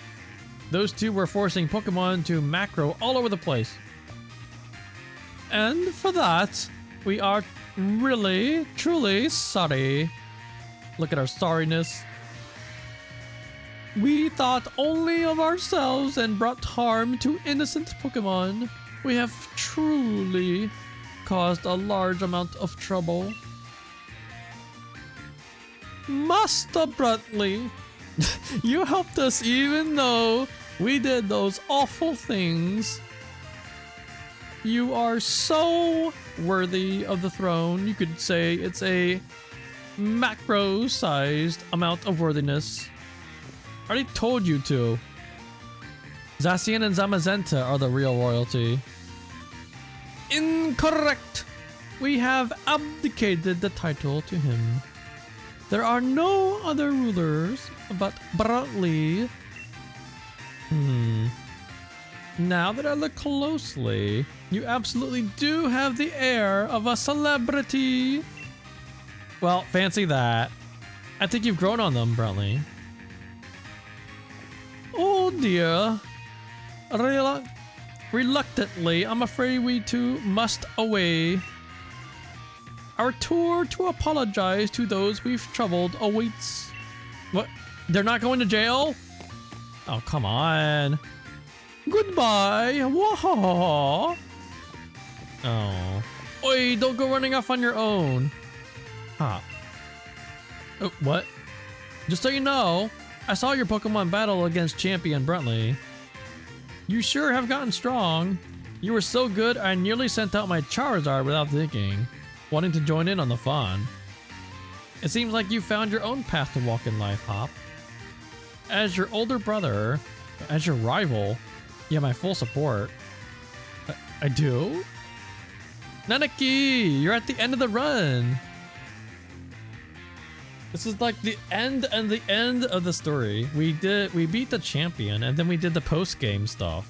Those two were forcing Pokemon to macro all over the place. And for that, we are really, truly sorry. Look at our sorriness. We thought only of ourselves and brought harm to innocent Pokemon. We have truly caused a large amount of trouble. Master Brentley, you helped us even though we did those awful things. You are so worthy of the throne. You could say it's a macro-sized amount of worthiness. I already told you to. Zacian and Zamazenta are the real royalty. Incorrect! We have abdicated the title to him. There are no other rulers but Brentley. Now that I look closely, you absolutely do have the air of a celebrity. Well, fancy that. I think you've grown on them, Brentley. Oh dear. Reluctantly, I'm afraid we too must away. Our tour to apologize to those we've troubled awaits. What? They're not going to jail? Oh, come on. Goodbye. Whoa. Oh. Oi, don't go running off on your own. Huh. Oh, what? Just so you know, I saw your Pokemon battle against Champion Bruntley. You sure have gotten strong. You were so good, I nearly sent out my Charizard without thinking, wanting to join in on the fun. It seems like you found your own path to walk in life, Hop. As your older brother, as your rival, you have my full support. I do? Nanaki, you're at the end of the run. This is like the end and the end of the story. We beat the champion and then we did the post-game stuff.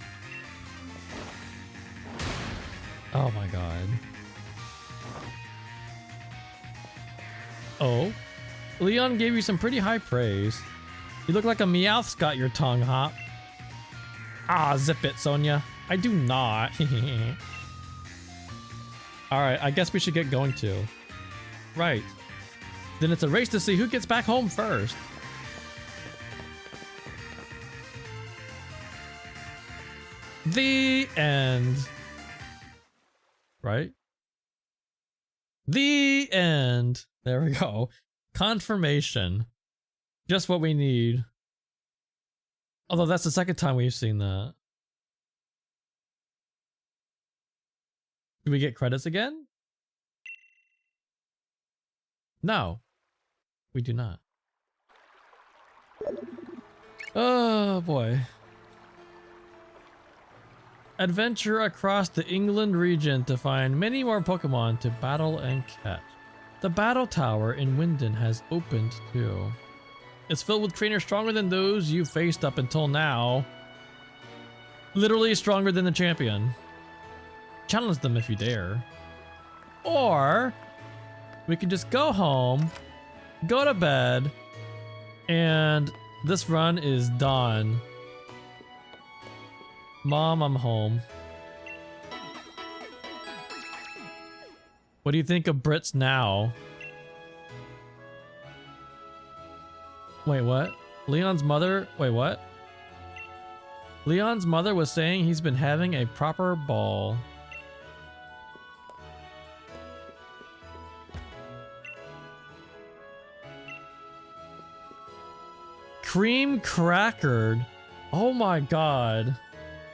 Oh my god. Oh, Leon gave you some pretty high praise. You look like a Meowth's got your tongue, Hop. Ah, zip it, Sonia. I do not. Alright, I guess we should get going too. Right. Then it's a race to see who gets back home first. The end. Right? The end. There we go. Confirmation. Just what we need. Although that's the second time we've seen that. Do we get credits again? No. We do not. Oh boy. Adventure across the England region to find many more Pokemon to battle and catch. The battle tower in Wyndon has opened too. It's filled with trainers stronger than those you faced up until now. Literally stronger than the champion. Challenge them if you dare. Or we can just go home, go to bed, and this run is done. Mom, I'm home. What do you think of Brits now? Wait, what? Leon's mother? Wait, what? Leon's mother was saying he's been having a proper ball. Cream crackered. Oh my god.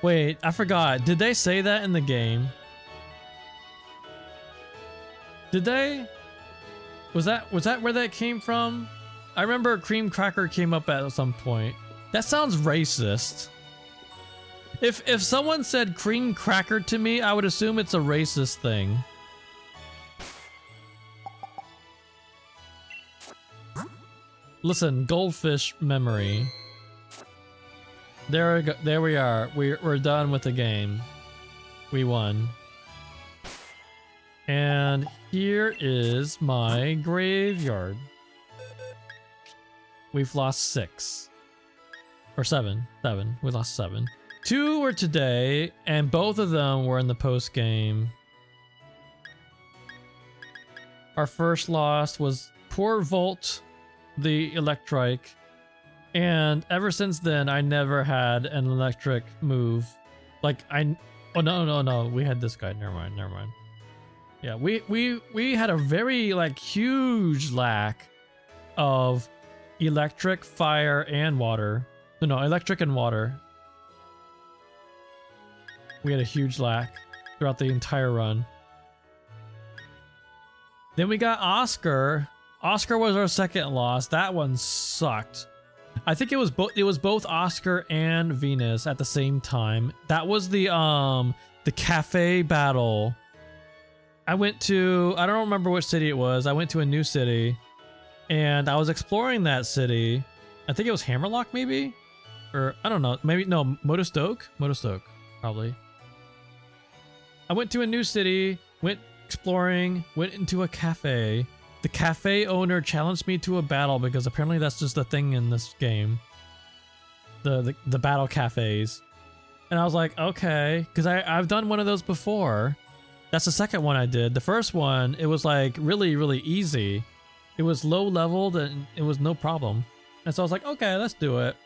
Wait, I forgot. Did they say that in the game? Did they? Was that where that came from? I remember cream cracker came up at some point. That sounds racist. If someone said cream cracker to me, I would assume it's a racist thing. Listen, goldfish memory. There we are. We're done with the game. We won. And here is my graveyard. We've lost 6. Or 7. 7. We lost 7. 2 were today, and both of them were in the post game. Our first loss was poor Volt, the Electrike. And ever since then, I never had an electric move. Like, oh, no. We had this guy. Never mind. Yeah, we had a very, like, huge lack of electric, fire, and water. No, electric and water. We had a huge lack throughout the entire run. Then we got Oscar. Oscar was our second loss. That one sucked. I think it was both Oscar and Venus at the same time. That was the cafe battle. I don't remember which city it was. I went to a new city and I was exploring that city. I think it was Hammerlock maybe? Or I don't know. Maybe no, Motostoke? Motostoke, probably. I went to a new city, went exploring, went into a cafe. The cafe owner challenged me to a battle because apparently that's just a thing in this game. The battle cafes. And I was like, okay, because I've done one of those before. That's the second one I did. The first one, it was like really, really easy. It was low leveled and it was no problem. And so I was like, okay, let's do it.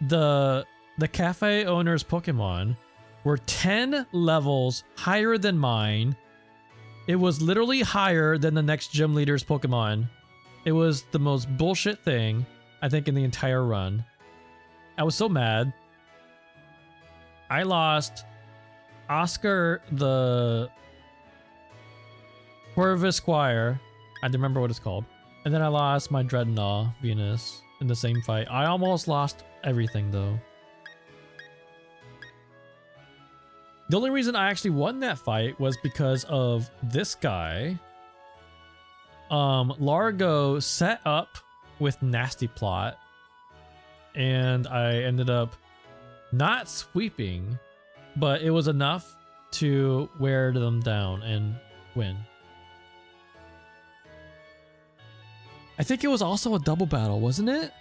The cafe owner's Pokemon were 10 levels higher than mine. It was literally higher than the next gym leader's Pokemon. It was the most bullshit thing, I think, in the entire run. I was so mad. I lost Oscar the Corvus Squire. I don't remember what it's called. And then I lost my Dreadnought Venus in the same fight. I almost lost everything though. The only reason I actually won that fight was because of this guy. Largo set up with Nasty Plot, and I ended up not sweeping, but it was enough to wear them down and win. I think it was also a double battle, wasn't it?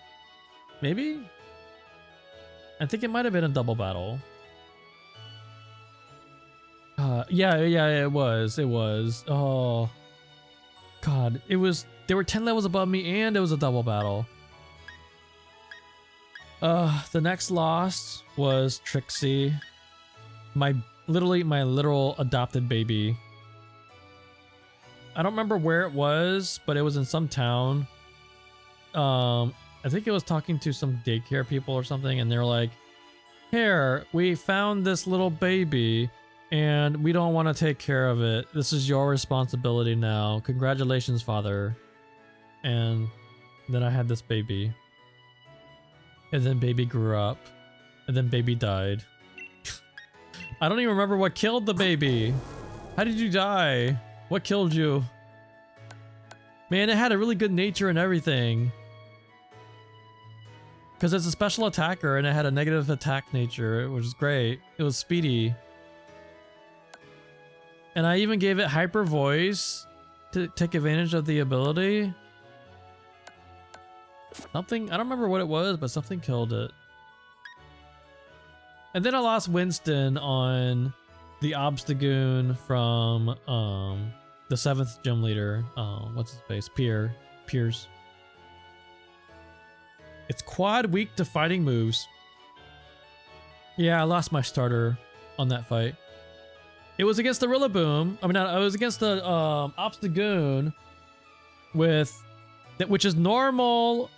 Maybe? I think it might have been a double battle. Yeah, it was. Oh, God. They were 10 levels above me and it was a double battle. The next loss was Trixie. My literal adopted baby. I don't remember where it was, but it was in some town. I think it was talking to some daycare people or something, and they're like, "Here, we found this little baby, and we don't want to take care of it. This is your responsibility now. Congratulations, father." And then I had this baby. And then baby grew up. And then baby died. I don't even remember what killed the baby. How did you die? What killed you? Man, it had a really good nature and everything. Because it's a special attacker and it had a negative attack nature, which is great. It was speedy. And I even gave it hyper voice to take advantage of the ability. Something, I don't remember what it was, but something killed it. And then I lost Winston on the Obstagoon from the 7th gym leader. What's his face? Piers. It's quad weak to fighting moves. Yeah, I lost my starter on that fight. It was against the Rillaboom. I mean, I was against the Obstagoon with that, which is normal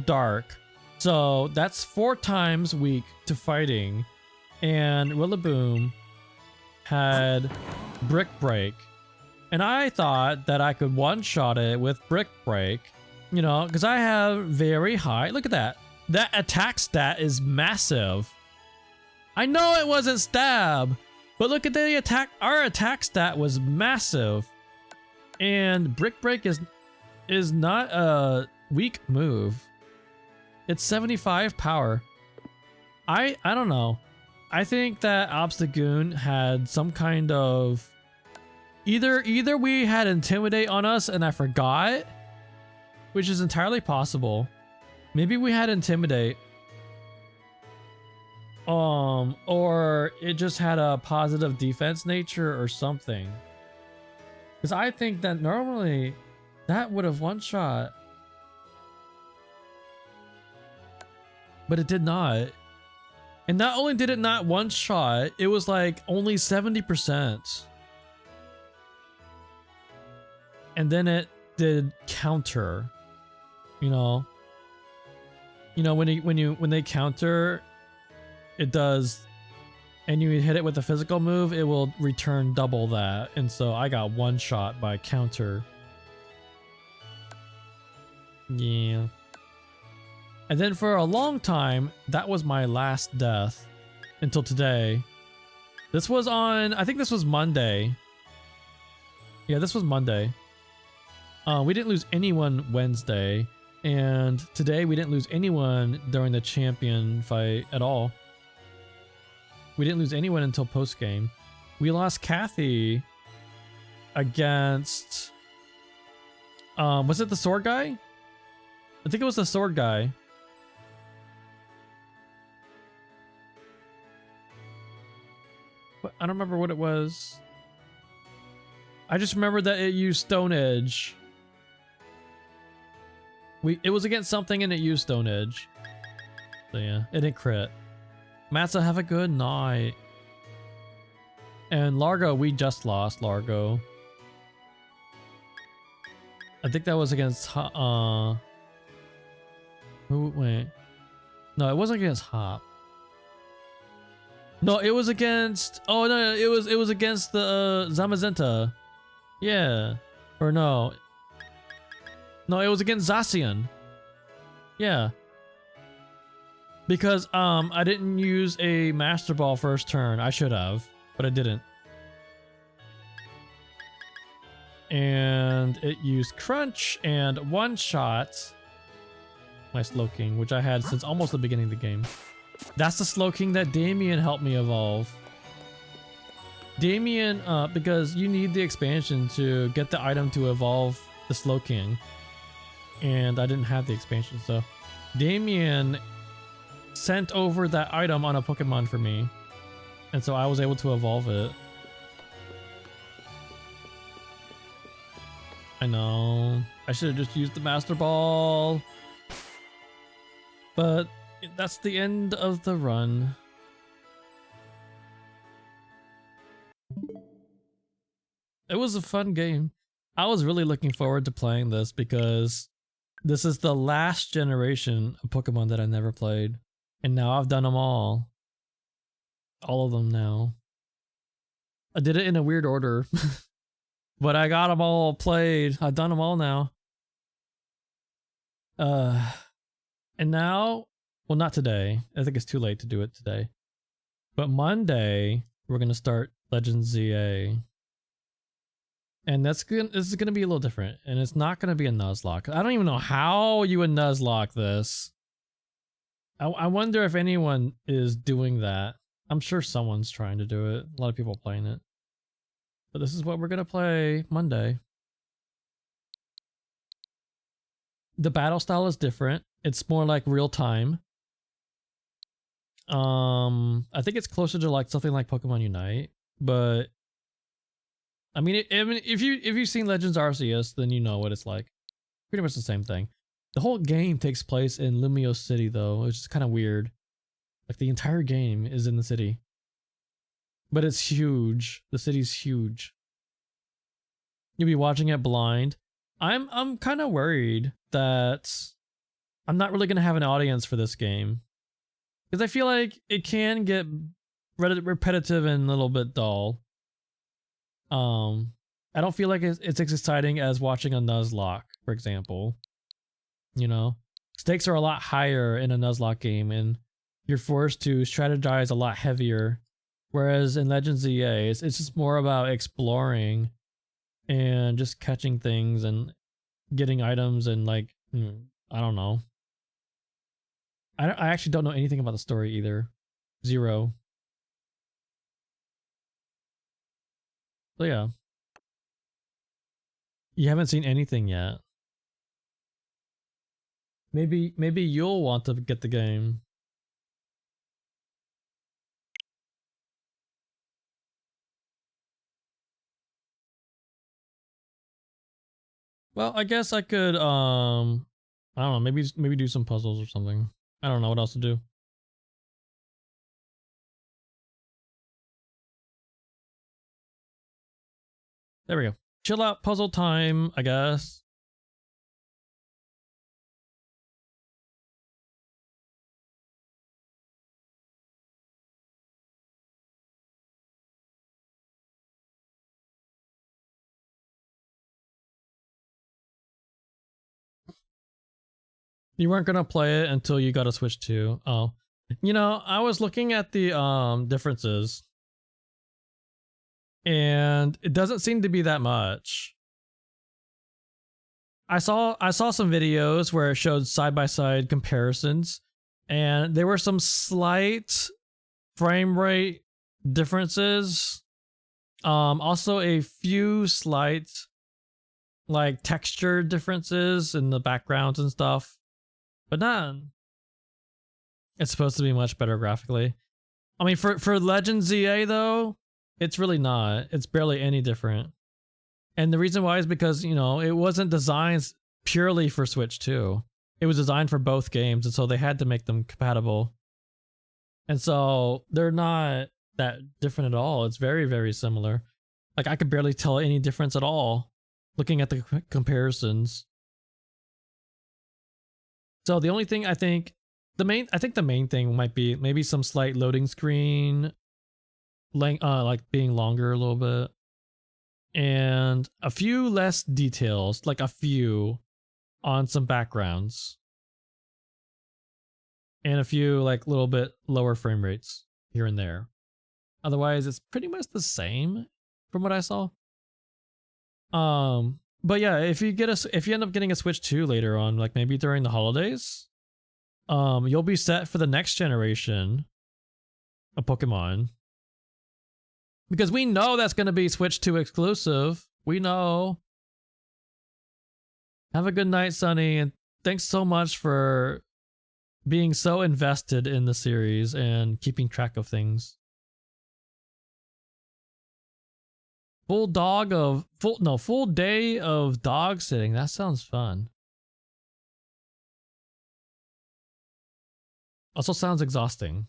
dark. So that's 4 times weak to fighting. And Rillaboom had Brick Break. And I thought that I could one-shot it with Brick Break. You know, because I have very high... Look at that. That attack stat is massive. I know it wasn't stab. But look at the attack. Our attack stat was massive. And Brick Break is not a weak move. It's 75 power. I don't know. I think that Obstagoon had some kind of... Either we had Intimidate on us and I forgot, which is entirely possible. Maybe we had Intimidate. Or it just had a positive defense nature or something. Because I think that normally that would have one-shot. But it did not. And not only did it not one-shot, it was like only 70%. And then it did counter. You know when they counter, it does, and you hit it with a physical move, it will return double that. And so I got one shot by counter. Yeah. And then for a long time, that was my last death until today. This was on, I think this was Monday. Yeah, this was Monday. We didn't lose anyone Wednesday. And today we didn't lose anyone during the champion fight at all. We didn't lose anyone until post game. We lost Kathy against, was it the sword guy? I think it was the sword guy. I don't remember what it was. I just remember that it used Stone Edge. It was against something and it used Stone Edge. So yeah, it didn't crit. Matza, have a good night. And Largo, we just lost Largo. I think that was against who? Wait, no, it wasn't against Hop. No, it was against. Oh no, it was against the Zamazenta. Yeah, or no. No, it was against Zacian. Yeah. Because I didn't use a Master Ball first turn. I should have, but I didn't. And it used Crunch and one shot my Slowking, which I had since almost the beginning of the game. That's the Slowking that Damien helped me evolve. Damien, because you need the expansion to get the item to evolve the Slowking. And I didn't have the expansion, so Damien sent over that item on a Pokemon for me. And so I was able to evolve it. I know. I should have just used the Master Ball. But that's the end of the run. It was a fun game. I was really looking forward to playing this because this is the last generation of Pokemon that I never played. And now I've done them all. All of them now. I did it in a weird order. But I got them all played. I've done them all now. And now, well, not today. I think it's too late to do it today. But Monday, we're going to start Legends ZA. And this is going to be a little different. And it's not going to be a nuzlocke. I don't even know how you would nuzlocke this. I wonder if anyone is doing that. I'm sure someone's trying to do it. A lot of people playing it. But this is what we're going to play Monday. The battle style is different. It's more like real time. I think it's closer to like something like Pokemon Unite, but I mean, if you've seen Legends Arceus, then you know what it's like. Pretty much the same thing. The whole game takes place in Lumio City, though, which is kind of weird. Like the entire game is in the city, but it's huge. The city's huge. You'll be watching it blind. I'm kind of worried that I'm not really gonna have an audience for this game because I feel like it can get repetitive and a little bit dull. I don't feel like it's as exciting as watching a Nuzlocke, for example. You know, stakes are a lot higher in a Nuzlocke game, and you're forced to strategize a lot heavier. Whereas in Legends ZA, it's just more about exploring and just catching things and getting items and like, I don't know. I actually don't know anything about the story either. Zero. So yeah. You haven't seen anything yet. Maybe you'll want to get the game. Well, I guess I could I don't know, maybe do some puzzles or something. I don't know what else to do. There we go. Chill out puzzle time, I guess. You weren't gonna play it until you got a Switch 2. Oh. You know, I was looking at the differences. And it doesn't seem to be that much. I saw some videos where it showed side-by-side comparisons, and there were some slight frame rate differences. Also a few slight like texture differences in the backgrounds and stuff. But not. It's supposed to be much better graphically. I mean, for Legends ZA though, It's really not. It's barely any different. And the reason why is because, you know, it wasn't designed purely for Switch 2. It was designed for both games, and so they had to make them compatible. And so they're not that different at all. It's very, very similar. Like, I could barely tell any difference at all looking at the comparisons. So the only thing I think the main thing might be maybe some slight loading screen length, like being longer a little bit, and a few less details, like a few on some backgrounds, and a few like little bit lower frame rates here and there. Otherwise, it's pretty much the same from what I saw. But yeah, if you end up getting a Switch 2 later on, like maybe during the holidays, you'll be set for the next generation of Pokemon. Because we know that's going to be Switch 2 exclusive. We know. Have a good night, Sunny, and thanks so much for being so invested in the series and keeping track of things. Full day of dog sitting. That sounds fun. Also sounds exhausting.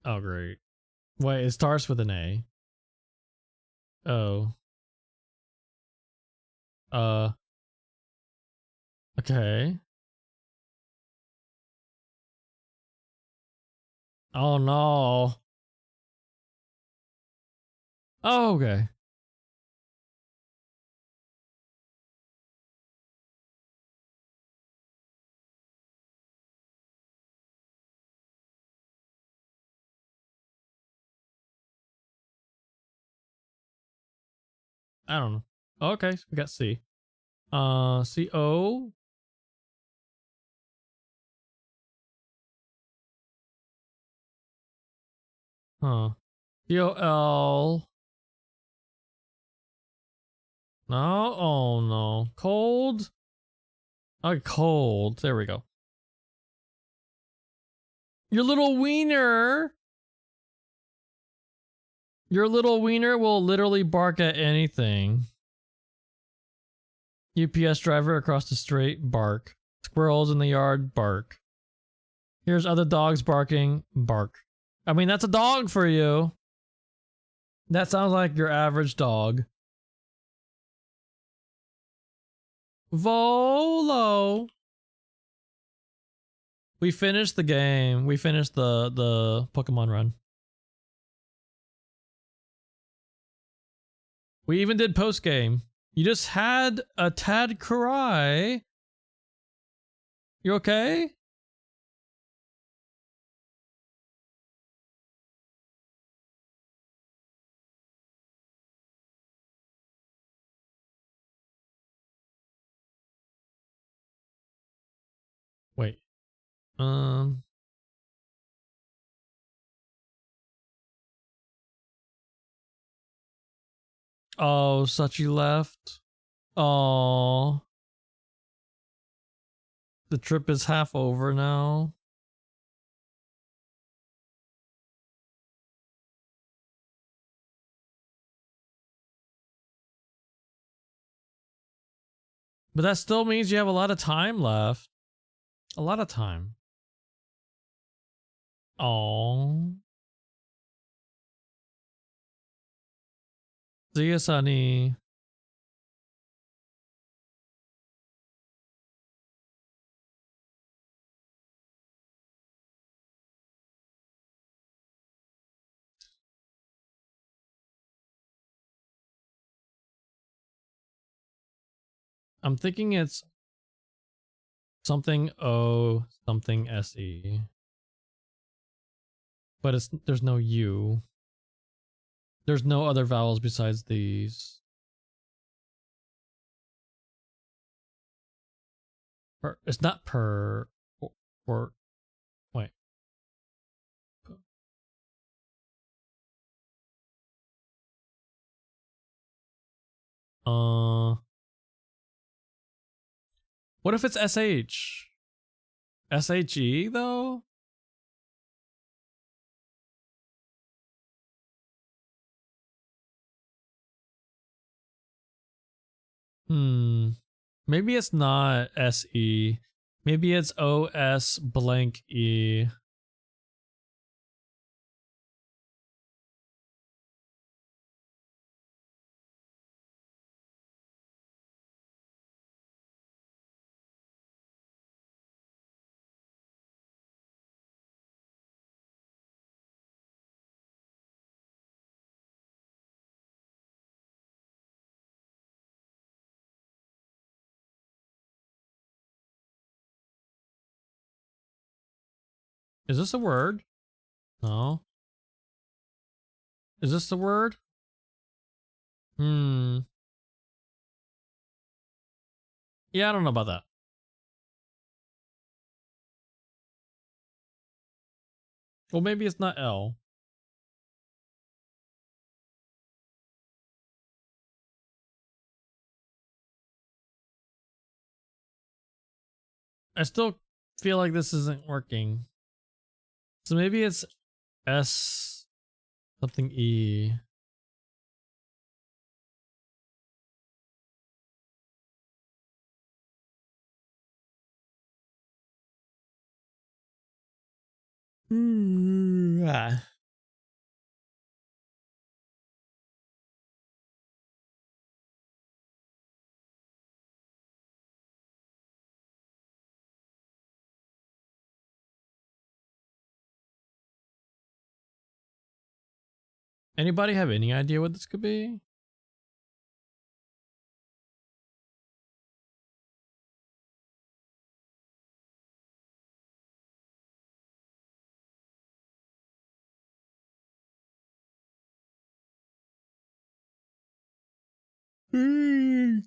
Oh, great. Wait, it starts with an A. Oh. Okay. Oh no. Oh, okay. I don't know. Okay, we got C. C-O. Huh. C-O-L. No, oh no. Cold? Okay, cold. There we go. Your little wiener. Your little wiener will literally bark at anything. UPS driver across the street, bark. Squirrels in the yard, bark. Here's other dogs barking, bark. I mean, that's a dog for you. That sounds like your average dog. Volo. We finished the game. We finished the Pokemon run. We even did post game. You just had a tad cry. You okay? Wait. Oh, Sachi left. Oh. The trip is half over now. But that still means you have a lot of time left. A lot of time. Oh. See ya, Sunny. I'm thinking it's something O, something SE. But there's no U. There's no other vowels besides these. It's not per or wait. What if it's SH? SHE though? Maybe it's not SE. Maybe it's OS blank E. Is this a word? No. Is this the word? Yeah, I don't know about that. Well, maybe it's not L. I still feel like this isn't working. So maybe it's S something E. Ah. Anybody have any idea what this could be?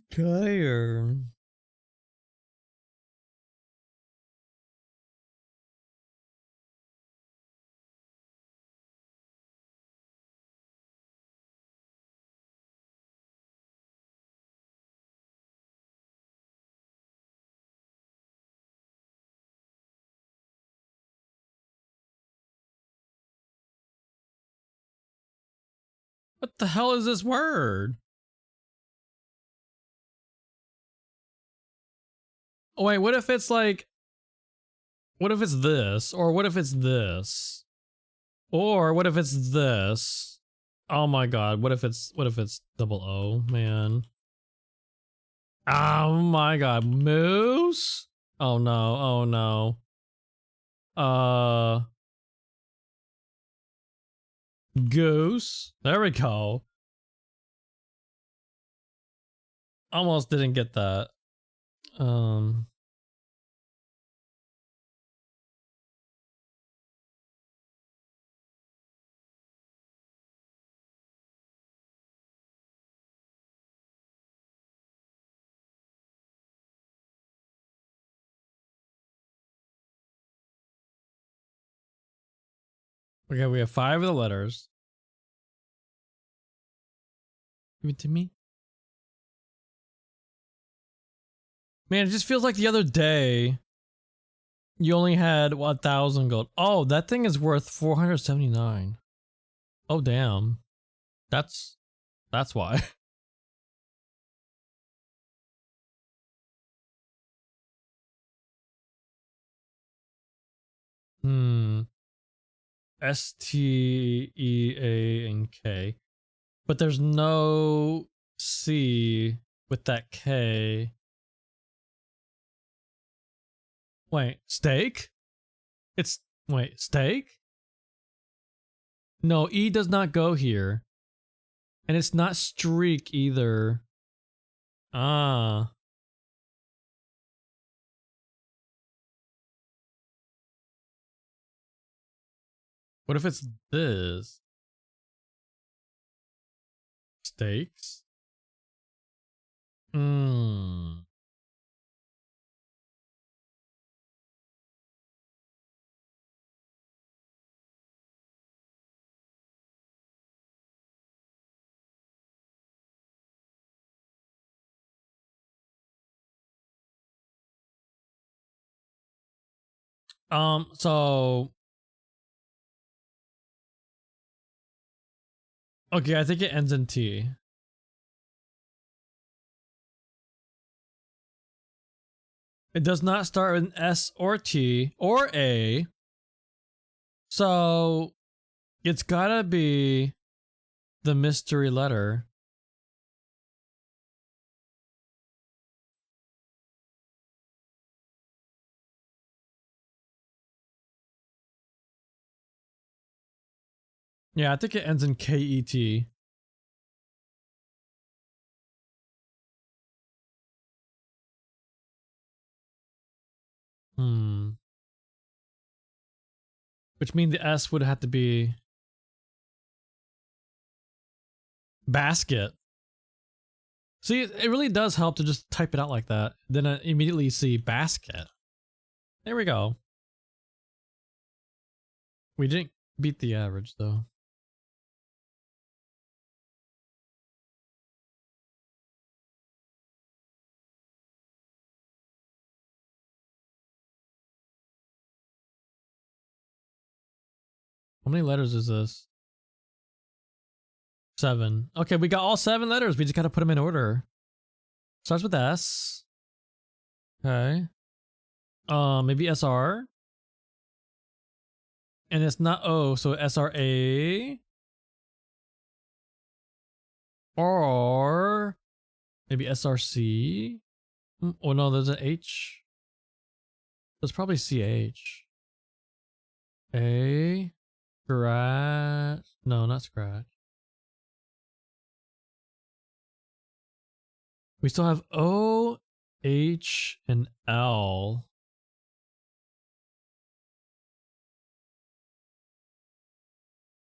Tired. What the hell is this word? Oh wait, what if it's like, what if it's this? Or what if it's this? Or what if it's this? Oh my god, what if it's double O, man? Oh my god, moose? Oh no, oh no. Goose. There we go. Almost didn't get that. Okay, we have 5 of the letters. Give it to me. Man, it just feels like the other day you only had 1,000 gold. Oh, that thing is worth 479. Oh damn. That's why. STEA and K. But there's no C with that K. Wait, steak? Wait, steak? No, E does not go here. And it's not streak either. Ah. What if it's this? Steaks? So okay, I think it ends in T. It does not start with S or T or A. So it's gotta be the mystery letter. Yeah, I think it ends in KET. Which means the S would have to be basket. See, it really does help to just type it out like that. Then I immediately see basket. There we go. We didn't beat the average though. How many letters is this? 7. Okay, we got all 7 letters. We just gotta put them in order. Starts with S. Okay. Maybe SR. And it's not O, so SRA. Or maybe SRC. Oh no, there's an H. There's probably CH. A. Scratch. No, not scratch. We still have O, H, and L.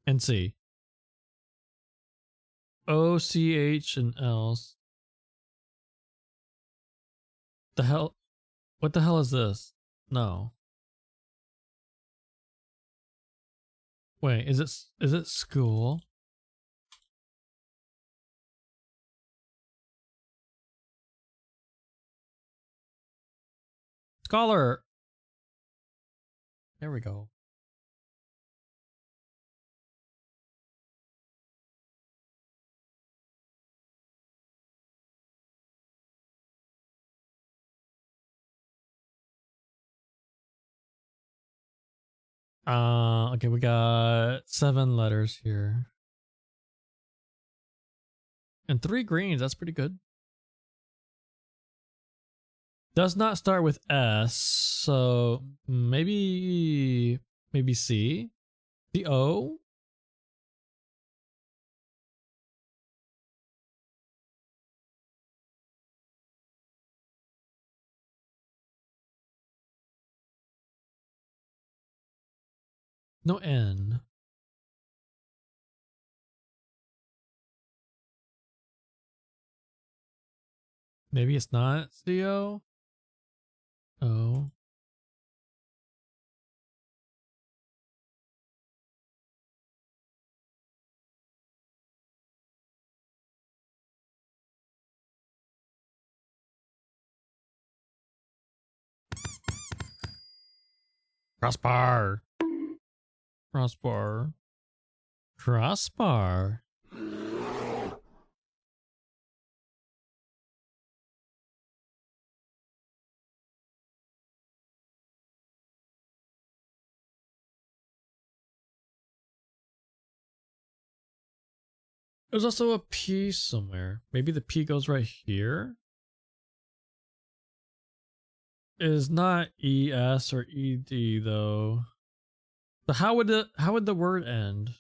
And C. O, C, H, and L. The hell? What the hell is this? No. Wait, is it school? Scholar. There we go. Okay, we got 7 letters here. And 3 greens, that's pretty good. Does not start with S, so maybe C? The O? No N. Maybe it's not CO? O. Crossbar. Crossbar. Crossbar. There's also a P somewhere. Maybe the P goes right here? It is not ES or ED though. So how would the word end?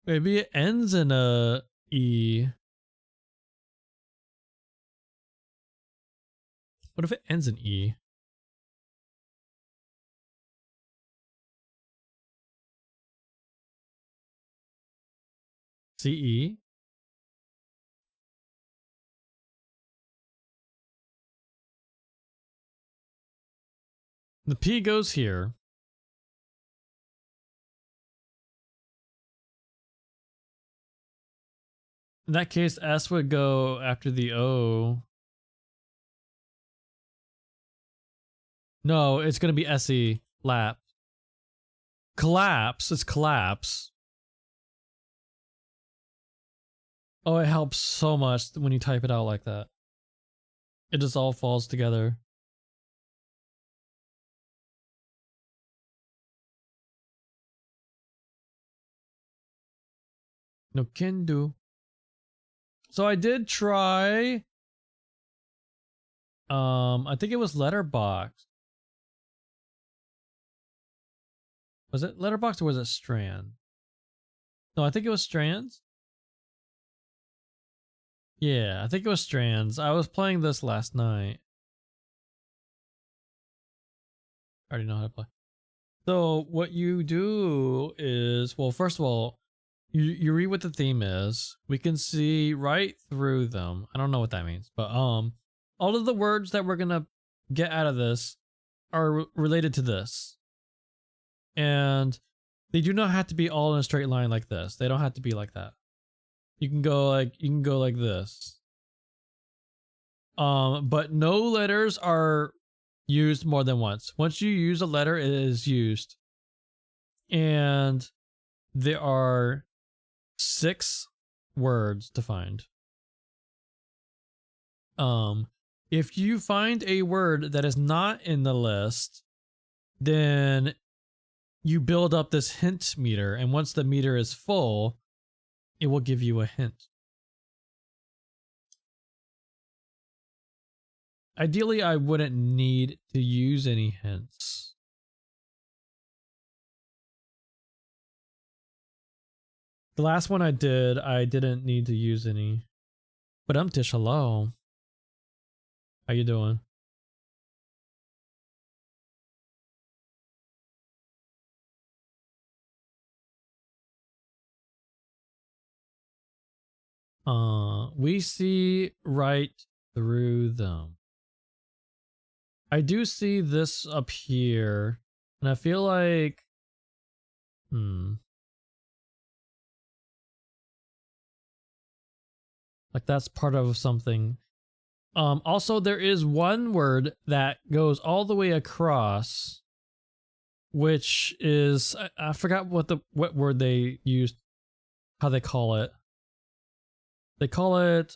Maybe it ends in a E. What if it ends in E? CE? The P goes here. In that case, S would go after the O. No, it's gonna be SE. Lap. Collapse. It's collapse. Oh, it helps so much when you type it out like that. It just all falls together. No can do. So I did try. I think it was Letterbox. Was it Letterbox or was it Strand? No, I think it was Strands. Yeah, I think it was Strands. I was playing this last night. I already know how to play. So what you do is, well, first of all, you read what the theme is. We can see right through them. I don't know what that means, but all of the words that we're gonna get out of this are related to this, and they do not have to be all in a straight line like this. They don't have to be like that. You can go like this. But no letters are used more than once. Once you use a letter, it is used, and there are 6 words to find. If you find a word that is not in the list, then you build up this hint meter, and once the meter is full, it will give you a hint. Ideally, I wouldn't need to use any hints. The last one I didn't need to use any. But Tish, hello. How you doing? We see right through them. I do see this up here, and I feel like, like that's part of something. Also, there is one word that goes all the way across, which is I forgot what word they used, how they call it. They call it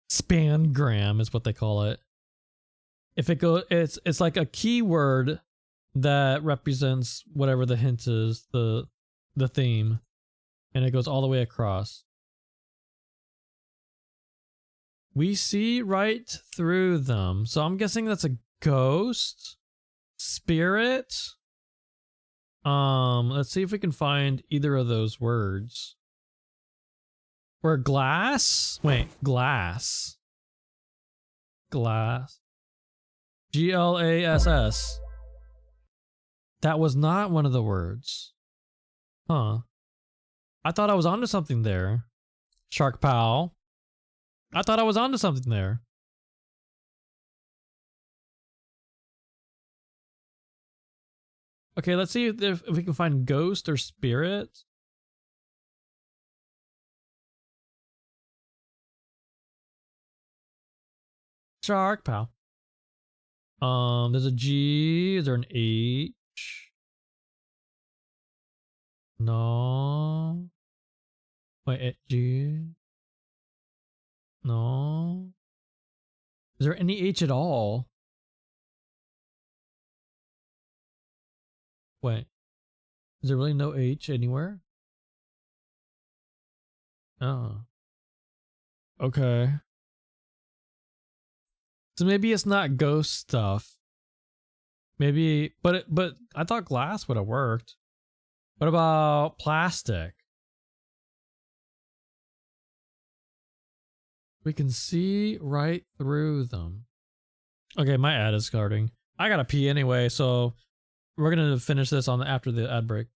spangram is what they call it. If it go, it's like a keyword that represents whatever the hint is, the theme, and it goes all the way across. We see right through them. So I'm guessing that's a ghost, spirit. Let's see if we can find either of those words. Or glass? Wait, glass. Glass. GLASS. That was not one of the words. Huh. I thought I was onto something there. Shark Pal. I thought I was onto something there. Okay, let's see if we can find ghost or spirit. Shark Pal. There's a G. Is there an H? No. Wait, G. No. Is there any H at all? Wait. Is there really no H anywhere? Oh. Okay. So maybe it's not ghost stuff. Maybe, but I thought glass would have worked. What about plastic? We can see right through them. Okay, my ad is starting. I gotta pee anyway, so we're gonna finish this on after the ad break.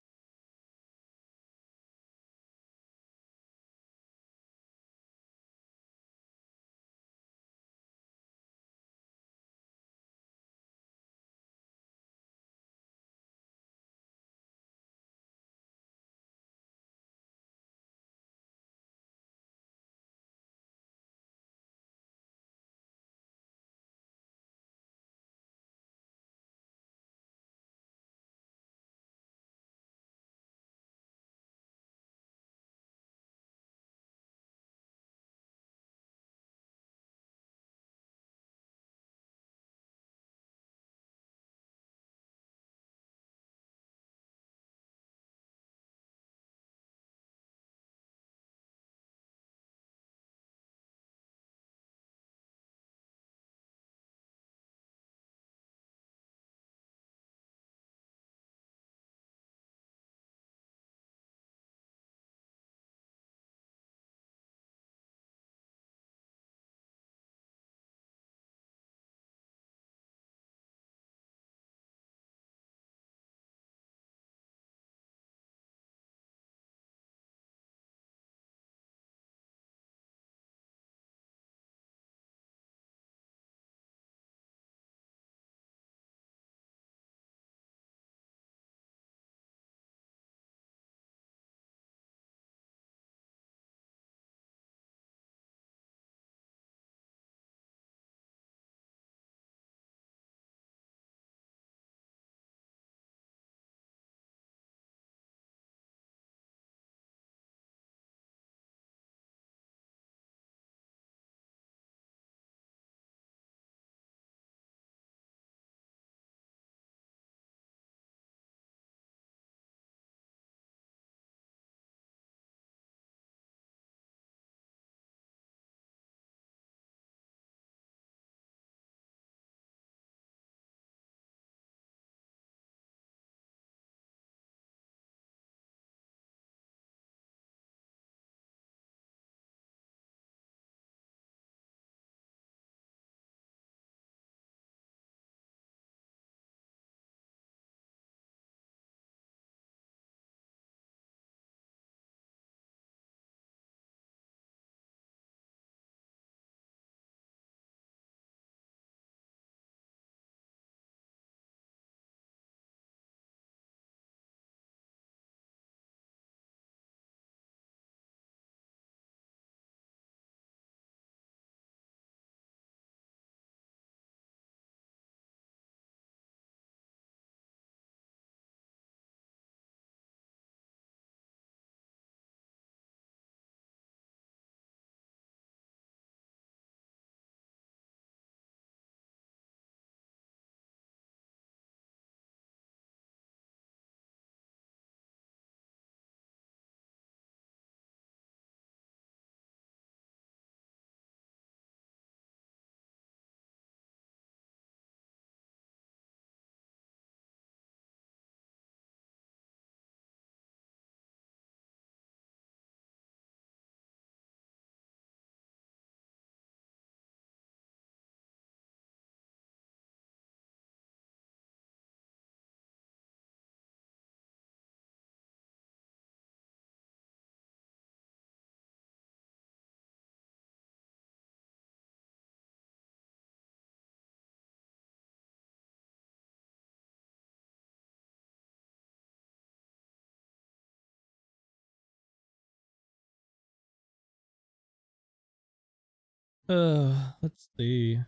Let's see.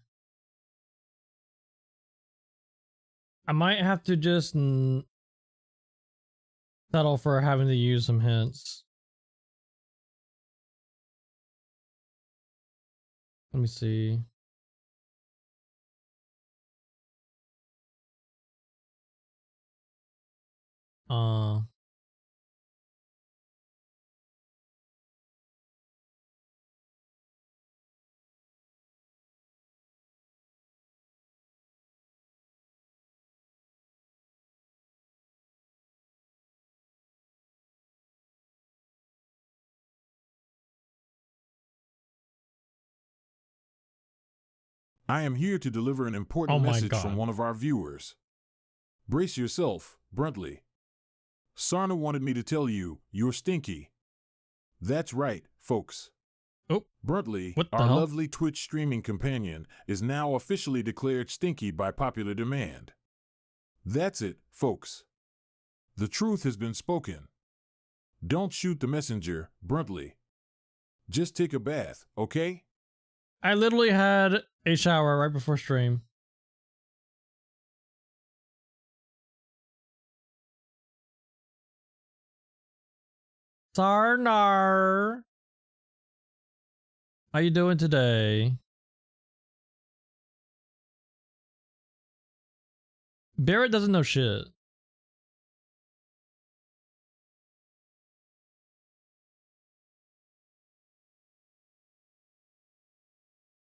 I might have to just settle for having to use some hints. Let me see. Uh, I am here to deliver an Oh important my message from God. one of our viewers. Brace yourself, Bruntley. Sarna wanted me to tell you you're stinky. That's right, folks. Oh, Bruntley, what the our hell? lovely Twitch streaming companion, is now officially declared stinky by popular demand. That's it, folks. The truth has been spoken. Don't shoot the messenger, Bruntley. Just take a bath, okay? I literally had a shower right before stream. Sarnar. How you doing today? Barrett doesn't know shit.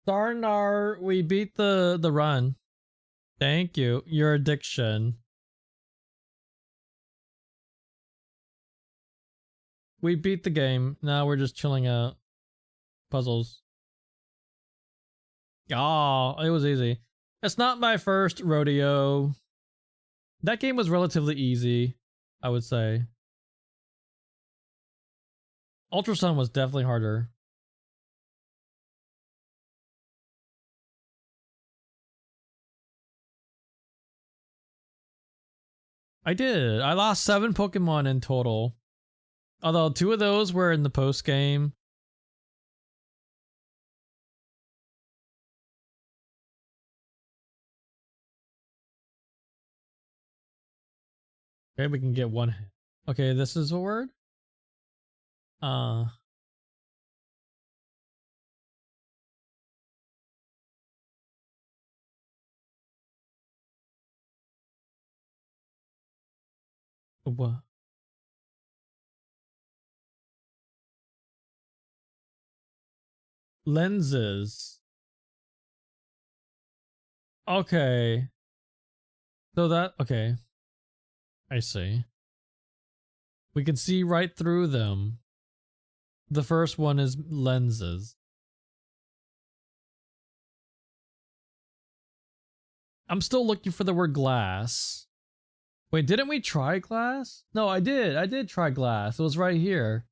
Sarnar, we beat the run. Thank you. Your addiction. We beat the game. Now we're just chilling out. Puzzles. Oh, it was easy. It's not my first rodeo. That game was relatively easy, I would say. Ultra Sun was definitely harder. I did. I lost 7 Pokemon in total. Although 2 of those were in the post game. Okay, we can get 1 hit. Okay, this is a word. Uh what? Lenses. Okay. So that okay. I see. We can see right through them. The first one is lenses. I'm still looking for the word glass. Wait, didn't we try glass? No, I did. I did try glass. It was right here.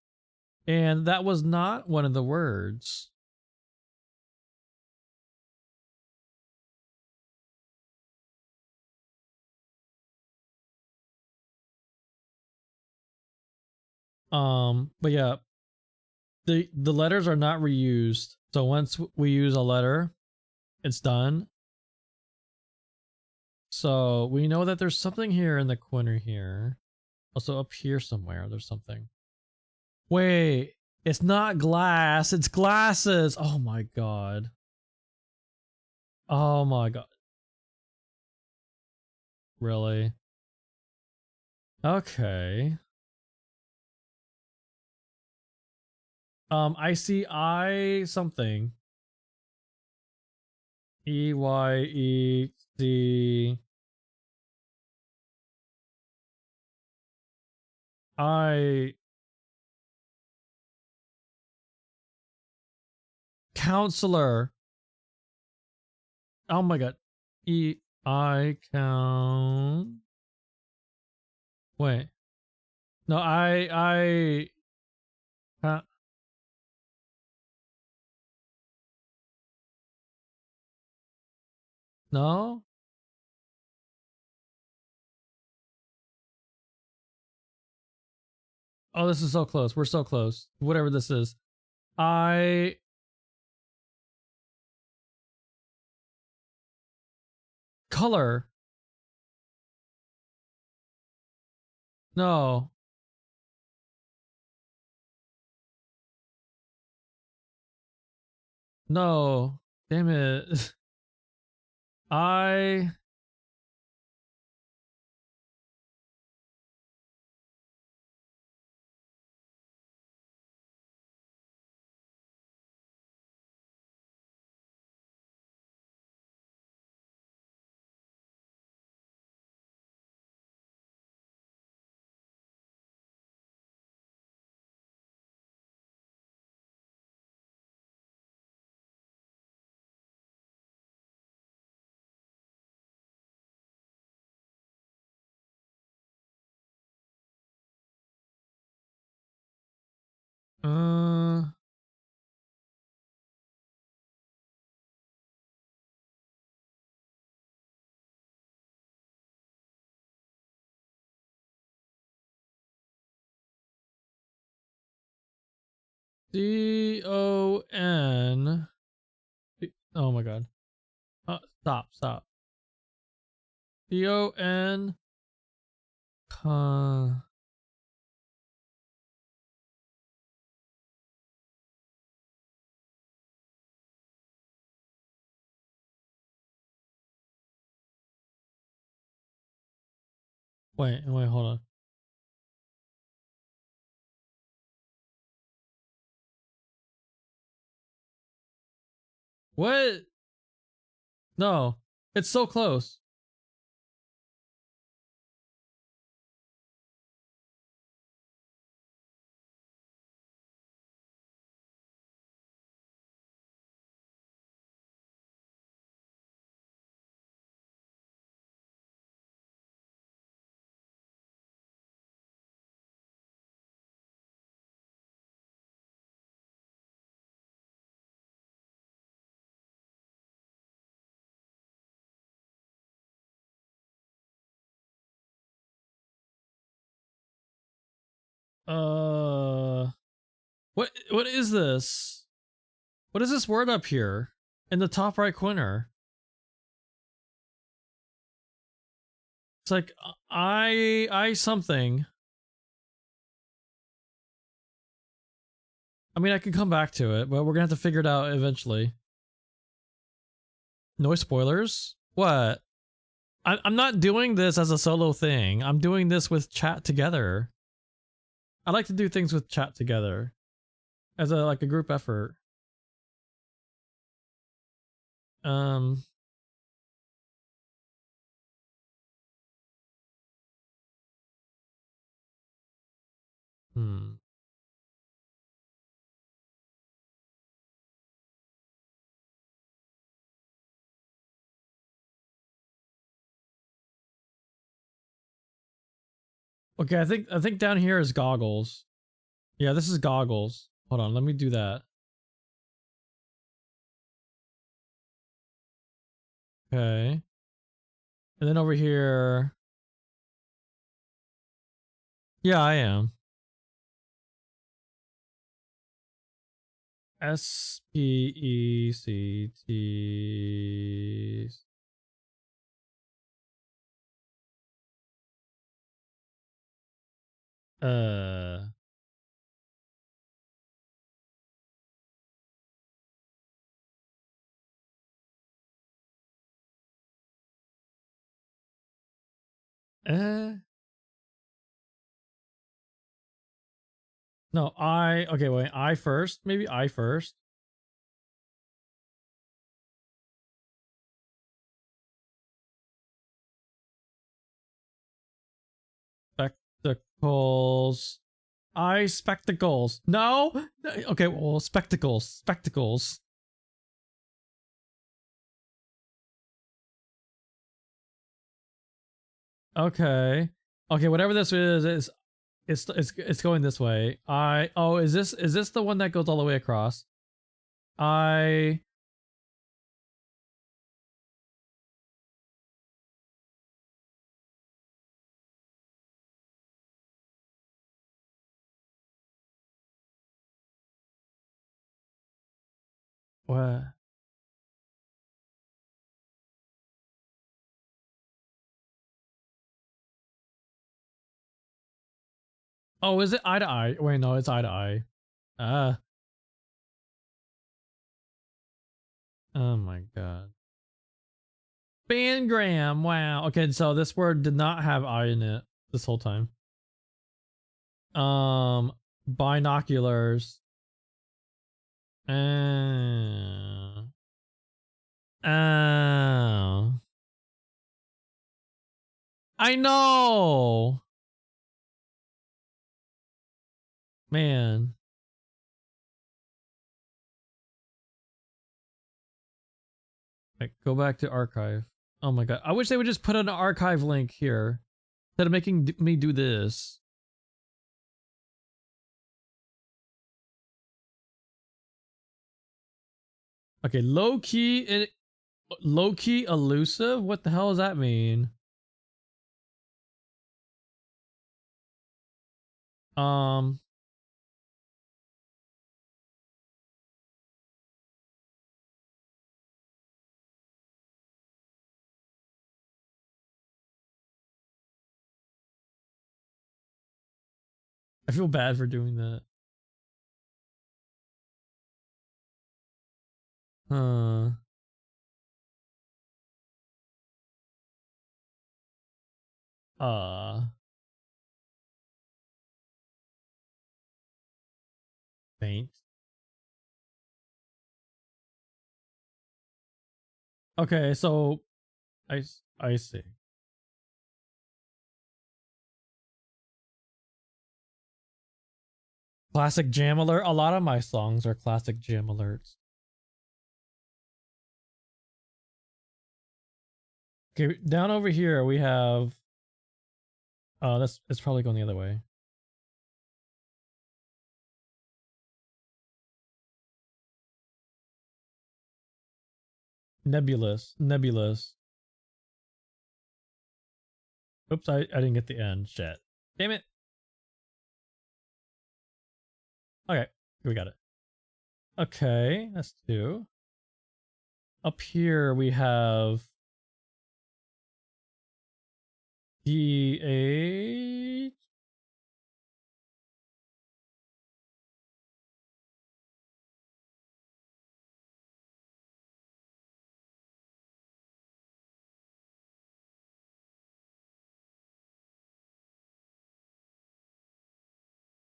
And that was not one of the words. But yeah, the letters are not reused. So once we use a letter, it's done. So we know that there's something here in the corner here. Also up here somewhere, there's something. Wait, it's not glass, it's glasses. Oh my god. Oh my god. Really? Okay. I see I something. EYEC I counselor. Oh my god. I count. Wait. No, no. Oh, this is so close. We're so close. Whatever this is. I color. No. No. Damn it. I uh Don. Oh my god. Stop. Don. Con. Wait, hold on. What? No. It's so close. Uh what is this? What is this word up here in the top right corner? It's like I something. I mean, I can come back to it, but we're gonna have to figure it out eventually. No spoilers? What? I'm not doing this as a solo thing. I'm doing this with chat together. I like to do things with chat together as a like a group effort. Um. Hmm. Okay, I think down here is goggles. Yeah, this is goggles. Hold on, let me do that. Okay. And then over here. Yeah, I am. SPECT. Uh. Eh. No, okay, wait, I first? Maybe I first? Spectacles. I spectacles. No? Okay, well, spectacles. Spectacles. Okay. Okay, whatever this is it's going this way. Oh, is this the one that goes all the way across? I what? Oh, is it eye to eye? Wait, no, it's eye to eye. Ah. Oh my god. Bangram. Wow. Okay, so this word did not have I in it this whole time. Binoculars. Oh. Oh. I know. Man. Like, go back to archive. Oh my god. I wish they would just put an archive link here instead of making me do this. Okay, low key elusive? What the hell does that mean? Um I feel bad for doing that. Huh. Uh faint. Okay, so I see. Classic jam alert. A lot of my songs are classic jam alerts. Okay, down over here we have that's it's probably going the other way. Nebulous. Oops, I didn't get the end. Shit. Damn it. Okay, we got it. Okay, that's two. Up here we have DH.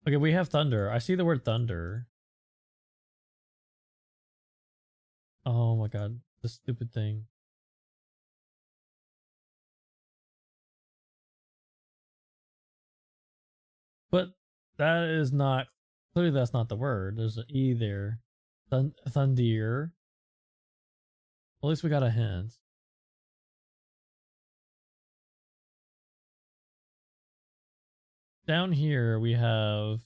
Okay, we have thunder. I see the word thunder. Oh my god, this stupid thing. But that is not, clearly that's not the word. There's an E there. Thundir. At least we got a hint. Down here we have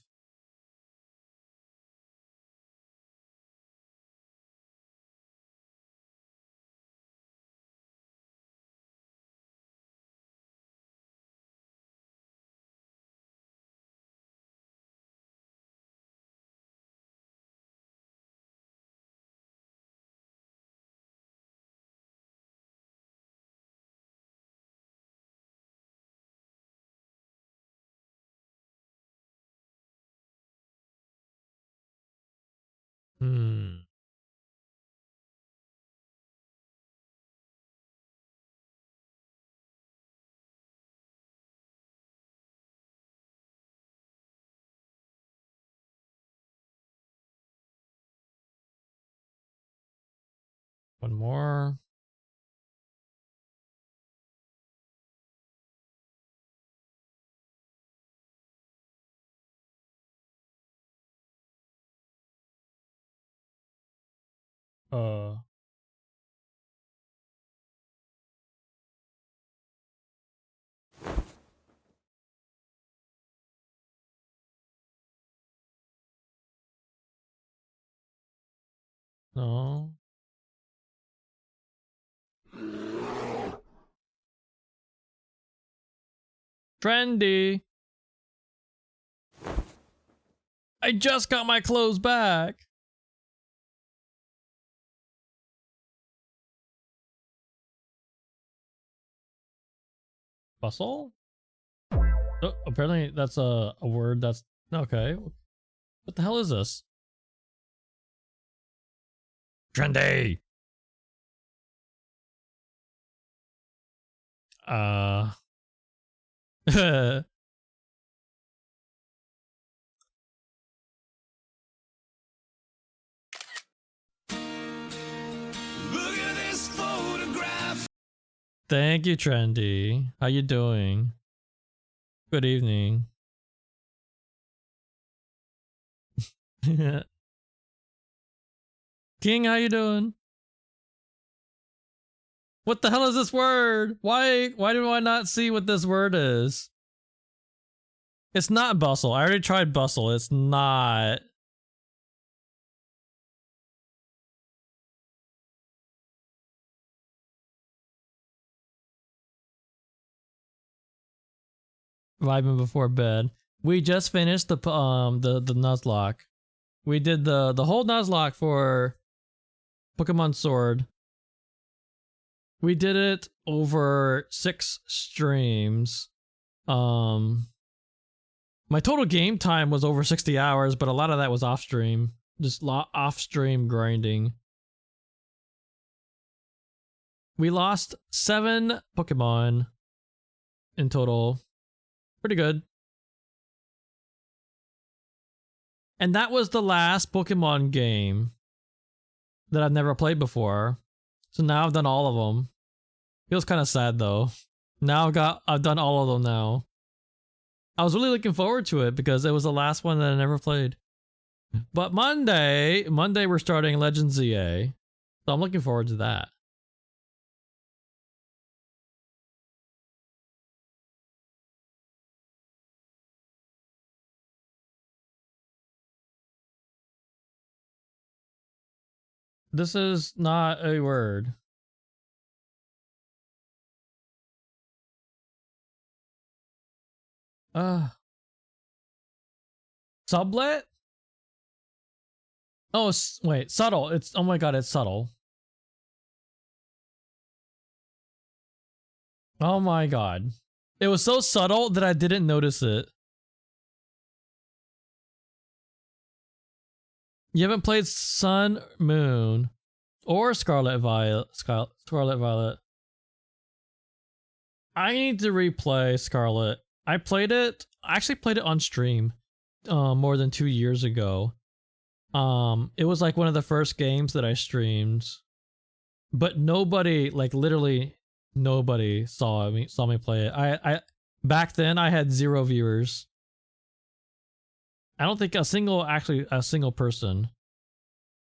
hmm. One more. Uh no. Trendy. I just got my clothes back. Bustle? Oh, apparently that's a word that's okay. What the hell is this? Trendy. Look at this photograph. Thank you, Trendy. How you doing? Good evening. King, how you doing? What the hell is this word? Why do I not see what this word is? It's not bustle. I already tried bustle. It's not. Vibing before bed. We just finished the nuzlocke. We did the whole nuzlocke for Pokemon Sword. We did it over 6 streams. My total game time was over 60 hours, but a lot of that was off stream. Just off stream grinding. We lost 7 Pokemon in total. Pretty good. And that was the last Pokemon game that I've never played before. So now I've done all of them. Feels kind of sad though. Now I've done all of them now. I was really looking forward to it because it was the last one that I never played. But Monday we're starting Legends ZA. So I'm looking forward to that. This is not a word. Sublet? Oh, wait, subtle. It's, oh my god, it's subtle. Oh my god. It was so subtle that I didn't notice it. You haven't played Sun, Moon, or Scarlet Violet. Scarlet Violet. I need to replay Scarlet. I actually played it on stream more than 2 years ago. It was like one of the first games that I streamed. But nobody, like literally nobody saw me play it. I back then I had 0 viewers. I don't think a single person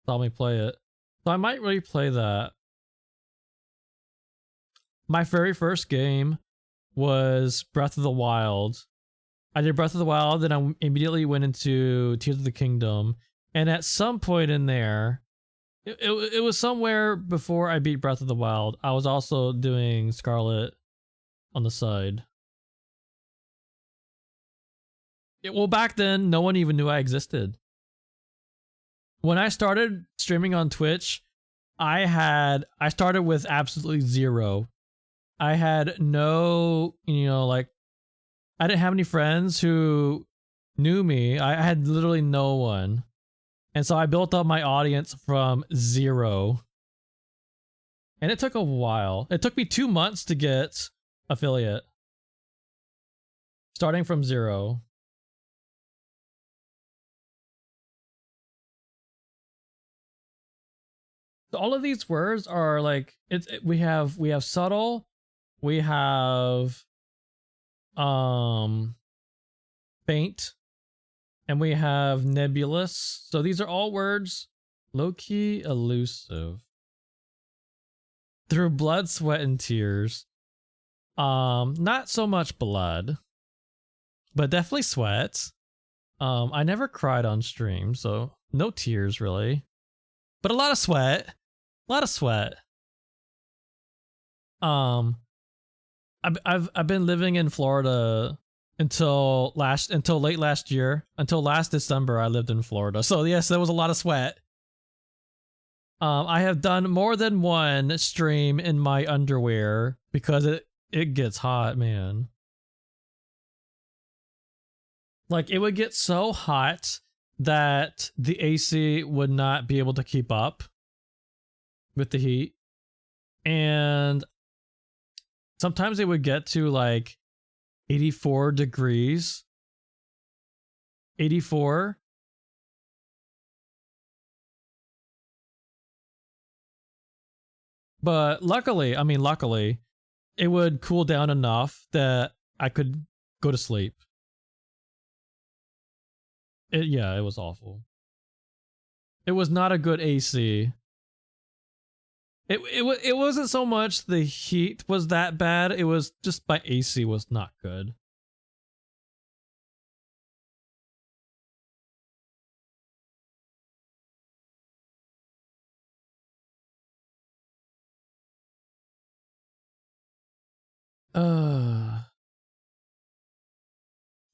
saw me play it. So I might replay that. My very first game was Breath of the Wild. I did Breath of the Wild, then I immediately went into Tears of the Kingdom. And at some point in there, it was somewhere before I beat Breath of the Wild, I was also doing Scarlet on the side. Well, back then, no one even knew I existed. When I started streaming on Twitch, I started with absolutely 0. I had no, like, I didn't have any friends who knew me. I had literally no one. And so I built up my audience from 0. And it took a while. It took me 2 months to get affiliate. Starting from 0. So all of these words are like we have subtle, we have faint, and we have nebulous. So these are all words low-key elusive. Through blood, sweat, and tears. Not so much blood, but definitely sweat. I never cried on stream, so no tears really. But a lot of sweat. A lot of sweat. I've been living in Florida until late last year. Until last December I lived in Florida. So yes, there was a lot of sweat. I have done more than one stream in my underwear because it gets hot, man. Like it would get so hot that the AC would not be able to keep up with the heat. And sometimes it would get to like 84 degrees. 84. But luckily, it would cool down enough that I could go to sleep. Yeah, it was awful. It was not a good AC. It wasn't so much the heat was that bad, it was just my AC was not good.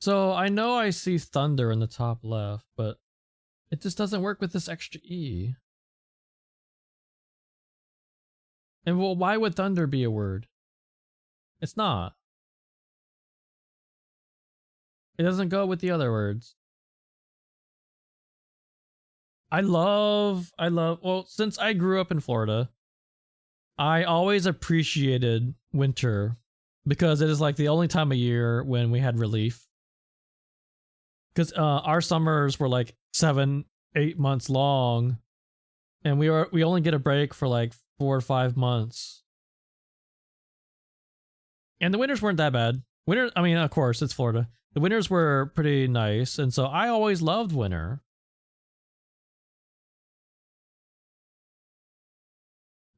So I know I see thunder in the top left, but it just doesn't work with this extra E. And well, why would thunder be a word? It's not. It doesn't go with the other words. Well, since I grew up in Florida, I always appreciated winter because it is like the only time of year when we had relief. Because our summers were like 7-8 months long, and we only get a break for like 4 or 5 months. And the winters weren't that bad. I mean, of course, it's Florida. The winters were pretty nice, and so I always loved winter.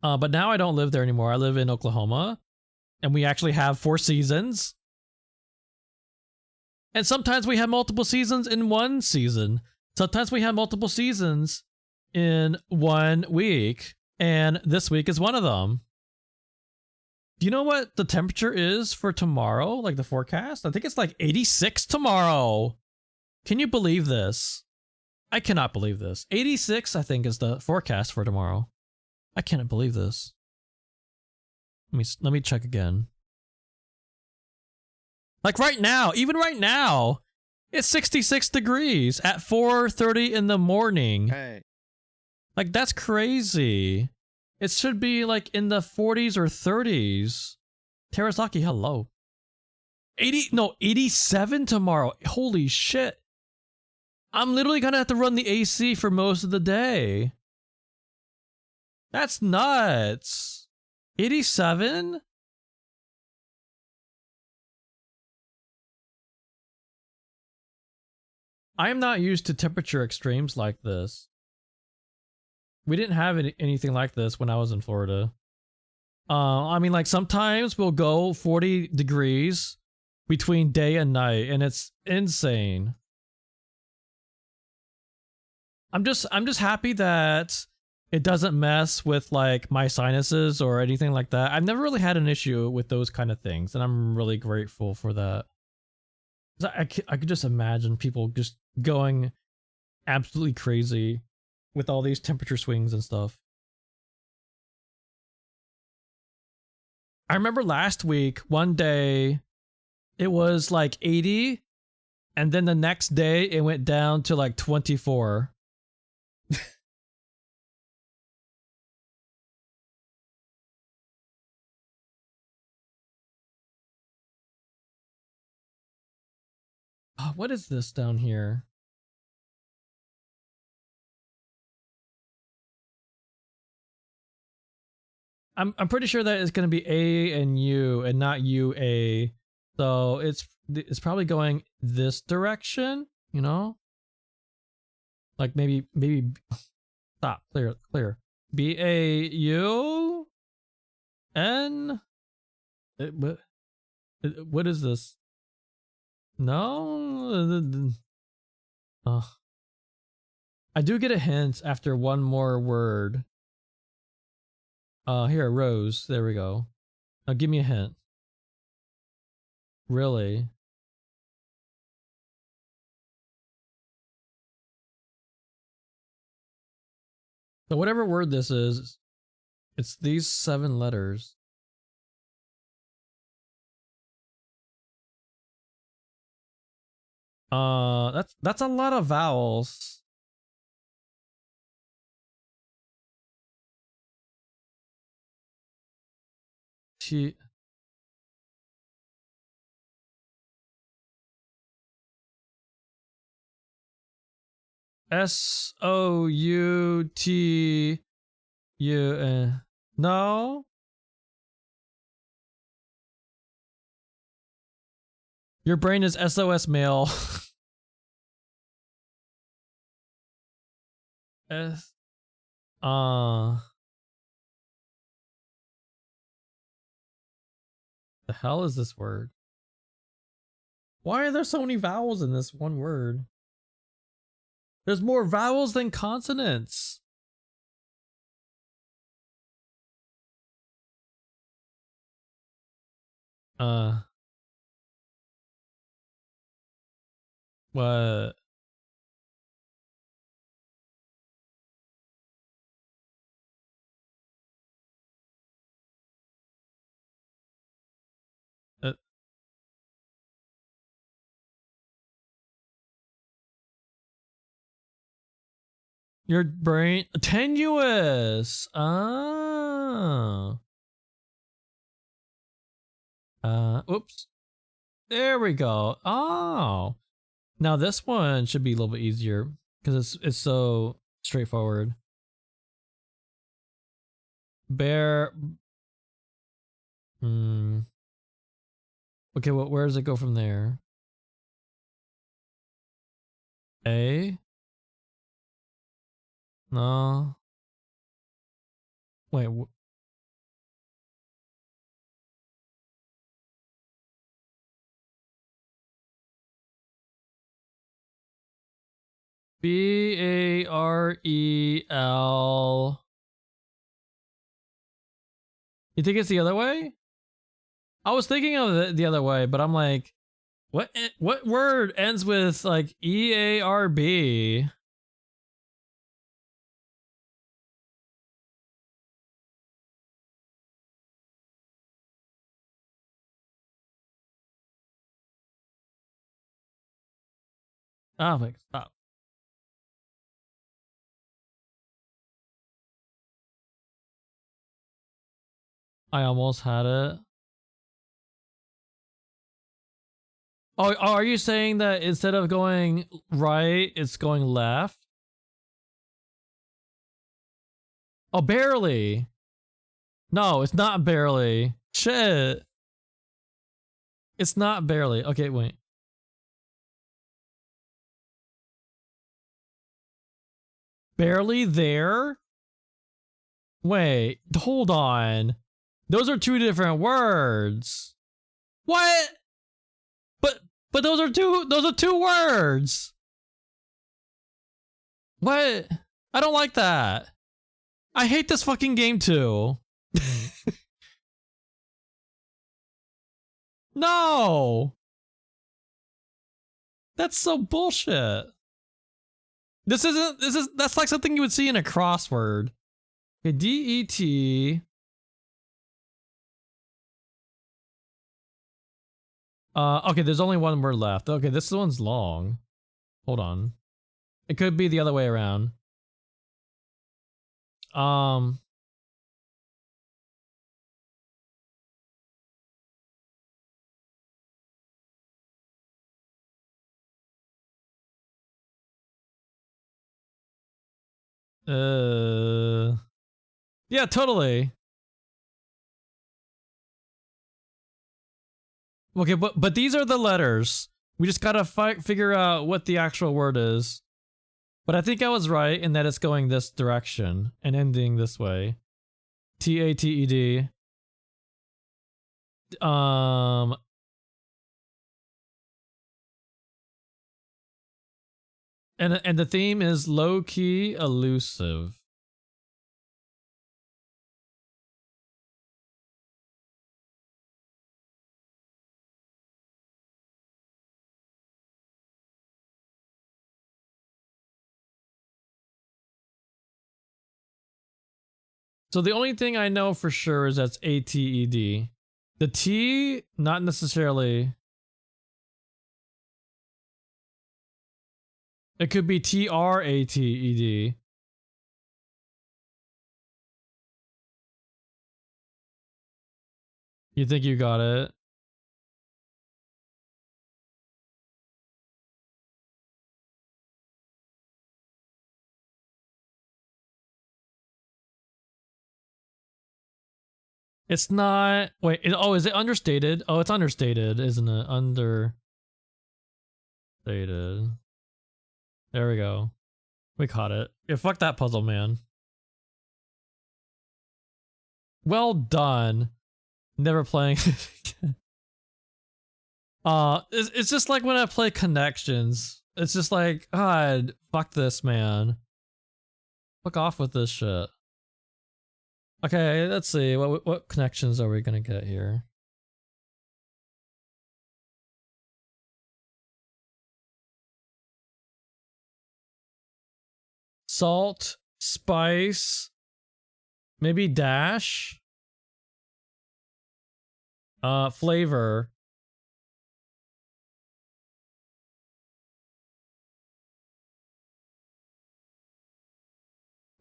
But now I don't live there anymore. I live in Oklahoma, and we actually have 4 seasons. And sometimes we have multiple seasons in one season. Sometimes we have multiple seasons in 1 week, and this week is one of them. Do you know what the temperature is for tomorrow? Like the forecast? I think it's like 86 tomorrow. Can you believe this? I cannot believe this. 86, I think, is the forecast for tomorrow. I cannot believe this. Let me check again. Like right now, even right now, it's 66 degrees at 4:30 in the morning. Hey. Like that's crazy. It should be like in the 40s or 30s. Terasaki, hello. 87 tomorrow. Holy shit. I'm literally gonna have to run the AC for most of the day. That's nuts. 87? I am not used to temperature extremes like this. We didn't have anything like this when I was in Florida. I mean, like sometimes we'll go 40 degrees between day and night, and it's insane. I'm just happy that it doesn't mess with like my sinuses or anything like that. I've never really had an issue with those kind of things, and I'm really grateful for that. I could just imagine people just going absolutely crazy with all these temperature swings and stuff. I remember last week, one day, it was like 80, and then the next day it went down to like 24. Oh, what is this down here? I'm pretty sure that it's going to be A and U and not UA. So it's probably going this direction, you know? Like maybe stop, clear. BAU N what is this? No? I do get a hint after one more word. Here, Rose. There we go. Now give me a hint. Really? So whatever word this is, it's these 7 letters. That's a lot of vowels. T. S-O-U-T-U. No. Your brain is SOS mail. S. The hell is this word? Why are there so many vowels in this one word? There's more vowels than consonants. What? Your brain tenuous. Oh. Oops. There we go. Oh. Now this one should be a little bit easier because it's so straightforward. Bear. Okay, well, where does it go from there? A? No. Wait. B-A-R-E-L. You think it's the other way? I was thinking of it the other way, but I'm like, what word ends with like E-A-R-B? Oh my, stop. I almost had it. Oh, are you saying that instead of going right, it's going left? Oh, barely. No, it's not barely. Shit. It's not barely. Okay, wait. Barely there? Wait, hold on. Those are two different words. What? But those are two words. What? I don't like that. I hate this fucking game too. No. That's so bullshit. That's like something you would see in a crossword. Okay, D-E-T. Okay, there's only one word left. Okay, this one's long. Hold on. It could be the other way around. Yeah, totally. Okay, but these are the letters. We just gotta figure out what the actual word is. But I think I was right in that it's going this direction and ending this way. T-A-T-E-D. And the theme is low-key elusive. So the only thing I know for sure is that's A-T-E-D. The T, not necessarily. It could be TRATED. You think you got it? It's not. Wait. Oh, is it understated? Oh, it's understated, isn't it? Understated. There we go. We caught it. Yeah, fuck that puzzle, man. Well done. Never playing. It's just like when I play Connections. It's just like, God, fuck this, man. Fuck off with this shit. Okay, let's see. What connections are we gonna get here? Salt, spice, maybe dash. Flavor.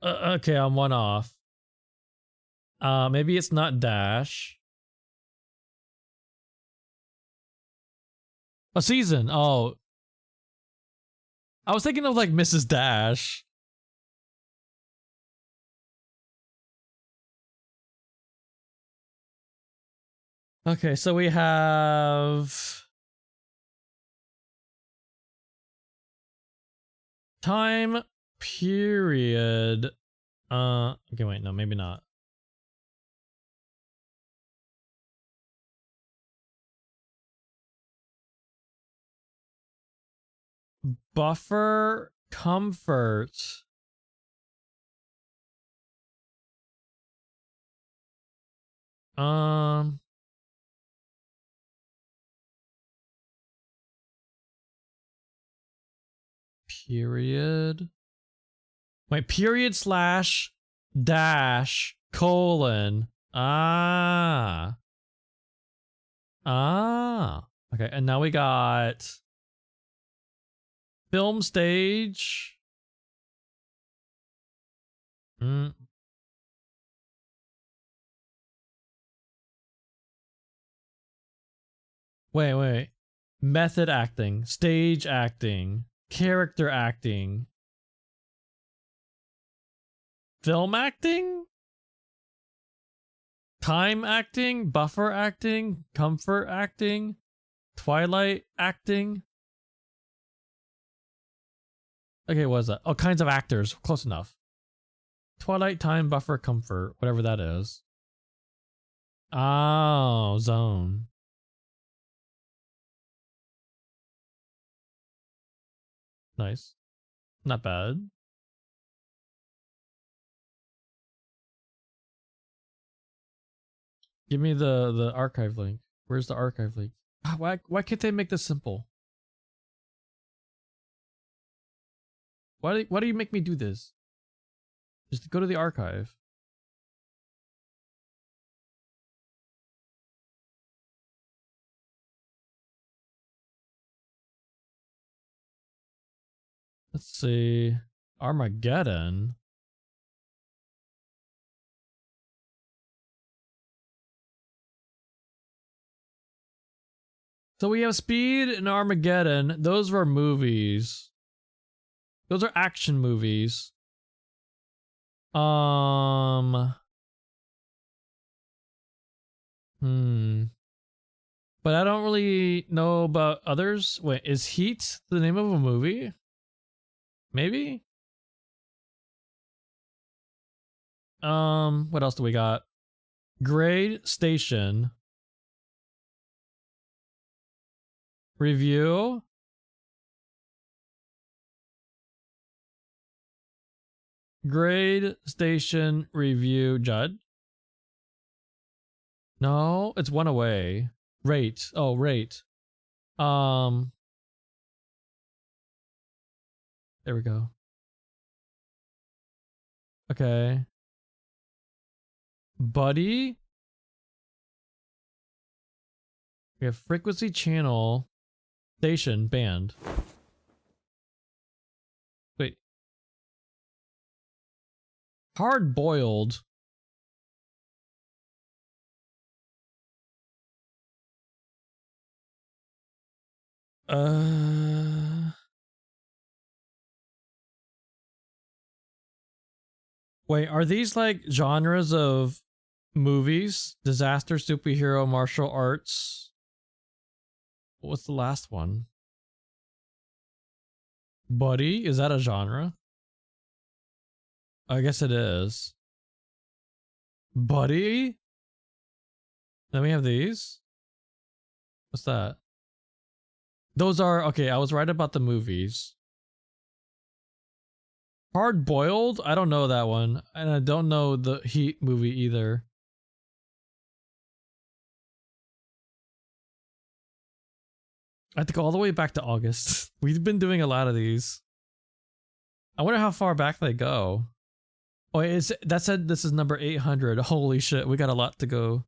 Okay, I'm one off. Maybe it's not dash. A season. Oh. I was thinking of like Mrs. Dash. Okay, so we have time period. Okay, wait, no, maybe not. Buffer comfort. Period. Wait, period slash dash colon. Ah. Okay, and now we got film stage. Wait. Method acting, stage acting, character acting, film acting, time acting, buffer acting, comfort acting, twilight acting. Okay, what is that? Oh, kinds of actors. Close enough. Twilight, time, buffer, comfort, whatever that is. Oh, zone. Nice. Not bad. Give me the archive link. Where's the archive link? Why can't they make this simple? Why do you make me do this? Just go to the archive. Let's see. Armageddon. So we have Speed and Armageddon. Those were movies. Those are action movies. But I don't really know about others. Wait, is Heat the name of a movie? Maybe? What else do we got? Grade Station. Review. Grade Station Review Judge. No, it's one away. Rate. Oh, rate. There we go. Okay. Buddy. We have frequency channel station band. Hard boiled. Wait, are these like genres of movies? Disaster, superhero, martial arts. What's the last one? Buddy? Is that a genre? I guess it is. Buddy? Then we have these. What's that? Those are, okay, I was right about the movies. Hard boiled? I don't know that one. And I don't know the Heat movie either. I have to go all the way back to August. We've been doing a lot of these. I wonder how far back they go. Oh, that said this is number 800. Holy shit, we got a lot to go.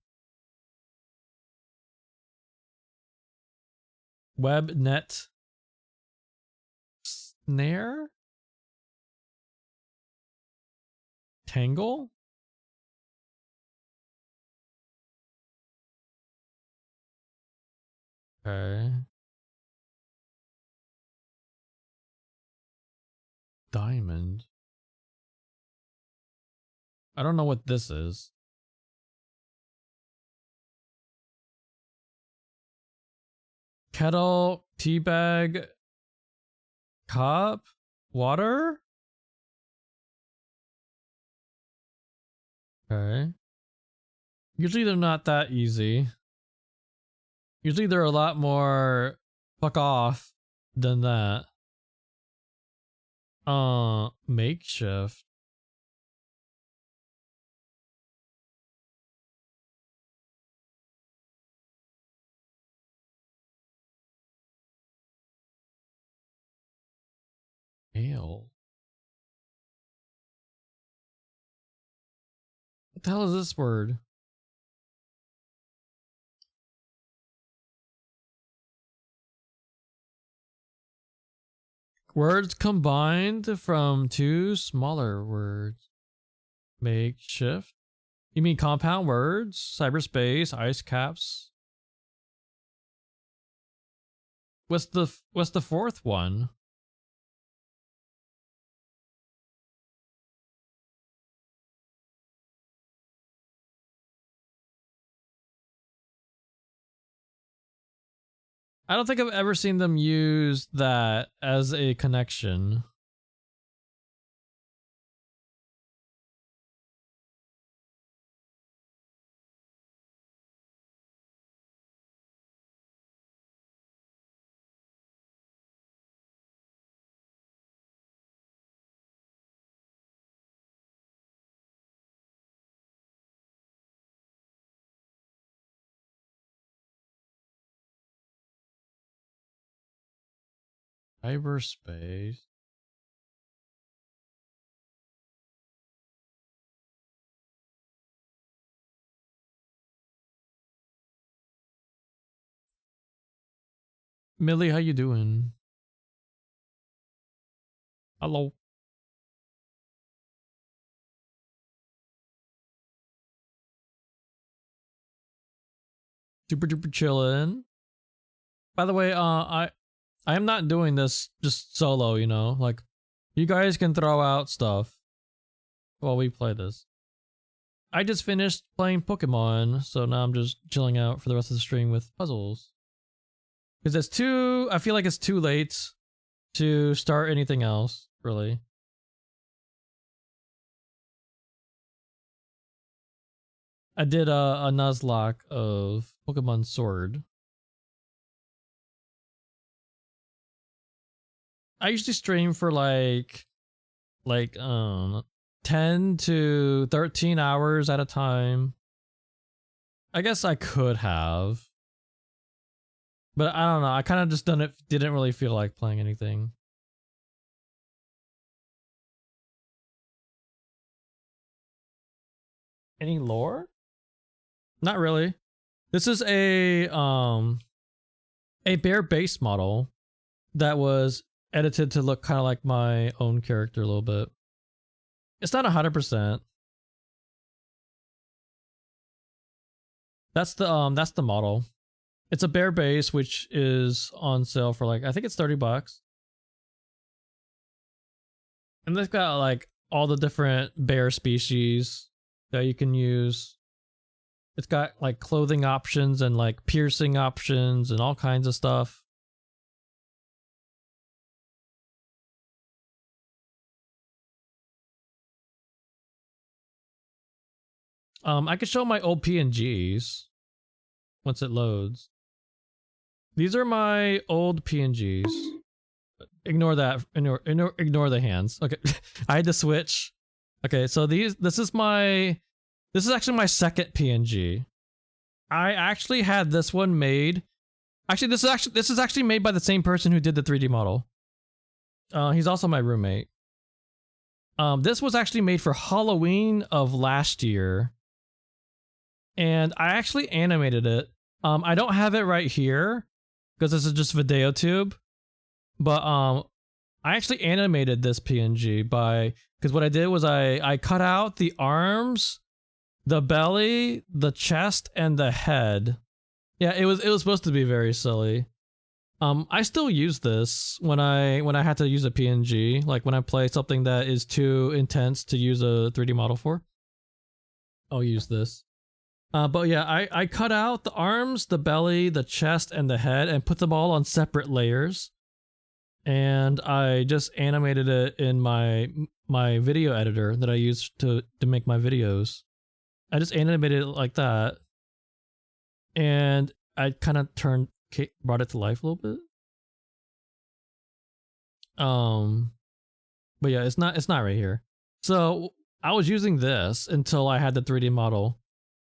Web, net, snare, tangle. Okay. Diamond. I don't know what this is. Kettle, teabag, cup, water. Okay. Usually they're not that easy. Usually they're a lot more fuck off than that. Makeshift. Ale. What the hell is this word? Words combined from two smaller words. Makeshift? You mean compound words? Cyberspace, ice caps? What's the fourth one? I don't think I've ever seen them use that as a connection. Cyberspace. Millie, how you doing? Hello. Super duper chillin'. By the way, I am not doing this just solo, you know? Like, you guys can throw out stuff while we play this. I just finished playing Pokemon, so now I'm just chilling out for the rest of the stream with puzzles. Because I feel like it's too late to start anything else, really. I did a nuzlocke of Pokemon Sword. I usually stream for like 10 to 13 hours at a time. I guess I could have. But I don't know, I kind of just didn't really feel like playing anything. Any lore? Not really. This is a bare base model that was edited to look kind of like my own character a little bit. It's not 100%. That's the model. It's a bear base, which is on sale for like, I think it's $30. And they've got like all the different bear species that you can use. It's got like clothing options and like piercing options and all kinds of stuff. I could show my old PNGs once it loads. These are my old PNGs. Ignore that. Ignore the hands. Okay, I had to switch. Okay, so this is actually my second PNG. I actually had this one made. Actually, this is actually made by the same person who did the 3D model. He's also my roommate. This was actually made for Halloween of last year. And I actually animated it. I don't have it right here because this is just VideoTube. But I actually animated this PNG because what I did was I cut out the arms, the belly, the chest, and the head. Yeah, it was supposed to be very silly. I still use this when I had to use a PNG, like when I play something that is too intense to use a 3D model for. I'll use this. But yeah, I cut out the arms, the belly, the chest, and the head and put them all on separate layers. And I just animated it in my video editor that I use to make my videos. I just animated it like that. And I kind of brought it to life a little bit. But yeah, it's not right here. So I was using this until I had the 3D model.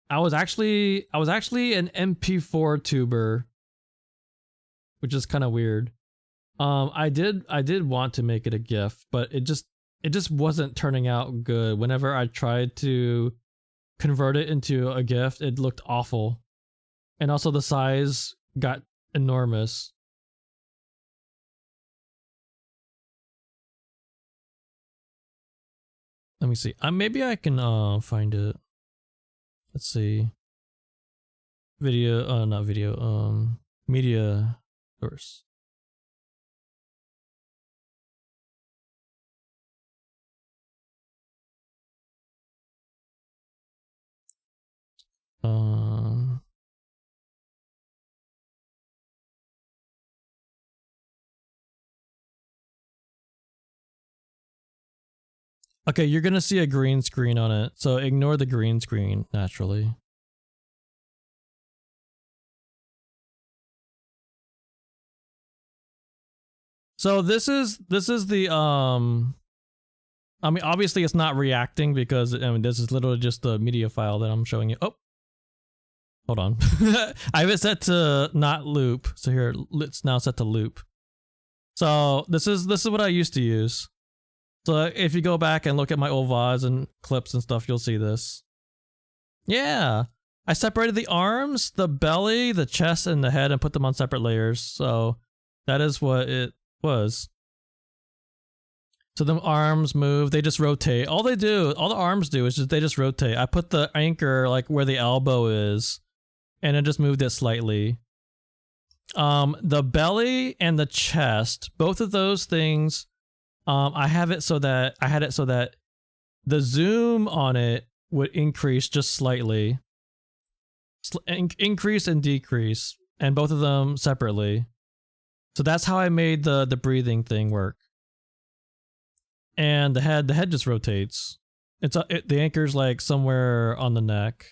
I was actually an MP4 tuber, which is kind of weird. I did want to make it a GIF, but it just wasn't turning out good. Whenever I tried to convert it into a GIF, it looked awful. And also the size got enormous. Let me see. Maybe I can find it. Let's see. Video, not video, media source. Okay, you're gonna see a green screen on it, so ignore the green screen naturally. So this is the I mean, obviously it's not reacting because this is literally just the media file that I'm showing you. Oh, hold on. I have it set to not loop. So here, it's now set to loop. So this is what I used to use. So if you go back and look at my old VODs and clips and stuff, you'll see this. Yeah, I separated the arms, the belly, the chest, and the head and put them on separate layers. So that is what it was. So the arms move, they just rotate. All the arms do is they just rotate. I put the anchor like where the elbow is, and I just moved it slightly. The belly and the chest, both of those things, I had it so that the zoom on it would increase just slightly. Increase and decrease, and both of them separately. So that's how I made the breathing thing work. And the head just rotates. The anchor's like somewhere on the neck,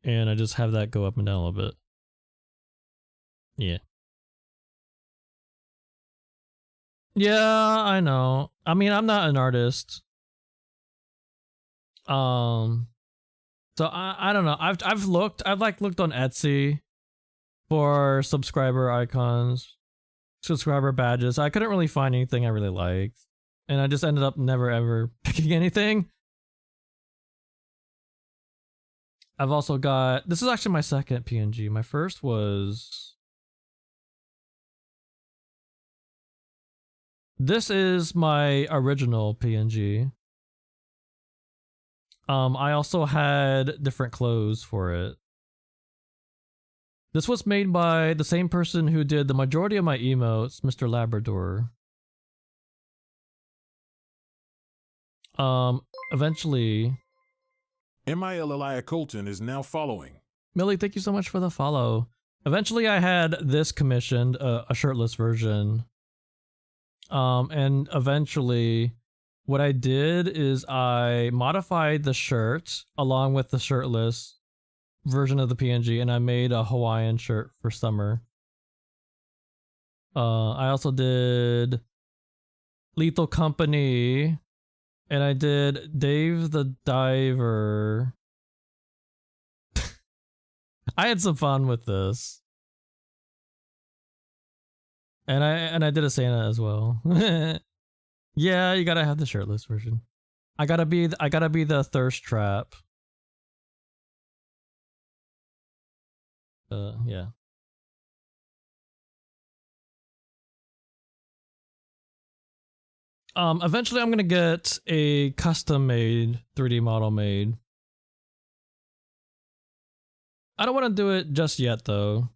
and I just have that go up and down a little bit. Yeah. Yeah, I know. I mean, I'm not an artist. So I don't know. I've looked on Etsy for subscriber icons, subscriber badges. I couldn't really find anything I really liked. And I just ended up never ever picking anything. I've also got, this is actually my second PNG. My first was, this is my original PNG. I also had different clothes for it. This was made by the same person who did the majority of my emotes, Mr. Labrador. Eventually, Millia Colton is now following. Millie, thank you so much for the follow. Eventually, I had this commissioned, a shirtless version. And eventually, what I did is I modified the shirt along with the shirtless version of the PNG, and I made a Hawaiian shirt for summer. I also did Lethal Company, and I did Dave the Diver. I had some fun with this. And I did a Santa as well. Yeah, you gotta have the shirtless version. I gotta be the thirst trap. Yeah. Eventually I'm gonna get a custom made 3D model made. I don't want to do it just yet though.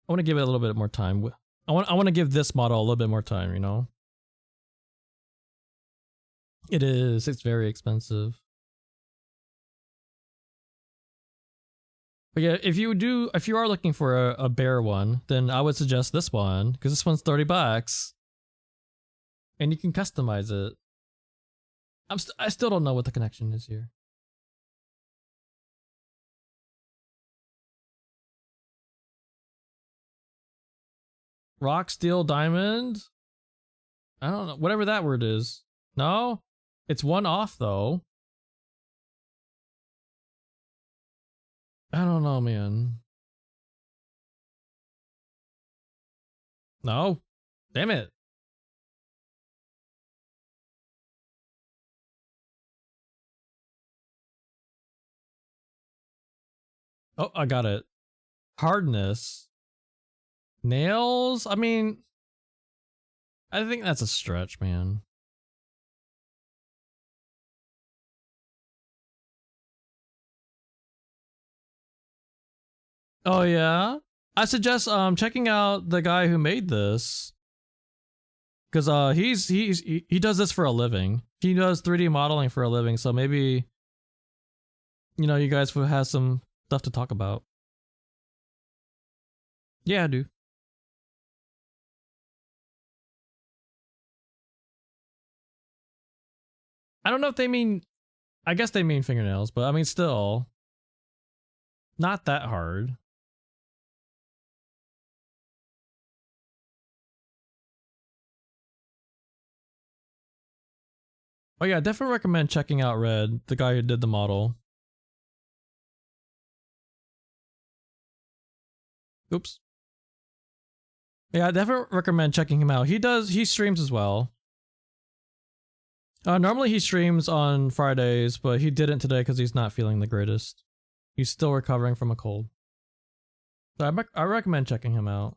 I want to give it a little bit more time. I want to give this model a little bit more time, you know? It is. It's very expensive. But yeah, if you are looking for a bear one, then I would suggest this one, because this one's $30. And you can customize it. I still don't know what the connection is here. Rock, steel, diamond? I don't know. Whatever that word is. No? It's one off though. I don't know, man. No. Damn it. Oh, I got it. Hardness. Nails? I mean, I think that's a stretch, man. Oh yeah? I suggest checking out the guy who made this. Cause he does this for a living. He does 3D modeling for a living, so maybe you know you guys will have some stuff to talk about. Yeah, I do. I don't know if they mean, I guess they mean fingernails, but I mean still not that hard. Oh yeah, definitely recommend checking out Red, the guy who did the model. Oops. Yeah, I definitely recommend checking him out. He streams as well. Normally he streams on Fridays, but he didn't today because he's not feeling the greatest. He's still recovering from a cold. So I recommend checking him out.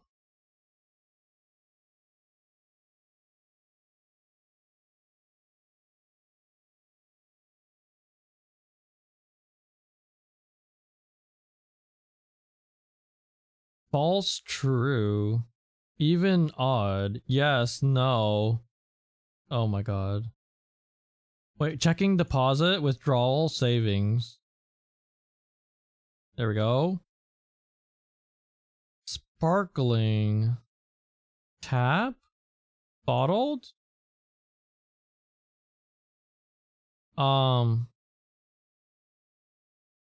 False, true. Even, odd. Yes, no. Oh my god. Wait, checking deposit, withdrawal, savings. There we go. Sparkling. Tap? Bottled?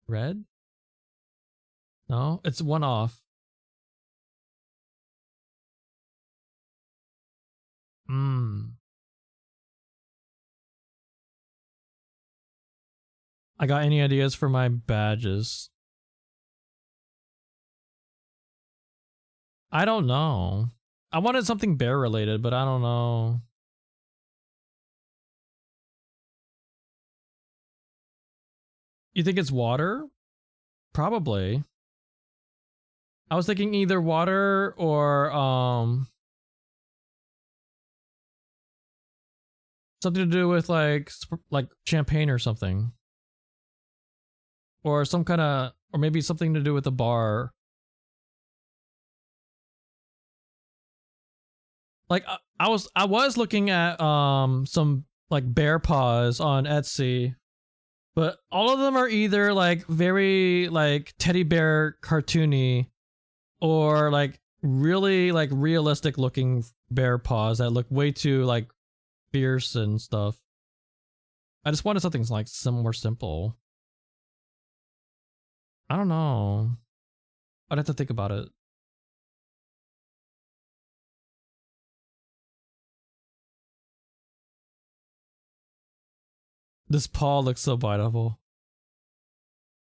Red? No, it's one off. I got any ideas for my badges? I don't know. I wanted something bear related, but I don't know. You think it's water? Probably. I was thinking either water or something to do with like champagne or something. or some kind of, or maybe something to do with the bar. Like I was looking at some like bear paws on Etsy, but all of them are either like very like teddy bear cartoony, or like really like realistic looking bear paws that look way too like fierce and stuff. I just wanted something like more simple. I don't know. I'd have to think about it. This paw looks so biteable.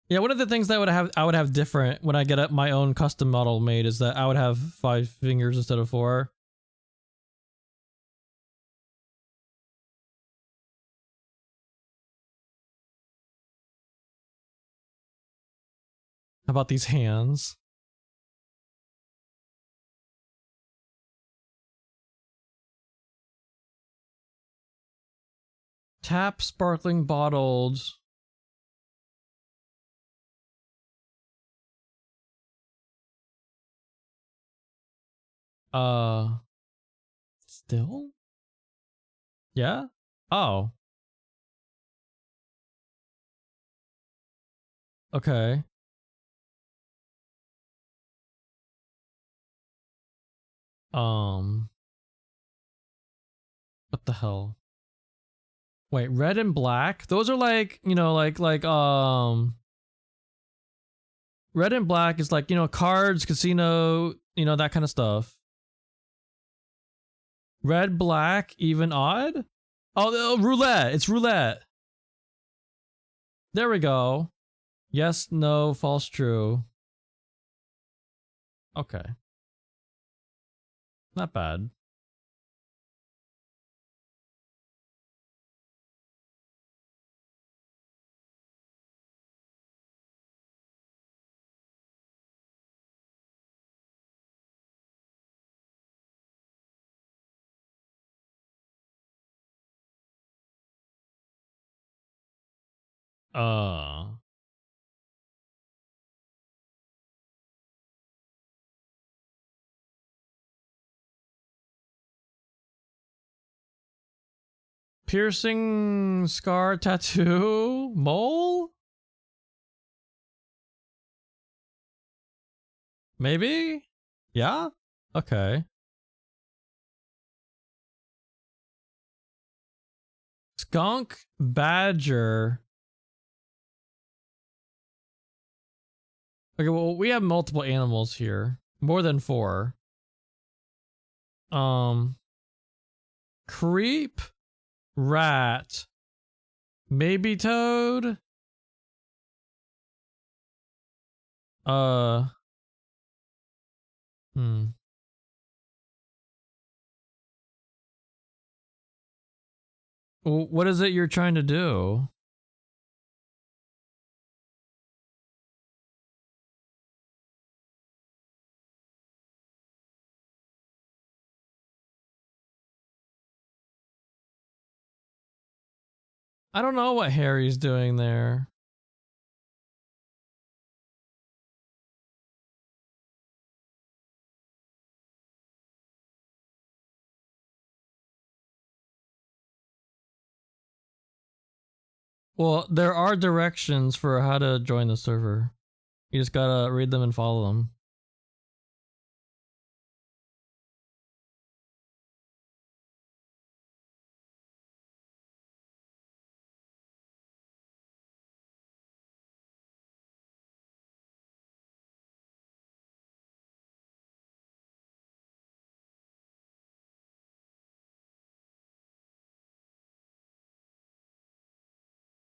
Yeah, one of the things that I would have different when I get my own custom model made is that I would have 5 fingers instead of 4. How about these hands? Tap sparkling bottled. Still? Yeah? Oh. Okay. What the hell? Wait, red and black? Those are like, you know, like red and black is like, you know, cards, casino, you know, that kind of stuff. Red, black, even, odd? Oh, roulette. It's roulette. There we go. Yes, no, false, true. Okay. Not bad. Piercing scar tattoo mole? Maybe? Yeah? Okay. Skunk badger. Okay, well, we have multiple animals here. More than 4. Creep, rat, maybe toad. What is it you're trying to do? I don't know what Harry's doing there. Well, there are directions for how to join the server. You just gotta read them and follow them.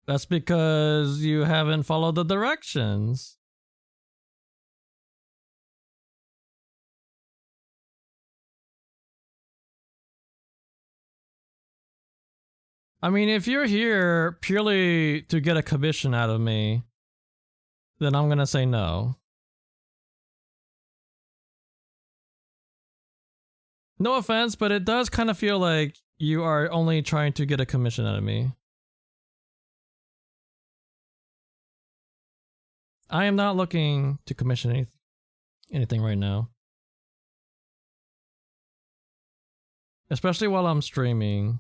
That's because you haven't followed the directions. I mean, if you're here purely to get a commission out of me, then I'm gonna say no. No offense, but it does kind of feel like you are only trying to get a commission out of me. I am not looking to commission anything right now. Especially while I'm streaming.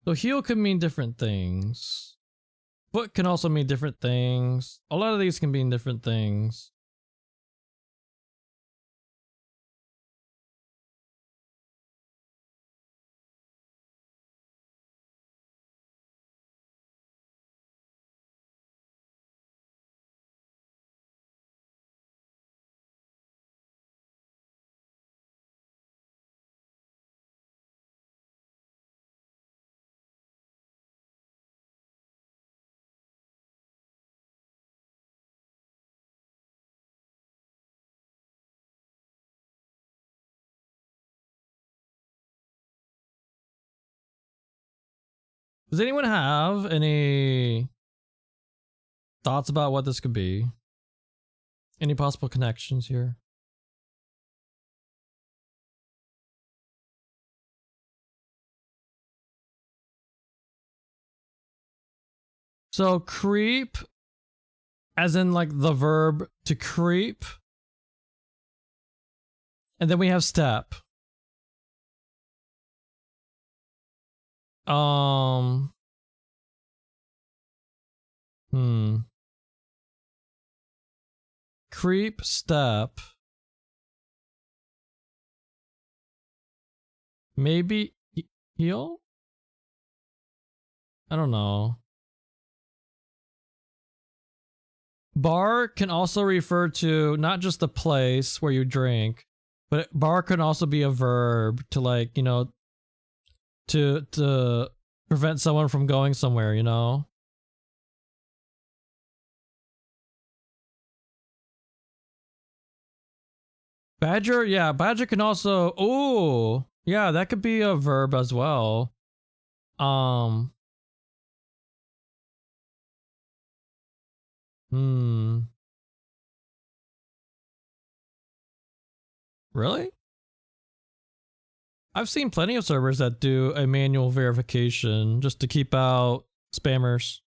So heal can mean different things. Foot can also mean different things. A lot of these can mean different things. Does anyone have any thoughts about what this could be? Any possible connections here? So creep, as in like the verb to creep. And then we have step. Creep, step. Maybe heal? I don't know. Bar can also refer to not just the place where you drink, but bar can also be a verb to, like, you know, to prevent someone from going somewhere, you know? Badger, yeah, badger can also, oh, yeah, that could be a verb as well. Really? I've seen plenty of servers that do a manual verification just to keep out spammers.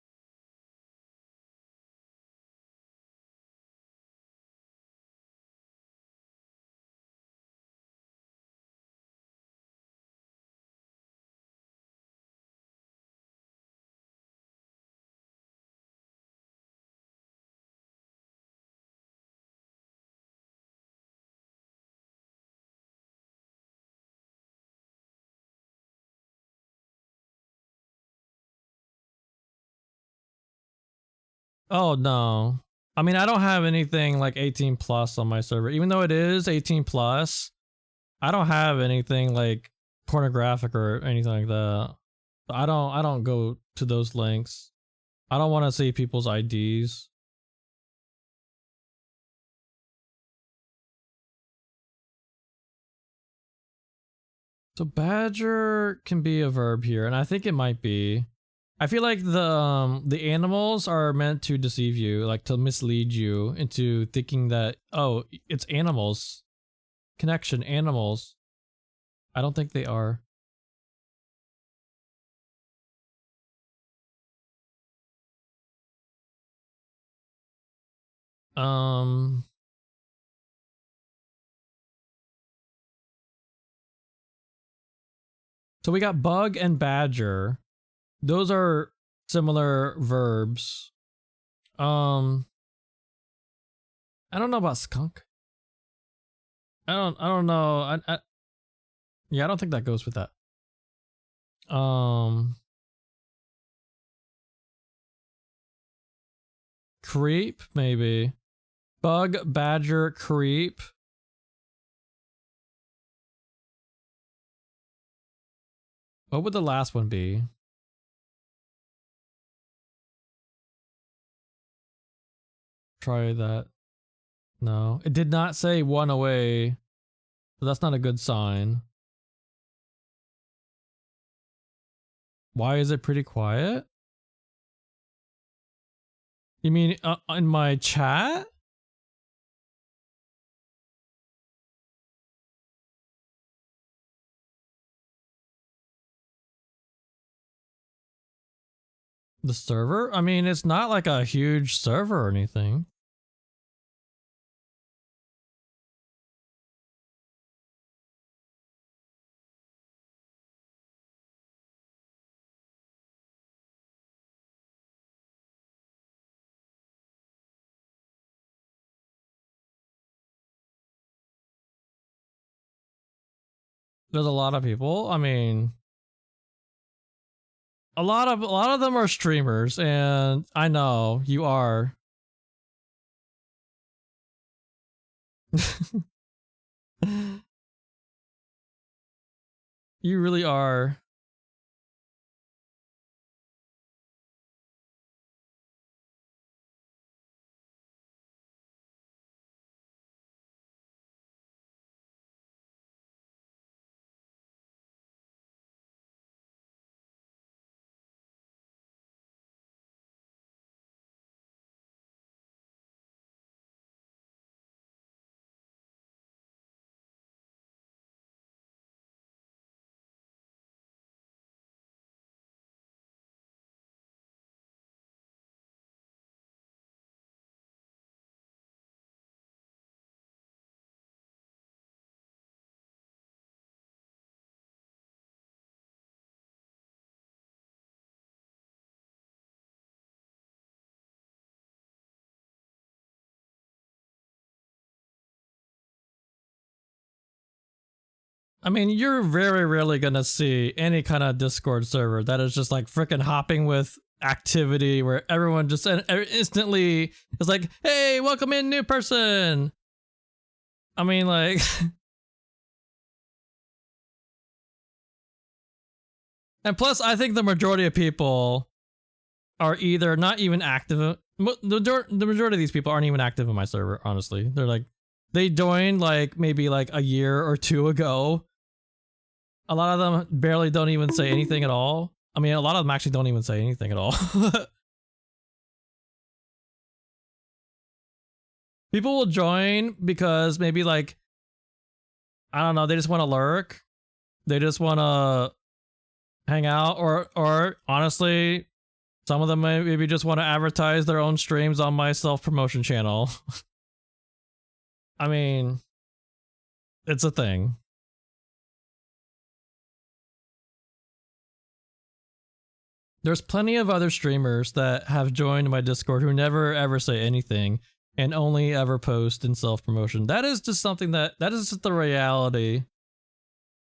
Oh no. I mean, I don't have anything like 18 plus on my server. Even though it is 18 plus, I don't have anything like pornographic or anything like that. I don't go to those links. I don't want to see people's IDs. So badger can be a verb here, and I think it might be. I feel like the animals are meant to deceive you, like to mislead you into thinking that, oh, it's animals. Connection, animals. I don't think they are. So we got bug and badger. Those are similar verbs. I don't know about skunk. I don't know. Yeah, I don't think that goes with that. Creep, maybe. Bug, badger, creep. What would the last one be? Try that. No, it did not say one away. So that's not a good sign. Why is it pretty quiet? You mean in my chat? The server? I mean, it's not like a huge server or anything. There's a lot of people. I mean, a lot of them are streamers, and I know you are. You really are. I mean, you're very rarely gonna see any kind of Discord server that is just like freaking hopping with activity where everyone just instantly is like, hey, welcome in, new person. I mean, like, and plus, I think the majority of people are either not even active. The majority of these people aren't even active in my server, honestly. They're like, they joined like maybe like a year or two ago. A lot of them barely don't even say anything at all. I mean, a lot of them actually don't even say anything at all. People will join because maybe like, I don't know, they just want to lurk. They just want to hang out, or honestly, some of them maybe just want to advertise their own streams on my self-promotion channel. I mean, it's a thing. There's plenty of other streamers that have joined my Discord who never ever say anything and only ever post in self-promotion. That is just something that is just the reality.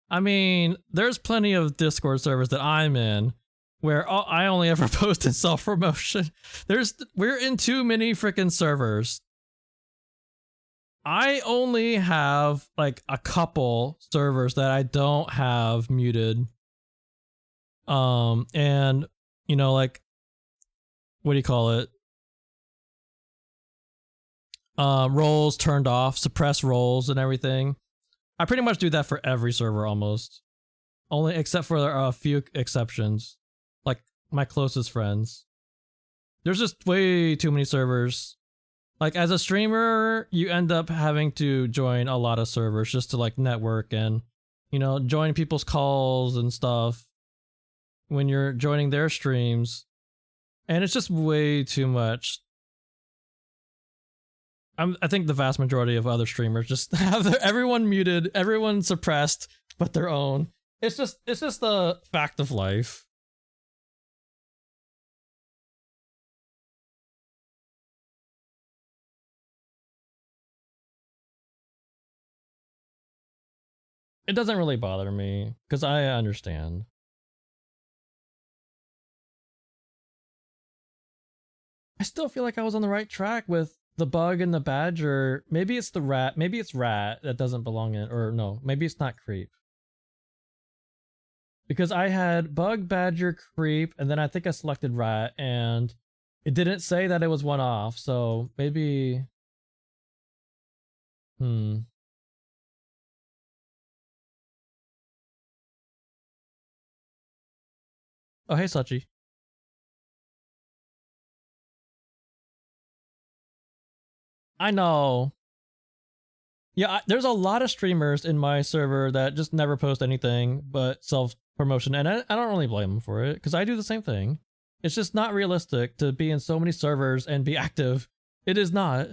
I mean, there's plenty of Discord servers that I'm in where I only ever post in self-promotion. We're in too many freaking servers. I only have like a couple servers that I don't have muted. And you know, like, what do you call it? Roles turned off, suppress roles and everything. I pretty much do that for every server almost. Only except for a few exceptions, like my closest friends. There's just way too many servers. Like as a streamer, you end up having to join a lot of servers just to like network and, you know, join people's calls and stuff when you're joining their streams. And it's just way too much. I think the vast majority of other streamers just have everyone muted, everyone suppressed, but their own. It's just the fact of life. It doesn't really bother me because I understand. I still feel like I was on the right track with the bug and the badger. Maybe it's the rat. Maybe it's rat that doesn't belong in, or no, maybe it's not creep. Because I had bug, badger, creep, and then I think I selected rat, and it didn't say that it was one off, so maybe... Oh, hey, Sachi. I know. Yeah, there's a lot of streamers in my server that just never post anything but self-promotion, and I don't really blame them for it, because I do the same thing. It's just not realistic to be in so many servers and be active. It is not.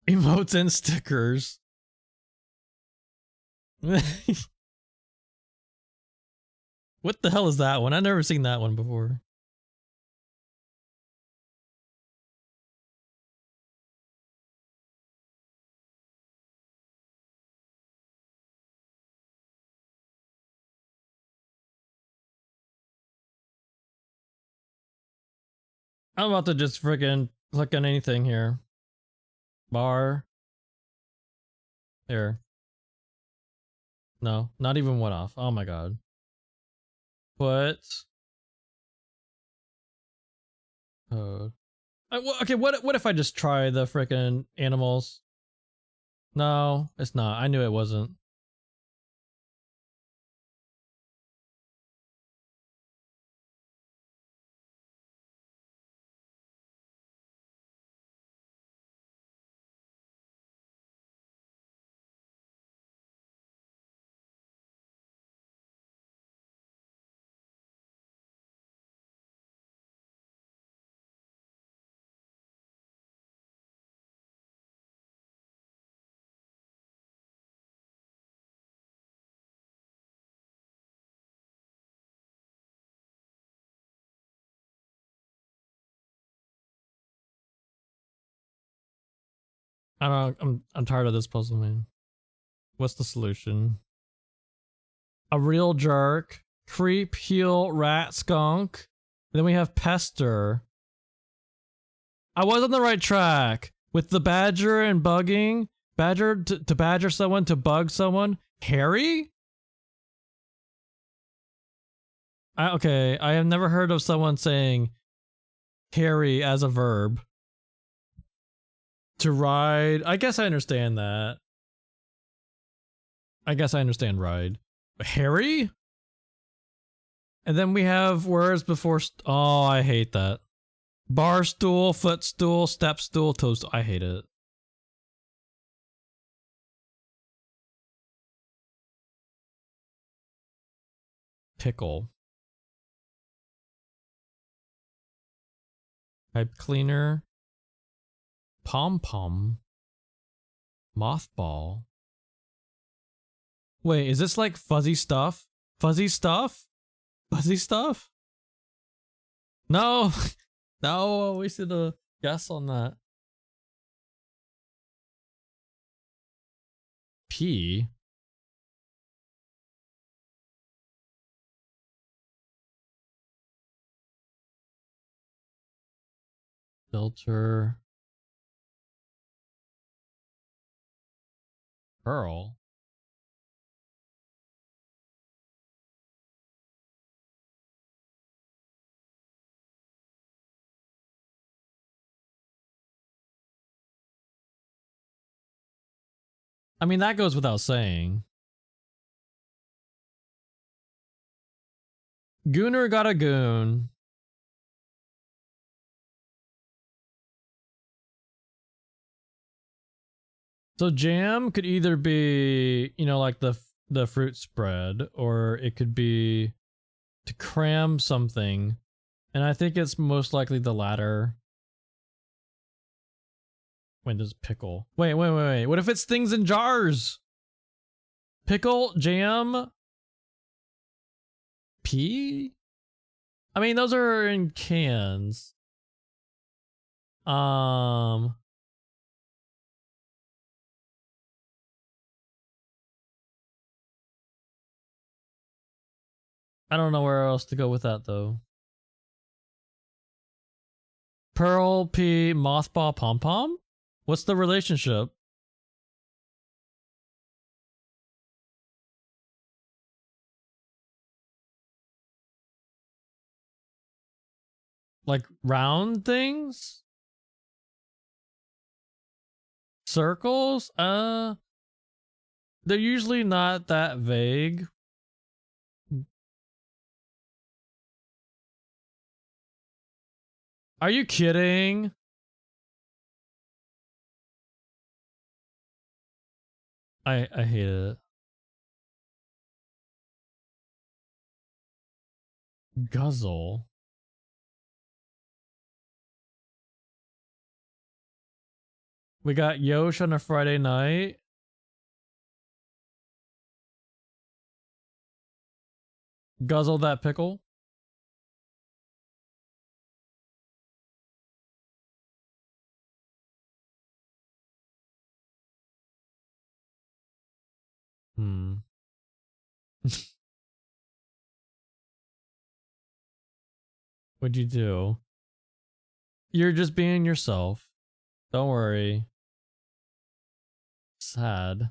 Emotes and stickers. What the hell is that one? I've never seen that one before. I'm about to just friggin' click on anything here. Bar. There. No, not even one off. Oh my god. What? Code. Okay, what if I just try the frickin' animals? No, it's not. I knew it wasn't. I don't know, I'm tired of this puzzle, man. What's the solution? A real jerk, creep, heel, rat, skunk. Then we have pester. I was on the right track with the badger and bugging. Badger to badger someone, to bug someone. Harry? Okay, I have never heard of someone saying harry as a verb. To ride. I guess I understand that. I guess I understand ride. Harry? And then we have words before. Oh, I hate that. Bar stool, footstool, step stool, toast. I hate it. Pickle. Pipe cleaner. Pom pom. Mothball. Wait, is this like fuzzy stuff? Fuzzy stuff? Fuzzy stuff? No. No, I wasted a guess on that. P. Filter. Pearl. I mean, that goes without saying. Gooner got a goon. So jam could either be, you know, like the fruit spread, or it could be to cram something. And I think it's most likely the latter. When does pickle? Wait. What if it's things in jars? Pickle, jam, pea? I mean, those are in cans. I don't know where else to go with that though. Pearl P Mothball Pom Pom? What's the relationship? Like round things? Circles? They're usually not that vague. Are you kidding? I hate it. Guzzle. We got Yosh on a Friday night. Guzzle that pickle. What'd you do? You're just being yourself. Don't worry. Sad.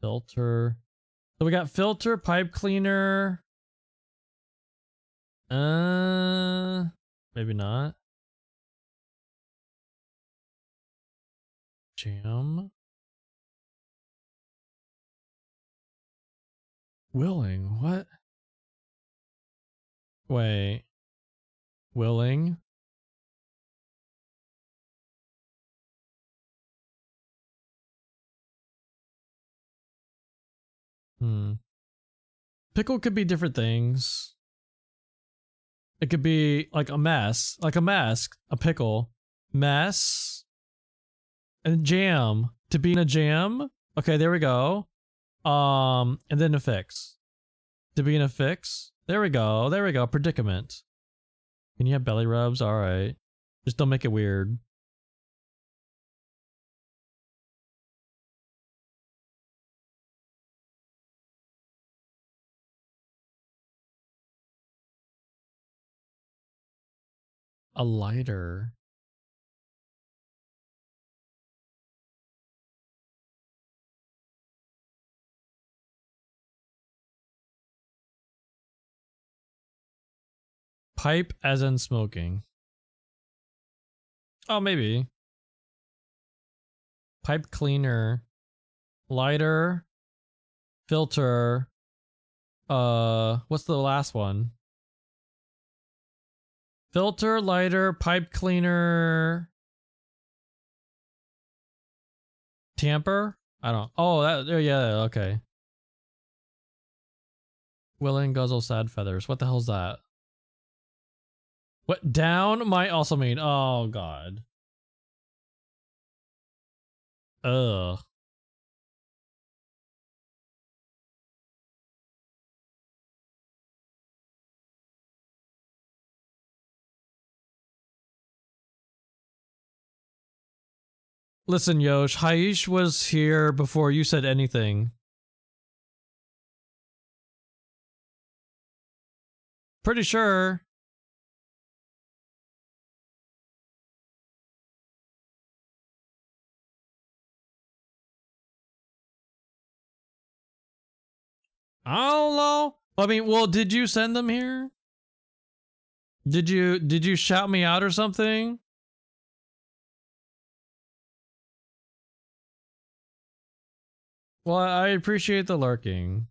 Filter. So we got filter, pipe cleaner. Maybe not. Jam. Willing, what? Wait. Willing? Pickle could be different things. It could be like a mess, like a mask, a pickle, mess, and jam. To be in a jam. Okay, there we go. And then a fix. To be in a fix. There we go. There we go. Predicament. Can you have belly rubs? All right. Just don't make it weird. A lighter. Pipe as in smoking. Oh, maybe. Pipe cleaner. Lighter. Filter. What's the last one? Filter, lighter, pipe cleaner. Tamper? I don't. Oh, that. Yeah, okay. Willing, guzzle, sad feathers. What the hell's that? What down might also mean. Oh, God. Ugh. Listen, Yosh, Haish was here before you said anything. Pretty sure. I don't know. I mean, well, did you send them here? Did you shout me out or something? Well, I appreciate the lurking.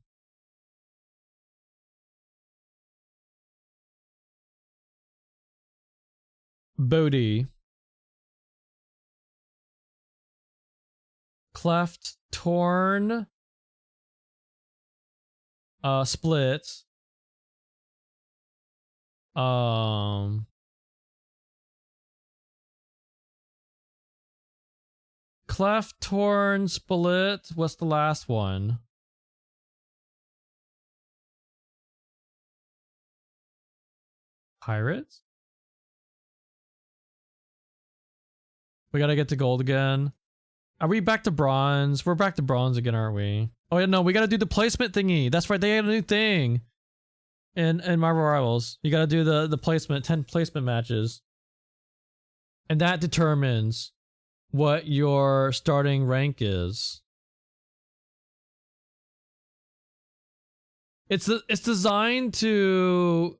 Bodhi. Cleft, torn. Split. Cleft, torn, split. What's the last one? Pirates? We gotta get to gold again. Are we back to bronze? We're back to bronze again, aren't we? Oh yeah, no, we gotta do the placement thingy. That's right, they had a new thing. In Marvel Rivals, you gotta do the placement, 10 placement matches. And that determines what your starting rank is. It's designed to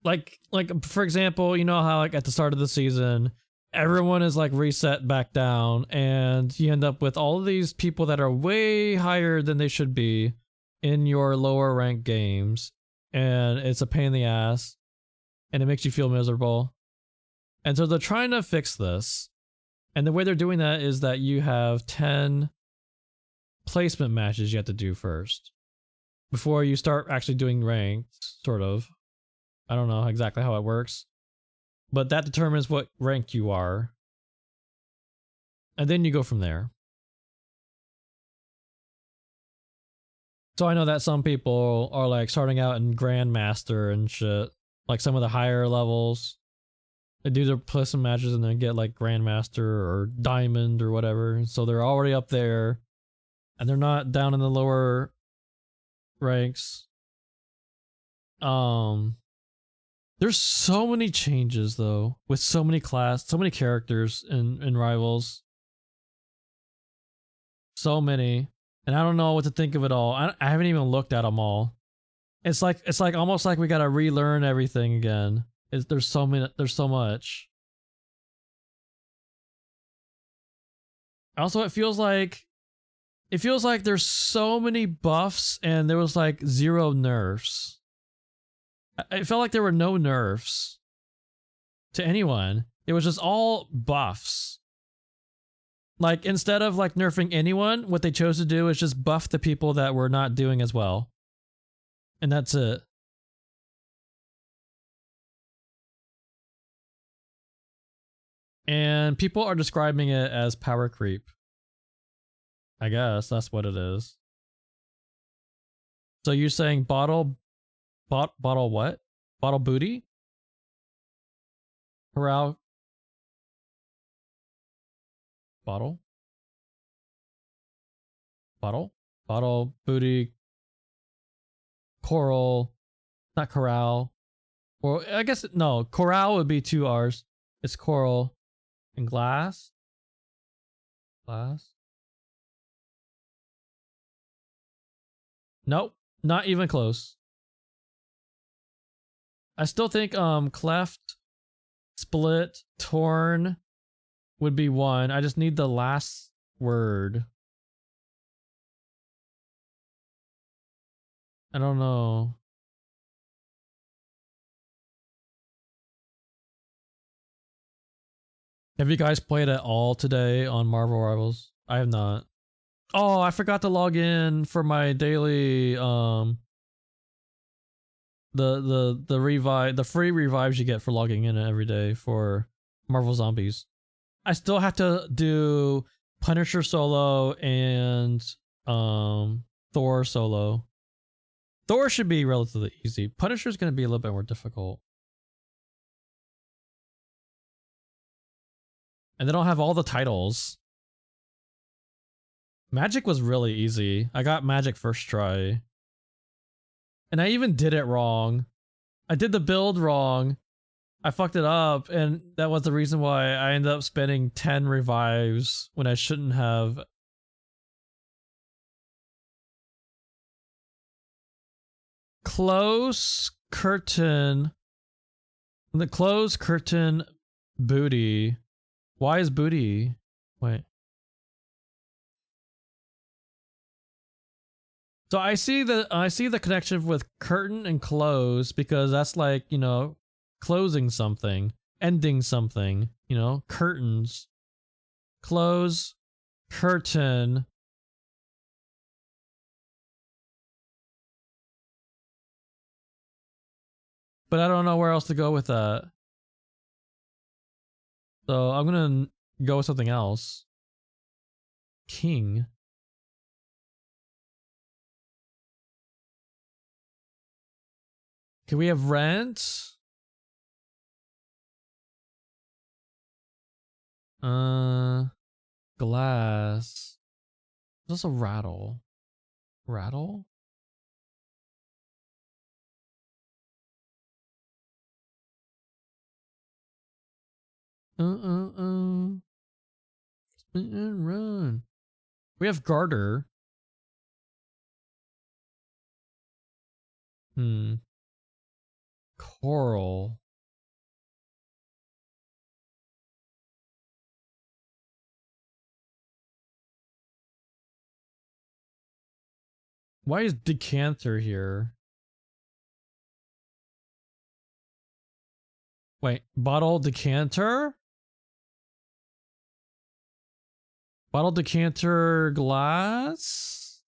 like for example, you know how like at the start of the season everyone is like reset back down and you end up with all of these people that are way higher than they should be in your lower ranked games, and it's a pain in the ass and it makes you feel miserable. And so they're trying to fix this. And the way they're doing that is that you have 10 placement matches you have to do first before you start actually doing ranked, sort of. I don't know exactly how it works, but that determines what rank you are. And then you go from there. So I know that some people are like starting out in Grandmaster and shit, like some of the higher levels. They do their placement matches and then get like Grandmaster or Diamond or whatever. So they're already up there and they're not down in the lower ranks. There's so many changes though, with so many characters in Rivals. So many. And I don't know what to think of it all. I haven't even looked at them all. It's like almost like we gotta relearn everything again. There's so much. Also, it feels like there's so many buffs and there was like 0 nerfs. It felt like there were no nerfs to anyone. It was just all buffs. Like instead of like nerfing anyone, what they chose to do is just buff the people that were not doing as well. And that's it. And people are describing it as power creep. I guess that's what it is. So you're saying bottle what? Bottle booty? Corral? Bottle? Booty? Coral? Not corral. Or I guess, no, corral would be 2 R's. It's coral. And glass? Nope, not even close. I still think cleft, split, torn would be 1. I just need the last word. I don't know. Have you guys played at all today on Marvel Rivals? I have not. Oh, I forgot to log in for my daily the free revives you get for logging in every day for Marvel Zombies. I still have to do Punisher solo and Thor solo. Thor should be relatively easy. Punisher's going to be a little bit more difficult. And they don't have all the titles. Magic was really easy. I got Magic first try. And I even did it wrong. I did the build wrong. I fucked it up, and that was the reason why I ended up spending 10 revives when I shouldn't have. Close curtain. The closed curtain booty. Why is booty? Wait. So I see the connection with curtain and close because that's like, you know, closing something, ending something, you know, curtains. Close, curtain. But I don't know where else to go with that. So I'm gonna go with something else. King. Can we have rent? Glass. Is this a rattle? Rattle? Spin and run. We have garter. Coral. Why is decanter here? Wait, bottle decanter? Bottle decanter glass?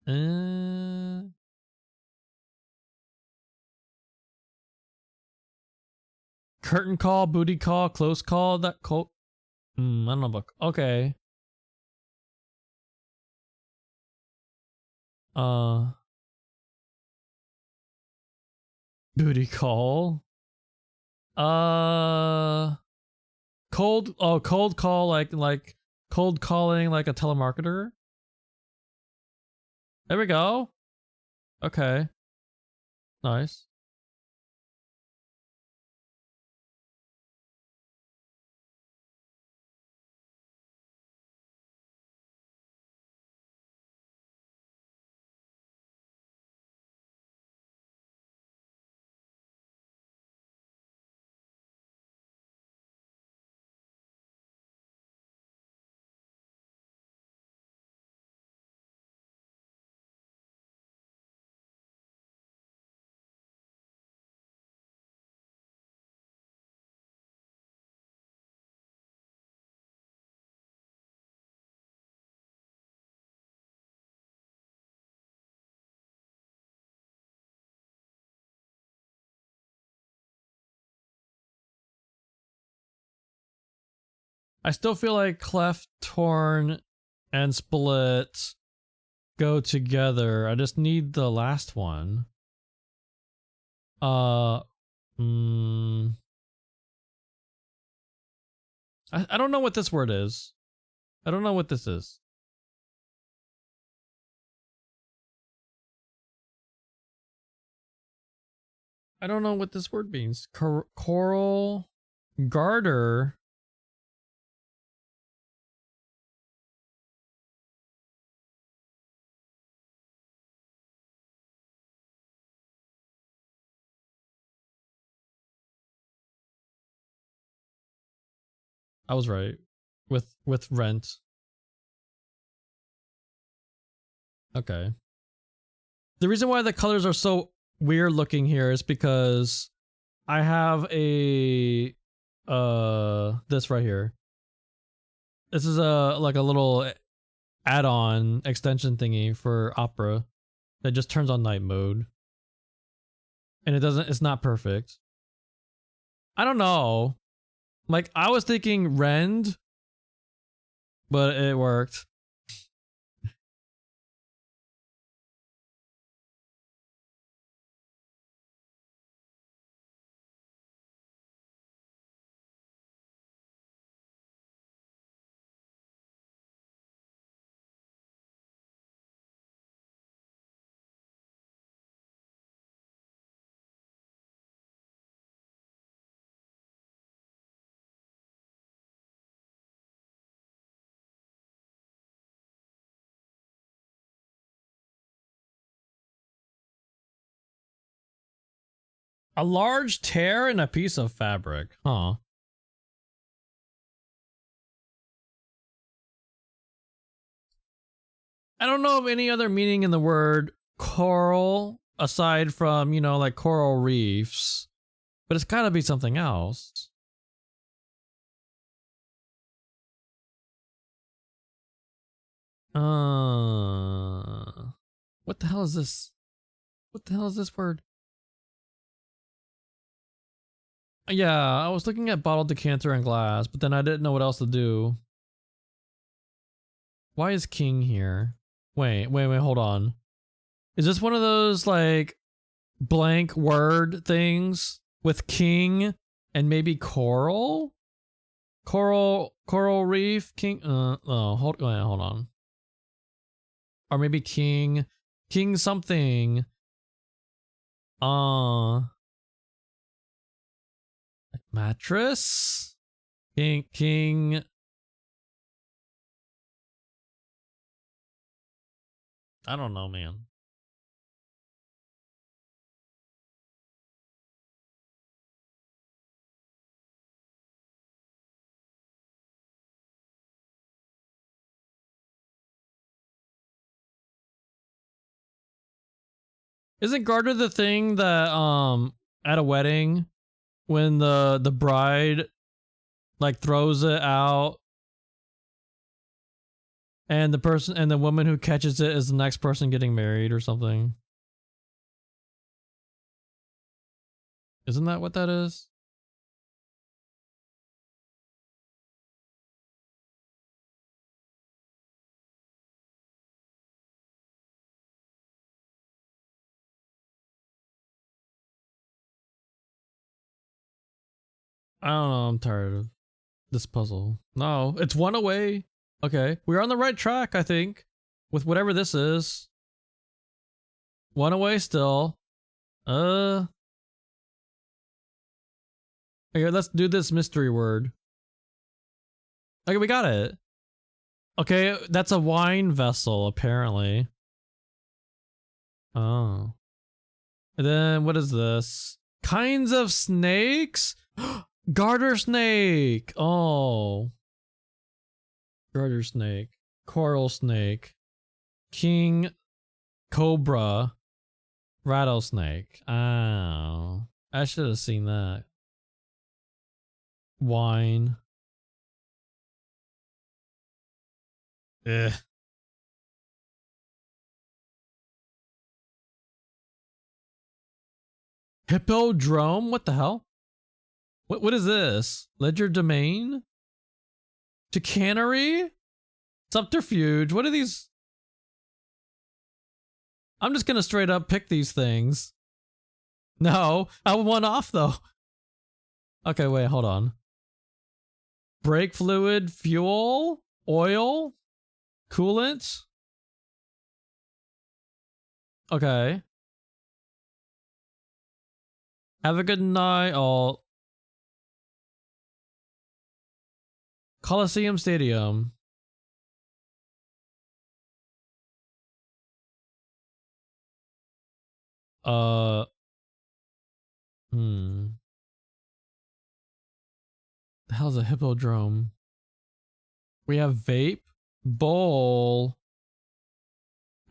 Curtain call, booty call, close call, that call. I don't know about, okay. Booty call. Cold call, like cold calling like a telemarketer. There we go. Okay. Nice. I still feel like cleft, torn, and split go together. I just need the last one. I don't know what this word is. I don't know what this is. I don't know what this word means. Coral, garter. I was right. With rent. Okay. The reason why the colors are so weird looking here is because I have a this right here. This is a like a little add-on extension thingy for Opera that just turns on night mode. And it's not perfect. I don't know. Like I was thinking rend, but it worked. A large tear in a piece of fabric, huh? I don't know of any other meaning in the word coral aside from, you know, like coral reefs, but it's gotta be something else. What the hell is this? What the hell is this word? Yeah, I was looking at bottle, decanter, and glass, but then I didn't know what else to do. Why is king here? Wait, hold on. Is this one of those, like, blank word things with king and maybe coral? Coral Reef King. Hold on. Or maybe King something. Mattress. King. I don't know, man. Isn't garter the thing that at a wedding when the bride like throws it out and the woman who catches it is the next person getting married or something? Isn't that what that is? I don't know, I'm tired of this puzzle. No, it's one away. Okay, we're on the right track, I think, with whatever this is. One away still. Okay, let's do this mystery word. Okay, we got it. Okay, that's a wine vessel, apparently. Oh. And then, what is this? Kinds of snakes? Garter snake! Oh. Garter snake. Coral snake. King cobra. Rattlesnake. Oh. I should have seen that. Wine. Ugh. Hippodrome? What the hell? What is this? Ledger domain? Chicanery? Subterfuge? What are these? I'm just gonna straight up pick these things. No, I won off though. Okay, wait, hold on. Brake fluid, fuel, oil, coolant. Okay. Have a good night, all. Coliseum Stadium. The hell's a hippodrome? We have vape, bowl.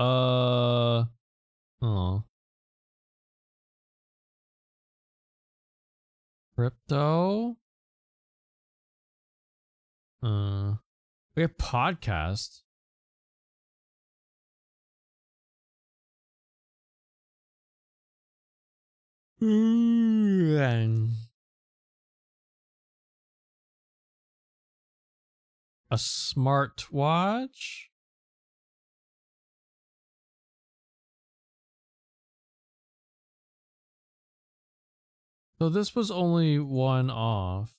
Oh. Crypto. We have podcast. A smart watch. So this was only one off.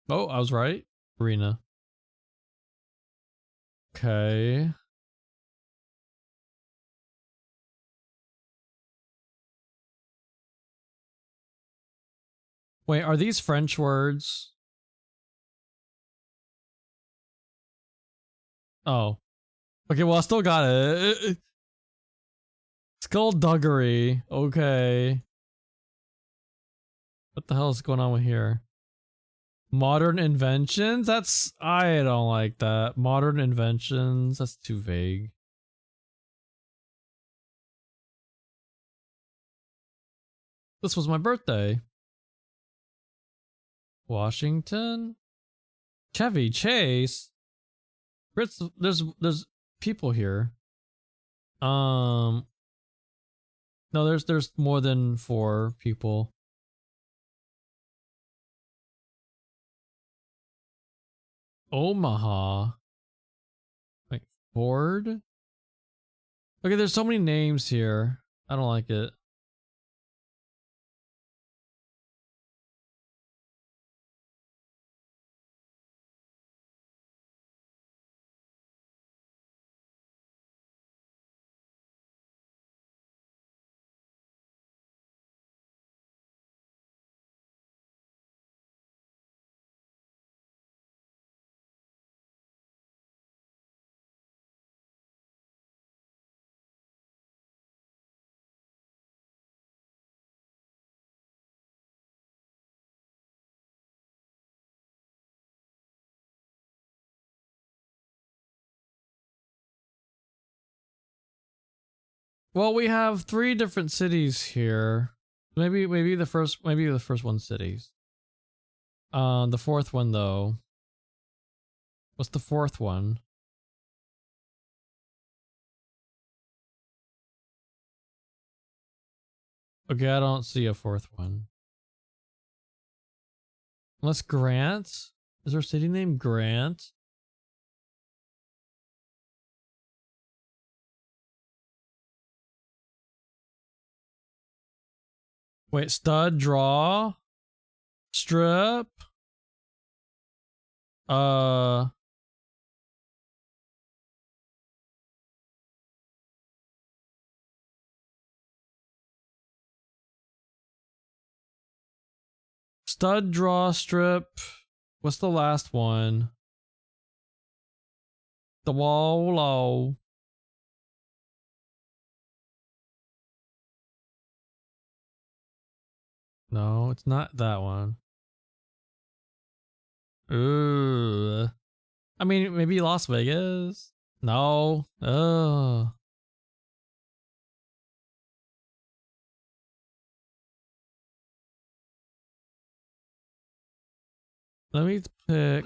Oh, I was right. Arena. Okay. Wait, are these French words? Oh. Okay, well, I still got it. Skullduggery. Okay. What the hell is going on with here? Modern inventions? I don't like that. Modern inventions? That's too vague. This was my birthday. Washington? Chevy Chase? There's people here. No, there's more than 4 people. Omaha. Wait, Ford? Okay, there's so many names here. I don't like it. Well, we have 3 different cities here. Maybe the first one's cities. The 4th one though. What's the 4th one? Okay, I don't see a 4th one. Unless Grant? Is there a city named Grant? Wait, stud, draw, strip. Stud, draw, strip. What's the last one? The wall low. No, it's not that one. Ooh. I mean, maybe Las Vegas? No. Oh. Let me pick.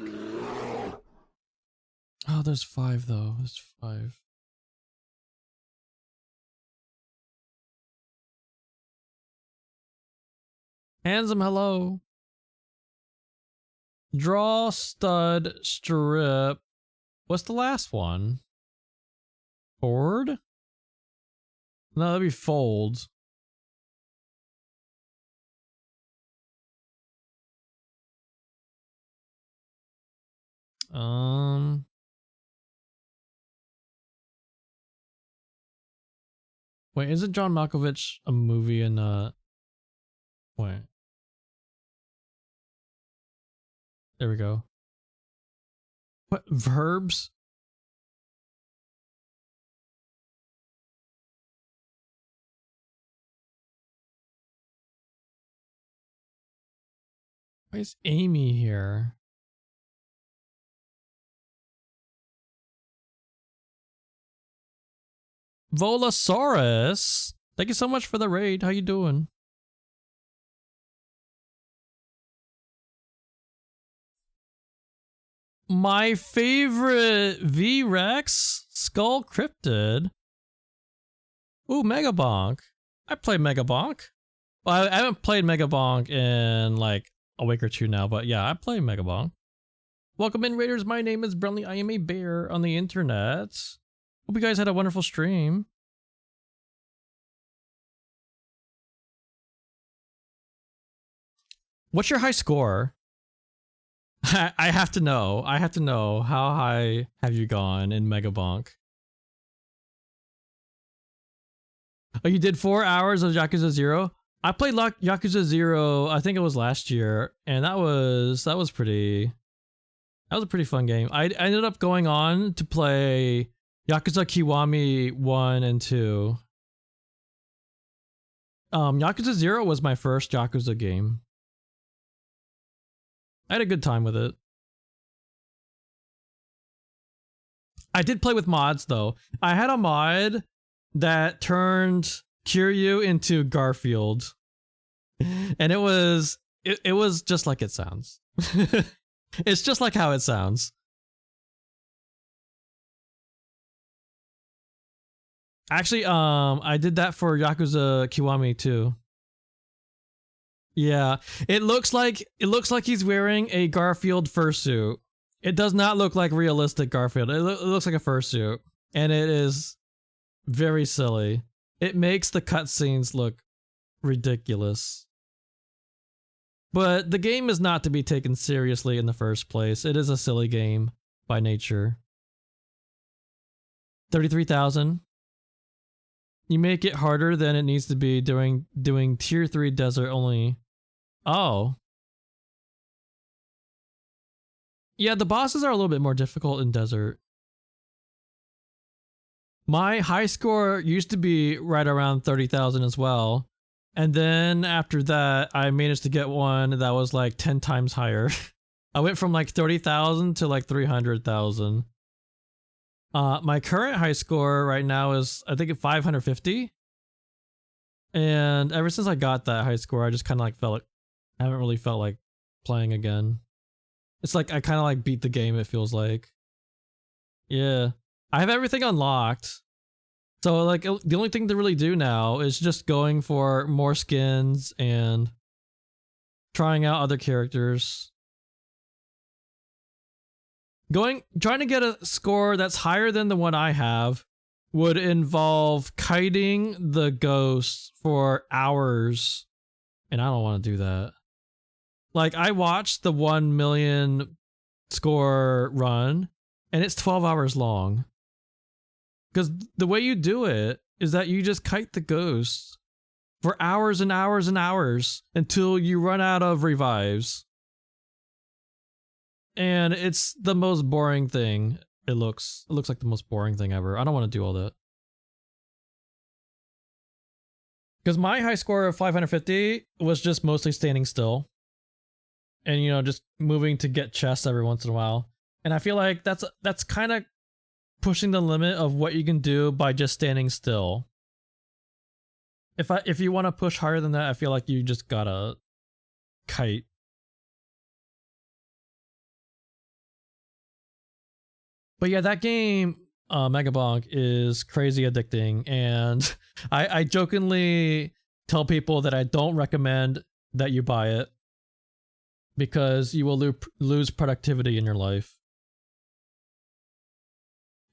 Oh, there's 5 though. There's 5. Handsome, hello. Draw, stud, strip. What's the last one? Ford? No, that'd be fold. Wait, isn't John Malkovich a movie in wait. There we go. What verbs? Why is Amy here? Volosaurus! Thank you so much for the raid. How you doing? My favorite V-Rex? Skull Cryptid. Ooh, Megabonk. I play Megabonk. Well, I haven't played Megabonk in like a week or 2 now, but yeah, I play Megabonk. Welcome in, Raiders. My name is Brunley. I am a bear on the internet. Hope you guys had a wonderful stream. What's your high score? I have to know. I have to know. How high have you gone in Megabonk? Oh, you did 4 hours of Yakuza 0? I played Yakuza 0, I think it was last year, and that was a pretty fun game. I ended up going on to play Yakuza Kiwami 1 and 2. Yakuza 0 was my first Yakuza game. I had a good time with it. I did play with mods though. I had a mod that turned Kiryu into Garfield. And it was just like it sounds. It's just like how it sounds. Actually, I did that for Yakuza Kiwami too. Yeah, it looks like he's wearing a Garfield fursuit It does not look like realistic Garfield. It looks like a fursuit, and it is very silly. It makes the cutscenes look ridiculous. But the game is not to be taken seriously in the first place. It is a silly game by nature. 33,000. You make it harder than it needs to be doing tier 3 desert only. Oh. Yeah, the bosses are a little bit more difficult in desert. My high score used to be right around 30,000 as well. And then after that, I managed to get one that was like 10 times higher. I went from like 30,000 to like 300,000. My current high score right now is, I think, 550. And ever since I got that high score, I just kind of like I haven't really felt like playing again. It's like I kind of like beat the game, it feels like. Yeah. I have everything unlocked. So like the only thing to really do now is just going for more skins and trying out other characters. Trying to get a score that's higher than the one I have would involve kiting the ghosts for hours. And I don't want to do that. Like, I watched the 1 million score run, and it's 12 hours long. Because the way you do it is that you just kite the ghosts for hours and hours and hours until you run out of revives. And it's the most boring thing. It looks like the most boring thing ever. I don't want to do all that. Because my high score of 550 was just mostly standing still. And, you know, just moving to get chests every once in a while. And I feel like that's kind of pushing the limit of what you can do by just standing still. If you want to push higher than that, I feel like you just gotta kite. But yeah, that game, Megabonk, is crazy addicting, and I jokingly tell people that I don't recommend that you buy it because you will lose productivity in your life.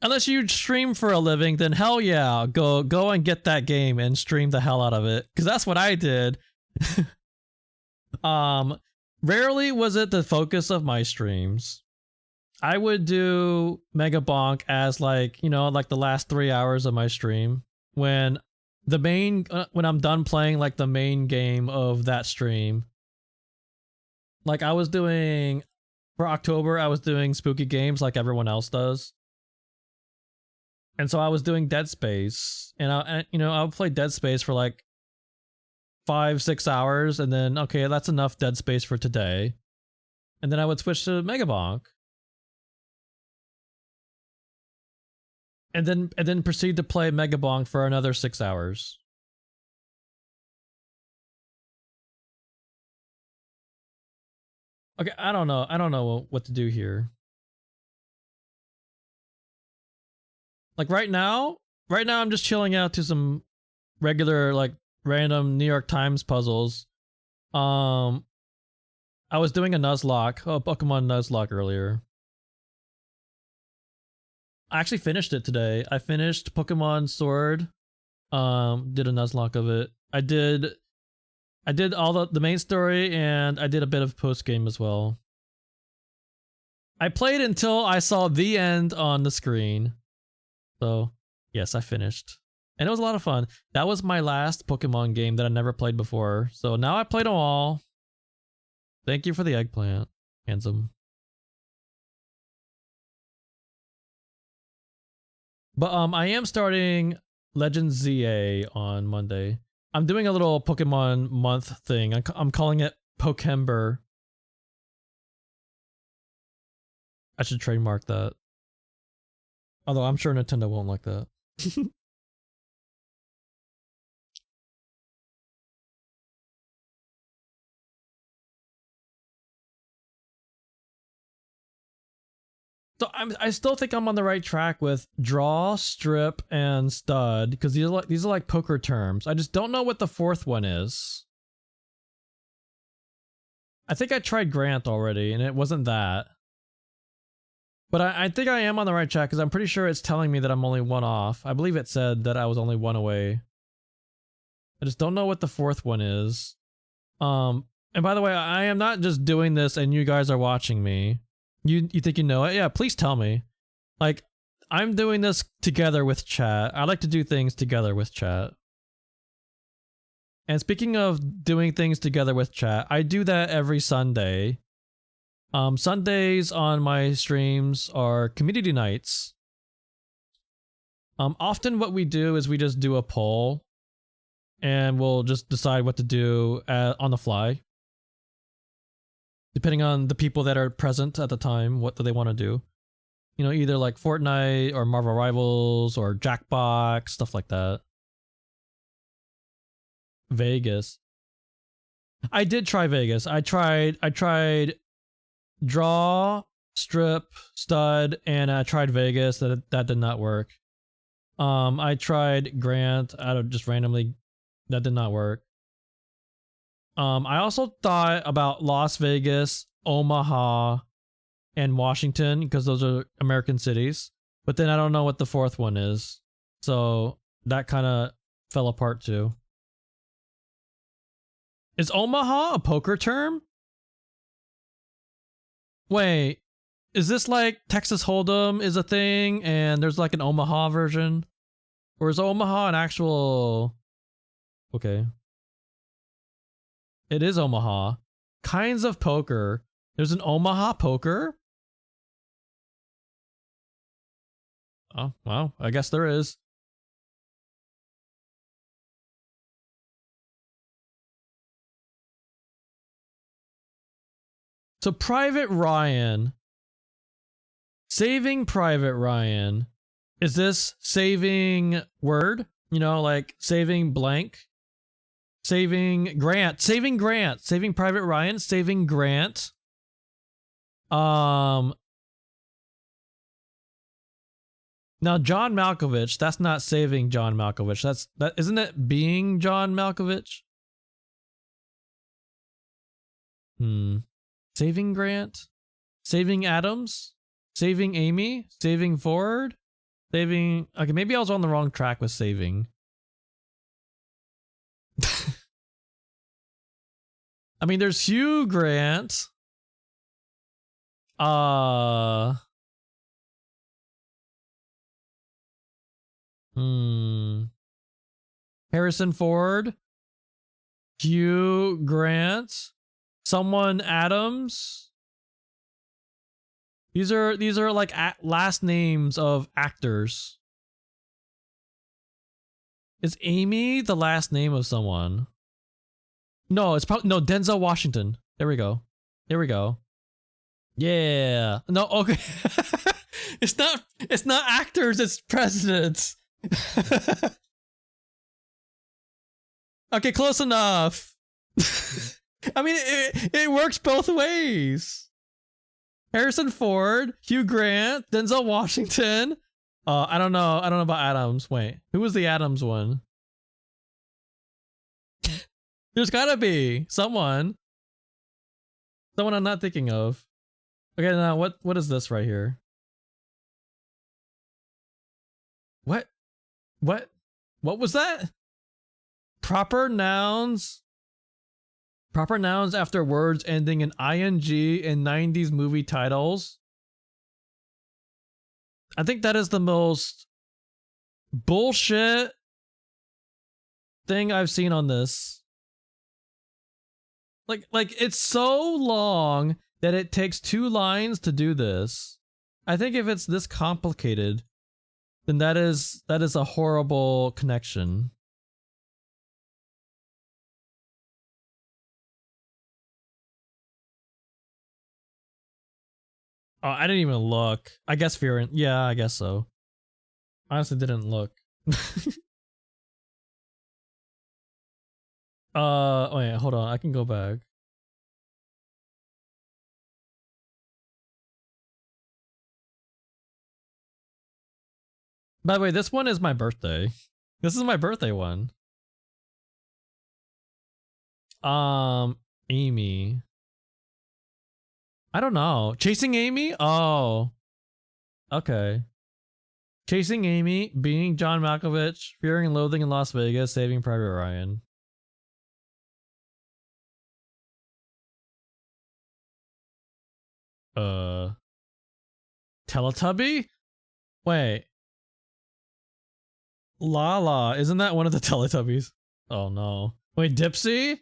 Unless you stream for a living, then hell yeah, go and get that game and stream the hell out of it, because that's what I did. Rarely was it the focus of my streams. I would do Megabonk as like, you know, like the last 3 hours of my stream when when I'm done playing like the main game of that stream. Like I was doing, for October, I was doing spooky games like everyone else does. And so I was doing Dead Space, and I would play Dead Space for like 5-6 hours, and then okay, that's enough Dead Space for today. And then I would switch to Megabonk. And then proceed to play Megabonk for another 6 hours. Okay, I don't know what to do here. Like right now I'm just chilling out to some regular like random New York Times puzzles. I was doing a Nuzlocke, Pokemon Nuzlocke earlier. I actually finished it today. I finished Pokemon Sword. Did a Nuzlocke of it. I did all the main story, and I did a bit of post game as well. I played until I saw the end on the screen. So, yes, I finished. And it was a lot of fun. That was my last Pokemon game that I never played before. So now I played them all. Thank you for the eggplant, handsome. But I am starting Legends ZA on Monday. I'm doing a little Pokemon month thing. I'm calling it Pokember. I should trademark that. Although I'm sure Nintendo won't like that. So I still think I'm on the right track with draw, strip, and stud, because these are like poker terms. I just don't know what the fourth one is. I think I tried Grant already, and it wasn't that. But I think I am on the right track because I'm pretty sure it's telling me that I'm only one off. I believe it said that I was only one away. I just don't know what the fourth one is. And by the way, I am not just doing this and you guys are watching me. You think you know it? Yeah, please tell me. Like, I'm doing this together with chat. I like to do things together with chat. And speaking of doing things together with chat, I do that every Sunday. Sundays on my streams are community nights. Often what we do is we just do a poll and we'll just decide what to do on the fly. Depending on the people that are present at the time, what do they want to do? You know, either like Fortnite or Marvel Rivals or Jackbox, stuff like that. Vegas. I did try Vegas. I tried draw, strip, stud, and I tried Vegas. That did not work. I tried Grant out of just randomly. That did not work. I also thought about Las Vegas, Omaha, and Washington because those are American cities. But then I don't know what the fourth one is. So that kind of fell apart too. Is Omaha a poker term? Wait, is this like Texas Hold'em is a thing and there's like an Omaha version? Or is Omaha an actual... Okay. It is Omaha. Kinds of poker. There's an Omaha poker? Oh, wow. I guess there is. So Private Ryan. Saving Private Ryan. Is this saving word? You know, like saving blank? Saving Grant. Saving Grant. Saving Private Ryan. Saving Grant. Now John Malkovich, that's not saving John Malkovich. That isn't it being John Malkovich? Saving Grant? Saving Adams? Saving Amy? Saving Ford? Saving... Okay, maybe I was on the wrong track with saving. I mean, there's Hugh Grant. Harrison Ford. Hugh Grant. Someone Adams. These are like last names of actors. Is Amy the last name of someone? No, it's probably no Denzel Washington. There we go. There we go. Yeah. No, okay. It's not actors, it's presidents. Okay, close enough. I mean, it works both ways. Harrison Ford, Hugh Grant, Denzel Washington. I don't know about Adams. Wait, who was the Adams one? There's gotta be someone I'm not thinking of. Okay, now what is this right here? What was that? Proper nouns after words ending in ing in 90s movie titles. I think that is the most bullshit thing I've seen on this. Like it's so long that it takes 2 lines to do this. I think if it's this complicated, then that is a horrible connection. Oh, I didn't even look. I guess Fearin. Yeah, I guess so. Honestly, didn't look. Wait, hold on. I can go back. By the way, this one is my birthday. This is my birthday one. Amy. I don't know. Chasing Amy? Oh. Okay. Chasing Amy, being John Malkovich, fearing and loathing in Las Vegas, saving Private Ryan. Teletubby? Wait. Lala, isn't that one of the Teletubbies? Oh no. Wait, Dipsy?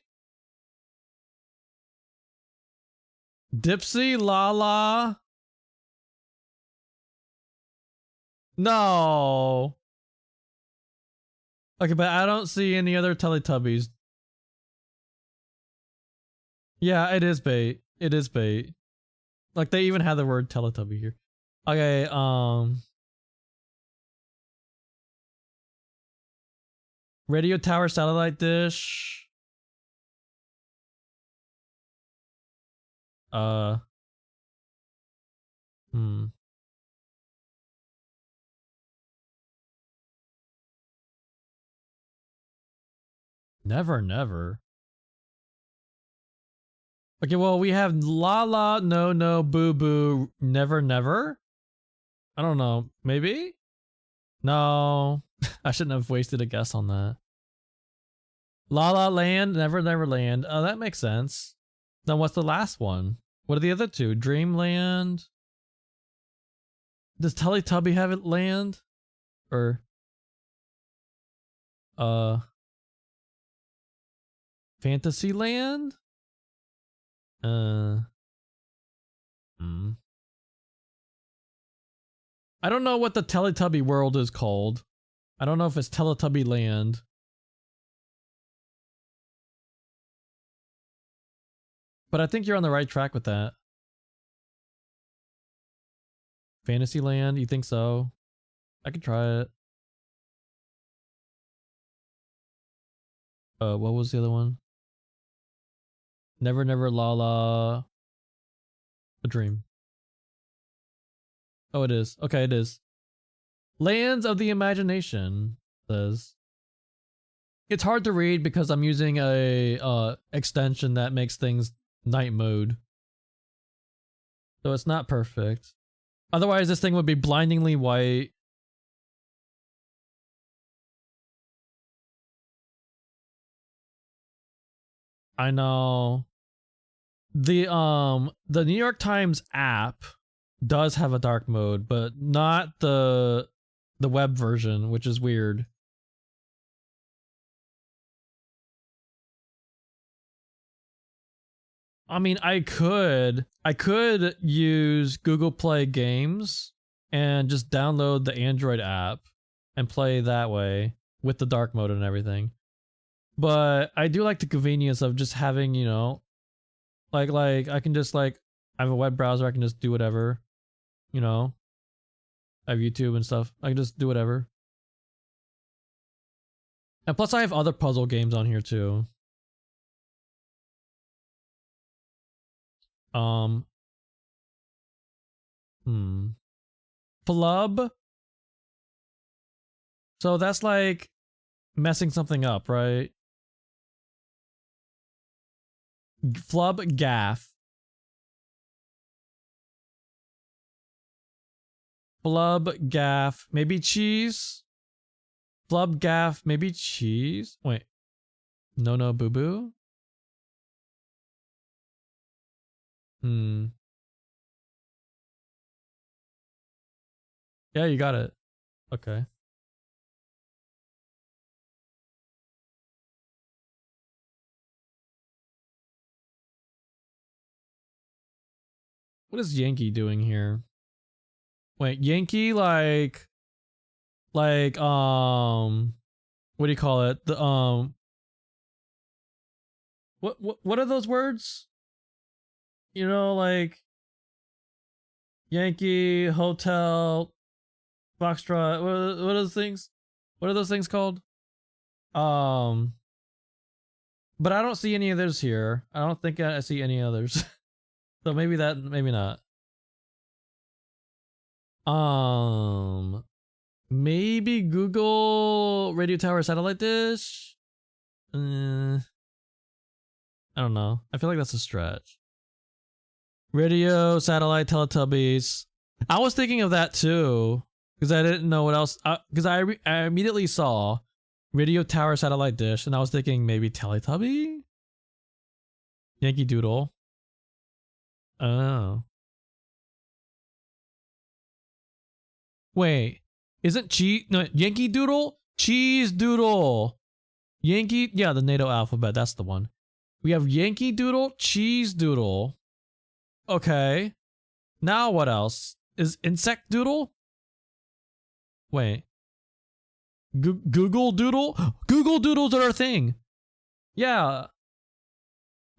Dipsy, Lala? No. Okay, but I don't see any other Teletubbies. Yeah, it is bait. It is bait. Like they even have the word Teletubby here. Okay, radio tower satellite dish. Hmm. Never, never. Okay, well, we have la la, no, no, boo boo, never, never. I don't know. Maybe? No. I shouldn't have wasted a guess on that. La La Land, Never Never Land. Oh, that makes sense. Then what's the last one? What are the other two? Dreamland? Does Teletubby have it land? Or Fantasyland? I don't know what the Teletubby world is called. I don't know if it's Teletubby Land. But I think you're on the right track with that. Fantasyland, you think so? I could try it. What was the other one? Never Never La La. A Dream. Oh, it is. Okay, it is. Lands of the Imagination says. It's hard to read because I'm using a extension that makes things night mode. So it's not perfect. Otherwise this thing would be blindingly white. I know. The New York Times app does have a dark mode, but not the web version, which is weird. I mean, I could use Google Play Games and just download the Android app and play that way with the dark mode and everything. But I do like the convenience of just having, you know, like I can just I have a web browser, I can just do whatever, you know. I have YouTube and stuff. I can just do whatever. And plus I have other puzzle games on here too. Flub. So that's like messing something up, right? Flub gaff. Flub gaff. Maybe cheese? Flub gaff. Maybe cheese? Wait. No, no, boo boo? Yeah, you got it. Okay. What is Yankee doing here? Wait, Yankee like what do you call it? The what are those words? You know, like Yankee, hotel, Foxtrot, what are those things? What are those things called? But I don't see any of those here. I don't think I see any others. So maybe that, maybe not. Maybe Google radio tower satellite dish? I don't know. I feel like that's a stretch. Radio, satellite, Teletubbies. I was thinking of that too because I didn't know what else. Because I immediately saw radio tower satellite dish, and I was thinking maybe Teletubby, Yankee Doodle. Oh, wait, isn't Yankee Doodle Cheese Doodle? Yankee, yeah, the NATO alphabet. That's the one. We have Yankee Doodle, Cheese Doodle. Okay. Now what else? Is Insect Doodle? Wait. Google Doodle? Google Doodles are a thing. Yeah.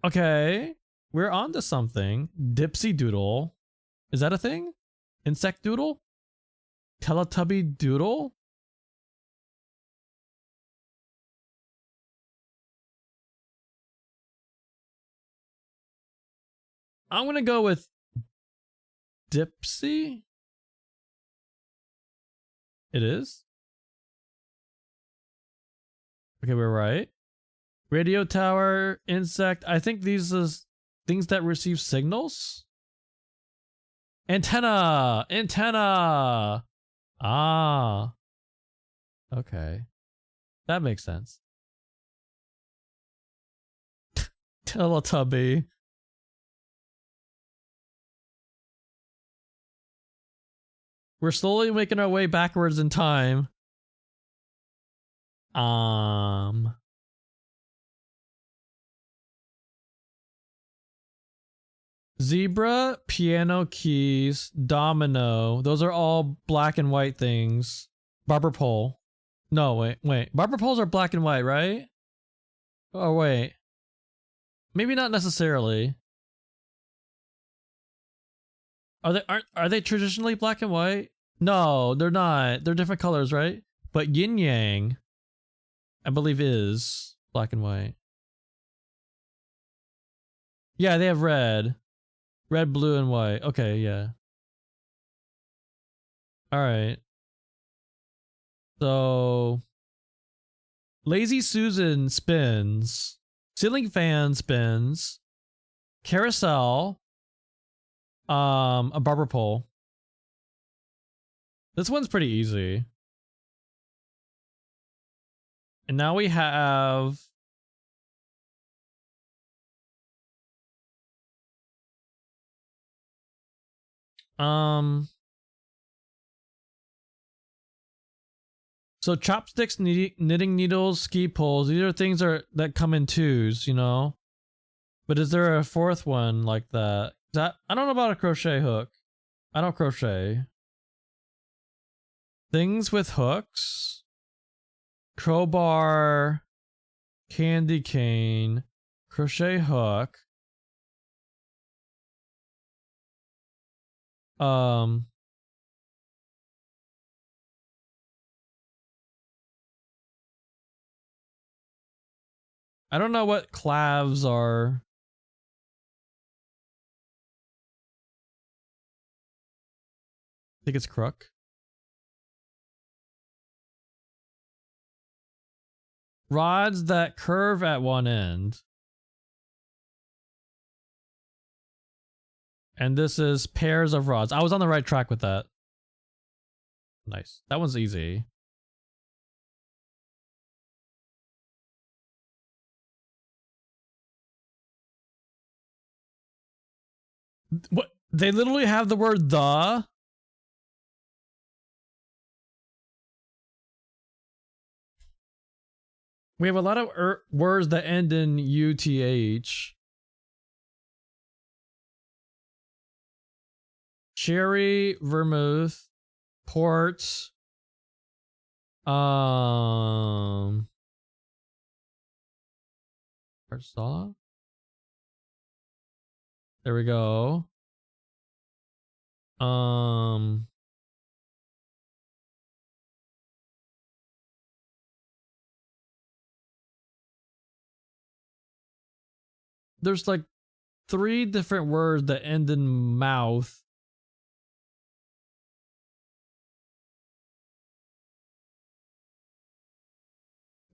Okay. We're on to something. Dipsy Doodle. Is that a thing? Insect Doodle? Teletubby Doodle? I'm gonna go with Dipsy. It is? Okay, we're right. Radio tower, insect. I think these is things that receive signals. Antenna! Antenna! Ah. Okay. That makes sense. Teletubby. We're slowly making our way backwards in time. Zebra, piano keys, domino. Those are all black and white things. Barber pole. No, wait. Barber poles are black and white, right? Oh, wait. Maybe not necessarily. Are they traditionally black and white? No, they're not. They're different colors, right? But yin yang, I believe, is black and white. Yeah, they have red. Red, blue, and white. Okay, yeah. Alright. So Lazy Susan spins. Ceiling fan spins. Carousel. A barber pole. This one's pretty easy. And now we have so chopsticks, knitting needles, ski poles. These are things that come in twos, you know. But is there a fourth one like that? I don't know about a crochet hook. I don't crochet. Things with hooks. Crowbar. Candy cane. Crochet hook. I don't know what claves are. I think it's crook. Rods that curve at one end. And this is pairs of rods. I was on the right track with that. Nice. That one's easy. What? They literally have the word the? We have a lot of words that end in UTH. Cherry, vermouth, port, Marsala? There we go. There's like 3 different words that end in mouth.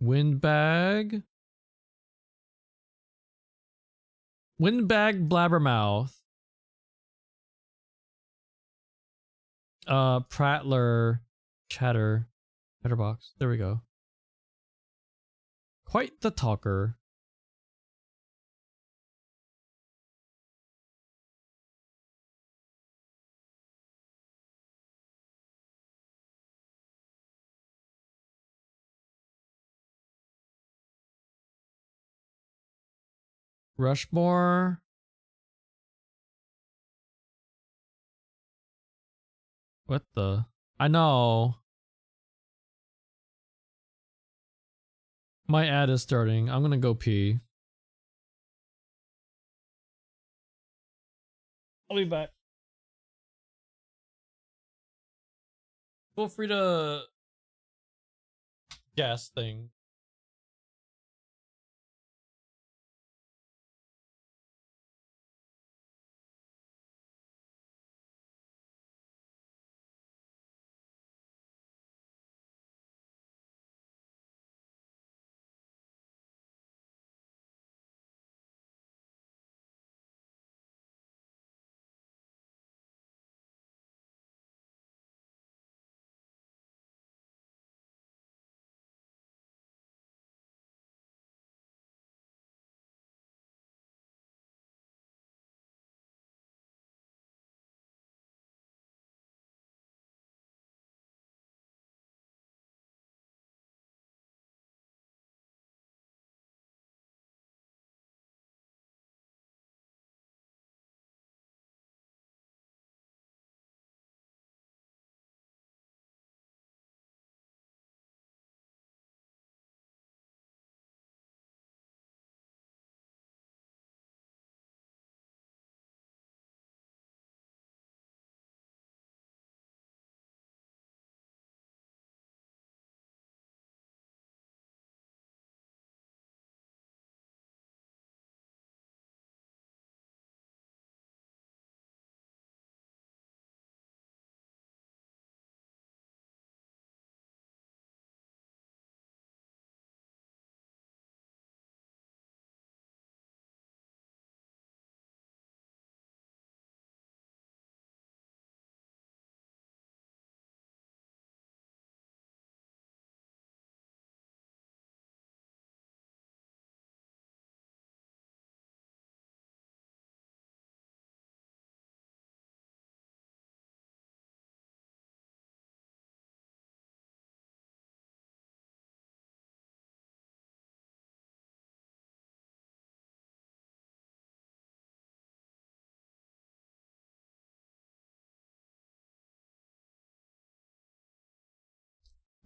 Windbag. Windbag, blabbermouth. Prattler, Chatterbox. There we go. Quite the talker. Rushmore. What the? I know. My ad is starting. I'm gonna go pee. I'll be back. Feel free to gas thing.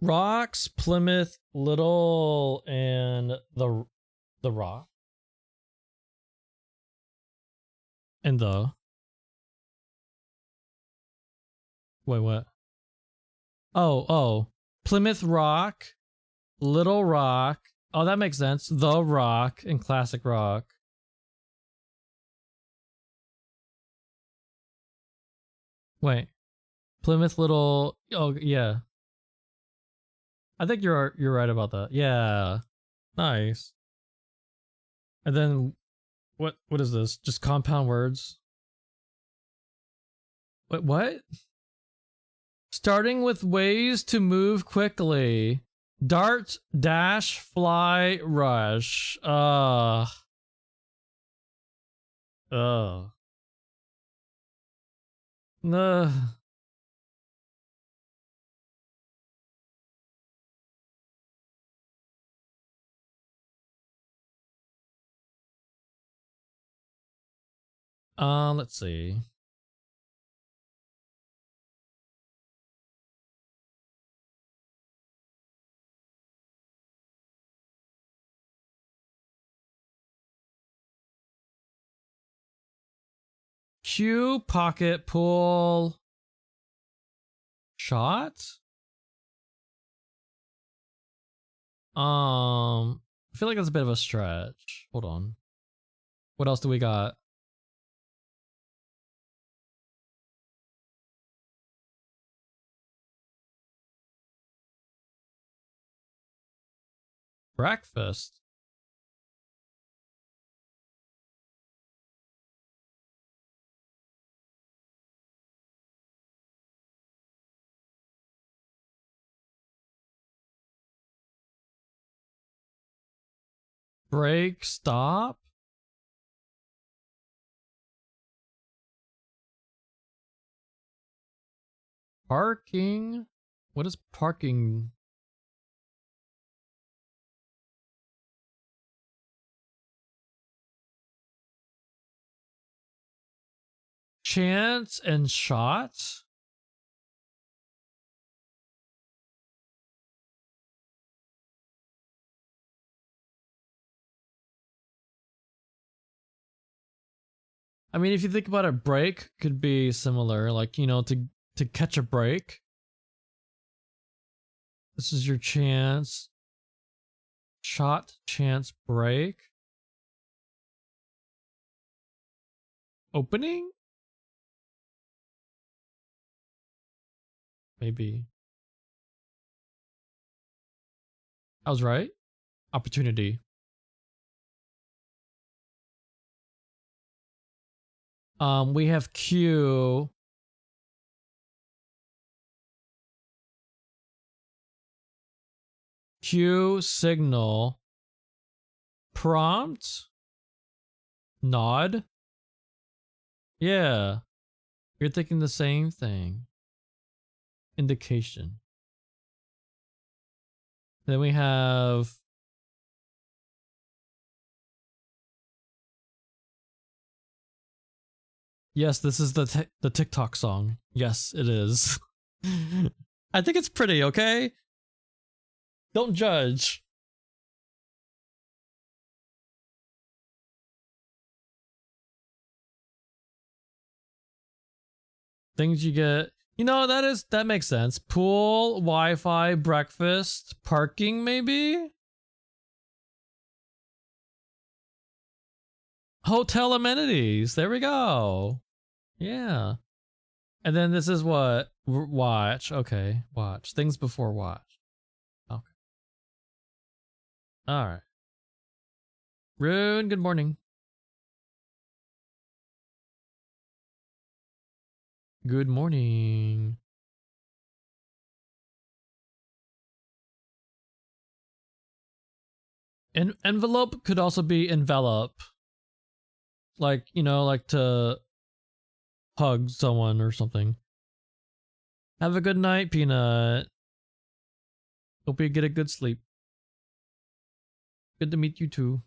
Rocks, Plymouth, Little, and the Rock. And the wait, what? Oh. Plymouth Rock, Little Rock. Oh, that makes sense. The Rock and Classic Rock. Wait. Plymouth Little. Oh, yeah. I think you're right about that. Yeah. Nice. And then what is this? Just compound words? Wait, what? Starting with ways to move quickly. Dart, dash, fly, rush. Nah. Let's see. Q, pocket, pull, shot? I feel like that's a bit of a stretch. Hold on. What else do we got? Breakfast. Break, stop. Parking. What is parking? Chance and shot. I mean, if you think about it, break could be similar, like, you know, to catch a break. This is your chance. Shot, chance, break. Opening? Maybe. I was right. Opportunity. We have Q. Q, signal. Prompt. Nod. Yeah. You're thinking the same thing. Indication. Then we have yes, this is the TikTok song. Yes, it is. I think it's pretty, okay? Don't judge. Things you get. You know, that makes sense. Pool, Wi-Fi, breakfast, parking maybe? Hotel amenities. There we go. Yeah. And then this is what? Watch. Okay. Watch. Things before watch. Okay. All right. Rune, good morning. Good morning. Envelope could also be envelop. Like, you know, like to hug someone or something. Have a good night, Peanut. Hope you get a good sleep. Good to meet you too.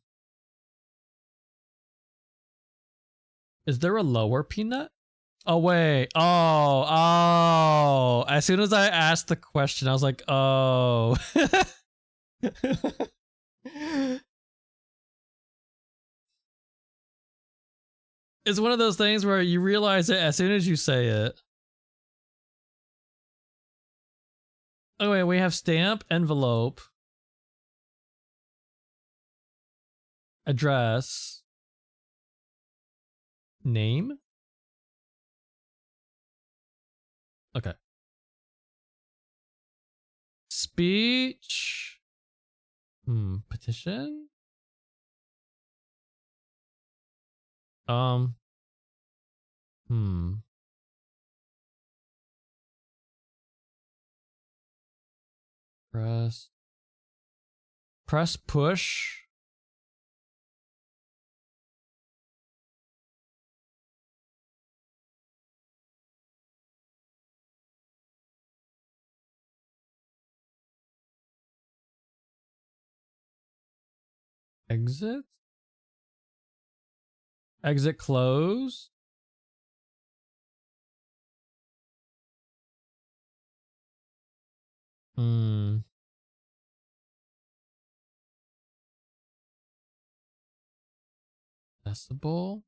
Is there a lower Peanut? Oh, wait. Oh. As soon as I asked the question, I was like, oh. It's one of those things where you realize it as soon as you say it. Oh, wait, we have stamp, envelope, address, name. Okay. Speech. Petition. Press push. Exit. Exit close. Accessible.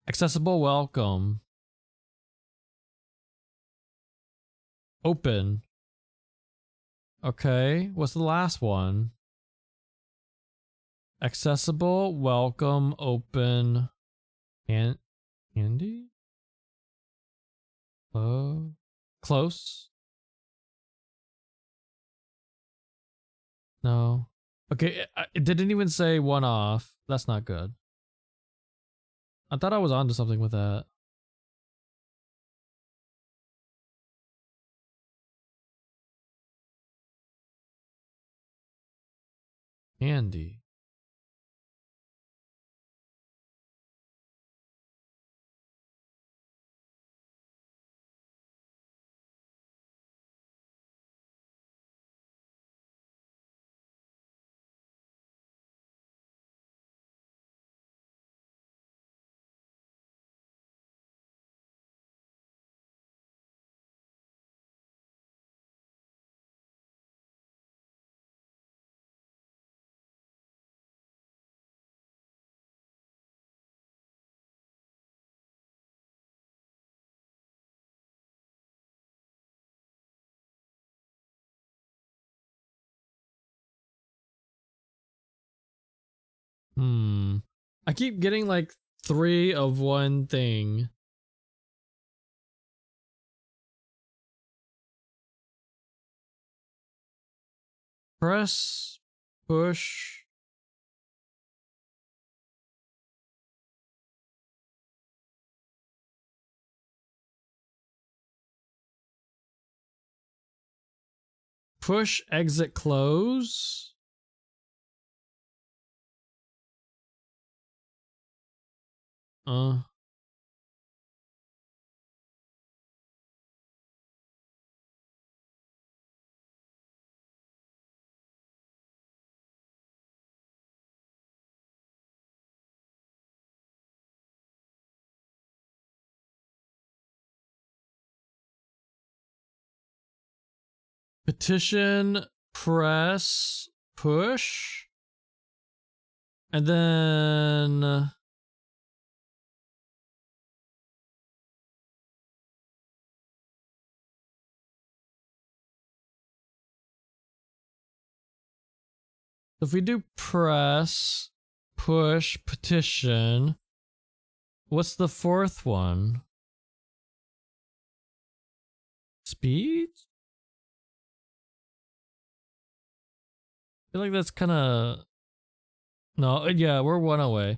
Accessible welcome. Open. Okay, what's the last one? Accessible, welcome, open, and handy? Close? No. Okay, it didn't even say one off. That's not good. I thought I was onto something with that. Handy. I keep getting like 3 of one thing. Press, push. Push, exit, close. Uh. Petition, press, push. And then if we do press, push, petition, what's the 4th one? Speed? I feel like that's kind of... No, yeah, we're 1 away.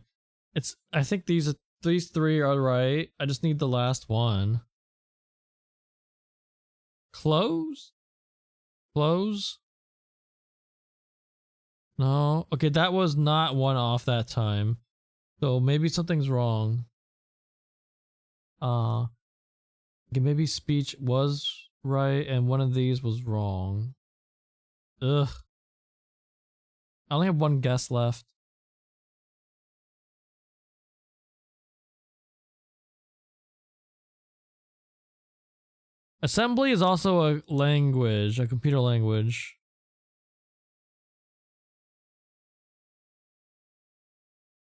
I think these 3 are right. I just need the last one. Close? Close? No. Okay, that was not 1 off that time. So maybe something's wrong. Okay, maybe speech was right and one of these was wrong. Ugh. I only have 1 guess left. Assembly is also a language, a computer language.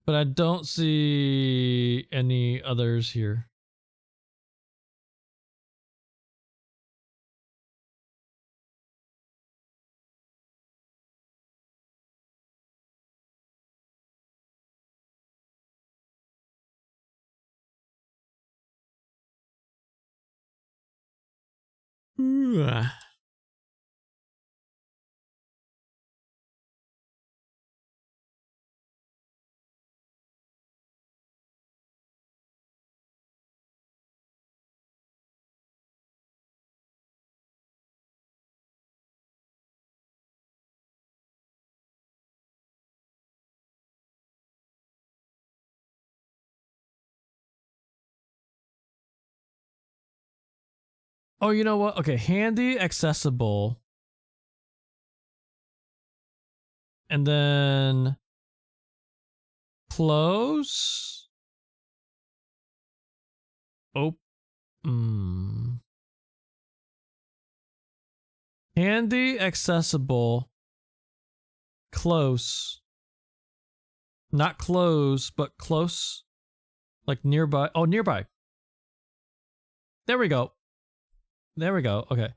But I don't see any others here. Ooh. Oh, you know what? Okay, handy, accessible. And then close. Oh. Handy, accessible. Close. Not close, but close. Like nearby. Oh, nearby. There we go. There we go. Okay.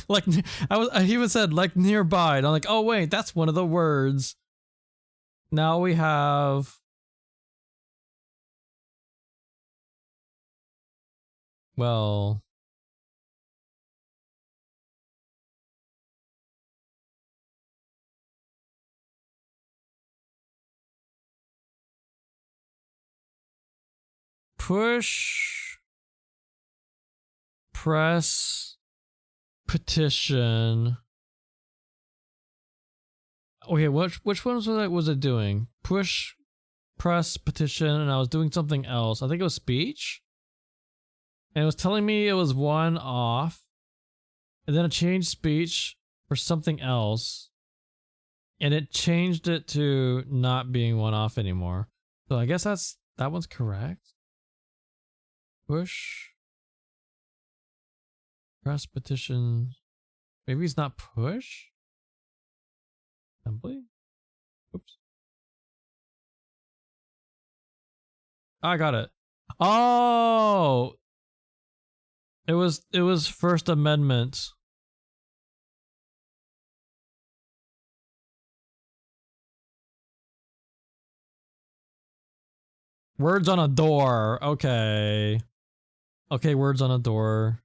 Like I even said like nearby. And I'm like, oh wait, that's one of the words. Now we have. Well. Push. Press. Petition. Okay, which ones was it doing? Push, press, petition, and I was doing something else. I think it was speech. And it was telling me it was one off. And then it changed speech for something else. And it changed it to not being one off anymore. So I guess that one's correct. Push. Press, petition. Maybe it's not push? Assembly? Oops. I got it. Oh! It was First Amendment. Words on a door. Okay. Okay, words on a door.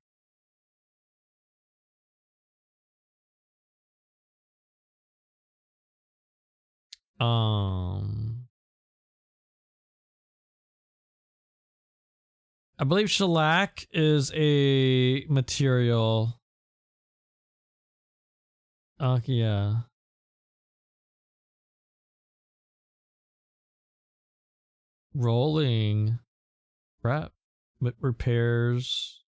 I believe shellac is a material. Yeah. Rolling. Prep. Repairs.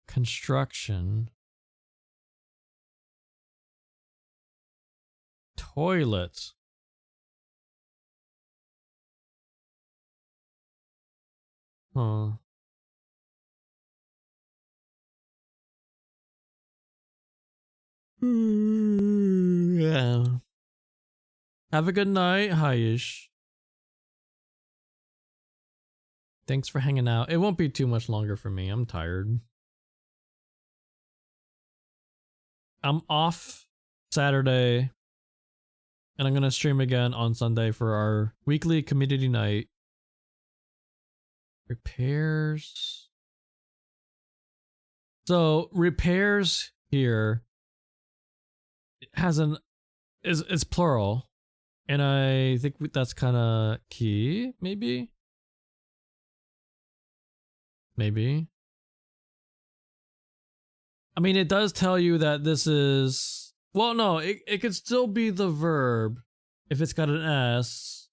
Construction. Toilet. Huh. Yeah. Have a good night, Hayish. Thanks for hanging out. It won't be too much longer for me. I'm tired. I'm off Saturday. And I'm going to stream again on Sunday for our weekly community night. Repairs. So repairs here has is plural. And I think that's kind of key, maybe? Maybe. I mean, it does tell you that this is... Well, no, it could still be the verb if it's got an S.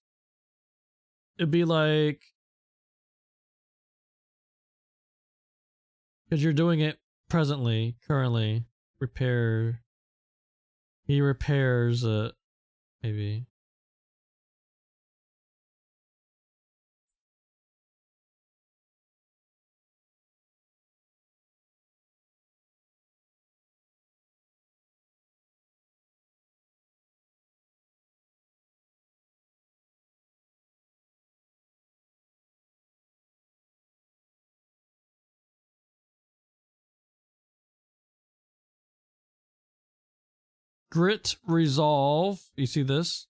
It'd be like... Because you're doing it presently, currently. Repair. He repairs it, maybe. Grit, resolve. You see this?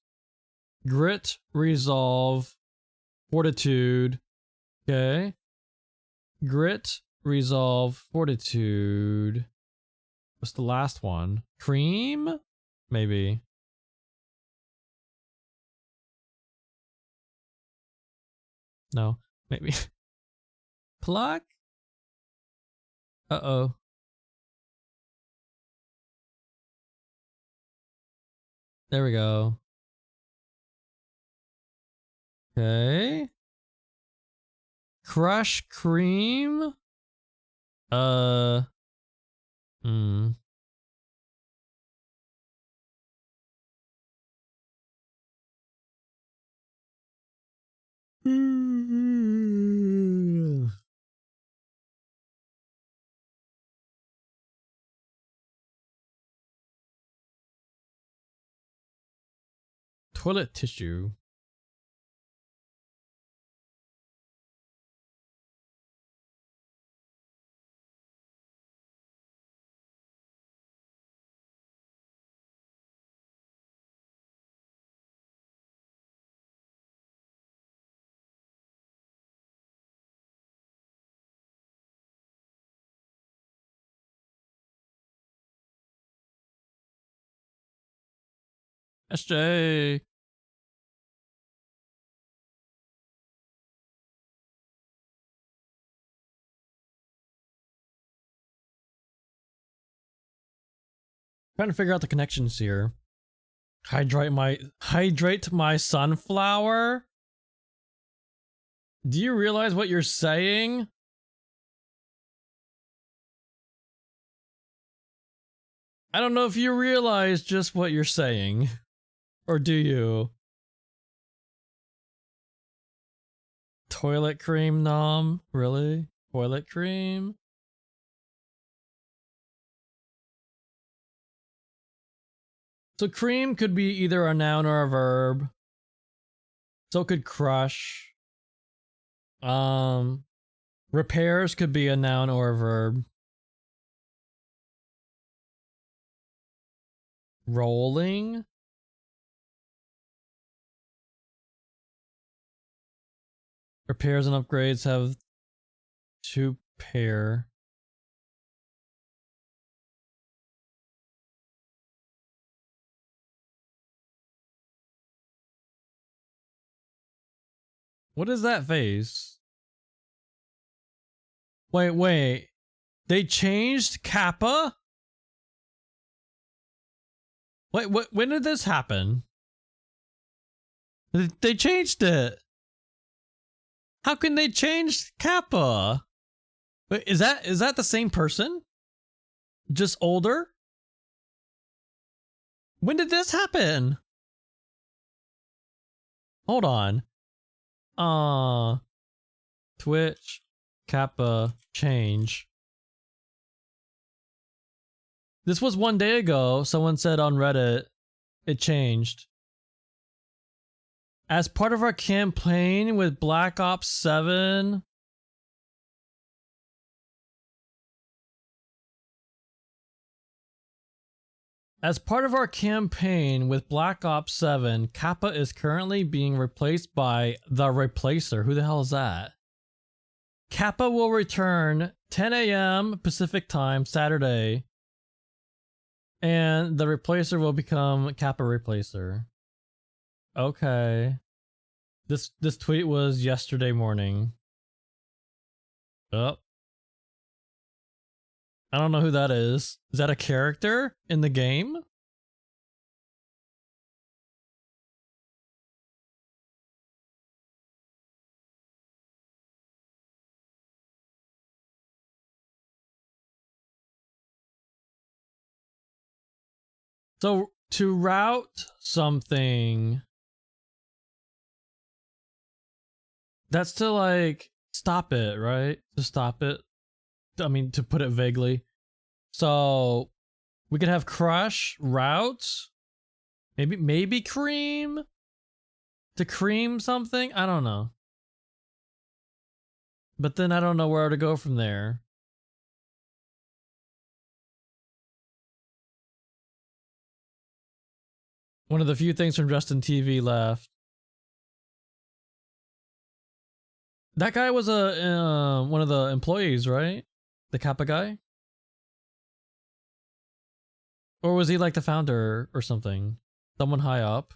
Grit, resolve, fortitude. Okay. Grit, resolve, fortitude. What's the last one? Cream? Maybe. No. Maybe. Pluck? Uh-oh. There we go. Okay. Crush cream? Hmm. Toilet tissue. SJ. Trying to figure out the connections here. Hydrate my sunflower? Do you realize what you're saying? I don't know if you realize just what you're saying. Or do you? Toilet cream nom? Really? Toilet cream? So cream could be either a noun or a verb. So could crush. Repairs could be a noun or a verb. Rolling? Repairs and upgrades have two pair. What is that face? Wait. They changed Kappa? Wait, when did this happen? They changed it. How can they change Kappa? Wait, is that the same person? Just older? When did this happen? Hold on. Twitch Kappa change. This was 1 day ago. Someone said on Reddit it changed. As part of our campaign with Black Ops 7. As part of our campaign with Black Ops 7, Kappa is currently being replaced by the Replacer. Who the hell is that? Kappa will return 10 a.m. Pacific time Saturday, and the Replacer will become Kappa Replacer. Okay. This tweet was yesterday morning. Oh. I don't know who that is. Is that a character in the game? So to route something, that's to like stop it, right? To stop it. I mean, to put it vaguely. So we could have crush, route, maybe cream, to cream something. I don't know. But then I don't know where to go from there. One of the few things from Justin TV left. That guy was a one of the employees, right? The Kappa guy? Or was he like the founder or something? Someone high up?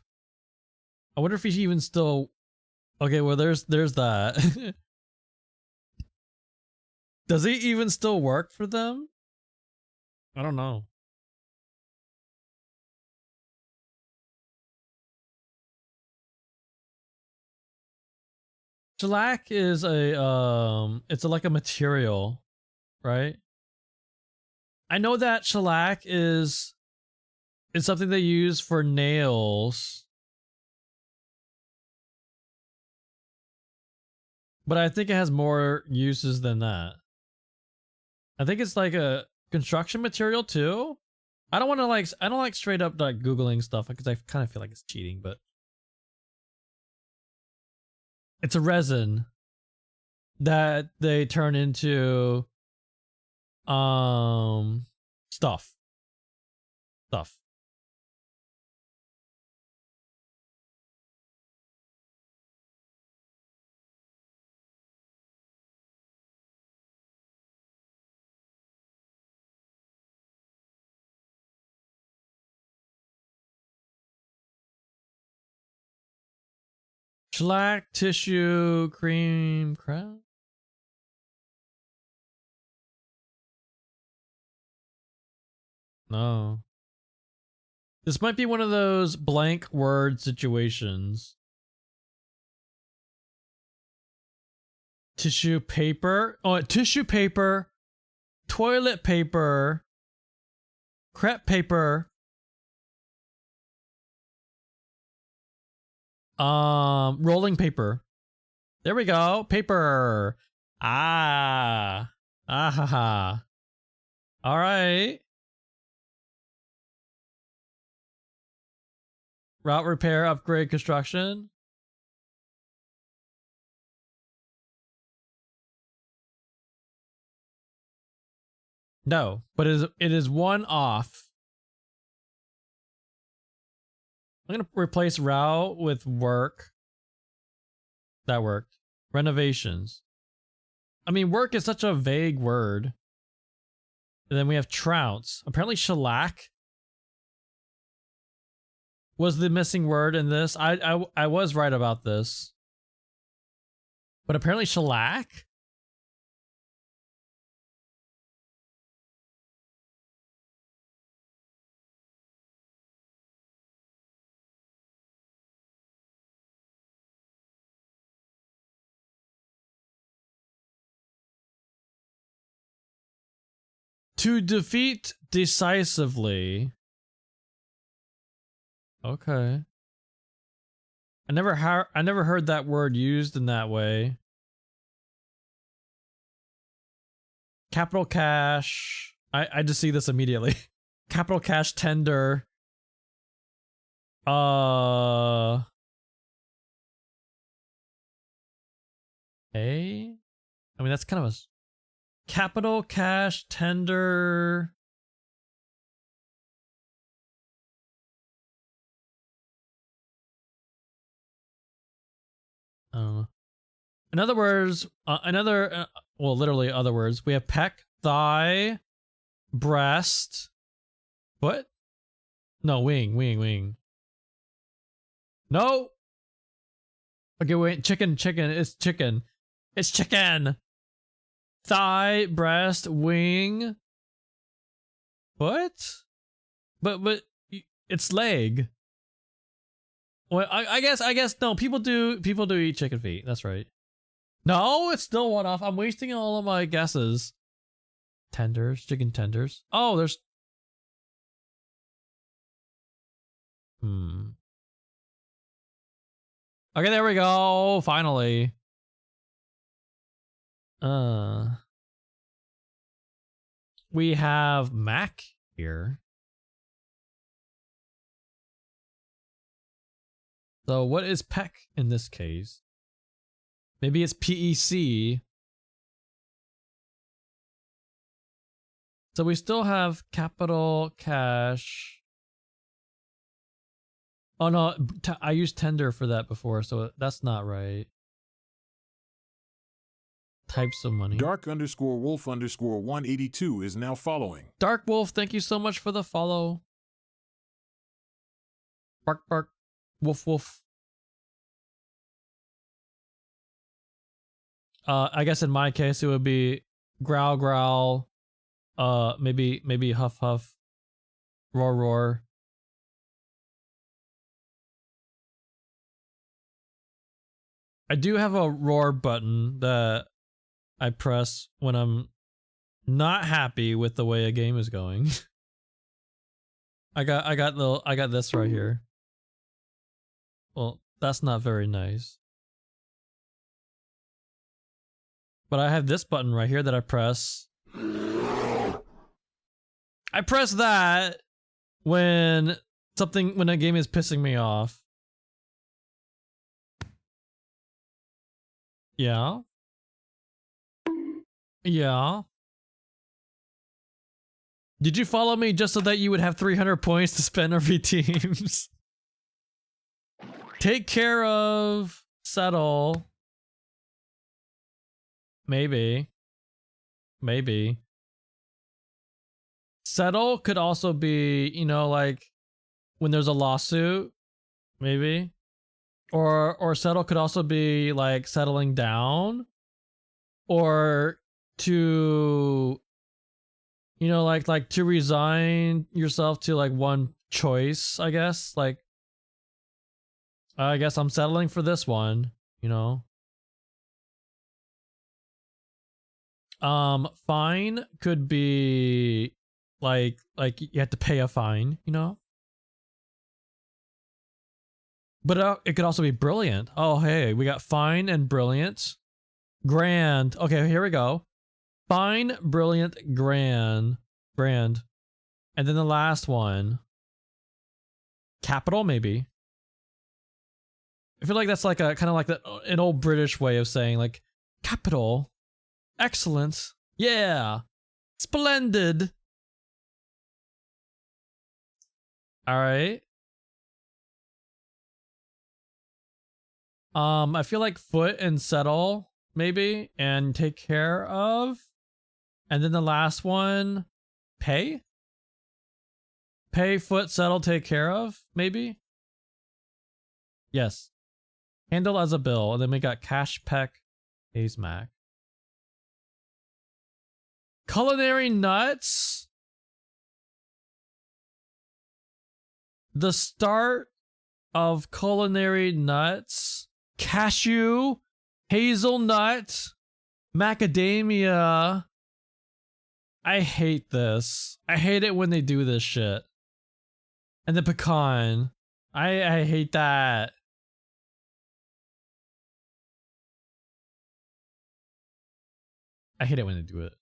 I wonder if he's even still... Okay, well there's that. Does he even still work for them? I don't know. Shellac is it's like a material, right? I know that shellac is something they use for nails. But I think it has more uses than that. I think it's like a construction material too. I don't like straight up like Googling stuff because I kind of feel like it's cheating, but it's a resin that they turn into stuff. Shellac, tissue, cream, crown. No. This might be one of those blank word situations. Tissue paper. Oh, tissue paper. Toilet paper. Crepe paper. Rolling paper. There we go. Paper. Ah. Ah ha ha. All right. Route repair, upgrade, construction. No, but it is one off. I'm gonna replace route with work. That worked. Renovations. I mean, work is such a vague word. And then we have trouts. Apparently shellac was the missing word in this. I was right about this. But apparently shellac? To defeat decisively. Okay. I never heard that word used in that way. Capital cash. I just see this immediately. Capital cash tender. Hey? I mean, that's kind of a capital cash tender. In other words, well, literally other words, we have peck, thigh, breast. What? No, wing. No. Okay, wait, chicken, it's chicken. It's chicken. Thigh, breast, wing. What? But it's leg. Well, I guess no. People do eat chicken feet. That's right. No, it's still one off. I'm wasting all of my guesses. Tenders, chicken tenders. Oh, there's. Okay, there we go. Finally. We have Mac here. So what is peck in this case? Maybe it's PEC. So we still have capital cash. Oh no, I used tender for that before, so that's not right. Types of money. Dark_wolf_182 is now following. Dark Wolf, thank you so much for the follow. Bark bark. Woof woof. I guess in my case it would be growl growl. Maybe huff huff. Roar roar. I do have a roar button that I press when I'm not happy with the way a game is going. I got this right here. Well, that's not very nice. But I have this button right here that I press. I press that when a game is pissing me off. Yeah. Yeah. Did you follow me just so that you would have 300 points to spend on V teams? Take care of. Settle. Maybe. Settle could also be, you know, like when there's a lawsuit. Maybe. Or settle could also be like settling down. Or to, you know, like to resign yourself to like one choice, I guess. Like, I guess I'm settling for this one, you know. Fine could be like you have to pay a fine, you know. But it could also be brilliant. Oh, hey, we got fine and brilliant. Grand. Okay, here we go. Fine, brilliant, grand. And then the last one. Capital, maybe. I feel like that's like a kind of like an old British way of saying like capital. Excellent. Yeah. Splendid. All right. I feel like foot and settle maybe and take care of. And then the last one, pay? Pay, foot, settle, take care of, maybe? Yes. Handle as a bill. And then we got cash, peck, A's Mac. Culinary nuts. The start of culinary nuts. Cashew, hazelnut, macadamia. I hate this. I hate it when they do this shit. And the pecan. I hate that. I hate it when they do it.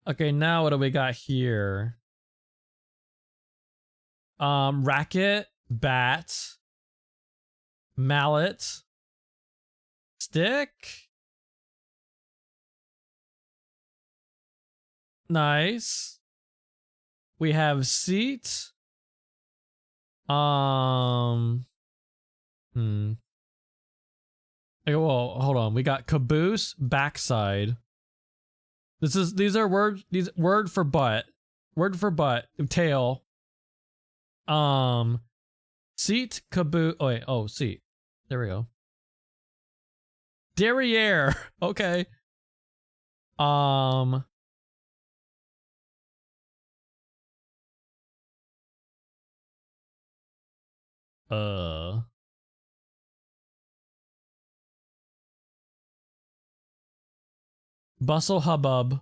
Okay, now what do we got here? Racket, bat, mallet, stick. Nice. We have seat. Okay, well, hold on. We got caboose, backside. These are words. These word for butt. Word for butt. Tail. Seat, caboose. Oh wait. Oh, seat. There we go. Derriere. Okay. Bustle, hubbub.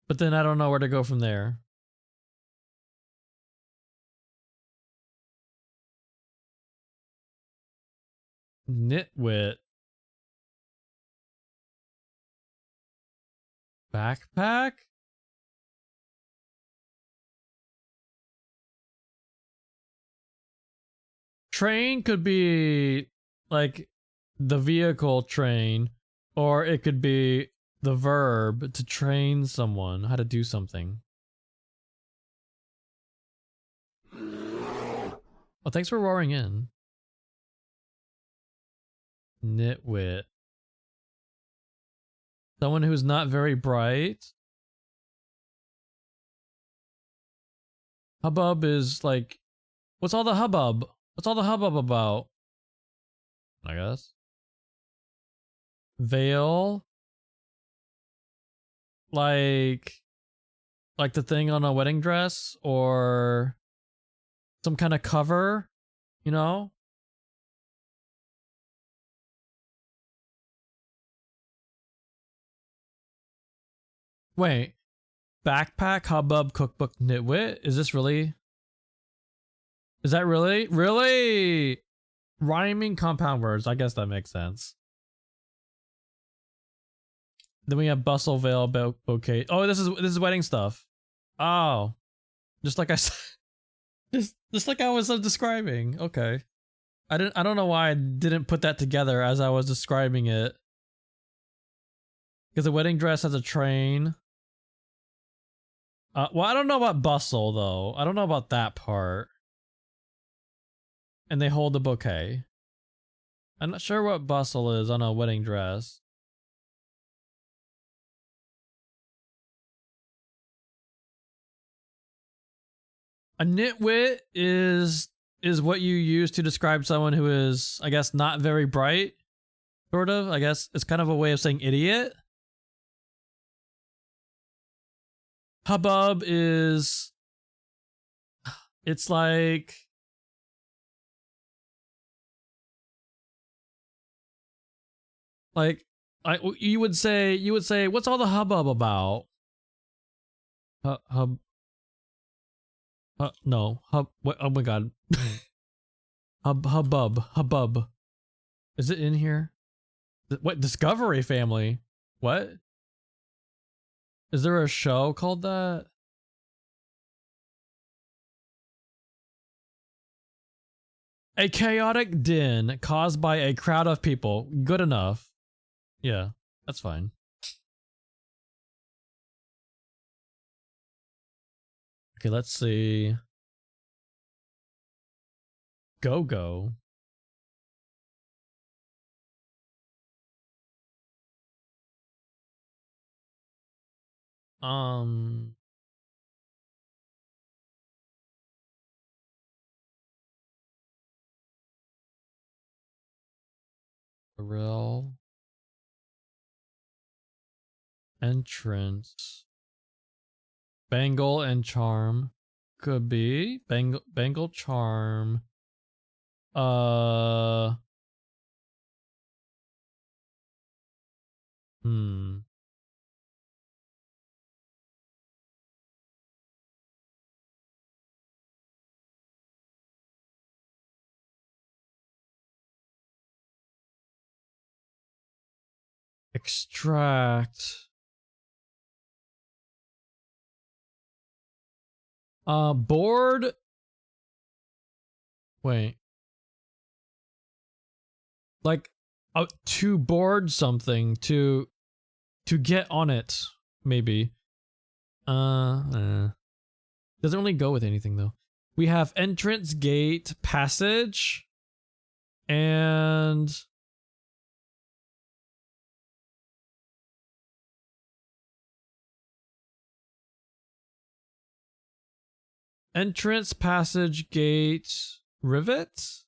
But then I don't know where to go from there. Nitwit. Backpack? Train could be like the vehicle train, or it could be the verb to train someone how to do something. Oh, thanks for roaring in. Nitwit. Someone who's not very bright. Hubbub is like, what's all the hubbub? What's all the hubbub about? I guess. Veil. Like the thing on a wedding dress, or some kind of cover, you know? Wait. Backpack, hubbub, cookbook, nitwit? Is this really? Is that really? Really? Rhyming compound words. I guess that makes sense. Then we have bustle, veil, bouquet. Oh, this is wedding stuff. Oh. Just like I said. Just like I was describing. Okay. I don't know why I didn't put that together as I was describing it. Because the wedding dress has a train. Well, I don't know about bustle though. I don't know about that part. And they hold the bouquet. I'm not sure what bustle is on a wedding dress. A nitwit is what you use to describe someone who is, I guess, not very bright. Sort of, I guess. It's kind of a way of saying idiot. Hubbub is... It's like... you would say, what's all the hubbub about? No, what, oh my god. Hubbub. Is it in here? What, Discovery Family? What? Is there a show called that? A chaotic din caused by a crowd of people. Good enough. Yeah, that's fine. Okay, let's see. Go. Real entrance. Bangle and charm. Could be. Bangle charm. Extract. Board. Wait. Like, to board something, to get on it, maybe. Doesn't really go with anything though. We have entrance, gate, passage, and entrance, passage, gate, rivet?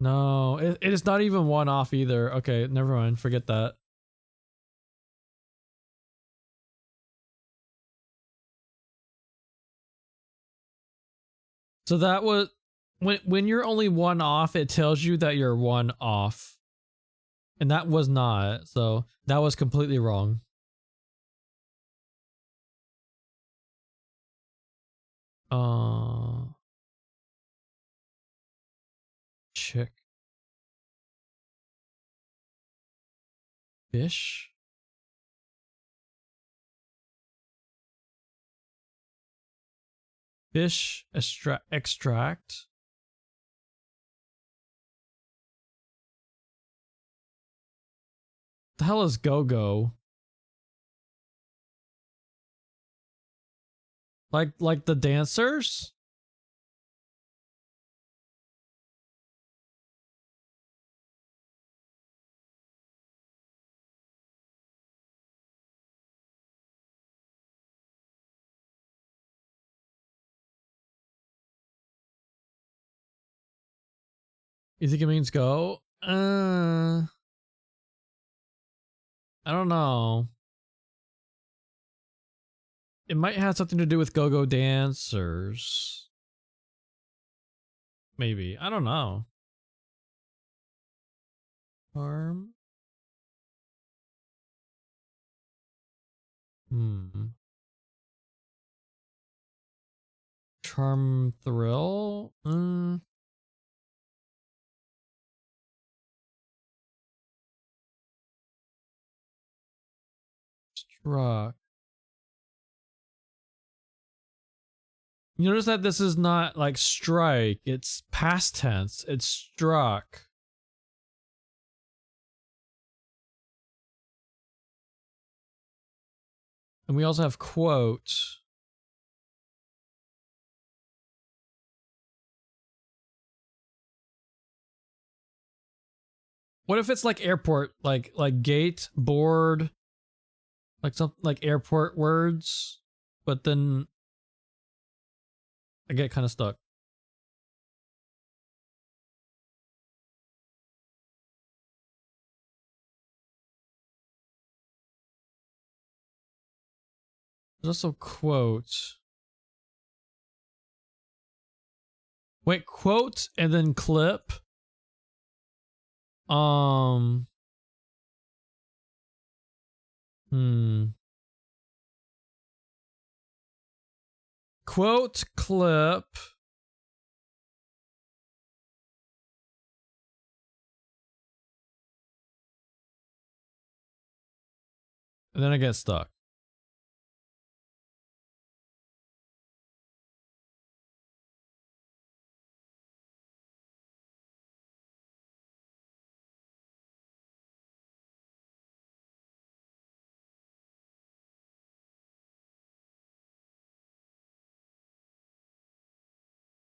No, it is not even one off either. Okay, never mind. Forget that. So that was when you're only one off, it tells you that you're one off. And that was not. So that was completely wrong. Chick. Fish. Fish extract. The hell is go-go? Like the dancers? You think it means go? I don't know. It might have something to do with go-go dancers. Maybe. I don't know. Charm? Charm thrill? Struck. You notice that this is not like strike, it's past tense, it's struck. And we also have quote. What if it's like airport, like gate, board, like something like airport words, but then I get kind of stuck. There's also quote. Wait, quote and then clip. Quote, clip. And then I get stuck.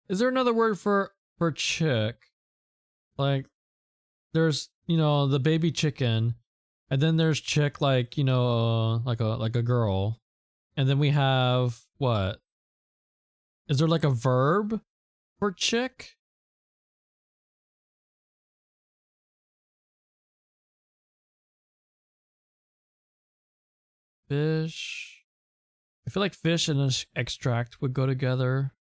Is there another word for chick? Like, there's, you know, the baby chicken, and then there's chick, like, you know, like a girl, and then we have what? Is there like a verb for chick? Fish. I feel like fish and extract would go together.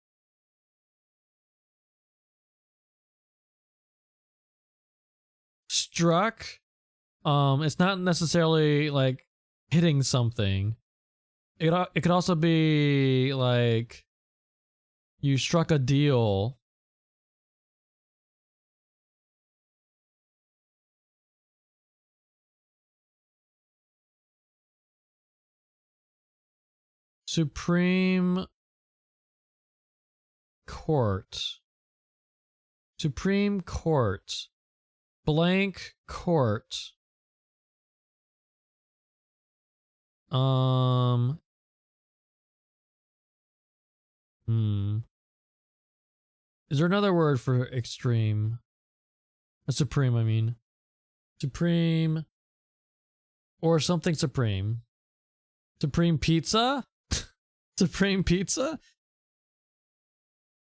Struck. It's not necessarily like hitting something. It could also be like you struck a deal. Supreme Court. Supreme Court. Blank court. Is there another word for extreme? A supreme, I mean. Supreme. Or something supreme. Supreme pizza? Supreme pizza?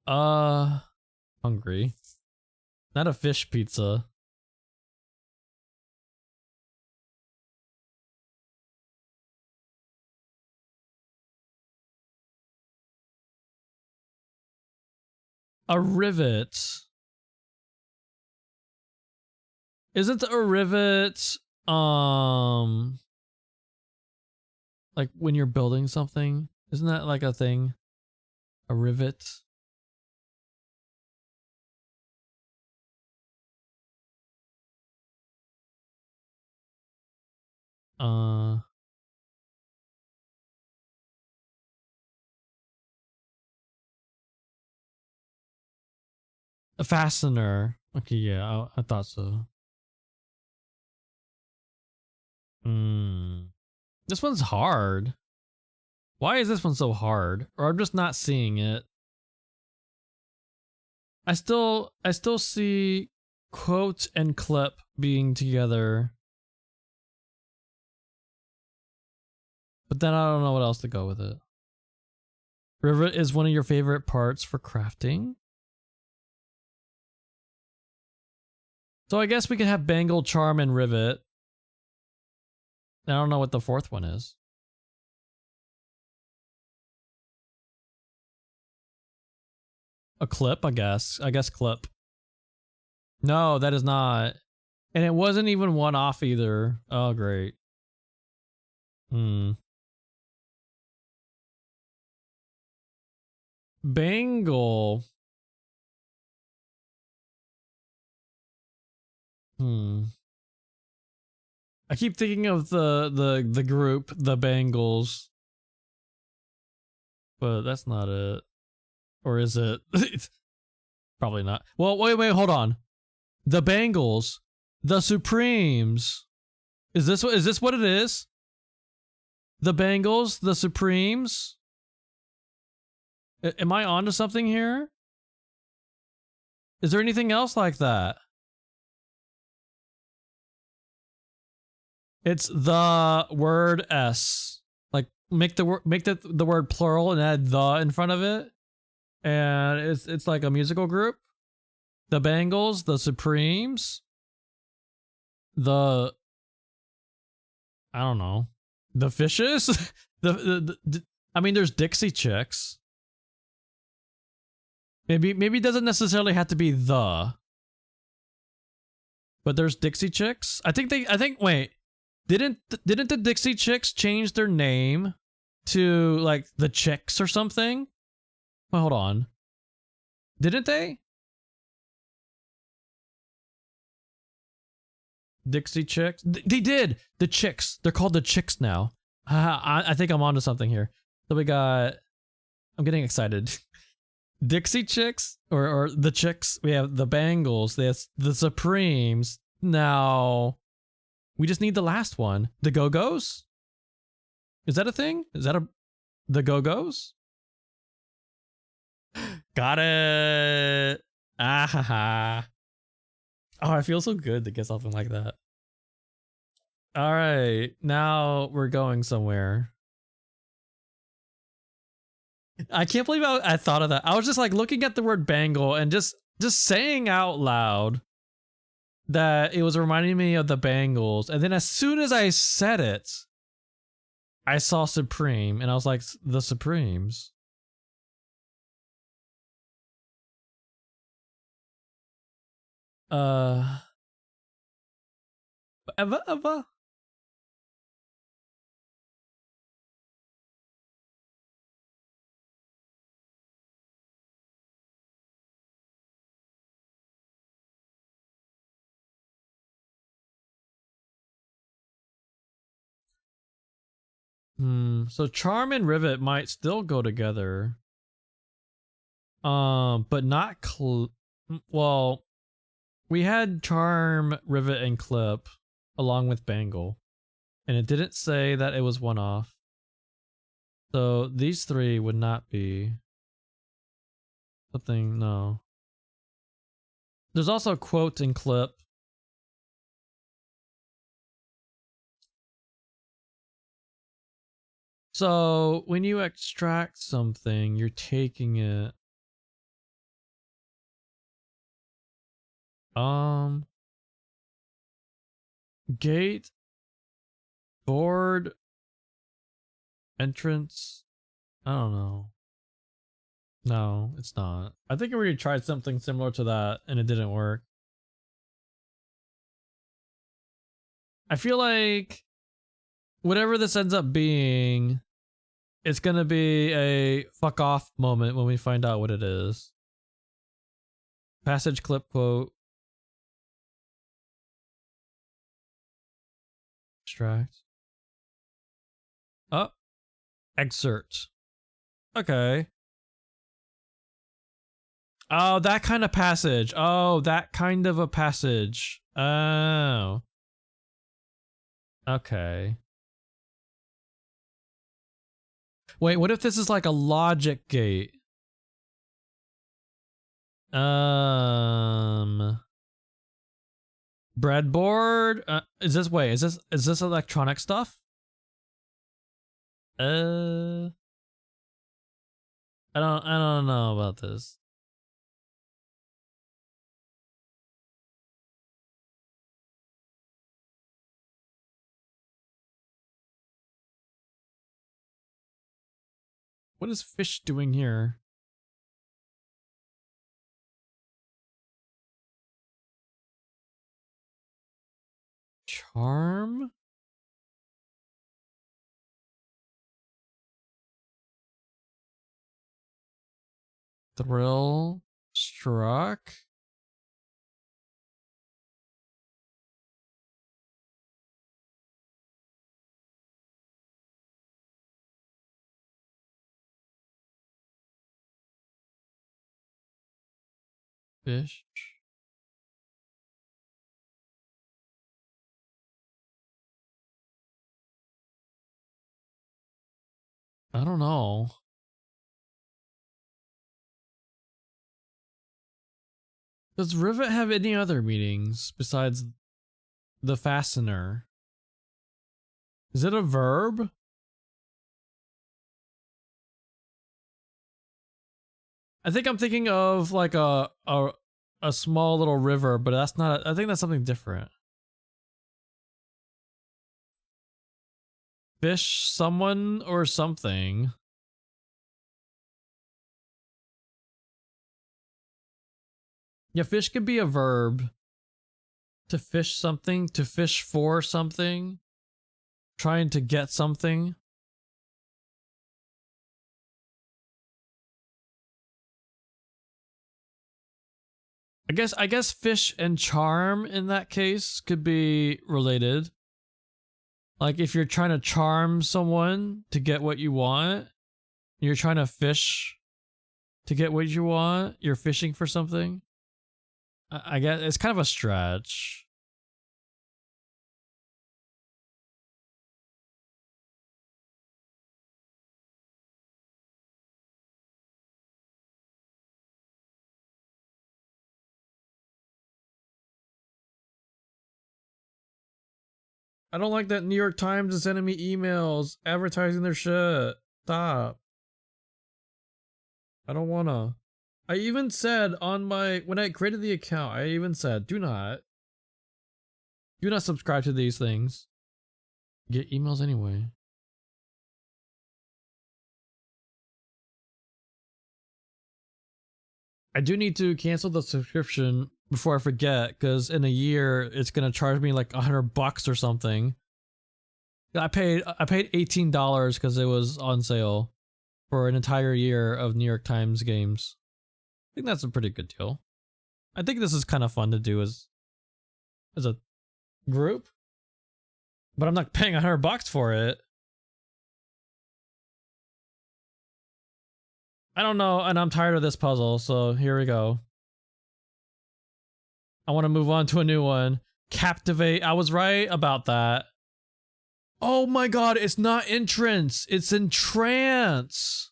Hungry. Not a fish pizza. A rivet. Isn't a rivet, like when you're building something? Isn't that like a thing? A rivet? A fastener. Okay, yeah, I thought so. This one's hard. Why is this one so hard? Or I'm just not seeing it. I still see quote and clip being together. But then I don't know what else to go with it. Rivet is one of your favorite parts for crafting? So I guess we could have bangle, charm, and rivet. I don't know what the fourth one is. A clip, I guess. I guess clip. No, that is not. And it wasn't even one off either. Oh, great. Bangle. I keep thinking of the group, the Bangles. But that's not it. Or is it? Probably not. Well, wait, hold on. The Bangles, the Supremes. Is this what it is? The Bangles, the Supremes? Am I onto something here? Is there anything else like that? It's the word S. Like make the word plural and add the in front of it. And it's like a musical group. The Bangles, the Supremes, I don't know. The Fishes? the I mean, there's Dixie Chicks. Maybe it doesn't necessarily have to be the. But there's Dixie Chicks. Wait. Didn't the Dixie Chicks change their name to like the Chicks or something? Well, hold on. Didn't they? Dixie Chicks? They did! The Chicks. They're called the Chicks now. I think I'm onto something here. So we got... I'm getting excited. Dixie Chicks? Or the Chicks. We have the Bangles. There's the Supremes. Now... we just need the last one. The Go-Go's? Is that a thing? Is that the Go-Go's? Got it! Ah ha ha. Oh, I feel so good to get something like that. Alright, now we're going somewhere. I can't believe I thought of that. I was just like looking at the word bangle and just saying out loud that it was reminding me of the Bangles. And then as soon as I said it, I saw Supreme and I was like, the Supremes. Eva? So Charm and Rivet might still go together. But not well, we had Charm, Rivet, and Clip along with Bangle. And it didn't say that it was one off. So these three would not be something, no. There's also Quote and Clip. So when you extract something, you're taking it. Gate, board, entrance. I don't know. No, it's not. I think I already tried something similar to that and it didn't work. I feel like whatever this ends up being, it's gonna be a fuck off moment when we find out what it is. Passage, clip, quote. Extract. Oh. Excerpt. Okay. Oh, that kind of passage. Oh, that kind of a passage. Oh. Okay. Wait, what if this is like a logic gate? Breadboard? Is this electronic stuff? I don't know about this. What is Fish doing here? Charm? Thrill? Struck? Fish? I don't know. Does Rivet have any other meanings besides the fastener? Is it a verb? I think I'm thinking of like a small little river, but that's not. I think that's something different. Fish someone or something. Yeah, fish could be a verb. To fish something, to fish for something, trying to get something. I guess fish and charm in that case could be related. Like if you're trying to charm someone to get what you want, you're trying to fish to get what you want, you're fishing for something. I guess it's kind of a stretch. I don't like that New York Times is sending me emails advertising their shit. Stop. I don't wanna. I even said on my, when I created the account, I even said, do not subscribe to these things. Get emails anyway. I do need to cancel the subscription before I forget, because in a year it's gonna charge me like $100 or something. I paid $18 because it was on sale for an entire year of New York Times games. I think that's a pretty good deal. I think this is kind of fun to do as a group, but I'm not paying $100 for it. I don't know, and I'm tired of this puzzle, so here we go. I want to move on to a new one. Captivate. I was right about that. Oh my god, it's not entrance. It's entrance.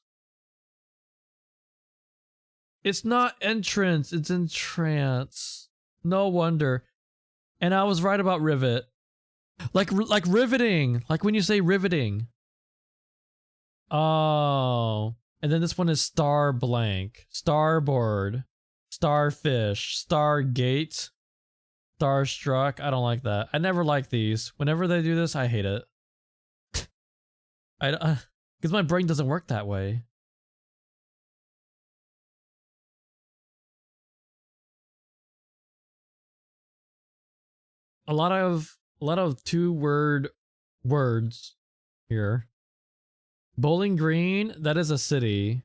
It's not entrance. It's entrance. No wonder. And I was right about rivet. Like riveting. Like when you say riveting. Oh. And then this one is star blank. Starboard. Starfish. Stargate. Starstruck. I don't like that. I never like these. Whenever they do this, I hate it. Because my brain doesn't work that way. A lot of 2-word words here. Bowling Green, that is a city.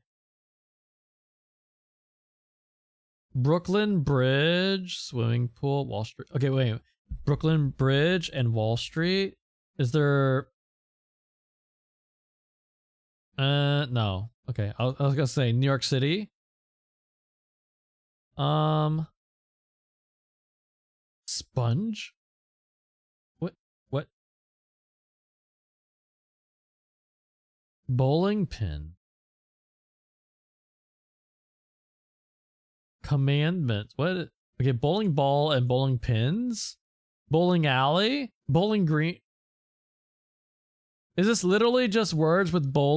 Brooklyn Bridge, swimming pool, Wall Street. Okay, wait. Brooklyn Bridge and Wall Street. Is there... no. Okay, I was gonna say New York City. Sponge? What? Bowling pin. Commandments. What? Okay, bowling ball and bowling pins? Bowling alley? Bowling green? Is this literally just words with bowling?